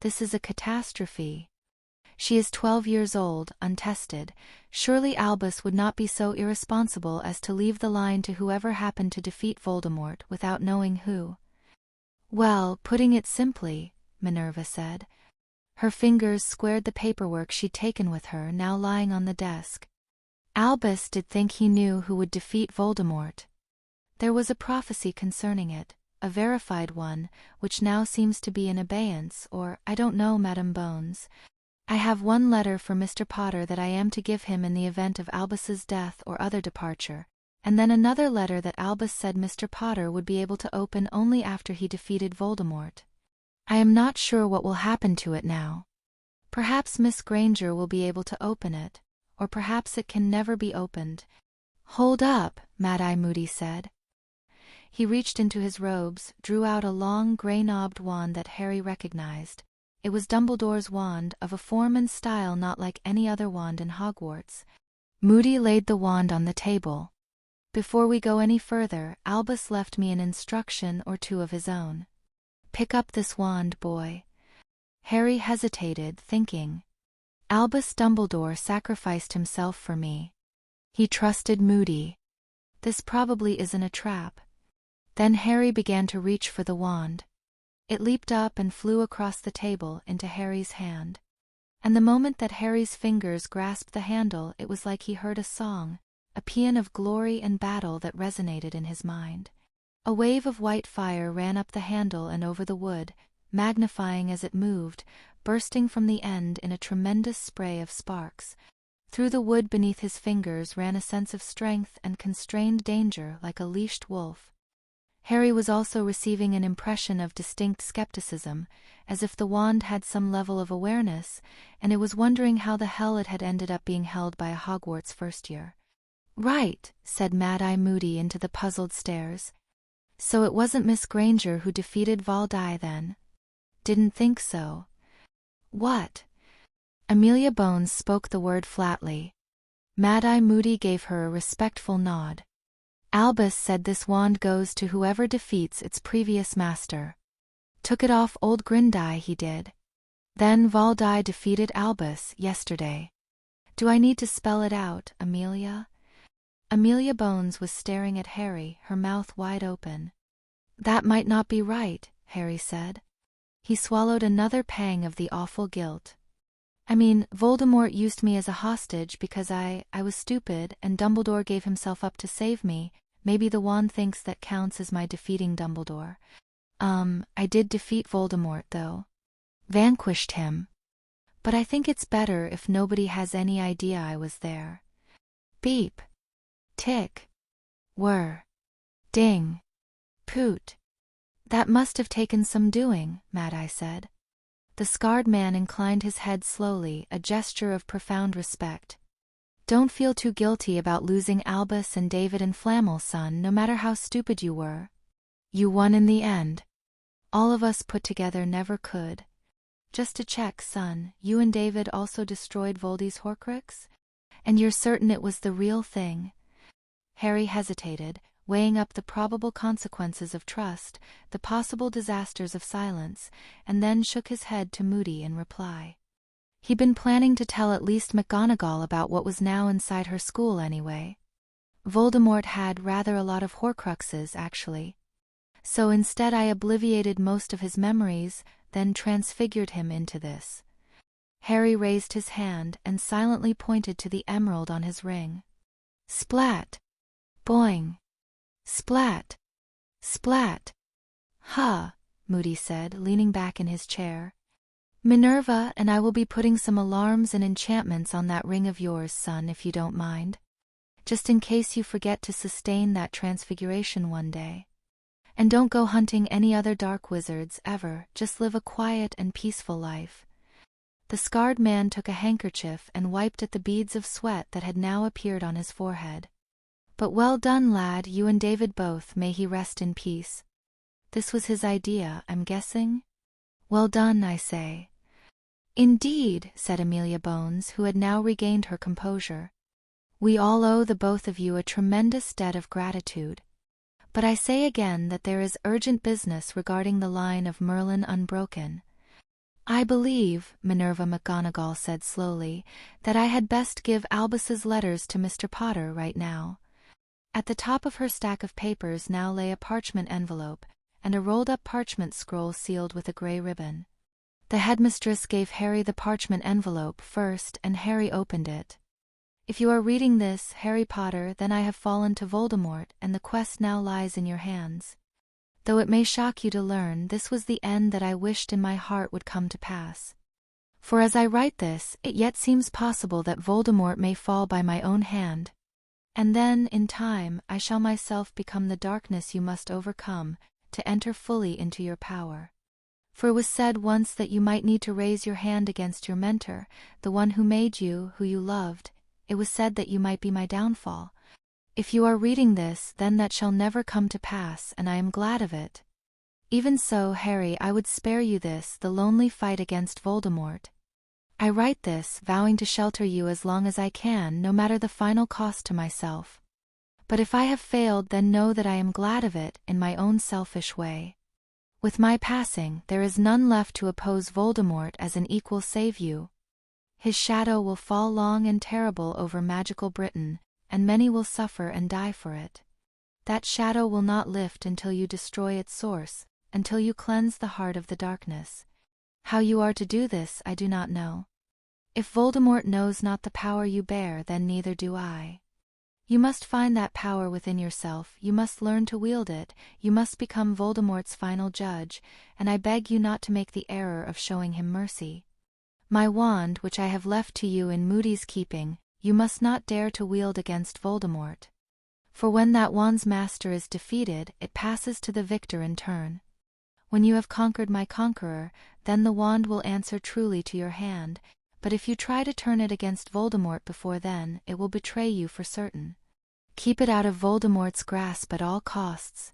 This is a catastrophe. She is 12 years old, untested. Surely Albus would not be so irresponsible as to leave the line to whoever happened to defeat Voldemort without knowing who." "Well, putting it simply," Minerva said. Her fingers squared the paperwork she'd taken with her, now lying on the desk. "Albus did think he knew who would defeat Voldemort. There was a prophecy concerning it, a verified one, which now seems to be in abeyance, or, I don't know, Madam Bones. I have one letter for Mr. Potter that I am to give him in the event of Albus's death or other departure, and then another letter that Albus said Mr. Potter would be able to open only after he defeated Voldemort. I am not sure what will happen to it now. Perhaps Miss Granger will be able to open it, or perhaps it can never be opened. Hold up, Mad-Eye Moody said. He reached into his robes, drew out a long grey-knobbed wand that Harry recognized. It was Dumbledore's wand, of a form and style not like any other wand in Hogwarts. Moody laid the wand on the table. Before we go any further, Albus left me an instruction or two of his own. Pick up this wand, boy. Harry hesitated, thinking. Albus Dumbledore sacrificed himself for me. He trusted Moody. This probably isn't a trap. Then Harry began to reach for the wand. It leaped up and flew across the table into Harry's hand. And the moment that Harry's fingers grasped the handle, it was like he heard a song, a paean of glory and battle that resonated in his mind. A wave of white fire ran up the handle and over the wood, magnifying as it moved, bursting from the end in a tremendous spray of sparks. Through the wood beneath his fingers ran a sense of strength and constrained danger like a leashed wolf. Harry was also receiving an impression of distinct skepticism, as if the wand had some level of awareness, and it was wondering how the hell it had ended up being held by a Hogwarts first year. Right, said Mad-Eye Moody into the puzzled stares. So it wasn't Miss Granger who defeated Valdi then? Didn't think so. What? Amelia Bones spoke the word flatly. Mad-Eye Moody gave her a respectful nod. Albus said this wand goes to whoever defeats its previous master. Took it off old Grindai, he did. Then Valdi defeated Albus yesterday. Do I need to spell it out, Amelia? Amelia Bones was staring at Harry, her mouth wide open. That might not be right, Harry said. He swallowed another pang of the awful guilt. I mean, Voldemort used me as a hostage because I was stupid and Dumbledore gave himself up to save me. Maybe the wand thinks that counts as my defeating Dumbledore. I did defeat Voldemort, though. Vanquished him. But I think it's better if nobody has any idea I was there. Beep. Tick. Whir. Ding. Poot. That must have taken some doing, Mad-Eye said. The scarred man inclined his head slowly, a gesture of profound respect. Don't feel too guilty about losing Albus and David and Flamel, son, no matter how stupid you were. You won in the end. All of us put together never could. Just to check, son, you and David also destroyed Voldy's Horcrux? And you're certain it was the real thing? Harry hesitated, weighing up the probable consequences of trust, the possible disasters of silence, and then shook his head to Moody in reply. He'd been planning to tell at least McGonagall about what was now inside her school anyway. Voldemort had rather a lot of Horcruxes, actually. So instead I obliviated most of his memories, then transfigured him into this. Harry raised his hand and silently pointed to the emerald on his ring. Splat! Boing! Splat! Splat! Huh, Moody said, leaning back in his chair. Minerva and I will be putting some alarms and enchantments on that ring of yours, son, if you don't mind. Just in case you forget to sustain that transfiguration one day. And don't go hunting any other dark wizards, ever, just live a quiet and peaceful life. The scarred man took a handkerchief and wiped at the beads of sweat that had now appeared on his forehead. But well done, lad, you and David both, may he rest in peace. This was his idea, I'm guessing? Well done, I say. Indeed, said Amelia Bones, who had now regained her composure. We all owe the both of you a tremendous debt of gratitude. But I say again that there is urgent business regarding the line of Merlin Unbroken. I believe, Minerva McGonagall said slowly, that I had best give Albus's letters to Mr. Potter right now. At the top of her stack of papers now lay a parchment envelope, and a rolled-up parchment scroll sealed with a grey ribbon. The headmistress gave Harry the parchment envelope first, and Harry opened it. If you are reading this, Harry Potter, then I have fallen to Voldemort, and the quest now lies in your hands. Though it may shock you to learn, this was the end that I wished in my heart would come to pass. For as I write this, it yet seems possible that Voldemort may fall by my own hand. And then, in time, I shall myself become the darkness you must overcome, to enter fully into your power. For it was said once that you might need to raise your hand against your mentor, the one who made you, who you loved. It was said that you might be my downfall. If you are reading this, then that shall never come to pass, and I am glad of it. Even so, Harry, I would spare you this, the lonely fight against Voldemort. I write this, vowing to shelter you as long as I can, no matter the final cost to myself. But if I have failed, then know that I am glad of it, in my own selfish way. With my passing, there is none left to oppose Voldemort as an equal save you. His shadow will fall long and terrible over magical Britain, and many will suffer and die for it. That shadow will not lift until you destroy its source, until you cleanse the heart of the darkness. How you are to do this I do not know. If Voldemort knows not the power you bear, then neither do I. You must find that power within yourself, you must learn to wield it, you must become Voldemort's final judge, and I beg you not to make the error of showing him mercy. My wand, which I have left to you in Moody's keeping, you must not dare to wield against Voldemort. For when that wand's master is defeated, it passes to the victor in turn. When you have conquered my conqueror, then the wand will answer truly to your hand, but if you try to turn it against Voldemort before then, it will betray you for certain. Keep it out of Voldemort's grasp at all costs.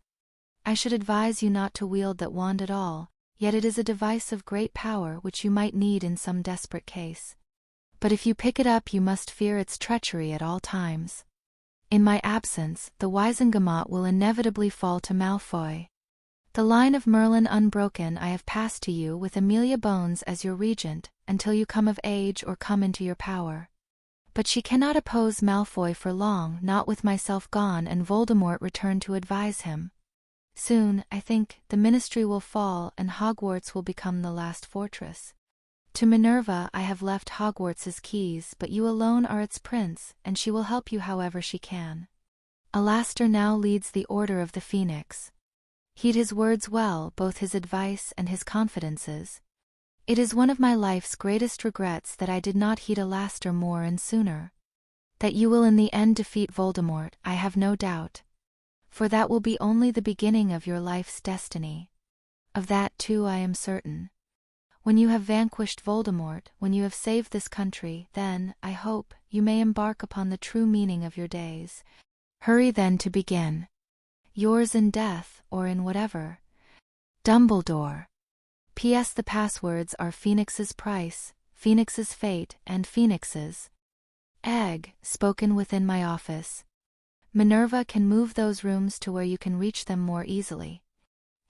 I should advise you not to wield that wand at all, yet it is a device of great power which you might need in some desperate case. But if you pick it up, you must fear its treachery at all times. In my absence, the Wizengamot will inevitably fall to Malfoy. The line of Merlin unbroken I have passed to you with Amelia Bones as your regent, until you come of age or come into your power. But she cannot oppose Malfoy for long, not with myself gone and Voldemort returned to advise him. Soon, I think, the ministry will fall and Hogwarts will become the last fortress. To Minerva I have left Hogwarts's keys, but you alone are its prince, and she will help you however she can. Alastor now leads the Order of the Phoenix. Heed his words well, both his advice and his confidences. It is one of my life's greatest regrets that I did not heed Alastor more and sooner. That you will in the end defeat Voldemort, I have no doubt. For that will be only the beginning of your life's destiny. Of that too I am certain. When you have vanquished Voldemort, when you have saved this country, then, I hope, you may embark upon the true meaning of your days. Hurry then to begin. Yours in death, or in whatever. Dumbledore. P.S. The passwords are Phoenix's Price, Phoenix's Fate, and Phoenix's Egg, spoken within my office. Minerva can move those rooms to where you can reach them more easily.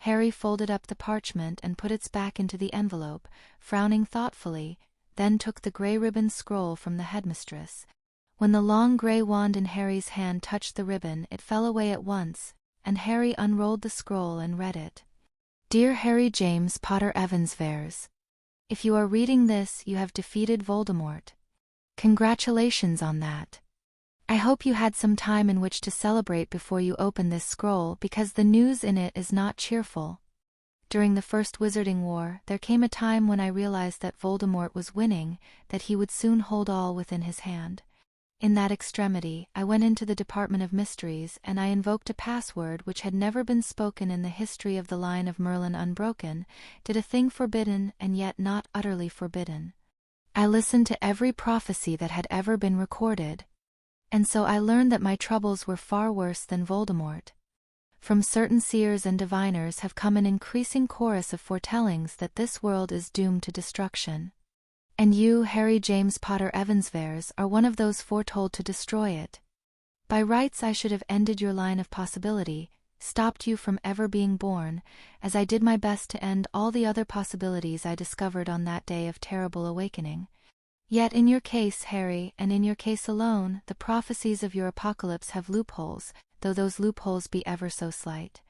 Harry folded up the parchment and put its back into the envelope, frowning thoughtfully, then took the grey ribbon scroll from the headmistress. When the long grey wand in Harry's hand touched the ribbon, it fell away at once, and Harry unrolled the scroll and read it. Dear Harry James Potter Evansvares, if you are reading this, you have defeated Voldemort. Congratulations on that. I hope you had some time in which to celebrate before you open this scroll, because the news in it is not cheerful. During the First Wizarding War, there came a time when I realized that Voldemort was winning, that he would soon hold all within his hand. In that extremity, I went into the Department of Mysteries and I invoked a password which had never been spoken in the history of the line of Merlin unbroken, did a thing forbidden and yet not utterly forbidden. I listened to every prophecy that had ever been recorded. And so I learned that my troubles were far worse than Voldemort. From certain seers and diviners have come an increasing chorus of foretellings that this world is doomed to destruction. And you, Harry James Potter Evansvares, are one of those foretold to destroy it. By rights I should have ended your line of possibility, stopped you from ever being born, as I did my best to end all the other possibilities I discovered on that day of terrible awakening. Yet in your case, Harry, and in your case alone, the prophecies of your apocalypse have loopholes, though those loopholes be ever so slight.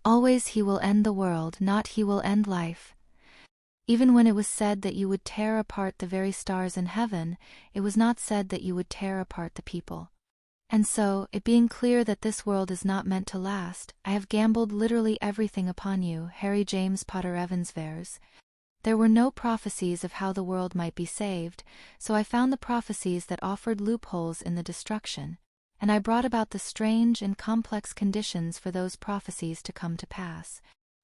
Always he will end the world, not he will end life. Even when it was said that you would tear apart the very stars in heaven, it was not said that you would tear apart the people. And so, it being clear that this world is not meant to last, I have gambled literally everything upon you, Harry James Potter Evansvares. There were no prophecies of how the world might be saved, so I found the prophecies that offered loopholes in the destruction, and I brought about the strange and complex conditions for those prophecies to come to pass.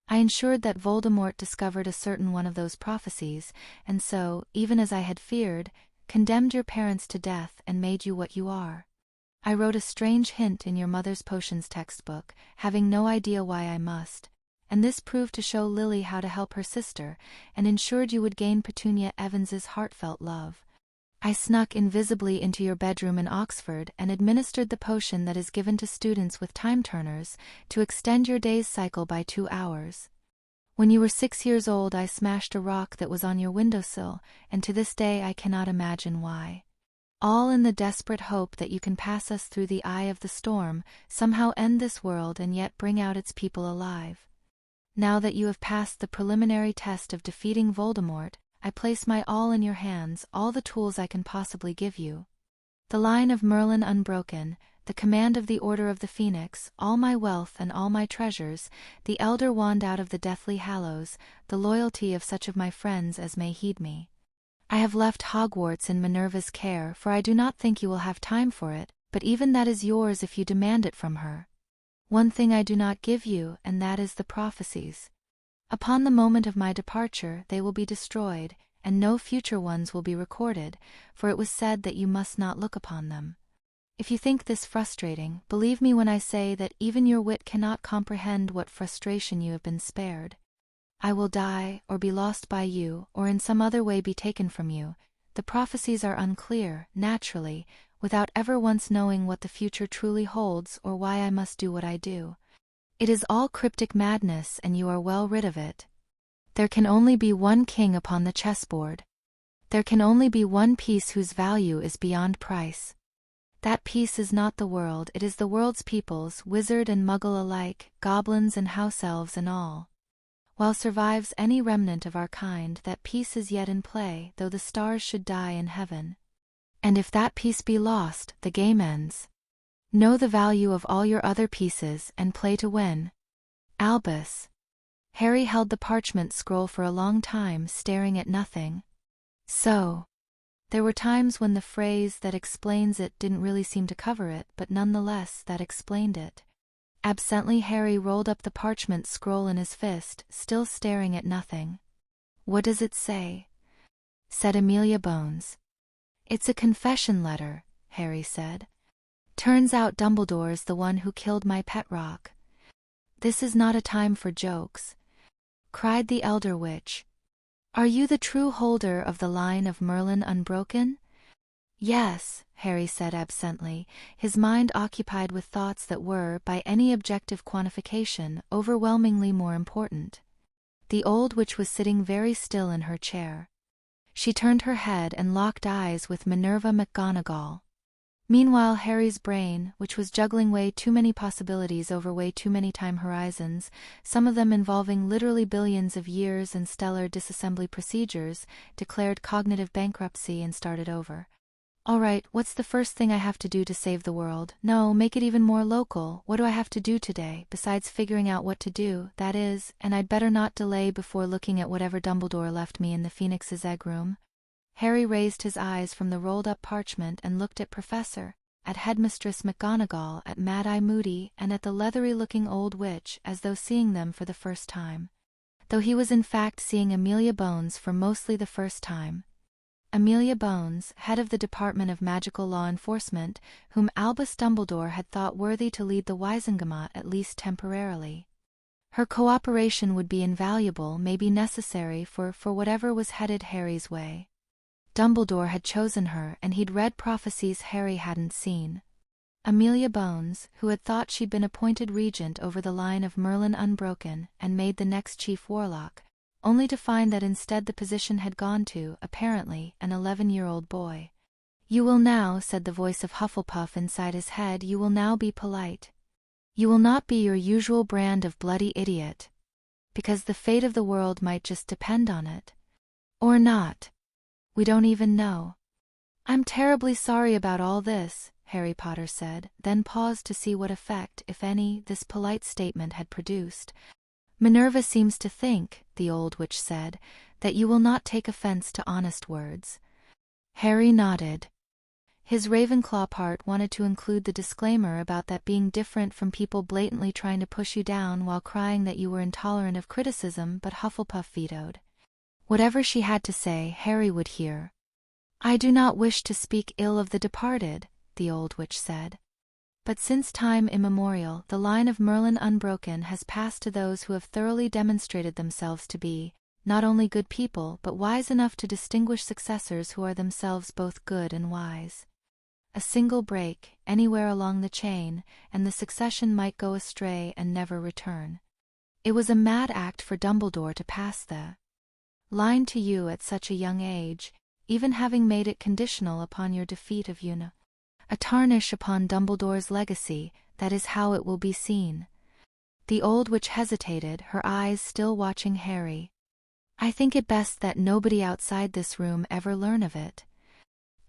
I ensured that Voldemort discovered a certain one of those prophecies, and so, even as I had feared, condemned your parents to death and made you what you are. I wrote a strange hint in your mother's potions textbook, having no idea why I must, and this proved to show Lily how to help her sister, and ensured you would gain Petunia Evans's heartfelt love. I snuck invisibly into your bedroom in Oxford and administered the potion that is given to students with time turners, to extend your day's cycle by 2 hours. When you were 6 years old, I smashed a rock that was on your windowsill, and to this day I cannot imagine why. All in the desperate hope that you can pass us through the eye of the storm, somehow end this world and yet bring out its people alive. Now that you have passed the preliminary test of defeating Voldemort, I place my all in your hands, all the tools I can possibly give you. The line of Merlin unbroken, the command of the Order of the Phoenix, all my wealth and all my treasures, the Elder Wand out of the Deathly Hallows, the loyalty of such of my friends as may heed me. I have left Hogwarts in Minerva's care, for I do not think you will have time for it, but even that is yours if you demand it from her. One thing I do not give you, and that is the prophecies. Upon the moment of my departure they will be destroyed, and no future ones will be recorded, for it was said that you must not look upon them. If you think this frustrating, believe me when I say that even your wit cannot comprehend what frustration you have been spared. I will die, or be lost by you, or in some other way be taken from you. The prophecies are unclear, naturally, without ever once knowing what the future truly holds or why I must do what I do. It is all cryptic madness, and you are well rid of it. There can only be one king upon the chessboard. There can only be one piece whose value is beyond price. That piece is not the world, it is the world's peoples, wizard and muggle alike, goblins and house elves and all. While survives any remnant of our kind, that piece is yet in play, though the stars should die in heaven. And if that piece be lost, the game ends. Know the value of all your other pieces, and play to win. Albus. Harry held the parchment scroll for a long time, staring at nothing. So. There were times when the phrase that explains it didn't really seem to cover it, but nonetheless that explained it. Absently Harry rolled up the parchment scroll in his fist, still staring at nothing. "What does it say?" said Amelia Bones. "It's a confession letter," Harry said. "Turns out Dumbledore's the one who killed my pet rock." "This is not a time for jokes," cried the elder witch. "Are you the true holder of the line of Merlin unbroken?" "Yes," Harry said absently, his mind occupied with thoughts that were, by any objective quantification, overwhelmingly more important. The old witch was sitting very still in her chair. She turned her head and locked eyes with Minerva McGonagall. Meanwhile Harry's brain, which was juggling way too many possibilities over way too many time horizons, some of them involving literally billions of years and stellar disassembly procedures, declared cognitive bankruptcy and started over. "All right, what's the first thing I have to do to save the world? No, make it even more local. What do I have to do today, besides figuring out what to do, that is, and I'd better not delay before looking at whatever Dumbledore left me in the Phoenix's egg room." Harry raised his eyes from the rolled-up parchment and looked at Professor, at Headmistress McGonagall, at Mad-Eye Moody, and at the leathery-looking old witch, as though seeing them for the first time. Though he was in fact seeing Amelia Bones for mostly the first time. Amelia Bones, head of the Department of Magical Law Enforcement, whom Albus Dumbledore had thought worthy to lead the Wizengamot at least temporarily. Her cooperation would be invaluable, maybe necessary for whatever was headed Harry's way. Dumbledore had chosen her, and he'd read prophecies Harry hadn't seen. Amelia Bones, who had thought she'd been appointed regent over the line of Merlin unbroken, and made the next chief warlock, only to find that instead the position had gone to, apparently, an 11-year-old boy. "You will now," said the voice of Hufflepuff inside his head, "you will now be polite. You will not be your usual brand of bloody idiot. Because the fate of the world might just depend on it. Or not. We don't even know." "I'm terribly sorry about all this," Harry Potter said, then paused to see what effect, if any, this polite statement had produced. "Minerva seems to think," the old witch said, "that you will not take offense to honest words." Harry nodded. His Ravenclaw part wanted to include the disclaimer about that being different from people blatantly trying to push you down while crying that you were intolerant of criticism, but Hufflepuff vetoed. Whatever she had to say, Harry would hear. "I do not wish to speak ill of the departed," the old witch said. "But since time immemorial, the line of Merlin unbroken has passed to those who have thoroughly demonstrated themselves to be, not only good people but wise enough to distinguish successors who are themselves both good and wise. A single break, anywhere along the chain, and the succession might go astray and never return. It was a mad act for Dumbledore to pass the line to you at such a young age, even having made it conditional upon your defeat of Una. A tarnish upon Dumbledore's legacy, that is how it will be seen." The old witch hesitated, her eyes still watching Harry. "I think it best that nobody outside this room ever learn of it."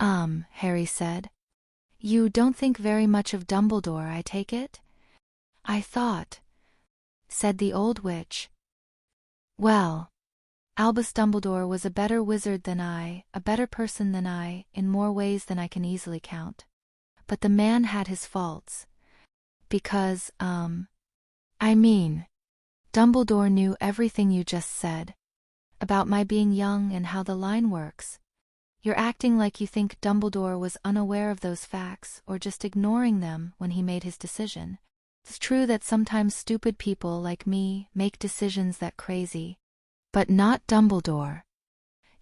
Harry said. "You don't think very much of Dumbledore, I take it?" "I thought," said the old witch. "Well, Albus Dumbledore was a better wizard than I, a better person than I, in more ways than I can easily count. But the man had his faults. Because, I mean, Dumbledore knew everything you just said. About my being young and how the line works. You're acting like you think Dumbledore was unaware of those facts or just ignoring them when he made his decision. It's true that sometimes stupid people like me make decisions that crazy. But not Dumbledore.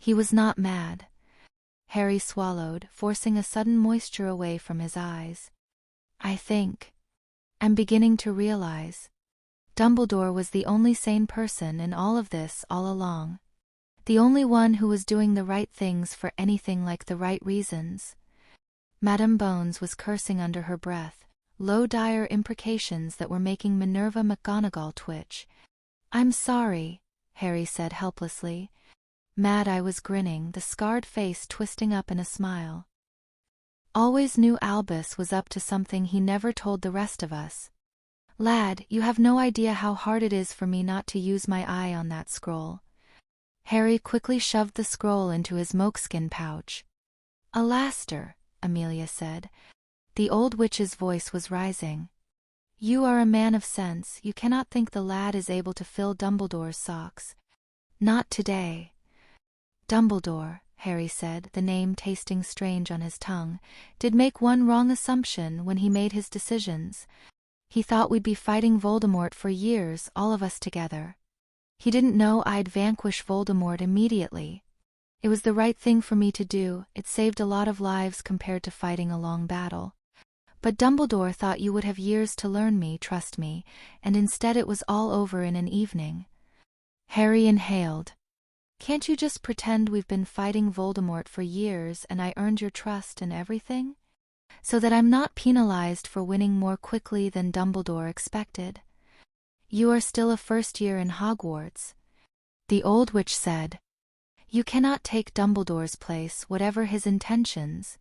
He was not mad." Harry swallowed, forcing a sudden moisture away from his eyes. I'm beginning to realize. Dumbledore was the only sane person in all of this all along. The only one who was doing the right things for anything like the right reasons." Madame Bones was cursing under her breath, low dire imprecations that were making Minerva McGonagall twitch. "I'm sorry," Harry said helplessly. Mad Eye was grinning, the scarred face twisting up in a smile. "Always knew Albus was up to something he never told the rest of us. Lad, you have no idea how hard it is for me not to use my eye on that scroll." Harry quickly shoved the scroll into his moleskin pouch. "Alaster," Amelia said. The old witch's voice was rising. "You are a man of sense, you cannot think the lad is able to fill Dumbledore's socks. Not today." "Dumbledore," Harry said, the name tasting strange on his tongue, "did make one wrong assumption when he made his decisions. He thought we'd be fighting Voldemort for years, all of us together. He didn't know I'd vanquish Voldemort immediately. It was the right thing for me to do, it saved a lot of lives compared to fighting a long battle. But Dumbledore thought you would have years to learn me, trust me, and instead it was all over in an evening." Harry inhaled. "Can't you just pretend we've been fighting Voldemort for years and I earned your trust and everything? So that I'm not penalized for winning more quickly than Dumbledore expected? You are still a first year in Hogwarts," the old witch said. "You cannot take Dumbledore's place, whatever his intentions."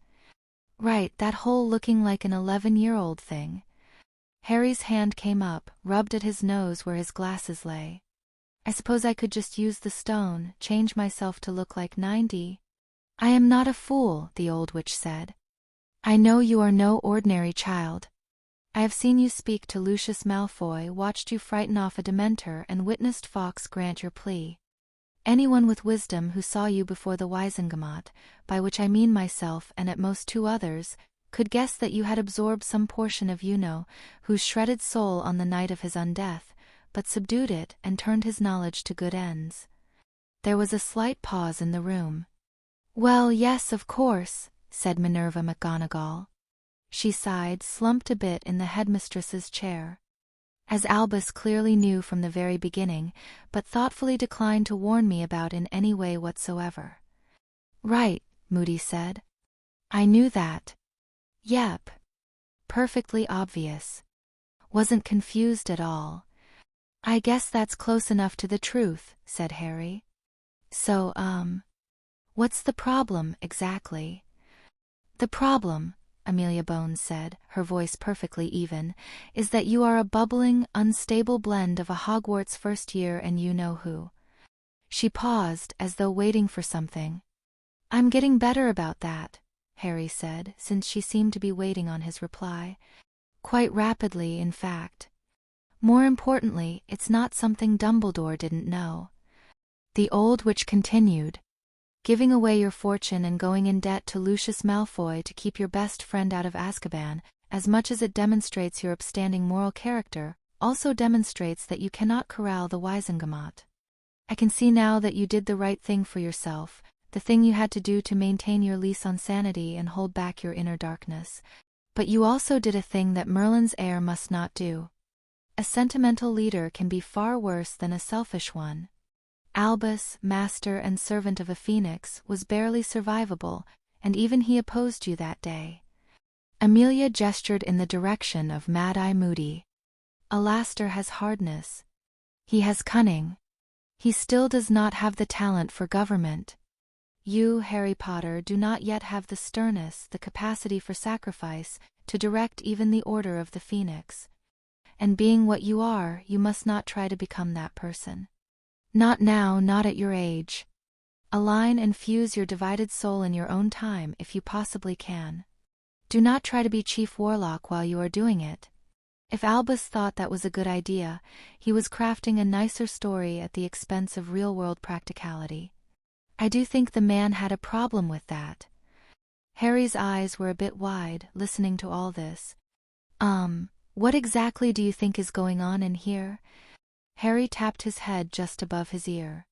"Right, that whole looking like an 11-year-old thing." Harry's hand came up, rubbed at his nose where his glasses lay. "I suppose I could just use the stone, change myself to look like 90. "I am not a fool," the old witch said. "I know you are no ordinary child. I have seen you speak to Lucius Malfoy, watched you frighten off a Dementor, and witnessed Fawkes grant your plea. Anyone with wisdom who saw you before the Wizengamot, by which I mean myself and at most 2 others, could guess that you had absorbed some portion of whose shredded soul on the night of his undeath, but subdued it and turned his knowledge to good ends." There was a slight pause in the room. "Well, yes, of course," said Minerva McGonagall. She sighed, slumped a bit in the headmistress's chair. "As Albus clearly knew from the very beginning, but thoughtfully declined to warn me about in any way whatsoever." "Right," Moody said. "I knew that." "Yep. Perfectly obvious. Wasn't confused at all." "I guess that's close enough to the truth," said Harry. "So, what's the problem, exactly?" "The problem," Amelia Bones said, her voice perfectly even, "is that you are a bubbling, unstable blend of a Hogwarts first year and you-know-who." She paused, as though waiting for something. "I'm getting better about that," Harry said, since she seemed to be waiting on his reply. Quite rapidly, in fact. More importantly, it's not something Dumbledore didn't know. The old witch continued. Giving away your fortune and going in debt to Lucius Malfoy to keep your best friend out of Azkaban, as much as it demonstrates your upstanding moral character, also demonstrates that you cannot corral the Wizengamot. I can see now that you did the right thing for yourself, the thing you had to do to maintain your lease on sanity and hold back your inner darkness. But you also did a thing that Merlin's heir must not do. A sentimental leader can be far worse than a selfish one. Albus, master and servant of a phoenix, was barely survivable, and even he opposed you that day. Amelia gestured in the direction of Mad-Eye Moody. Alastor has hardness. He has cunning. He still does not have the talent for government. You, Harry Potter, do not yet have the sternness, the capacity for sacrifice, to direct even the Order of the Phoenix. And being what you are, you must not try to become that person. Not now, not at your age. Align and fuse your divided soul in your own time if you possibly can. Do not try to be Chief Warlock while you are doing it. If Albus thought that was a good idea, he was crafting a nicer story at the expense of real-world practicality. I do think the man had a problem with that. Harry's eyes were a bit wide, listening to all this. What exactly do you think is going on in here? Harry tapped his head just above his ear.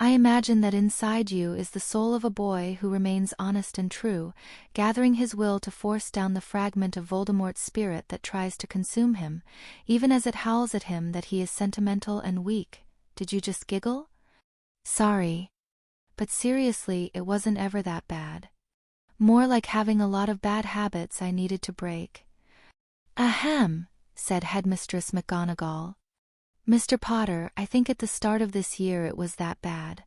I imagine that inside you is the soul of a boy who remains honest and true, gathering his will to force down the fragment of Voldemort's spirit that tries to consume him, even as it howls at him that he is sentimental and weak. Did you just giggle? Sorry. But seriously, it wasn't ever that bad. More like having a lot of bad habits I needed to break. Ahem, said Headmistress McGonagall. Mr. Potter, I think at the start of this year it was that bad.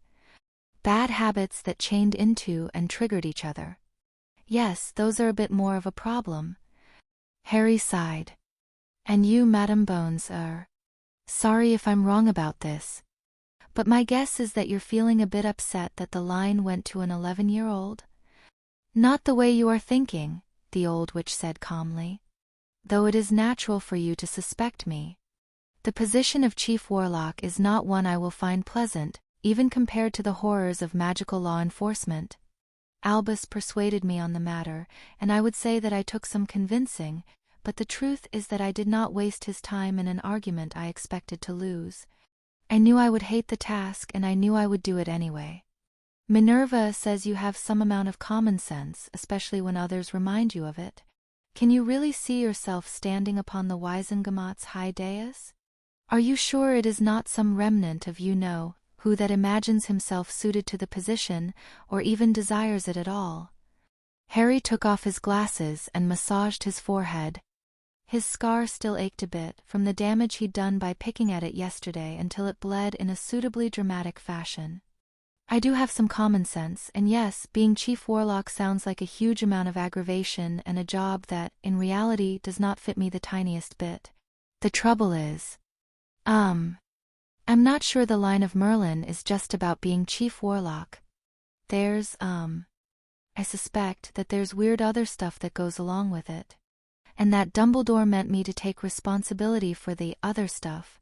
Bad habits that chained into and triggered each other. Yes, those are a bit more of a problem. Harry sighed. And you, Madam Bones, are... Sorry if I'm wrong about this. But my guess is that you're feeling a bit upset that the line went to an 11-year-old? Not the way you are thinking, the old witch said calmly. Though it is natural for you to suspect me. The position of Chief Warlock is not one I will find pleasant, even compared to the horrors of magical law enforcement. Albus persuaded me on the matter, and I would say that I took some convincing, but the truth is that I did not waste his time in an argument I expected to lose. I knew I would hate the task, and I knew I would do it anyway. Minerva says you have some amount of common sense, especially when others remind you of it. Can you really see yourself standing upon the Wizengamot's high dais? Are you sure it is not some remnant of you-know-who that imagines himself suited to the position, or even desires it at all? Harry took off his glasses and massaged his forehead. His scar still ached a bit from the damage he'd done by picking at it yesterday until it bled in a suitably dramatic fashion. I do have some common sense, and yes, being Chief Warlock sounds like a huge amount of aggravation and a job that, in reality, does not fit me the tiniest bit. The trouble is... I'm not sure the line of Merlin is just about being Chief Warlock. There's, I suspect that there's weird other stuff that goes along with it. And that Dumbledore meant me to take responsibility for the other stuff.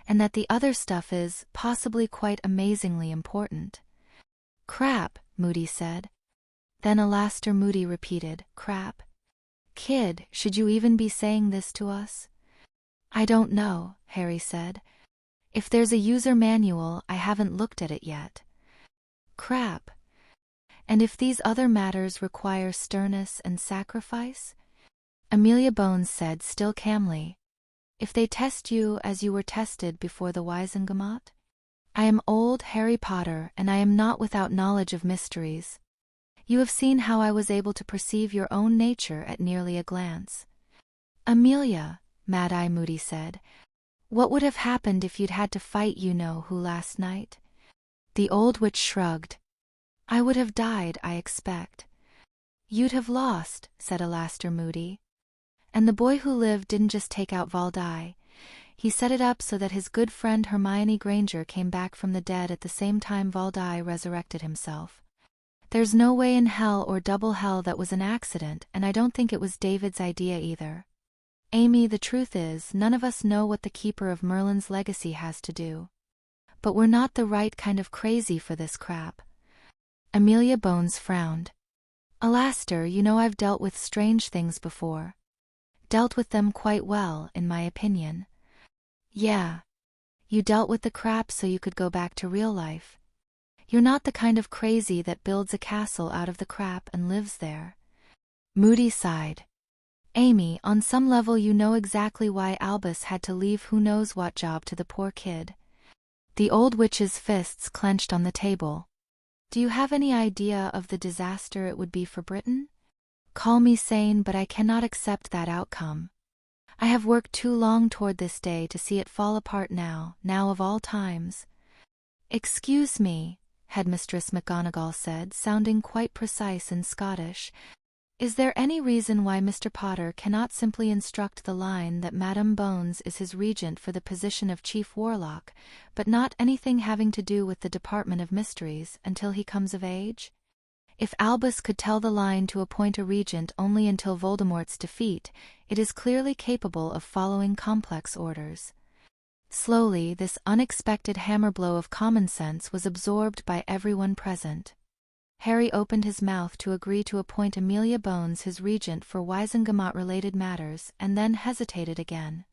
And that the other stuff is, possibly quite amazingly important. Crap, Moody said. Then Alastor Moody repeated, crap. Kid, should you even be saying this to us? I don't know, Harry said. If there's a user manual, I haven't looked at it yet. Crap. And if these other matters require sternness and sacrifice? Amelia Bones said still calmly. If they test you as you were tested before the Wizengamot? I am old Harry Potter, and I am not without knowledge of mysteries. You have seen how I was able to perceive your own nature at nearly a glance. Amelia, Mad-Eye Moody said, what would have happened if you'd had to fight you-know-who last night? The old witch shrugged. I would have died, I expect. You'd have lost, said Alastor Moody. And the boy who lived didn't just take out Valdi. He set it up so that his good friend Hermione Granger came back from the dead at the same time Valdi resurrected himself. There's no way in hell or double hell that was an accident, and I don't think it was David's idea either. Amy, the truth is, none of us know what the keeper of Merlin's legacy has to do. But we're not the right kind of crazy for this crap. Amelia Bones frowned. Alastair, you know I've dealt with strange things before. Dealt with them quite well, in my opinion. Yeah. You dealt with the crap so you could go back to real life. You're not the kind of crazy that builds a castle out of the crap and lives there. Moody sighed. Amy, on some level you know exactly why Albus had to leave who knows what job to the poor kid. The old witch's fists clenched on the table. Do you have any idea of the disaster it would be for Britain? Call me sane, but I cannot accept that outcome. I have worked too long toward this day to see it fall apart now of all times. Excuse me, Headmistress McGonagall said, sounding quite precise and Scottish. Is there any reason why Mr. Potter cannot simply instruct the line that Madame Bones is his regent for the position of Chief Warlock, but not anything having to do with the Department of Mysteries until he comes of age? If Albus could tell the line to appoint a regent only until Voldemort's defeat, it is clearly capable of following complex orders. Slowly, this unexpected hammer blow of common sense was absorbed by everyone present. Harry opened his mouth to agree to appoint Amelia Bones his regent for Wizengamot-related matters, and then hesitated again.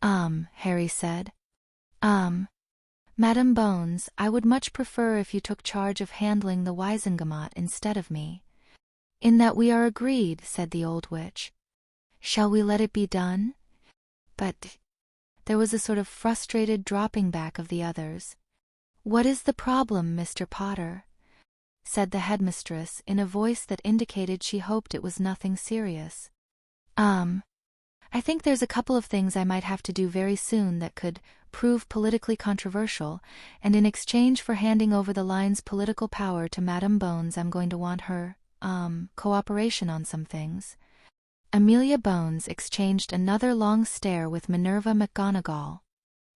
Harry said. Madame Bones, I would much prefer if you took charge of handling the Wizengamot instead of me. In that we are agreed, said the old witch. Shall we let it be done? But there was a sort of frustrated dropping back of the others. What is the problem, Mr. Potter? Said the headmistress in a voice that indicated she hoped it was nothing serious. I think there's a couple of things I might have to do very soon that could prove politically controversial, and in exchange for handing over the line's political power to Madame Bones I'm going to want her, cooperation on some things. Amelia Bones exchanged another long stare with Minerva McGonagall.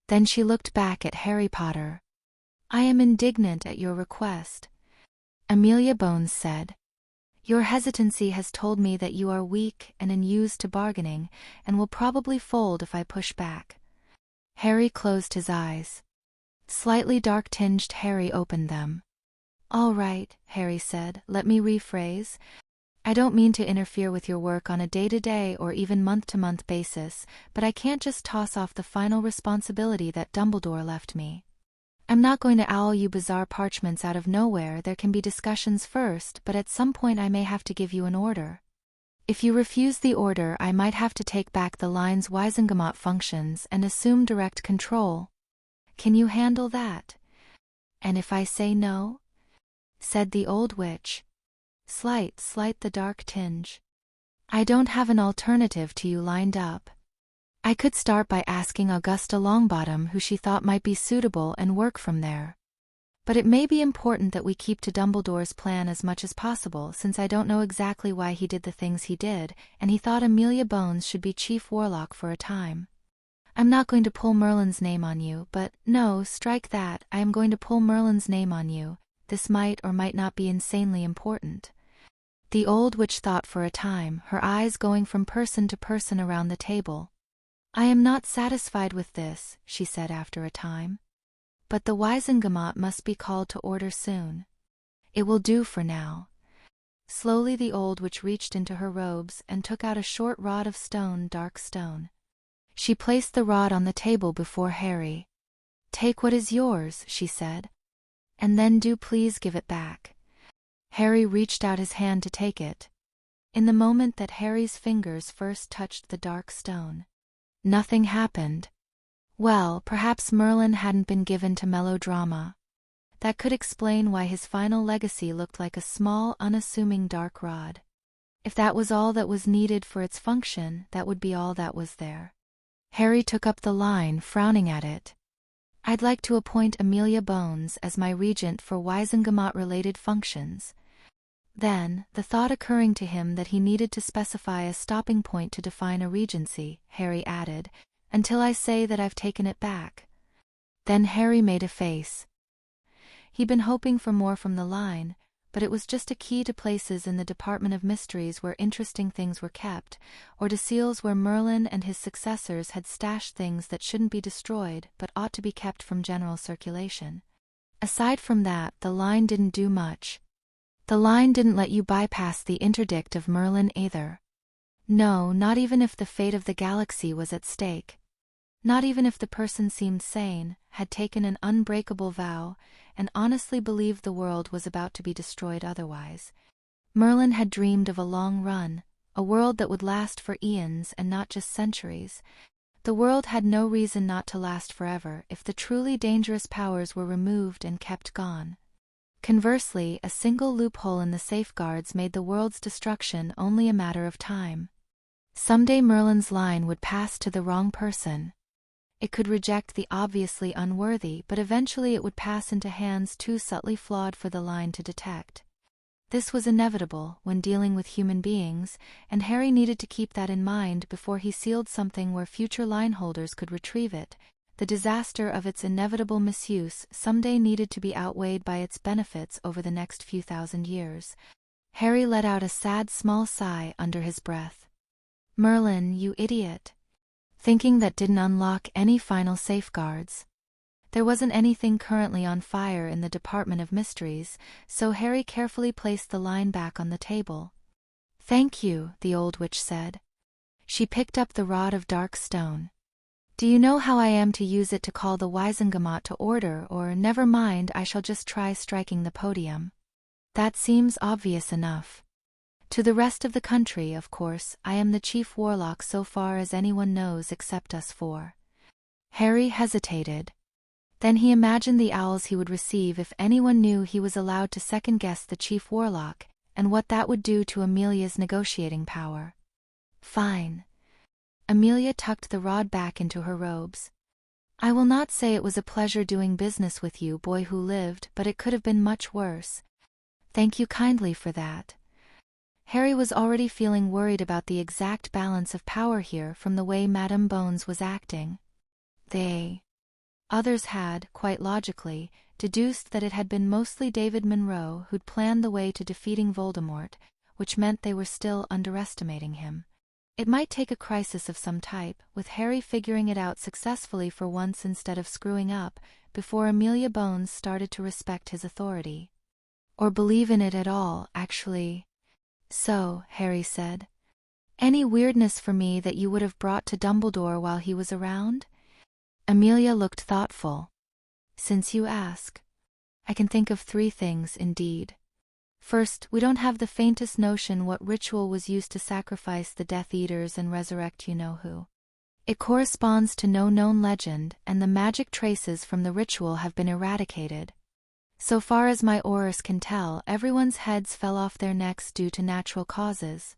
Then she looked back at Harry Potter. I am indignant at your request. Amelia Bones said. Your hesitancy has told me that you are weak and unused to bargaining, and will probably fold if I push back. Harry closed his eyes. Slightly dark-tinged, Harry opened them. All right, Harry said, let me rephrase. I don't mean to interfere with your work on a day-to-day or even month-to-month basis, but I can't just toss off the final responsibility that Dumbledore left me. I'm not going to owl you bizarre parchments out of nowhere. There can be discussions first, but at some point I may have to give you an order. If you refuse the order, I might have to take back the line's Wizengamot functions and assume direct control. Can you handle that? And if I say no? Said the old witch. Slight the dark tinge. I don't have an alternative to you lined up. I could start by asking Augusta Longbottom who she thought might be suitable and work from there. But it may be important that we keep to Dumbledore's plan as much as possible, since I don't know exactly why he did the things he did, and he thought Amelia Bones should be Chief Warlock for a time. I'm not going to pull Merlin's name on you, but no, strike that, I am going to pull Merlin's name on you. This might or might not be insanely important. The old witch thought for a time, her eyes going from person to person around the table. I am not satisfied with this, she said after a time. But the Wizengamot must be called to order soon. It will do for now. Slowly the old witch reached into her robes and took out a short rod of stone, dark stone. She placed the rod on the table before Harry. Take what is yours, she said. And then do please give it back. Harry reached out his hand to take it. In the moment that Harry's fingers first touched the dark stone, nothing happened. Well, perhaps Merlin hadn't been given to melodrama. That could explain why his final legacy looked like a small, unassuming dark rod. If that was all that was needed for its function, that would be all that was there. Harry took up the line, frowning at it. I'd like to appoint Amelia Bones as my regent for Wizengamot-related functions. Then, the thought occurring to him that he needed to specify a stopping point to define a regency, Harry added, until I say that I've taken it back. Then Harry made a face. He'd been hoping for more from the line, but it was just a key to places in the Department of Mysteries where interesting things were kept, or to seals where Merlin and his successors had stashed things that shouldn't be destroyed but ought to be kept from general circulation. Aside from that, the line didn't do much. The line didn't let you bypass the interdict of Merlin either. No, not even if the fate of the galaxy was at stake. Not even if the person seemed sane, had taken an unbreakable vow, and honestly believed the world was about to be destroyed otherwise. Merlin had dreamed of a long run, a world that would last for eons and not just centuries. The world had no reason not to last forever if the truly dangerous powers were removed and kept gone. Conversely, a single loophole in the safeguards made the world's destruction only a matter of time. Someday Merlin's line would pass to the wrong person. It could reject the obviously unworthy, but eventually it would pass into hands too subtly flawed for the line to detect. This was inevitable when dealing with human beings, and Harry needed to keep that in mind before he sealed something where future line holders could retrieve it. The disaster of its inevitable misuse someday needed to be outweighed by its benefits over the next few thousand years. Harry let out a sad small sigh under his breath. Merlin, you idiot. Thinking that didn't unlock any final safeguards. There wasn't anything currently on fire in the Department of Mysteries, so Harry carefully placed the line back on the table. Thank you, the old witch said. She picked up the rod of dark stone. Do you know how I am to use it to call the Wisengamot to order, or never mind, I shall just try striking the podium? That seems obvious enough. To the rest of the country, of course, I am the chief warlock so far as anyone knows except us four. Harry hesitated. Then he imagined the owls he would receive if anyone knew he was allowed to second-guess the chief warlock, and what that would do to Amelia's negotiating power. Fine. Amelia tucked the rod back into her robes. I will not say it was a pleasure doing business with you, boy who lived, but it could have been much worse. Thank you kindly for that. Harry was already feeling worried about the exact balance of power here from the way Madame Bones was acting. Others had, quite logically, deduced that it had been mostly David Monroe who'd planned the way to defeating Voldemort, which meant they were still underestimating him. It might take a crisis of some type, with Harry figuring it out successfully for once instead of screwing up, before Amelia Bones started to respect his authority. Or believe in it at all, actually. So, Harry said. Any weirdness for me that you would have brought to Dumbledore while he was around? Amelia looked thoughtful. Since you ask. I can think of 3 things, indeed. First, we don't have the faintest notion what ritual was used to sacrifice the Death Eaters and resurrect you-know-who. It corresponds to no known legend, and the magic traces from the ritual have been eradicated. So far as my Aurors can tell, everyone's heads fell off their necks due to natural causes.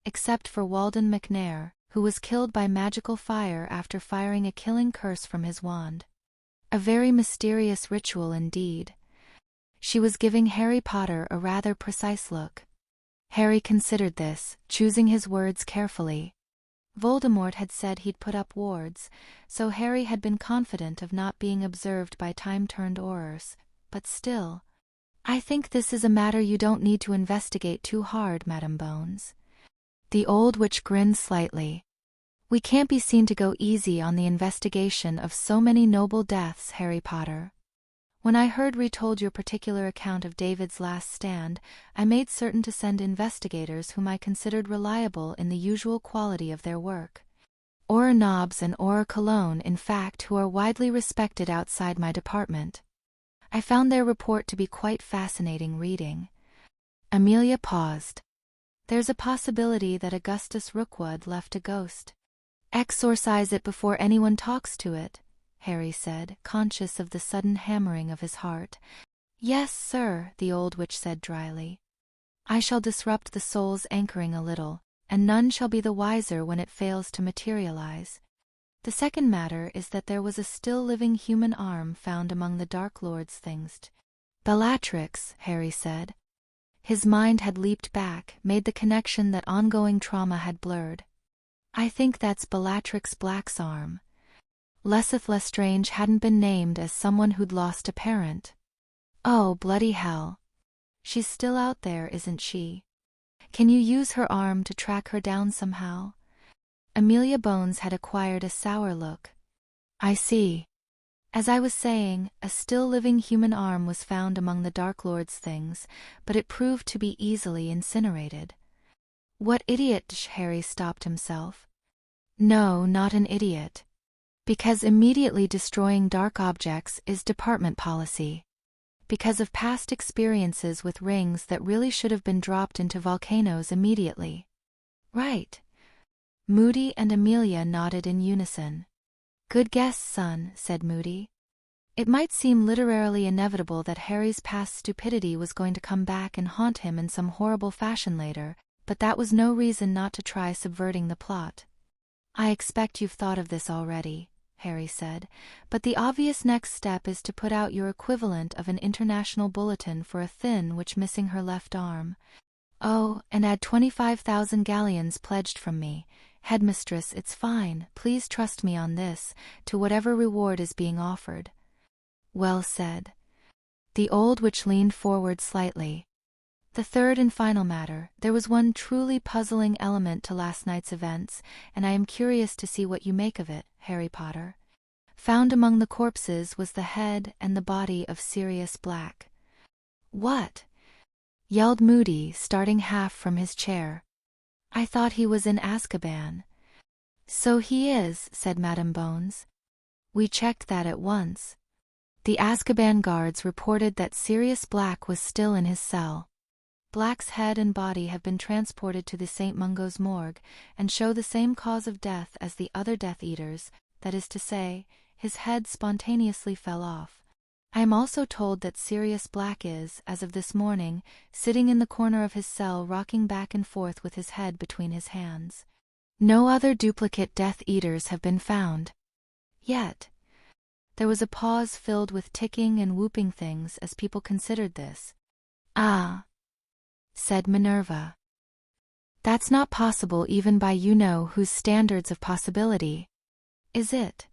Except for Walden McNair, who was killed by magical fire after firing a killing curse from his wand. A very mysterious ritual indeed. She was giving Harry Potter a rather precise look. Harry considered this, choosing his words carefully. Voldemort had said he'd put up wards, so Harry had been confident of not being observed by time-turned Aurors. But still, I think this is a matter you don't need to investigate too hard, Madame Bones. The old witch grinned slightly. We can't be seen to go easy on the investigation of so many noble deaths, Harry Potter. When I heard retold your particular account of David's last stand, I made certain to send investigators whom I considered reliable in the usual quality of their work. Auror Nobbs and Auror Cologne, in fact, who are widely respected outside my department. I found their report to be quite fascinating reading. Amelia paused. There's a possibility that Augustus Rookwood left a ghost. Exorcise it before anyone talks to it, Harry said, conscious of the sudden hammering of his heart. Yes, sir, the old witch said dryly. I shall disrupt the soul's anchoring a little, and none shall be the wiser when it fails to materialize. The second matter is that there was a still-living human arm found among the Dark Lord's things. Bellatrix, Harry said. His mind had leaped back, made the connection that ongoing trauma had blurred. I think that's Bellatrix Black's arm. Lesseth Lestrange hadn't been named as someone who'd lost a parent. Oh, bloody hell. She's still out there, isn't she? Can you use her arm to track her down somehow? Amelia Bones had acquired a sour look. I see. As I was saying, a still living human arm was found among the Dark Lord's things, but it proved to be easily incinerated. What idiot! Harry stopped himself. No, not an idiot. Because immediately destroying dark objects is department policy. Because of past experiences with rings that really should have been dropped into volcanoes immediately. Right. Moody and Amelia nodded in unison. Good guess, son, said Moody. It might seem literally inevitable that Harry's past stupidity was going to come back and haunt him in some horrible fashion later, but that was no reason not to try subverting the plot. I expect you've thought of this already, Harry said, but the obvious next step is to put out your equivalent of an international bulletin for a thin witch missing her left arm. Oh, and add 25,000 galleons pledged from me. Headmistress, it's fine, please trust me on this, to whatever reward is being offered. Well said. The old witch leaned forward slightly. The third and final matter, there was one truly puzzling element to last night's events, and I am curious to see what you make of it, Harry Potter. Found among the corpses was the head and the body of Sirius Black. What? Yelled Moody, starting half from his chair. I thought he was in Azkaban. So he is, said Madame Bones. We checked that at once. The Azkaban guards reported that Sirius Black was still in his cell. Black's head and body have been transported to the St. Mungo's morgue, and show the same cause of death as the other Death Eaters, that is to say, his head spontaneously fell off. I am also told that Sirius Black is, as of this morning, sitting in the corner of his cell rocking back and forth with his head between his hands. No other duplicate Death Eaters have been found. Yet. There was a pause filled with ticking and whooping things as people considered this. Ah, said Minerva. That's not possible even by you-know-whose standards of possibility. Is it?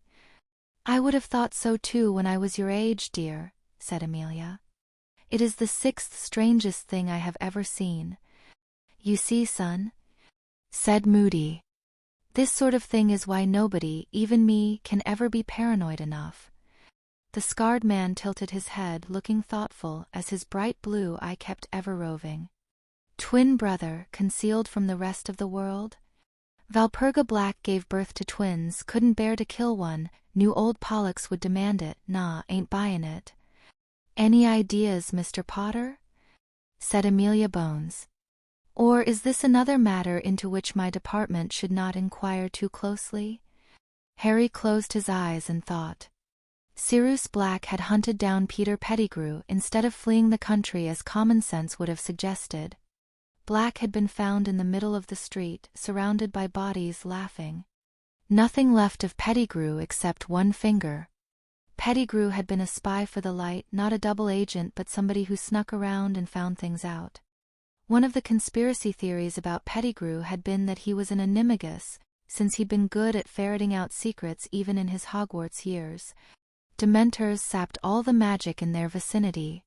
I would have thought so too when I was your age, dear, said Amelia. It is the sixth strangest thing I have ever seen. You see, son, said Moody. This sort of thing is why nobody, even me, can ever be paranoid enough. The scarred man tilted his head, looking thoughtful as his bright blue eye kept ever roving. Twin brother, concealed from the rest of the world? Valperga Black gave birth to twins, couldn't bear to kill one, knew old Pollux would demand it, nah, ain't buying it. Any ideas, Mr. Potter? Said Amelia Bones. Or is this another matter into which my department should not inquire too closely? Harry closed his eyes and thought. Sirius Black had hunted down Peter Pettigrew instead of fleeing the country as common sense would have suggested. Black had been found in the middle of the street, surrounded by bodies, laughing. Nothing left of Pettigrew except one finger. Pettigrew had been a spy for the light, not a double agent but somebody who snuck around and found things out. One of the conspiracy theories about Pettigrew had been that he was an animagus, since he'd been good at ferreting out secrets even in his Hogwarts years. Dementors sapped all the magic in their vicinity.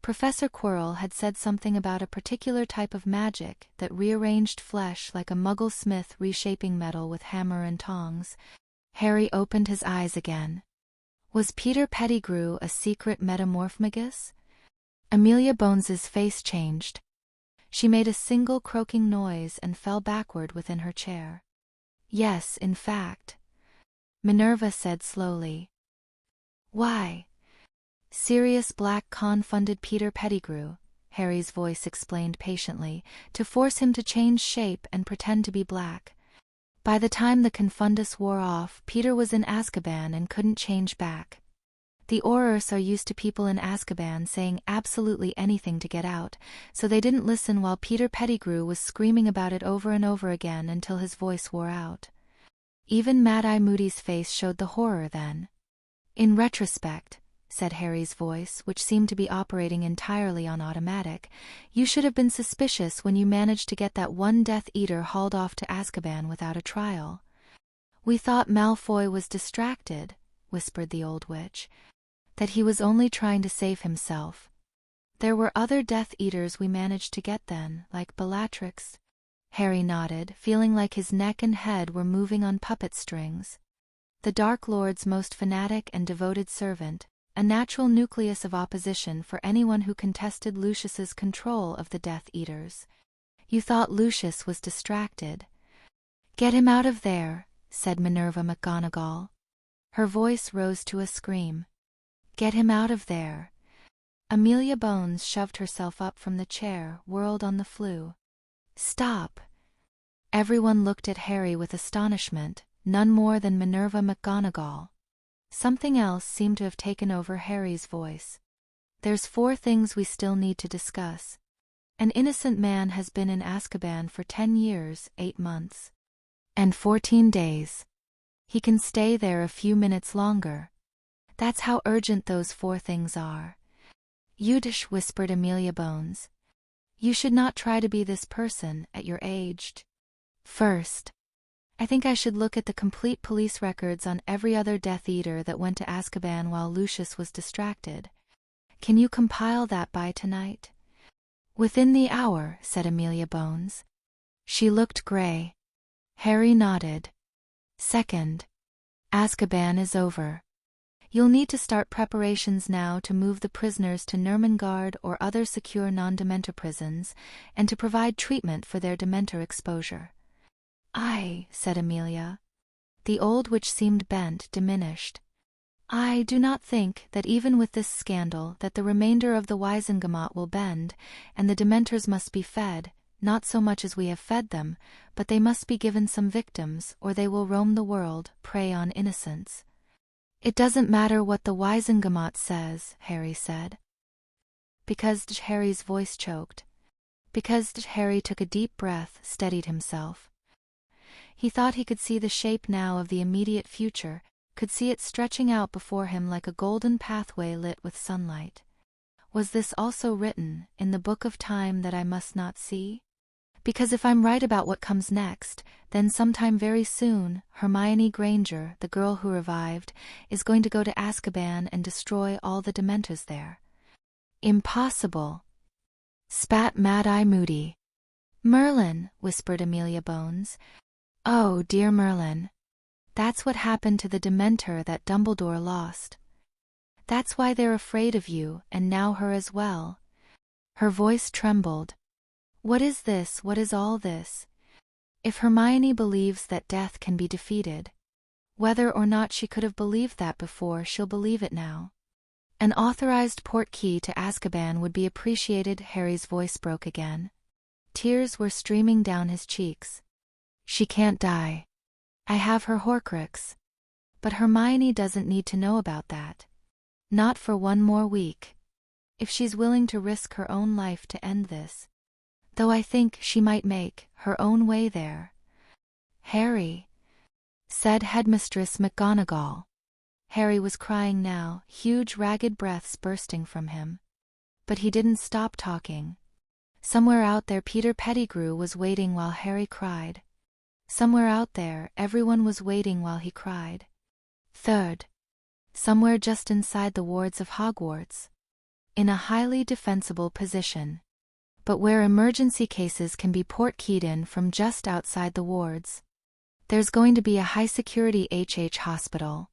Professor Quirrell had said something about a particular type of magic that rearranged flesh like a Muggle smith reshaping metal with hammer and tongs. Harry opened his eyes again. Was Peter Pettigrew a secret metamorphmagus? Amelia Bones's face changed. She made a single croaking noise and fell backward within her chair. Yes, in fact. Minerva said slowly. Why? Sirius Black confounded Peter Pettigrew, Harry's voice explained patiently, to force him to change shape and pretend to be black. By the time the confundus wore off, Peter was in Azkaban and couldn't change back. The Aurors are used to people in Azkaban saying absolutely anything to get out, so they didn't listen while Peter Pettigrew was screaming about it over and over again until his voice wore out. Even Mad-Eye Moody's face showed the horror then. In retrospect, said Harry's voice, which seemed to be operating entirely on automatic, you should have been suspicious when you managed to get that one Death Eater hauled off to Azkaban without a trial. We thought Malfoy was distracted, whispered the old witch. That he was only trying to save himself. There were other Death Eaters we managed to get then, like Bellatrix. Harry nodded, feeling like his neck and head were moving on puppet strings. The Dark Lord's most fanatic and devoted servant, a natural nucleus of opposition for anyone who contested Lucius's control of the Death Eaters. You thought Lucius was distracted. "Get him out of there," said Minerva McGonagall. Her voice rose to a scream. "Get him out of there." Amelia Bones shoved herself up from the chair, whirled on the flue. "Stop." Everyone looked at Harry with astonishment, none more than Minerva McGonagall. Something else seemed to have taken over Harry's voice. "There's 4 things we still need to discuss. An innocent man has been in Azkaban for 10 years, 8 months. And 14 days. He can stay there a few minutes longer. That's how urgent those 4 things are." "Yudish," whispered Amelia Bones. "You should not try to be this person at your age. First, I think I should look at the complete police records on every other Death Eater that went to Azkaban while Lucius was distracted. Can you compile that by tonight?" "Within the hour," said Amelia Bones. She looked gray. Harry nodded. "Second, Azkaban is over. You'll need to start preparations now to move the prisoners to Nurmengard or other secure non-Dementor prisons, and to provide treatment for their Dementor exposure." "Aye," said Amelia. The old witch seemed bent, diminished. "I do not think that even with this scandal that the remainder of the Wisengamot will bend, and the Dementors must be fed, not so much as we have fed them, but they must be given some victims or they will roam the world, prey on innocents." "It doesn't matter what the Wisengamot says," Harry said. Because Harry's voice choked. Because Harry took a deep breath, steadied himself. He thought he could see the shape now of the immediate future, could see it stretching out before him like a golden pathway lit with sunlight. Was this also written in the book of time that I must not see? Because if I'm right about what comes next, then sometime very soon, Hermione Granger, the girl who revived, is going to go to Azkaban and destroy all the Dementors there. "Impossible," spat Mad-Eye Moody. "Merlin," whispered Amelia Bones. "Oh, dear Merlin. That's what happened to the Dementor that Dumbledore lost. That's why they're afraid of you, and now her as well." Her voice trembled. "What is this? What is all this? If Hermione believes that death can be defeated, whether or not she could have believed that before, she'll believe it now. An authorized portkey to Azkaban would be appreciated." Harry's voice broke again. Tears were streaming down his cheeks. "She can't die. I have her Horcrux. But Hermione doesn't need to know about that. Not for 1 more week. If she's willing to risk her own life to end this. Though I think she might make her own way there." "Harry," said Headmistress McGonagall. Harry was crying now, huge ragged breaths bursting from him. But he didn't stop talking. Somewhere out there Peter Pettigrew was waiting while Harry cried. Somewhere out there everyone was waiting while he cried. Third, somewhere just inside the wards of Hogwarts. In a highly defensible position. But where emergency cases can be portkeyed in from just outside the wards. There's going to be a high-security HH hospital.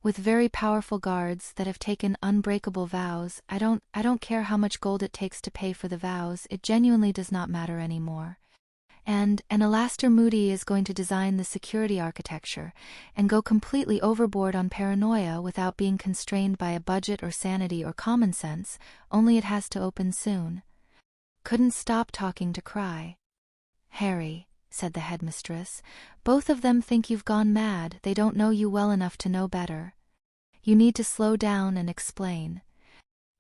With very powerful guards that have taken unbreakable vows. I don't care how much gold it takes to pay for the vows, it genuinely does not matter anymore. And Eliezer Moody is going to design the security architecture, and go completely overboard on paranoia without being constrained by a budget or sanity or common sense, only it has to open soon. Couldn't stop talking to cry. "Harry," said the headmistress, "both of them think you've gone mad, they don't know you well enough to know better. You need to slow down and explain."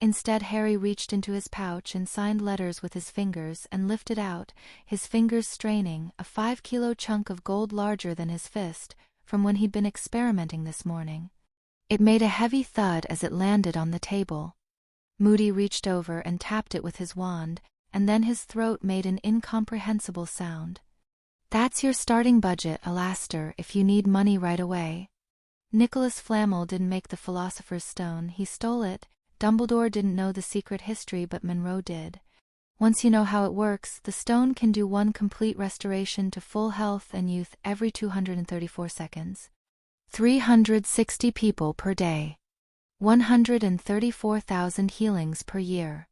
Instead Harry reached into his pouch and signed letters with his fingers and lifted out, his fingers straining, a 5-kilo chunk of gold larger than his fist, from when he'd been experimenting this morning. It made a heavy thud as it landed on the table. Moody reached over and tapped it with his wand, and then his throat made an incomprehensible sound. "That's your starting budget, Alastair, if you need money right away. Nicholas Flamel didn't make the Philosopher's Stone, he stole it. Dumbledore didn't know the secret history, but Monroe did. Once you know how it works, the stone can do one complete restoration to full health and youth every 234 seconds. 360 people per day. 134,000 healings per year.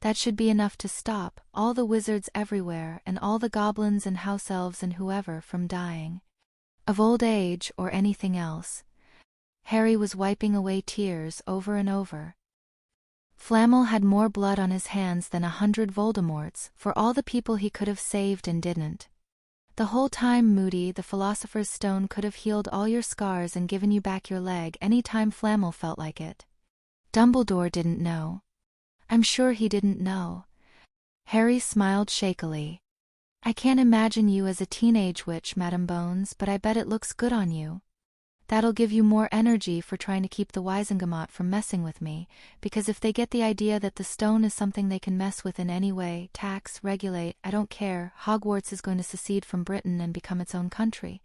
That should be enough to stop all the wizards everywhere and all the goblins and house elves and whoever from dying of old age or anything else. Harry was wiping away tears over and over. Flamel had more blood on his hands than 100 Voldemorts, for all the people he could have saved and didn't. The whole time Moody, the Philosopher's Stone, could have healed all your scars and given you back your leg any time Flamel felt like it. Dumbledore didn't know. I'm sure he didn't know. Harry smiled shakily. I can't imagine you as a teenage witch, Madam Bones, but I bet it looks good on you. That'll give you more energy for trying to keep the Wizengamot from messing with me, because if they get the idea that the stone is something they can mess with in any way, tax, regulate, I don't care, Hogwarts is going to secede from Britain and become its own country.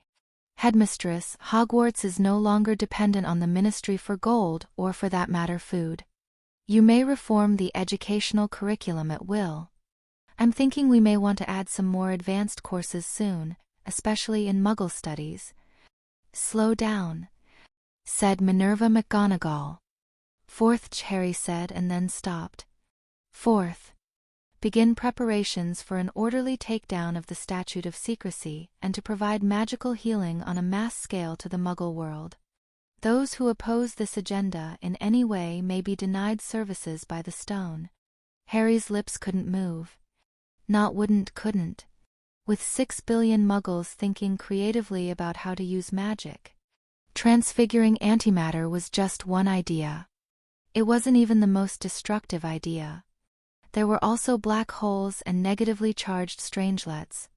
Headmistress, Hogwarts is no longer dependent on the Ministry for gold, or for that matter food. You may reform the educational curriculum at will. I'm thinking we may want to add some more advanced courses soon, especially in Muggle studies. Slow down, said Minerva McGonagall. Fourth, Harry said, and then stopped. Fourth, begin preparations for an orderly takedown of the Statute of Secrecy and to provide magical healing on a mass scale to the Muggle world. Those who oppose this agenda in any way may be denied services by the stone. Harry's lips couldn't move. Not couldn't. With 6 billion Muggles thinking creatively about how to use magic. Transfiguring antimatter was just one idea. It wasn't even the most destructive idea. There were also black holes and negatively charged strangelets.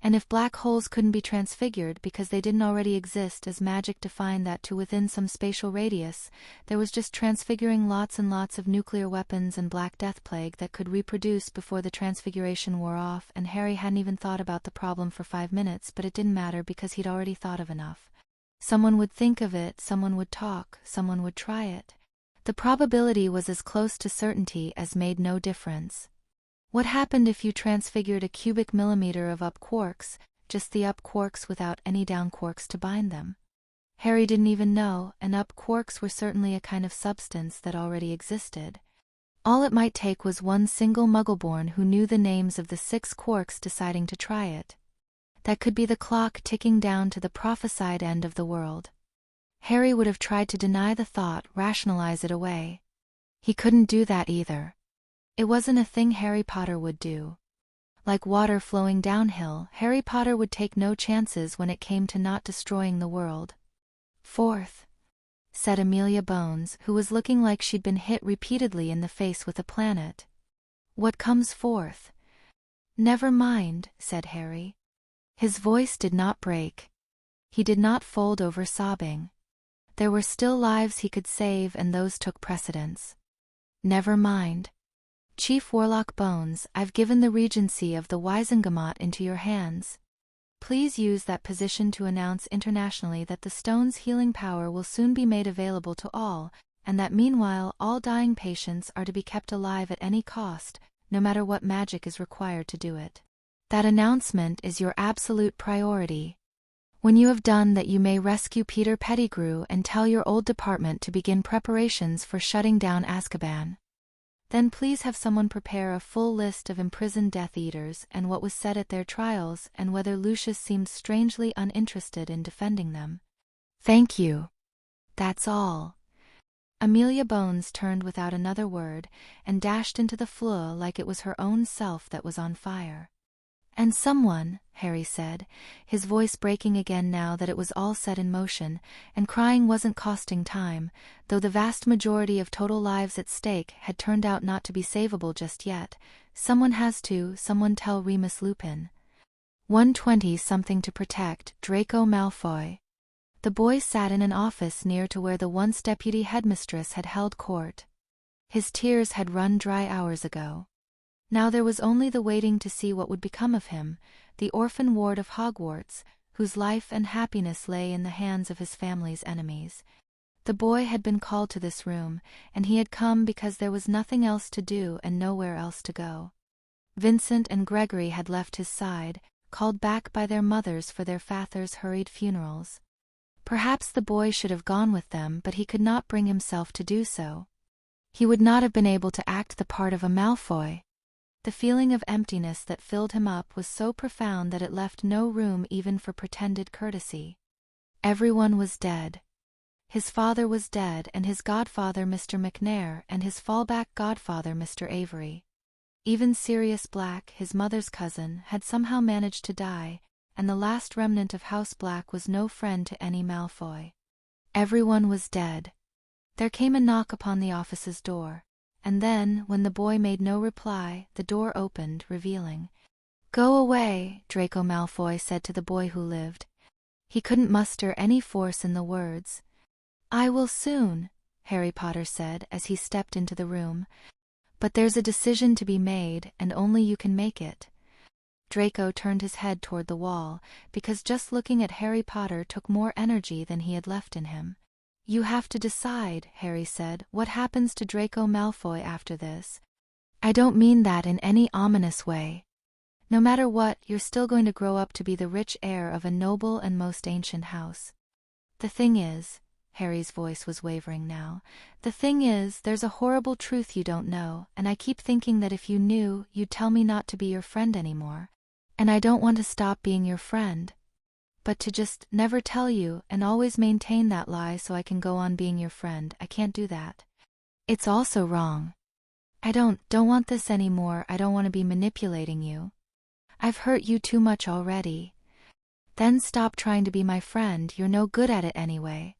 And if black holes couldn't be transfigured because they didn't already exist as magic defined that to within some spatial radius, there was just transfiguring lots and lots of nuclear weapons and Black Death plague that could reproduce before the transfiguration wore off, and Harry hadn't even thought about the problem for 5 minutes, but it didn't matter because he'd already thought of enough. Someone would think of it, someone would talk, someone would try it. The probability was as close to certainty as made no difference. What happened if you transfigured a cubic millimeter of up quarks, just the up quarks without any down quarks to bind them? Harry didn't even know, and up quarks were certainly a kind of substance that already existed. All it might take was one single Muggleborn who knew the names of the 6 quarks deciding to try it. That could be the clock ticking down to the prophesied end of the world. Harry would have tried to deny the thought, rationalize it away. He couldn't do that either. It wasn't a thing Harry Potter would do. Like water flowing downhill, Harry Potter would take no chances when it came to not destroying the world. Fourth, said Amelia Bones, who was looking like she'd been hit repeatedly in the face with a planet. What comes fourth? Never mind, said Harry. His voice did not break. He did not fold over sobbing. There were still lives he could save, and those took precedence. Never mind. Chief Warlock Bones, I've given the regency of the Wizengamot into your hands. Please use that position to announce internationally that the stone's healing power will soon be made available to all, and that meanwhile all dying patients are to be kept alive at any cost, no matter what magic is required to do it. That announcement is your absolute priority. When you have done that, you may rescue Peter Pettigrew and tell your old department to begin preparations for shutting down Azkaban. Then please have someone prepare a full list of imprisoned Death Eaters and what was said at their trials and whether Lucius seemed strangely uninterested in defending them. Thank you. That's all. Amelia Bones turned without another word and dashed into the fleur like it was her own self that was on fire. And someone, Harry said, his voice breaking again now that it was all set in motion, and crying wasn't costing time, though the vast majority of total lives at stake had turned out not to be savable just yet. Someone tell Remus Lupin. 120-something to protect Draco Malfoy. The boy sat in an office near to where the once deputy headmistress had held court. His tears had run dry hours ago. Now there was only the waiting to see what would become of him, the orphan ward of Hogwarts, whose life and happiness lay in the hands of his family's enemies. The boy had been called to this room, and he had come because there was nothing else to do and nowhere else to go. Vincent and Gregory had left his side, called back by their mothers for their father's hurried funerals. Perhaps the boy should have gone with them, but he could not bring himself to do so. He would not have been able to act the part of a Malfoy. The feeling of emptiness that filled him up was so profound that it left no room even for pretended courtesy. Everyone was dead. His father was dead, and his godfather Mr. McNair, and his fallback godfather Mr. Avery. Even Sirius Black, his mother's cousin, had somehow managed to die, and the last remnant of House Black was no friend to any Malfoy. Everyone was dead. There came a knock upon the office's door, and then, when the boy made no reply, the door opened, revealing. "Go away," Draco Malfoy said to the boy who lived. He couldn't muster any force in the words. "I will soon," Harry Potter said as he stepped into the room. "But there's a decision to be made, and only you can make it." Draco turned his head toward the wall, because just looking at Harry Potter took more energy than he had left in him. "You have to decide," Harry said, "what happens to Draco Malfoy after this. I don't mean that in any ominous way. No matter what, you're still going to grow up to be the rich heir of a noble and most ancient house. The thing is," Harry's voice was wavering now, "the thing is, there's a horrible truth you don't know, and I keep thinking that if you knew, you'd tell me not to be your friend anymore. And I don't want to stop being your friend. But to just never tell you and always maintain that lie so I can go on being your friend, I can't do that. It's also wrong. I don't want this anymore. I don't want to be manipulating you. I've hurt you too much already. Then stop trying to be my friend, you're no good at it anyway."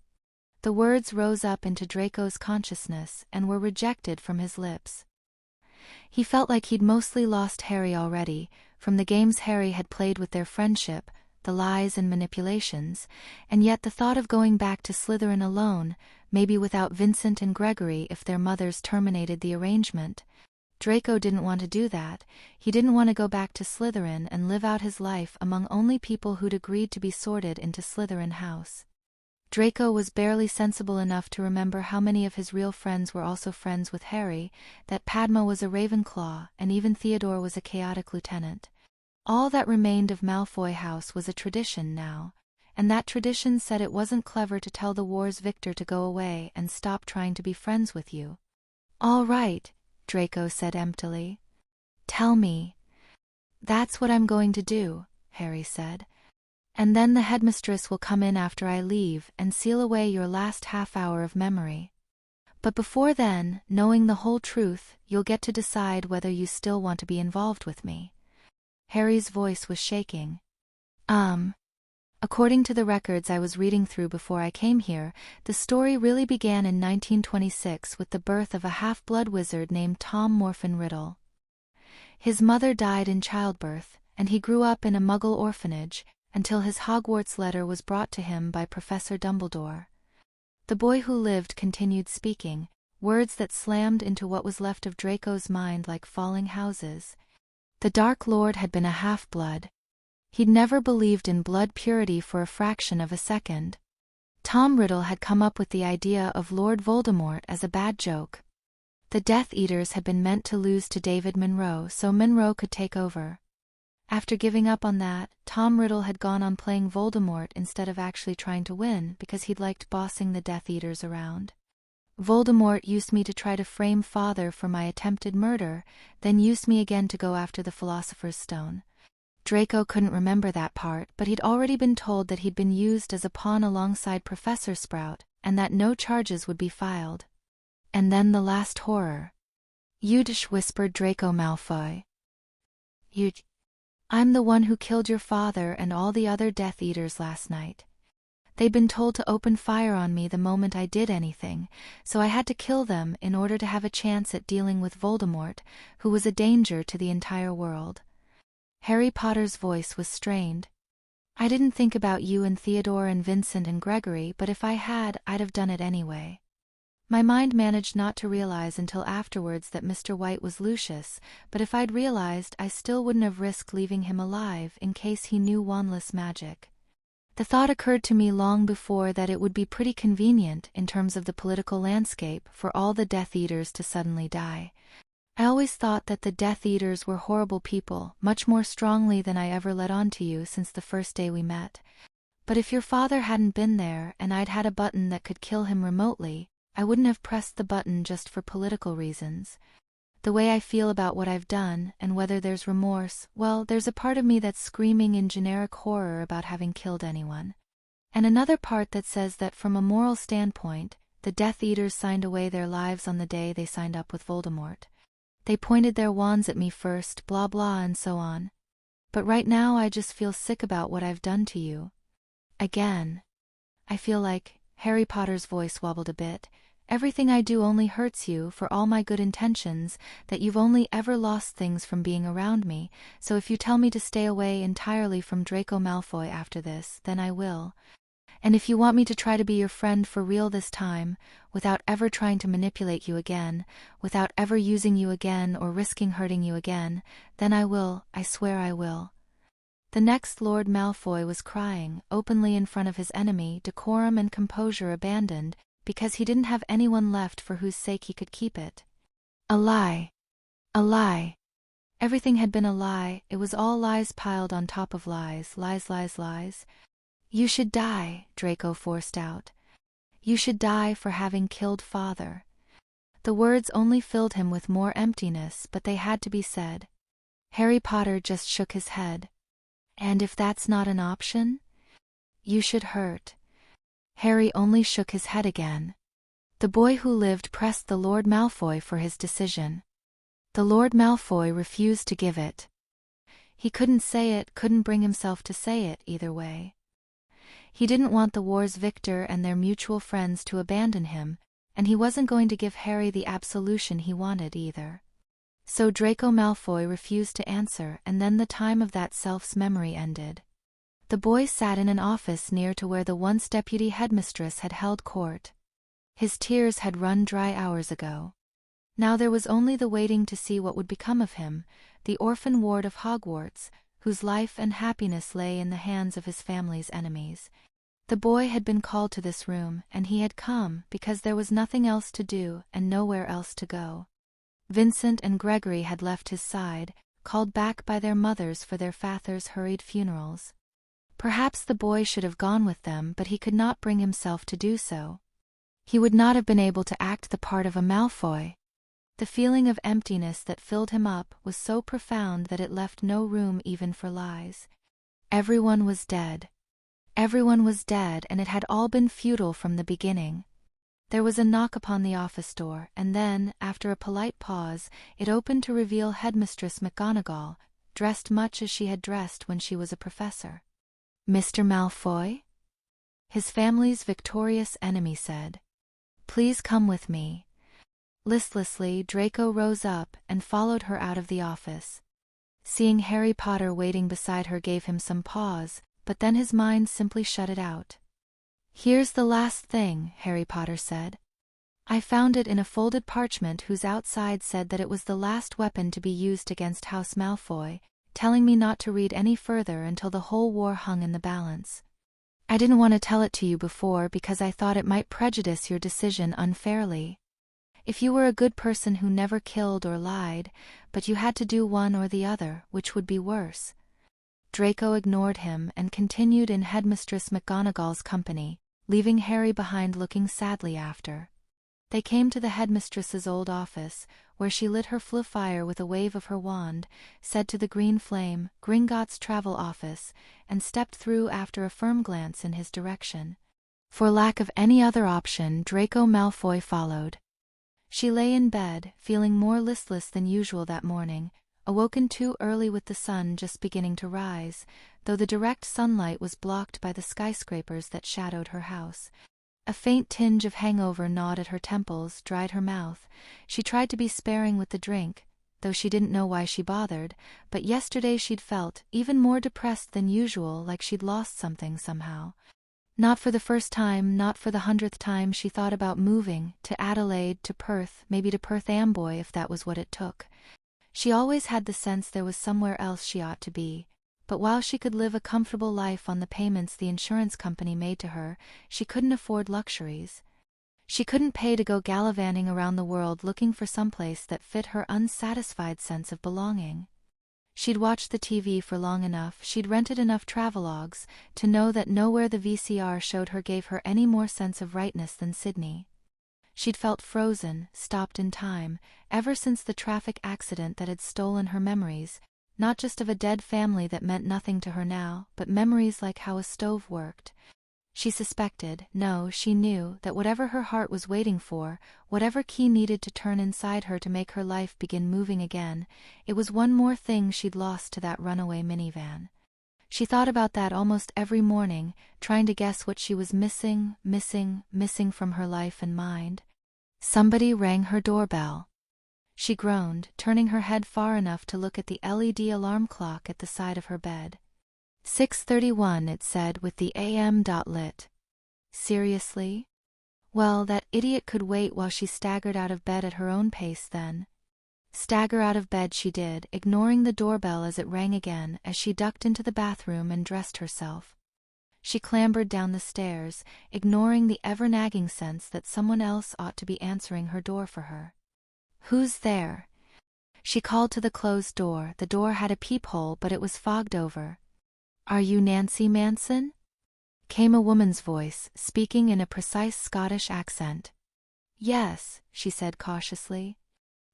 The words rose up into Draco's consciousness and were rejected from his lips. He felt like he'd mostly lost Harry already, from the games Harry had played with their friendship, the lies and manipulations, and yet the thought of going back to Slytherin alone, maybe without Vincent and Gregory if their mothers terminated the arrangement. Draco didn't want to do that. He didn't want to go back to Slytherin and live out his life among only people who'd agreed to be sorted into Slytherin House. Draco was barely sensible enough to remember how many of his real friends were also friends with Harry, that Padma was a Ravenclaw, and even Theodore was a chaotic lieutenant. All that remained of Malfoy House was a tradition now, and that tradition said it wasn't clever to tell the war's victor to go away and stop trying to be friends with you. "All right," Draco said emptily. "Tell me." "That's what I'm going to do," Harry said. "And then the headmistress will come in after I leave and seal away your last half-hour of memory. But before then, knowing the whole truth, you'll get to decide whether you still want to be involved with me." Harry's voice was shaking. According to the records I was reading through before I came here, the story really began in 1926 with the birth of a half-blood wizard named Tom Morphin Riddle. His mother died in childbirth, and he grew up in a Muggle orphanage, until his Hogwarts letter was brought to him by Professor Dumbledore. The boy who lived continued speaking, words that slammed into what was left of Draco's mind like falling houses. The Dark Lord had been a half-blood. He'd never believed in blood purity for a fraction of a second. Tom Riddle had come up with the idea of Lord Voldemort as a bad joke. The Death Eaters had been meant to lose to David Monroe so Monroe could take over. After giving up on that, Tom Riddle had gone on playing Voldemort instead of actually trying to win because he'd liked bossing the Death Eaters around. Voldemort used me to try to frame Father for my attempted murder, then used me again to go after the Philosopher's Stone. Draco couldn't remember that part, but he'd already been told that he'd been used as a pawn alongside Professor Sprout, and that no charges would be filed. And then the last horror. "You'd," whispered Draco Malfoy. "You'd. I'm the one who killed your father and all the other Death Eaters last night. They'd been told to open fire on me the moment I did anything, so I had to kill them in order to have a chance at dealing with Voldemort, who was a danger to the entire world." Harry Potter's voice was strained. "I didn't think about you and Theodore and Vincent and Gregory, but if I had, I'd have done it anyway. My mind managed not to realize until afterwards that Mr. White was Lucius, but if I'd realized, I still wouldn't have risked leaving him alive in case he knew wandless magic. The thought occurred to me long before that it would be pretty convenient in terms of the political landscape for all the Death Eaters to suddenly die. I always thought that the Death Eaters were horrible people, much more strongly than I ever let on to you since the first day we met. But if your father hadn't been there and I'd had a button that could kill him remotely, I wouldn't have pressed the button just for political reasons. The way I feel about what I've done, and whether there's remorse, well, there's a part of me that's screaming in generic horror about having killed anyone. And another part that says that from a moral standpoint, the Death Eaters signed away their lives on the day they signed up with Voldemort. They pointed their wands at me first, blah blah and so on. But right now I just feel sick about what I've done to you. Again. I feel like, Harry Potter's voice wobbled a bit, everything I do only hurts you for all my good intentions, that you've only ever lost things from being around me, so if you tell me to stay away entirely from Draco Malfoy after this, then I will. And if you want me to try to be your friend for real this time, without ever trying to manipulate you again, without ever using you again or risking hurting you again, then I will, I swear I will. The next Lord Malfoy was crying, openly in front of his enemy, decorum and composure abandoned, because he didn't have anyone left for whose sake he could keep it. A lie. A lie. Everything had been a lie, it was all lies piled on top of lies, lies, lies, lies. You should die, Draco forced out. You should die for having killed father. The words only filled him with more emptiness, but they had to be said. Harry Potter just shook his head. And if that's not an option? You should hurt. Harry only shook his head again. The boy who lived pressed the Lord Malfoy for his decision. The Lord Malfoy refused to give it. He couldn't say it, couldn't bring himself to say it either way. He didn't want the war's victor and their mutual friends to abandon him, and he wasn't going to give Harry the absolution he wanted either. So Draco Malfoy refused to answer, and then the time of that self's memory ended. The boy sat in an office near to where the once deputy headmistress had held court. His tears had run dry hours ago. Now there was only the waiting to see what would become of him, the orphan ward of Hogwarts, whose life and happiness lay in the hands of his family's enemies. The boy had been called to this room, and he had come because there was nothing else to do and nowhere else to go. Vincent and Gregory had left his side, called back by their mothers for their father's hurried funerals. Perhaps the boy should have gone with them, but he could not bring himself to do so. He would not have been able to act the part of a Malfoy. The feeling of emptiness that filled him up was so profound that it left no room even for lies. Everyone was dead. Everyone was dead, and it had all been futile from the beginning. There was a knock upon the office door, and then, after a polite pause, it opened to reveal Headmistress McGonagall, dressed much as she had dressed when she was a professor. "Mr. Malfoy?" His family's victorious enemy said. "Please come with me." Listlessly, Draco rose up and followed her out of the office. Seeing Harry Potter waiting beside her gave him some pause, but then his mind simply shut it out. "Here's the last thing," Harry Potter said. "I found it in a folded parchment whose outside said that it was the last weapon to be used against House Malfoy, telling me not to read any further until the whole war hung in the balance. I didn't want to tell it to you before because I thought it might prejudice your decision unfairly. If you were a good person who never killed or lied, but you had to do one or the other, which would be worse?" Draco ignored him and continued in Headmistress McGonagall's company, leaving Harry behind looking sadly after. They came to the headmistress's old office, where she lit her fire with a wave of her wand, said to the green flame, "Gringotts Travel Office," and stepped through after a firm glance in his direction. For lack of any other option, Draco Malfoy followed. She lay in bed, feeling more listless than usual that morning, awoken too early with the sun just beginning to rise, though the direct sunlight was blocked by the skyscrapers that shadowed her house. A faint tinge of hangover gnawed at her temples, dried her mouth. She tried to be sparing with the drink, though she didn't know why she bothered, but yesterday she'd felt even more depressed than usual, like she'd lost something somehow. Not for the first time, not for the 100th time, she thought about moving, to Adelaide, to Perth, maybe to Perth Amboy if that was what it took. She always had the sense there was somewhere else she ought to be, but while she could live a comfortable life on the payments the insurance company made to her, she couldn't afford luxuries. She couldn't pay to go gallivanting around the world looking for someplace that fit her unsatisfied sense of belonging. She'd watched the TV for long enough, she'd rented enough travelogues, to know that nowhere the VCR showed her gave her any more sense of rightness than Sydney. She'd felt frozen, stopped in time, ever since the traffic accident that had stolen her memories, not just of a dead family that meant nothing to her now, but memories like how a stove worked. She suspected, no, she knew, that whatever her heart was waiting for, whatever key needed to turn inside her to make her life begin moving again, it was one more thing she'd lost to that runaway minivan. She thought about that almost every morning, trying to guess what she was missing from her life and mind. Somebody rang her doorbell. She groaned, turning her head far enough to look at the LED alarm clock at the side of her bed. 6:31, it said with the AM dot lit. Seriously? Well, that idiot could wait while she staggered out of bed at her own pace then. Stagger out of bed she did, ignoring the doorbell as it rang again, as she ducked into the bathroom and dressed herself. She clambered down the stairs, ignoring the ever-nagging sense that someone else ought to be answering her door for her. "Who's there?" She called to the closed door. The door had a peephole, but it was fogged over. "Are you Nancy Manson?" came a woman's voice, speaking in a precise Scottish accent. "Yes," she said cautiously.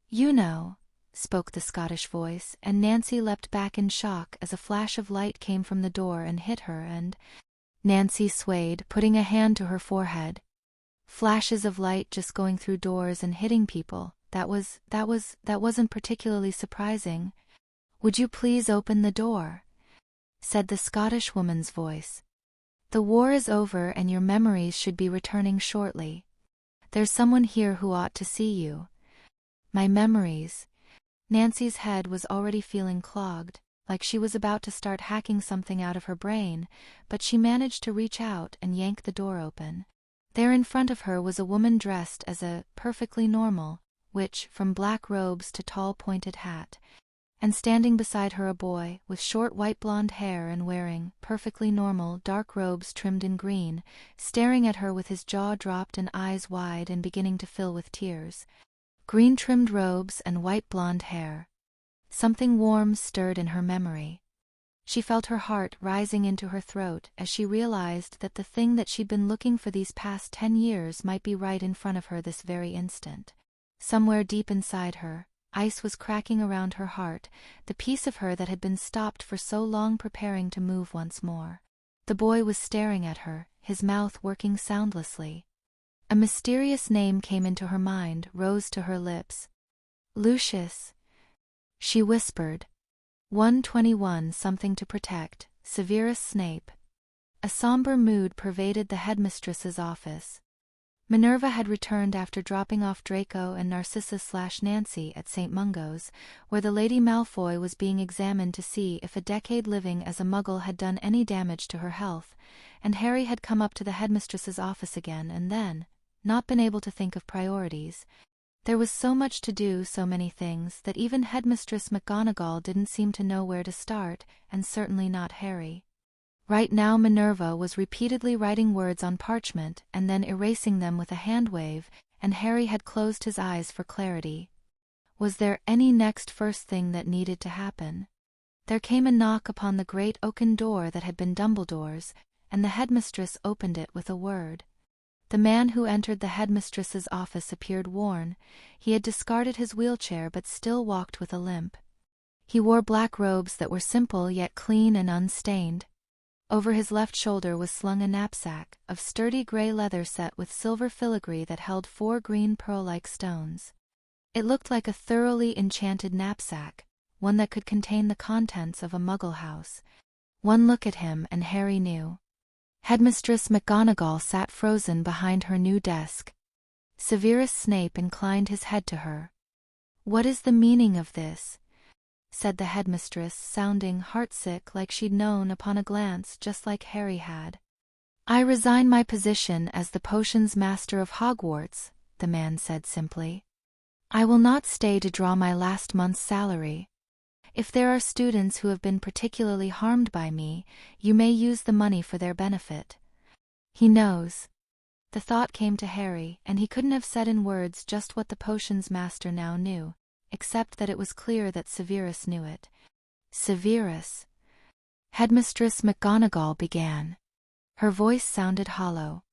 "You know," spoke the Scottish voice, and Nancy leapt back in shock as a flash of light came from the door and hit her, and Nancy swayed, putting a hand to her forehead. Flashes of light just going through doors and hitting people, that wasn't particularly surprising. "Would you please open the door?" said the Scottish woman's voice. "The war is over and your memories should be returning shortly. There's someone here who ought to see you." "My memories." Nancy's head was already feeling clogged, like she was about to start hacking something out of her brain, but she managed to reach out and yank the door open. There in front of her was a woman dressed as a perfectly normal witch, from black robes to tall pointed hat, and standing beside her a boy with short white blonde hair and wearing perfectly normal dark robes trimmed in green, staring at her with his jaw dropped and eyes wide and beginning to fill with tears. Green trimmed robes and white blonde hair. Something warm stirred in her memory. She felt her heart rising into her throat as she realized that the thing that she'd been looking for these past 10 years might be right in front of her this very instant. Somewhere deep inside her, ice was cracking around her heart, the piece of her that had been stopped for so long preparing to move once more. The boy was staring at her, his mouth working soundlessly. A mysterious name came into her mind, rose to her lips. "Lucius," she whispered. 121 something to protect, Severus Snape. A somber mood pervaded the headmistress's office. Minerva had returned after dropping off Draco and Narcissus/Nancy at St. Mungo's, where the Lady Malfoy was being examined to see if a decade living as a muggle had done any damage to her health, and Harry had come up to the headmistress's office again and then, not been able to think of priorities. There was so much to do, so many things, that even Headmistress McGonagall didn't seem to know where to start, and certainly not Harry. Right now Minerva was repeatedly writing words on parchment and then erasing them with a hand wave, and Harry had closed his eyes for clarity. Was there any next first thing that needed to happen? There came a knock upon the great oaken door that had been Dumbledore's, and the headmistress opened it with a word. The man who entered the headmistress's office appeared worn. He had discarded his wheelchair but still walked with a limp. He wore black robes that were simple yet clean and unstained. Over his left shoulder was slung a knapsack of sturdy gray leather set with silver filigree that held 4 green pearl-like stones. It looked like a thoroughly enchanted knapsack, one that could contain the contents of a muggle house. One look at him and Harry knew. Headmistress McGonagall sat frozen behind her new desk. Severus Snape inclined his head to her. "What is the meaning of this?" said the headmistress, sounding heartsick like she'd known upon a glance just like Harry had. "I resign my position as the potions master of Hogwarts," the man said simply. "I will not stay to draw my last month's salary." If there are students who have been particularly harmed by me, you may use the money for their benefit. He knows. The thought came to Harry, and he couldn't have said in words just what the potions master now knew, except that it was clear that Severus knew it. Severus. Headmistress McGonagall began. Her voice sounded hollow.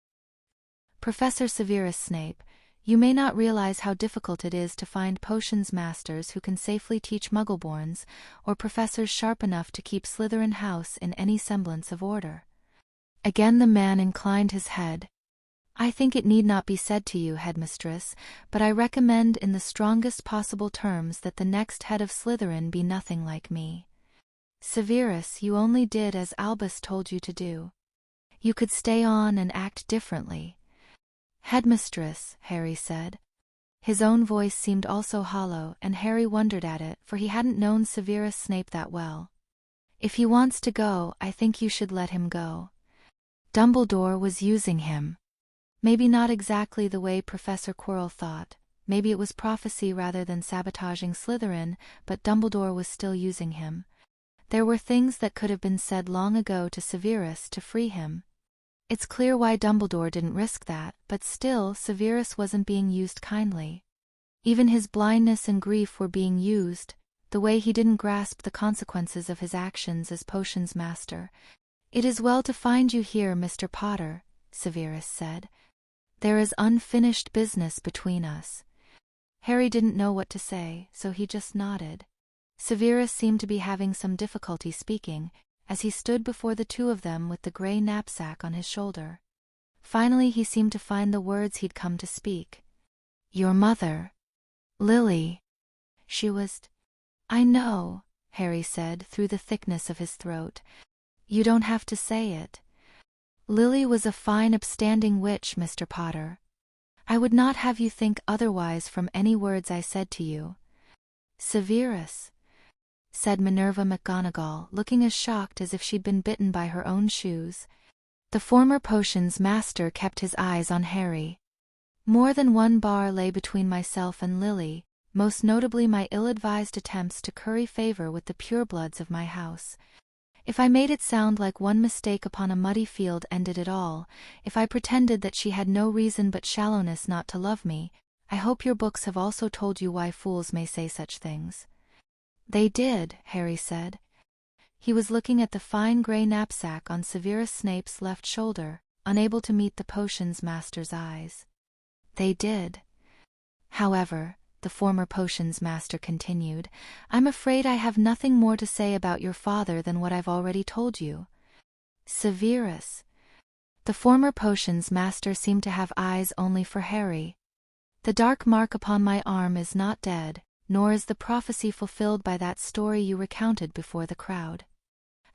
Professor Severus Snape, you may not realize how difficult it is to find potions masters who can safely teach Muggleborns, or professors sharp enough to keep Slytherin House in any semblance of order. Again the man inclined his head. I think it need not be said to you, Headmistress, but I recommend in the strongest possible terms that the next head of Slytherin be nothing like me. Severus, you only did as Albus told you to do. You could stay on and act differently. Headmistress, Harry said. His own voice seemed also hollow, and Harry wondered at it, for he hadn't known Severus Snape that well. If he wants to go, I think you should let him go. Dumbledore was using him. Maybe not exactly the way Professor Quirrell thought. Maybe it was prophecy rather than sabotaging Slytherin, but Dumbledore was still using him. There were things that could have been said long ago to Severus to free him. It's clear why Dumbledore didn't risk that, but still Severus wasn't being used kindly. Even his blindness and grief were being used, the way he didn't grasp the consequences of his actions as potions master. It is well to find you here, Mr. Potter, Severus said. There is unfinished business between us. Harry didn't know what to say, so he just nodded. Severus seemed to be having some difficulty speaking, as he stood before the two of them with the grey knapsack on his shoulder. Finally he seemed to find the words he'd come to speak. Your mother. Lily. She was... I know, Harry said through the thickness of his throat. You don't have to say it. Lily was a fine upstanding witch, Mr. Potter. I would not have you think otherwise from any words I said to you. Severus, said Minerva McGonagall, looking as shocked as if she'd been bitten by her own shoes. The former potions master kept his eyes on Harry. More than one bar lay between myself and Lily, most notably my ill-advised attempts to curry favor with the purebloods of my house. If I made it sound like one mistake upon a muddy field ended it all, if I pretended that she had no reason but shallowness not to love me, I hope your books have also told you why fools may say such things. They did, Harry said. He was looking at the fine grey knapsack on Severus Snape's left shoulder, unable to meet the potions master's eyes. They did. However, the former potions master continued, I'm afraid I have nothing more to say about your father than what I've already told you. Severus. The former potions master seemed to have eyes only for Harry. The dark mark upon my arm is not dead, nor is the prophecy fulfilled by that story you recounted before the crowd.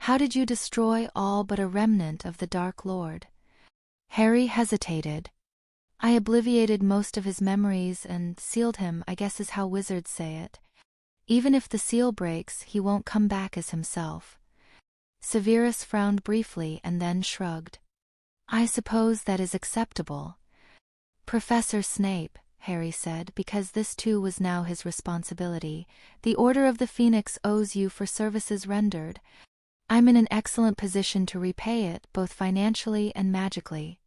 How did you destroy all but a remnant of the Dark Lord? Harry hesitated. I obliviated most of his memories and sealed him, I guess is how wizards say it. Even if the seal breaks, he won't come back as himself. Severus frowned briefly and then shrugged. I suppose that is acceptable. Professor Snape, Harry said, because this too was now his responsibility, the Order of the Phoenix owes you for services rendered. I'm in an excellent position to repay it, both financially and magically.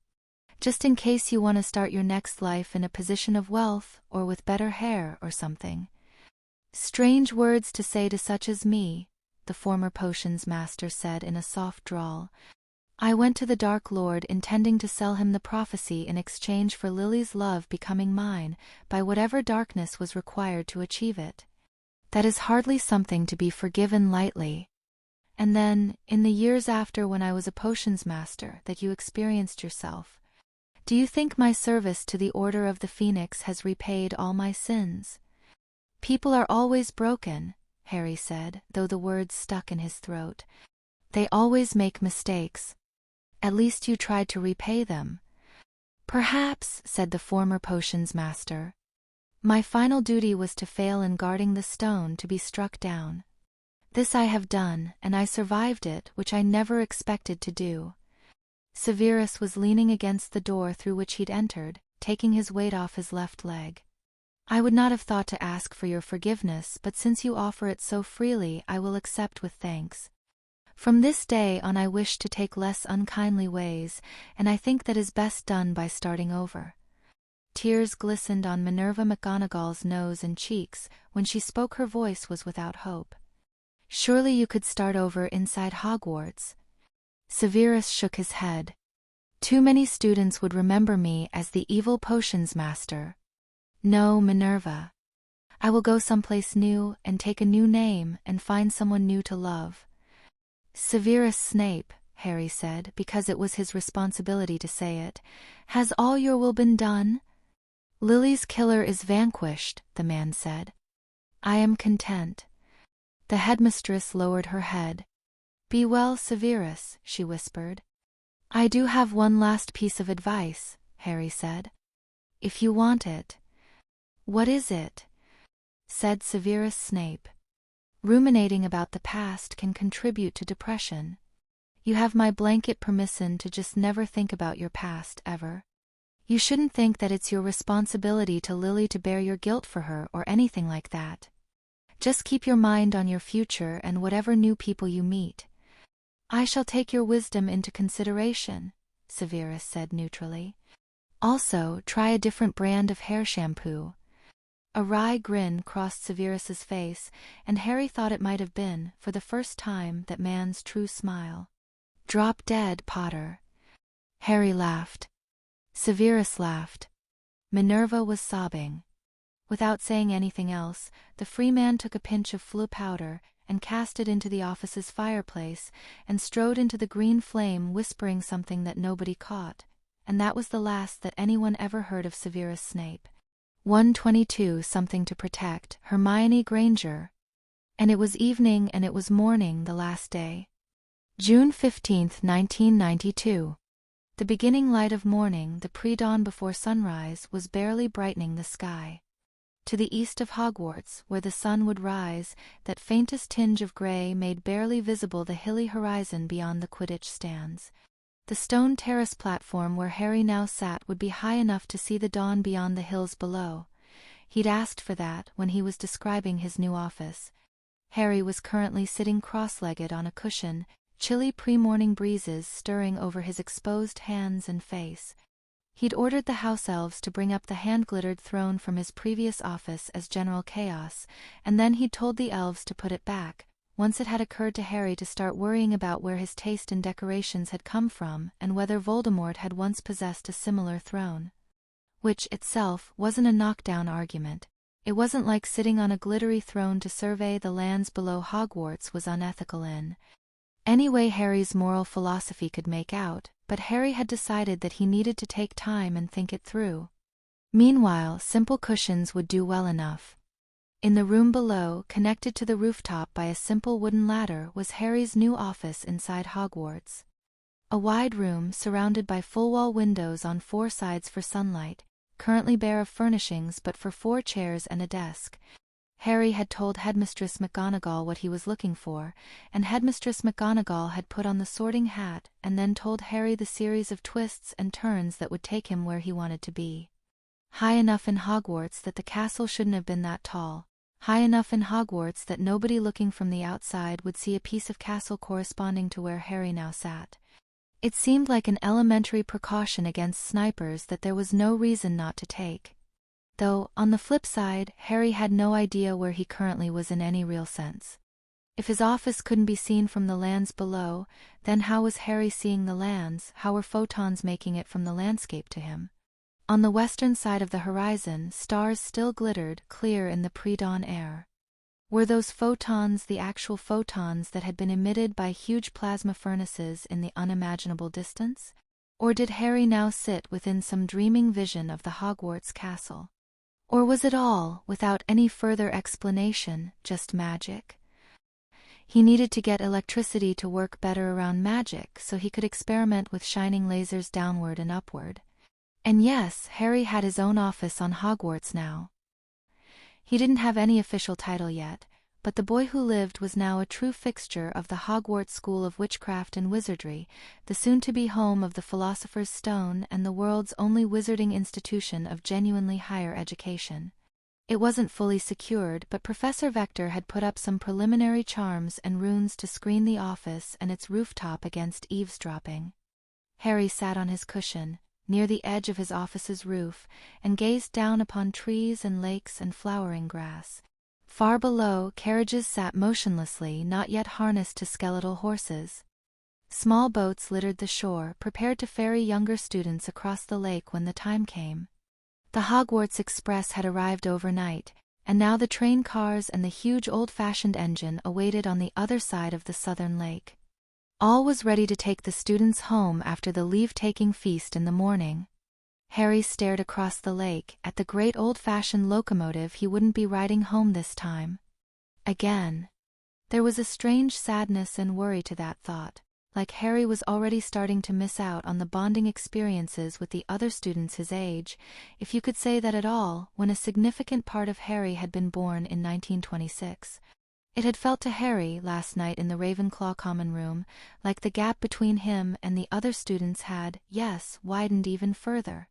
Just in case you want to start your next life in a position of wealth, or with better hair or something. Strange words to say to such as me, the former potions master said in a soft drawl. I went to the Dark Lord intending to sell him the prophecy in exchange for Lily's love becoming mine, by whatever darkness was required to achieve it. That is hardly something to be forgiven lightly. And then, in the years after when I was a potions master that you experienced yourself, do you think my service to the Order of the Phoenix has repaid all my sins? People are always broken, Harry said, though the words stuck in his throat. They always make mistakes. At least you tried to repay them. Perhaps, said the former potions master. My final duty was to fail in guarding the stone to be struck down. This I have done, and I survived it, which I never expected to do. Severus was leaning against the door through which he'd entered, taking his weight off his left leg. I would not have thought to ask for your forgiveness, but since you offer it so freely, I will accept with thanks. From this day on I wish to take less unkindly ways, and I think that is best done by starting over. Tears glistened on Minerva McGonagall's nose and cheeks. When she spoke, her voice was without hope. Surely you could start over inside Hogwarts. Severus shook his head. Too many students would remember me as the evil potions master. No, Minerva. I will go someplace new and take a new name and find someone new to love. Severus Snape, Harry said, because it was his responsibility to say it. Has all your will been done? Lily's killer is vanquished, the man said. I am content. The headmistress lowered her head. Be well, Severus, she whispered. I do have one last piece of advice, Harry said. If you want it. What is it? Said Severus Snape. Ruminating about the past can contribute to depression. You have my blanket permission to just never think about your past, ever. You shouldn't think that it's your responsibility to Lily to bear your guilt for her or anything like that. Just keep your mind on your future and whatever new people you meet. I shall take your wisdom into consideration, Severus said neutrally. Also, try a different brand of hair shampoo. A wry grin crossed Severus's face, and Harry thought it might have been, for the first time, that man's true smile. Drop dead, Potter. Harry laughed. Severus laughed. Minerva was sobbing. Without saying anything else, the free man took a pinch of flue powder and cast it into the office's fireplace and strode into the green flame, whispering something that nobody caught, and that was the last that anyone ever heard of Severus Snape. 122 Something to protect, Hermione Granger. And it was evening and it was morning the last day. June 15, 1992. The beginning light of morning, the pre-dawn before sunrise, was barely brightening the sky. To the east of Hogwarts, where the sun would rise, that faintest tinge of grey made barely visible the hilly horizon beyond the Quidditch stands. The stone terrace platform where Harry now sat would be high enough to see the dawn beyond the hills below. He'd asked for that when he was describing his new office. Harry was currently sitting cross-legged on a cushion, chilly pre-morning breezes stirring over his exposed hands and face. He'd ordered the house elves to bring up the hand-glittered throne from his previous office as General Chaos, and then he'd told the elves to put it back, once it had occurred to Harry to start worrying about where his taste in decorations had come from and whether Voldemort had once possessed a similar throne. Which, itself, wasn't a knockdown argument. It wasn't like sitting on a glittery throne to survey the lands below Hogwarts was unethical in any way Harry's moral philosophy could make out, but Harry had decided that he needed to take time and think it through. Meanwhile, simple cushions would do well enough. In the room below, connected to the rooftop by a simple wooden ladder, was Harry's new office inside Hogwarts. A wide room surrounded by full-wall windows on 4 sides for sunlight, currently bare of furnishings but for 4 chairs and a desk. Harry had told Headmistress McGonagall what he was looking for, and Headmistress McGonagall had put on the Sorting Hat and then told Harry the series of twists and turns that would take him where he wanted to be. High enough in Hogwarts that the castle shouldn't have been that tall. High enough in Hogwarts that nobody looking from the outside would see a piece of castle corresponding to where Harry now sat. It seemed like an elementary precaution against snipers that there was no reason not to take. Though, on the flip side, Harry had no idea where he currently was in any real sense. If his office couldn't be seen from the lands below, then how was Harry seeing the lands? How were photons making it from the landscape to him? On the western side of the horizon, stars still glittered, clear in the pre-dawn air. Were those photons the actual photons that had been emitted by huge plasma furnaces in the unimaginable distance? Or did Harry now sit within some dreaming vision of the Hogwarts castle? Or was it all, without any further explanation, just magic? He needed to get electricity to work better around magic so he could experiment with shining lasers downward and upward. And yes, Harry had his own office on Hogwarts now. He didn't have any official title yet, but the boy who lived was now a true fixture of the Hogwarts School of Witchcraft and Wizardry, the soon-to-be home of the Philosopher's Stone and the world's only wizarding institution of genuinely higher education. It wasn't fully secured, but Professor Vector had put up some preliminary charms and runes to screen the office and its rooftop against eavesdropping. Harry sat on his cushion, near the edge of his office's roof, and gazed down upon trees and lakes and flowering grass. Far below, carriages sat motionlessly, not yet harnessed to skeletal horses. Small boats littered the shore, prepared to ferry younger students across the lake when the time came. The Hogwarts Express had arrived overnight, and now the train cars and the huge old-fashioned engine awaited on the other side of the southern lake. All was ready to take the students home after the leave-taking feast in the morning. Harry stared across the lake, at the great old-fashioned locomotive he wouldn't be riding home this time. Again. There was a strange sadness and worry to that thought, like Harry was already starting to miss out on the bonding experiences with the other students his age, if you could say that at all, when a significant part of Harry had been born in 1926. It had felt to Harry, last night in the Ravenclaw common room, like the gap between him and the other students had, yes, widened even further.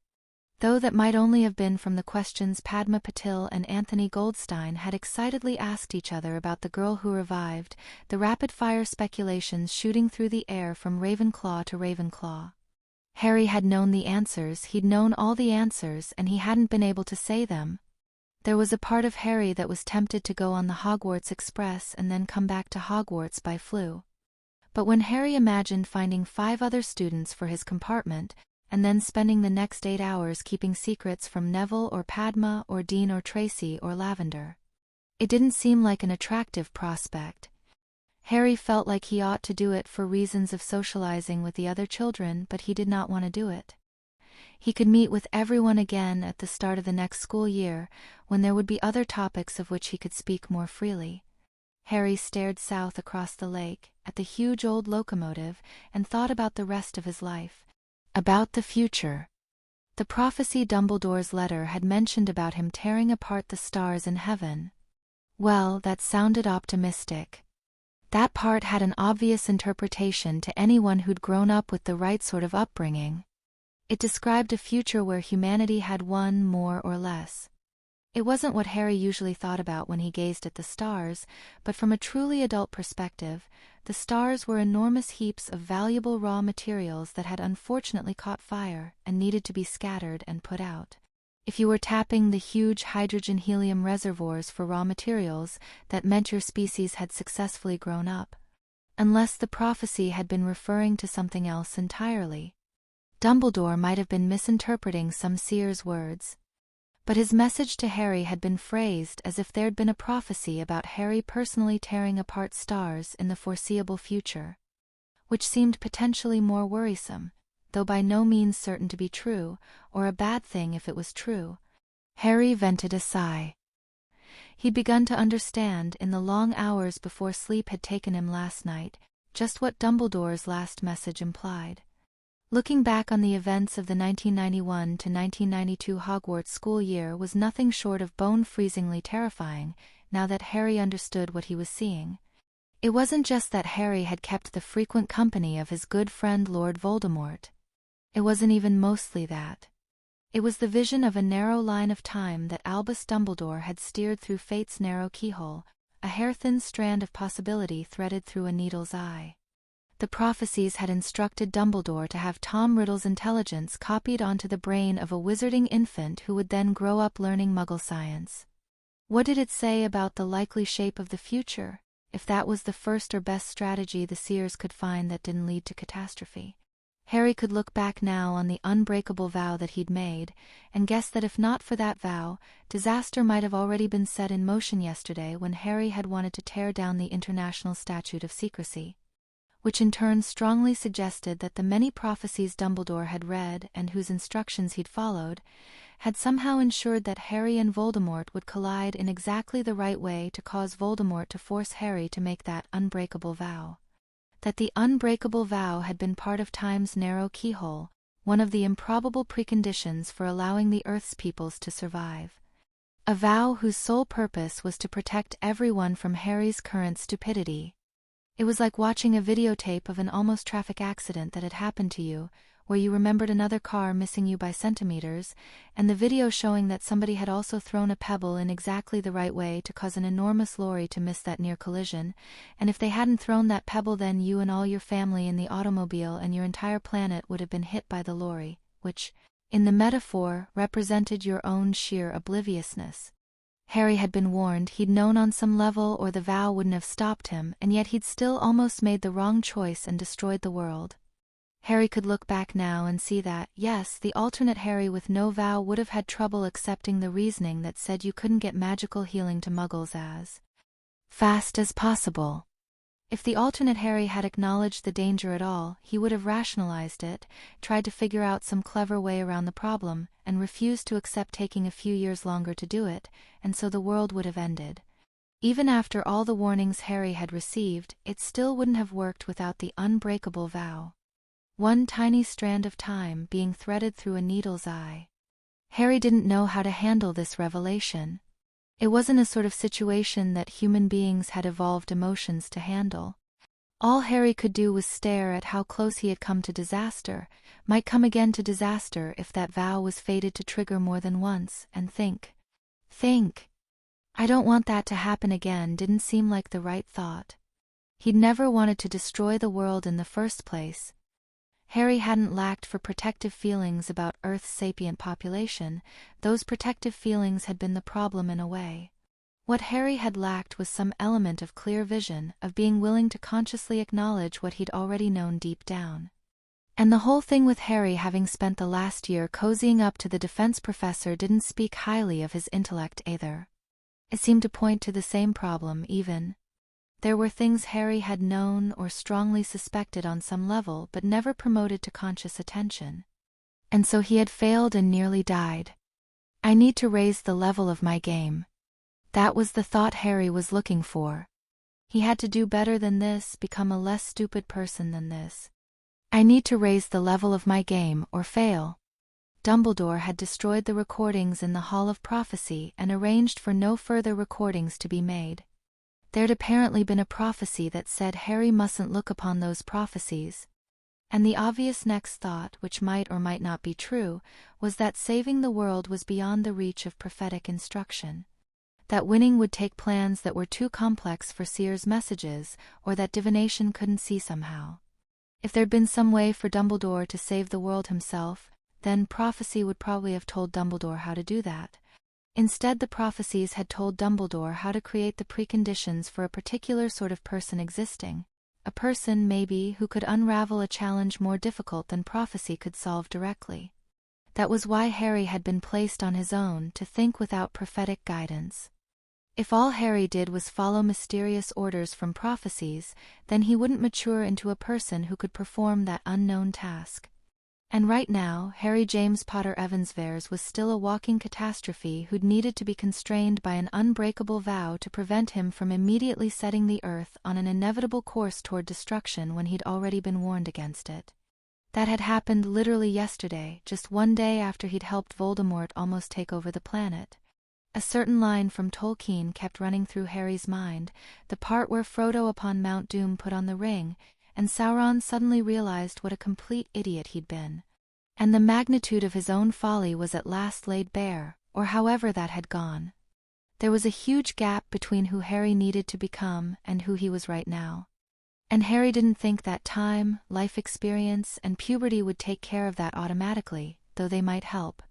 Though that might only have been from the questions Padma Patil and Anthony Goldstein had excitedly asked each other about the girl who revived, the rapid-fire speculations shooting through the air from Ravenclaw to Ravenclaw. Harry had known the answers, he'd known all the answers, and he hadn't been able to say them. There was a part of Harry that was tempted to go on the Hogwarts Express and then come back to Hogwarts by flu. But when Harry imagined finding 5 other students for his compartment, and then spending the next 8 hours keeping secrets from Neville or Padma or Dean or Tracy or Lavender, it didn't seem like an attractive prospect. Harry felt like he ought to do it for reasons of socializing with the other children, but he did not want to do it. He could meet with everyone again at the start of the next school year, when there would be other topics of which he could speak more freely. Harry stared south across the lake, at the huge old locomotive, and thought about the rest of his life. About the future. The prophecy Dumbledore's letter had mentioned about him tearing apart the stars in heaven. Well, that sounded optimistic. That part had an obvious interpretation to anyone who'd grown up with the right sort of upbringing. It described a future where humanity had won more or less. It wasn't what Harry usually thought about when he gazed at the stars, but from a truly adult perspective, the stars were enormous heaps of valuable raw materials that had unfortunately caught fire and needed to be scattered and put out. If you were tapping the huge hydrogen-helium reservoirs for raw materials, that meant your species had successfully grown up. Unless the prophecy had been referring to something else entirely. Dumbledore might have been misinterpreting some seer's words. But his message to Harry had been phrased as if there'd been a prophecy about Harry personally tearing apart stars in the foreseeable future. Which seemed potentially more worrisome, though by no means certain to be true, or a bad thing if it was true. Harry vented a sigh. He'd begun to understand, in the long hours before sleep had taken him last night, just what Dumbledore's last message implied. Looking back on the events of the 1991 to 1992 Hogwarts school year was nothing short of bone-freezingly terrifying, now that Harry understood what he was seeing. It wasn't just that Harry had kept the frequent company of his good friend Lord Voldemort. It wasn't even mostly that. It was the vision of a narrow line of time that Albus Dumbledore had steered through fate's narrow keyhole, a hair-thin strand of possibility threaded through a needle's eye. The prophecies had instructed Dumbledore to have Tom Riddle's intelligence copied onto the brain of a wizarding infant who would then grow up learning Muggle science. What did it say about the likely shape of the future, if that was the first or best strategy the seers could find that didn't lead to catastrophe? Harry could look back now on the unbreakable vow that he'd made, and guess that if not for that vow, disaster might have already been set in motion yesterday when Harry had wanted to tear down the International Statute of Secrecy. Which in turn strongly suggested that the many prophecies Dumbledore had read and whose instructions he'd followed, had somehow ensured that Harry and Voldemort would collide in exactly the right way to cause Voldemort to force Harry to make that unbreakable vow. That the unbreakable vow had been part of time's narrow keyhole, one of the improbable preconditions for allowing the Earth's peoples to survive. A vow whose sole purpose was to protect everyone from Harry's current stupidity. It was like watching a videotape of an almost traffic accident that had happened to you, where you remembered another car missing you by centimeters, and the video showing that somebody had also thrown a pebble in exactly the right way to cause an enormous lorry to miss that near collision, and if they hadn't thrown that pebble, then you and all your family in the automobile and your entire planet would have been hit by the lorry, which, in the metaphor, represented your own sheer obliviousness. Harry had been warned, he'd known on some level, or the vow wouldn't have stopped him, and yet he'd still almost made the wrong choice and destroyed the world. Harry could look back now and see that, yes, the alternate Harry with no vow would have had trouble accepting the reasoning that said you couldn't get magical healing to muggles as fast as possible. If the alternate Harry had acknowledged the danger at all, he would have rationalized it, tried to figure out some clever way around the problem, and refused to accept taking a few years longer to do it, and so the world would have ended. Even after all the warnings Harry had received, it still wouldn't have worked without the unbreakable vow. One tiny strand of time being threaded through a needle's eye. Harry didn't know how to handle this revelation. It wasn't a sort of situation that human beings had evolved emotions to handle. All Harry could do was stare at how close he had come to disaster, might come again to disaster if that vow was fated to trigger more than once, and think. I don't want that to happen again didn't seem like the right thought. He'd never wanted to destroy the world in the first place. Harry hadn't lacked for protective feelings about Earth's sapient population. Those protective feelings had been the problem in a way. What Harry had lacked was some element of clear vision, of being willing to consciously acknowledge what he'd already known deep down. And the whole thing with Harry having spent the last year cozying up to the defense professor didn't speak highly of his intellect either. It seemed to point to the same problem even. There were things Harry had known or strongly suspected on some level but never promoted to conscious attention. And so he had failed and nearly died. I need to raise the level of my game. That was the thought Harry was looking for. He had to do better than this, become a less stupid person than this. I need to raise the level of my game or fail. Dumbledore had destroyed the recordings in the Hall of Prophecy and arranged for no further recordings to be made. There'd apparently been a prophecy that said Harry mustn't look upon those prophecies. And the obvious next thought, which might or might not be true, was that saving the world was beyond the reach of prophetic instruction. That winning would take plans that were too complex for Seer's messages, or that divination couldn't see somehow. If there'd been some way for Dumbledore to save the world himself, then prophecy would probably have told Dumbledore how to do that. Instead, the prophecies had told Dumbledore how to create the preconditions for a particular sort of person existing. A person, maybe, who could unravel a challenge more difficult than prophecy could solve directly. That was why Harry had been placed on his own to think without prophetic guidance. If all Harry did was follow mysterious orders from prophecies, then he wouldn't mature into a person who could perform that unknown task. And right now, Harry James Potter Evansvares was still a walking catastrophe who'd needed to be constrained by an unbreakable vow to prevent him from immediately setting the Earth on an inevitable course toward destruction when he'd already been warned against it. That had happened literally yesterday, just one day after he'd helped Voldemort almost take over the planet. A certain line from Tolkien kept running through Harry's mind, the part where Frodo upon Mount Doom put on the ring, and Sauron suddenly realized what a complete idiot he'd been. And the magnitude of his own folly was at last laid bare, or however that had gone. There was a huge gap between who Harry needed to become and who he was right now. And Harry didn't think that time, life experience, and puberty would take care of that automatically, though they might help.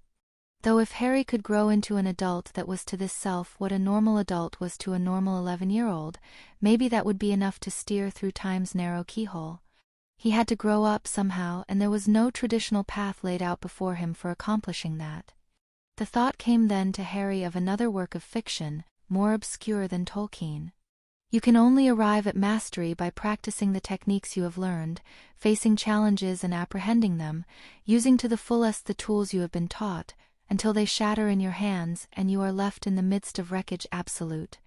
Though if Harry could grow into an adult that was to this self what a normal adult was to a normal 11-year-old, maybe that would be enough to steer through time's narrow keyhole. He had to grow up somehow, and there was no traditional path laid out before him for accomplishing that. The thought came then to Harry of another work of fiction, more obscure than Tolkien. You can only arrive at mastery by practicing the techniques you have learned, facing challenges and apprehending them, using to the fullest the tools you have been taught, until they shatter in your hands and you are left in the midst of wreckage absolute.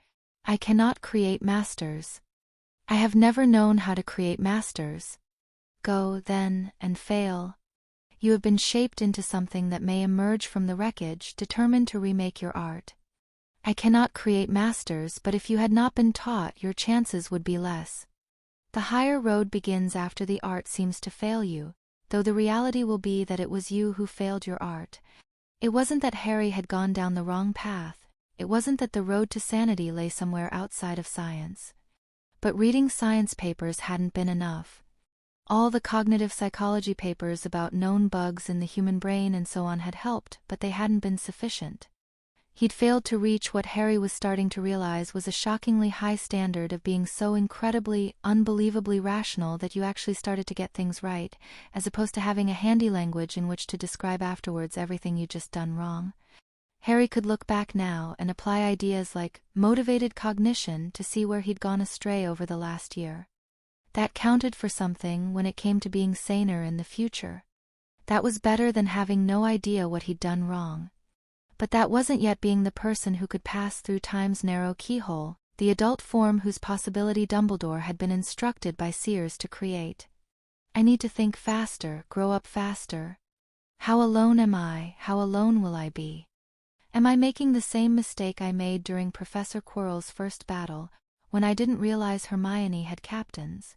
I cannot create masters. I have never known how to create masters. Go, then, and fail. You have been shaped into something that may emerge from the wreckage, determined to remake your art. I cannot create masters, but if you had not been taught, your chances would be less. The higher road begins after the art seems to fail you. though the reality will be that it was you who failed your art. It wasn't that Harry had gone down the wrong path, it wasn't that the road to sanity lay somewhere outside of science. But reading science papers hadn't been enough. All the cognitive psychology papers about known bugs in the human brain and so on had helped, but they hadn't been sufficient. He'd failed to reach what Harry was starting to realize was a shockingly high standard of being so incredibly, unbelievably rational that you actually started to get things right, as opposed to having a handy language in which to describe afterwards everything you'd just done wrong. Harry could look back now and apply ideas like motivated cognition to see where he'd gone astray over the last year. That counted for something when it came to being saner in the future. That was better than having no idea what he'd done wrong. But that wasn't yet being the person who could pass through time's narrow keyhole, the adult form whose possibility Dumbledore had been instructed by seers to create. I need to think faster, grow up faster. How alone am I, how alone will I be? Am I making the same mistake I made during Professor Quirrell's first battle, when I didn't realize Hermione had captains?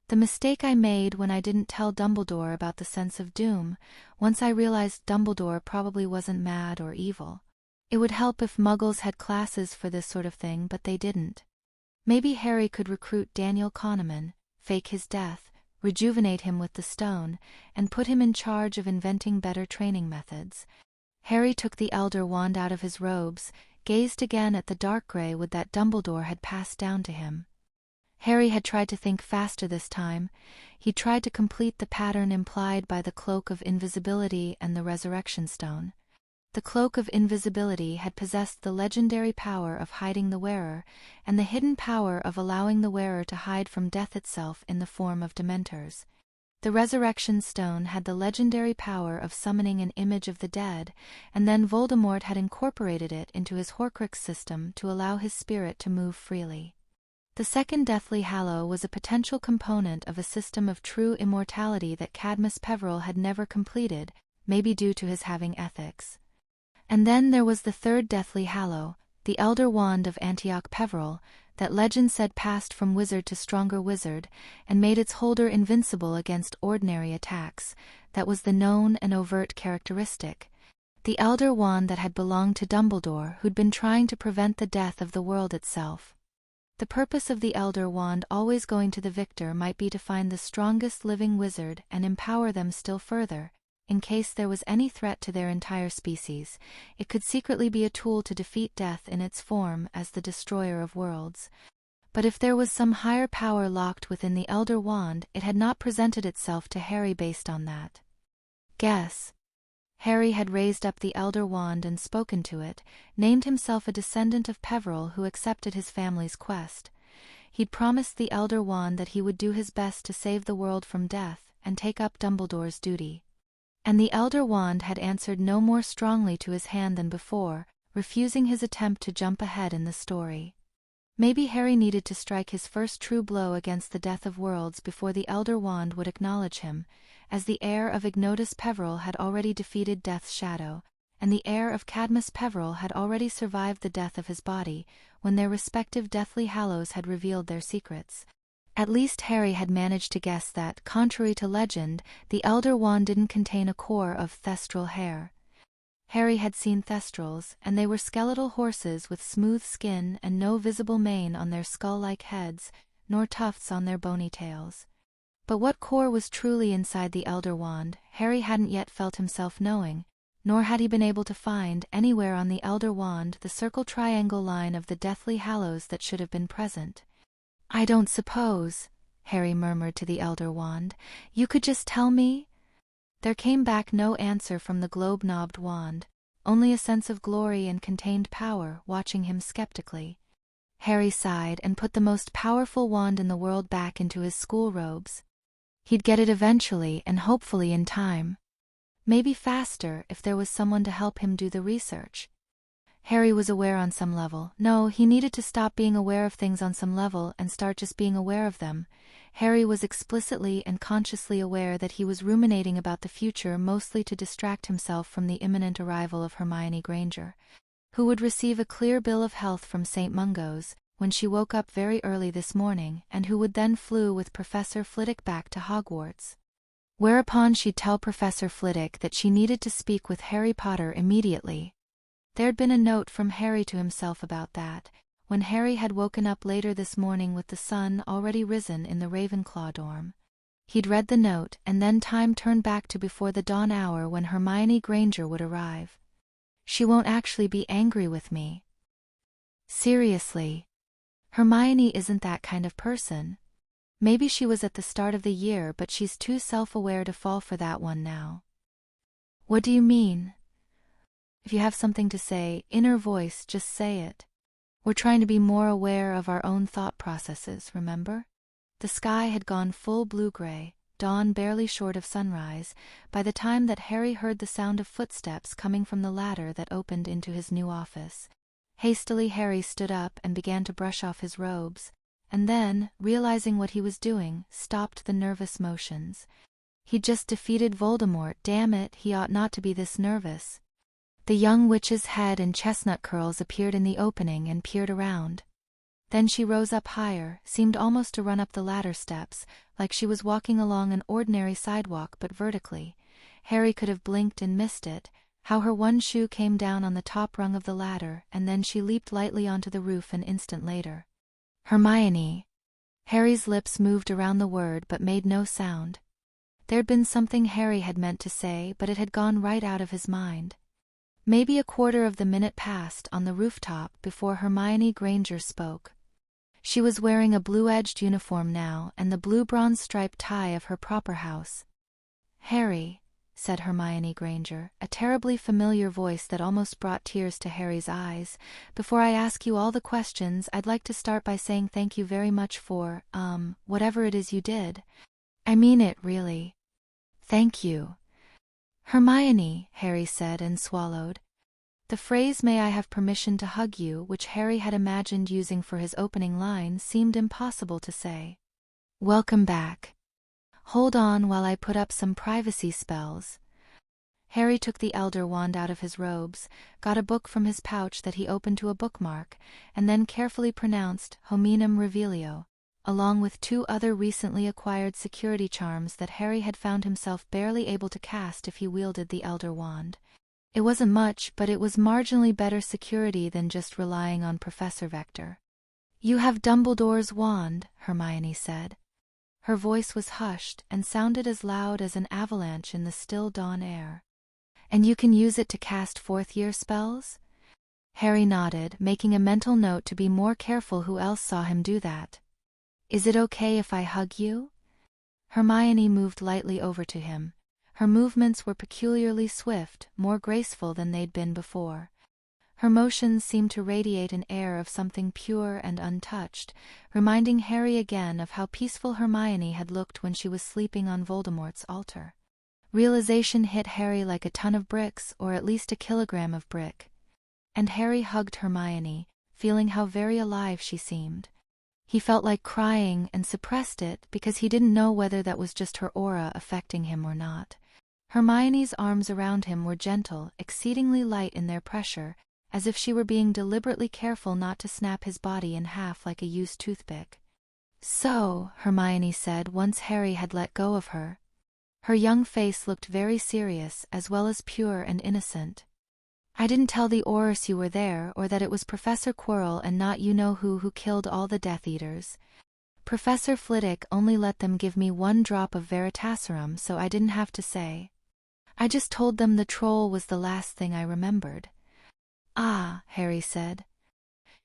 The mistake I made when I didn't tell Dumbledore about the sense of doom, once I realized Dumbledore probably wasn't mad or evil. It would help if Muggles had classes for this sort of thing, but they didn't. Maybe Harry could recruit Daniel Kahneman, fake his death, rejuvenate him with the stone, and put him in charge of inventing better training methods. Harry took the Elder Wand out of his robes, gazed again at the dark grey wood that Dumbledore had passed down to him. Harry had tried to think faster this time. He tried to complete the pattern implied by the Cloak of Invisibility and the Resurrection Stone. The Cloak of Invisibility had possessed the legendary power of hiding the wearer, and the hidden power of allowing the wearer to hide from death itself in the form of Dementors. The Resurrection Stone had the legendary power of summoning an image of the dead, and then Voldemort had incorporated it into his Horcrux system to allow his spirit to move freely. The second Deathly Hallow was a potential component of a system of true immortality that Cadmus Peverell had never completed, maybe due to his having ethics. And then there was the third Deathly Hallow, the Elder Wand of Antioch Peverell, that legend said passed from wizard to stronger wizard, and made its holder invincible against ordinary attacks. That was the known and overt characteristic. The Elder Wand that had belonged to Dumbledore, who'd been trying to prevent the death of the world itself. The purpose of the Elder Wand always going to the victor might be to find the strongest living wizard and empower them still further. In case there was any threat to their entire species, it could secretly be a tool to defeat death in its form as the destroyer of worlds. But if there was some higher power locked within the Elder Wand, it had not presented itself to Harry based on that. Guess. Harry had raised up the Elder Wand and spoken to it, named himself a descendant of Peverell who accepted his family's quest. He'd promised the Elder Wand that he would do his best to save the world from death, and take up Dumbledore's duty. And the Elder Wand had answered no more strongly to his hand than before, refusing his attempt to jump ahead in the story. Maybe Harry needed to strike his first true blow against the death of worlds before the Elder Wand would acknowledge him, as the heir of Ignotus Peverell had already defeated Death's shadow, and the heir of Cadmus Peverell had already survived the death of his body, when their respective Deathly Hallows had revealed their secrets. At least Harry had managed to guess that, contrary to legend, the Elder Wand didn't contain a core of thestral hair. Harry had seen thestrals, and they were skeletal horses with smooth skin and no visible mane on their skull-like heads, nor tufts on their bony tails. But what core was truly inside the Elder Wand, Harry hadn't yet felt himself knowing, nor had he been able to find anywhere on the Elder Wand the circle-triangle line of the Deathly Hallows that should have been present. "I don't suppose," Harry murmured to the Elder Wand, "you could just tell me?" There came back no answer from the globe-knobbed wand, only a sense of glory and contained power watching him skeptically. Harry sighed and put the most powerful wand in the world back into his school robes. He'd get it eventually and hopefully in time. Maybe faster if there was someone to help him do the research. Harry was aware on some level. No, he needed to stop being aware of things on some level and start just being aware of them. Harry was explicitly and consciously aware that he was ruminating about the future mostly to distract himself from the imminent arrival of Hermione Granger, who would receive a clear bill of health from St. Mungo's when she woke up very early this morning, and who would then flew with Professor Flitwick back to Hogwarts. Whereupon she'd tell Professor Flitwick that she needed to speak with Harry Potter immediately. There'd been a note from Harry to himself about that, when Harry had woken up later this morning with the sun already risen in the Ravenclaw dorm. He'd read the note, and then time turned back to before the dawn hour when Hermione Granger would arrive. She won't actually be angry with me. Seriously. Hermione isn't that kind of person. Maybe she was at the start of the year, but she's too self-aware to fall for that one now. What do you mean? If you have something to say, inner voice, just say it. We're trying to be more aware of our own thought processes, remember? The sky had gone full blue-gray, dawn barely short of sunrise, by the time that Harry heard the sound of footsteps coming from the ladder that opened into his new office. Hastily Harry stood up and began to brush off his robes, and then, realizing what he was doing, stopped the nervous motions. He'd just defeated Voldemort, damn it, he ought not to be this nervous. The young witch's head and chestnut curls appeared in the opening and peered around. Then she rose up higher, seemed almost to run up the ladder steps, like she was walking along an ordinary sidewalk but vertically. Harry could have blinked and missed it, how her one shoe came down on the top rung of the ladder, and then she leaped lightly onto the roof an instant later. Hermione. Harry's lips moved around the word but made no sound. There'd been something Harry had meant to say, but it had gone right out of his mind. Maybe a quarter of the minute passed on the rooftop before Hermione Granger spoke. She was wearing a blue-edged uniform now and the blue bronze-striped tie of her proper house. Harry, said Hermione Granger, a terribly familiar voice that almost brought tears to Harry's eyes, before I ask you all the questions, I'd like to start by saying thank you very much for, whatever it is you did. I mean it, really. Thank you. Hermione, Harry said and swallowed. The phrase "may I have permission to hug you," which Harry had imagined using for his opening line, seemed impossible to say. Welcome back. Hold on while I put up some privacy spells. Harry took the Elder Wand out of his robes, got a book from his pouch that he opened to a bookmark, and then carefully pronounced Hominum Revelio, along with 2 other recently acquired security charms that Harry had found himself barely able to cast if he wielded the Elder Wand. It wasn't much, but it was marginally better security than just relying on Professor Vector. You have Dumbledore's wand, Hermione said. Her voice was hushed and sounded as loud as an avalanche in the still dawn air. And you can use it to cast 4th-year spells? Harry nodded, making a mental note to be more careful who else saw him do that. Is it okay if I hug you? Hermione moved lightly over to him. Her movements were peculiarly swift, more graceful than they'd been before. Her motions seemed to radiate an air of something pure and untouched, reminding Harry again of how peaceful Hermione had looked when she was sleeping on Voldemort's altar. Realization hit Harry like a ton of bricks, or at least a kilogram of brick. And Harry hugged Hermione, feeling how very alive she seemed. He felt like crying and suppressed it because he didn't know whether that was just her aura affecting him or not. Hermione's arms around him were gentle, exceedingly light in their pressure, as if she were being deliberately careful not to snap his body in half like a used toothpick. So, Hermione said once Harry had let go of her. Her young face looked very serious as well as pure and innocent. I didn't tell the Aurors you were there, or that it was Professor Quirrell and not you-know-who killed all the Death Eaters. Professor Flitwick only let them give me 1 drop of Veritaserum, so I didn't have to say. I just told them the troll was the last thing I remembered. Ah, Harry said.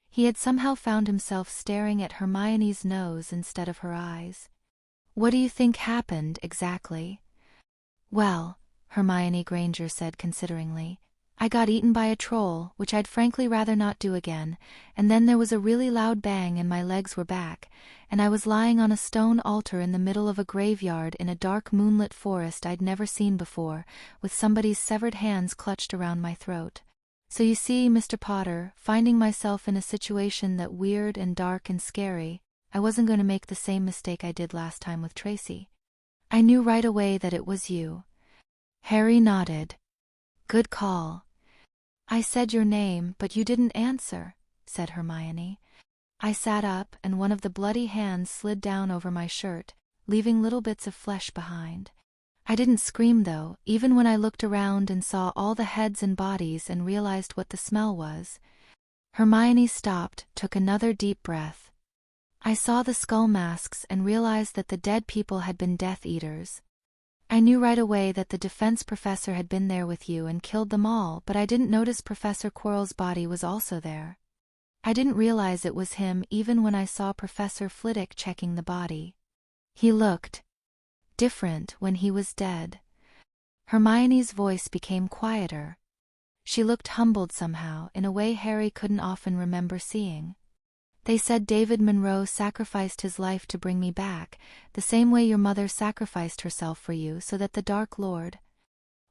He had somehow found himself staring at Hermione's nose instead of her eyes. What do you think happened, exactly? Well, Hermione Granger said consideringly, I got eaten by a troll, which I'd frankly rather not do again, and then there was a really loud bang and my legs were back, and I was lying on a stone altar in the middle of a graveyard in a dark moonlit forest I'd never seen before, with somebody's severed hands clutched around my throat. So you see, Mr. Potter, finding myself in a situation that weird and dark and scary, I wasn't going to make the same mistake I did last time with Tracy. I knew right away that it was you. Harry nodded. Good call. I said your name, but you didn't answer, said Hermione. I sat up, and one of the bloody hands slid down over my shirt, leaving little bits of flesh behind. I didn't scream though, even when I looked around and saw all the heads and bodies and realized what the smell was. Hermione stopped, took another deep breath. I saw the skull masks and realized that the dead people had been Death Eaters. I knew right away that the defense professor had been there with you and killed them all, but I didn't notice Professor Quirrell's body was also there. I didn't realize it was him even when I saw Professor Flitwick checking the body. He looked different when he was dead. Hermione's voice became quieter. She looked humbled somehow, in a way Harry couldn't often remember seeing. They said David Monroe sacrificed his life to bring me back, the same way your mother sacrificed herself for you so that the Dark Lord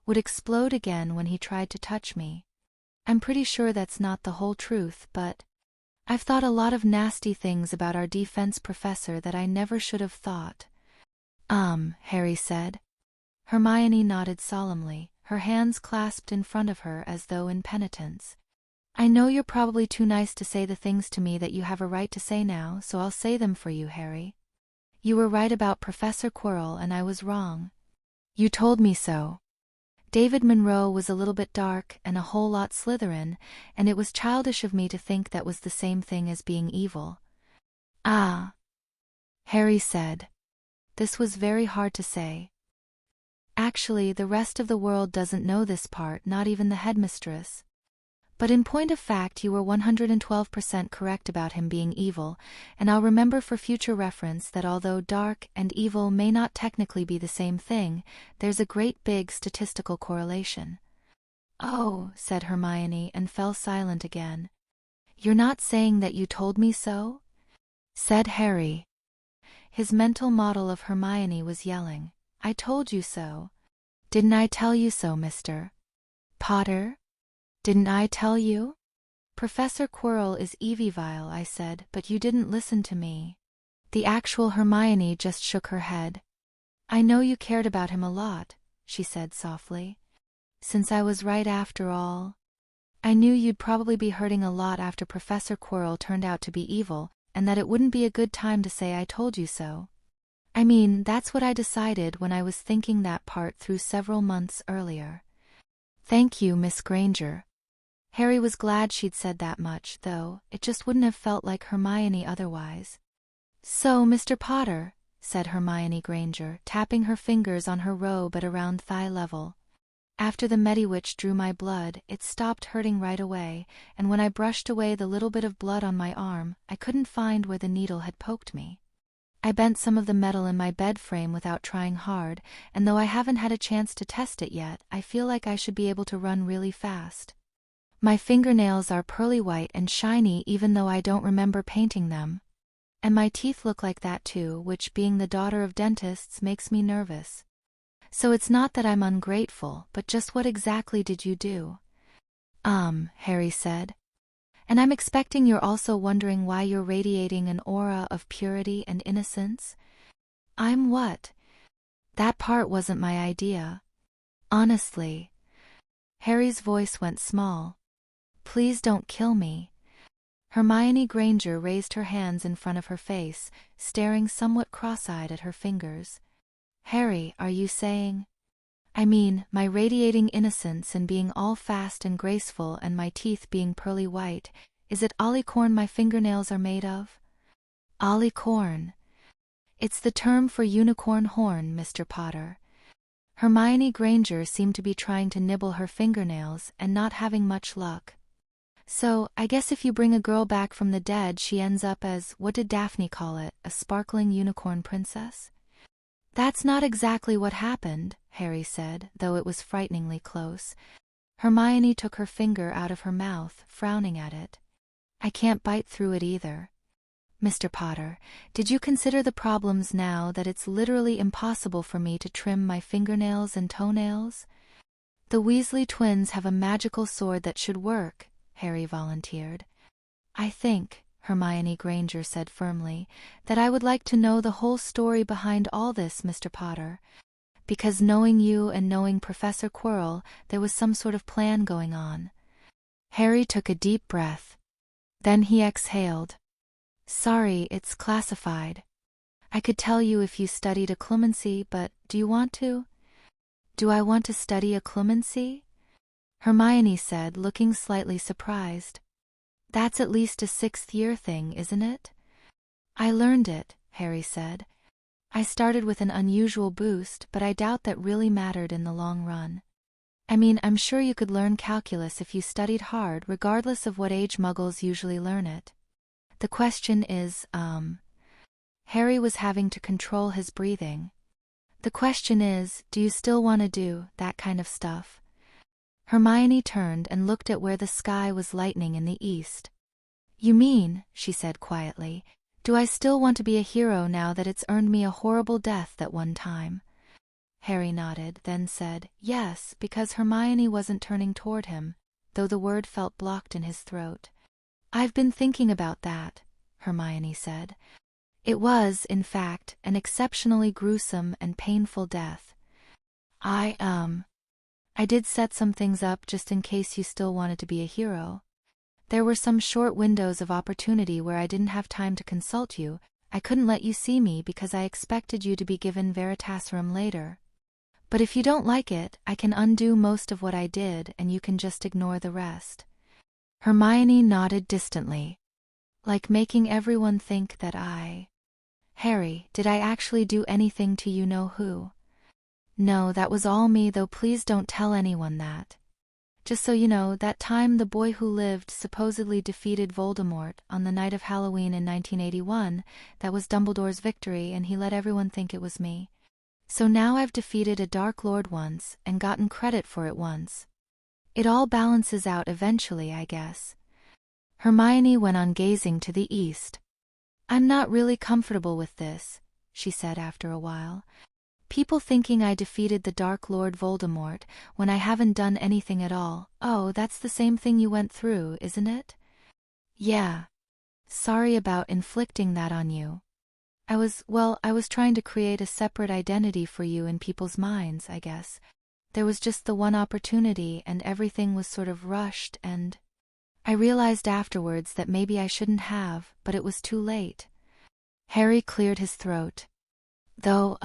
would explode again when he tried to touch me. I'm pretty sure that's not the whole truth, but I've thought a lot of nasty things about our defense professor that I never should have thought. Harry said. Hermione nodded solemnly, her hands clasped in front of her as though in penitence. I know you're probably too nice to say the things to me that you have a right to say now, so I'll say them for you, Harry. You were right about Professor Quirrell and I was wrong. You told me so. David Monroe was a little bit dark and a whole lot Slytherin, and it was childish of me to think that was the same thing as being evil. Ah, Harry said. This was very hard to say. Actually, the rest of the world doesn't know this part, not even the headmistress. But in point of fact you were 112% correct about him being evil, and I'll remember for future reference that although dark and evil may not technically be the same thing, there's a great big statistical correlation. Oh, said Hermione and fell silent again. You're not saying that you told me so? Said Harry. His mental model of Hermione was yelling. I told you so. Didn't I tell you so, Mr. Potter? Didn't I tell you? Professor Quirrell is Evivile, I said, but you didn't listen to me. The actual Hermione just shook her head. I know you cared about him a lot, she said softly. Since I was right after all. I knew you'd probably be hurting a lot after Professor Quirrell turned out to be evil, and that it wouldn't be a good time to say I told you so. I mean, that's what I decided when I was thinking that part through several months earlier. Thank you, Miss Granger. Harry was glad she'd said that much, though it just wouldn't have felt like Hermione otherwise. So, Mr. Potter, said Hermione Granger, tapping her fingers on her robe at around thigh level. After the Mediwitch drew my blood, it stopped hurting right away, and when I brushed away the little bit of blood on my arm, I couldn't find where the needle had poked me. I bent some of the metal in my bed frame without trying hard, and though I haven't had a chance to test it yet, I feel like I should be able to run really fast. My fingernails are pearly white and shiny even though I don't remember painting them. And my teeth look like that too, which, being the daughter of dentists, makes me nervous. So it's not that I'm ungrateful, but just what exactly did you do? Harry said. And I'm expecting you're also wondering why you're radiating an aura of purity and innocence? I'm what? That part wasn't my idea. Honestly. Harry's voice went small. Please don't kill me. Hermione Granger raised her hands in front of her face, staring somewhat cross-eyed at her fingers. Harry, are you saying? I mean, my radiating innocence and being all fast and graceful and my teeth being pearly white, is it alicorn my fingernails are made of? Alicorn. It's the term for unicorn horn, Mr. Potter. Hermione Granger seemed to be trying to nibble her fingernails and not having much luck. So, I guess if you bring a girl back from the dead she ends up as, what did Daphne call it, a sparkling unicorn princess? That's not exactly what happened, Harry said, though it was frighteningly close. Hermione took her finger out of her mouth, frowning at it. I can't bite through it either. Mr. Potter, did you consider the problems now that it's literally impossible for me to trim my fingernails and toenails? The Weasley twins have a magical sword that should work, Harry volunteered. I think, Hermione Granger said firmly, that I would like to know the whole story behind all this, Mr. Potter. Because knowing you and knowing Professor Quirrell, there was some sort of plan going on. Harry took a deep breath. Then he exhaled. Sorry, it's classified. I could tell you if you studied occlumency, but do you want to? Do I want to study occlumency? Hermione said, looking slightly surprised. That's at least a 6th-year thing, isn't it? I learned it, Harry said. I started with an unusual boost, but I doubt that really mattered in the long run. I mean, I'm sure you could learn calculus if you studied hard, regardless of what age muggles usually learn it. The question is, Harry was having to control his breathing. The question is, do you still want to do that kind of stuff? Hermione turned and looked at where the sky was lightening in the east. You mean, she said quietly, do I still want to be a hero now that it's earned me a horrible death that one time? Harry nodded, then said, yes, because Hermione wasn't turning toward him, though the word felt blocked in his throat. I've been thinking about that, Hermione said. It was, in fact, an exceptionally gruesome and painful death. I did set some things up just in case you still wanted to be a hero. There were some short windows of opportunity where I didn't have time to consult you. I couldn't let you see me because I expected you to be given Veritaserum later. But if you don't like it, I can undo most of what I did and you can just ignore the rest. Hermione nodded distantly. Like making everyone think that Harry, did I actually do anything to you know who? No, that was all me, though please don't tell anyone that. Just so you know, that time the boy who lived supposedly defeated Voldemort on the night of Halloween in 1981, that was Dumbledore's victory and he let everyone think it was me. So now I've defeated a Dark Lord once and gotten credit for it once. It all balances out eventually, I guess. Hermione went on gazing to the east. I'm not really comfortable with this, she said after a while. People thinking I defeated the Dark Lord Voldemort when I haven't done anything at all. Oh, that's the same thing you went through, isn't it? Yeah. Sorry about inflicting that on you. I was trying to create a separate identity for you in people's minds, I guess. There was just the one opportunity and everything was sort of rushed, and I realized afterwards that maybe I shouldn't have, but it was too late. Harry cleared his throat. Though,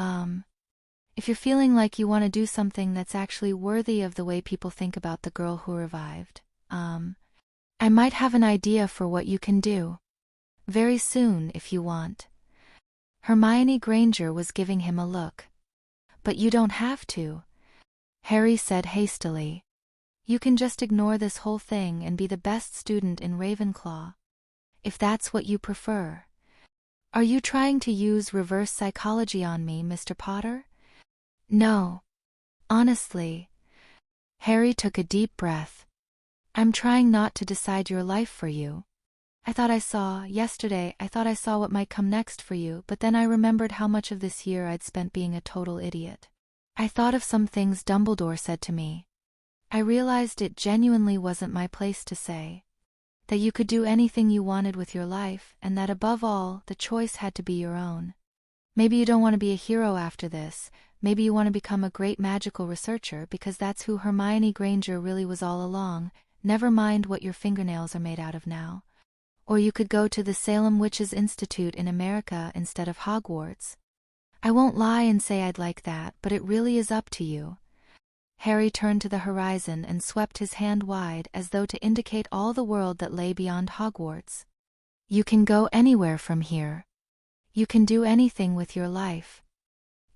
if you're feeling like you want to do something that's actually worthy of the way people think about the girl who revived, I might have an idea for what you can do. Very soon, if you want. Hermione Granger was giving him a look. But you don't have to, Harry said hastily. You can just ignore this whole thing and be the best student in Ravenclaw. If that's what you prefer. Are you trying to use reverse psychology on me, Mr. Potter? No. Honestly. Harry took a deep breath. I'm trying not to decide your life for you. Yesterday I thought I saw what might come next for you, but then I remembered how much of this year I'd spent being a total idiot. I thought of some things Dumbledore said to me. I realized it genuinely wasn't my place to say. That you could do anything you wanted with your life, and that above all, the choice had to be your own. Maybe you don't want to be a hero after this, maybe you want to become a great magical researcher because that's who Hermione Granger really was all along, never mind what your fingernails are made out of now. Or you could go to the Salem Witches Institute in America instead of Hogwarts. I won't lie and say I'd like that, but it really is up to you. Harry turned to the horizon and swept his hand wide as though to indicate all the world that lay beyond Hogwarts. You can go anywhere from here. You can do anything with your life.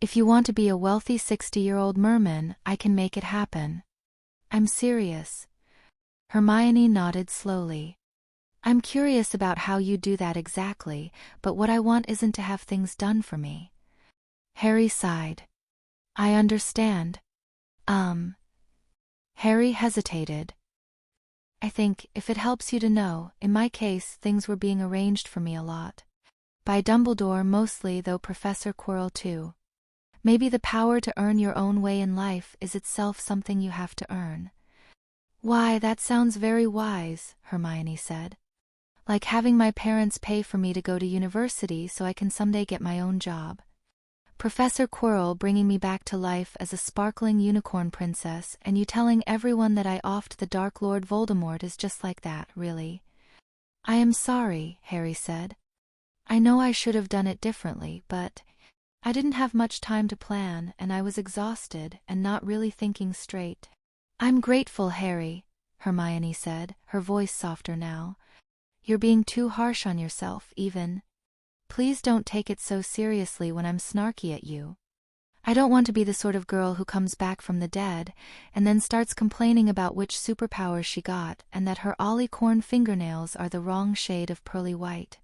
If you want to be a wealthy 60-year-old merman, I can make it happen. I'm serious. Hermione nodded slowly. I'm curious about how you do that exactly, but what I want isn't to have things done for me. Harry sighed. I understand. Harry hesitated. I think, if it helps you to know, in my case things were being arranged for me a lot. By Dumbledore mostly, though Professor Quirrell too. Maybe the power to earn your own way in life is itself something you have to earn. Why, that sounds very wise, Hermione said. Like having my parents pay for me to go to university so I can someday get my own job. Professor Quirrell bringing me back to life as a sparkling unicorn princess, and you telling everyone that I offed the Dark Lord Voldemort is just like that, really. I am sorry, Harry said. I know I should have done it differently, but I didn't have much time to plan, and I was exhausted and not really thinking straight. I'm grateful, Harry, Hermione said, her voice softer now. You're being too harsh on yourself, even. Please don't take it so seriously when I'm snarky at you. I don't want to be the sort of girl who comes back from the dead and then starts complaining about which superpowers she got and that her Ollie Corn fingernails are the wrong shade of pearly white.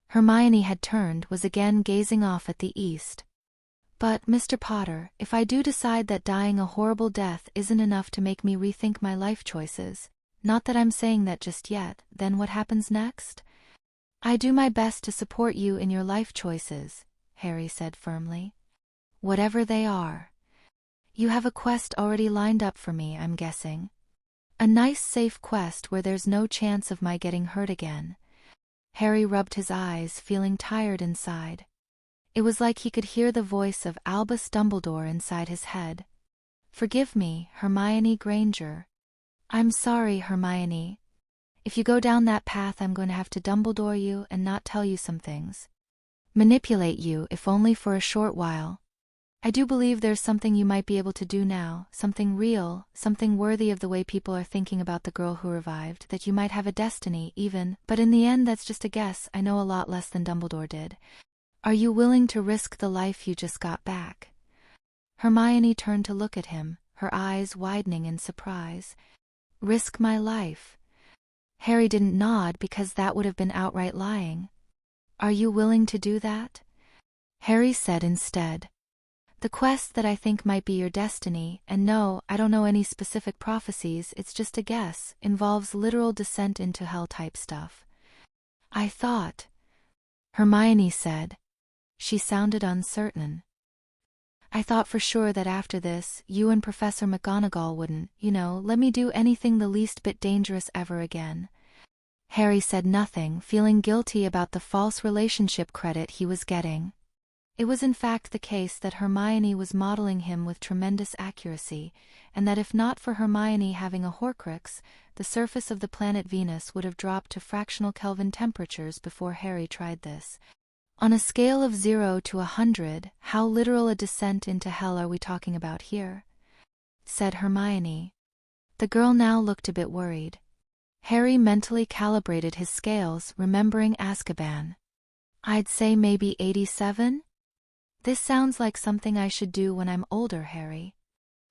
Hermione had turned, was again gazing off at the east. But, Mr. Potter, if I do decide that dying a horrible death isn't enough to make me rethink my life choices, not that I'm saying that just yet, then what happens next? I do my best to support you in your life choices, Harry said firmly. Whatever they are. You have a quest already lined up for me, I'm guessing. A nice safe quest where there's no chance of my getting hurt again. Harry rubbed his eyes, feeling tired inside. It was like he could hear the voice of Albus Dumbledore inside his head. Forgive me, Hermione Granger. I'm sorry, Hermione. If you go down that path, I'm going to have to Dumbledore you and not tell you some things. Manipulate you, if only for a short while. I do believe there's something you might be able to do now, something real, something worthy of the way people are thinking about the girl who revived, that you might have a destiny, even, but in the end that's just a guess. I know a lot less than Dumbledore did. Are you willing to risk the life you just got back? Hermione turned to look at him, her eyes widening in surprise. Risk my life? Harry didn't nod because that would have been outright lying. Are you willing to do that? Harry said instead. The quest that I think might be your destiny, and no, I don't know any specific prophecies, it's just a guess, involves literal descent into hell type stuff. I thought, Hermione said. She sounded uncertain. I thought for sure that after this, you and Professor McGonagall wouldn't, let me do anything the least bit dangerous ever again. Harry said nothing, feeling guilty about the false relationship credit he was getting. It was in fact the case that Hermione was modeling him with tremendous accuracy, and that if not for Hermione having a Horcrux, the surface of the planet Venus would have dropped to fractional Kelvin temperatures before Harry tried this. On a scale of 0 to 100, how literal a descent into hell are we talking about here? Said Hermione. The girl now looked a bit worried. Harry mentally calibrated his scales, remembering Azkaban. I'd say maybe 87? This sounds like something I should do when I'm older, Harry.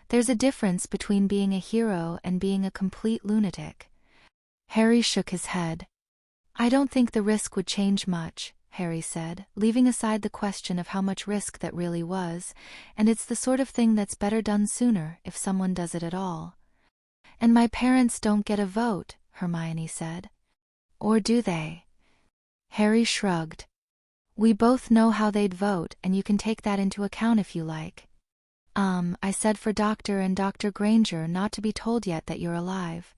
There's a difference between being a hero and being a complete lunatic. Harry shook his head. I don't think the risk would change much, Harry said, leaving aside the question of how much risk that really was, and it's the sort of thing that's better done sooner, if someone does it at all. And my parents don't get a vote, Hermione said. Or do they? Harry shrugged. We both know how they'd vote, and you can take that into account if you like. I said for Dr. and Dr. Granger not to be told yet that you're alive.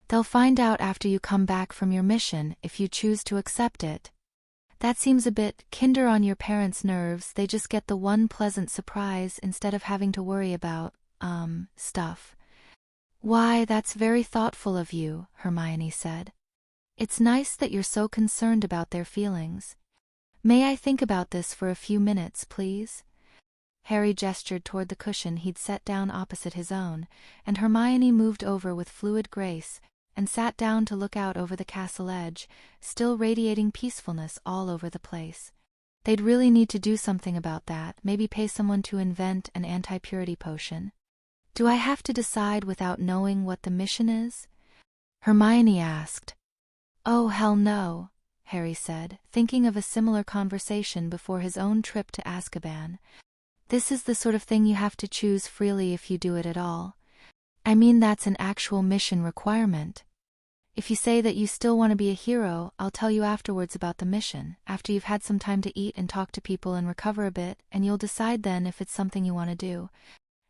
They'll find out after you come back from your mission, if you choose to accept it. That seems a bit kinder on your parents' nerves. They just get the one pleasant surprise instead of having to worry about, stuff. Why, that's very thoughtful of you, Hermione said. It's nice that you're so concerned about their feelings. May I think about this for a few minutes, please? Harry gestured toward the cushion he'd set down opposite his own, and Hermione moved over with fluid grace, and sat down to look out over the castle edge, still radiating peacefulness all over the place. They'd really need to do something about that, maybe pay someone to invent an anti-purity potion. Do I have to decide without knowing what the mission is? Hermione asked. Oh, hell no, Harry said, thinking of a similar conversation before his own trip to Azkaban. This is the sort of thing you have to choose freely if you do it at all. I mean, that's an actual mission requirement. If you say that you still want to be a hero, I'll tell you afterwards about the mission, after you've had some time to eat and talk to people and recover a bit, and you'll decide then if it's something you want to do.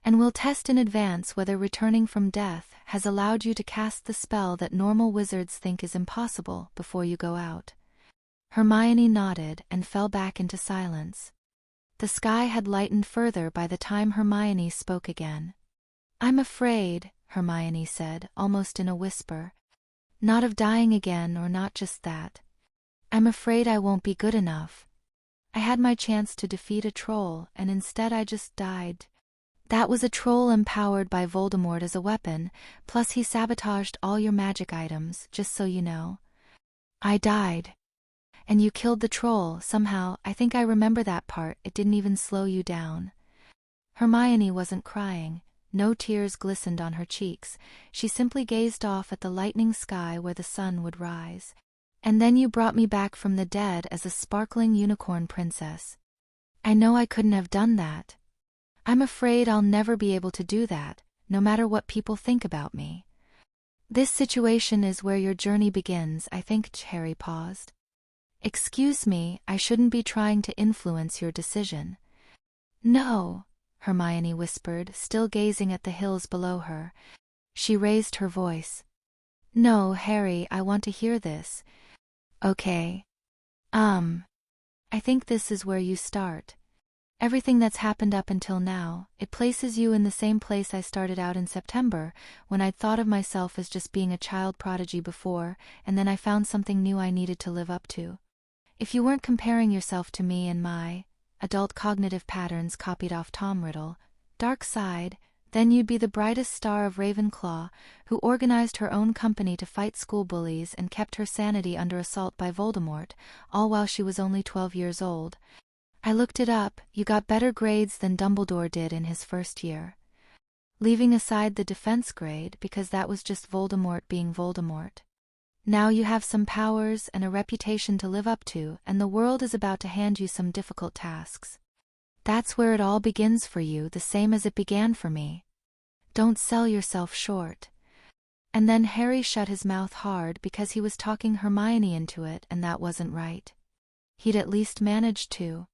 And we'll test in advance whether returning from death has allowed you to cast the spell that normal wizards think is impossible before you go out. Hermione nodded and fell back into silence. The sky had lightened further by the time Hermione spoke again. I'm afraid, Hermione said, almost in a whisper. Not of dying again, or not just that. I'm afraid I won't be good enough. I had my chance to defeat a troll, and instead I just died. That was a troll empowered by Voldemort as a weapon, plus he sabotaged all your magic items, just so you know. I died. And you killed the troll, somehow. I think I remember that part. It didn't even slow you down. Hermione wasn't crying. No tears glistened on her cheeks. She simply gazed off at the lightning sky where the sun would rise. And then you brought me back from the dead as a sparkling unicorn princess. I know I couldn't have done that. I'm afraid I'll never be able to do that, no matter what people think about me. This situation is where your journey begins, I think. Harry paused. Excuse me, I shouldn't be trying to influence your decision. No, Hermione whispered, still gazing at the hills below her. She raised her voice. No, Harry, I want to hear this. Okay. I think this is where you start. Everything that's happened up until now, it places you in the same place I started out in September, when I'd thought of myself as just being a child prodigy before, and then I found something new I needed to live up to. If you weren't comparing yourself to me and my adult cognitive patterns copied off Tom Riddle, dark side, then you'd be the brightest star of Ravenclaw, who organized her own company to fight school bullies and kept her sanity under assault by Voldemort, all while she was only 12 years old. I looked it up, you got better grades than Dumbledore did in his first year. Leaving aside the defense grade because that was just Voldemort being Voldemort. Now you have some powers and a reputation to live up to, and the world is about to hand you some difficult tasks. That's where it all begins for you, the same as it began for me. Don't sell yourself short. And then Harry shut his mouth hard because he was talking Hermione into it, and that wasn't right. He'd at least managed to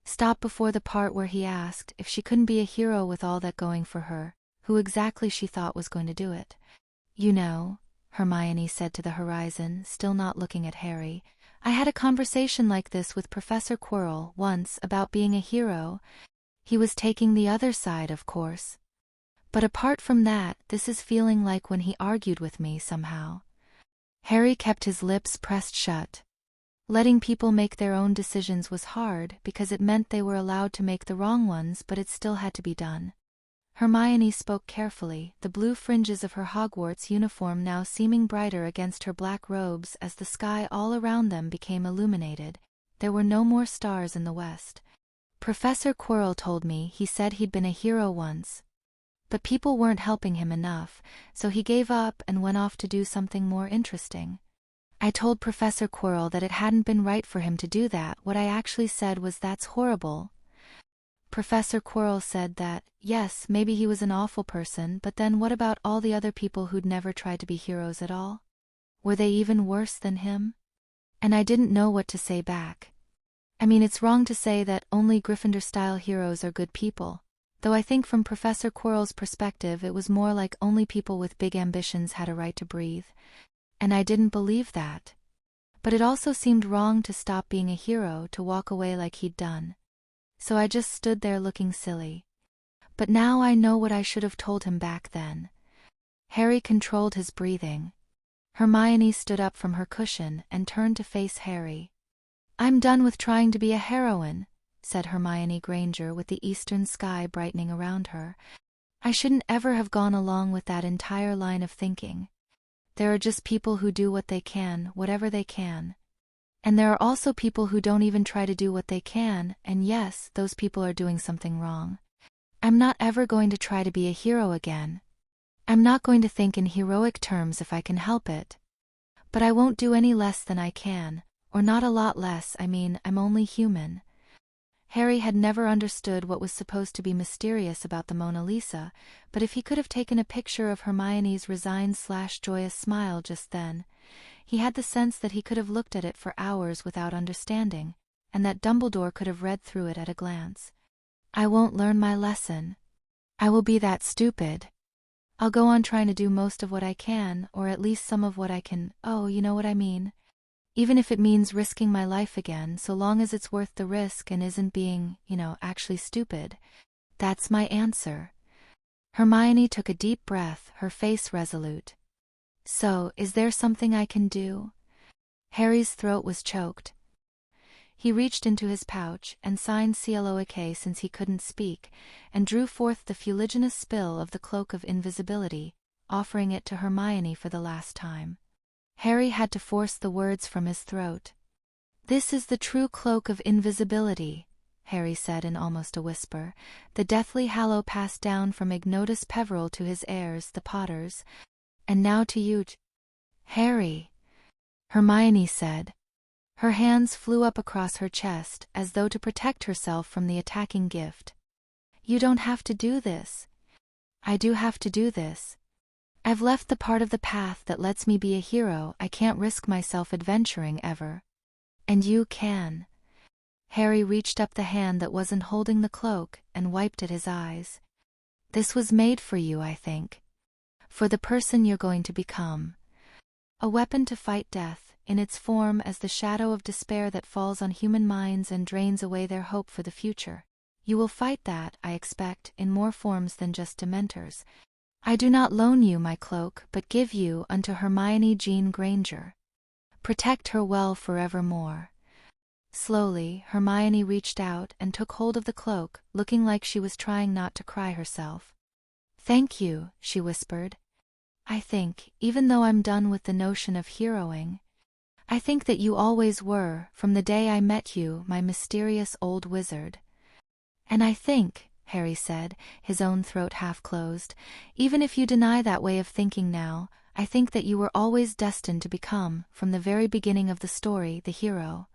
stop before the part where he asked if she couldn't be a hero with all that going for her, who exactly she thought was going to do it. You know, Hermione said to the horizon, still not looking at Harry, I had a conversation like this with Professor Quirrell once about being a hero. He was taking the other side, of course. But apart from that, this is feeling like when he argued with me somehow. Harry kept his lips pressed shut. Letting people make their own decisions was hard because it meant they were allowed to make the wrong ones, but it still had to be done. Hermione spoke carefully, the blue fringes of her Hogwarts uniform now seeming brighter against her black robes as the sky all around them became illuminated. There were no more stars in the west. Professor Quirrell told me he said he'd been a hero once. But people weren't helping him enough, so he gave up and went off to do something more interesting. I told Professor Quirrell that it hadn't been right for him to do that. What I actually said was, that's horrible. Professor Quirrell said that, yes, maybe he was an awful person, but then what about all the other people who'd never tried to be heroes at all? Were they even worse than him? And I didn't know what to say back. I mean, it's wrong to say that only Gryffindor-style heroes are good people, though I think from Professor Quirrell's perspective it was more like only people with big ambitions had a right to breathe. And I didn't believe that. But it also seemed wrong to stop being a hero, to walk away like he'd done. So I just stood there looking silly. But now I know what I should have told him back then. Harry controlled his breathing. Hermione stood up from her cushion and turned to face Harry. I'm done with trying to be a heroine, said Hermione Granger with the eastern sky brightening around her. I shouldn't ever have gone along with that entire line of thinking. There are just people who do what they can, whatever they can. And there are also people who don't even try to do what they can, and yes, those people are doing something wrong. I'm not ever going to try to be a hero again. I'm not going to think in heroic terms if I can help it. But I won't do any less than I can, or not a lot less. I mean, I'm only human. Harry had never understood what was supposed to be mysterious about the Mona Lisa, but if he could have taken a picture of Hermione's resigned/joyous smile just then, he had the sense that he could have looked at it for hours without understanding, and that Dumbledore could have read through it at a glance. I won't learn my lesson. I will be that stupid. I'll go on trying to do most of what I can, or at least some of what I can. Oh, you know what I mean. Even if it means risking my life again, so long as it's worth the risk and isn't being, actually stupid. That's my answer. Hermione took a deep breath, her face resolute. So, is there something I can do? Harry's throat was choked. He reached into his pouch, and signed CLOAK since he couldn't speak, and drew forth the fuliginous spill of the cloak of invisibility, offering it to Hermione for the last time. Harry had to force the words from his throat. "This is the true cloak of invisibility," Harry said in almost a whisper, the deathly hallow passed down from Ignotus Peveril to his heirs, the Potters. "And now to you, Harry," Hermione said. Her hands flew up across her chest as though to protect herself from the attacking gift. "You don't have to do this." "I do have to do this. I've left the part of the path that lets me be a hero I can't risk myself adventuring ever. And you can." Harry reached up the hand that wasn't holding the cloak and wiped at his eyes. "This was made for you, I think. For the person you're going to become. A weapon to fight death, in its form as the shadow of despair that falls on human minds and drains away their hope for the future. You will fight that, I expect, in more forms than just Dementors. I do not loan you my cloak, but give you unto Hermione Jean Granger. Protect her well forevermore." Slowly, Hermione reached out and took hold of the cloak, looking like she was trying not to cry herself. "Thank you," she whispered. "I think, even though I'm done with the notion of heroing, I think that you always were, from the day I met you, my mysterious old wizard." "And I think," Harry said, his own throat half closed, "even if you deny that way of thinking now, I think that you were always destined to become, from the very beginning of the story, the hero.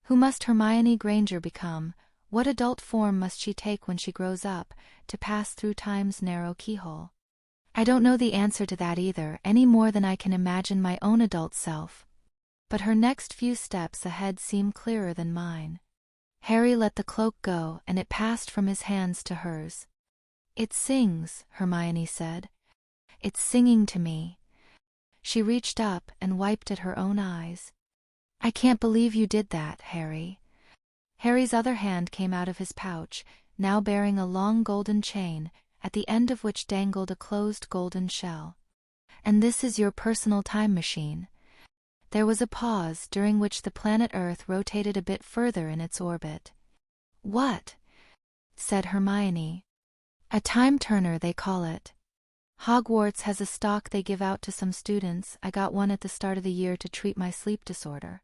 Who must Hermione Granger become? What adult form must she take when she grows up, to pass through time's narrow keyhole? I don't know the answer to that either, any more than I can imagine my own adult self. But her next few steps ahead seem clearer than mine." Harry let the cloak go and it passed from his hands to hers. "It sings," Hermione said. "It's singing to me." She reached up and wiped at her own eyes. "I can't believe you did that, Harry." Harry's other hand came out of his pouch, now bearing a long golden chain, at the end of which dangled a closed golden shell. "And this is your personal time machine." There was a pause, during which the planet Earth rotated a bit further in its orbit. "What?" said Hermione. "A time turner, they call it. Hogwarts has a stock they give out to some students. I got one at the start of the year to treat my sleep disorder.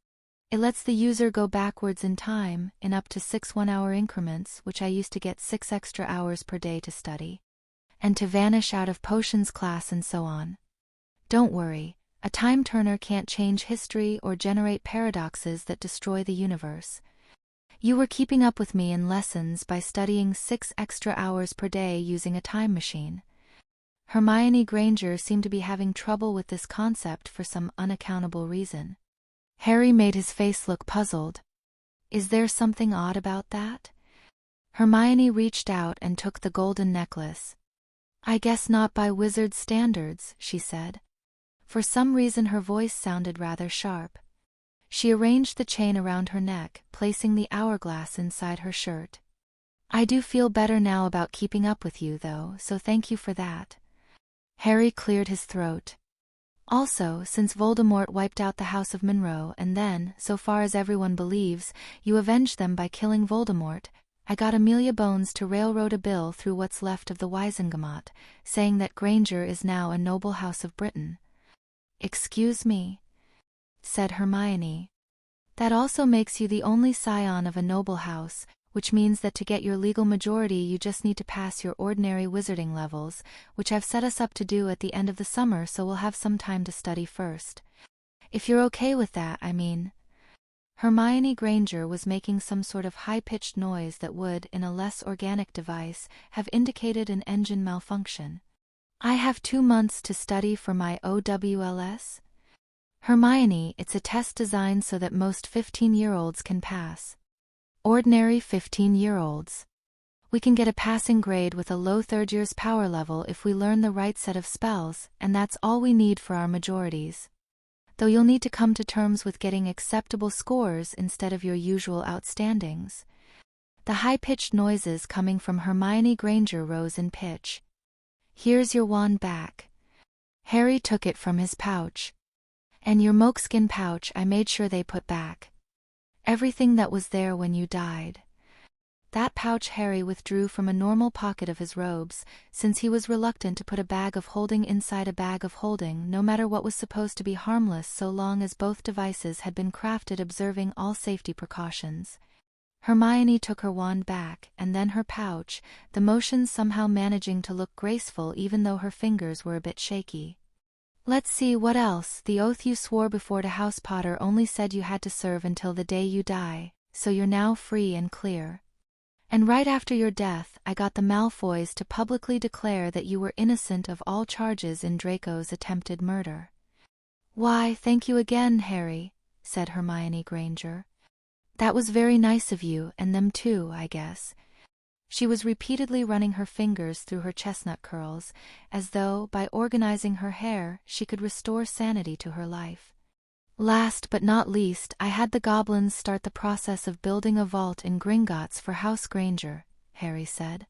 It lets the user go backwards in time, in up to 6 one-hour increments, which I used to get 6 extra hours per day to study. And to vanish out of potions class and so on. Don't worry. A time turner can't change history or generate paradoxes that destroy the universe. You were keeping up with me in lessons by studying 6 extra hours per day using a time machine." Hermione Granger seemed to be having trouble with this concept for some unaccountable reason. Harry made his face look puzzled. "Is there something odd about that?" Hermione reached out and took the golden necklace. "I guess not by wizard standards," she said. For some reason her voice sounded rather sharp. She arranged the chain around her neck, placing the hourglass inside her shirt. "I do feel better now about keeping up with you, though, so thank you for that." Harry cleared his throat. "Also, since Voldemort wiped out the House of Monroe and then, so far as everyone believes, you avenged them by killing Voldemort, I got Amelia Bones to railroad a bill through what's left of the Wisengamot, saying that Granger is now a noble house of Britain." "Excuse me?" said Hermione. "That also makes you the only scion of a noble house, which means that to get your legal majority you just need to pass your ordinary wizarding levels, which I've set us up to do at the end of the summer, so we'll have some time to study first. If you're okay with that, I mean." Hermione Granger was making some sort of high-pitched noise that would, in a less organic device, have indicated an engine malfunction. "I have 2 months to study for my OWLS? Hermione, it's a test designed so that most 15-year-olds can pass. Ordinary 15-year-olds. We can get a passing grade with a low third-year's power level if we learn the right set of spells, and that's all we need for our majorities. Though you'll need to come to terms with getting acceptable scores instead of your usual outstandings." The high-pitched noises coming from Hermione Granger rose in pitch. "Here's your wand back." Harry took it from his pouch. "And your mokeskin pouch I made sure they put back." Everything that was there when you died. That pouch Harry withdrew from a normal pocket of his robes, since he was reluctant to put a bag of holding inside a bag of holding, no matter what was supposed to be harmless so long as both devices had been crafted observing all safety precautions. Hermione took her wand back, and then her pouch, the motions somehow managing to look graceful even though her fingers were a bit shaky. Let's see, what else? The oath you swore before to House Potter only said you had to serve until the day you die, so you're now free and clear. And right after your death, I got the Malfoys to publicly declare that you were innocent of all charges in Draco's attempted murder. Why, thank you again, Harry, said Hermione Granger. That was very nice of you, and them too, I guess. She was repeatedly running her fingers through her chestnut curls, as though, by organizing her hair, she could restore sanity to her life. Last but not least, I had the goblins start the process of building a vault in Gringotts for House Granger, Harry said.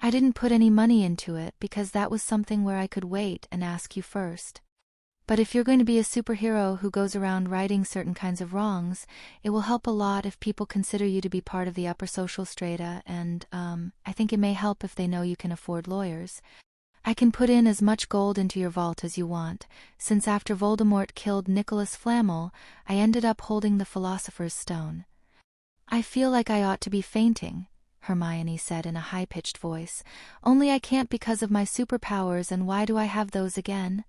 I didn't put any money into it because that was something where I could wait and ask you first. But if you're going to be a superhero who goes around righting certain kinds of wrongs, it will help a lot if people consider you to be part of the upper social strata, and, I think it may help if they know you can afford lawyers. I can put in as much gold into your vault as you want, since after Voldemort killed Nicholas Flamel, I ended up holding the Philosopher's Stone. I feel like I ought to be fainting, Hermione said in a high-pitched voice, only I can't because of my superpowers, and why do I have those again?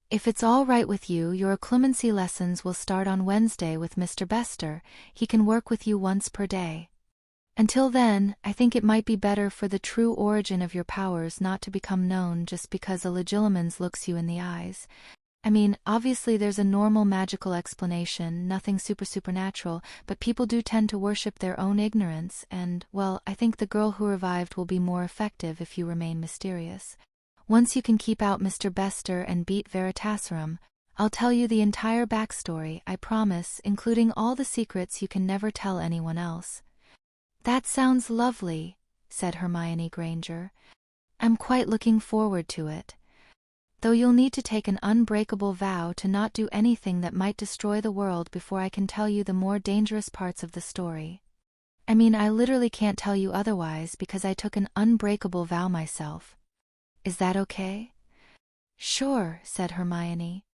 If it's all right with you, your occlumency lessons will start on Wednesday with Mr. Bester. He can work with you once per day. Until then, I think it might be better for the true origin of your powers not to become known just because a Legilimens looks you in the eyes. I mean, obviously there's a normal magical explanation, nothing supernatural, but people do tend to worship their own ignorance, and, well, I think the girl who revived will be more effective if you remain mysterious. Once you can keep out Mr. Bester and beat Veritaserum, I'll tell you the entire backstory, I promise, including all the secrets you can never tell anyone else. That sounds lovely, said Hermione Granger. I'm quite looking forward to it. Though you'll need to take an unbreakable vow to not do anything that might destroy the world before I can tell you the more dangerous parts of the story. I mean, I literally can't tell you otherwise because I took an unbreakable vow myself. Is that okay? Sure, said Hermione.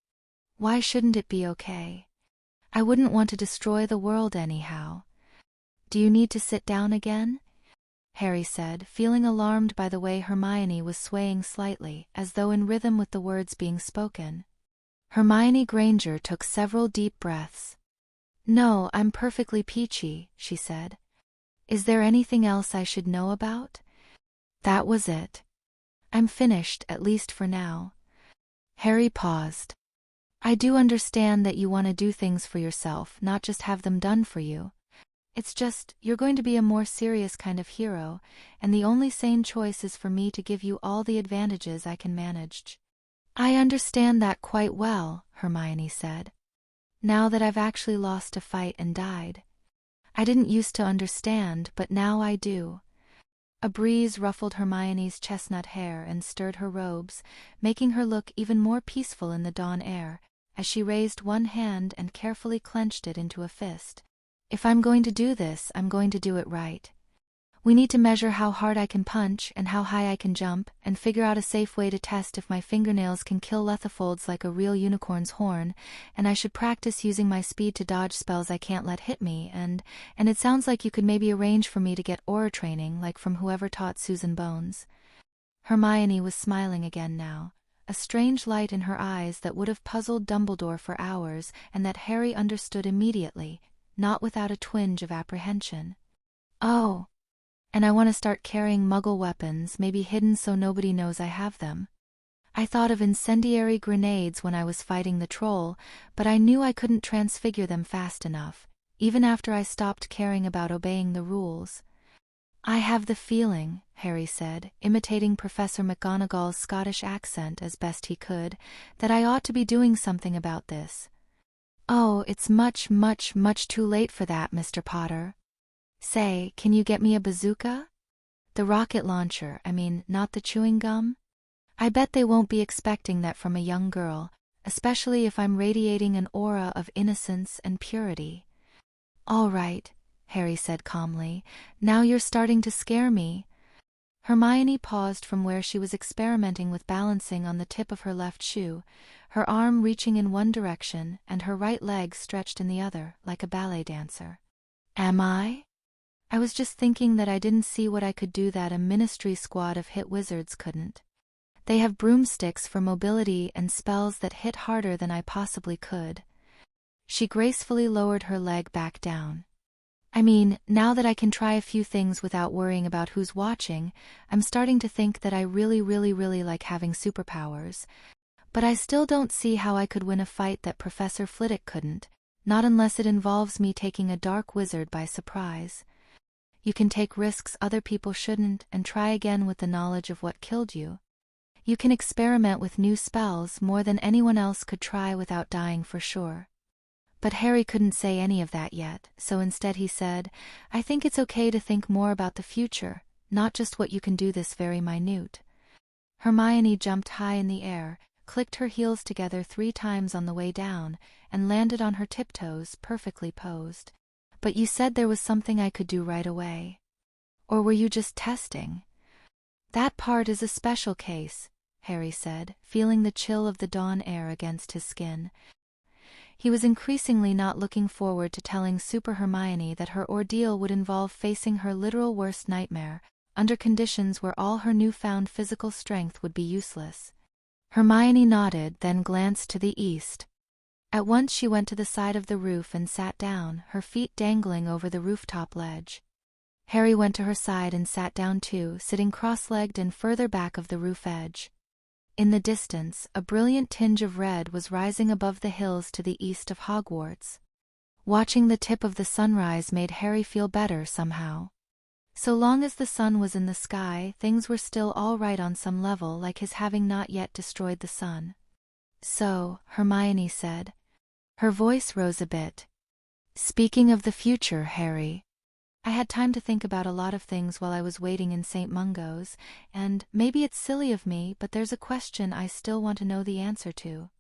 Why shouldn't it be okay? I wouldn't want to destroy the world anyhow. Do you need to sit down again? Harry said, feeling alarmed by the way Hermione was swaying slightly, as though in rhythm with the words being spoken. Hermione Granger took several deep breaths. No, I'm perfectly peachy, she said. Is there anything else I should know about? That was it. I'm finished, at least for now. Harry paused. I do understand that you want to do things for yourself, not just have them done for you. It's just, you're going to be a more serious kind of hero, and the only sane choice is for me to give you all the advantages I can manage. I understand that quite well, Hermione said. Now that I've actually lost a fight and died. I didn't used to understand, but now I do. A breeze ruffled Hermione's chestnut hair and stirred her robes, making her look even more peaceful in the dawn air, as she raised one hand and carefully clenched it into a fist. If I'm going to do this, I'm going to do it right. We need to measure how hard I can punch and how high I can jump, and figure out a safe way to test if my fingernails can kill lethifolds like a real unicorn's horn, and I should practice using my speed to dodge spells I can't let hit me, and it sounds like you could maybe arrange for me to get aura training, like from whoever taught Susan Bones. Hermione was smiling again now, a strange light in her eyes that would have puzzled Dumbledore for hours, and that Harry understood immediately, not without a twinge of apprehension. Oh, and I want to start carrying muggle weapons, maybe hidden so nobody knows I have them. I thought of incendiary grenades when I was fighting the troll, but I knew I couldn't transfigure them fast enough, even after I stopped caring about obeying the rules. I have the feeling, Harry said, imitating Professor McGonagall's Scottish accent as best he could, that I ought to be doing something about this. Oh, it's much too late for that, Mr. Potter. Say, can you get me a bazooka? The rocket launcher, I mean, not the chewing gum? I bet they won't be expecting that from a young girl, especially if I'm radiating an aura of innocence and purity. All right, Harry said calmly. Now you're starting to scare me. Hermione paused from where she was experimenting with balancing on the tip of her left shoe, her arm reaching in one direction and her right leg stretched in the other, like a ballet dancer. Am I? I was just thinking that I didn't see what I could do that a ministry squad of hit wizards couldn't. They have broomsticks for mobility and spells that hit harder than I possibly could. She gracefully lowered her leg back down. I mean, now that I can try a few things without worrying about who's watching, I'm starting to think that I really like having superpowers. But I still don't see how I could win a fight that Professor Flitwick couldn't, not unless it involves me taking a dark wizard by surprise. You can take risks other people shouldn't and try again with the knowledge of what killed you. You can experiment with new spells more than anyone else could try without dying for sure. But Harry couldn't say any of that yet, so instead he said, I think it's okay to think more about the future, not just what you can do this very minute. Hermione jumped high in the air, clicked her heels together 3 times on the way down, and landed on her tiptoes, perfectly posed. But you said there was something I could do right away. Or were you just testing? That part is a special case, Harry said, feeling the chill of the dawn air against his skin. He was increasingly not looking forward to telling Super Hermione that her ordeal would involve facing her literal worst nightmare, under conditions where all her newfound physical strength would be useless. Hermione nodded, then glanced to the east. At once she went to the side of the roof and sat down, her feet dangling over the rooftop ledge. Harry went to her side and sat down too, sitting cross-legged and further back of the roof edge. In the distance, a brilliant tinge of red was rising above the hills to the east of Hogwarts. Watching the tip of the sunrise made Harry feel better somehow. So long as the sun was in the sky, things were still all right on some level, like his having not yet destroyed the sun. So, Hermione said. Her voice rose a bit. Speaking of the future, Harry. I had time to think about a lot of things while I was waiting in St. Mungo's, and maybe it's silly of me, but there's a question I still want to know the answer to.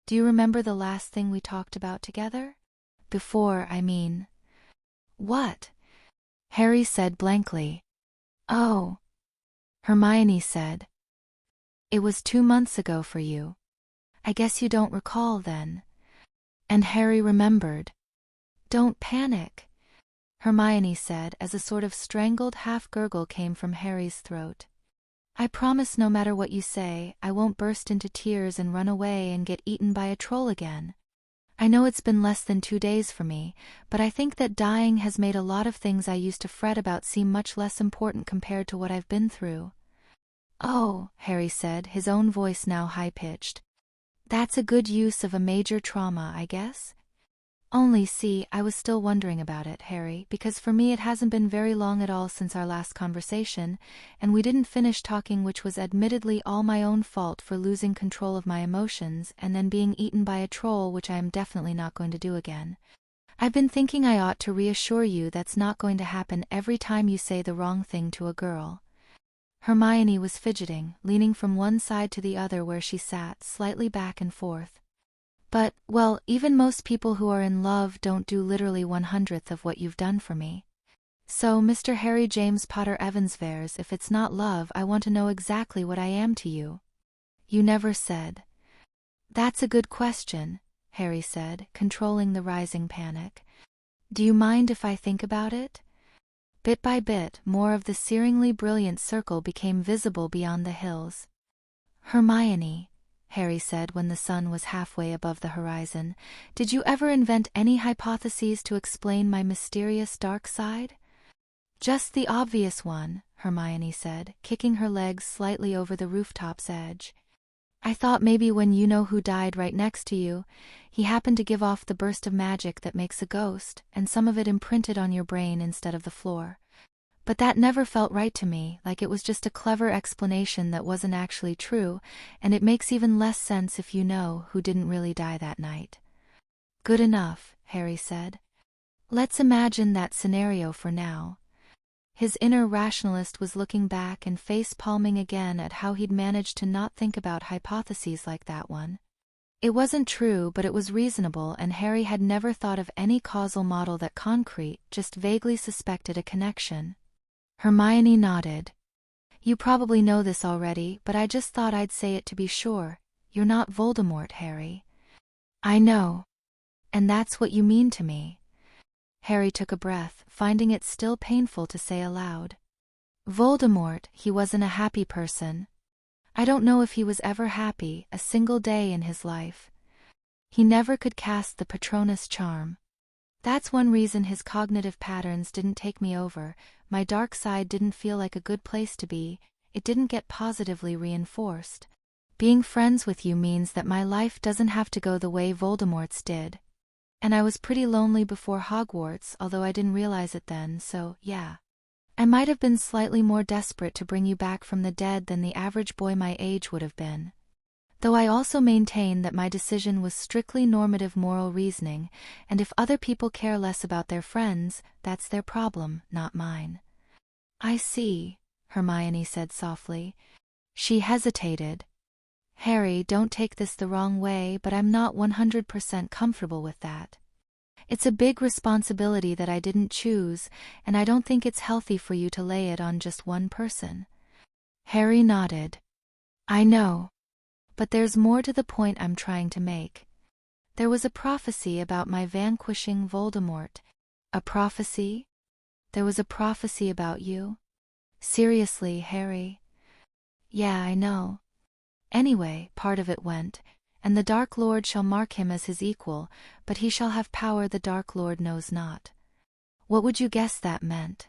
Do you remember the last thing we talked about together? Before, I mean. What? Harry said blankly. Oh. Hermione said. It was 2 months ago for you. I guess you don't recall then. And Harry remembered. Don't panic, Hermione said as a sort of strangled half-gurgle came from Harry's throat. I promise no matter what you say, I won't burst into tears and run away and get eaten by a troll again. I know it's been less than 2 days for me, but I think that dying has made a lot of things I used to fret about seem much less important compared to what I've been through. Oh, Harry said, his own voice now high-pitched. That's a good use of a major trauma, I guess? Only see, I was still wondering about it, Harry, because for me it hasn't been very long at all since our last conversation, and we didn't finish talking, which was admittedly all my own fault for losing control of my emotions and then being eaten by a troll, which I am definitely not going to do again. I've been thinking I ought to reassure you that's not going to happen every time you say the wrong thing to a girl. Hermione was fidgeting, leaning from one side to the other where she sat, slightly back and forth. But, well, even most people who are in love don't do literally 1/100th of what you've done for me. So, Mr. Harry James Potter Evansvers, if it's not love, I want to know exactly what I am to you. You never said. That's a good question, Harry said, controlling the rising panic. Do you mind if I think about it? Bit by bit, more of the searingly brilliant circle became visible beyond the hills. Hermione, Harry said when the sun was halfway above the horizon, did you ever invent any hypotheses to explain my mysterious dark side? Just the obvious one, Hermione said, kicking her legs slightly over the rooftop's edge. I thought maybe when you know who died right next to you, he happened to give off the burst of magic that makes a ghost, and some of it imprinted on your brain instead of the floor. But that never felt right to me, like it was just a clever explanation that wasn't actually true, and it makes even less sense if you know who didn't really die that night. Good enough, Harry said. Let's imagine that scenario for now. His inner rationalist was looking back and face-palming again at how he'd managed to not think about hypotheses like that one. It wasn't true, but it was reasonable, and Harry had never thought of any causal model that concrete, just vaguely suspected a connection. Hermione nodded. You probably know this already, but I just thought I'd say it to be sure. You're not Voldemort, Harry. I know. And that's what you mean to me. Harry took a breath, finding it still painful to say aloud. Voldemort, he wasn't a happy person. I don't know if he was ever happy, a single day in his life. He never could cast the Patronus charm. That's one reason his cognitive patterns didn't take me over. My dark side didn't feel like a good place to be. It didn't get positively reinforced. Being friends with you means that my life doesn't have to go the way Voldemort's did. And I was pretty lonely before Hogwarts, although I didn't realize it then, so yeah. I might have been slightly more desperate to bring you back from the dead than the average boy my age would have been. Though I also maintain that my decision was strictly normative moral reasoning, and if other people care less about their friends, that's their problem, not mine. I see, Hermione said softly. She hesitated. Harry, don't take this the wrong way, but I'm not 100% comfortable with that. It's a big responsibility that I didn't choose, and I don't think it's healthy for you to lay it on just one person. Harry nodded. I know. But there's more to the point I'm trying to make. There was a prophecy about my vanquishing Voldemort. A prophecy? There was a prophecy about you? Seriously, Harry? Yeah, I know. Anyway, part of it went, and the Dark Lord shall mark him as his equal, but he shall have power the Dark Lord knows not. What would you guess that meant?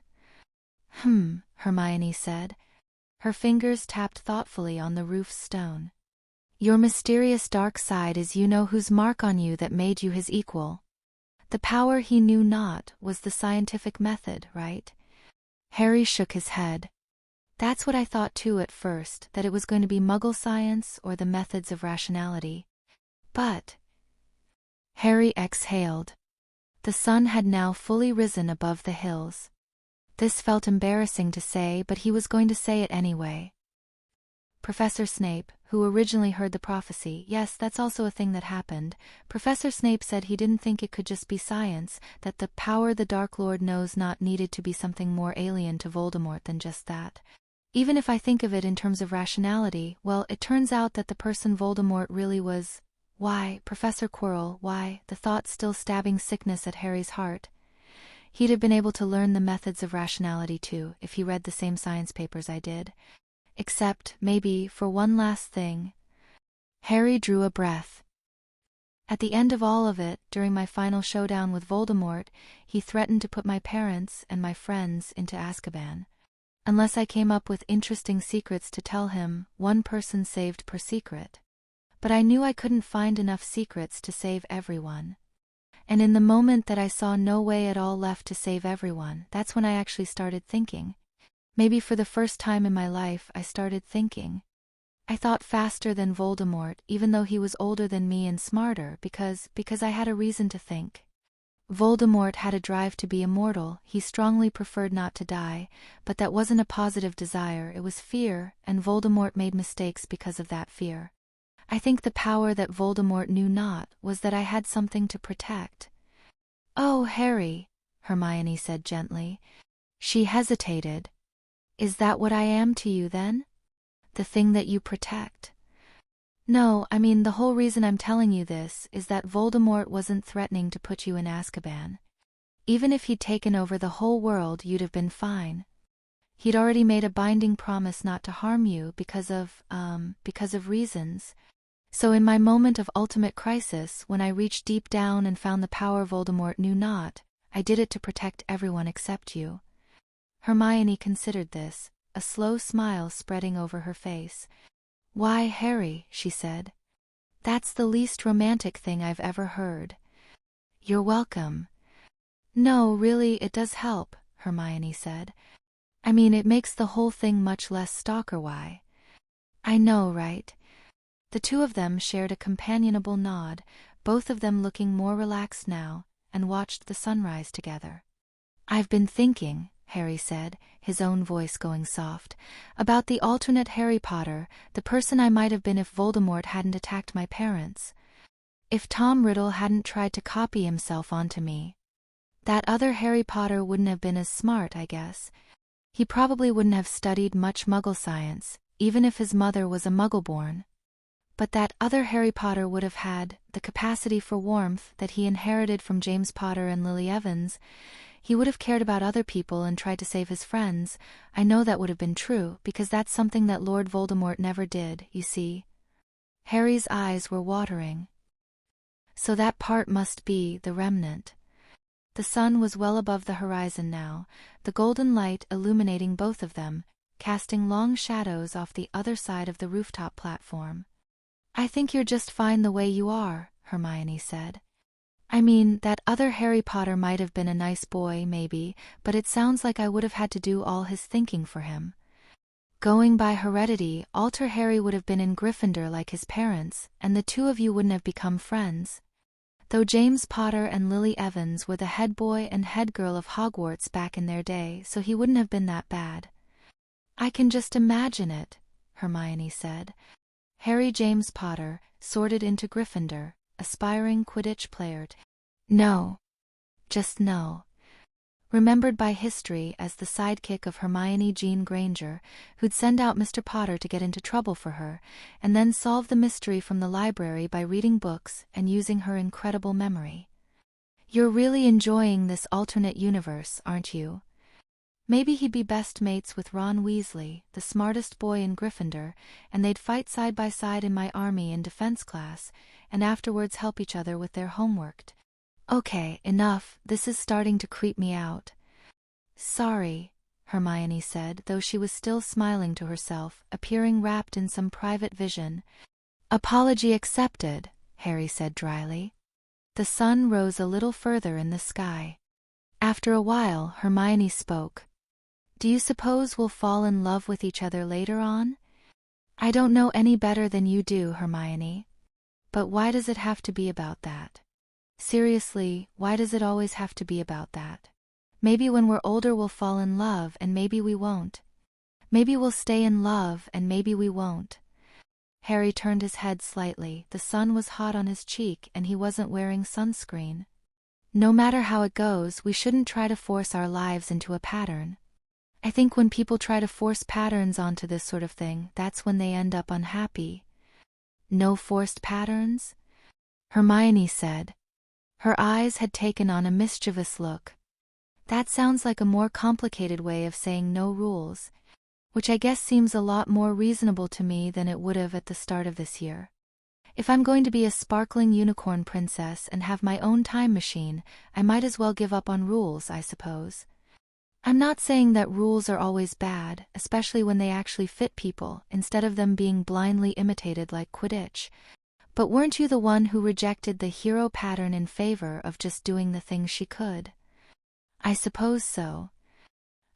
Hermione said. Her fingers tapped thoughtfully on the roof's stone. Your mysterious dark side is you-know-whose mark on you that made you his equal. The power he knew not was the scientific method, right? Harry shook his head. That's what I thought too at first, that it was going to be Muggle science or the methods of rationality. But... Harry exhaled. The sun had now fully risen above the hills. This felt embarrassing to say, but he was going to say it anyway. Professor Snape, who originally heard the prophecy, yes, that's also a thing that happened. Professor Snape said he didn't think it could just be science, that the power the Dark Lord knows not needed to be something more alien to Voldemort than just that. Even if I think of it in terms of rationality, well, it turns out that the person Voldemort really was... Why, Professor Quirrell, why, the thought still stabbing sickness at Harry's heart. He'd have been able to learn the methods of rationality too, if he read the same science papers I did. Except, maybe, for one last thing. Harry drew a breath. At the end of all of it, during my final showdown with Voldemort, he threatened to put my parents and my friends into Azkaban. Unless I came up with interesting secrets to tell him, one person saved per secret. But I knew I couldn't find enough secrets to save everyone. And in the moment that I saw no way at all left to save everyone, that's when I actually started thinking. Maybe for the first time in my life I started thinking. I thought faster than Voldemort, even though he was older than me and smarter, because I had a reason to think. Voldemort had a drive to be immortal, he strongly preferred not to die, but that wasn't a positive desire, it was fear, and Voldemort made mistakes because of that fear. I think the power that Voldemort knew not was that I had something to protect. Oh, Harry, Hermione said gently. She hesitated. Is that what I am to you then? The thing that you protect? No, I mean the whole reason I'm telling you this is that Voldemort wasn't threatening to put you in Azkaban. Even if he'd taken over the whole world, you'd have been fine. He'd already made a binding promise not to harm you because of reasons. So in my moment of ultimate crisis, when I reached deep down and found the power Voldemort knew not, I did it to protect everyone except you. Hermione considered this, a slow smile spreading over her face. Why, Harry, she said. That's the least romantic thing I've ever heard. You're welcome. No, really, it does help, Hermione said. I mean, it makes the whole thing much less stalker-y. I know, right? The two of them shared a companionable nod, both of them looking more relaxed now, and watched the sunrise together. I've been thinking, Harry said, his own voice going soft, about the alternate Harry Potter, the person I might have been if Voldemort hadn't attacked my parents. If Tom Riddle hadn't tried to copy himself onto me. That other Harry Potter wouldn't have been as smart, I guess. He probably wouldn't have studied much Muggle science, even if his mother was a Muggle-born. But that other Harry Potter would have had the capacity for warmth that he inherited from James Potter and Lily Evans. He would have cared about other people and tried to save his friends. I know that would have been true, because that's something that Lord Voldemort never did, you see. Harry's eyes were watering. So that part must be the remnant. The sun was well above the horizon now, the golden light illuminating both of them, casting long shadows off the other side of the rooftop platform. I think you're just fine the way you are, Hermione said. I mean, that other Harry Potter might have been a nice boy, maybe, but it sounds like I would have had to do all his thinking for him. Going by heredity, alter Harry would have been in Gryffindor like his parents, and the two of you wouldn't have become friends. Though James Potter and Lily Evans were the head boy and head girl of Hogwarts back in their day, so he wouldn't have been that bad. I can just imagine it, Hermione said. Harry James Potter, sorted into Gryffindor, aspiring Quidditch player. No. Just no. Remembered by history as the sidekick of Hermione Jean Granger, who'd send out Mr. Potter to get into trouble for her, and then solve the mystery from the library by reading books and using her incredible memory. You're really enjoying this alternate universe, aren't you? Maybe he'd be best mates with Ron Weasley, the smartest boy in Gryffindor, and they'd fight side by side in my army in defense class, and afterwards help each other with their homework. Okay, enough, this is starting to creep me out. Sorry, Hermione said, though she was still smiling to herself, appearing wrapped in some private vision. Apology accepted, Harry said dryly. The sun rose a little further in the sky. After a while, Hermione spoke. Do you suppose we'll fall in love with each other later on? I don't know any better than you do, Hermione. But why does it have to be about that? Seriously, why does it always have to be about that? Maybe when we're older we'll fall in love and maybe we won't. Maybe we'll stay in love and maybe we won't. Harry turned his head slightly. The sun was hot on his cheek and he wasn't wearing sunscreen. No matter how it goes, we shouldn't try to force our lives into a pattern. I think when people try to force patterns onto this sort of thing, that's when they end up unhappy. No forced patterns? Hermione said. Her eyes had taken on a mischievous look. That sounds like a more complicated way of saying no rules, which I guess seems a lot more reasonable to me than it would have at the start of this year. If I'm going to be a sparkling unicorn princess and have my own time machine, I might as well give up on rules, I suppose. I'm not saying that rules are always bad, especially when they actually fit people, instead of them being blindly imitated like Quidditch. But weren't you the one who rejected the hero pattern in favor of just doing the things she could? I suppose so.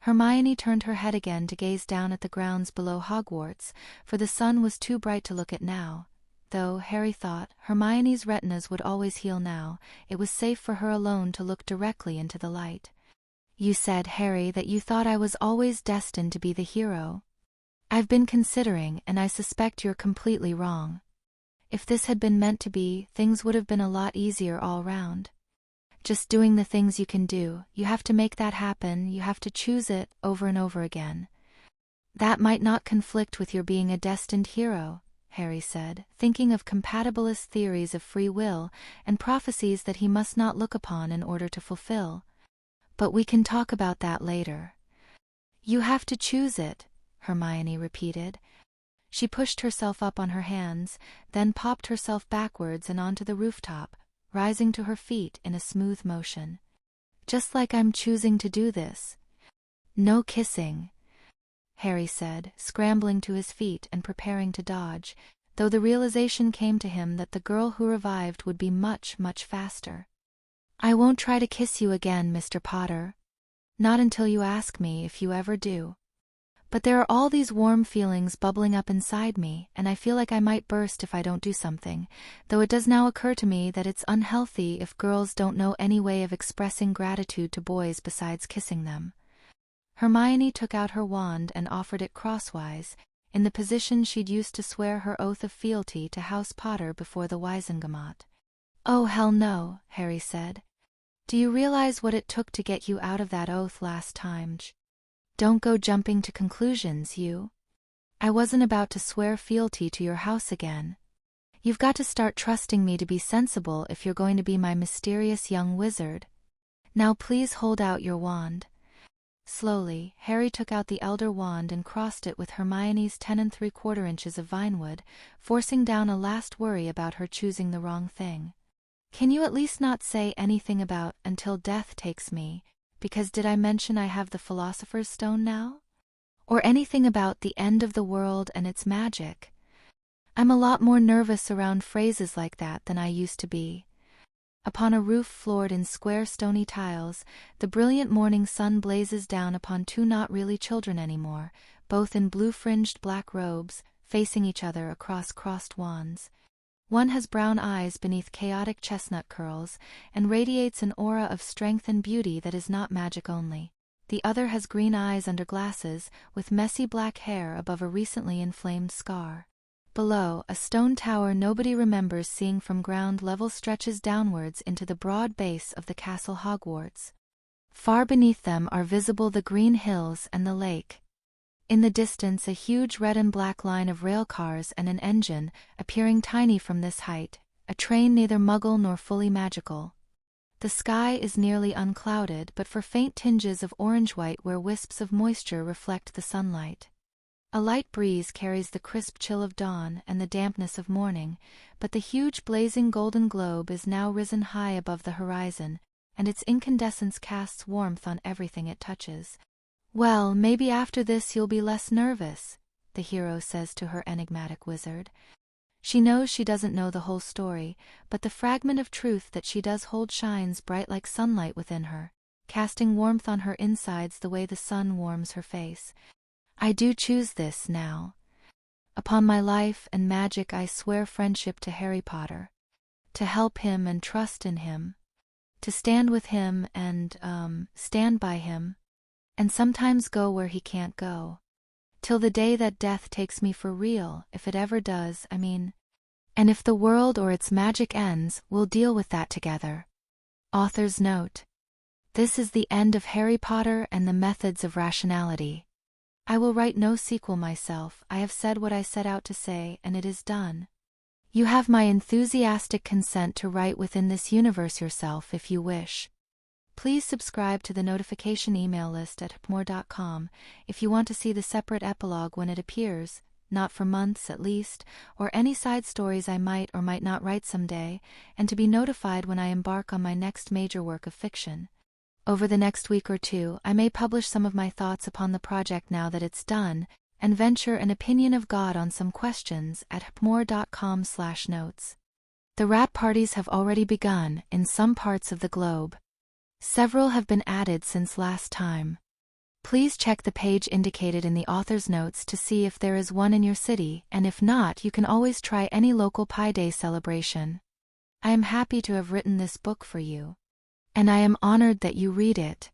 Hermione turned her head again to gaze down at the grounds below Hogwarts, for the sun was too bright to look at now. Though, Harry thought, Hermione's retinas would always heal now, it was safe for her alone to look directly into the light. You said, Harry, that you thought I was always destined to be the hero. I've been considering, and I suspect you're completely wrong. If this had been meant to be, things would have been a lot easier all round. Just doing the things you can do, you have to make that happen, you have to choose it over and over again. That might not conflict with your being a destined hero, Harry said, thinking of compatibilist theories of free will and prophecies that he must not look upon in order to fulfill. But we can talk about that later. You have to choose it, Hermione repeated. She pushed herself up on her hands, then popped herself backwards and onto the rooftop, rising to her feet in a smooth motion. Just like I'm choosing to do this. No kissing, Harry said, scrambling to his feet and preparing to dodge, though the realization came to him that the girl who revived would be much, much faster. I won't try to kiss you again, Mr. Potter. Not until you ask me, if you ever do. But there are all these warm feelings bubbling up inside me, and I feel like I might burst if I don't do something, though it does now occur to me that it's unhealthy if girls don't know any way of expressing gratitude to boys besides kissing them. Hermione took out her wand and offered it crosswise, in the position she'd used to swear her oath of fealty to House Potter before the Wisengamot. Oh hell no, Harry said. Do you realize what it took to get you out of that oath last time? Don't go jumping to conclusions, you. I wasn't about to swear fealty to your house again. You've got to start trusting me to be sensible if you're going to be my mysterious young wizard. Now please hold out your wand. Slowly, Harry took out the Elder Wand and crossed it with Hermione's 10 3/4 inches of vinewood, forcing down a last worry about her choosing the wrong thing. Can you at least not say anything about until death takes me, because did I mention I have the Philosopher's Stone now? Or anything about the end of the world and its magic? I'm a lot more nervous around phrases like that than I used to be. Upon a roof floored in square stony tiles, the brilliant morning sun blazes down upon two not really children anymore, both in blue-fringed black robes, facing each other across crossed wands. One has brown eyes beneath chaotic chestnut curls, and radiates an aura of strength and beauty that is not magic only. The other has green eyes under glasses, with messy black hair above a recently inflamed scar. Below, a stone tower nobody remembers seeing from ground level stretches downwards into the broad base of the castle Hogwarts. Far beneath them are visible the green hills and the lake. In the distance a huge red and black line of rail cars and an engine, appearing tiny from this height, a train neither muggle nor fully magical. The sky is nearly unclouded but for faint tinges of orange-white where wisps of moisture reflect the sunlight. A light breeze carries the crisp chill of dawn and the dampness of morning, but the huge blazing golden globe is now risen high above the horizon, and its incandescence casts warmth on everything it touches. Well, maybe after this you'll be less nervous, the hero says to her enigmatic wizard. She knows she doesn't know the whole story, but the fragment of truth that she does hold shines bright like sunlight within her, casting warmth on her insides the way the sun warms her face. I do choose this now. Upon my life and magic I swear friendship to Harry Potter. To help him and trust in him. To stand with him and, stand by him. And sometimes go where he can't go. Till the day that death takes me for real, if it ever does, I mean. And if the world or its magic ends, we'll deal with that together. Author's note. This is the end of Harry Potter and the Methods of Rationality. I will write no sequel myself. I have said what I set out to say, and it is done. You have my enthusiastic consent to write within this universe yourself if you wish. Please subscribe to the notification email list at HPMOR.com if you want to see the separate epilogue when it appears, not for months at least, or any side stories I might or might not write someday, and to be notified when I embark on my next major work of fiction. Over the next week or two, I may publish some of my thoughts upon the project now that it's done, and venture an opinion of God on some questions at hpmor.com/notes. The rat parties have already begun in some parts of the globe. Several have been added since last time. Please check the page indicated in the author's notes to see if there is one in your city, and if not, you can always try any local Pi Day celebration. I am happy to have written this book for you. And I am honored that you read it.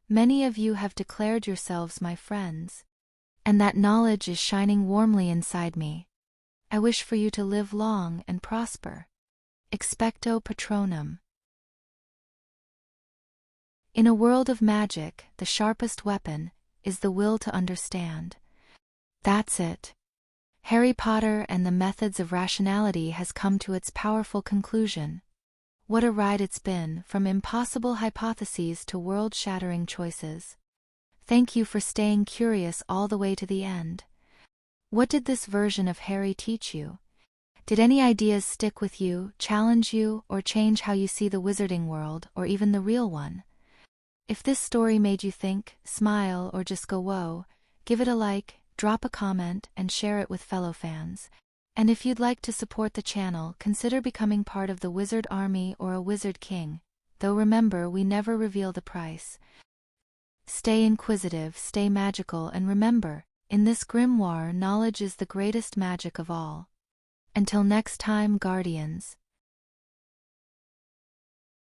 Many of you have declared yourselves my friends. And that knowledge is shining warmly inside me. I wish for you to live long and prosper. Expecto Patronum. In a world of magic, the sharpest weapon is the will to understand. That's it. Harry Potter and the Methods of Rationality has come to its powerful conclusion. What a ride it's been, from impossible hypotheses to world-shattering choices. Thank you for staying curious all the way to the end. What did this version of Harry teach you? Did any ideas stick with you, challenge you, or change how you see the wizarding world, or even the real one? If this story made you think, smile, or just go whoa, give it a like, drop a comment, and share it with fellow fans. And if you'd like to support the channel, consider becoming part of the Wizard Army or a Wizard King, though remember we never reveal the price. Stay inquisitive, stay magical, and remember, in this grimoire knowledge is the greatest magic of all. Until next time, Guardians.